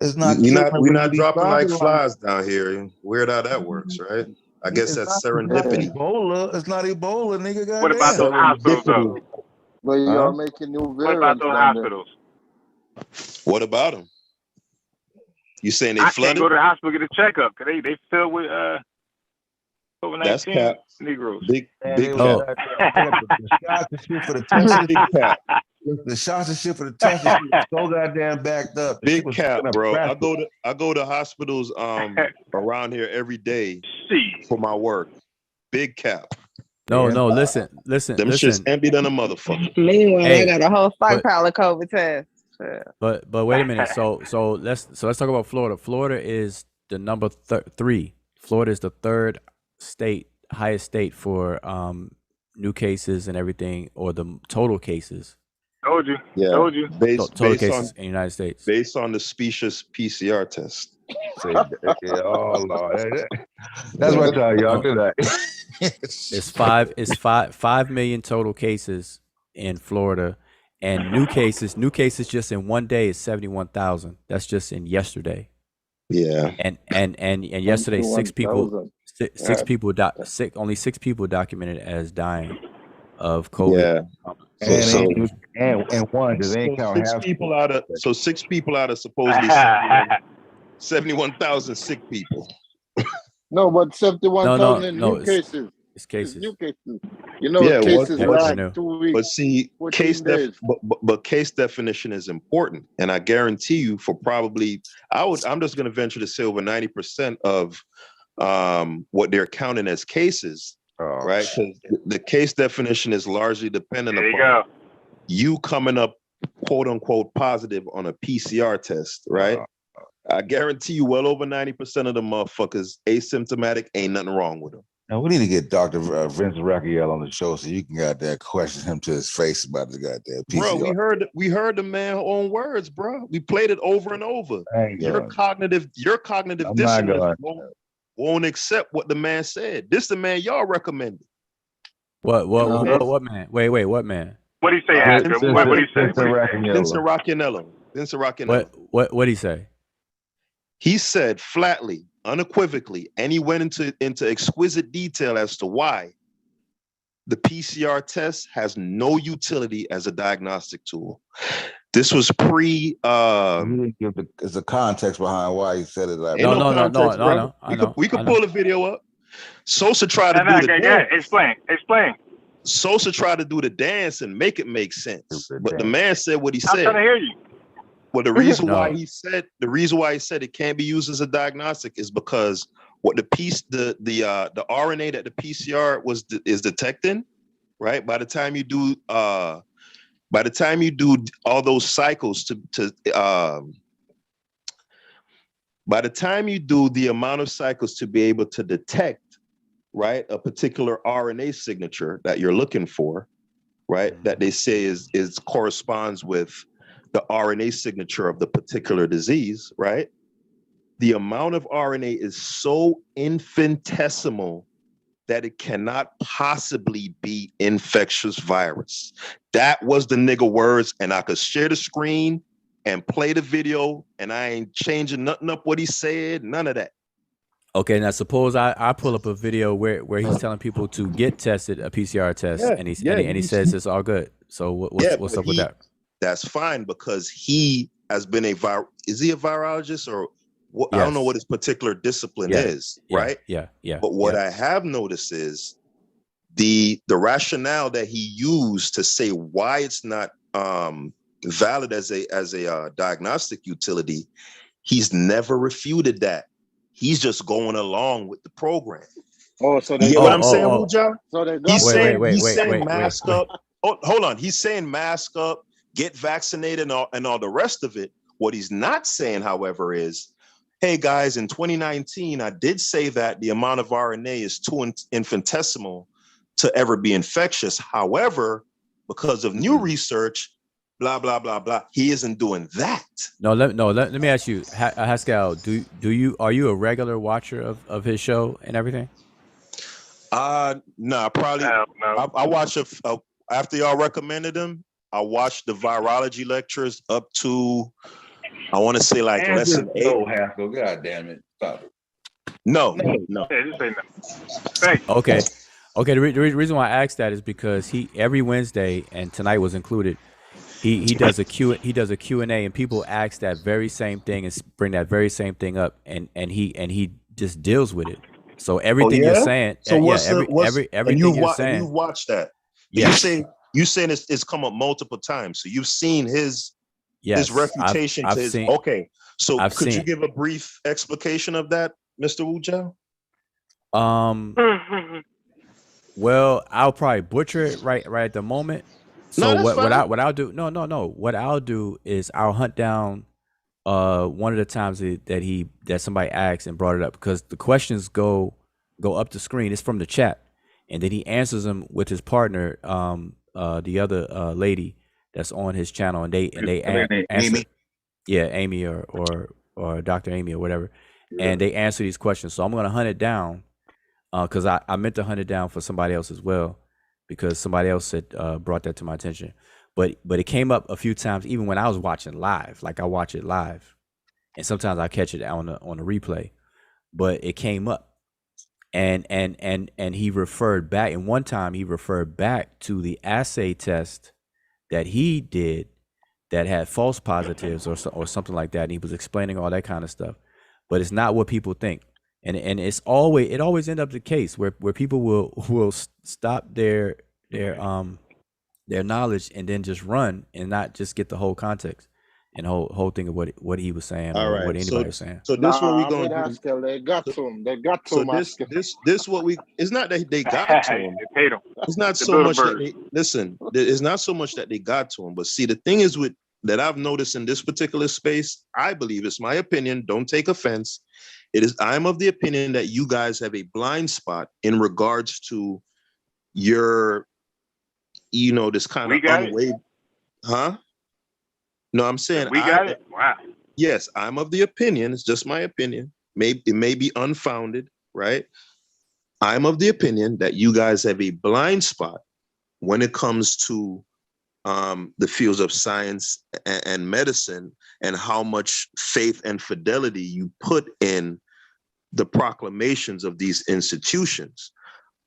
is not, it's we're not dropping like flies down here. Weird how that works, right? I guess that's serendipity. It's not Ebola, nigga. What about those hospitals, though? But y'all making new variants. What about those hospitals? What about them? You saying they I flooded? can't go to the hospital to get a checkup because they filled with COVID-19 That's cap. Negroes. Big the shots and shit for the testing. Big cap. The shots and shit for the testing so goddamn backed up. Big cap, bro. I go to hospitals around here every day for my work. Big cap. No, listen. Them shit's empty than a motherfucker. Meanwhile, I got a whole stockpile of COVID tests. But wait a minute. So let's talk about Florida. Florida is the number 3. Florida is the third highest state for new cases and everything, or the total cases. Told you. Yeah. Told you. Total cases in the United States. Based on the specious PCR test. Oh Lord. That's what y'all do that. It's 5 million total cases in Florida, and new cases just in one day is 71,000. That's just in yesterday. Yeah. And yesterday only 6 people documented as dying of COVID. Yeah. And one, because they ain't count half. 6 people out of supposedly 71,000 sick people. No, but 71,000 new cases. It's cases. New cases. Cases last 2 weeks. But see, case definition is important, and I guarantee you, for probably, I'm just going to venture to say over 90% of what they're counting as cases, right? Because the case definition is largely dependent upon you coming up, quote unquote, positive on a PCR test, right? I guarantee you, well over 90% of the motherfuckers asymptomatic, ain't nothing wrong with them. Now we need to get Dr. Vince Rakiel on the show so you can goddamn question him to his face about the goddamn PCR. Bro, we heard the man own words, bro. We played it over and over. Your cognitive dissonance. won't accept what the man said. This the man y'all recommended. What man? Wait, what man? What did he say, Haskell? What did he say? Vincent Roccanello. What did he say? He said flatly, unequivocally, and he went into exquisite detail as to why the PCR test has no utility as a diagnostic tool. This was pre. There's a context behind why he said it. Like No. We could pull the video up. Sosa tried to do the dance. Explain. Sosa tried to do the dance and make it make sense, but the man said what he said. I'm trying to hear you. Well, the reason why he said it can't be used as a diagnostic is because what the RNA that the PCR is detecting, right? By the time you do all those cycles by the time you do the amount of cycles to be able to detect, right, a particular RNA signature that you're looking for, right, that they say is corresponds with the RNA signature of the particular disease, right? The amount of RNA is so infinitesimal that it cannot possibly be infectious virus. That was the nigga words, and I could share the screen and play the video, and I ain't changing nothing up what he said, none of that. Okay, now suppose I pull up a video where he's telling people to get tested, a PCR test, and he says it's all good. So what's up with that? That's fine because he has been is he a virologist or what? Yes. I don't know what his particular discipline is, right? Yeah. But what I have noticed is the rationale that he used to say why it's not valid as a diagnostic utility. He's never refuted that. He's just going along with the program. Oh, so you get what I'm saying, Wuja? So he's saying mask up. Oh, hold on. He's saying mask up, get vaccinated, and all the rest of it. What he's not saying, however, is, hey guys, in 2019, I did say that the amount of RNA is too infinitesimal to ever be infectious. However, because of new research, blah blah blah blah, he isn't doing that. Let me ask you, Haskell, are you a regular watcher of his show and everything? No, probably. No. I watch after y'all recommended him. I watched the virology lectures up to, I want to say like lesson 8. No, Haskell, God damn it. Stop it. No. Yeah, just say no. Thanks. Okay. The reason why I asked that is because he every Wednesday, and tonight was included, he does a Q&A, and people ask that very same thing and bring that very same thing up, and he just deals with it. So everything you're saying, so everything you're saying, you watched that. Yeah. You saying it's come up multiple times. So you've seen his refutation to his. Okay. So could you give a brief explication of that, Mr. Wuja? Well, I'll probably butcher it right at the moment. So what I'll do? No. What I'll do is I'll hunt down one of the times that somebody asked and brought it up, because the questions go up the screen. It's from the chat, and then he answers them with his partner, the other lady that's on his channel, and they answer. Amy? Yeah, Amy or Dr. Amy or whatever, and they answer these questions. So I'm gonna hunt it down, because I meant to hunt it down for somebody else as well, because somebody else had brought that to my attention. But it came up a few times, even when I was watching live. Like I watch it live, and sometimes I catch it on the replay. But it came up, and he referred back. And one time he referred back to the assay test that he did that had false positives or something like that. And he was explaining all that kind of stuff. But it's not what people think, and it always ends up the case where people will stop their knowledge and then just run and not just get the whole context and whole thing of what he was saying or what anybody was saying. So this what we going to do. They got to him. They got to him. This what we. It's not that they got to him. They paid him. It's not so much that they listen. It's not so much that they got to him. But see, the thing is that I've noticed in this particular space, I believe, it's my opinion. Don't take offense. I'm of the opinion that you guys have a blind spot in regards to your, this kind of unwavering, huh? No, I'm saying we got it. Wow. Yes, I'm of the opinion. It's just my opinion. It may be unfounded, right? I'm of the opinion that you guys have a blind spot when it comes to the fields of science and medicine, and how much faith and fidelity you put in the proclamations of these institutions.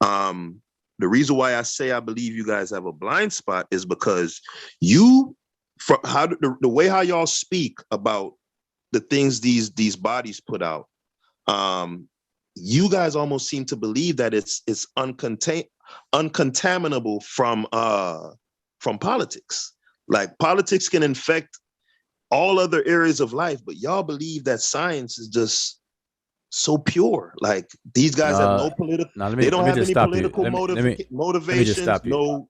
The reason why I say I believe you guys have a blind spot is because the way how y'all speak about the things these bodies put out, you guys almost seem to believe that it's uncontaminable from politics. Like politics can infect all other areas of life, but y'all believe that science is just so pure. Like these guys have no political. They don't have any political motivations.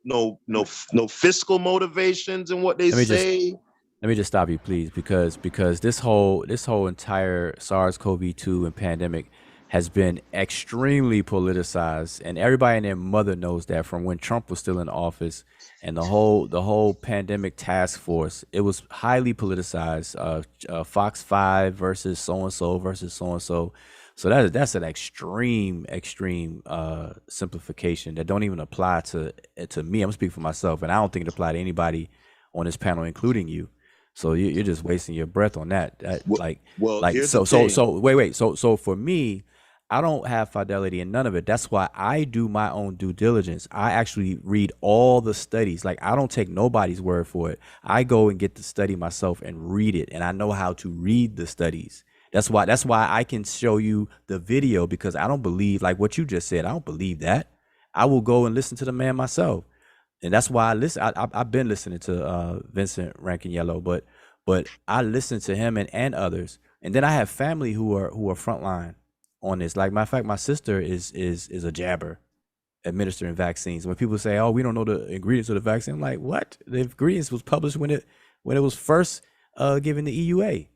No fiscal motivations in what they say. Let me just stop you, please, because this whole entire SARS-CoV-2 and pandemic has been extremely politicized, and everybody and their mother knows that from when Trump was still in office, and the whole pandemic task force, it was highly politicized. Fox 5 versus so and so versus so and so. So that's an extreme simplification that don't even apply to me. I'm gonna speak for myself, and I don't think it applied to anybody on this panel, including you. So you're just wasting your breath on that. So for me, I don't have fidelity in none of it. That's why I do my own due diligence. I actually read all the studies. Like, I don't take nobody's word for it. I go and get the study myself and read it, and I know how to read the studies. That's why I can show you the video, because I don't believe, like what you just said, I don't believe that. I will go and listen to the man myself. And that's why I listen. I've been listening to Vincent Rankin Yellow, but I listen to him and others. And then I have family who are frontline on this. Like, matter of fact, my sister is a jabber administering vaccines. When people say, "Oh, we don't know the ingredients of the vaccine," I'm like, what? The ingredients was published when it was first given the EUA,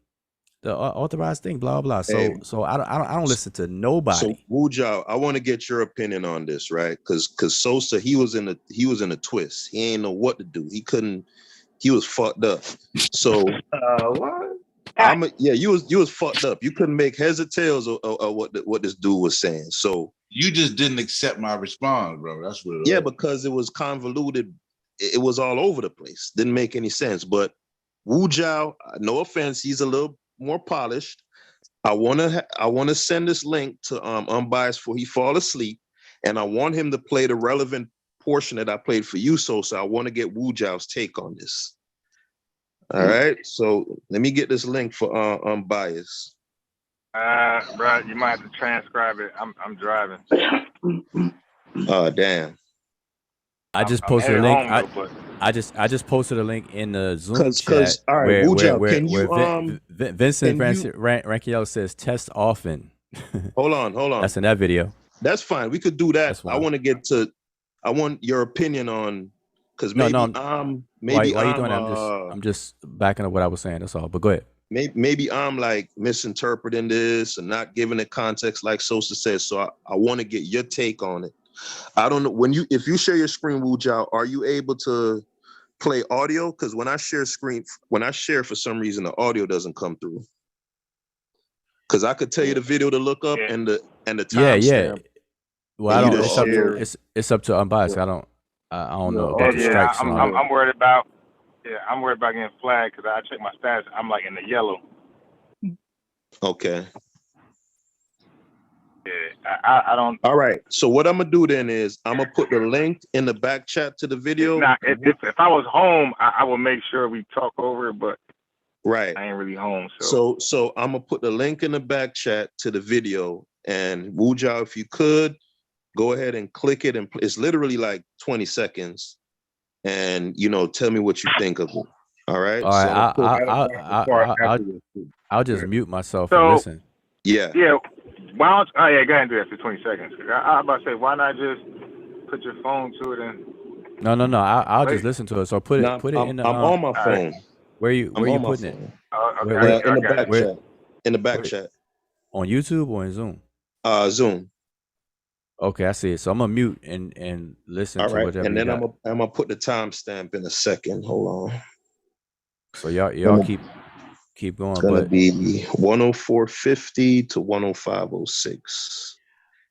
the authorized thing, blah blah. So I don't listen to nobody. So Wujao, I want to get your opinion on this, right? Because Sosa, he was in a twist. He ain't know what to do. He was fucked up. So what? You was fucked up. You couldn't make heads or tails of what this dude was saying. So you just didn't accept my response, bro. That's what it was. Because it was convoluted. It was all over the place. Didn't make any sense. But Wu Jiao, no offense, he's a little more polished. I wanna send this link to Unbiased before he fall asleep, and I want him to play the relevant portion that I played for you, so I want to get Wu Jiao's take on this. All right, so let me get this link for Unbiased. Bro, you might have to transcribe it. I'm driving. Oh damn! I just posted a link. I just posted a link in the Zoom chat all right, where Vincent Rankiel says test often. Hold on. That's in that video. That's fine. We could do that. I want your opinion on, because maybe why you doing that? I'm just backing up what I was saying. That's all. But go ahead. Maybe I'm like misinterpreting this and not giving it context like Sosa says. So I want to get your take on it. I don't know if you share your screen, Wu Jiao, are you able to play audio? Because when I share for some reason the audio doesn't come through. Because I could tell you the video to look up and the timestamp. Well, I don't. It's up to Unbiased. I don't know about the strikes. I'm worried about. Yeah, I'm worried about getting flagged because I check my stats. I'm like in the yellow. Okay. Yeah, I don't. All right. So what I'm gonna do then is I'm gonna put the link in the back chat to the video. If I was home, I would make sure we talk over it, but right, I ain't really home. So I'm gonna put the link in the back chat to the video, and Wu Jiao, if you could go ahead and click it, and it's literally like 20 seconds, and tell me what you think of it. All right. I'll just mute myself and listen. Yeah. Yeah. Why don't? Oh yeah, go ahead and do that for 20 seconds. I'm about to say, why not just put your phone to it and? No. I'll just listen to it. So put it in the. I'm on my phone. Where you putting it? Okay. In the back chat. In the back chat. On YouTube or in Zoom? Zoom. Okay, I see it. So I'm gonna mute and listen to whatever. And then I'm gonna put the timestamp in a second. Hold on. So y'all keep going. It's gonna be 104.50 to 105.06.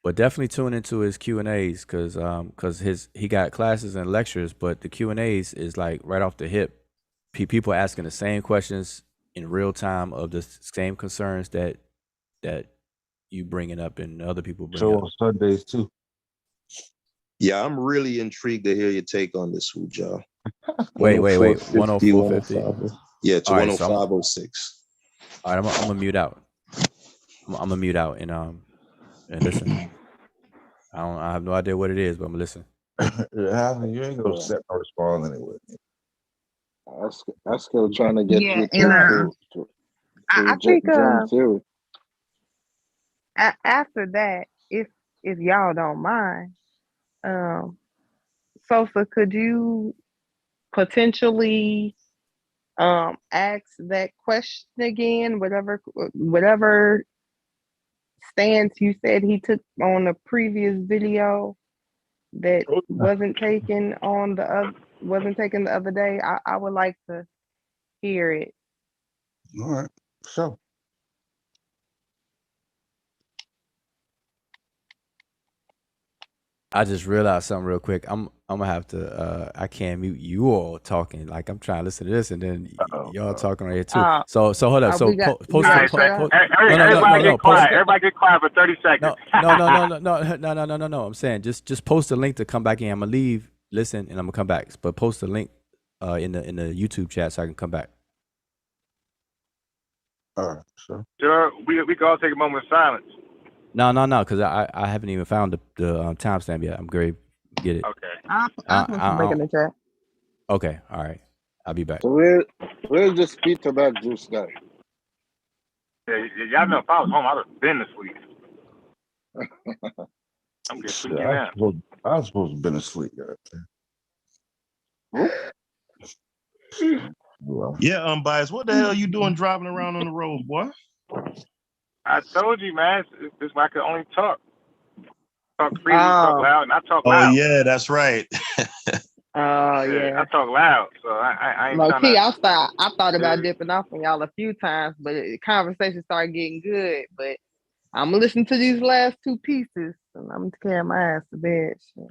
But definitely tune into his Q&As because he got classes and lectures, but the Q&As is like right off the hip. People asking the same questions in real time of the same concerns that you bringing up and other people bring So up. on Sundays too. Yeah, I'm really intrigued to hear your take on this, Wuja. Wait. 104.50. Yeah, to All right, 105.06. All right, I'm gonna mute out. I'm gonna mute out and listen. I have no idea what it is, but I'm gonna listen. You ain't gonna set no response anyway. I'm still trying to get Yeah, you and to I think John theory. after that, if y'all don't mind, Sosa, could you potentially ask that question again? Whatever stance you said he took on the previous video that wasn't taken the other day. I would like to hear it. All right, so. I just realized something real quick. I'm gonna have to. I can't mute you all talking. Like I'm trying to listen to this, and then y'all talking right here too. So hold up. So post. Everybody get quiet. Everybody get quiet for 30 seconds. No. I'm saying just post a link to come back in. I'm gonna leave, listen, and I'm gonna come back. But post a link in the YouTube chat so I can come back. All right, so. Sure, we can all take a moment of silence. No, because I haven't even found the timestamp yet. I'm great. Get it. Okay. I'll put some link in the chat. Okay, all right. I'll be back. So where's this Peter Bag juice guy? Yeah, y'all know if I was home, I'd have been asleep. I'm getting sleepy now. I was supposed to have been asleep. Yeah, Unbiased. What the hell you doing driving around on the road, boy? I told you, man. This I could only talk freely, talk loud, and I talk loud. Oh yeah, that's right. Yeah. I talk loud, so I ain't Low key, trying to. I thought about dipping off on y'all a few times, but the conversation started getting good. But I'm gonna listen to these last two pieces, and I'm carrying my ass to bed. So.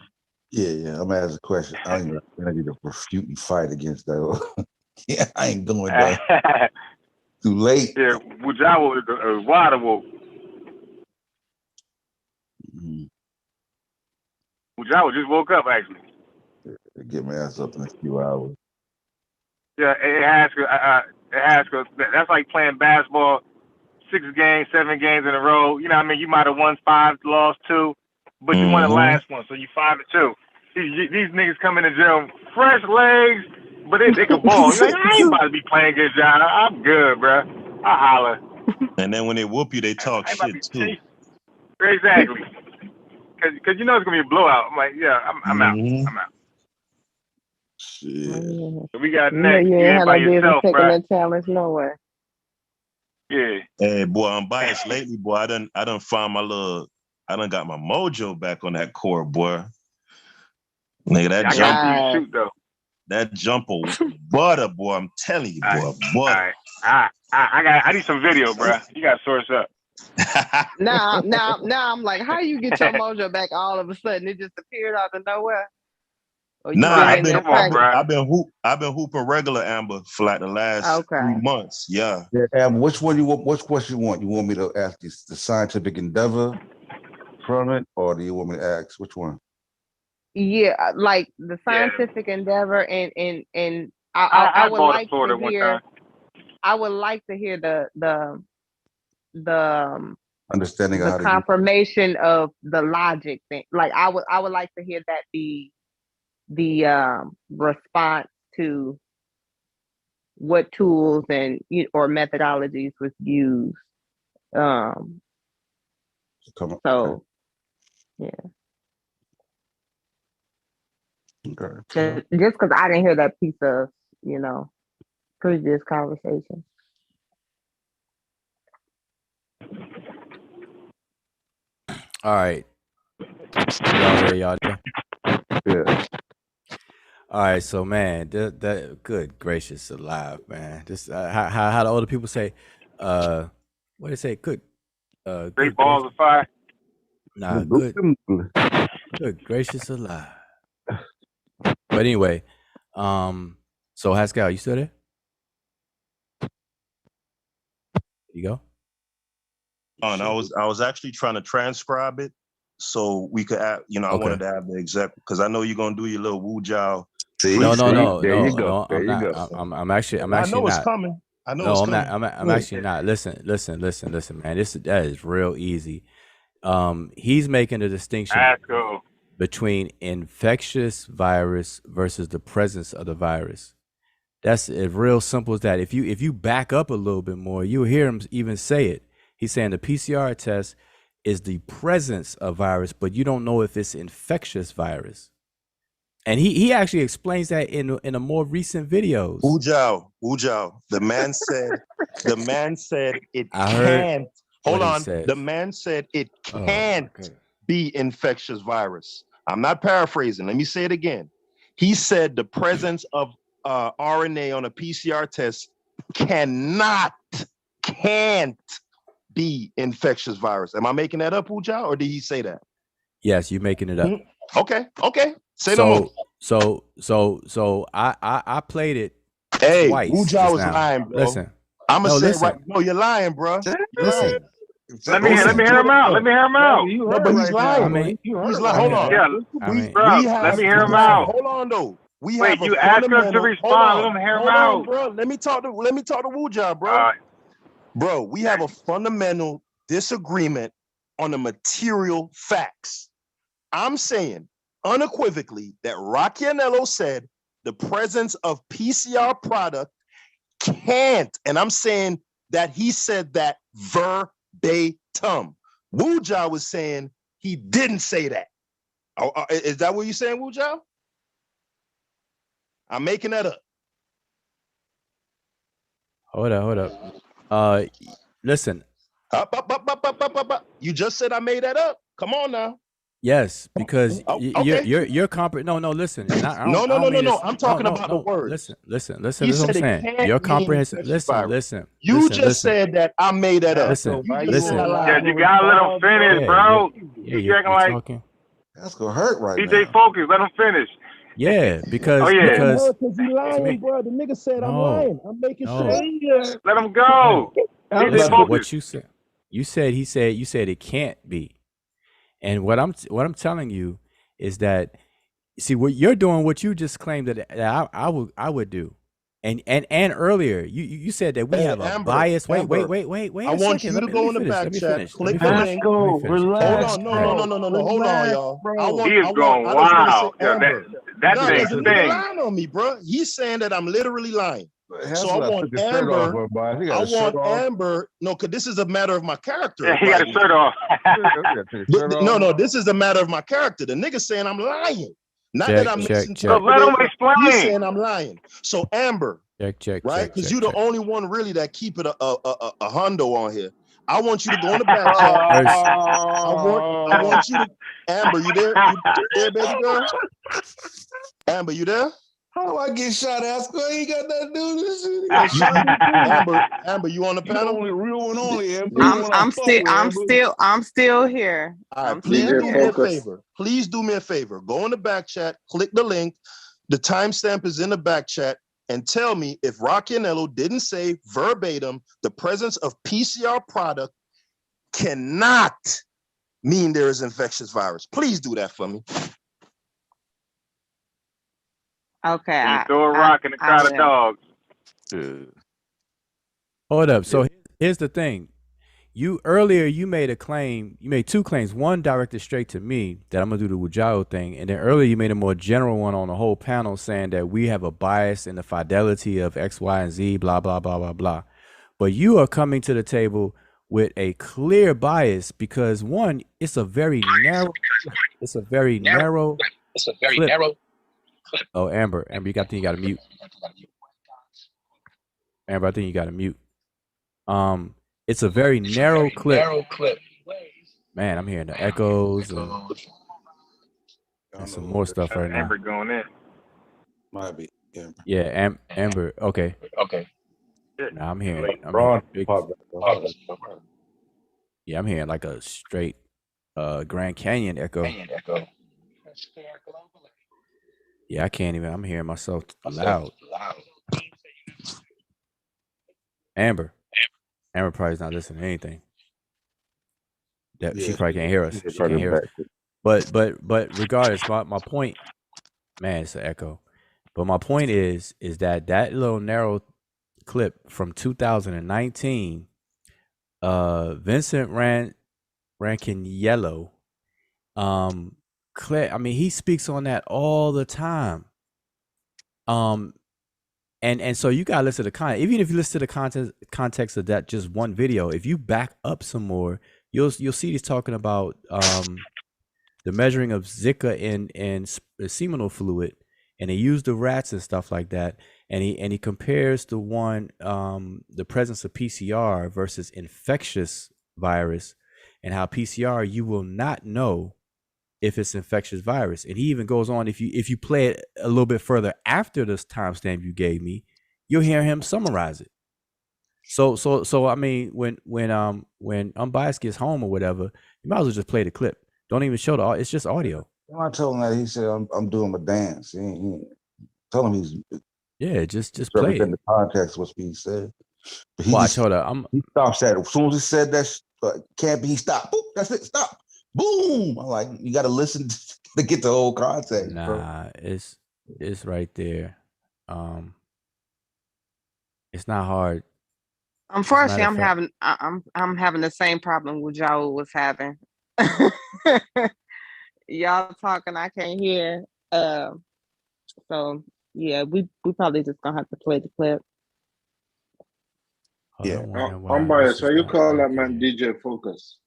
Yeah. I'm gonna ask a question. I ain't ready to refute and fight against that. Yeah, I ain't doing that. Too late. Yeah, Wujawa is wide awoke. Wujawa just woke up, actually. Get my ass up in a few hours. Yeah, it has to. That's like playing basketball, 6 games, 7 games in a row. You know what I mean? You might have won 5, lost 2, but you won the last one, so you 5-2. These niggas come in the gym, fresh legs, but they can ball. You're like, I ain't about to be playing against y'all. I'm good, bro. I holler. And then when they whoop you, they talk shit too. Exactly. Because you know it's gonna be a blowout. I'm like, yeah, I'm out. I'm out. Shit. So we got You next. know you You ain't ain't had by no business yourself, taking bro. that challenge nowhere. Yeah. Hey, boy, Unbiased lately, boy. I done found I done got my mojo back on that court, boy. Nigga, that jump. You shoot though. That jumper butter, boy. I'm telling you, boy, butter. I need some video, bro. You got to source up. Now I'm like, how you get your mojo back all of a sudden? It just appeared out of nowhere. Or you I've been hooping regular, Amber, for like the last 3 months. Yeah. Amber, which question you want? You want me to ask the scientific endeavor from it, or do you want me to ask which one? Yeah, like the scientific endeavor, and I would like to hear. I would like to hear the understanding the of how confirmation of the logic thing. Like I would like to hear that be the response to what tools and or methodologies was used. So yeah. Okay. Just because I didn't hear that piece of, previous conversation. All right. Y'all there, y'all there? Yeah. All right, so man, that good gracious alive, man. Just how the older people say, what do they say? Good. Great balls of fire. Nah, good gracious alive. But anyway, so Haskell, you still there? You go. And I was actually trying to transcribe it so we could add, I wanted to have the exact, because I know you're gonna do your little Wu Jiao. No. There you go. I'm not. I'm actually I know it's not. coming. I know No, it's I'm coming. not. I'm actually not. Listen, man. That is real easy. He's making a distinction between infectious virus versus the presence of the virus. That's as real simple as that. If you back up a little bit more, you'll hear him even say it. He's saying the PCR test is the presence of virus, but you don't know if it's infectious virus. And he actually explains that in a more recent videos. Wu Jiao. The man said it can't. Hold on. The man said it can't be infectious virus. I'm not paraphrasing. Let me say it again. He said the presence of RNA on a PCR test can't be infectious virus. Am I making that up, Wu Jiao, or did he say that? Yes, you're making it up. Okay. Say no more. So I played it twice. Wu Jiao was lying, bro. Listen. I'm gonna say right. No, you're lying, bro. Listen. Let me hear him out. No, but he's lying. He's lying. Hold on. Let me hear him out. Hold on, though. Wait, you asked us to respond. Let me hear him out, bro. Let me talk to Wu Jiao, bro. Bro, we have a fundamental disagreement on the material facts. I'm saying unequivocally that Rocchianello said the presence of PCR product can't, and I'm saying that he said that verbatim. Wu Jiao was saying he didn't say that. Is that what you're saying, Wu Jiao? I'm making that up. Hold up. Listen. Up. You just said I made that up. Come on now. Yes, because okay. you're no. Listen. No. I'm talking about the words. Listen. That's what I'm saying. You're comprehensive. Listen. You just said that I made that up. Listen. Yeah, you gotta let him finish, bro. He's acting like talking. That's gonna hurt right DJ now. Focus. Let him finish. Yeah, because because he lying, bro. The nigga said I'm lying. I'm making sure. Let him go. Listen, what you said. You said it can't be. And what I'm telling you is that, see, what you're doing, what you just claimed that I would do, and earlier you said that we have a bias. Wait. I want you to go in the back chat, click the link. Relax. Hold on, no. Hold on, y'all. He is going wild. That thing's He's lying on me, bro. He's saying that I'm literally lying. So I want Amber. No, because this is a matter of my character. Yeah, he got his shirt off. No, this is a matter of my character. The nigga saying I'm lying. Not that I'm missing. So let him explain. He's saying I'm lying. So Amber, check, right? Because you're the only one really that keep it a hundo on here. I want you to go in the back chat. I want you to, Amber, you there? You there, baby girl? Amber, you there? How do I get shot at? I ain't got nothing to do with this shit. Amber, you on the panel? Only real one only. I'm still here. All right, please do me a favor. Please do me a favor. Go in the back chat, click the link. The timestamp is in the back chat, and tell me if Rocchianello didn't say verbatim the presence of PCR product cannot mean there is infectious virus. Please do that for me. Okay. Throw a rock in the crowd of dogs. Hold up. So here's the thing. You made a claim. You made two claims. One directed straight to me that I'm gonna do the Wu Jiao thing, and then earlier you made a more general one on the whole panel saying that we have a bias in the fidelity of X, Y, and Z. Blah blah blah blah blah. But you are coming to the table with a clear bias because one, it's a very narrow. Oh, Amber, I think you got to mute. Amber, I think you got to mute. It's a very narrow clip. Man, I'm hearing the echoes and some more stuff right now. Amber going in. Might be. Yeah, Amber. Okay. Now I'm hearing like a straight Grand Canyon echo. Yeah, I can't even. I'm hearing myself loud. Amber probably is not listening to anything. She probably can't hear us. She can't hear us. But regardless, my point, man, it's an echo. But my point is that little narrow clip from 2019, Vincent Rancaniello, I mean, he speaks on that all the time. And so you gotta listen to the content. Even if you listen to the context of that just one video, if you back up some more, you'll see he's talking about the measuring of Zika in seminal fluid, and he used the rats and stuff like that, and he compares the presence of PCR versus infectious virus, and how PCR you will not know if it's infectious virus. And he even goes on, if you play it a little bit further after this timestamp you gave me, you'll hear him summarize it. So I mean, when Unbiased gets home or whatever, you might as well just play the clip. Don't even show it's just audio. When I told him that, he said, I'm doing my dance. Tell him he's just play it. In the context of what's being said. But I told her he stops at it. As soon as he said that can't be, he stopped. Boop, that's it, stop. Boom. I'm like, you gotta listen to get the whole context. Nah, bro. It's right there. It's not hard. Unfortunately, I'm having the same problem with y'all was having. Y'all talking, I can't hear. So yeah, we probably just gonna have to play the clip. Yeah, Unbiased. So you call that man DJ Focus?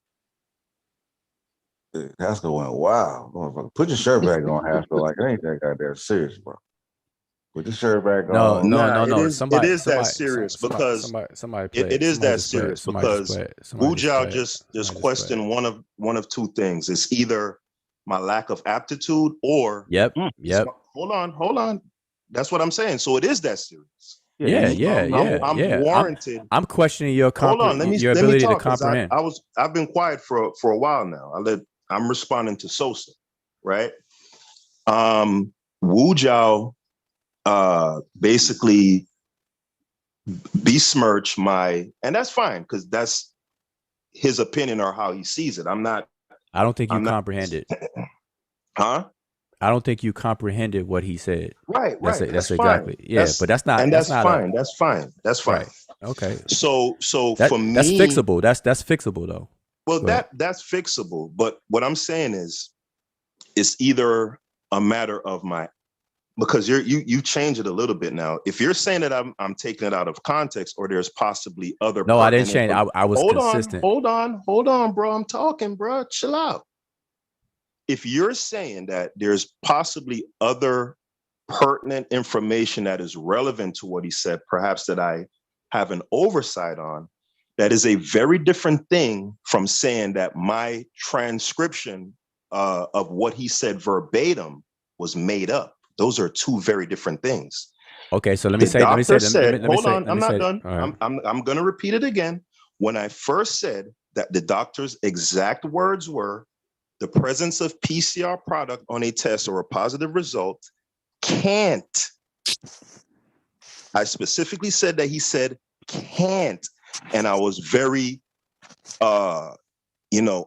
That's going wow. Put your shirt back on, Haskell. Like it ain't that goddamn serious, bro. Put your shirt back on. No. It is that serious because somebody play it is that serious because Wu Zhao just questioned one of two things. It's either my lack of aptitude or Hold on. That's what I'm saying. So it is that serious. I'm warranted. I'm questioning your your ability to comprehend. I've been quiet for a while now. I'm responding to Sosa, right? Wu Zhao basically besmirch and that's fine because that's his opinion or how he sees it. I don't think you comprehended. Huh? I don't think you comprehended what he said. Right. That's Fine. exactly. Yeah, but that's not. And that's fine. Not that's fine. That's fine. Right. Okay. So for me, that's fixable. That's fixable though. Well, that's fixable. But what I'm saying is, it's either a matter of because you change it a little bit now. If you're saying that I'm taking it out of context, or there's possibly other. No, I didn't change. I was consistent. Hold on, bro. I'm talking, bro. Chill out. If you're saying that there's possibly other pertinent information that is relevant to what he said, perhaps that I have an oversight on, that is a very different thing from saying that my transcription of what he said verbatim was made up. Those are two very different things. Okay, so let me say. Hold on, I'm not done. Right. I'm going to repeat it again. When I first said that the doctor's exact words were, the presence of PCR product on a test or a positive result can't. I specifically said that he said can't. And I was very,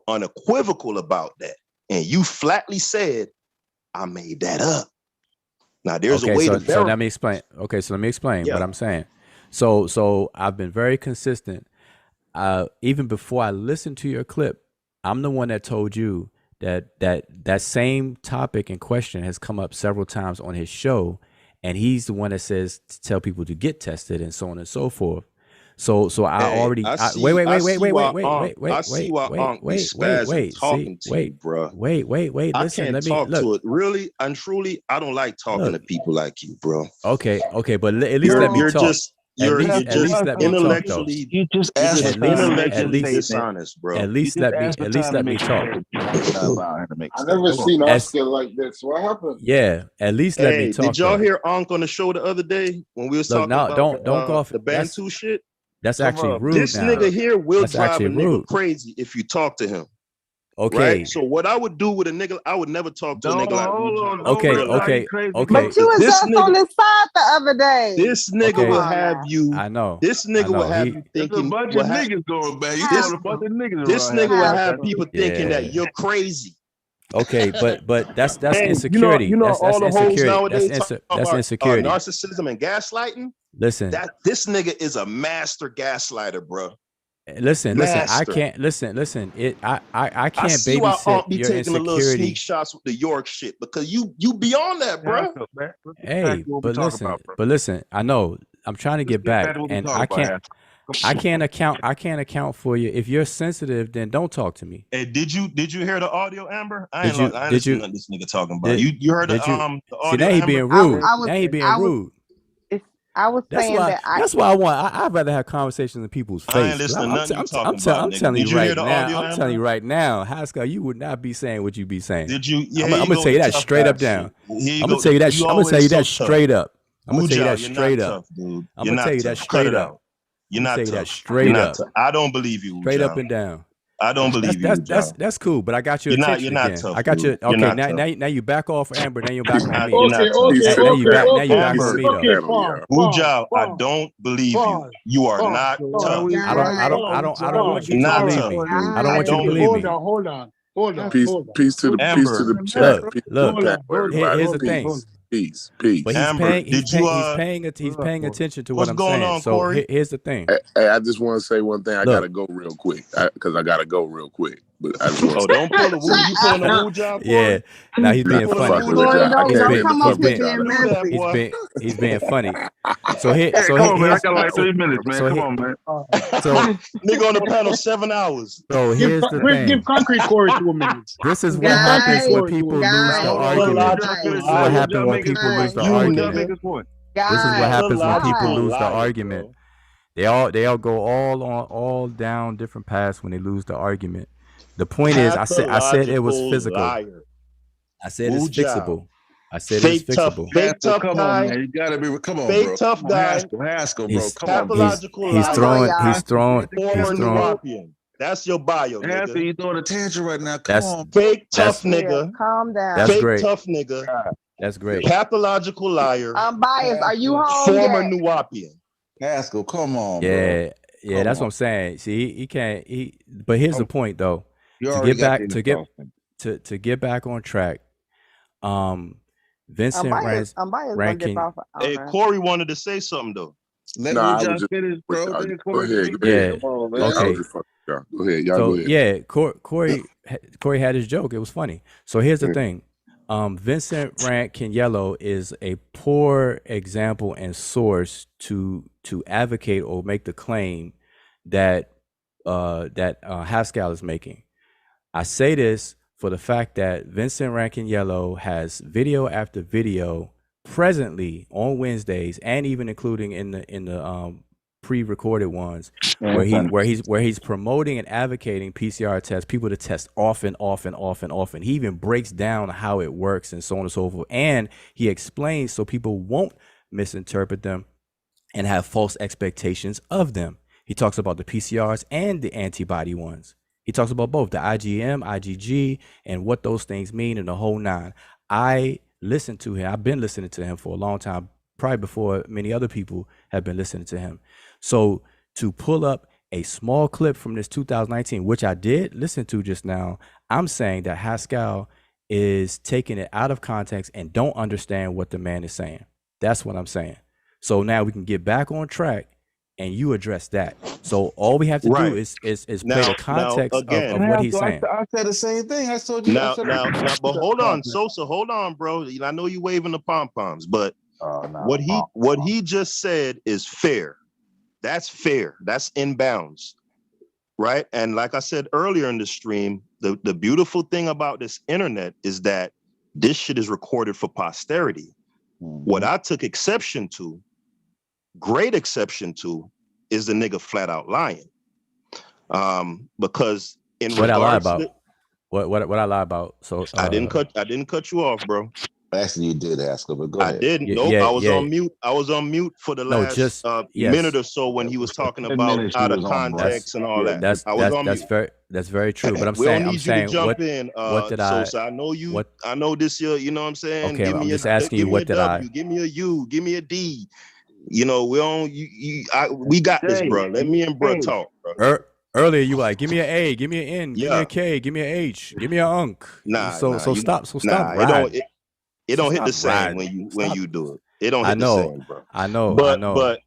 unequivocal about that. And you flatly said, I made that up. Now there's a way to verify. So let me explain. Okay, so let me explain what I'm saying. So I've been very consistent. Even before I listened to your clip, I'm the one that told you that same topic in question has come up several times on his show, and he's the one that says to tell people to get tested and so on and so forth. So I already wait. Listen, let me talk to it. Really and truly, I don't like talking to people like you, bro. Okay, but at least let me talk. You're just intellectually dishonest, bro. At least let me talk. I never seen Oscar like this. What happened? Yeah, at least let me talk. Did y'all hear Ankh on the show the other day when we was talking about don't go off the Bantu shit? That's actually rude. This nigga here will drive a nigga crazy if you talk to him. Okay. Right? So what I would do with a nigga, I would never talk to a nigga like okay. But you was This just on nigga, his side the other day. this nigga Okay. will have you. I know. This nigga will have you There's thinking. a bunch will of have- niggas going back. You this throwing a bunch of niggas this around nigga here. will have people thinking Yeah. that you're crazy. Okay, but that's Hey, insecurity. You know that's all the hoes insecurity. nowadays That's talk about insecurity. narcissism and gaslighting. Listen. That this nigga is a master gaslighter, bro. Listen. I Master. can't listen. I I can't see why babysit be your taking a little insecurity. sneak shots with the York shit because you beyond that, bro. Hey, but listen. I know. I'm trying to get back, and I can't account for you. If you're sensitive, then don't talk to me. Hey, did you hear the audio, Amber? I Did ain't you- listening to this nigga talking about. did- You heard the did you- audio? See, now he Amber? being rude. I was- Now he being I was- rude. I was That's saying why. that That's why I want. I'd rather have conversations in people's face. I ain't listening to nothing you talking about, I'm nigga. telling Did you you hear right the now. audio, I'm Amber? telling you right now, Haskell, you would not be saying what you be saying. Did you? I'm gonna tell you that straight up down. I'm gonna tell you that. I'm gonna tell you that straight up. I'm gonna tell you that straight up. Dude. I'm gonna tell you that straight up. You're I'm not gonna tell you that tough. straight You're not up. tough. I don't believe you. Straight up Ujal. and down. I don't believe you. That's cool, but I got your You're not- attention you're not again. tough, I got your dude. You're okay. not Now, tough. now you back off Amber. Now you back on me. You're not Okay, tough. okay, Now you back okay. on me though. Ujal, I don't believe you. You are not tough. I don't want you to Not believe tough, me. dude. I don't want you to believe me. Hold on. Peace to the Amber. chat. Peace to the Look. chat, everybody. Here's the thing. Peace. But he's Amber, paying. He's did you, paying attention to what's what I'm going saying. on, So Corey? here's the thing. Hey, I just want to say one thing. I Look. gotta go real quick because I gotta go real quick. But I just want Oh, don't pull the woo. You pulling the woo job? Yeah. Now he's being Not funny. fucking with y'all. I came in to fuck with y'all. He's being funny. So here, Hey, so come on, man. I here's, got like so- 3 minutes, man. so Come here- on, man. So, Nigga on the panel 7 hours. so here's the thing. Give Concrete Corey 2 minutes. This is what Guys, happens when people lose the argument. This is what happens when people lose the argument. This is what happens when people lose the argument. They all go all down different paths when they lose the argument. The point is, I said it was physical. Liar. I said it's Good job. fixable. I said Fake it's tough, fixable. fake tough Come guy. on, man. You gotta be. Come on, Fake bro. tough Come on, guy. Haskell, bro. He's, Come on, bro. Pathological he's liar. throwing. Former Nubian. That's your bio, Haskell, nigga. you throwing a tantrum right now. Come That's on. Fake That's- tough nigga. Calm down. That's Fake great. tough nigga. That's great. Pathological liar. Unbiased. Are you home Former yet? Nubian. Haskell, come on, bro. Yeah, that's what I'm saying. See, he can't. But here's the point, though. You To already get got back the to get exhaustion. to get back on track. Vincent Unbiased gonna Rankin. dip off. Hey, Corey wanted to say something though. Let Nah, I me was just just- finish, bro. Go Then ahead. Corey, Go Yeah. ahead. Come on, man. I Okay. was just fucking y'all. Go ahead. Y'all So go ahead. yeah, Corey had his joke. It was funny. So here's the thing. Vincent Rankin Yellow is a poor example and source to advocate or make the claim that Haskell is making. I say this for the fact that Vincent Rankin Yellow has video after video presently on Wednesdays, and even including in the pre-recorded ones, where he's promoting and advocating PCR tests, people to test often. He even breaks down how it works and so on and so forth, and he explains so people won't misinterpret them and have false expectations of them. He talks about the PCRs and the antibody ones. He talks about both the IgM, IgG, and what those things mean and the whole nine. I listen to him. I've been listening to him for a long time, probably before many other people have been listening to him. So to pull up a small clip from this 2019, which I did listen to just now, I'm saying that Haskell is taking it out of context and don't understand what the man is saying. That's what I'm saying. So now we can get back on track and you address that. So all we have to do is play the context of what he's saying. I said the same thing. I told you. Now, but hold on, Sosa, hold on, bro. I know you waving the pom poms, but what he just said is fair. That's fair. That's in bounds, right? And like I said earlier in the stream, the beautiful thing about this internet is that this shit is recorded for posterity. What I took exception to, great exception to, is the nigga flat out lying. Because in what I lie regards about, to, what I lie about. So I didn't cut you off, bro. Actually, you did ask her, but go I ahead. didn't. Nope. I was on mute. I was on mute for the last minute or so when he was talking about out of context and all that. I was on mute. That's very true. But I'm we saying, don't need you to jump in. What did Sosa, I know you. I know this year. You know what I'm saying? Okay, give I'm me just asking you, what did W, give me a U, give me a D. You know, we don't. We got this, bro. Let me and bro talk, bro. Earlier, you were like, give me an A, give me an N, give me a K, give me an H, give me an Unk. Stop. It don't hit the same when you do it. It don't hit the same, bro. I know. But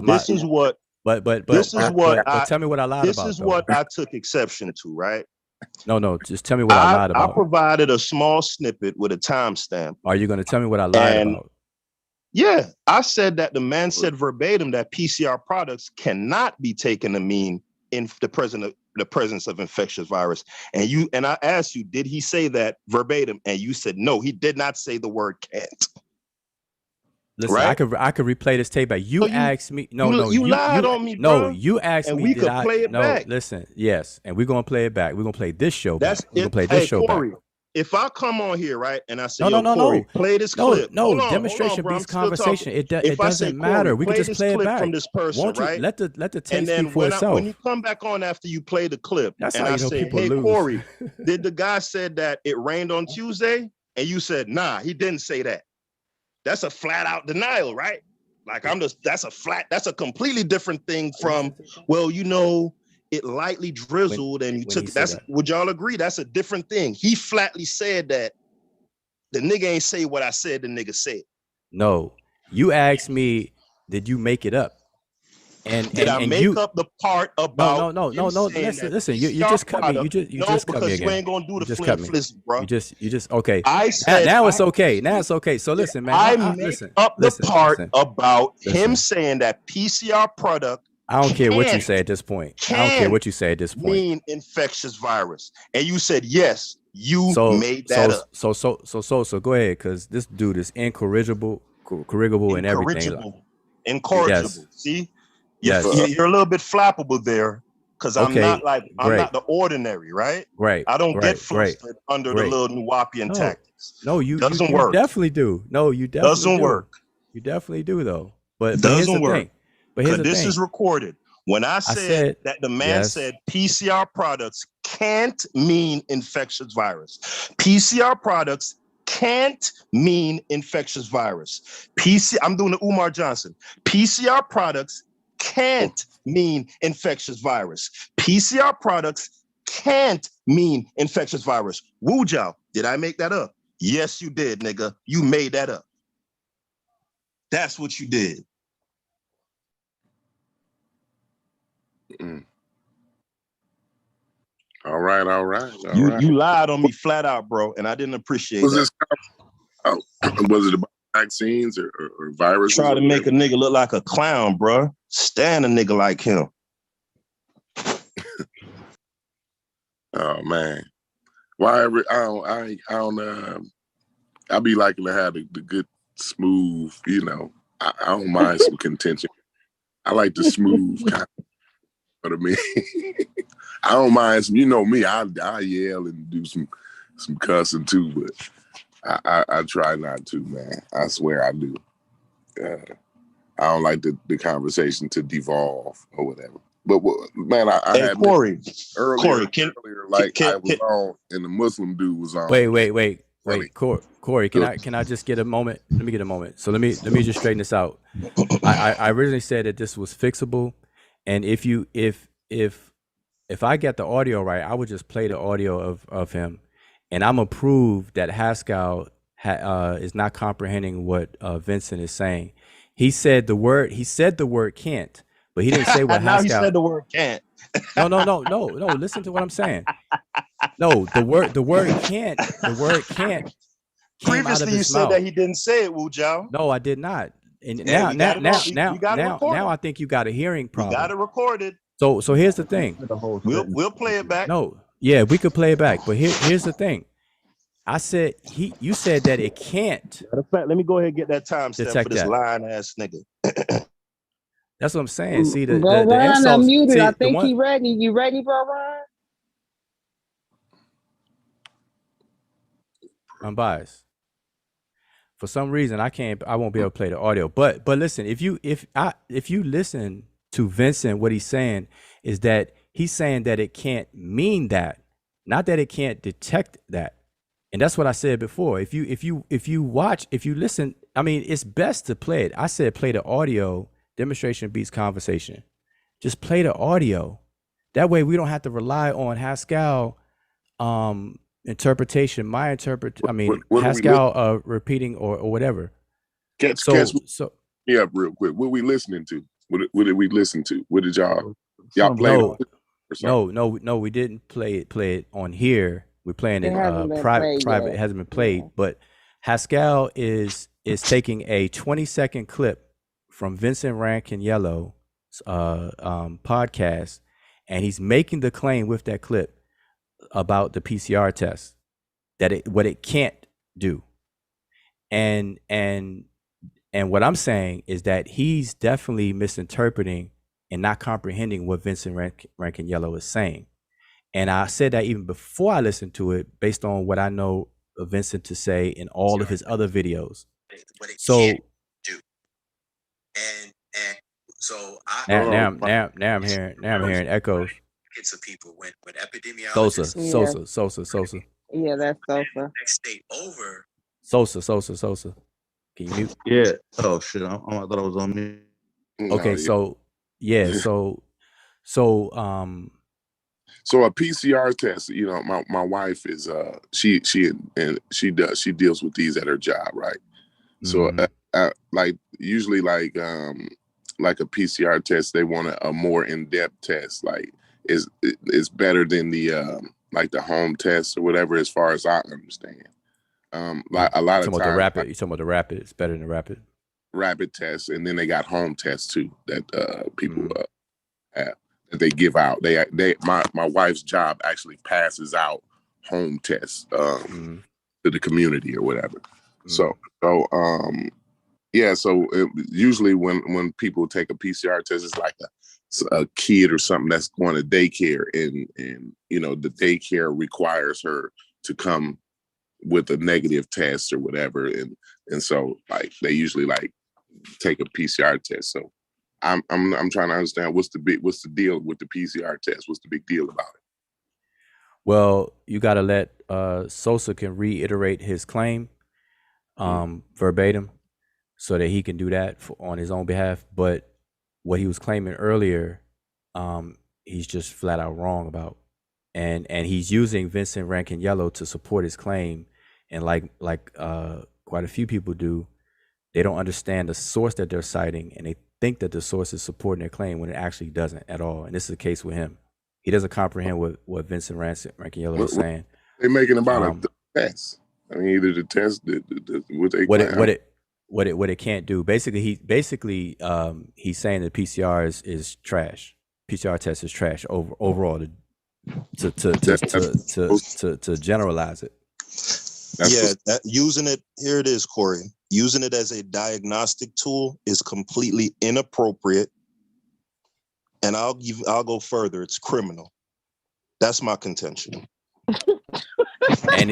this is what. But tell me what I lied about. This is what I took exception to, right? No, just tell me what I lied about. I provided a small snippet with a timestamp. Are you going to tell me what I lied about? Yeah, I said that the man said verbatim that PCR products cannot be taken to mean in the presence of infectious virus. And I asked you, did he say that verbatim? And you said no, he did not say the word can't. Listen, right? I could replay this tape back. You asked me. You lied on me, bro. No, you asked and me. We could play it back. Listen, yes, and we're gonna play it back. We're gonna play this show back. We're gonna play hey, this show Corey, back. If I come on here, right, and I say, no, play this clip. No, demonstration beats conversation. It doesn't matter. We can just play it back. From this person, right? Let the tape speak for itself. When you come back on after you play the clip, that's and how I say, hey, lose. Corey, did the guy said that it rained on Tuesday? And you said, nah, he didn't say that. That's a flat out denial, right? Like that's a completely different thing from, well, you know, it lightly drizzled and you took that. Would y'all agree? That's a different thing. He flatly said that the nigga ain't say what I said the nigga said. No, you asked me, did you make it up? Did I make up the part about no. Listen. You just cut me. You just cut me again. We ain't gonna do the flip, bro. You just okay. I said now it's okay. Now it's okay. So listen, man. I made up the part about him saying that PCR product. I don't care what you say at this point. I don't care what you say at this point. Mean infectious virus, and you said yes. You made that up. So go ahead, because this dude is incorrigible and everything. Incorrigible. Yes. See. Yes. You're a little bit flappable there because I'm not the ordinary, right? Right. I don't get flustered under the little Nuwapian tactics. No, you doesn't you work. Definitely do. No, you definitely doesn't work. You definitely do though. But doesn't work. But here's the this thing. is recorded. When I said that the man said PCR products can't mean infectious virus. PCR products can't mean infectious virus. I'm doing the Umar Johnson. PCR products can't mean infectious virus. PCR products can't mean infectious virus. Wu Jiao, did I make that up? Yes, you did, nigga. You made that up. That's what you did. All right. You lied on me flat out, bro, and I didn't appreciate that. Was it about vaccines or viruses? Try to make a nigga look like a clown, bro. Stand a nigga like him. Oh man, why? I be liking to have the good, smooth. You know, I don't mind some contention. I like the smooth kind. What I mean, I don't mind some. You know me, I yell and do some cussing too, but I try not to, man. I swear I do. I don't like the conversation to devolve or whatever. But man, I had Corey, earlier, I was on, and the Muslim dude was on. Wait, Corey, can I just get a moment? Let me get a moment. So let me just straighten this out. I originally said that this was fixable, and if I get the audio right, I would just play the audio of him, and I'm gonna prove that Haskell is not comprehending what Vincent is saying. He said the word can't, but he didn't say what now Haskell. He said the word can't. No. Listen to what I'm saying. No, the word can't. Previously, you said that he didn't say it, Wu Jiao. No, I did not. And now, I think you got a hearing problem. You got it recorded. So here's the thing. We'll play it back. No, yeah, we could play it back, but here's the thing. I said you said that it can't. Matter of fact, let me go ahead and get that timestamp for this lying ass nigga. That's what I'm saying. See the Ryan insults. Unmuted. See, I think he ready. You ready, bro, Ryan? Unbiased. For some reason, I won't be able to play the audio. But listen, if you listen to Vincent, what he's saying is that he's saying that it can't mean that, not that it can't detect that. And that's what I said before. If you listen, I mean, it's best to play it. I said play the audio. Demonstration beats conversation. Just play the audio. That way we don't have to rely on Haskell interpretation, Haskell repeating or whatever. Catch me up real quick. What we listening to? What did we listen to? What did y'all play? No, we didn't play it on here. We're playing it private. It hasn't been played, but Haskell is taking a 20-second clip from Vincent Rankin-Yellow's podcast, and he's making the claim with that clip about the PCR test, that what it can't do. And what I'm saying is that he's definitely misinterpreting and not comprehending what Vincent Rankin-Yellow is saying. And I said that even before I listened to it, based on what I know of Vincent to say in all of his other videos. So so now I'm hearing echoes. Of people when epidemiologists Sosa. Yeah, that's Sosa. Next state over. Sosa. Can you mute? Yeah. Oh shit. I thought I was on mute. Okay, so So a PCR test, you know, my wife is she deals with these at her job, right? So like usually like a PCR test, they want a more in-depth test, like is better than the like the home test or whatever, as far as I understand. Like a lot of times, you're talking about the rapid. It's better than the rapid tests, and then they got home tests too that people have, that they give out. My wife's job actually passes out home tests to the community or whatever. So usually when people take a PCR test, it's like a kid or something that's going to daycare, and you know the daycare requires her to come with a negative test or whatever, and so like they usually like take a PCR test. So I'm trying to understand what's the deal with the PCR test? What's the big deal about it? Well, you got to let Sosa can reiterate his claim verbatim, so that he can do that on his own behalf. But what he was claiming earlier, he's just flat out wrong about, and he's using Vincent Rankin-Yellow to support his claim. And like quite a few people do, they don't understand the source that they're citing, and they think that the source is supporting their claim when it actually doesn't at all. And this is the case with him. He doesn't comprehend what Vincent Rankin-Yellow is saying. They're making about the test. I mean, either the test, what it can't do. Basically, he's saying that PCR is trash. PCR test is trash overall to generalize it. Using it, here it is, Corey. Using it as a diagnostic tool is completely inappropriate, and I'll go further. It's criminal. That's my contention. and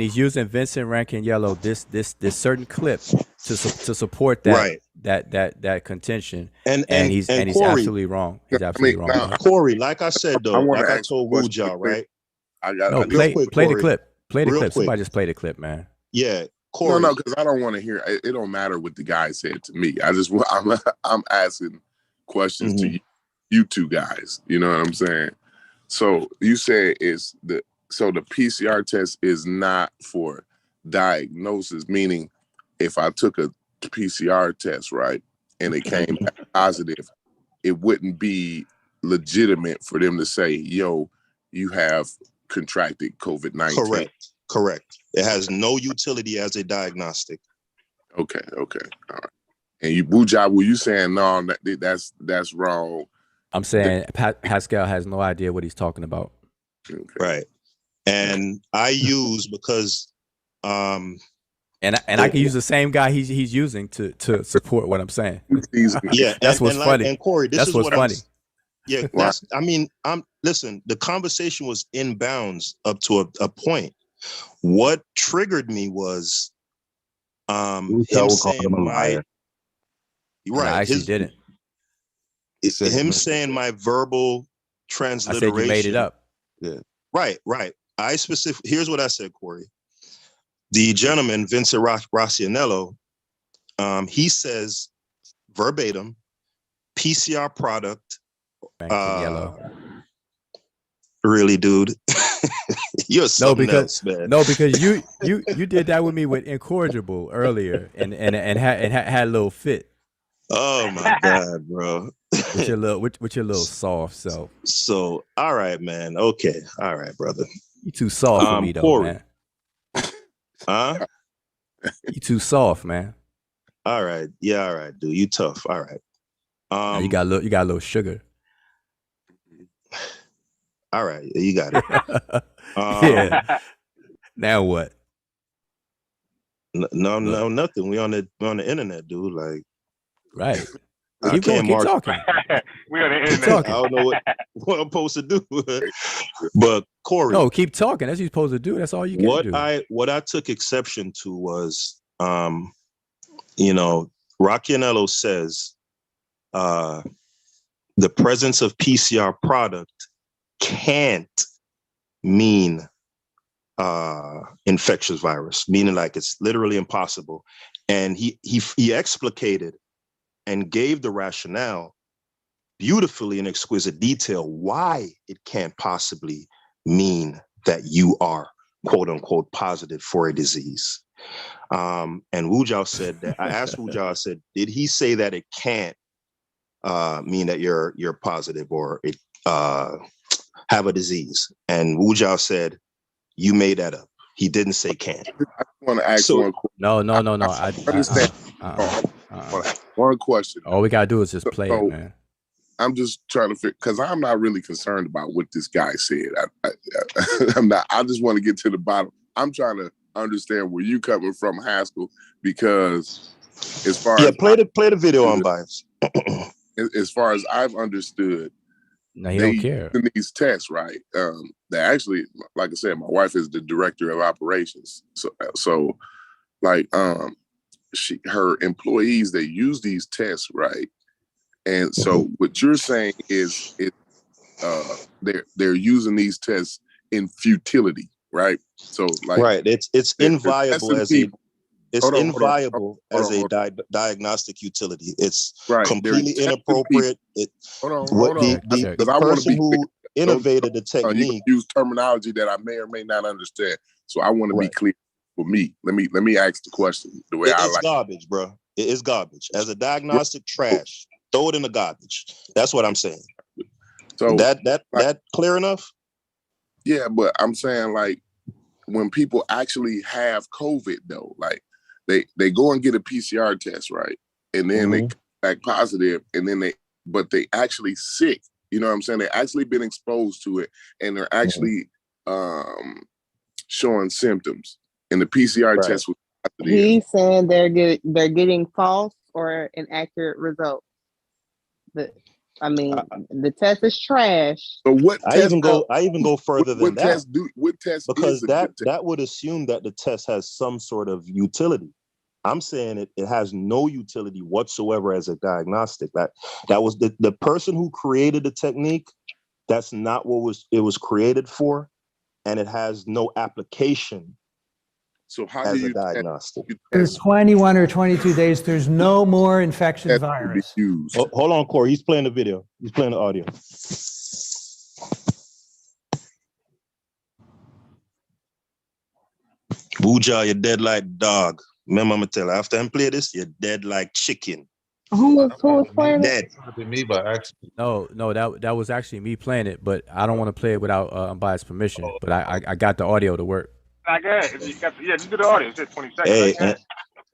he's using Vincent Rankin-Yellow this certain clip to support that that contention, and he's Corey, absolutely wrong. He's absolutely wrong. Corey, like I said though, like I told Wuja, right? Play the clip. Play the clip. Somebody just play the clip, man. Yeah, Corey. No, because I don't want to hear. It don't matter what the guy said to me. I'm asking questions to you two guys. You know what I'm saying? So you say the PCR test is not for diagnosis, meaning if I took a PCR test, right, and it came back positive, it wouldn't be legitimate for them to say, yo, you have contracted COVID-19. Correct. It has no utility as a diagnostic. Okay. All right. And you, Wuja, were you saying, no, that's wrong? I'm saying Haskell has no idea what he's talking about. Okay. Right. And I use because and I can use the same guy he's using to support what I'm saying. Yeah, that's what's funny. And Corey, that's what's funny. Listen, the conversation was in bounds up to a point. What triggered me was him saying my I actually didn't. Him saying my verbal transliteration. I said you made it up. Yeah. Right. Here's what I said, Corey. The gentleman, Vincent Rossianello, he says verbatim, PCR product. Yellow. Really, dude? You're something else, man. No, because you did that with me with incorrigible earlier, and had a little fit. Oh my God, bro. with your little soft self. So, all right, man. Okay, all right, brother. You too soft for me, though, Corey. man. Huh? You too soft, man. All right, yeah, all right, dude. You tough. All right. You got a little sugar. All right, you got it. Yeah. Now what? No, nothing. We on the internet, dude. Like, right. Keep talking. We on the internet. I don't know what I'm supposed to do. But Corey, no, keep talking. That's what you're supposed to do. That's all you can do. What I took exception to was, Rocchianello says, the presence of PCR product can't mean infectious virus, meaning like it's literally impossible. And he explicated and gave the rationale beautifully in exquisite detail why it can't possibly mean that you are quote unquote positive for a disease. And Wujao said that I asked Wujao, I said, did he say that it can't mean that you're positive or it have a disease? And Wujao said, you made that up. He didn't say can't. I want to ask one question. No. I understand. One question. All we gotta do is just play it, man. I'm just trying to figure, because I'm not really concerned about what this guy said. I'm not. I just want to get to the bottom. I'm trying to understand where you coming from, Haskell, because as far as play the video on Unbiased. As far as I've understood, no, he don't care. In these tests, right? They actually, like I said, my wife is the director of operations, so like her employees, they use these tests, right? And so what you're saying is they're using these tests in futility, right? So like right, it's inviable as a diagnostic utility. It's completely inappropriate. The person who innovated the technique use terminology that I may or may not understand. So I want to be clear for me. Let me ask the question the way I like. It's garbage, bro. It is garbage. As a diagnostic trash, throw it in the garbage. That's what I'm saying. So that clear enough? Yeah, but I'm saying like when people actually have COVID though, like they go and get a PCR test, right? And then they come back positive, and then they actually sick. You know what I'm saying? They actually been exposed to it, and they're actually showing symptoms. And the PCR test was positive. He's saying they're getting false or inaccurate results. The test is trash. So what? I even go further than that. What test? Because that would assume that the test has some sort of utility. I'm saying it has no utility whatsoever as a diagnostic. That was the person who created the technique. That's not what it was created for, and it has no application. So how as do you a diagnostic? There's 21 or 22 days. There's no more infectious virus. Hold on, Corey. He's playing the video. He's playing the audio. Wujao, you're dead like dog. Remember, I'm gonna tell you, after I play this, you're dead like chicken. Who was playing dead? Me by accident. No, that was actually me playing it, but I don't want to play it without unbiased permission. But I got the audio to work. I guess just do the audio. It's just 20 seconds. Hey,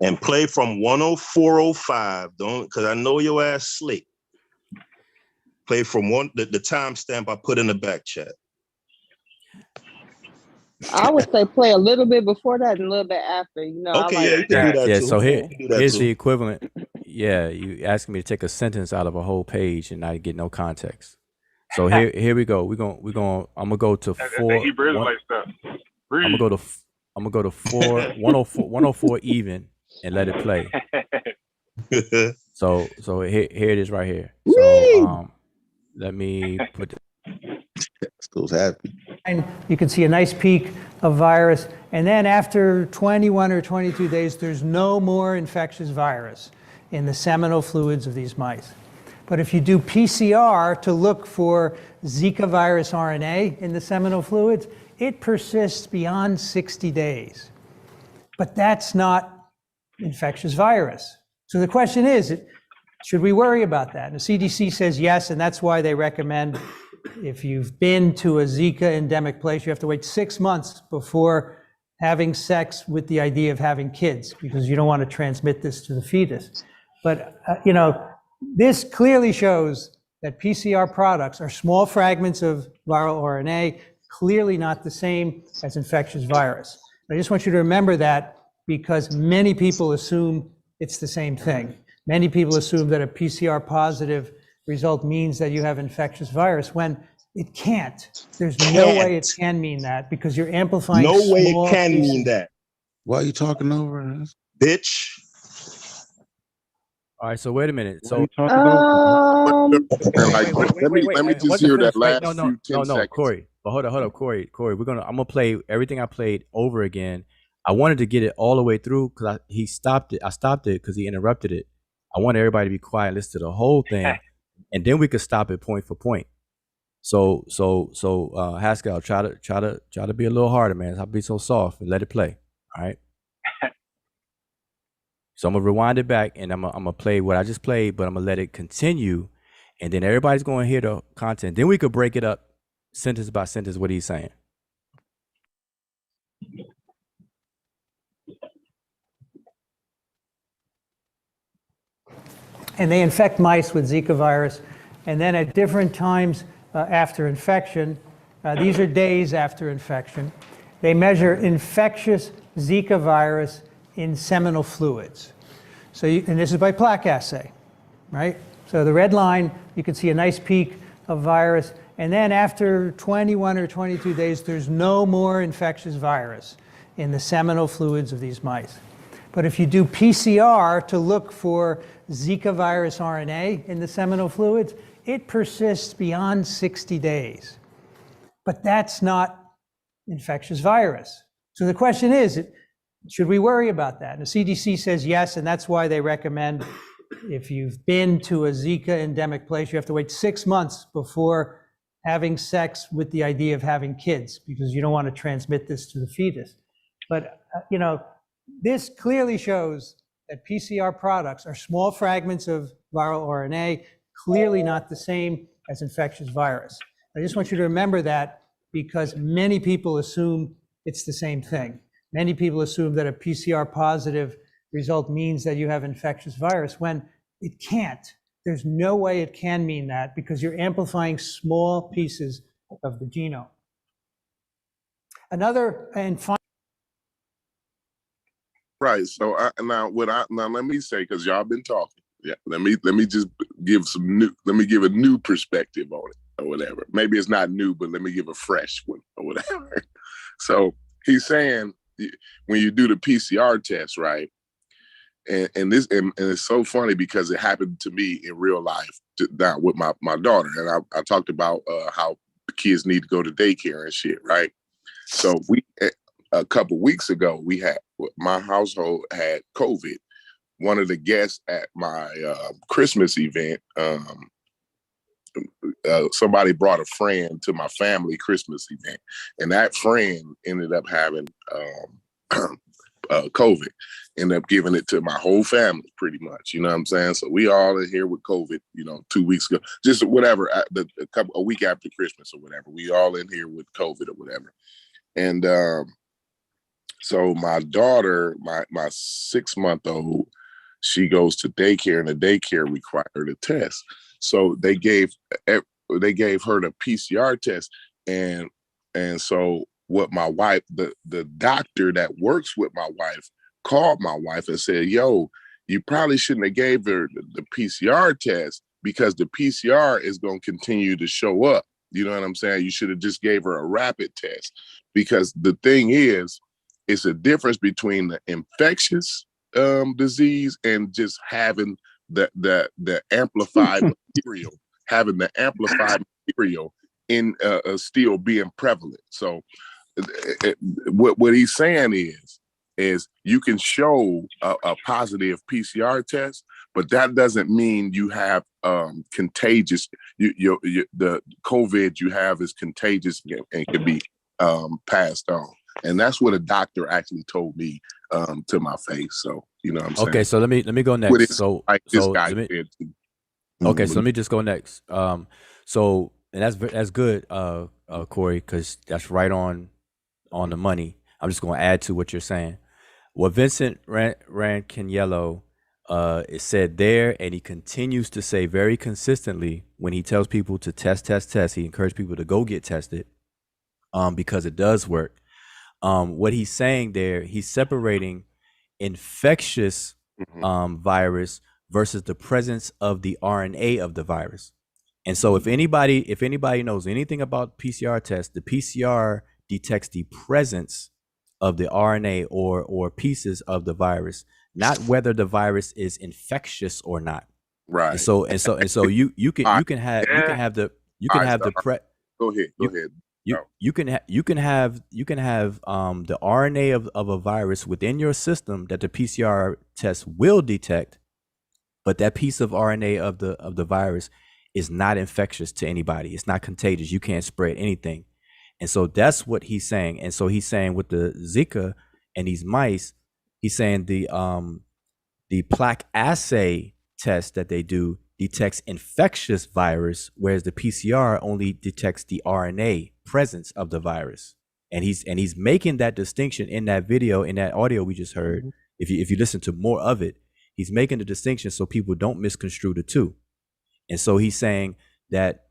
and play from 104.05. Don't, because I know your ass slick. Play from the timestamp I put in the back chat. I would say play a little bit before that and a little bit after. You know, okay, you can do that too. So here's the equivalent. Yeah, you asking me to take a sentence out of a whole page and I get no context. So here we go. I'm gonna go to Hebrew Israelite stuff. I'm gonna go to 104 even and let it play. So here it is right here. So let me put School's happy. And you can see a nice peak of virus, and then after 21 or 22 days, there's no more infectious virus in the seminal fluids of these mice. But if you do PCR to look for Zika virus RNA in the seminal fluids, it persists beyond 60 days. But that's not infectious virus. So the question is, should we worry about that? And the CDC says yes, and that's why they recommend if you've been to a Zika endemic place, you have to wait 6 months before having sex with the idea of having kids, because you don't want to transmit this to the fetus. But, this clearly shows that PCR products are small fragments of viral RNA, clearly not the same as infectious virus. I just want you to remember that, because many people assume it's the same thing. Many people assume that a PCR positive result means that you have infectious virus, when it can't. There's no way it can mean that, because you're amplifying. No way it can pieces. mean that. Why are you talking over us? Bitch. All right, so wait a minute. So Let me just hear that last few 10 seconds. Corey. But hold up, Corey. I'm gonna play everything I played over again. I wanted to get it all the way through because he stopped it. I stopped it because he interrupted it. I want everybody to be quiet, listen to the whole thing, and then we could stop it point for point. So Haskell, try to be a little harder, man. I'll be so soft and let it play. All right. So I'm gonna rewind it back, and I'm gonna play what I just played, but I'm gonna let it continue, and then everybody's gonna hear the content. Then we could break it up sentence by sentence what he's saying. And they infect mice with Zika virus, and then at different times after infection, these are days after infection, they measure infectious Zika virus in seminal fluids. So, and this is by plaque assay, right? So the red line, you can see a nice peak of virus, and then after 21 or 22 days, there's no more infectious virus in the seminal fluids of these mice. But if you do PCR to look for Zika virus RNA in the seminal fluids, it persists beyond 60 days. But that's not infectious virus. So the question is, should we worry about that? And the CDC says yes, and that's why they recommend if you've been to a Zika endemic place, you have to wait 6 months before having sex with the idea of having kids, because you don't want to transmit this to the fetus. But, this clearly shows that PCR products are small fragments of viral RNA, clearly not the same as infectious virus. I just want you to remember that, because many people assume it's the same thing. Many people assume that a PCR positive result means that you have infectious virus, when it can't. There's no way it can mean that, because you're amplifying small pieces of the genome. Another, and finally, right. So now let me say, because y'all been talking. Yeah. Let me just give a new perspective on it or whatever. Maybe it's not new, but let me give a fresh one or whatever. So he's saying, when you do the PCR test, right? And it's so funny because it happened to me in real life now with my daughter. And I talked about how the kids need to go to daycare and shit, right? So a couple weeks ago, my household had COVID. One of the guests at my Christmas event, somebody brought a friend to my family Christmas event, and that friend ended up having COVID. Ended up giving it to my whole family, pretty much. You know what I'm saying? So we all in here with COVID, 2 weeks ago, just whatever, a week after Christmas or whatever. We all in here with COVID or whatever. And so my daughter, my 6-month-old, she goes to daycare, and the daycare required a test. So they gave her the PCR test, and so what my wife, the doctor that works with my wife, called my wife and said, "Yo, you probably shouldn't have gave her the PCR test, because the PCR is going to continue to show up. You know what I'm saying? You should have just gave her a rapid test, because the thing is, it's a difference between the infectious disease and just having the amplified material, having the amplified material in still being prevalent. So what he's saying is you can show a positive PCR test, but that doesn't mean you have contagious. The COVID you have is contagious and can be passed on. And that's what a doctor actually told me to my face. So you know what I'm saying. Okay, so let me go next. So this guy let me, said too. okay, so let me just go next. So and that's good, Corey, because that's right on the money. I'm just going to add to what you're saying. What Vincent Rancaniello said there, and he continues to say very consistently when he tells people to test. He encourages people to go get tested because it does work. What he's saying there, he's separating infectious virus versus the presence of the RNA of the virus. And so if anybody knows anything about PCR tests, the PCR detects the presence of the RNA or pieces of the virus, not whether the virus is infectious or not. Right. And so you can have the Go ahead. You can have the RNA of a virus within your system that the PCR test will detect, but that piece of RNA of the virus is not infectious to anybody. It's not contagious. You can't spread anything. And so that's what he's saying. And so he's saying with the Zika and these mice, he's saying the plaque assay test that they do detects infectious virus, whereas the PCR only detects the RNA presence of the virus. And he's making that distinction in that video, in that audio we just heard. If you listen to more of it, he's making the distinction so people don't misconstrue the two. And so he's saying that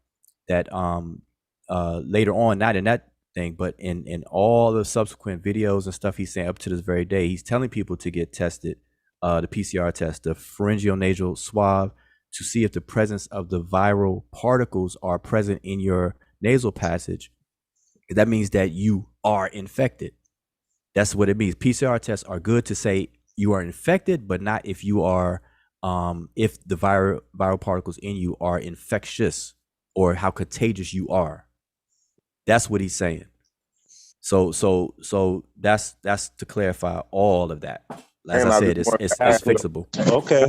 later on, not in that thing, but in all the subsequent videos and stuff he's saying up to this very day, he's telling people to get tested, the PCR test, the pharyngeal swab, to see if the presence of the viral particles are present in your nasal passage. That means that you are infected. That's what it means. PCR tests are good to say you are infected, but not if you are, if the viral particles in you are infectious or how contagious you are. That's what he's saying. So that's to clarify all of that. As I said, it's fixable. Okay. I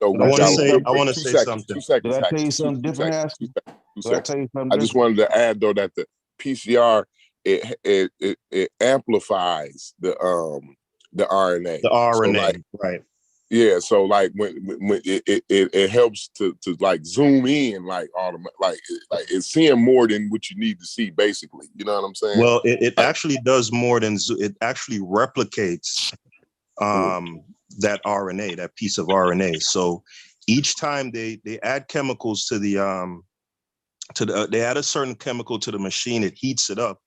want to say something. Did I tell you something different? I just wanted to add though that the PCR it amplifies the RNA. The RNA, so like, right? Yeah. So like when it helps to like zoom in like it's seeing more than what you need to see, basically. You know what I'm saying? Well, it actually does more than it actually replicates that RNA, that piece of RNA. So each time they add chemicals to they add a certain chemical to the machine, it heats it up,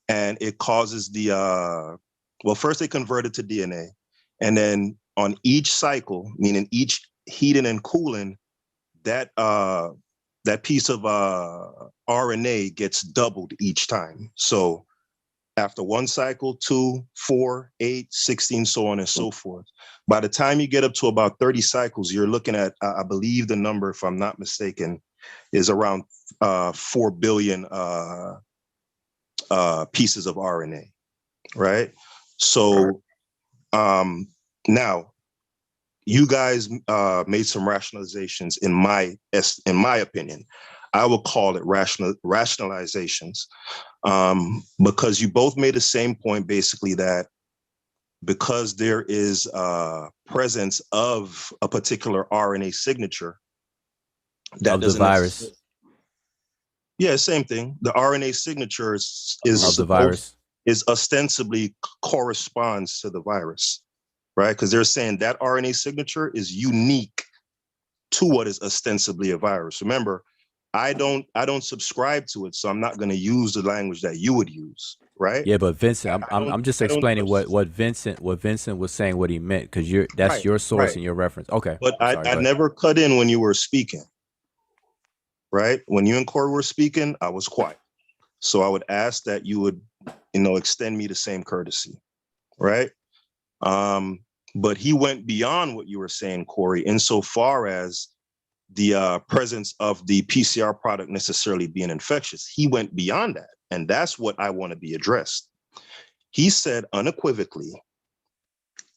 and it causes well, first they convert it to DNA, and then on each cycle, meaning each heating and cooling, that piece of RNA gets doubled each time. So after one cycle, 2, 4, 8, 16, so on and so forth. By the time you get up to about 30 cycles, you're looking at, I believe the number, if I'm not mistaken, is around 4 billion pieces of RNA, right? So now, you guys made some rationalizations in my opinion. I will call it rationalizations, because you both made the same point, basically, that because there is presence of a particular RNA signature that of the virus. Yeah, same thing. The RNA signature is of the virus is ostensibly corresponds to the virus, right? Because they're saying that RNA signature is unique to what is ostensibly a virus. Remember, I don't subscribe to it, so I'm not going to use the language that you would use, right? Yeah, but Vincent, I'm just explaining what Vincent was saying, what he meant, because that's your source and your reference. Okay, but I never cut in when you were speaking, right? When you and Corey were speaking, I was quiet. So I would ask that you would, extend me the same courtesy, right? But he went beyond what you were saying, Corey, insofar as the presence of the PCR product necessarily being infectious. He went beyond that. And that's what I want to be addressed. He said unequivocally,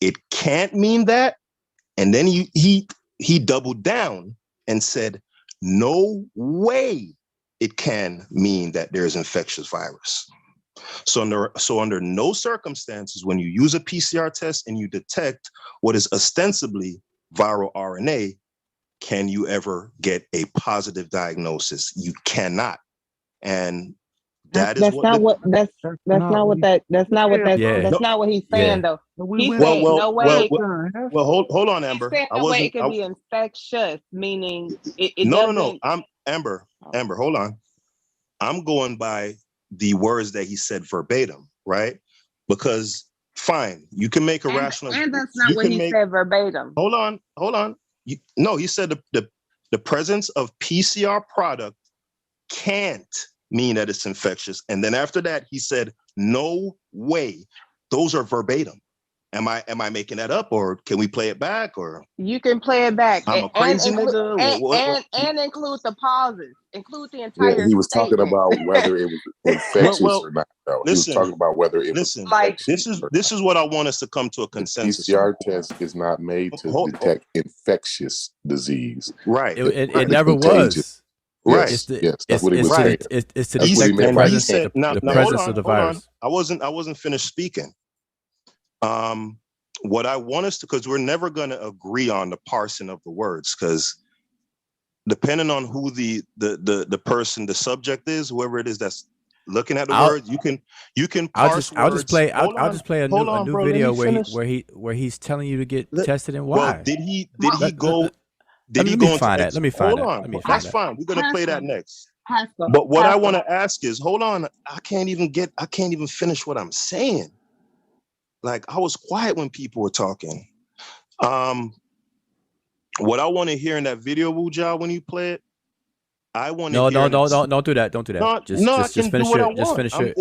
it can't mean that. And then he doubled down and said, no way it can mean that there's infectious virus. So under no circumstances, when you use a PCR test and you detect what is ostensibly viral RNA, can you ever get a positive diagnosis? You cannot. And that's not what he's saying though. He's saying no way. Hold on, Amber. He's saying no way it could be infectious, meaning it no, doesn't. No. I'm Amber, hold on. I'm going by the words that he said verbatim, right? Because fine, you can make a rational. And that's not what he said verbatim. Hold on. He said the presence of PCR product can't mean that it's infectious. And then after that, he said, no way. Those are verbatim. Am I making that up, or can we play it back? Or you can play it back. I'm a crazy nigga. And include the pauses. Include the entire. Yeah, he was statement. talking about whether it was infectious or not. No, he was talking about whether it was infectious. This is what I want us to come to a consensus. The PCR test is not made to detect infectious disease. Right. It never was. Right. Yes, that's what he was saying. It's to detect the presence of the virus. I wasn't finished speaking. What I want us to, because we're never going to agree on the parsing of the words, because depending on who the person, the subject is, whoever it is that's looking at the words, you can parse I'll just play a new bro, video where he's telling you to get tested and why. Well, did he go? Let me find that. Hold on. That's fine. We're gonna play that next. But what I want to ask is, hold on. I can't even finish what I'm saying. Like, I was quiet when people were talking. What I want to hear in that video, Wuja, when you play it, I want to hear. Don't do that. Don't do that. Just finish it. Just finish it.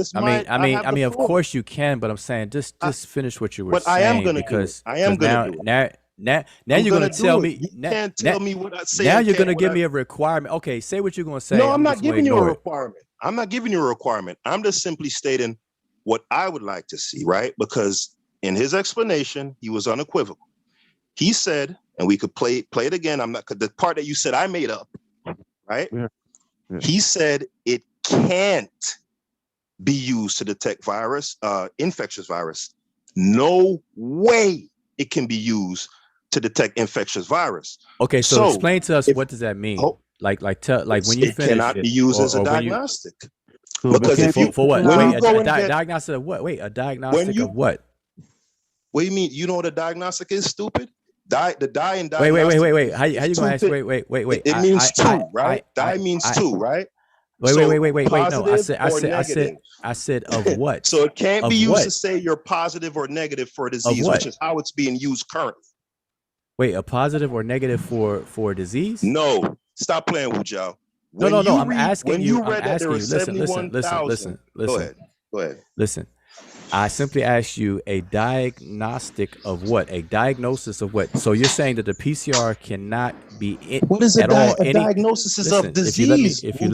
I mean, of course you can, but I'm saying just finish what you were saying. But I am gonna because do it. I am gonna do it. Now you're gonna tell me. You can't tell me what I say. Now you're gonna give me a requirement. Okay, say what you're gonna say. No, I'm not giving you a requirement. I'm not giving you a requirement. I'm just simply stating what I would like to see, right? Because in his explanation, he was unequivocal. He said, and we could play it again. The part that you said I made up, right? Yeah. He said it can't be used to detect virus, infectious virus. No way it can be used to detect infectious virus. Okay, so explain to us what does that mean? Like when you finish, it cannot be used as a diagnostic. Because for what? Wait, a diagnostic of what? Wait, a diagnostic of what? What do you mean? You know what a diagnostic is, stupid? The die and diagnostic. Wait. How you gonna ask? Wait. It means two, right? Die means two, right? Wait. No, I said of what? So it can't be used to say you're positive or negative for a disease, which is how it's being used currently. Wait, a positive or negative for a disease? No, stop playing with y'all. No. I'm asking you. Listen. Go ahead. Listen. I simply asked you a diagnostic of what? A diagnosis of what? So you're saying that the PCR cannot be what is a diagnosis of disease? If you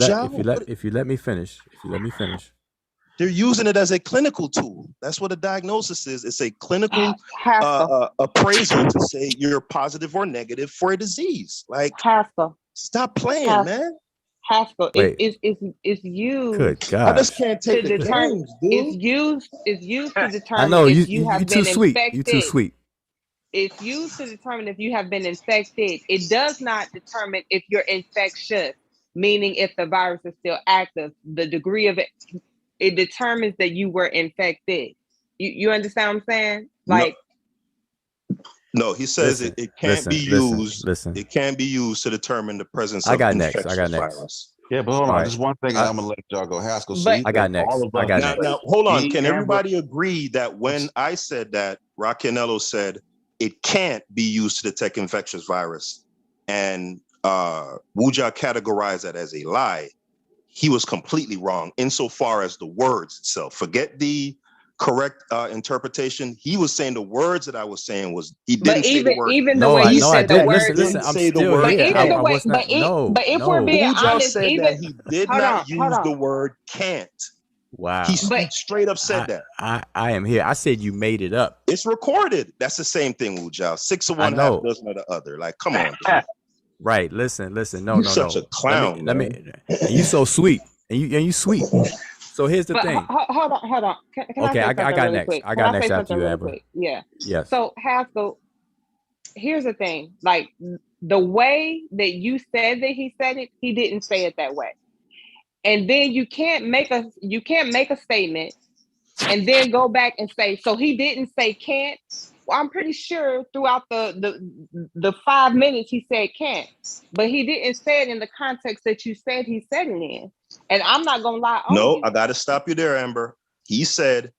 let me finish. They're using it as a clinical tool. That's what a diagnosis is. It's a clinical appraisal to say you're positive or negative for a disease. Like, stop playing, man. Haskell, it's used. Good God! I just can't take the claims, dude. It's used to determine. I know if you have too been sweet. infected. You too sweet. It's used to determine if you have been infected. It does not determine if you're infectious, meaning if the virus is still active. The degree of it, it determines that you were infected. You understand what I'm saying? Like. No, he says it can't be used. It can be used to determine the presence of infectious virus. Yeah, but hold on. Just one thing, and I'm gonna let y'all go. Haskell, I got next. Now, hold on. Can everybody agree that when I said that, Racanello said it can't be used to detect infectious virus, and Wuja categorized that as a lie, he was completely wrong insofar as the words itself. Forget the correct interpretation. He was saying the words that I was saying was, he didn't say the word. Even the way you said the words, Listen, I'm still but here. even the I way, was not. but if we're being Wuja honest, said even that he did not use the word can't. Wow. He straight up said that. I am here. I said you made it up. It's recorded. That's the same thing, Wuja. 6 of one, I know. half dozen of the other. Like, come on, dude. Right. Listen. No. You're such a clown. Let me. And you so sweet. And you sweet. So here's the thing. Hold on. Can Okay, I say I something got really next. quick? I got Can next say after something you, really Amber. quick? Yeah. Yes. So Haskell, here's the thing. Like the way that you said that he said it, he didn't say it that way. And then you can't make a statement and then go back and say, so he didn't say can't. Well, I'm pretty sure throughout the 5 minutes he said can't, but he didn't say it in the context that you said he said it in. And I'm not gonna lie on No, you. I got to stop you there, Amber. He said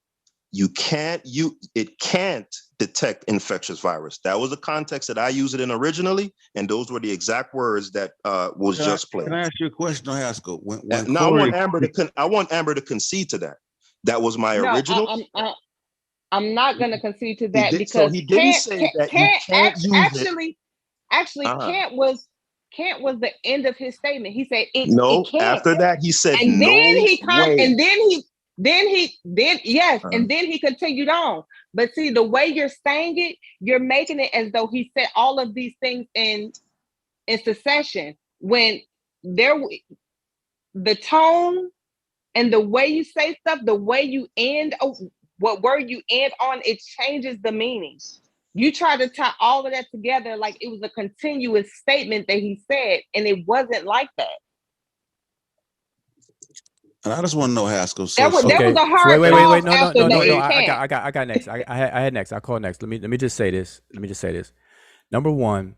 it can't detect infectious virus. That was the context that I used it in originally, and those were the exact words that was just played. Can I ask you a question, Haskell? Now I want Amber to concede to that. That was my original. I'm not going to concede to that because so he didn't say that you can't use actually, can't was the end of his statement. He said it can't. After that he said and no then he way. And then he continued on. But see, the way you're saying it, you're making it as though he said all of these things in succession, when the tone and the way you say stuff, the way you end, what word you end on, it changes the meaning. You try to tie all of that together like it was a continuous statement that he said, and it wasn't like that. And I just want to know, Haskell. That was a hard wait. No. I got next. I had next. I'll call next. Let me just say this. Number one,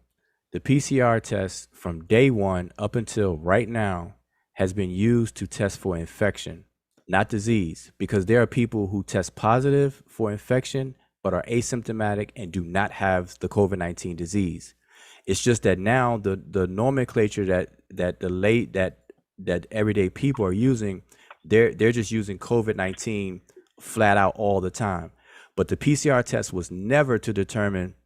the PCR test from day one up until right now has been used to test for infection, not disease, because there are people who test positive for infection but are asymptomatic and do not have the COVID-19 disease. It's just that now the nomenclature that everyday people are using, they're just using COVID-19 flat out all the time. But the PCR test was never to determine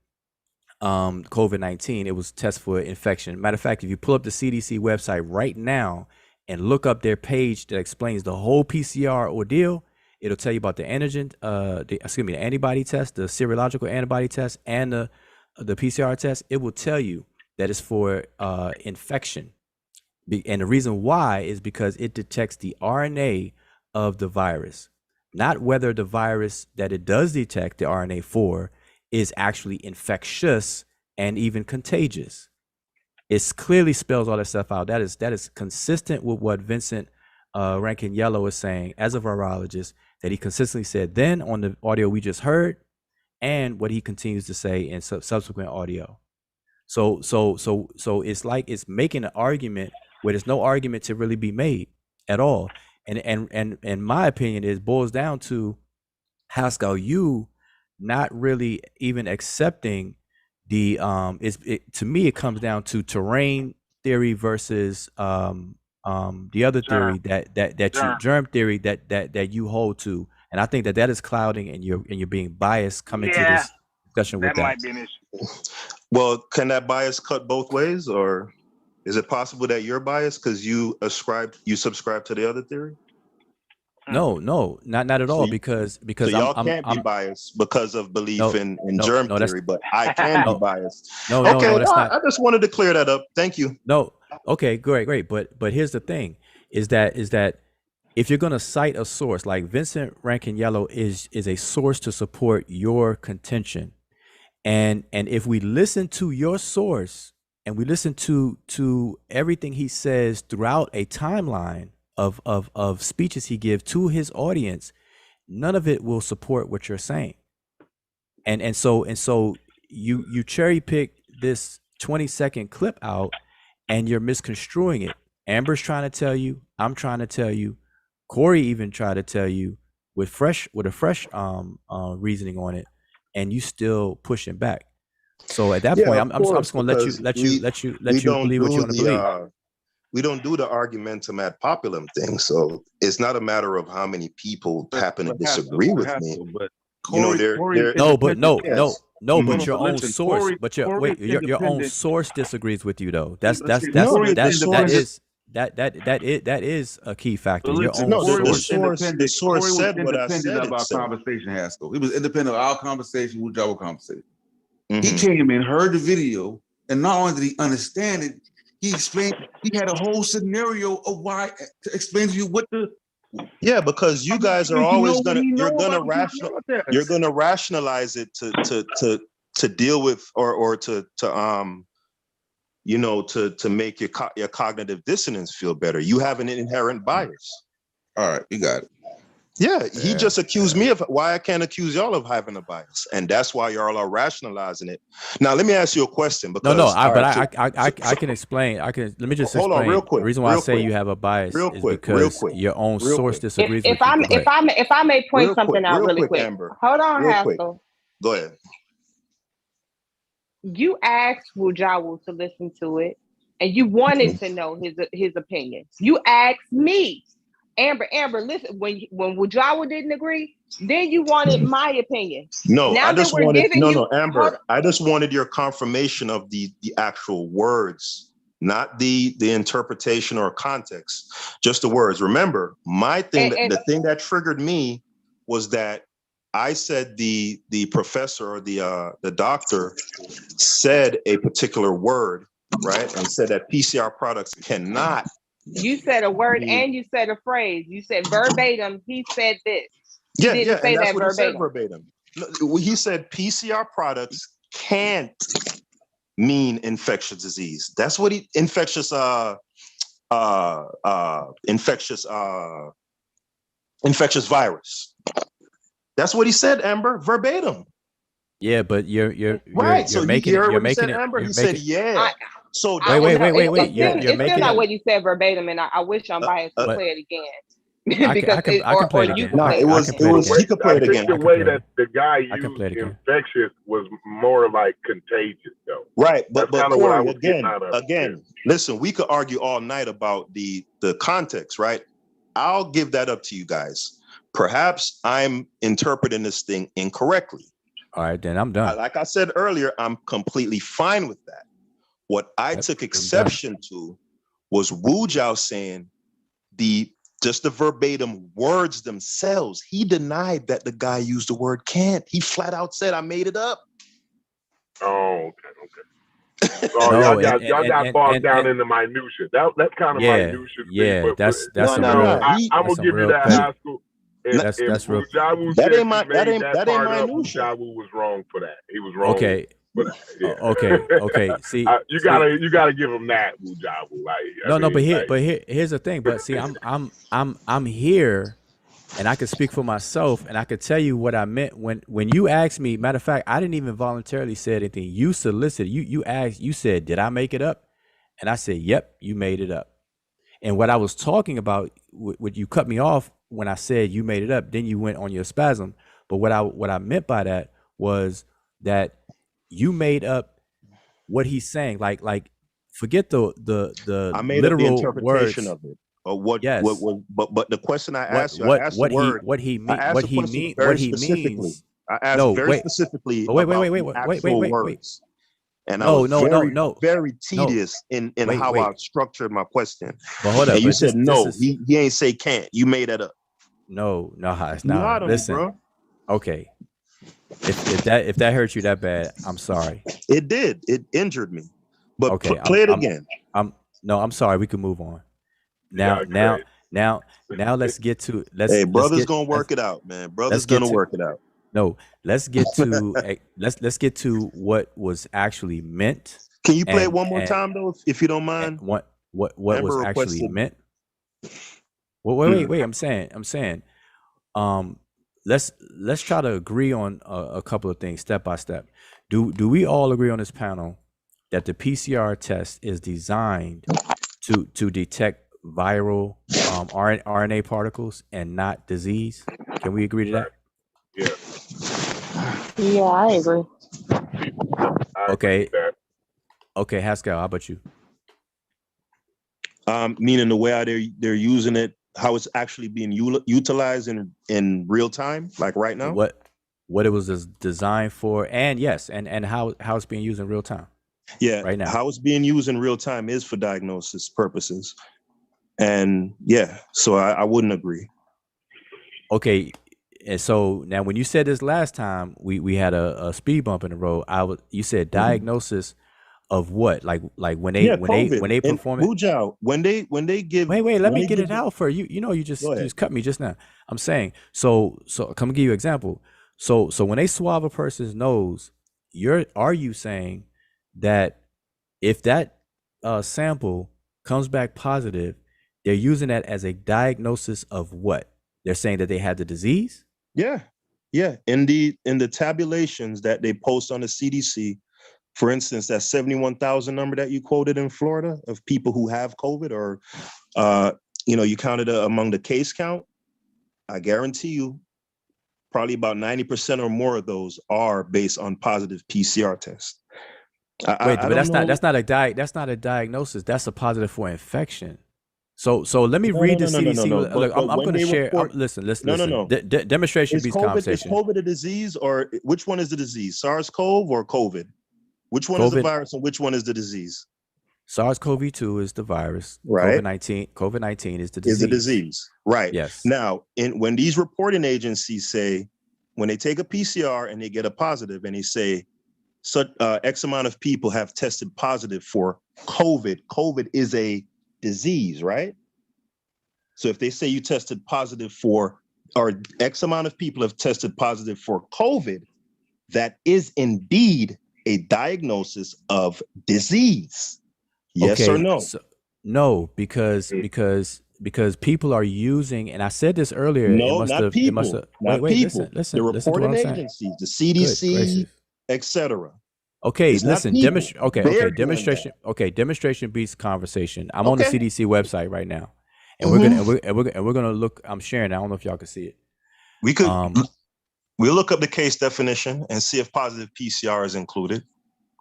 COVID-19. It was test for infection. Matter of fact, if you pull up the CDC website right now and look up their page that explains the whole PCR ordeal, it'll tell you about the antigen, the antibody test, the serological antibody test, and the PCR test. It will tell you that it's for infection. And the reason why is because it detects the RNA of the virus, not whether the virus that it does detect the RNA for is actually infectious and even contagious. It clearly spells all that stuff out. That is consistent with what Vincent Rankin Yellow is saying as a virologist, that he consistently said then on the audio we just heard, and what he continues to say in subsequent audio. So it's like it's making an argument where there's no argument to really be made at all. And my opinion is boils down to, Haskell, you not really even accepting the to me it comes down to terrain theory versus the other theory germ theory that you hold to, and I think that is clouding, and you're being biased coming to this discussion with that. Might be an issue. Well, can that bias cut both ways, or is it possible that you're biased because you subscribe to the other theory? No, not at all. Because so y'all can't be biased because of belief in germ theory, but I can be biased. No, that's not. I just wanted to clear that up. Thank you. No, okay, great. But here's the thing: is that if you're going to cite a source, like Vincent Rankin Yellow is a source to support your contention, and if we listen to your source and we listen to everything he says throughout a timeline of speeches he gives to his audience, none of it will support what you're saying. And so you cherry pick this 20-second clip out and you're misconstruing it. Amber's trying to tell you, I'm trying to tell you, Corey even tried to tell you with a fresh reasoning on it, and you still pushing back. So at that point, I'm just gonna let you believe what you want to believe. We don't do the argumentum ad populum thing, so it's not a matter of how many people happen to disagree with me. But they're but your own listen, source, Corey's your own independent. source disagrees with you though. That is a key factor. Your own the source said what I said. Of our conversation, Haskell. He was independent of our conversation, with our conversation. Mm-hmm. He came in, heard the video, and not only did he understand it, he explained. He had a whole scenario of why to explain to you what the. Yeah, because you guys are always you're gonna rationalize it to deal with or to make your cognitive dissonance feel better. You have an inherent bias. All right, you got it. Yeah, he just accused me of why I can't accuse y'all of having a bias, and that's why y'all are rationalizing it. Now, let me ask you a question. Because I can explain. Let me just explain. Hold on, real quick. The reason why I say you have a bias is because your own source disagrees with you. If I may point something out really quick. Amber. Hold on, Real Haskell. Quick. Go ahead. You asked Wujawu to listen to it, and you wanted to know his opinion. You asked me. Amber, listen, when Wujawu didn't agree, then you wanted my opinion. No, now I just that wanted Amber. I just wanted your confirmation of the actual words, not the interpretation or context, just the words. Remember, my thing, the thing that triggered me was that I said the professor or the doctor said a particular word, right, and said that PCR products cannot. You said a word and you said a phrase. You said verbatim, he said this. Yeah, he didn't say and that's that what verbatim. He said verbatim. No, he said PCR products can't mean infectious disease. That's what infectious virus. That's what he said, Amber, verbatim. Yeah, but you're right. You're making it. Amber. He said, yeah. So wait. It's still not what you said verbatim, and I wish Unbiased would play it again. I can play it again. No, it was. He could play it again. The way that the guy used infectious was more like contagious, though. Right, but Corey, again, listen, we could argue all night about the context, right? I'll give that up to you guys. Perhaps I'm interpreting this thing incorrectly. All right, then I'm done. Like I said earlier, I'm completely fine with that. What I took exception to was Wu Jiao saying just the verbatim words themselves. He denied that the guy used the word can't. He flat out said, I made it up. Oh, okay. So y'all got bogged down in the minutia. That's kind of minutia. Yeah, that's I'm gonna give you that, Haskell. That's real. That ain't minutia. Wujawu was wrong for that. He was wrong. Okay. Yeah. Okay. See, you gotta give him that, Wujawu. But here's the thing. But see, I'm here, and I can speak for myself, and I could tell you what I meant when you asked me. Matter of fact, I didn't even voluntarily say anything. You solicited. You asked. You said, "Did I make it up?" And I said, "Yep, you made it up." And what I was talking about, what you cut me off when I said you made it up. Then you went on your spasm. But what I meant by that was that you made up what he's saying. Like forget the I made literal up the interpretation words of it. Or what? Yes. But the question I asked you, I asked what he means. I asked very specifically. Wait. And I was very tedious in how I structured my question. But hold up. And you said he ain't say can't. You made that up. No, it's not. Listen, bro. Okay. If that hurt you that bad, I'm sorry. It did. It injured me. But okay, play it again. I'm sorry. We can move on. Now, let's get to. Hey, brother's gonna work it out, man. Brother's gonna work it out. No, let's get to let's get to what was actually meant. Can you play it one more time though, if you don't mind? What was actually meant? Well, wait. I'm saying. Let's try to agree on a couple of things step by step. Do we all agree on this panel that the PCR test is designed to detect viral RNA particles and not disease? Can we agree to that? Yeah. Yeah, I agree. Okay. Okay, Haskell, how about you? Meaning the way how they're using it, how it's actually being utilized in real time, like right now. What it was designed for, and yes, and how it's being used in real time. Yeah, right now. How it's being used in real time is for diagnosis purposes, and yeah, so I wouldn't agree. Okay, and so now when you said this last time, we had a speed bump in the road. You said diagnosis of what? Like when they perform it. When they give. Wait, let me get it out for you. You just cut me just now. I'm saying so come give you an example. So when they swab a person's nose, are you saying that if that sample comes back positive, they're using that as a diagnosis of what? They're saying that they had the disease? Yeah. In the tabulations that they post on the CDC, for instance, that 71,000 number that you quoted in Florida of people who have COVID, or you counted among the case count, I guarantee you, probably about 90% or more of those are based on positive PCR tests. But that's not a diagnosis. That's a positive for infection. So let me read the CDC. Look, I'm going to share. Listen. No. Demonstration beats conversation. Is COVID a disease, or which one is the disease? SARS-CoV or COVID? Which one is the virus and which one is the disease? SARS-CoV-2 is the virus. Right. COVID-19 is the disease. Is the disease. Right. Yes. Now, when these reporting agencies say, when they take a PCR and they get a positive and they say, X amount of people have tested positive for COVID. COVID is a disease, right? So if they say you tested positive or X amount of people have tested positive for COVID, that is indeed a diagnosis of disease. Yes or no? No, because people are using, and I said this earlier. No, not people. Listen. The reporting agencies, the CDC, etc. Okay, listen. Demonstration. Okay, demonstration beats conversation. I'm on the CDC website right now, and we're gonna look. I'm sharing. I don't know if y'all can see it. We could. We'll look up the case definition and see if positive PCR is included.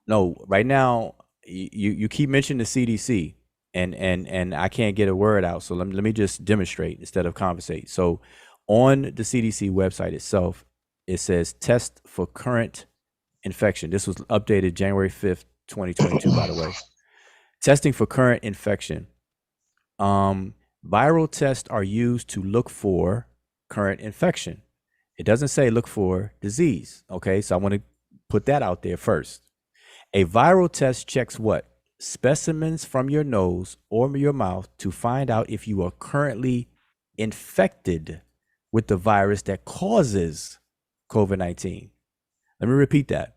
No, right now you keep mentioning the CDC, and I can't get a word out. So let me just demonstrate instead of conversate. So on the CDC website itself, it says test for current infection. This was updated January 5th, 2022, by the way. Testing for current infection. Viral tests are used to look for current infection. It doesn't say look for disease. Okay, so I want to put that out there first. A viral test checks what? Specimens from your nose or your mouth to find out if you are currently infected with the virus that causes COVID-19. Let me repeat that.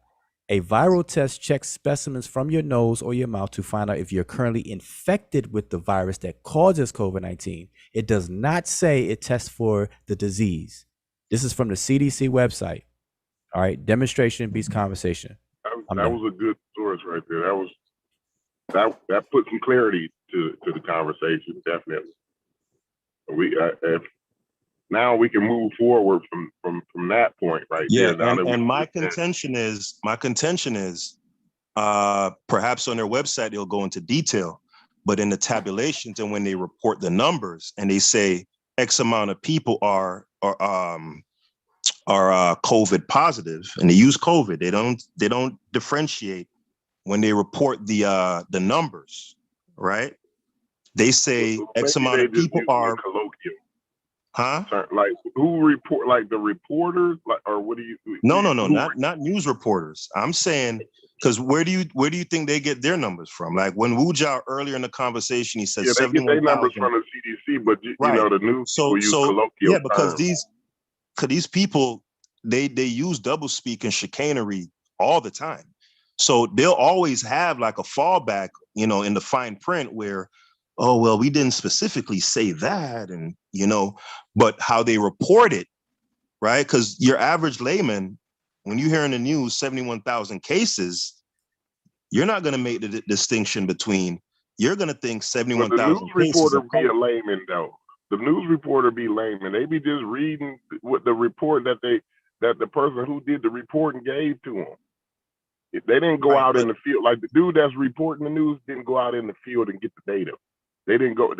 A viral test checks specimens from your nose or your mouth to find out if you're currently infected with the virus that causes COVID-19. It does not say it tests for the disease. This is from the CDC website. All right, demonstration beats conversation. That was a good source right there. That put some clarity to the conversation, definitely. Now we can move forward from that point right there. And my contention is, perhaps on their website they'll go into detail, but in the tabulations and when they report the numbers and they say X amount of people are COVID positive, and they use COVID, they don't differentiate when they report the numbers, right? They say X amount of people are colloquial. Huh? Like who report? Like the reporters? Like, or what do you? No, not news reporters. I'm saying, because where do you think they get their numbers from? Like when Wu Jiao earlier in the conversation, he said they get their numbers from the CDC, but you know the news people use colloquial because terms. these people they use doublespeak and chicanery all the time, so they'll always have like a fallback, in the fine print where, oh, well, we didn't specifically say that. And, but how they report it, right? Because your average layman, when you hear in the news 71,000 cases, you're not going to make the distinction between, you're going to think 71,000 cases. The news reporter be a layman, though. The news reporter be layman. They be just reading what the report that the person who did the reporting gave to them. They didn't go out in the field. Like the dude that's reporting the news didn't go out in the field and get the data. They didn't go.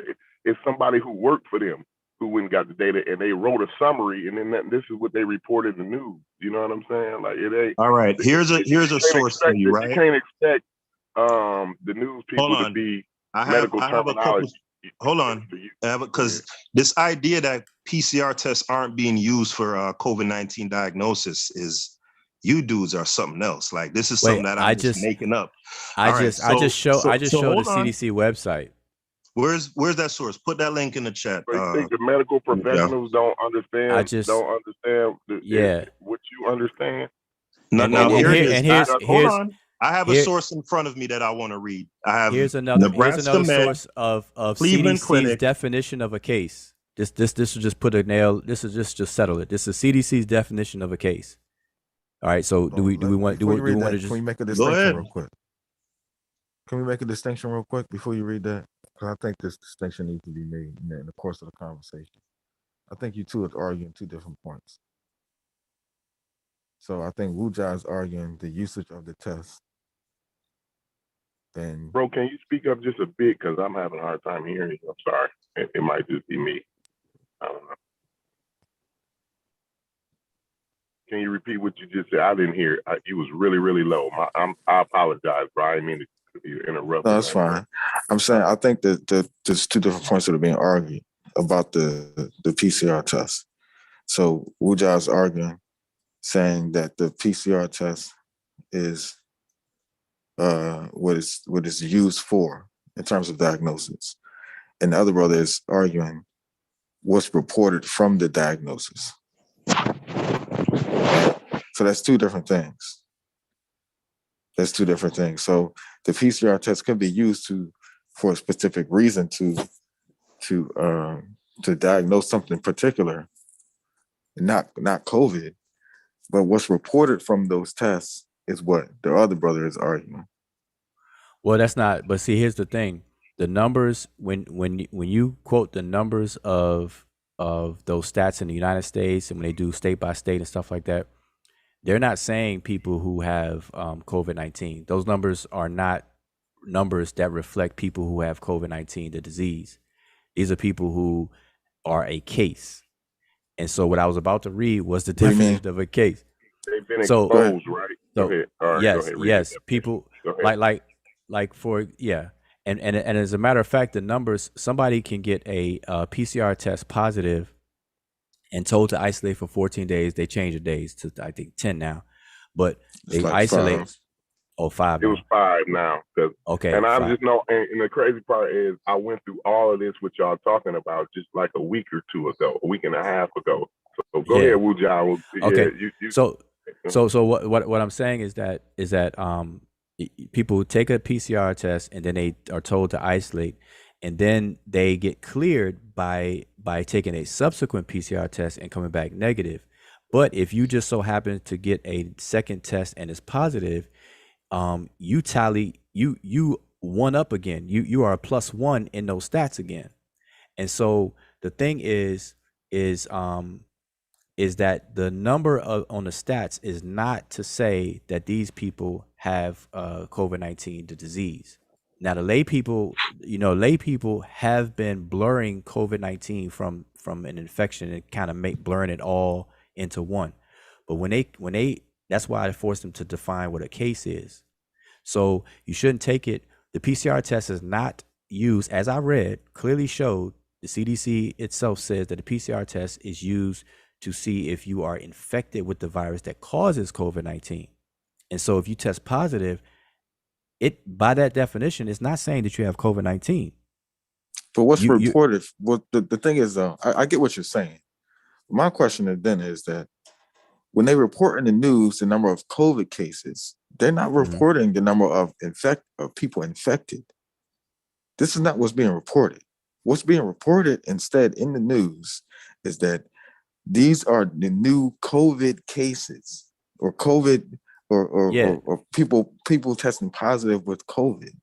It's somebody who worked for them who went and got the data, and they wrote a summary, and then this is what they reported in the news. You know what I'm saying? Like it ain't. All right. Here's a source for you, right? You can't expect the news people to be medical terminology. Hold on, because this idea that PCR tests aren't being used for COVID-19 diagnosis is, you dudes are something else. Like this is something that I'm just making up. I just showed the CDC website. Where's that source? Put that link in the chat. I think the medical professionals don't understand. What you understand. Hold on. I have a source in front of me that I want to read. I have here's another source of Cleveland CDC's Clinic definition of a case. This will just put a nail. This will just settle it. This is CDC's definition of a case. All right. So do we want to just? Can we make a distinction real quick? Can we make a distinction real quick before you read that? Because I think this distinction needs to be made in the course of the conversation. I think you two are arguing two different points. So I think Wuja is arguing the usage of the test. Then, bro, can you speak up just a bit? Because I'm having a hard time hearing you. I'm sorry. It might just be me. I don't know. Can you repeat what you just said? I didn't hear. It was really, really low. I apologize, bro. I didn't mean to interrupt. No, that's fine. I'm saying I think that there's two different points that are being argued about the PCR test. So Wuja is arguing, saying that the PCR test is what is used for in terms of diagnosis, and the other brother is arguing what's reported from the diagnosis. So that's two different things. So the PCR test could be used for a specific reason to diagnose something particular, not COVID, but what's reported from those tests is what the other brother is arguing. Well, that's not. But see, here's the thing: the numbers when you quote the numbers of those stats in the United States, and when they do state by state and stuff like that, they're not saying people who have COVID-19. Those numbers are not numbers that reflect people who have COVID-19, the disease. These are people who are a case. And so what I was about to read was the definition of a case. They've been exposed, right? So, go ahead. All right, yes, go ahead, yes. People like for And as a matter of fact, the numbers, somebody can get a PCR test positive and told to isolate for 14 days. They change the days to, I think, 10 now. But they like isolate. 5. Oh, 5. It was 5 now. Okay. And I'm 5. just know, and the crazy part is I went through all of this with y'all talking about just like a week or two ago, a week and a half ago. So go ahead, Wuja. Okay. Yeah, So what I'm saying is that people take a PCR test and then they are told to isolate, and then they get cleared by taking a subsequent PCR test and coming back negative. But if you just so happen to get a second test and it's positive, you tally, you one up again. You are a +1 in those stats again. And so the thing is that the number on the stats is not to say that these people have COVID-19, the disease. Now, the lay people have been blurring COVID-19 from an infection and kind of blurring it all into one. But when they that's why I forced them to define what a case is. So you shouldn't take it. The PCR test is not used, as I read, clearly showed, the CDC itself says that the PCR test is used to see if you are infected with the virus that causes COVID-19. And so if you test positive, it, by that definition, is not saying that you have COVID-19. But what's reported, the thing is, though, I get what you're saying. My question then is that when they report in the news the number of COVID cases, they're not reporting the number of people infected. This is not what's being reported. What's being reported instead in the news is that these are the new COVID cases, or COVID, or people testing positive with COVID.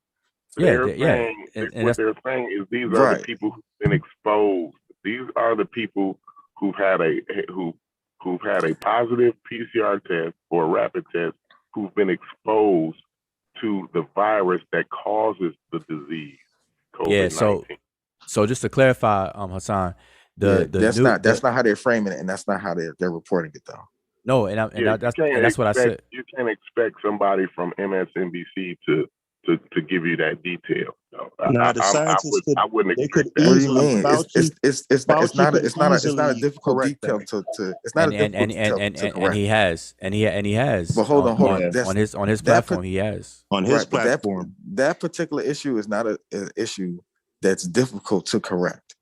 What they're saying is these are the people who've been exposed. These are the people who've had a positive PCR test or a rapid test who've been exposed to the virus that causes the disease, COVID-19. Yeah. So just to clarify, Hassan, that's not how they're framing it, and that's not how they're reporting it though. No, that's what I said. You can't expect somebody from MSNBC to give you that detail. No, I wouldn't expect that. What do you mean? It's not a difficult detail to it's not a difficult detail to correct. And he has. But hold on. On his platform, he has. On his platform. That particular issue is not an issue that's difficult to correct.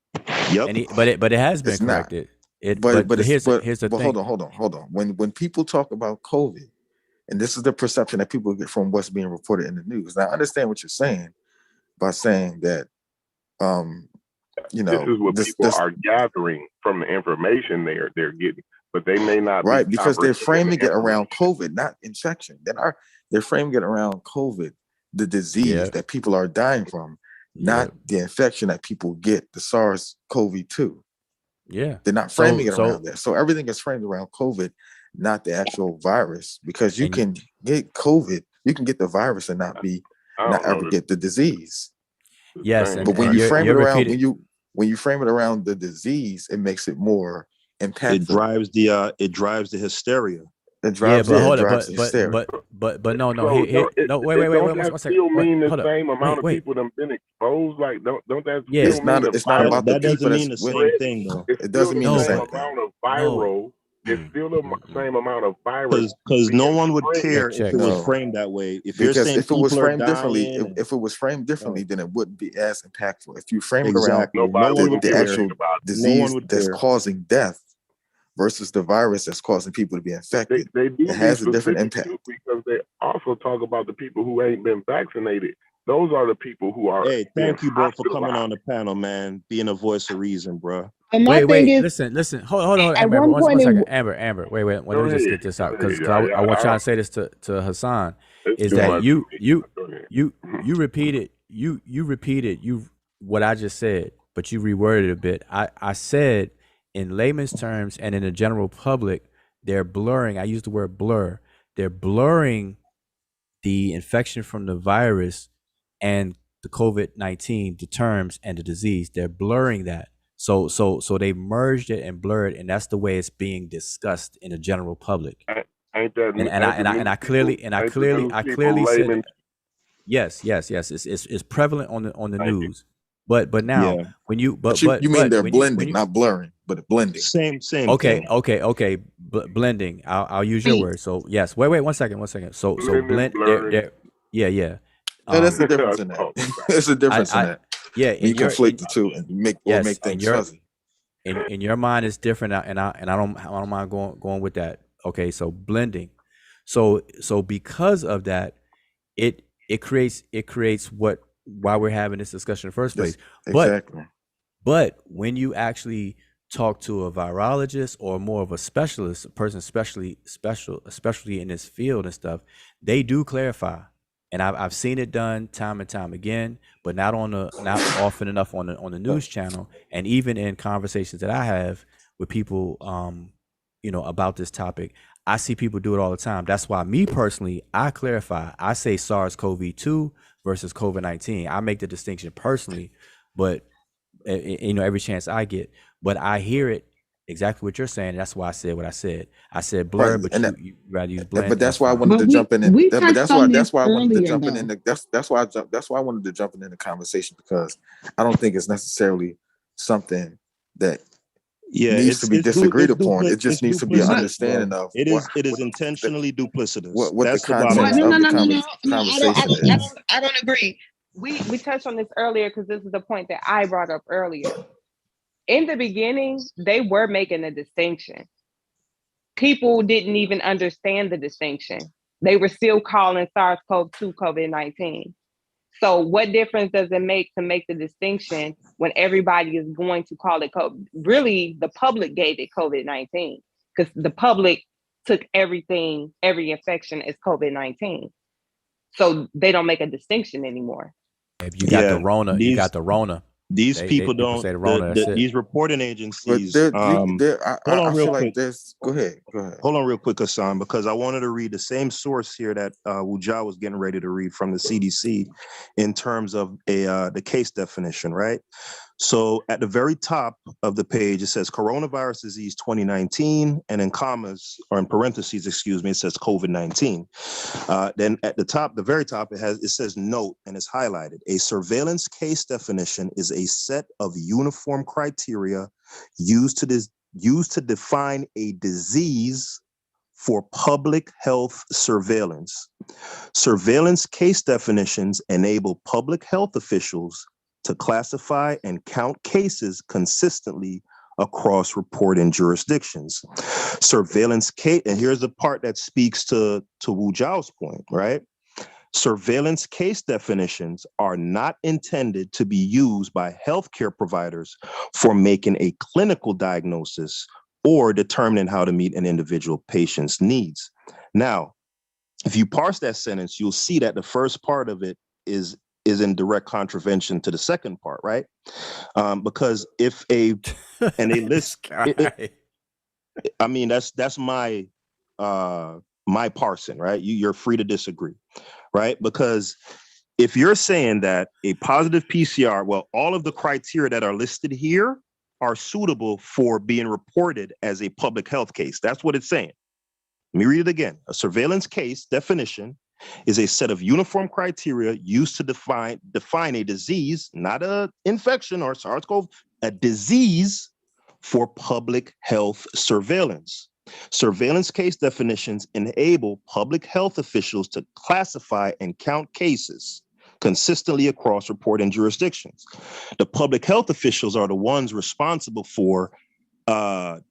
Yep. But it has been corrected. But here's the thing. Hold on. When people talk about COVID, and this is the perception that people get from what's being reported in the news. Now, I understand what you're saying by saying that, this is what people are gathering from the information they're getting, but they may not right because they're framing it around COVID, not infection. They're framing it around COVID, the disease that people are dying from, not the infection that people get, the SARS-CoV-2. Yeah, they're not framing it around that. So everything is framed around COVID, not the actual virus, because you can get COVID, you can get the virus and not ever get the disease. Yes, but when you frame it around when you frame it around the disease, it makes it more impactful. It drives the hysteria. It drives but no. Wait, 1 second. Still mean the same amount of people that have been exposed. Like, don't that? Yeah, it's not about the people. Doesn't mean the same thing, though. It doesn't mean the same amount of viral. It's still the same amount of virus. Because no one would care if it was framed that way. If you're saying if it was framed differently, if it was framed differently, then it wouldn't be as impactful. If you frame it around the actual disease that's causing death versus the virus that's causing people to be infected, it has a different impact. Because they also talk about the people who ain't been vaccinated. Those are the people who are. Hey, thank you, bro, for coming on the panel, man. Being a voice of reason, bro. Wait, listen. Hold on, Amber. One second. Amber, wait. Let me just get this out because I want y'all to say this to Hassan. Is that you repeated what I just said, but you reworded it a bit. I said in layman's terms and in the general public, they're blurring. I used the word blur. They're blurring the infection from the virus and the COVID-19, the terms and the disease. They're blurring that. So they merged it and blurred, and that's the way it's being discussed in the general public. Ain't that? I clearly said it. Yes. It's prevalent on the news. But now when you mean they're blending, not blurring, but blending. Same. Okay. Blending. I'll use your word. So yes. Wait. 1 second. So blend. Yeah. There's a difference in that. There's a difference in that. Yeah, you conflate the two and make things fuzzy. In your mind, it's different, and I don't mind going with that. Okay, so blending, so because of that, it creates why we're having this discussion in the first place. Exactly. But when you actually talk to a virologist or more of a specialist, a person especially in this field and stuff, they do clarify. And I've seen it done time and time again, but not often enough on the news channel, and even in conversations that I have with people, about this topic, I see people do it all the time. That's why me personally, I clarify. I say SARS-CoV-2 versus COVID-19. I make the distinction personally, but every chance I get. But I hear it exactly what you're saying. That's why I said what I said. I said blur, but you rather use blend. But that's why I wanted to jump in. That's why I wanted to jump in. That's why I wanted to jump in the conversation, because I don't think it's necessarily something that needs to be disagreed upon. It just needs to be an understanding of. It is intentionally duplicitous. What the context of the conversation is. I don't agree. We touched on this earlier because this is the point that I brought up earlier. In the beginning, they were making a distinction. People didn't even understand the distinction. They were still calling SARS-CoV-2 COVID-19. So what difference does it make to make the distinction when everybody is going to call it COVID? Really, the public gave it COVID-19 because the public took every infection as COVID-19. So they don't make a distinction anymore. You got the Rona. You got the Rona. These people don't. say the Rona, that's it. These reporting agencies. I hold on real feel quick. like this. Go ahead. Hold on real quick, Hassan, because I wanted to read the same source here that Wujah was getting ready to read from the CDC in terms of the case definition, right? So at the very top of the page, it says coronavirus disease 2019, and in commas or in parentheses, excuse me, it says COVID-19. Then at the top, the very top, it says note, and it's highlighted. A surveillance case definition is a set of uniform criteria used to define a disease for public health surveillance. Surveillance case definitions enable public health officials to classify and count cases consistently across reporting jurisdictions. Surveillance case, and here's the part that speaks to Wu Zhao's point, right? Surveillance case definitions are not intended to be used by healthcare providers for making a clinical diagnosis or determining how to meet an individual patient's needs. Now, if you parse that sentence, you'll see that the first part of it is in direct contravention to the second part, right? Because if they list, I mean, that's my my parsing, right? You're free to disagree, right? Because if you're saying that a positive PCR, well, all of the criteria that are listed here are suitable for being reported as a public health case. That's what it's saying. Let me read it again. A surveillance case definition is a set of uniform criteria used to define a disease, not an infection or SARS-CoV, a disease for public health surveillance. Surveillance case definitions enable public health officials to classify and count cases consistently across reporting jurisdictions. The public health officials are the ones responsible for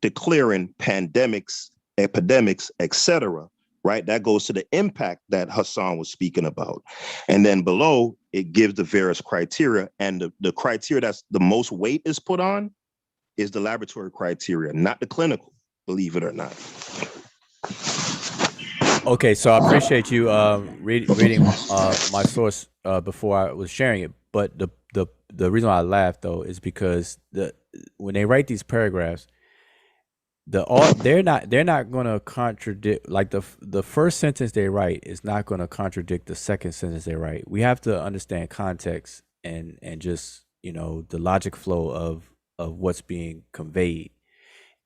declaring pandemics, epidemics, etc. Right? That goes to the impact that Hassan was speaking about. And then below, it gives the various criteria. And the criteria that's the most weight is put on is the laboratory criteria, not the clinical, believe it or not. Okay, so I appreciate you reading my source before I was sharing it. But the reason why I laughed, though, is because when they write these paragraphs, they're not going to contradict, like the first sentence they write is not going to contradict the second sentence they write. We have to understand context and just, you know, the logic flow of what's being conveyed.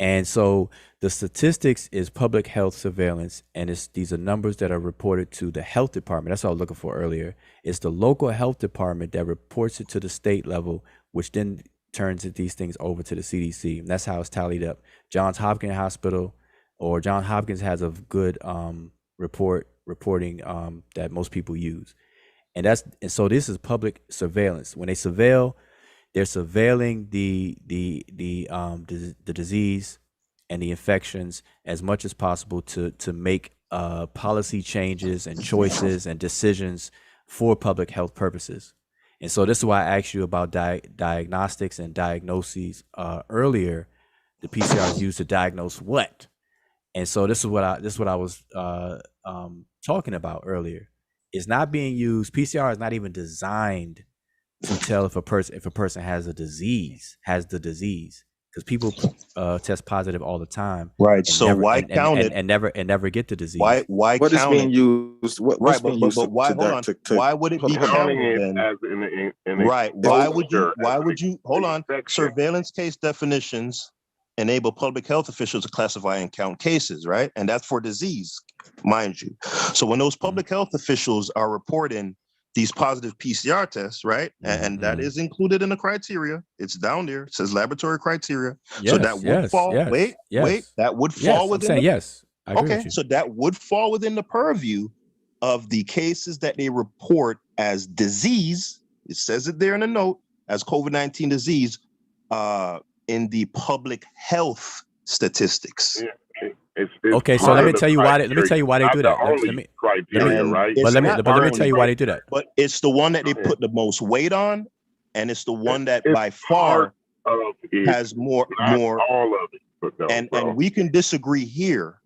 And so the statistics is public health surveillance, and these are numbers that are reported to the health department. That's what I was looking for earlier. It's the local health department that reports it to the state level, which then turns these things over to the CDC. And that's how it's tallied up. Johns Hopkins Hospital or Johns Hopkins has a good reporting that most people use. And so this is public surveillance. When they surveil, they're surveilling the disease and the infections as much as possible to make policy changes and choices and decisions for public health purposes. And so this is why I asked you about diagnostics and diagnoses earlier. The PCR is used to diagnose what? And so this is what I was talking about earlier. It's not being used. PCR is not even designed to tell if a person has the disease, because people test positive all the time. Right. So never, why count it and never get the disease? Why what count is being it? used? What's being used? But why? Hold on. Why would it be counted then? Right. Why would you? Hold on. Surveillance case definitions enable public health officials to classify and count cases, right? And that's for disease, mind you. So when those public health officials are reporting these positive PCR tests, right? And that is included in the criteria. It's down there. It says laboratory criteria. So that would fall. Wait. That would fall within. Yes. I agree okay. with you. So that would fall within the purview of the cases that they report as disease. It says it there in the note as COVID-19 disease in the public health statistics. Okay, so let me tell you why they do that. Let me tell you why they do that. But it's the one that they put the most weight on, and it's the one that by far has more. All of it, and we can disagree here.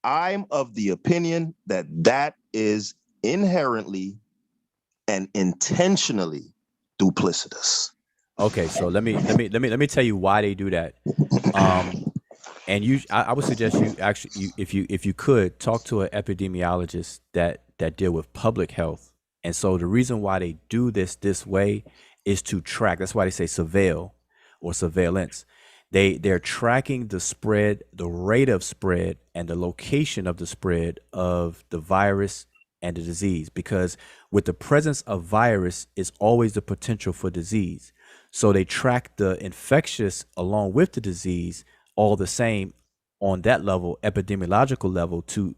I'm of the opinion that is inherently and intentionally duplicitous. Okay, so let me tell you why they do that. And I would suggest you actually, if you could talk to an epidemiologist that deal with public health. And so the reason why they do this way is to track. That's why they say surveil or surveillance. They're tracking the spread, the rate of spread, and the location of the spread of the virus and the disease. Because with the presence of virus is always the potential for disease. So they track the infectious along with the disease all the same on that level, epidemiological level, to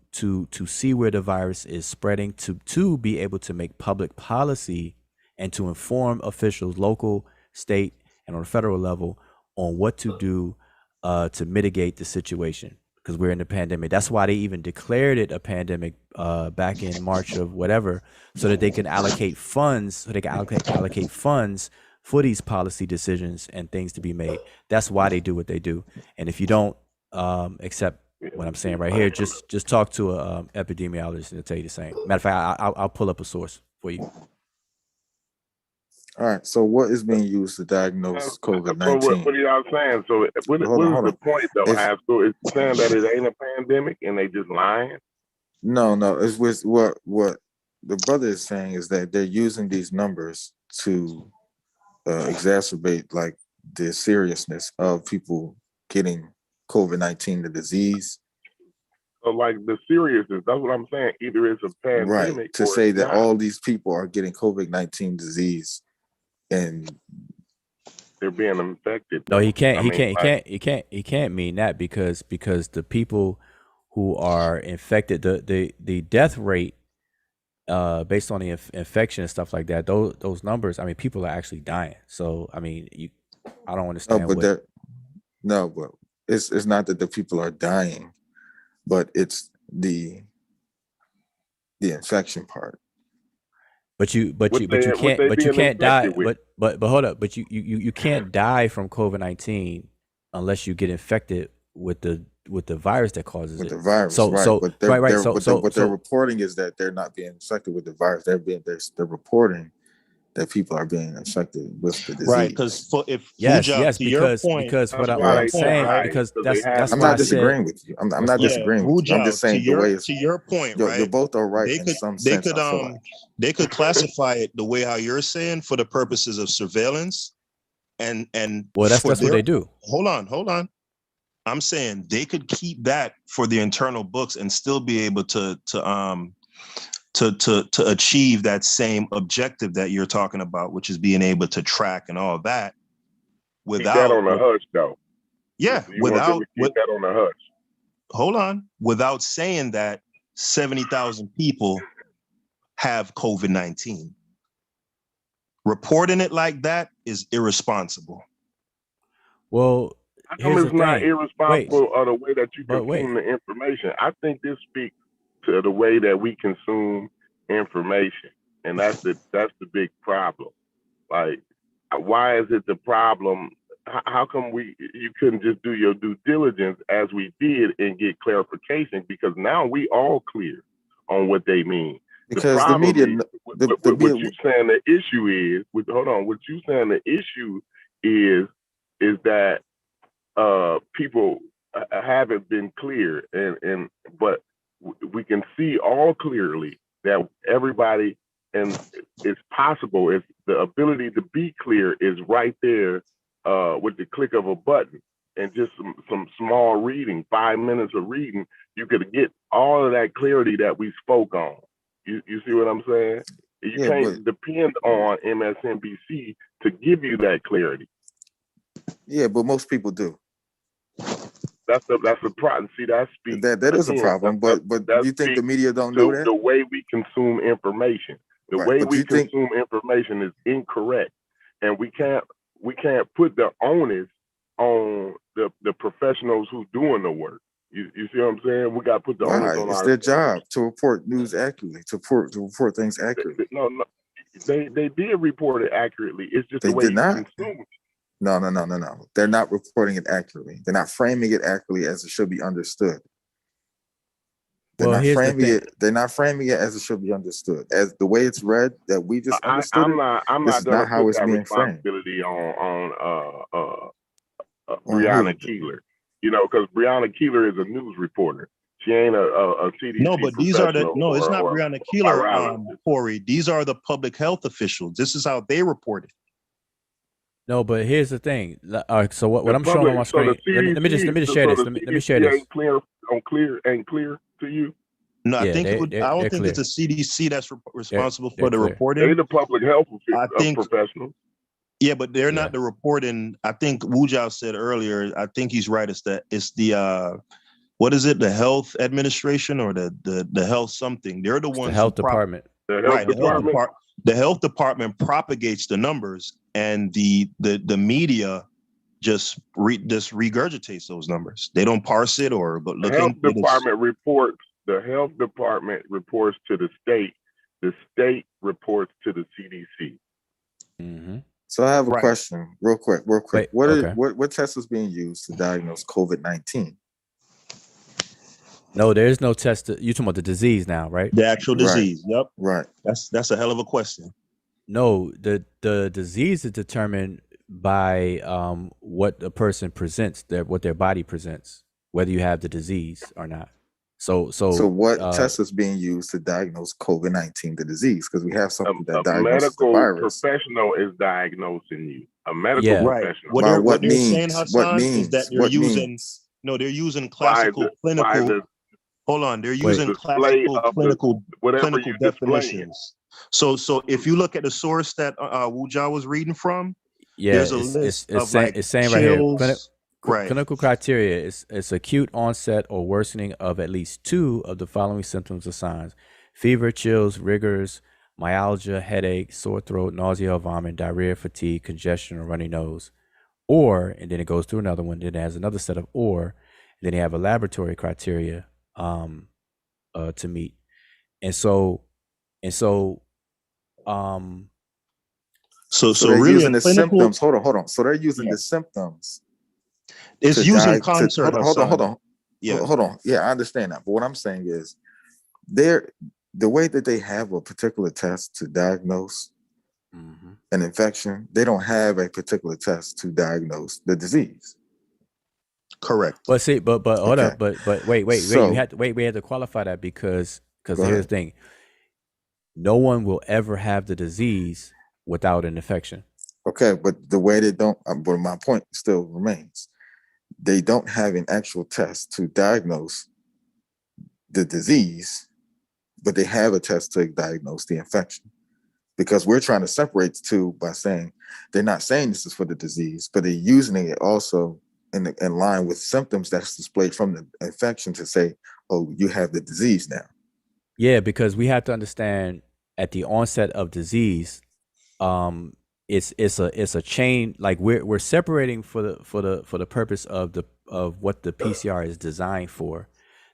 see where the virus is spreading, to be able to make public policy and to inform officials, local, state, and on a federal level on what to do to mitigate the situation, because we're in a pandemic. That's why they even declared it a pandemic back in March of whatever, so that they can allocate funds, allocate funds for these policy decisions and things to be made. That's why they do what they do. And if you don't accept what I'm saying right here, just talk to a epidemiologist and they'll tell you the same. Matter of fact, I'll pull up a source for you. All right. So what is being used to diagnose COVID-19? What are y'all saying? So what is the point though? So it's saying that it ain't a pandemic and they just lying? No. It's with what the brother is saying is that they're using these numbers to exacerbate like the seriousness of people getting COVID-19, the disease. So like the seriousness, that's what I'm saying. Either it's a pandemic, right? To or say that not. all these people are getting COVID-19 disease and they're being infected. No, he can't mean that because the people who are infected, the death rate based on the infection and stuff like that, those numbers, I mean, people are actually dying. So I mean, I don't understand. But it's not that the people are dying, but it's the infection part. But you can't die. But hold up. But you can't die from COVID-19 unless you get infected with the virus that causes it. The virus, So what they're reporting is that they're not being infected with the virus. They're reporting that people are being infected with the disease. Right, because because what I'm saying, right? Because that's I'm why not disagreeing with you. I'm not disagreeing with you. I'm just saying the way it's, to your point, you're, right? You're both are right in some sense. They could classify it the way how you're saying for the purposes of surveillance, and well, that's what they do. Hold on. I'm saying they could keep that for the internal books and still be able to achieve that same objective that you're talking about, which is being able to track and all that without keep that on the hush though. Yeah, keep that on the hush. Hold on, without saying that 70,000 people have COVID-19. Reporting it like that is irresponsible. Well, how come it's not irresponsible of the way that you consume the information? I think this speaks to the way that we consume information, and that's the big problem. Like, why is it the problem? How come you couldn't just do your due diligence as we did and get clarification? Because now we all clear on what they mean. Because the media, what you saying the issue is, what you saying the issue is that people haven't been clear, but we can see all clearly that everybody, and it's possible, if the ability to be clear is right there with the click of a button and just some small reading, 5 minutes of reading, you could get all of that clarity that we spoke on. You see what I'm saying? You can't depend on MSNBC to give you that clarity. Yeah, but most people do. That's a problem. See, that is a problem. But you think the media don't know that? The way we consume information, consume information is incorrect, and we can't put the onus on the professionals who doing the work. You see what I'm saying? We got to put the onus on It's their job to report news accurately, to report things accurately. No, they did report it accurately. It's just they the way did not. You consume it. No. They're not reporting it accurately. They're not framing it accurately as it should be understood. They're Well, not here's the framing thing. it. They're not framing it as it should be understood. As the way it's read, that we just understood I'm not this is going to not how put it's that being framed. responsibility on On Breonna who? Keeler. You know, because Breonna Keeler is a news reporter. She ain't a CDC No, but these are the professional it's not or Breonna Keeler, virologist. Corey. These are the public health officials. This is how they report it. No, but here's the thing. All right, so what The I'm showing on my public- so the screen. Let me just share this. Let me share this. Ain't clear to you. No, I Yeah, think I don't they're think clear. it's the CDC that's responsible They're for the clear. reporting. They the public health professionals. Yeah, but they're Yeah. not the reporting. I think Wujao said earlier. I think he's right. It's the what is it? The health administration or the health something. They're the ones. The health department. The health department. The health department propagates the numbers, and the media just regurgitates those numbers. They don't parse it or but look. The health department reports. The health department reports to the state. The state reports to the CDC. Mm-hmm. So I have a question, real quick. Wait, What test is being used to diagnose COVID-19? No, there is no test. You're talking about the disease now, right? The actual disease. Right. Yep. Right. That's a hell of a question. No, the disease is determined by what a person presents, what their body presents, whether you have the disease or not. So what test is being used to diagnose COVID-19, the disease? Because we have something that diagnoses the medical virus. professional is diagnosing you. A medical professional. What they're saying, Hassan, is that they're using they're using classical clinical. Hold on, they're using classical clinical definitions. So if you look at the source that Wujao was reading from, there's a list of it's saying right here. Right. Clinical criteria is acute onset or worsening of at least 2 of the following symptoms or signs: fever, chills, rigors, myalgia, headache, sore throat, nausea or vomit, diarrhea, fatigue, congestion, or runny nose. Or, and then it goes through another one, then it has another set of and then you have a laboratory criteria to meet. So they're really using the clinical, symptoms. Hold on. So they're using the symptoms. It's using concert. Hold on. Yeah. Hold on. Yeah, I understand that. But what I'm saying is the way that they have a particular test to diagnose an infection, they don't have a particular test to diagnose the disease. Correct. But see, but hold up, but wait. So, We had to qualify that because here's the thing: no one will ever have the disease without an infection. Okay, but the way they don't, but my point still remains. They don't have an actual test to diagnose the disease, but they have a test to diagnose the infection. Because we're trying to separate the two by saying they're not saying this is for the disease, but they're using it also in line with symptoms that's displayed from the infection to say, oh, you have the disease now. Yeah, because we have to understand at the onset of disease, it's a chain. Like we're separating for the purpose of what the PCR is designed for.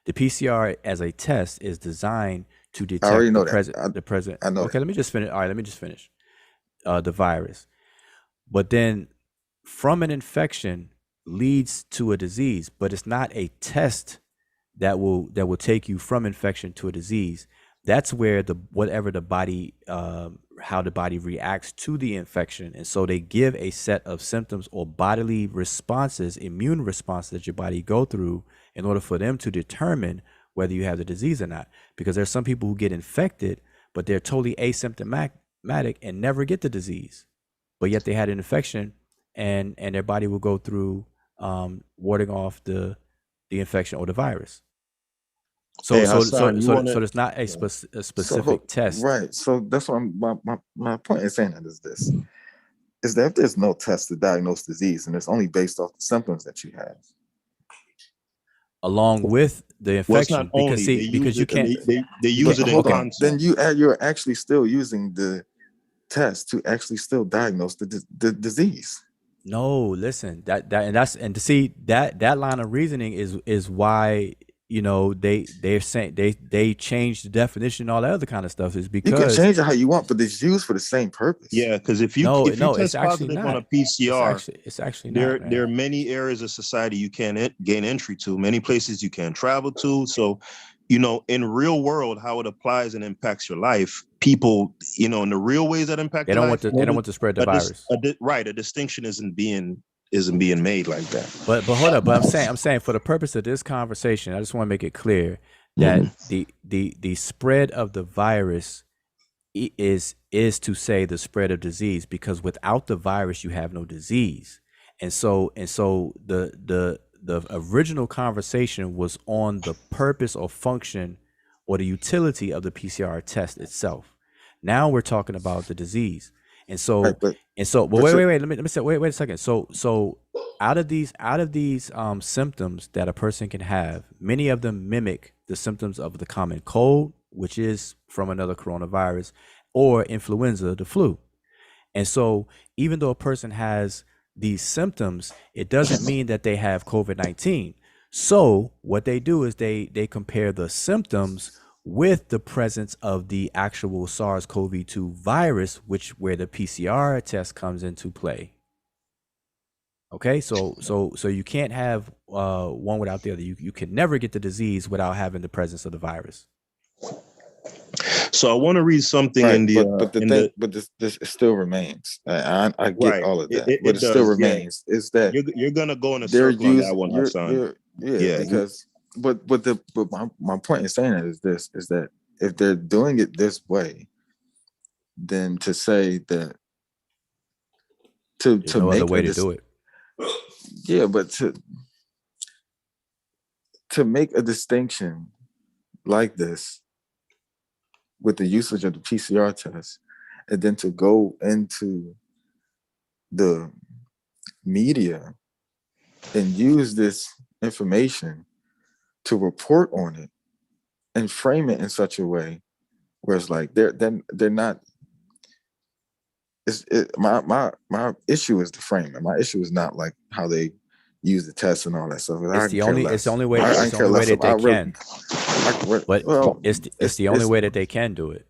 The PCR as a test is designed to detect the present. I know. Okay, let me just finish. All right, let me just finish. The virus, but then from an infection leads to a disease, but it's not a test that will take you from infection to a disease. That's where whatever the body, how the body reacts to the infection. And so they give a set of symptoms or bodily responses, immune responses that your body go through in order for them to determine whether you have the disease or not. Because there's some people who get infected, but they're totally asymptomatic and never get the disease, but yet they had an infection and their body will go through warding off the infection or the virus. So there's not a specific test. Right. So that's what my point in saying that is that if there's no test to diagnose disease and it's only based off the symptoms that you have. Along with the infection, because you can't. They use it in concert. Then you're actually still using the test to actually still diagnose the disease. No, listen, that line of reasoning is why they're saying they changed the definition and all that other kind of stuff is because you can change it how you want, but it's used for the same purpose. Yeah, because if you test positive on a PCR, it's actually not. There are many areas of society you can't gain entry to, many places you can't travel to. So, you know, in real world, how it applies and impacts your life, people, you know, in the real ways that impact They your don't life, want to spread the virus. right? A distinction isn't being made like that. But hold up. But I'm saying for the purpose of this conversation, I just want to make it clear that the spread of the virus is to say the spread of disease, because without the virus you have no disease. And so the original conversation was on the purpose or function or the utility of the PCR test itself. Now we're talking about the disease. And so wait a second. So out of these symptoms that a person can have, many of them mimic the symptoms of the common cold, which is from another coronavirus, or influenza, the flu. And so even though a person has these symptoms, it doesn't mean that they have COVID-19. So what they do is they compare the symptoms with the presence of the actual SARS-CoV-2 virus, where the PCR test comes into play. Okay, so you can't have one without the other. You can never get the disease without having the presence of the virus. So I want to read something in the but this still remains. I get right. all of that, it but it does, still remains. Yeah. Is that you're gonna go in a circle on that one, Hassan. Because my point in saying it is this: is that if they're doing it this way, then to say that to no make other way to do it. Yeah, but to make a distinction like this with the usage of the PCR test, and then to go into the media and use this information to report on it and frame it in such a way where it's like they're not. My issue is the framing. My issue is not like how they use the test and all that stuff. It's the only way that they can. But it's the only way that they can do it.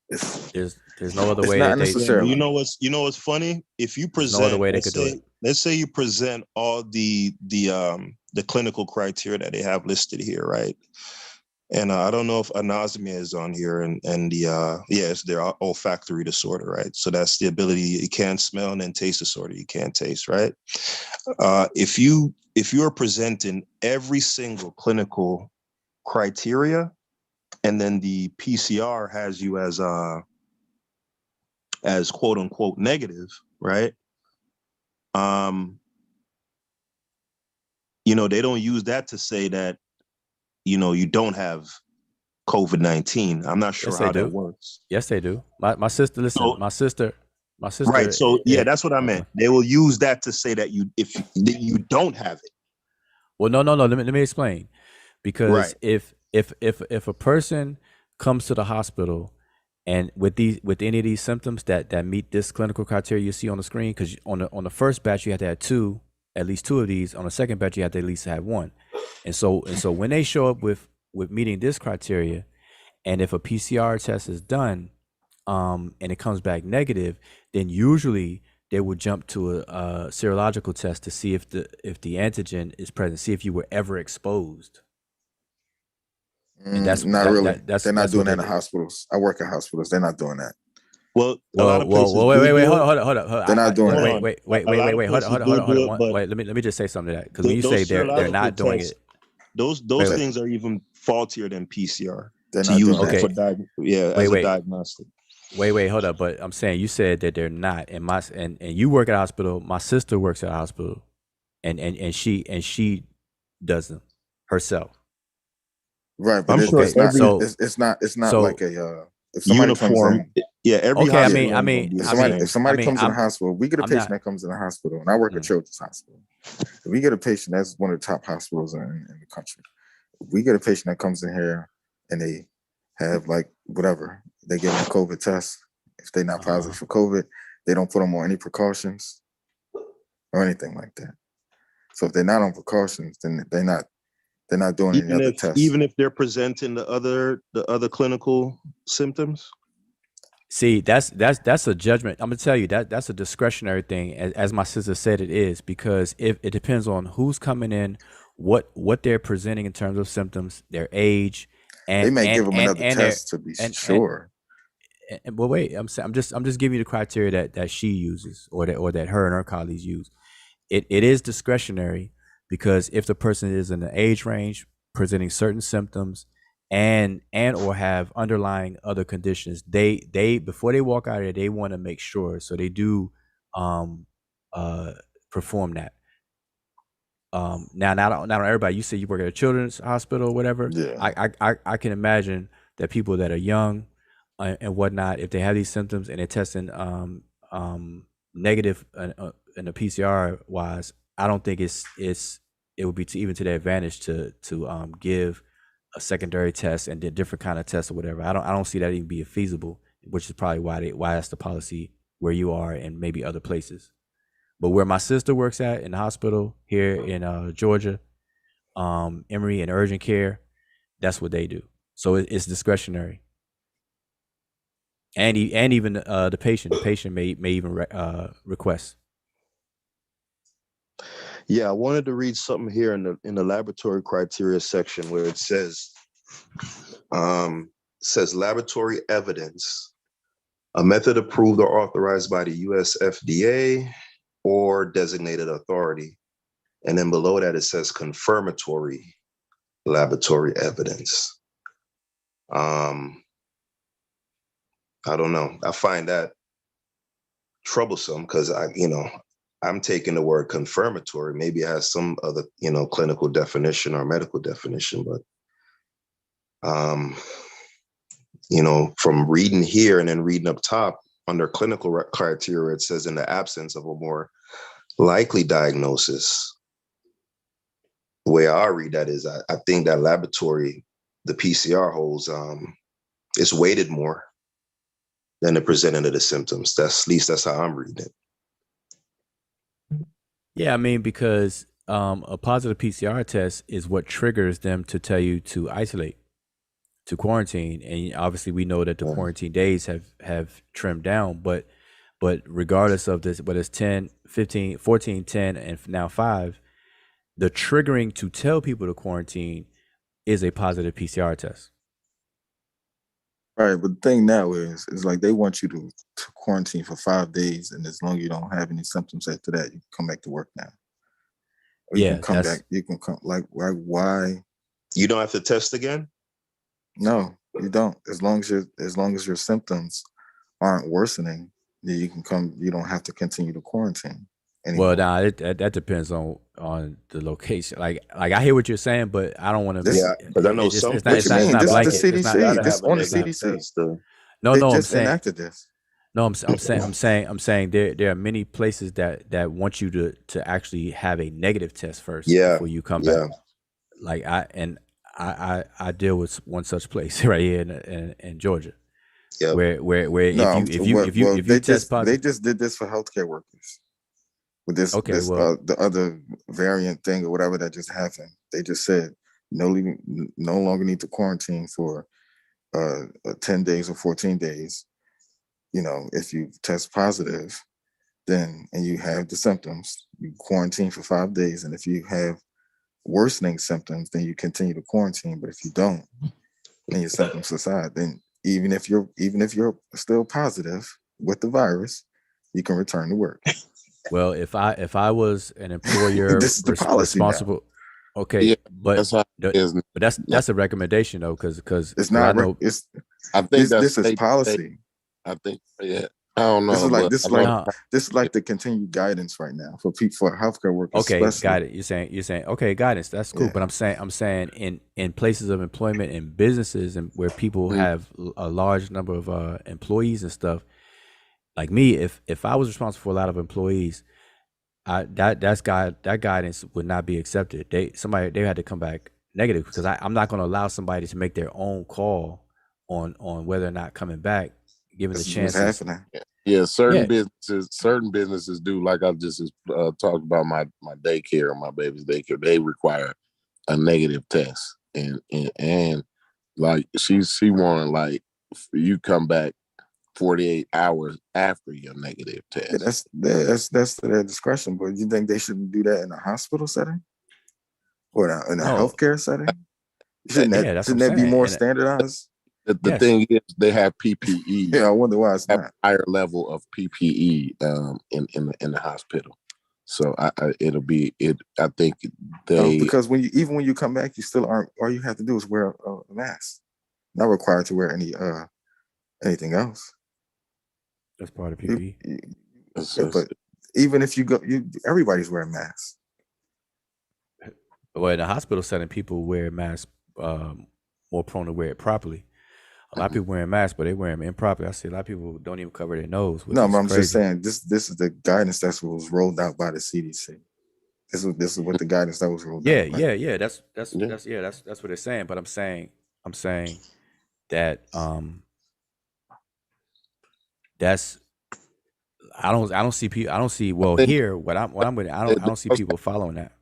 There's no other way that necessarily. You know what's funny? If you present, no other way they could do it. Let's say you present all the clinical criteria that they have listed here, right? And I don't know if anosmia is on here, and it's their olfactory disorder, right? So that's the ability you can't smell, and then taste disorder you can't taste, right? If you are presenting every single clinical criteria, and then the PCR has you as quote unquote negative, right? They don't use that to say that you don't have COVID-19. I'm not sure how that works. Yes, they do. My sister, listen, so, my sister. Right. So that's what I meant. They will use that to say that you don't have it. Well, no. Let me explain. Because if a person comes to the hospital and with any of these symptoms that meet this clinical criteria you see on the screen, because on the first batch you have to have at least two of these. On the second batch you have to at least have one. And so when they show up with meeting this criteria, and if a PCR test is done, and it comes back negative, then usually they will jump to a serological test to see if the antigen is present, see if you were ever exposed. And that's not really. They're not doing that in hospitals. I work at hospitals. They're not doing that. Well, a lot of places. Wait, hold up. They're not doing that. Wait, hold on. Wait, let me just say something to that, because when you say they're not doing it, those things are even faultier than PCR to use for a diagnostic. Wait, hold up. But I'm saying you said that they're not, and you work at a hospital. My sister works at a hospital, and she does them herself. Right, but it's not like a if somebody uniform. Comes in, every okay. If somebody comes in the hospital, we get a patient that comes in the hospital, and I work at Children's Hospital. If we get a patient that's one of the top hospitals in the country, if we get a patient that comes in here and they have like whatever, they give them a COVID test. If they're not positive for COVID, they don't put them on any precautions or anything like that. So if they're not on precautions, then they're not doing any other tests. Even if they're presenting the other clinical symptoms. See, that's a judgment. I'm gonna tell you that's a discretionary thing, as my sister said it is, because if it depends on who's coming in, what they're presenting in terms of symptoms, their age, they may give them another test to be sure. Well, wait, I'm just giving you the criteria that she uses or that her and her colleagues use. It is discretionary because if the person is in the age range presenting certain symptoms and or have underlying other conditions, they before they walk out of there, they want to make sure. So they do perform that. Now not on everybody. You say you work at a children's hospital or whatever. Yeah. I can imagine that people that are young and whatnot, if they have these symptoms and they're testing negative in the PCR wise, I don't think it would be even to their advantage to give a secondary test and different kind of tests or whatever. I don't see that even being feasible, which is probably why that's the policy where you are and maybe other places. But where my sister works at in the hospital here in Georgia, Emory and urgent care, that's what they do. So it's discretionary. And even the patient may even request. Yeah, I wanted to read something here in the laboratory criteria section where it says laboratory evidence, a method approved or authorized by the U.S. FDA or designated authority. And then below that, it says confirmatory laboratory evidence. I don't know. I find that troublesome because I'm taking the word confirmatory. Maybe it has some other, clinical definition or medical definition, but from reading here and then reading up top under clinical criteria, it says in the absence of a more likely diagnosis. The way I read that is I think that laboratory, the PCR holds, is weighted more than the presenting of the symptoms. At least that's how I'm reading it. Yeah, I mean, because a positive PCR test is what triggers them to tell you to isolate, to quarantine. And obviously we know that the quarantine days have trimmed down, but regardless of this, whether it's 10, 15, 14, 10, and now 5, the triggering to tell people to quarantine is a positive PCR test. Right, but the thing now is like they want you to quarantine for 5 days, and as long as you don't have any symptoms after that, you can come back to work now. Or you can come back. You can come. Like why? You don't have to test again? No, you don't. As long as your symptoms aren't worsening, then you can come. You don't have to continue to quarantine anymore. Well, that depends on the location. Like I hear what you're saying, but I don't want to. Yeah, because I know some. What you mean? This is the CDC. This on the CDC. No, they I'm just saying, enacted this. No, I'm saying there are many places that want you to actually have a negative test first before you come back. Like I deal with one such place right here in Georgia. Yeah. Where if you test positive, they just did this for healthcare workers. With this, the other variant thing or whatever that just happened, they just said no longer need to quarantine for 10 days or 14 days. If you test positive, then and you have the symptoms, you quarantine for 5 days, and if you have worsening symptoms, then you continue to quarantine. But if you don't, and your symptoms subside, then even if you're still positive with the virus, you can return to work. Well, if I was an employer this is the policy responsible, now. okay, Yeah, but that's a recommendation though, because it's not. I think this is policy. I think I don't know. This is like the continued guidance right now for people, for healthcare workers. Okay, especially. got it. You're saying okay, guidance. That's cool. Yeah. But I'm saying in places of employment and businesses and where people have a large number of employees and stuff. Like me, if I was responsible for a lot of employees, that guidance would not be accepted. They had to come back negative because I'm not going to allow somebody to make their own call on whether or not coming back, given the chances. Yeah, certain businesses do. Like I just talked about my daycare or my baby's daycare. They require a negative test, and like she wanted like you come back 48 hours after your negative test. Yeah, that's to their discretion. But you think they shouldn't do that in a hospital setting or in a healthcare setting? Shouldn't that be more standardized? The thing is, they have PPE. Yeah, I wonder why it's not higher level of PPE in the hospital. So I think they because when you come back, you still aren't. All you have to do is wear a mask. Not required to wear anything else. That's part of PPE. But even if you go, everybody's wearing masks. Well, in the hospital setting, people wear masks more prone to wear it properly. A lot of people wearing masks, but they wear them improperly. I see a lot of people don't even cover their nose. No, but I'm just saying this is the guidance that was rolled out by the CDC. This is what the guidance that was rolled out. Yeah. That's what they're saying. But I'm saying that that's I don't see people. I don't see here what I'm with. I don't see people following that.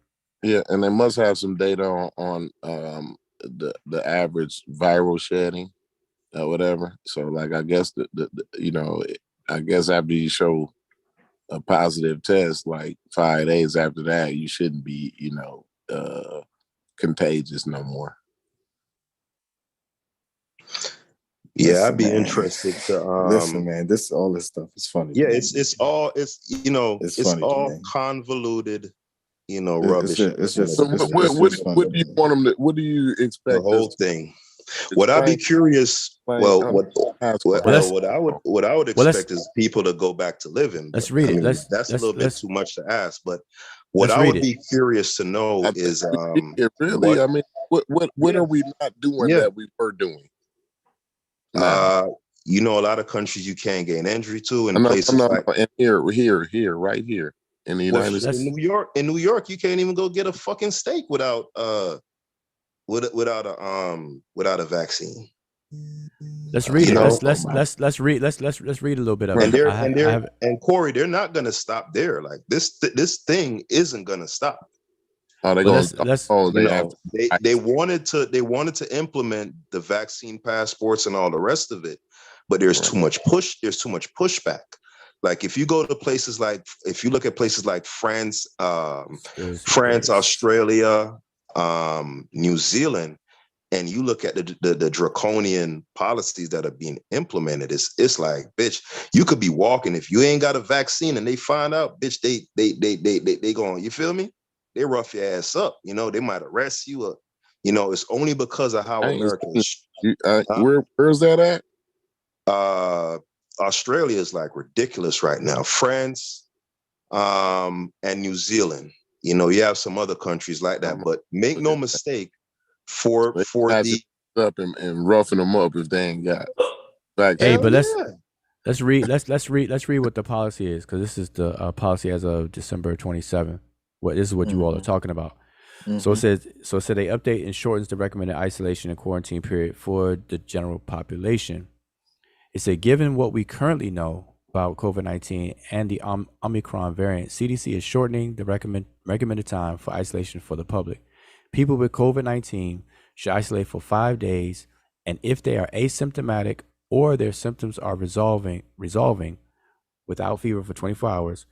Yeah, and they must have some data on the average viral shedding or whatever. So like I guess I guess after you show a positive test, like 5 days after that, you shouldn't be contagious no more. Yeah, I'd be interested to listen, man. All this stuff is funny. Yeah, it's all convoluted, rubbish. It's just what do you want them to? What do you expect? The whole thing. What I'd be curious. What I would expect is people to go back to living. Let's read it. That's a little bit too much to ask, but what I would be curious to know is really. I mean, what are we not doing that we were doing? A lot of countries you can't gain entry to, and places like here, right here in the United States. In New York, you can't even go get a fucking steak without a vaccine. Let's read it. Let's read a little bit of it. And Corey, they're not gonna stop there. Like this thing isn't gonna stop. Oh, they wanted to implement the vaccine passports and all the rest of it, but there's too much pushback. Like if you look at places like France, Australia, New Zealand, and you look at the draconian policies that are being implemented, it's like, bitch, you could be walking if you ain't got a vaccine and they find out, bitch, they going, you feel me? They rough your ass up, they might arrest you. Or, it's only because of how Americans. Where's that at? Australia is like ridiculous right now. France, and New Zealand. You have some other countries like that, but make no mistake, for the up and roughing them up if they ain't got. Hey, but let's read what the policy is, because this is the policy as of December 27th. This is what you all are talking about. Mm-hmm. So it said they update and shortens the recommended isolation and quarantine period for the general population. It said, given what we currently know about COVID-19 and the Omicron variant, CDC is shortening the recommended time for isolation for the public. People with COVID-19 should isolate for 5 days, and if they are asymptomatic or their symptoms are resolving without fever for 24 hours,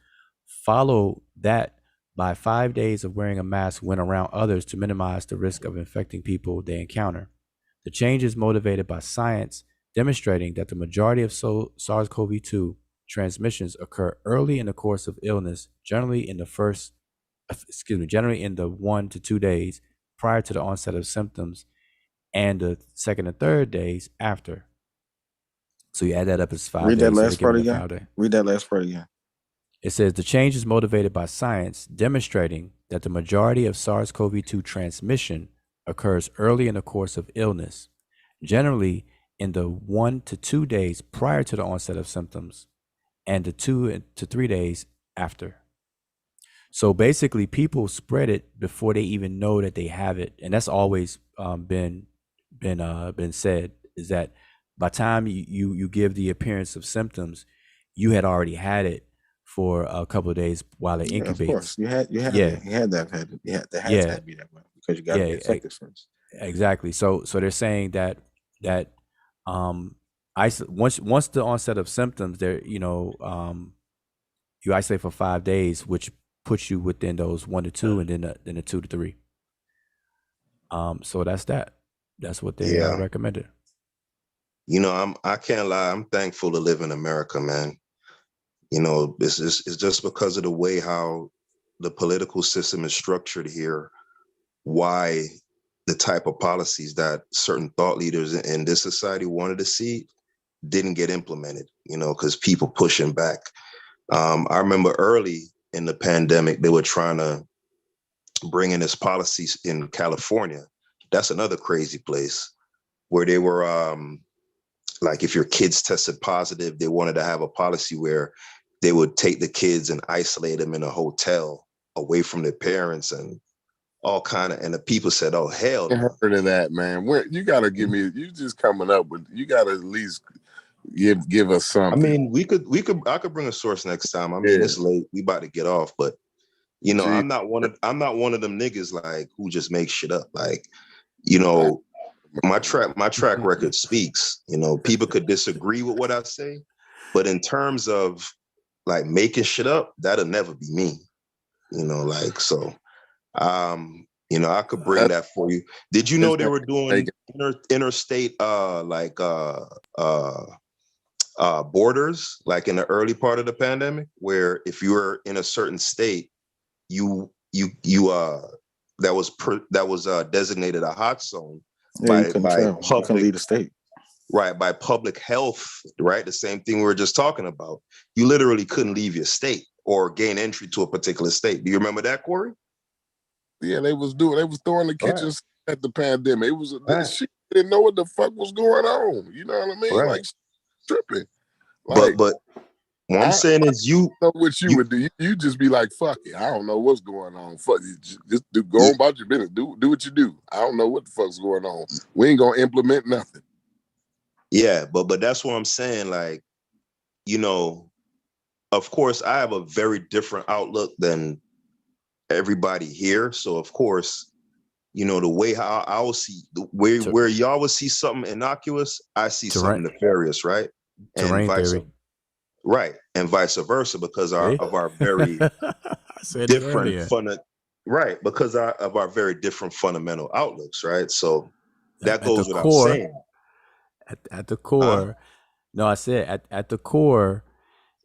follow that by 5 days of wearing a mask when around others to minimize the risk of infecting people they encounter. The change is motivated by science, demonstrating that the majority of SARS-CoV-2 transmissions occur early in the course of illness, generally in the 1 to 2 days prior to the onset of symptoms, and the 2nd and 3rd days after. So you add that up as 5 days. Read that last part again. Read that last part again. It says the change is motivated by science, demonstrating that the majority of SARS-CoV-2 transmission occurs early in the course of illness, generally in the 1 to 2 days prior to the onset of symptoms, and the 2 to 3 days after. So basically, people spread it before they even know that they have it, and that's always been said, is that by the time you give the appearance of symptoms, you had already had it for a couple of days while it incubates. Of course, you had to be that way because you got to get infected first. Exactly. So they're saying that once the onset of symptoms, you isolate for 5 days, which puts you within those 1 to 2, and then the 2 to 3. So that's that. That's what they recommended. You know, I can't lie. I'm thankful to live in America, man. You know, it's just because of the way how the political system is structured here, why the type of policies that certain thought leaders in this society wanted to see didn't get implemented, you know, because people pushing back. I remember early in the pandemic, they were trying to bring in this policies in California. That's another crazy place where they were like, if your kids tested positive, they wanted to have a policy where they would take the kids and isolate them in a hotel away from their parents and all kind of, and the people said, oh, hell no. I heard of that, man. Where you gotta give me, you just coming up with, you gotta at least give us something. I mean, I could bring a source next time. I mean, it's late, we about to get off, but you know, I'm not one of them niggas like who just makes shit up. Like, you know, my track record speaks. You know, people could disagree with what I say, but in terms of like making shit up, that'll never be me. You know, like, so you know, I could bring that for you. Did you know they were doing interstate borders like in the early part of the pandemic, where if you were in a certain state, that was designated a hot zone by public lead the state. Right, by public health, right? The same thing we were just talking about. You literally couldn't leave your state or gain entry to a particular state. Do you remember that, Corey? Yeah, they was throwing the kitchens at the pandemic. It was she didn't know what the fuck was going on. You know what I mean? Right. Like tripping. Like, but what I'm saying is you know what you would do. You just be like, fuck it. I don't know what's going on. Fuck it. Just go on about your business. Do what you do. I don't know what the fuck's going on. We ain't gonna implement nothing. Yeah, but that's what I'm saying. Like, you know, of course, I have a very different outlook than everybody here. So of course, you know, the way how I will see where y'all will see something innocuous, I see something nefarious, right? And vice versa. Right, and vice versa, because of our very different because of our very different fundamental outlooks, right? So that goes without saying. At the core, no, I said at the core,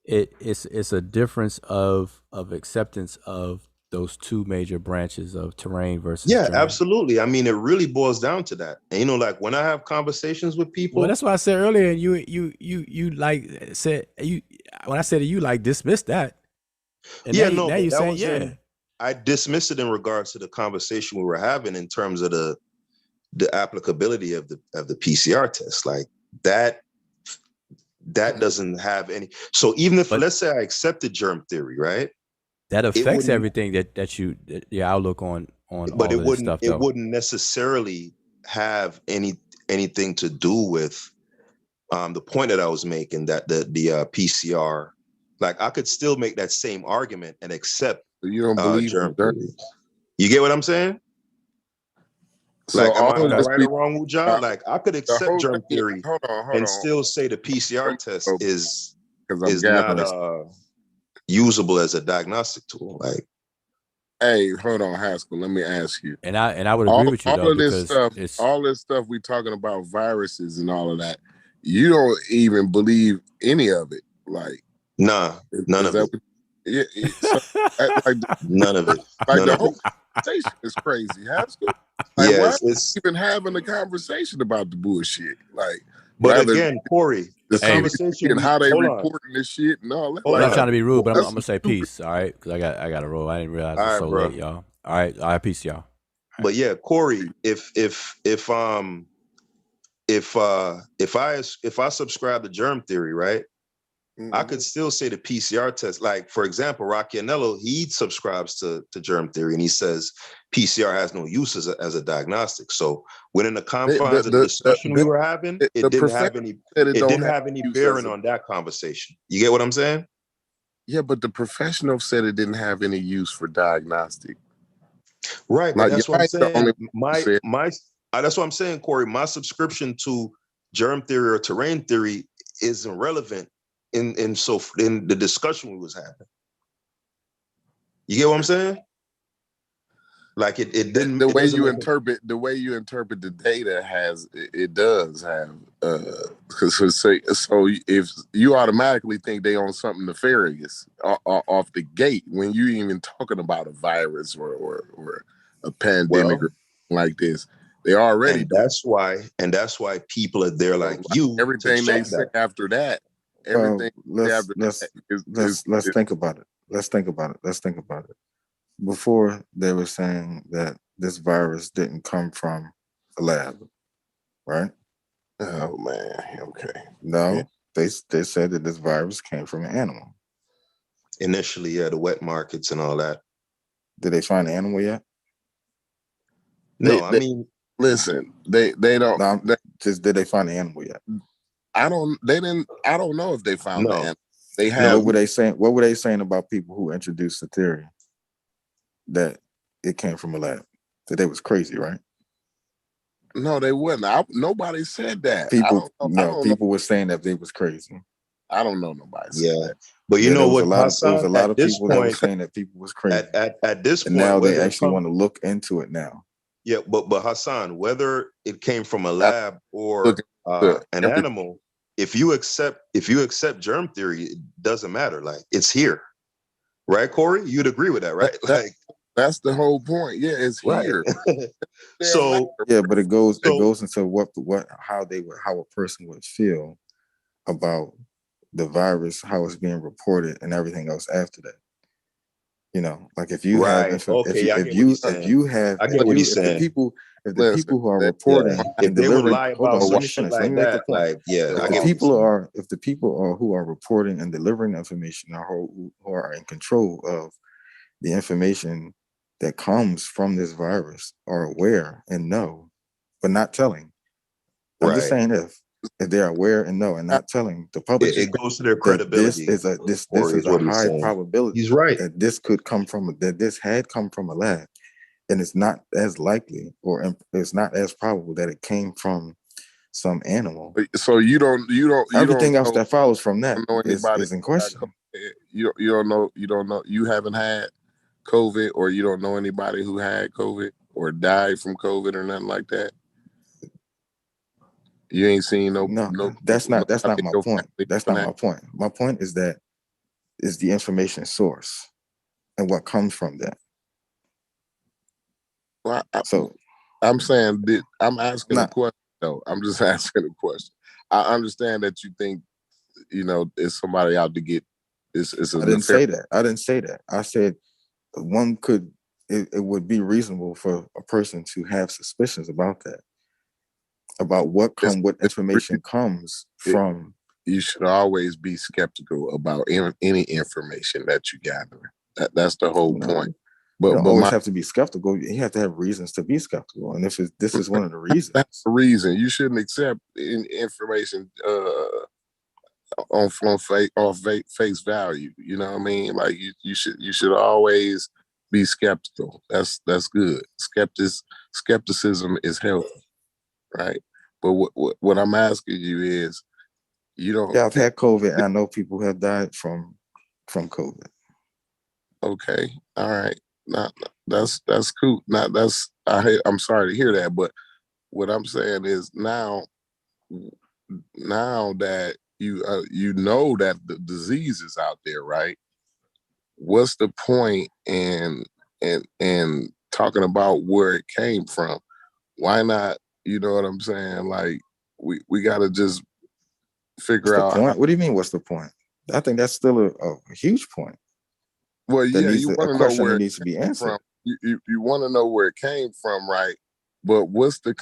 it's a difference of acceptance of those two major branches of terrain versus terrain. Absolutely. I mean, it really boils down to that. And you know, like when I have conversations with people, well, that's what I said earlier. You like said when I said you like dismissed that. And now you saying I dismissed it in regards to the conversation we were having in terms of the applicability of the PCR test. Like that doesn't have any. So even if let's say I accepted germ theory, right? That affects everything that your outlook on but all of this stuff. It wouldn't necessarily have anything to do with the point that I was making, that the PCR, like I could still make that same argument and accept you don't believe germ theory. You get what I'm saying? So like, am I right or wrong, Ujah? Like I could accept germ theory and still say the PCR test is not usable as a diagnostic tool. Like, hey, hold on, Haskell. Let me ask you. And I would agree with you though, because all this stuff we talking about, viruses and all of that, you don't even believe any of it. Like, none of it. Like, none of it. Like the whole conversation is crazy, Haskell. Like, why are we even having a conversation about the bullshit? Like, but again, Corey, the conversation and how they reporting this shit and all that. I'm not trying to be rude, but I'm gonna say peace, all right? Because I got to roll. I didn't realize it's so late, y'all. All right, peace, y'all. But yeah, Corey, if I subscribe to germ theory, right? Mm-hmm. I could still say the PCR test. Like, for example, Rocchianello, he subscribes to germ theory, and he says PCR has no use as a diagnostic. So within the confines of the discussion we were having, it didn't have any bearing on that conversation. You get what I'm saying? Yeah, but the professional said it didn't have any use for diagnostic. Right, like, that's what I'm saying. That's what I'm saying, Corey. My subscription to germ theory or terrain theory isn't relevant in the discussion we was having. You get what I'm saying? Like it didn't. The it way doesn't you make interpret the data it does have. So if you automatically think they on something nefarious off the gate when you even talking about a virus or a pandemic or like this, they already. And that's why people are there like you. Everything they say after that. Everything let's think about it. Let's think about it. Before they were saying that this virus didn't come from a lab, right? Oh man, okay. No, they said that this virus came from an animal. Initially, yeah, the wet markets and all that. Did they find the animal yet? No, I mean, listen, they don't. No, just did they find the animal yet? I don't know if they found the animal. They have. have. What were they saying about people who introduced the theory that it came from a lab? That they was crazy, right? No, they wouldn't. Nobody said that. People were saying that they was crazy. I don't know nobody said that. But you know what, there was a lot of people that were saying that people was crazy. At this point, and now they actually want to look into it now. Yeah, but Hassan, whether it came from a lab or an animal, if you accept germ theory, it doesn't matter. Like it's here, right, Corey? You'd agree with that, right? That's the whole point. Yeah, it's here. So yeah, but it goes into how a person would feel about the virus, how it's being reported, and everything else after that. You know, like if you have if the people who are reporting and delivering, hold on, let me finish. Let me make the point. If the people who are reporting and delivering information who are in control of the information that comes from this virus are aware and know, but not telling. I'm just saying if they're aware and know and not telling the public, it goes to their credibility. This is a high probability. He's right that this had come from a lab, and it's not as likely or it's not as probable that it came from some animal. So you don't everything else that follows from that is in question. You don't know. You haven't had COVID, or you don't know anybody who had COVID or died from COVID or nothing like that. You ain't seen no. That's not my point. That's not my point. My point is that is the information source and what comes from that. Well, I'm saying that I'm asking a question. No, I'm just asking a question. I understand that you think, it's somebody out to get. I didn't say that. I said one could. It would be reasonable for a person to have suspicions about that. About what information comes from. You should always be skeptical about any information that you gather. That's the whole point. But you don't always have to be skeptical. You have to have reasons to be skeptical, and this is one of the reasons. That's the reason you shouldn't accept information on face value. You know what I mean? Like you should always be skeptical. That's good. Skepticism is healthy. Right, but what I'm asking you is, you don't. Yeah, I've had COVID, and I know people have died from COVID. Okay, all right, that's cool. I'm sorry to hear that, but what I'm saying is now that you know that the disease is out there, right? What's the point in talking about where it came from? Why not? You know what I'm saying? Like we got to just figure out. Point? What do you mean? What's the point? I think that's still a huge point. Well, yeah, you want to know where it needs to be answered. You want to know where it came from, right? But what's the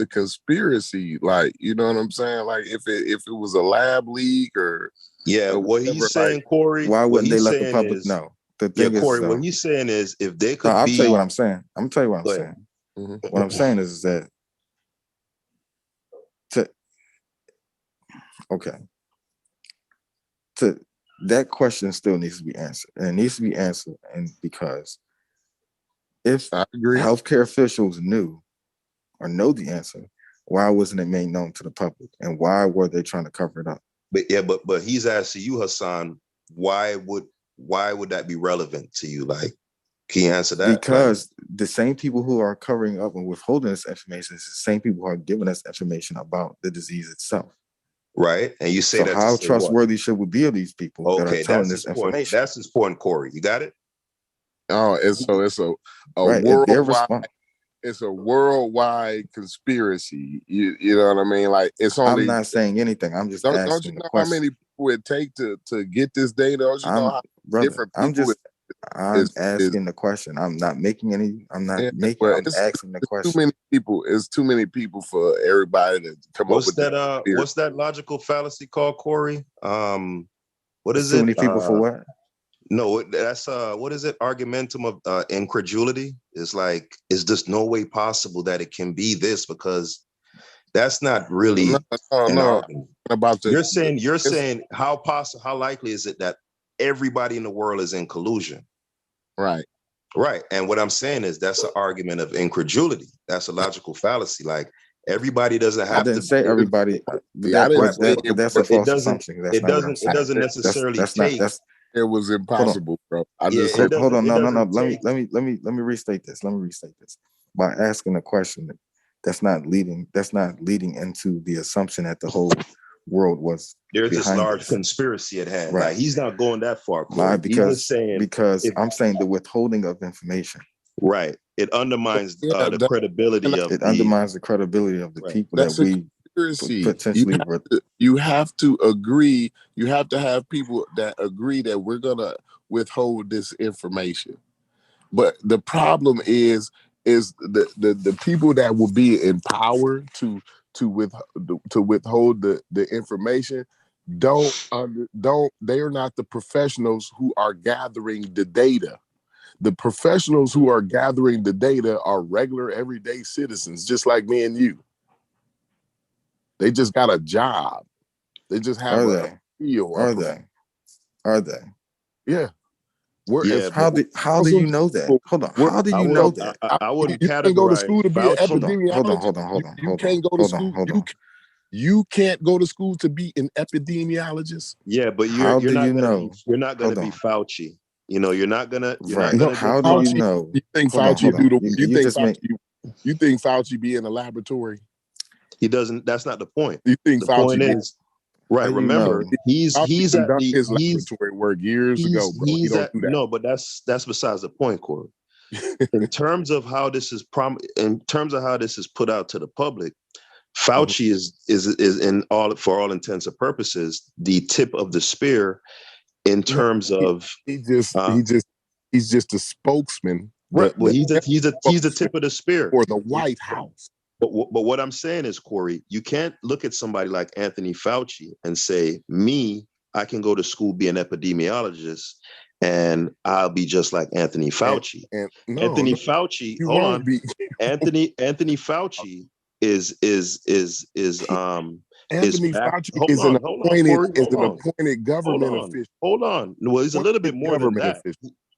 conspiracy? Like, you know what I'm saying? Like if it was a lab leak or what he's saying, Corey. Why wouldn't they let the public know? The thing is, Corey, what he's saying is if they could. I'll tell you what I'm saying. Mm-hmm. What I'm saying is that that question still needs to be answered, and it needs to be answered, and because if healthcare officials knew or know the answer, why wasn't it made known to the public, and why were they trying to cover it up? But he's asking you, Hassan, why would that be relevant to you? Like, Can you answer that? Because the same people who are covering up and withholding this information is the same people who are giving us information about the disease itself. Right. And you say so that how trustworthy should we be of these people that are telling this information? That's his point, Corey. You got it? Oh, it's a right. worldwide. It's a worldwide conspiracy. You know what I mean? Like it's only. I'm not saying anything. I'm just asking. Don't you know how many people it take to get this data? Don't you know how different people? I'm asking the question. I'm not making any. I'm not making. I'm asking the question. Too many people. It's too many people for everybody to come up with that. What's that logical fallacy called, Corey? What is it? Too many people for what? No, that's what is it? Argumentum of incredulity. It's like, is just no way possible that it can be this, because that's not really an argument. You're saying how likely is it that everybody in the world is in collusion? Right. And what I'm saying is that's an argument of incredulity. That's a logical fallacy. Like everybody doesn't have to. I didn't say everybody. That's a false assumption. It doesn't necessarily take. It was impossible, bro. I just said, hold on. No. Let me restate this. By asking a question that's not leading into the assumption that the whole world was. There's this large conspiracy at hand. Right. Like, he's not going that far. Because I'm saying the withholding of information. Right. It undermines the credibility of it undermines the credibility of the people that we potentially. You have to agree. You have to have people that agree that we're gonna withhold this information. But the problem is the people that will be in power to withhold the information they are not the professionals who are gathering the data. The professionals who are gathering the data are regular everyday citizens, just like me and you. They just got a job. They just have a field. Are they? Yeah. How do you know that? Hold on. How do you know that? I wouldn't categorize. You can't go to school to be an epidemiologist. You can't go to school. You can't go to school to be an epidemiologist. Yeah, but you're not going to be Fauci. You know, you're not gonna. How do you know? You think Fauci do the? You think Fauci be in a laboratory? He doesn't. That's not the point. You think the Fauci point is right? Remember, he's at his laboratory work years ago, bro. He don't do that. No, but that's besides the point, Corey. In terms of how this is put out to the public, Fauci is in for all intents and purposes the tip of the spear in terms of he's just a spokesman. Right. Well, he's the tip of the spear for the White House. But what I'm saying is, Corey, you can't look at somebody like Anthony Fauci and say, I can go to school, be an epidemiologist, and I'll be just like Anthony Fauci. Anthony Fauci is Anthony Fauci is an appointed government official. Hold on. Well, he's a little bit more than that.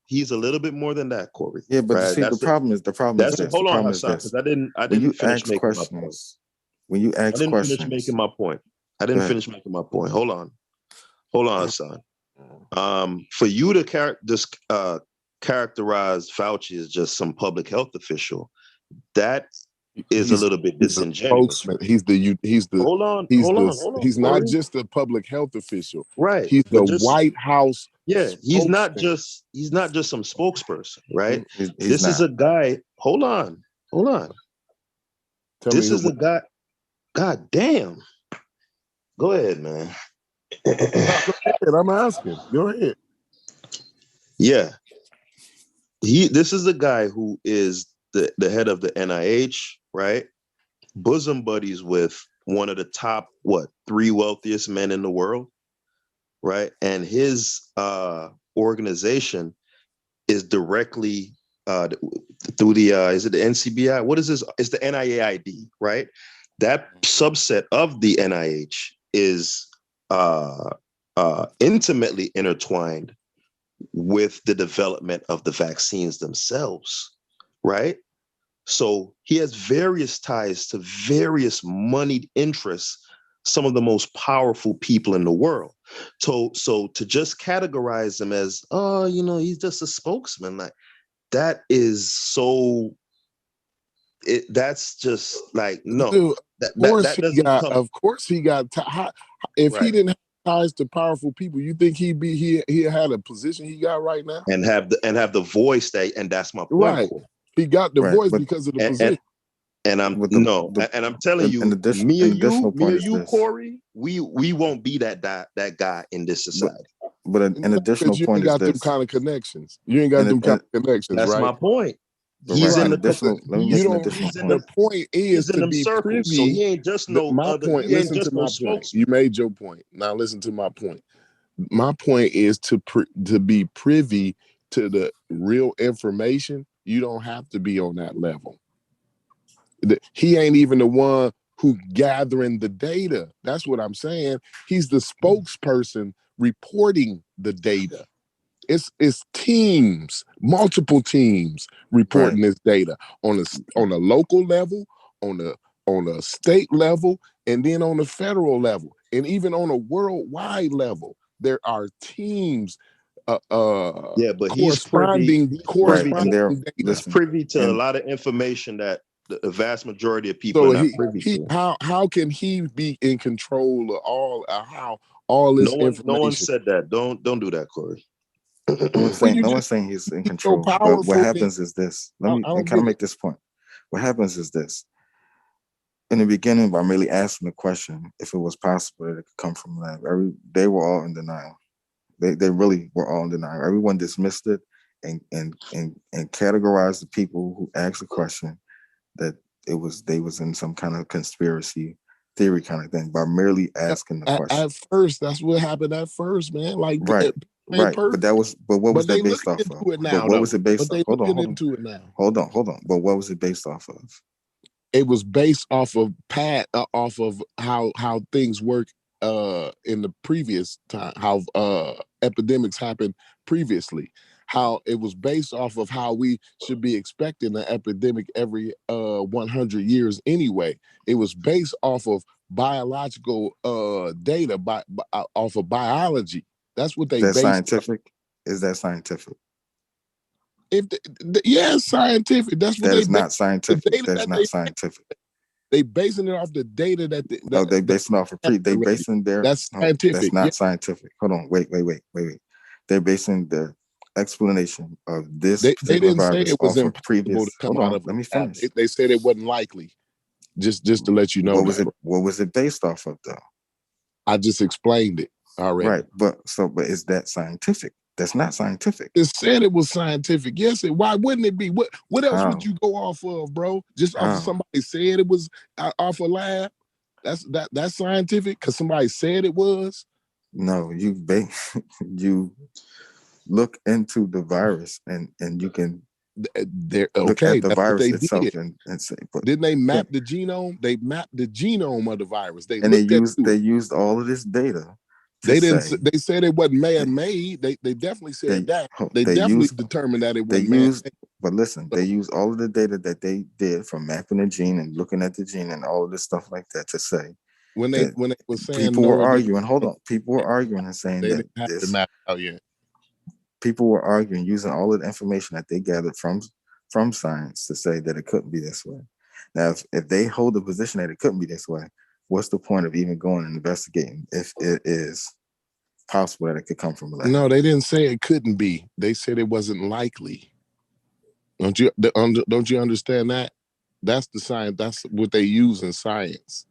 He's a little bit more than that, Corey. Yeah, but see, the problem is this. Hold on, Hassan, because I didn't finish making my point. When you ask questions, I didn't finish making my point. Hold on, Hassan. For you to characterize Fauci as just some public health official, that is a little bit disingenuous. He's not just a public health official. Right. He's the White House. Yeah, he's not just some spokesperson, right? This is a guy. Hold on. This is a guy. God damn. Go ahead, man. I'm asking. Go ahead. Yeah. This is a guy who is the head of the NIH, right? Bosom buddies with one of the top, 3 wealthiest men in the world, right? And his organization is directly through the, is it the NCBI? What is this? It's the NIAID, right? That subset of the NIH is intimately intertwined with the development of the vaccines themselves, right? So he has various ties to various moneyed interests, some of the most powerful people in the world. So to just categorize him as, he's just a spokesman, like that is so. That's just like no. Dude, that doesn't come. Of course he got. If he Right. didn't have ties to powerful people, you think he had a position he got right now? And have the voice and that's my point. Right. He got the voice because of the position. And I'm telling you, me or you, Corey, we won't be that guy in this society. But an additional you point ain't got is them this. kind of connections. You ain't got them kind of connections, That's right? my point. He's in an the additional. Let me make an additional point. The point is to be privy. So he ain't just no other. Point. He ain't Listen just to no my spokesman. point. You made your point. Now listen to my point. My point is to be privy to the real information. You don't have to be on that level. He ain't even the one who gathering the data. That's what I'm saying. He's the spokesperson reporting the data. It's teams, multiple teams reporting this data on a local level, on a state level, and then on the federal level, and even on a worldwide level. There are teams. But he's corresponding privy data. to a lot of information that the vast majority of people are not privy to. How can he be in control of how all this information? No one said that. Don't do that, Corey. No one's saying he's in control. But what happens is this. Let me kind of make this point. What happens is this. In the beginning, by merely asking the question if it was possible that it could come from lab, they were all in denial. They really were all in denial. Everyone dismissed it and categorized the people who asked the question that they was in some kind of conspiracy theory kind of thing by merely asking the question. At first, that's what happened at first, man. Like right. But what was that based off of? But what was it based off? Hold on. But what was it based off of? It was based off of off of how things work in the previous time, how epidemics happened previously, how it was based off of how we should be expecting an epidemic every 100 years anyway. It was based off of biological data off of biology. That's what they based. Scientific? Is that scientific? Yeah, it's scientific. That's what that is not scientific. That's not scientific. They basing it off the data that they basing off of they basing their that's scientific. That's not scientific. Hold on, wait. They're basing the explanation of this they didn't say virus it was off of previous. To come Hold out on, of let me finish. They said it wasn't likely. Just to let you know. What was it based off of though? I just explained it already. Right, but is that scientific? That's not scientific. It said it was scientific. Yes, why wouldn't it be? What else would you go off of, bro? Just off of somebody said it was off a lab? That's scientific because somebody said it was? No, you look into the virus and you can look at the virus itself and say. Didn't they map the genome? They mapped the genome of the virus. They used all of this data. They didn't. They said it wasn't man-made. They definitely said that. They definitely determined that it wasn't man-made. But listen, they used all of the data that they did from mapping the gene and looking at the gene and all of this stuff like that to say. When they were saying people were arguing. Hold on, people were arguing and saying they that didn't have to map out yet. People were arguing using all of the information that they gathered from science to say that it couldn't be this way. Now, if they hold the position that it couldn't be this way, what's the point of even going and investigating if it is possible that it could come from a lab? No, they didn't say it couldn't be. They said it wasn't likely. Don't you understand that? That's the science. That's what they use in science.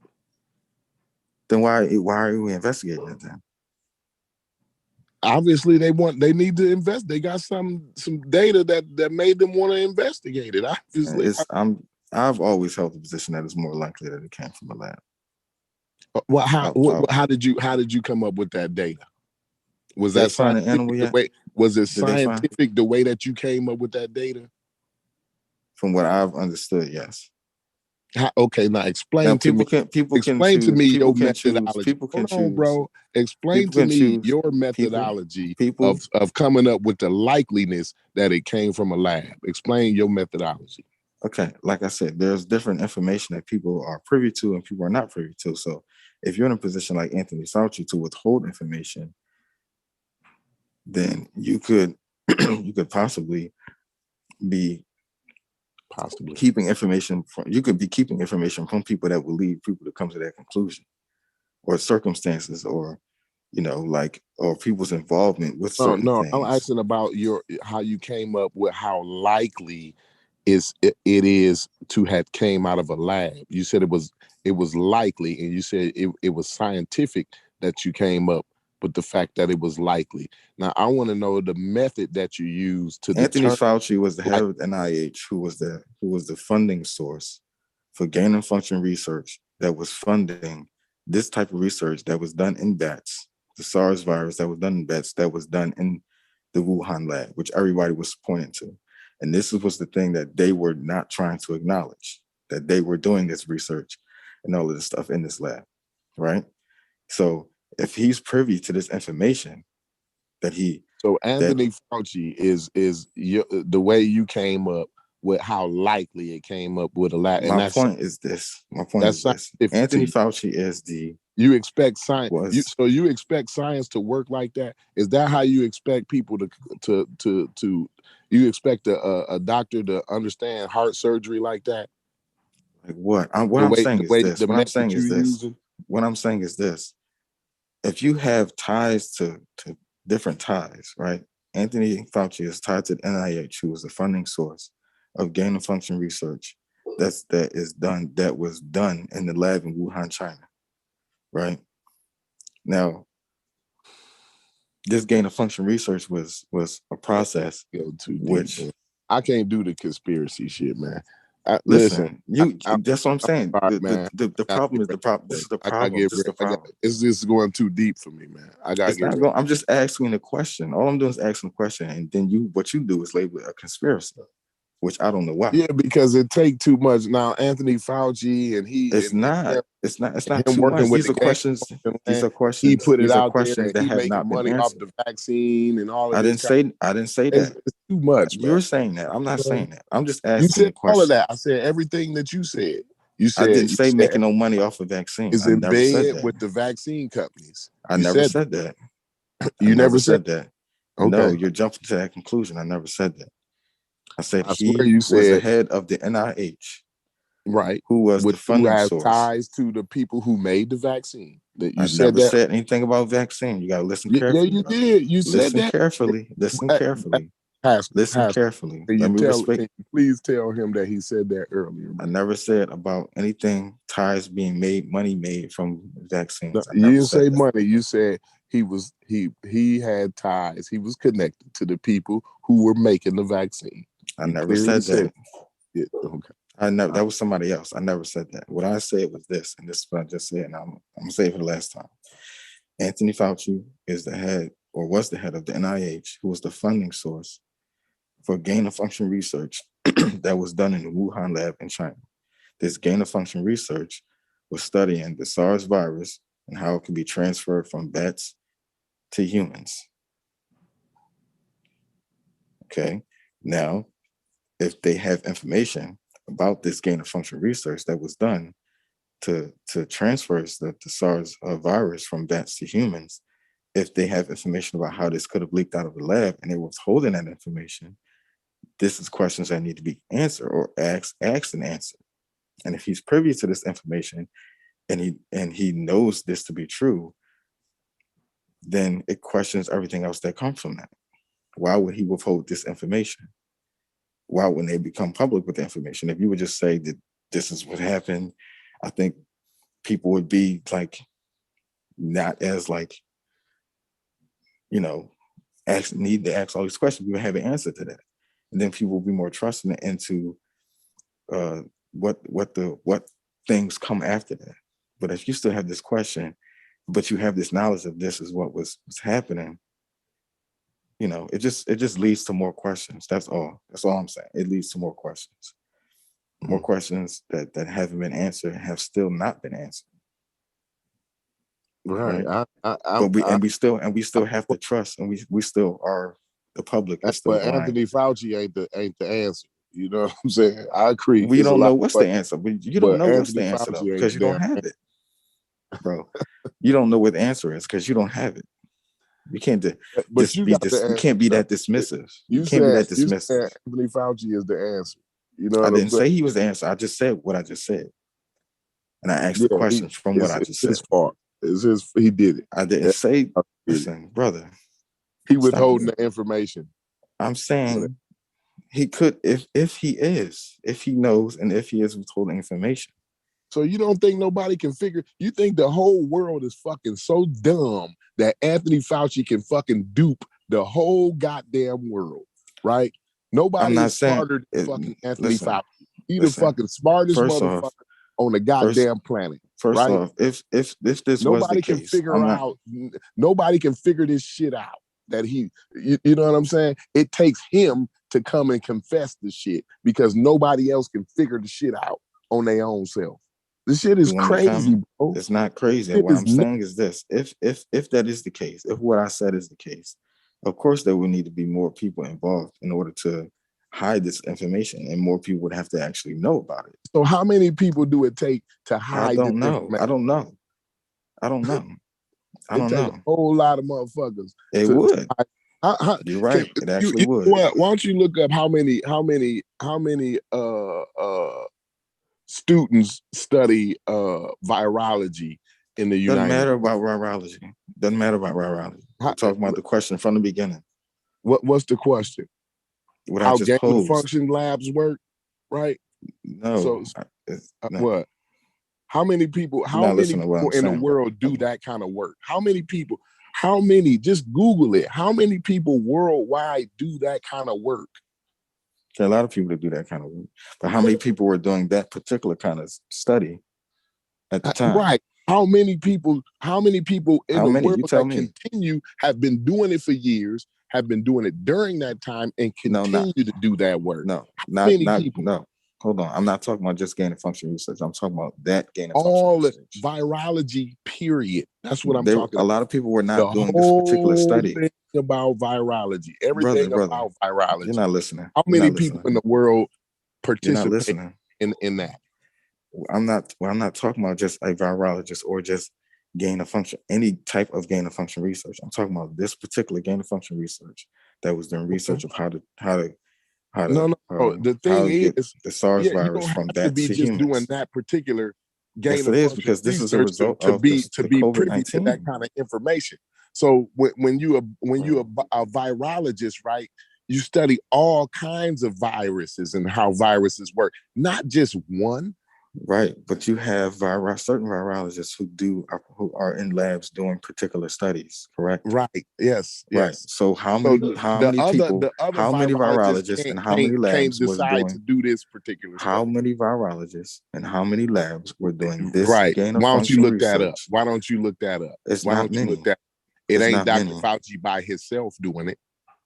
Then why are we investigating it then? Obviously, they need to invest. They got some data that made them want to investigate it. Obviously, I've always held the position that it's more likely that it came from a lab. Well, how did you come up with that data? Was that scientific? Was it scientific the way that you came up with that data? From what I've understood, yes. Okay, now explain to me. Explain to me your methodology. Hold on, bro. Explain to me your methodology of coming up with the likeliness that it came from a lab. Explain your methodology. Okay, like I said, there's different information that people are privy to and people are not privy to. So if you're in a position like Anthony Fauci to withhold information, then you could possibly be possibly keeping information from, you could be keeping information from people that will lead people to come to that conclusion, or circumstances, or like, or people's involvement with certain no, things. I'm asking about how you came up with how likely it is to have came out of a lab. You said it was likely, and you said it was scientific that you came up with the fact that it was likely. Now I want to know the method that you used to Anthony determine. Fauci was the head of NIH, who was the funding source for gain and function research that was funding this type of research that was done in bats, the SARS virus that was done in bats, that was done in the Wuhan lab, which everybody was pointing to. And this was the thing that they were not trying to acknowledge, that they were doing this research and all of this stuff in this lab, right? So if he's privy to this information So Anthony Fauci is the way you came up with how likely it came up with a lab. My point is this. Anthony Fauci is you expect science. You expect science to work like that? Is that how you expect people to you expect a doctor to understand heart surgery like that? Like what? What I'm saying is this. If you have ties to different ties, right? Anthony Fauci is tied to the NIH, who was the funding source of gain of function research that was done in the lab in Wuhan, China, right? Now, this gain of function research was a process which I can't do the conspiracy shit, man. Listen, that's what I'm saying. The problem is the problem. This is the problem. This is the problem. It's just going too deep for me, man. I'm just asking a question. All I'm doing is asking a question, and then what you do is label it a conspiracy, which I don't know why. Yeah, because it take too much. Now Anthony Fauci and it's not too much. These are questions. He put it out there, and that he making money off the vaccine and all of this. I didn't say that. It's too much. You're saying that. I'm not saying that. I'm just asking. You said a question. all of that. I said everything that you said. You said I didn't say making no money off of vaccine. Is in bed with the vaccine companies. I never said that. You never said that. Okay. No, you're jumping to that conclusion. I never said that. I said you was the head of the NIH, right? Who was the funding source? Ties to the people who made the vaccine. That you never said anything about vaccine. You got to listen carefully. Yeah, you did. You said that. Listen carefully. Listen carefully. Please tell him that he said that earlier. I never said about anything ties being made, money made from vaccines. No, you didn't say money. You said he had ties. He was connected to the people who were making the vaccine. I never said that. Yeah, okay. That was somebody else. I never said that. What I said was this, and this is what I just said, and I'm gonna say it for the last time. Anthony Fauci is the head, or was the head of the NIH, who was the funding source for gain of function research that was done in the Wuhan lab in China. This gain of function research was studying the SARS virus and how it can be transferred from bats to humans. Okay, now, if they have information about this gain of function research that was done to transfer the SARS virus from bats to humans, if they have information about how this could have leaked out of the lab and they were withholding that information, this is questions that need to be answered or asked and answered. And if he's privy to this information and he knows this to be true, then it questions everything else that comes from that. Why would he withhold this information? Why wouldn't they become public with the information? If you would just say that this is what happened, I think people would be like, not as like, need to ask all these questions. We would have an answer to that. And then people will be more trusting into what things come after that. But if you still have this question, but you have this knowledge of this is what was happening, it just leads to more questions. That's all I'm saying. It leads to more questions. More questions that haven't been answered and have still not been answered. Right. We still have to trust, and we still are, the public is still blind. Anthony Fauci ain't the answer. You know what I'm saying? I agree. We don't know what's the answer, but you don't know what's the answer though, because you don't have it, bro. You don't know what the answer is because you don't have it. You can't but you got the answer. You can't be that dismissive. You can't be said that dismissive. Anthony Fauci is the answer. You know what I I'm didn't saying? say he was the answer. I just said what I just said. And I asked the question from what I just said. It's his fault. He did it. I didn't say, listen, brother. He withholding the information. I'm saying he could, if he knows, and if he is withholding information. So you don't think nobody can figure? You think the whole world is fucking so dumb that Anthony Fauci can fucking dupe the whole goddamn world, right? Nobody is smarter than fucking Anthony Fauci. He's the fucking smartest motherfucker on the goddamn planet. First right? off, if this nobody was the can case, figure out. Nobody can figure this shit out. That you know what I'm saying? It takes him to come and confess the shit because nobody else can figure the shit out on their own self. This shit is crazy, bro. It's not crazy. What I'm saying is this: if that is the case, if what I said is the case, of course there would need to be more people involved in order to hide this information, and more people would have to actually know about it. So how many people do it take to hide? I don't know. I don't know. It take a whole lot of motherfuckers. It would. You're right. It actually would. What? Why don't you look up how many students study virology in the United States? Doesn't matter about virology. Doesn't matter about virology. We're talking about the question from the beginning. What's the question? What how I just posed. function labs work, right? No. No. What? How many people? How many people in the world do that kind of work? How many people? How many? Just Google it. How many people worldwide do that kind of work? There are a lot of people that do that kind of work, but how many people were doing that particular kind of study at the time? Right. How many people? How many people in the world that continue have been doing it for years? Have been doing it during that time and continue to do that work? No, not many people. No. Hold on. I'm not talking about just gain of function research. I'm talking about that gain of function research. Virology, period. That's what I'm talking about. A lot of people were not doing this particular study. Thing about virology. Everything about virology. You're not listening. How many people in the world participate in that? I'm not talking about just a virologist or just gain of function, any type of gain of function research. I'm talking about this particular gain of function research that was doing research of how to the thing is the SARS virus from bats to humans. Doing that particular gain yes, of it is function because this is a result to of be COVID-19. privy to that kind of information. So when you a virologist, right, you study all kinds of viruses and how viruses work, not just one. Right, but you have certain virologists who are in labs doing particular studies, correct? Right. Yes. Right. So how many virologists and how many labs was doing to do this particular study? How many virologists and how many labs were doing this? Right. Gain of Why don't you look research? that up? Why don't you look that up? It's Why not don't you many. look that? It It's ain't not Dr. many. Fauci by himself doing it.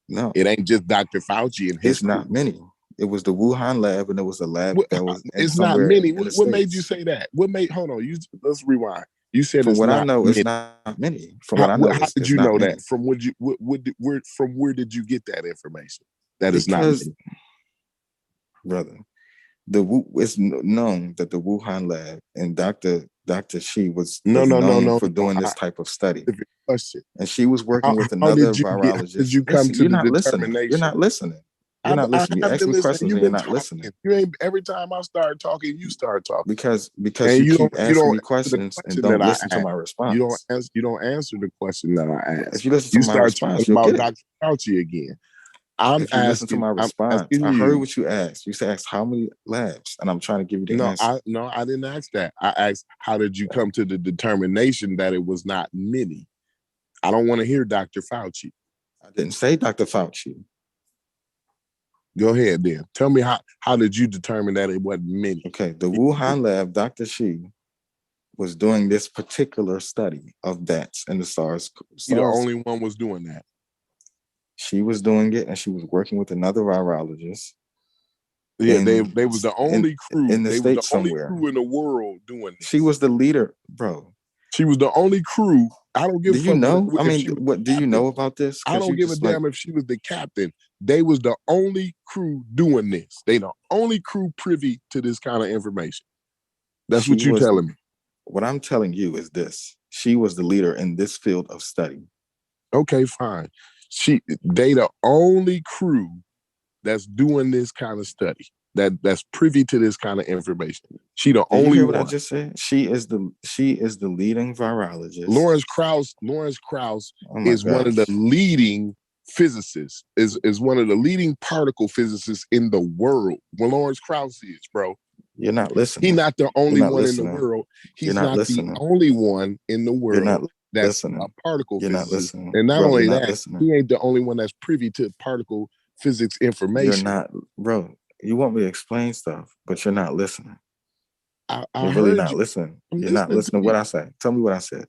No, it ain't just Dr. Fauci and his. It's not many. It was the Wuhan lab, and it was a lab that was. It's not many. What made you say that? Hold on. Let's rewind. You said from it's what not I know, many. it's not many. From what I know, how did you know that? From where did you get that information? That is not many. Brother, it's known that the Wuhan lab and Dr. Shi was known for doing this type of study. And she was working with another virologist. Did you come to the determination? You're not listening. You're not listening. You ask me questions and you're not listening. You ain't. Every time I start talking, you start talking. Because you keep asking me questions and don't listen to my response. You don't answer the question that I asked. If you listen to my response, you'll get it. Dr. Fauci again. If you listen to my response, I heard what you asked. You asked how many labs, and I'm trying to give you the answer. I didn't ask that. I asked, how did you come to the determination that it was not many? I don't want to hear Dr. Fauci. I didn't say Dr. Fauci. Go ahead then. Tell me how did you determine that it wasn't many? Okay, the Wuhan lab, Dr. Shi was doing this particular study of bats and the SARS. The only one was doing that. She was doing it, and she was working with another virologist. Yeah, they was the only crew in the States somewhere. Only crew in the world doing this. She was the leader, bro. She was the only crew. I don't give a fuck. Do you know? I mean, what do you know about this? I don't give a damn if she was the captain. They was the only crew doing this. They the only crew privy to this kind of information. That's what you're telling me. What I'm telling you is this. She was the leader in this field of study. Okay, fine. They the only crew that's doing this kind of study, that's privy to this kind of information. She the Did you only hear what I one. just said? She is the leading virologist. Lawrence Krauss is one of the leading physicists, is one of the leading particle physicists in the world. Well, Lawrence Krauss is, bro. You're not listening. He's not the only one listening. in the world. He's not the listening. only one in the world that's listening. a particle You're physicist. not listening. And not bro, only not that, listening. he ain't the only one that's privy to particle physics information. You're not, bro. You want me to explain stuff, but you're not listening. I you're really not listening. You're not listening to what I say. Tell me what I said.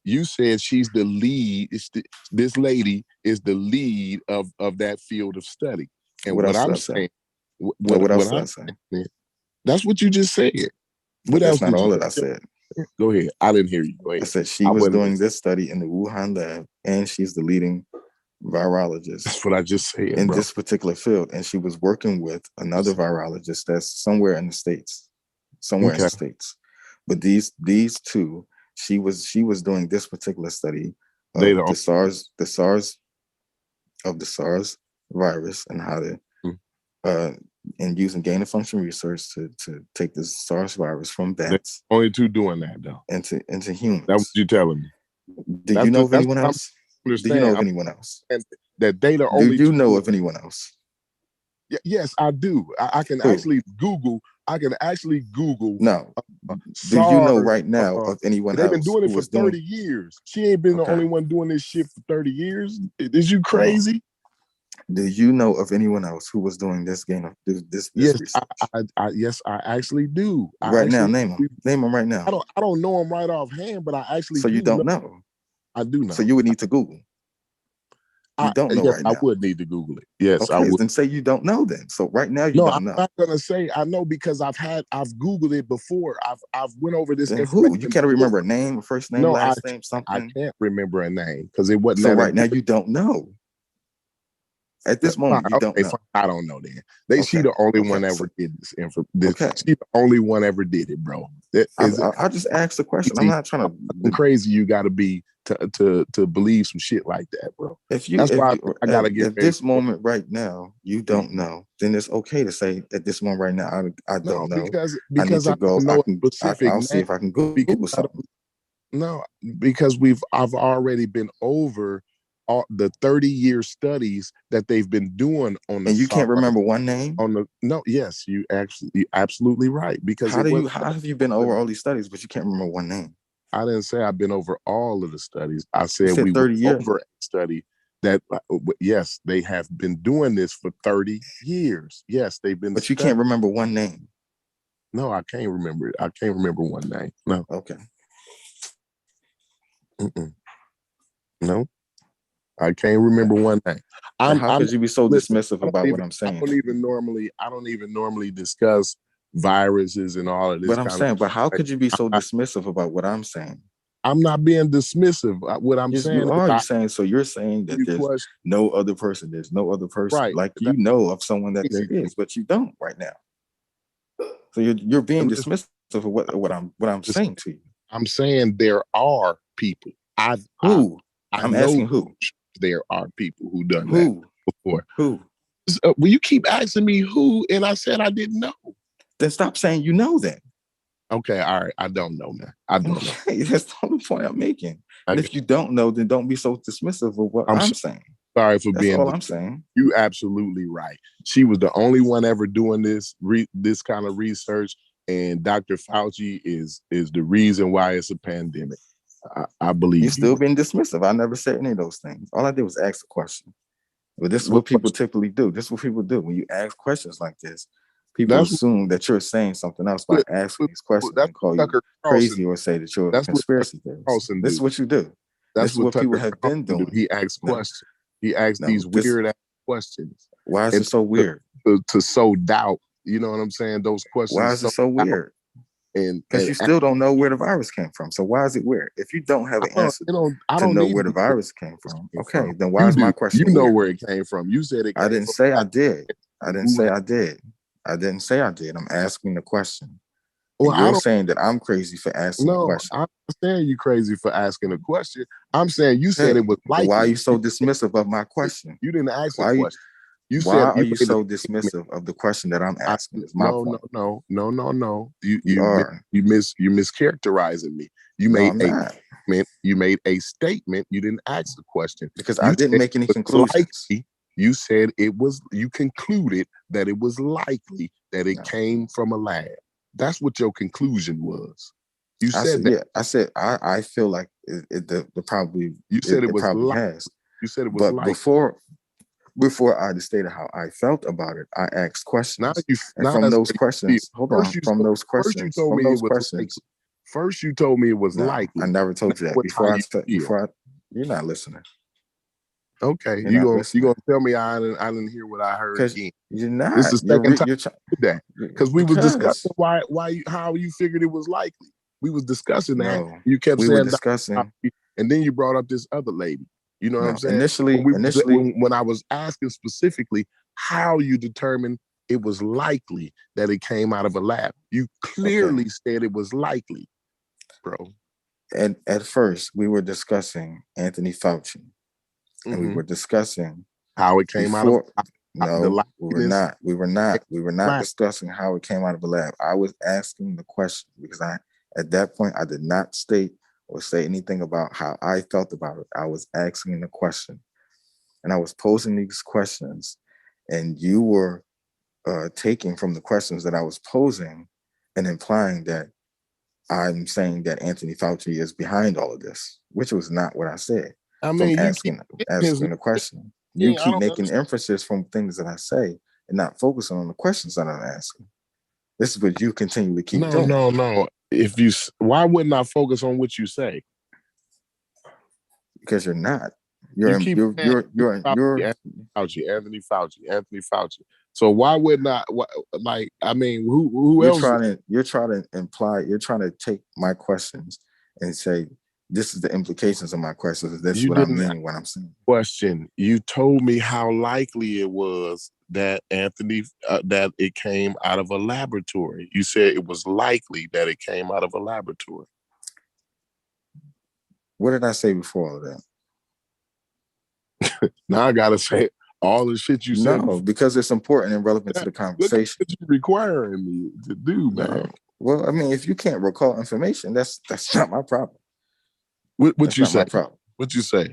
You said she's the lead. This lady is the lead of that field of study. And what I'm saying, what I'm saying, that's what you just said. What else? That's not all that I said. Go ahead. I didn't hear you. Go ahead. I said she was doing this study in the Wuhan lab, and she's the leading virologist. That's what I just said. In this particular field, and she was working with another virologist that's somewhere in the States. In the States. But these two, she was doing this particular study of the SARS virus and how to and using gain of function research to take this SARS virus from bats. Only two doing that though. Into humans. That's what you're telling me. Do you know of anyone else? Do you know of anyone else? That they the only. Do you know of anyone else? Yes, I do. I can actually Google. No. Do you know right now of anyone else? They've been doing it for 30 years. She ain't been the only one doing this shit for 30 years. Is you crazy? Do you know of anyone else who was doing this this yes, research? Yes, I actually do. Now, name them. Name them right now. I don't know them right offhand, but I actually. So you don't know? I do know. So you would need to Google. You don't know right now. I would need to Google it. Yes, okay, I would. Then say you don't know then. So right now you don't know. I'm not gonna say I know because I've Googled it before. I've went over this. Then who? You can't remember a name, first name, last name, something? I can't remember a name because it wasn't. So right now you don't know. At this moment, you don't know. I don't know then. She the only one ever did this She the only one ever did it, bro. I just asked the question. I'm not trying to crazy you gotta be to believe some shit like that, bro. I gotta get at this moment right now, you don't know, then it's okay to say at this moment right now, I don't know. Because I need to go. I'll see if I can Google something. No, because I've already been over all the 30-year studies that they've been doing on the. And you can't remember one name yes, you're absolutely right. Because how have you been over all these studies, but you can't remember one name? I didn't say I've been over all of the studies. I said we 30 were years. over a study that yes, they have been doing this for 30 years. Yes, they've been. But you can't remember one name. No, I can't remember it. I can't remember one name. No. Okay. No. I can't remember one name. How could you be so dismissive about what I'm saying? I don't even normally discuss viruses and all of this. But I'm saying, but how could you be so dismissive about what I'm saying? I'm not being dismissive. What I'm saying, you are. You're saying so. You're saying that there's no other person. There's no other person. Right. Like you know of someone that there is, but you don't right now. So you're being dismissive of what I'm saying to you. I'm saying there are people. I'm asking who. There are people who done that before. Who? Well, you keep asking me who, and I said I didn't know. Then stop saying you know then. Okay, all right. I don't know, man. I don't know. That's the only point I'm making. And if you don't know, then don't be so dismissive of what I'm saying. Sorry for That's being. all I'm saying. You absolutely right. She was the only one ever doing this kind of research, and Dr. Fauci is the reason why it's a pandemic. I believe you're still being dismissive. I never said any of those things. All I did was ask a question. But this is what people typically do. This is what people do. When you ask questions like this, people assume that you're saying something else by asking these questions and call you crazy or say that you're a conspiracy theorist. This is what you do. This is what people have been doing. He asks questions. He asks these weird ass questions. Why is it so weird? To sow doubt. You know what I'm saying? Those questions. Why is it so weird? Because you still don't know where the virus came from. So why is it weird? If you don't have an answer to know where the virus came from, okay, then why is my question? You know where it came from. You said it. I didn't say I did. I didn't say I did. I didn't say I did. I'm asking the question. Well, you're saying that I'm crazy for asking a question. I'm not saying you crazy for asking a question. I'm saying you said it was likely. Why are you so dismissive of my question? You didn't ask why a question. Why are you so dismissive of the question that I'm asking? Is my point. No. You mischaracterizing me. You made a statement. You didn't ask the question because I didn't make any conclusions. You said you concluded that it was likely that it came from a lab. That's what your conclusion was. You said that. Yeah, I said I feel like the probably. You said it was probably likely. has. You said it was likely. Before I stated how I felt about it, I asked questions. From those questions, First you told me it was likely. I never told you that. You're not listening. Okay, you gonna tell me I didn't hear what I heard again? You're not. This is the second time you did that because we was discussing how you figured it was likely. We was discussing that. No, you kept saying discussing, and then you brought up this other lady. You know what I'm saying? Initially, when I was asking specifically how you determined it was likely that it came out of a lab, you clearly said it was likely, bro. And at first, we were discussing Anthony Fauci. And we were discussing how it came out of we were not. We were not discussing how it came out of a lab. I was asking the question because at that point I did not state or say anything about how I felt about it. I was asking the question, and I was posing these questions, and you were taking from the questions that I was posing and implying that I'm saying that Anthony Fauci is behind all of this, which was not what I said. I mean, asking the question. You keep making emphasis from things that I say and not focusing on the questions that I'm asking. This is what you continually keep doing. No. Why wouldn't I focus on what you say? Because you're not. Anthony Fauci. So why wouldn't I? Who else? You're trying to imply. You're trying to take my questions and say, this is the implications of my questions. That's what I mean when I'm saying. Question. You told me how likely it was that that it came out of a laboratory. You said it was likely that it came out of a laboratory. What did I say before all of that? Now I gotta say all the shit you said. No, because it's important and relevant to the conversation. Look at what you're requiring me to do, man. Well, I mean, if you can't recall information, that's not my problem. What you say? What you say?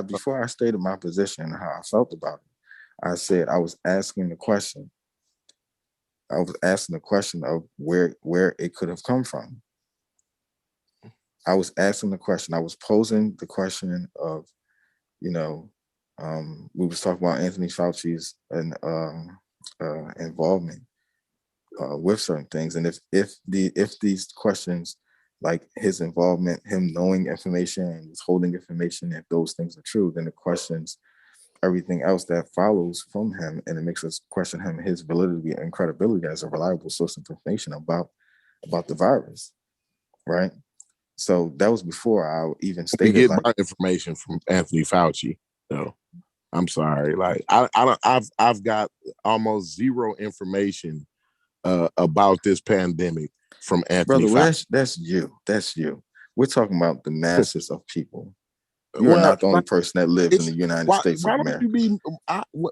Before I stated my position and how I felt about it, I said I was asking the question. I was asking the question of where it could have come from. I was asking the question. I was posing the question of, we was talking about Anthony Fauci's involvement with certain things, and if these questions, like his involvement, him knowing information and withholding information, if those things are true, then it questions everything else that follows from him, and it makes us question his validity and credibility as a reliable source of information about the virus, right? So that was before I even stated my information from Anthony Fauci. No, I'm sorry. Like I've got almost zero information about this pandemic from Anthony Fauci. That's you. We're talking about the masses of people. You are not the only person that lives in the United States of America.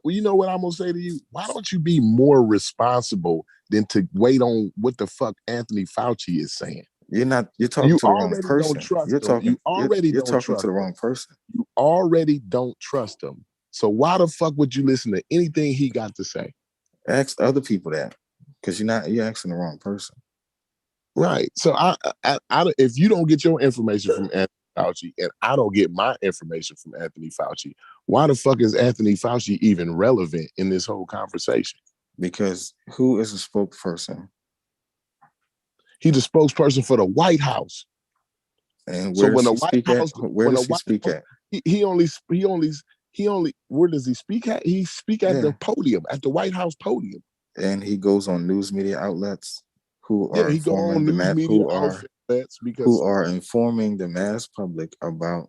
You know what I'm gonna say to you? Why don't you be more responsible than to wait on what the fuck Anthony Fauci is saying? You're talking to the wrong person. You're talking to the wrong person. You already don't trust him. So why the fuck would you listen to anything he got to say? Ask other people that, because you're asking the wrong person. Right. So I if you don't get your information from Anthony Fauci and I don't get my information from Anthony Fauci, why the fuck is Anthony Fauci even relevant in this whole conversation? Because who is a spokesperson? He's the spokesperson for the White House. And where does he speak at? Where does he speak at? He only where does he speak at? He speak at the podium, at the White House podium. And he goes on news media outlets who are informing the mass public about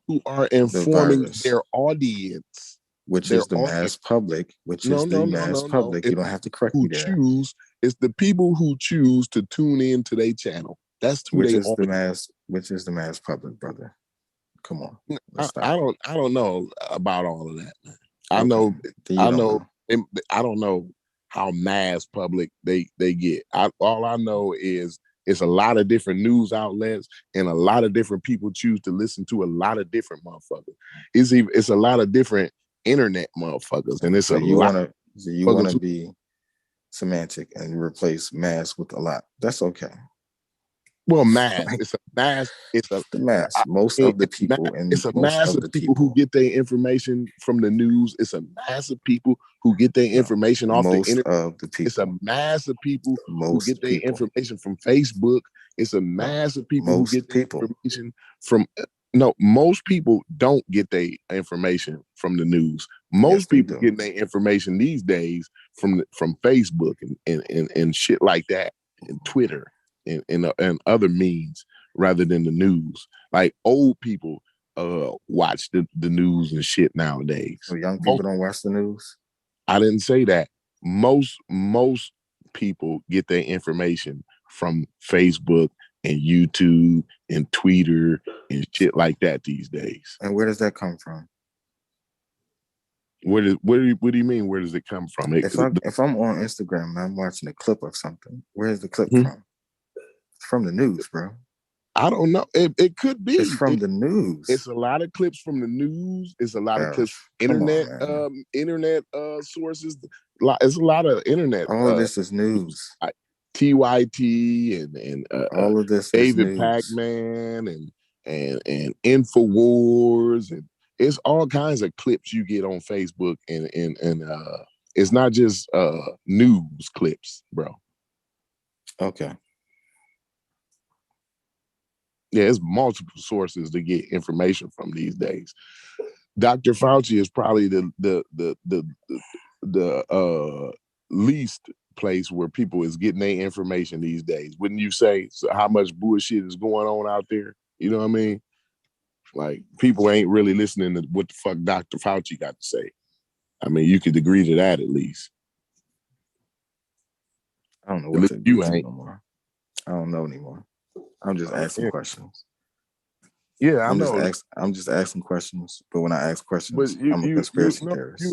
their audience, which is the mass public, which is the mass public. You don't have to correct me there. Choose It's the people who choose to tune in to their channel. That's who which they is are. Which is the mass public, brother. Come on. I don't know about all of that, man. I Okay. know I don't know how mass public they get. All I know is it's a lot of different news outlets and a lot of different people choose to listen to a lot of different motherfuckers. It's a lot of different internet motherfuckers, and it's So a you lot. want to be semantic and replace mass with a lot. That's okay. Well, mass. It's a mass. It's a the mass. Most of the people, and it's a most mass of of the people who people. get their information from the news. It's a mass of people who get their information off the internet. Of the people. It's a mass of people who get their people. information from Facebook. It's a mass of people who get their people. information from. No, most people don't get their information from the news. Most people get their information these days from Facebook and shit like that, and Twitter and other means rather than the news. Like old people watch the news and shit nowadays. So young people don't watch the news? I didn't say that. Most people get their information from Facebook and YouTube and Twitter and shit like that these days. And where does that come from? What do you mean? Where does it come from? If I'm on Instagram and I'm watching a clip of something, where's the clip from? It's from the news, bro. I don't know. It could be. It's from the news. It's a lot of clips from the news. It's a lot of clips from internet sources. It's a lot of internet. All of this is news. TYT and all of this David is news. Pac-Man and InfoWars, and it's all kinds of clips you get on Facebook and it's not just news clips, bro. Okay. Yeah, it's multiple sources to get information from these days. Dr. Fauci is probably the least place where people is getting their information these days. Wouldn't you say? So how much bullshit is going on out there? You know what I mean? Like people ain't really listening to what the fuck Dr. Fauci got to say. I mean, you could agree to that at least. I don't know what to do no more. I don't know anymore. I'm just asking questions. Yeah, I know. I'm just asking questions, but when I ask questions, I'm a conspiracy theorist.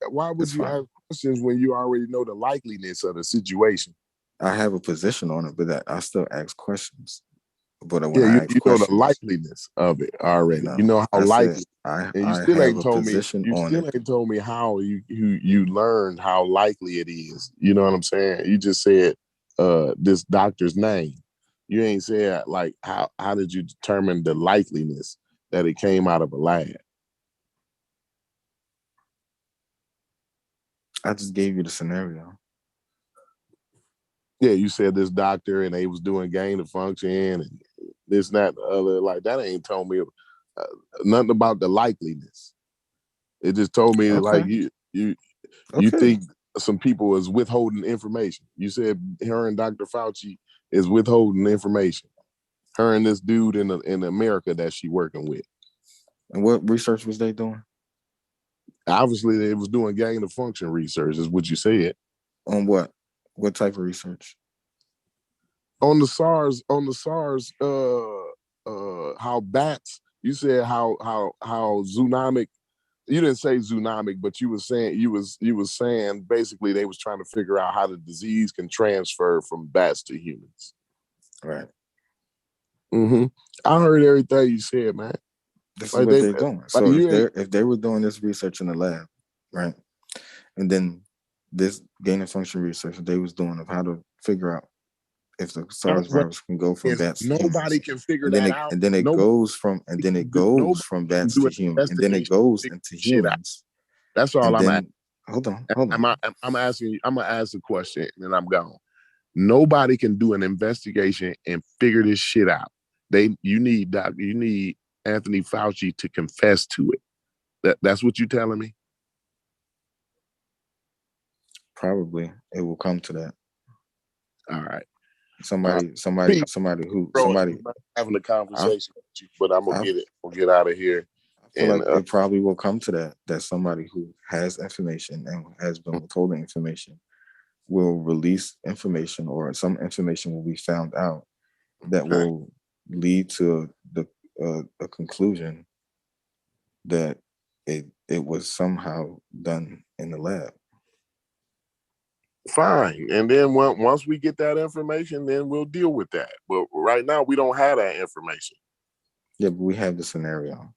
Why would you ask questions when you already know the likeliness of the situation? I have a position on it, but I still ask questions. But when you know the likeliness of it already. You know how likely. And you still ain't told me. You still ain't told me how you learned how likely it is. You know what I'm saying? You just said this doctor's name. You ain't said like how did you determine the likeliness that it came out of a lab? I just gave you the scenario. Yeah, you said this doctor and they was doing gain of function and this, and that, the other. Like that ain't told me nothing about the likeliness. It just told me like you think some people is withholding information. You said her and Dr. Fauci is withholding information. Her and this dude in America that she working with. And what research was they doing? Obviously, they was doing gain of function research, is what you said. On what? What type of research? On the SARS, how bats, you said how zoonotic. You didn't say zoonotic, but you was saying basically they was trying to figure out how the disease can transfer from bats to humans. Right. Mm-hmm. I heard everything you said, man. This is what they're doing. So if they were doing this research in the lab, right, and then this gain of function research they was doing of how to figure out if the SARS virus can go from bats to humans. Nobody can figure that out. And then it goes from bats to humans, and then it goes into humans. That's all I'm asking. Hold on. I'm asking. I'm gonna ask a question, and then I'm gone. Nobody can do an investigation and figure this shit out. You need Anthony Fauci to confess to it. That's what you're telling me? Probably it will come to that. All right. Somebody having a conversation with you, but I'm gonna get out of here. I feel like it probably will come to that somebody who has information and has been withholding information will release information, or some information will be found out that will lead to a conclusion that it was somehow done in the lab. Fine. And then once we get that information, then we'll deal with that. But right now, we don't have that information. Yeah, but we have the scenario.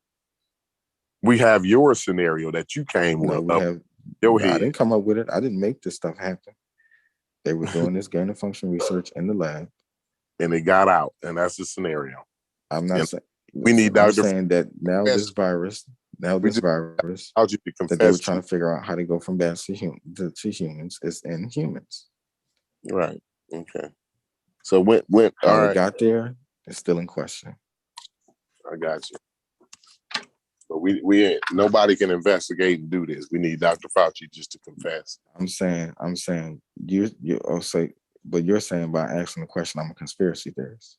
We have your scenario that you came No, with. we have. I didn't come up with it. I didn't make this stuff happen. They were doing this gain of function research in the lab, and it got out, and that's the scenario. I'm not saying we need. I'm saying that now this virus, that they were trying to figure out how to go from bats to humans is in humans. Right. Okay. So when how it got there is still in question. I got you. But we nobody can investigate and do this. We need Dr. Fauci just to confess. I'm saying you say, but you're saying by asking the question, I'm a conspiracy theorist.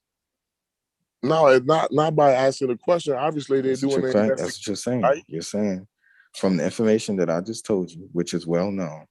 No, it's not by asking the question. Obviously, they're doing the investigation. That's what you're saying. Right? You're saying from the information that I just told you, which is well known.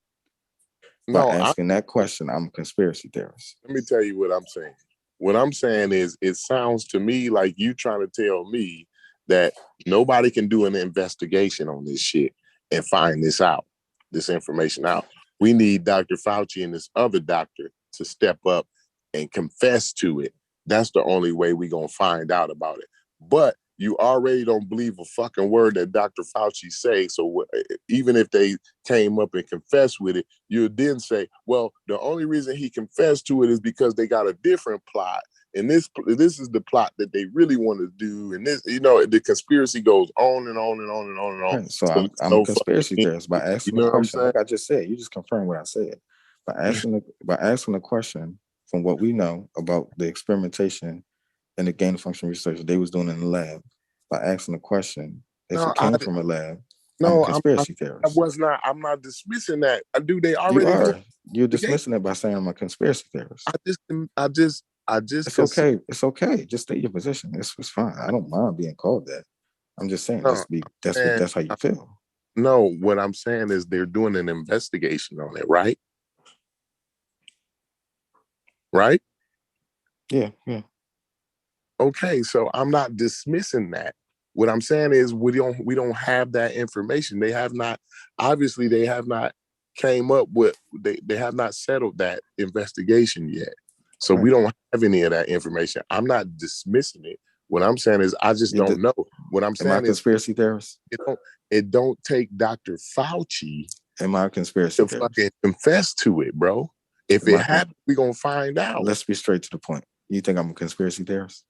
By asking that question, I'm a conspiracy theorist. Let me tell you what I'm saying. What I'm saying is, it sounds to me like you trying to tell me that nobody can do an investigation on this shit and find this information out. We need Dr. Fauci and this other doctor to step up and confess to it. That's the only way we're going to find out about it. But you already don't believe a fucking word that Dr. Fauci say. So even if they came up and confessed with it, you then say, well, the only reason he confessed to it is because they got a different plot. And this is the plot that they really want to do. And this, the conspiracy goes on and on and on and on and on. Right, so I'm a conspiracy theorist by asking the question. Like I just said, you just confirmed what I said. By asking the question from what we know about the experimentation and the gain of function research they was doing in the lab, by asking the question, if it came from a lab, I'm a conspiracy theorist. I'm not dismissing that. They already. You are. doing. You're dismissing it by saying I'm a conspiracy theorist. It's okay. It's okay. Just state your position. It's fine. I don't mind being called that. I'm just saying that's how you feel. No, what I'm saying is they're doing an investigation on it, right? Right? Yeah. Okay, so I'm not dismissing that. What I'm saying is we don't have that information. They have not came up with they have not settled that investigation yet. So we don't have any of that information. I'm not dismissing it. What I'm saying is I just don't know. What I'm saying is conspiracy theorist. It don't take Dr. Fauci. Am I a conspiracy theorist? Fucking confess to it, bro. If it happens, we're gonna find out. Let's be straight to the point. You think I'm a conspiracy theorist?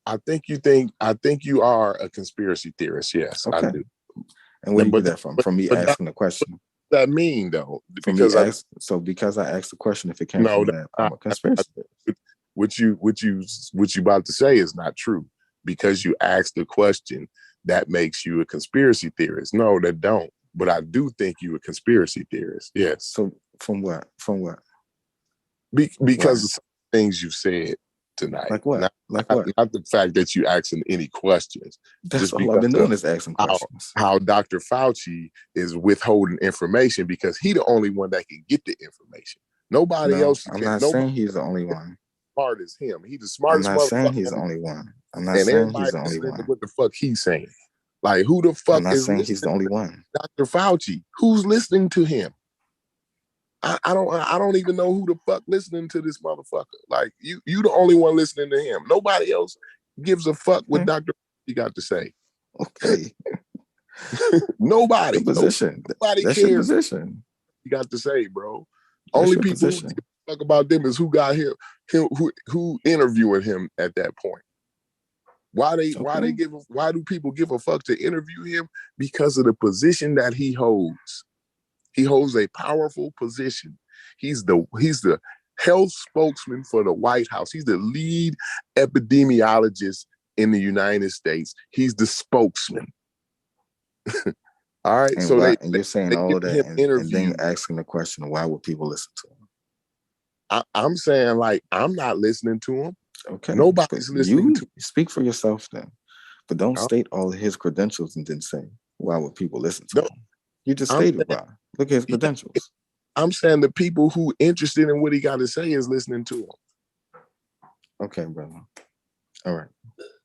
I think you are a conspiracy theorist. Yes, okay. I do. And where do you get that from? From me asking the question. What does that mean, though? Because I asked the question, if it came from that, I'm a conspiracy theorist. What you about to say is not true. Because you asked the question, that makes you a conspiracy theorist. No, that don't. But I do think you're a conspiracy theorist. Yes. So from what? Because of some things you've said tonight. Like what? Not the fact that you asking any questions. That's all I've been doing is asking questions. How Dr. Fauci is withholding information because he's the only one that can get the information. Nobody else. I'm not saying he's the only one. Smart as him. He's the smartest. I'm not saying he's the only one. I'm not saying he's the only one. What the fuck he's saying? Like, who the fuck I'm not saying he's the only one. Dr. Fauci. Who's listening to him? I don't even know who the fuck listening to this motherfucker. Like you the only one listening to him. Nobody else gives a fuck what Dr. Fauci got to say. Okay. Nobody. Position. Nobody That's cares. Your position. You got to say, bro. That's Only your people position. who give a fuck about them is who got him who interviewing him at that point. Why do people give a fuck to interview him? Because of the position that he holds. He holds a powerful position. He's the health spokesman for the White House. He's the lead epidemiologist in the United States. He's the spokesman. All right. And so and you're saying all of that, and then you're asking the question, why would people listen to him? I'm saying, like, I'm not listening to him. Okay. Nobody's listening to him. Speak for yourself then. But don't state all of his credentials and then say, why would people listen to him? You just stated why. Look at his credentials. I'm saying the people who interested in what he got to say is listening to him. Okay, brother. All right.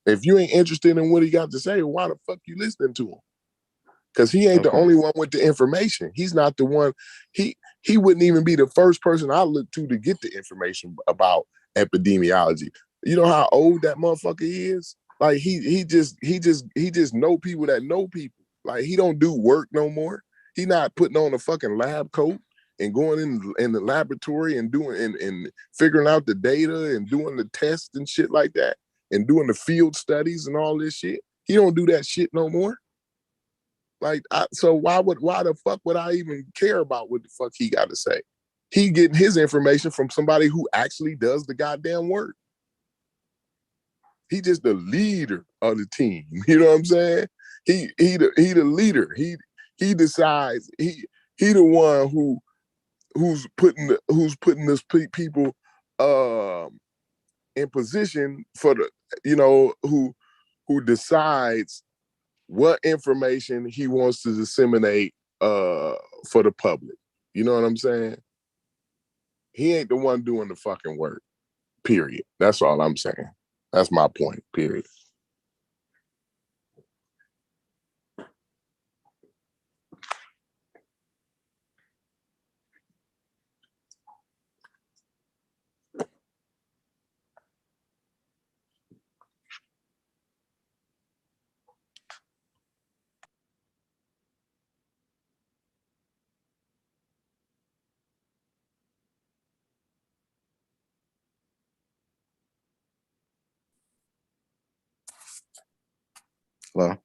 If you ain't interested in what he got to say, why the fuck you listening to him? Because he ain't the only one with the information. He's not the one. He wouldn't even be the first person I look to get the information about epidemiology. You know how old that motherfucker is? Like he just know people that know people. Like he don't do work no more. He not putting on a fucking lab coat and going in the laboratory and doing and figuring out the data and doing the tests and shit like that and doing the field studies and all this shit. He don't do that shit no more. Like, so why the fuck would I even care about what the fuck he got to say? He getting his information from somebody who actually does the goddamn work. He just the leader of the team. You know what I'm saying? He the leader. He decides. He the one who's putting this people in position for the, you know, who decides what information he wants to disseminate for the public. You know what I'm saying? He ain't the one doing the fucking work, period. That's all I'm saying. That's my point, period. Hello?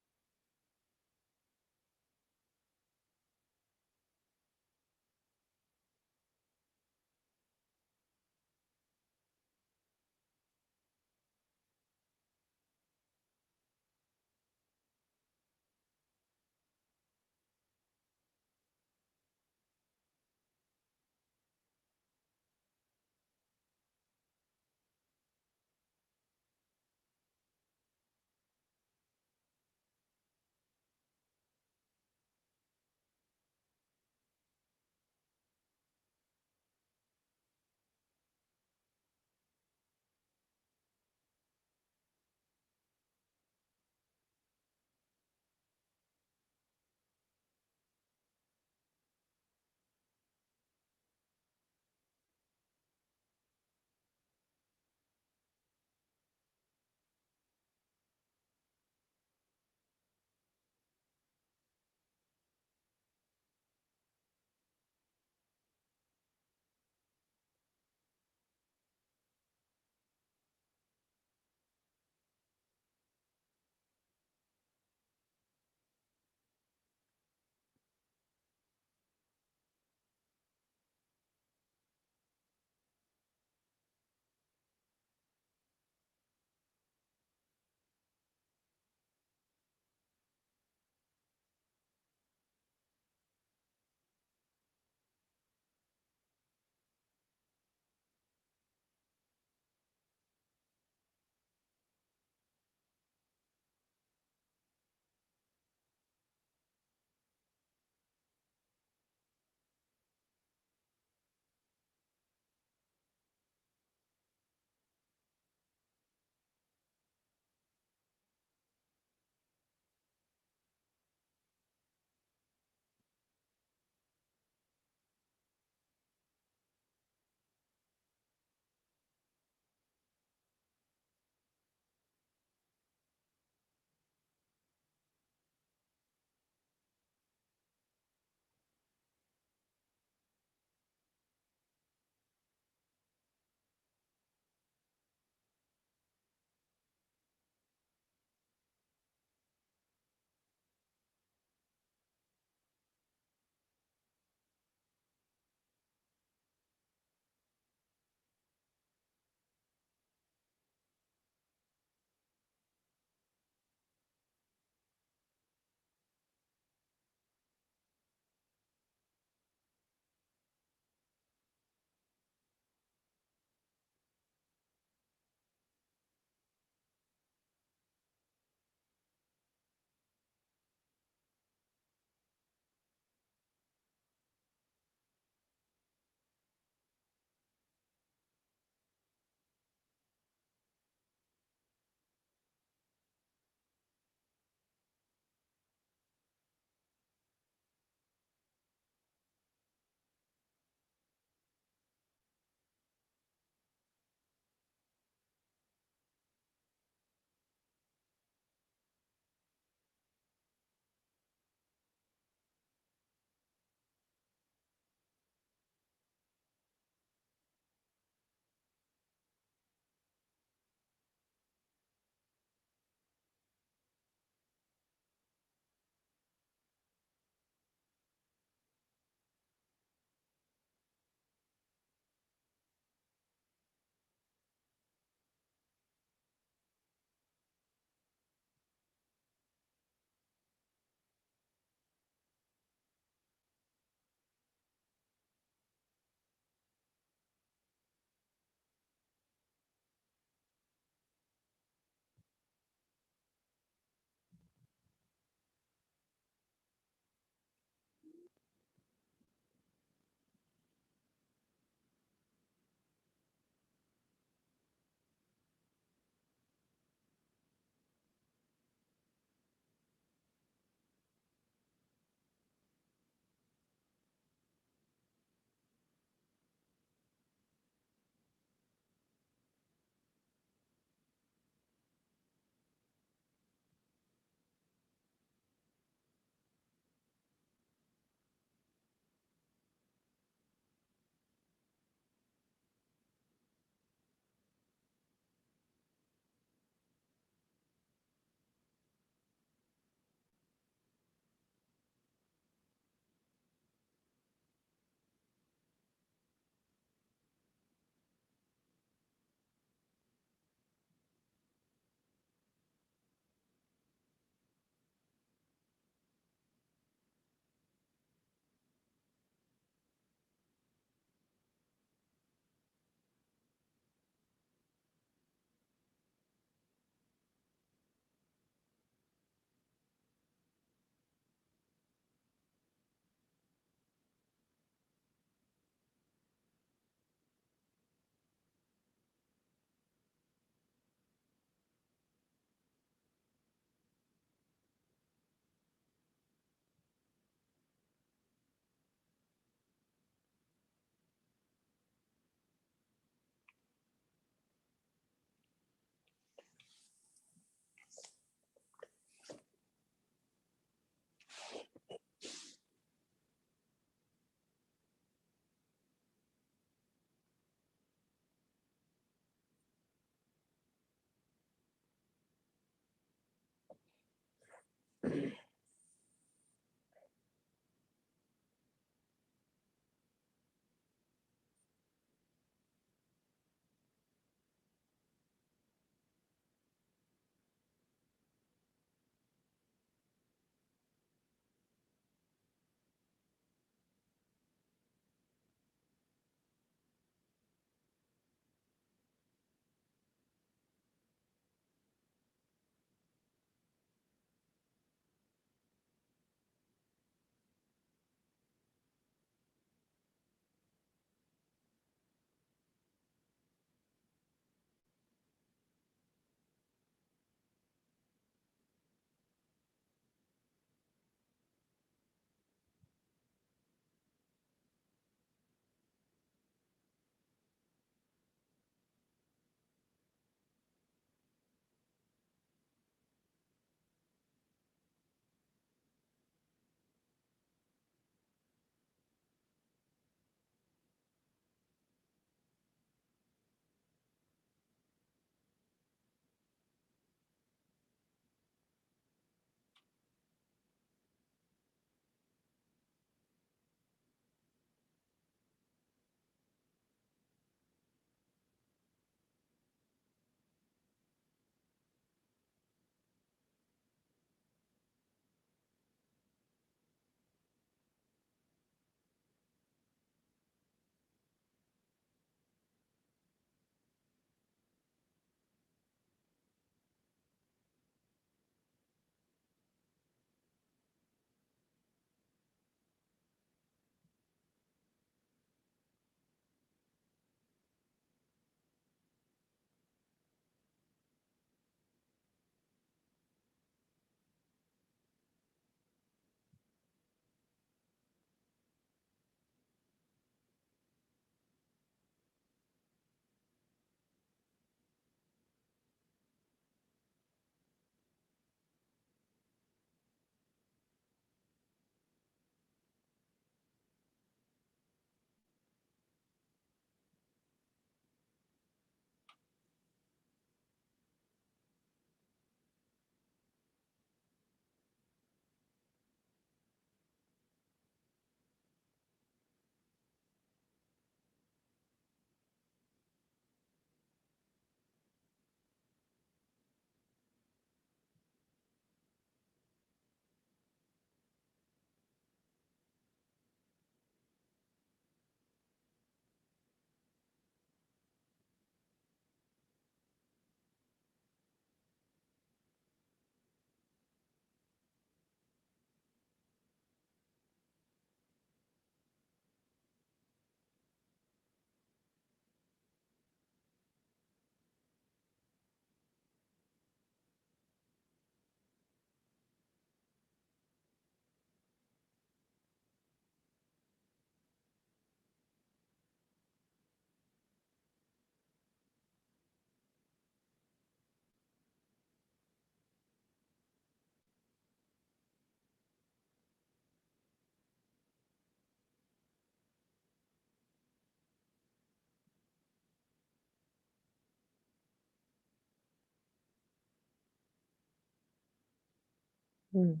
Mm.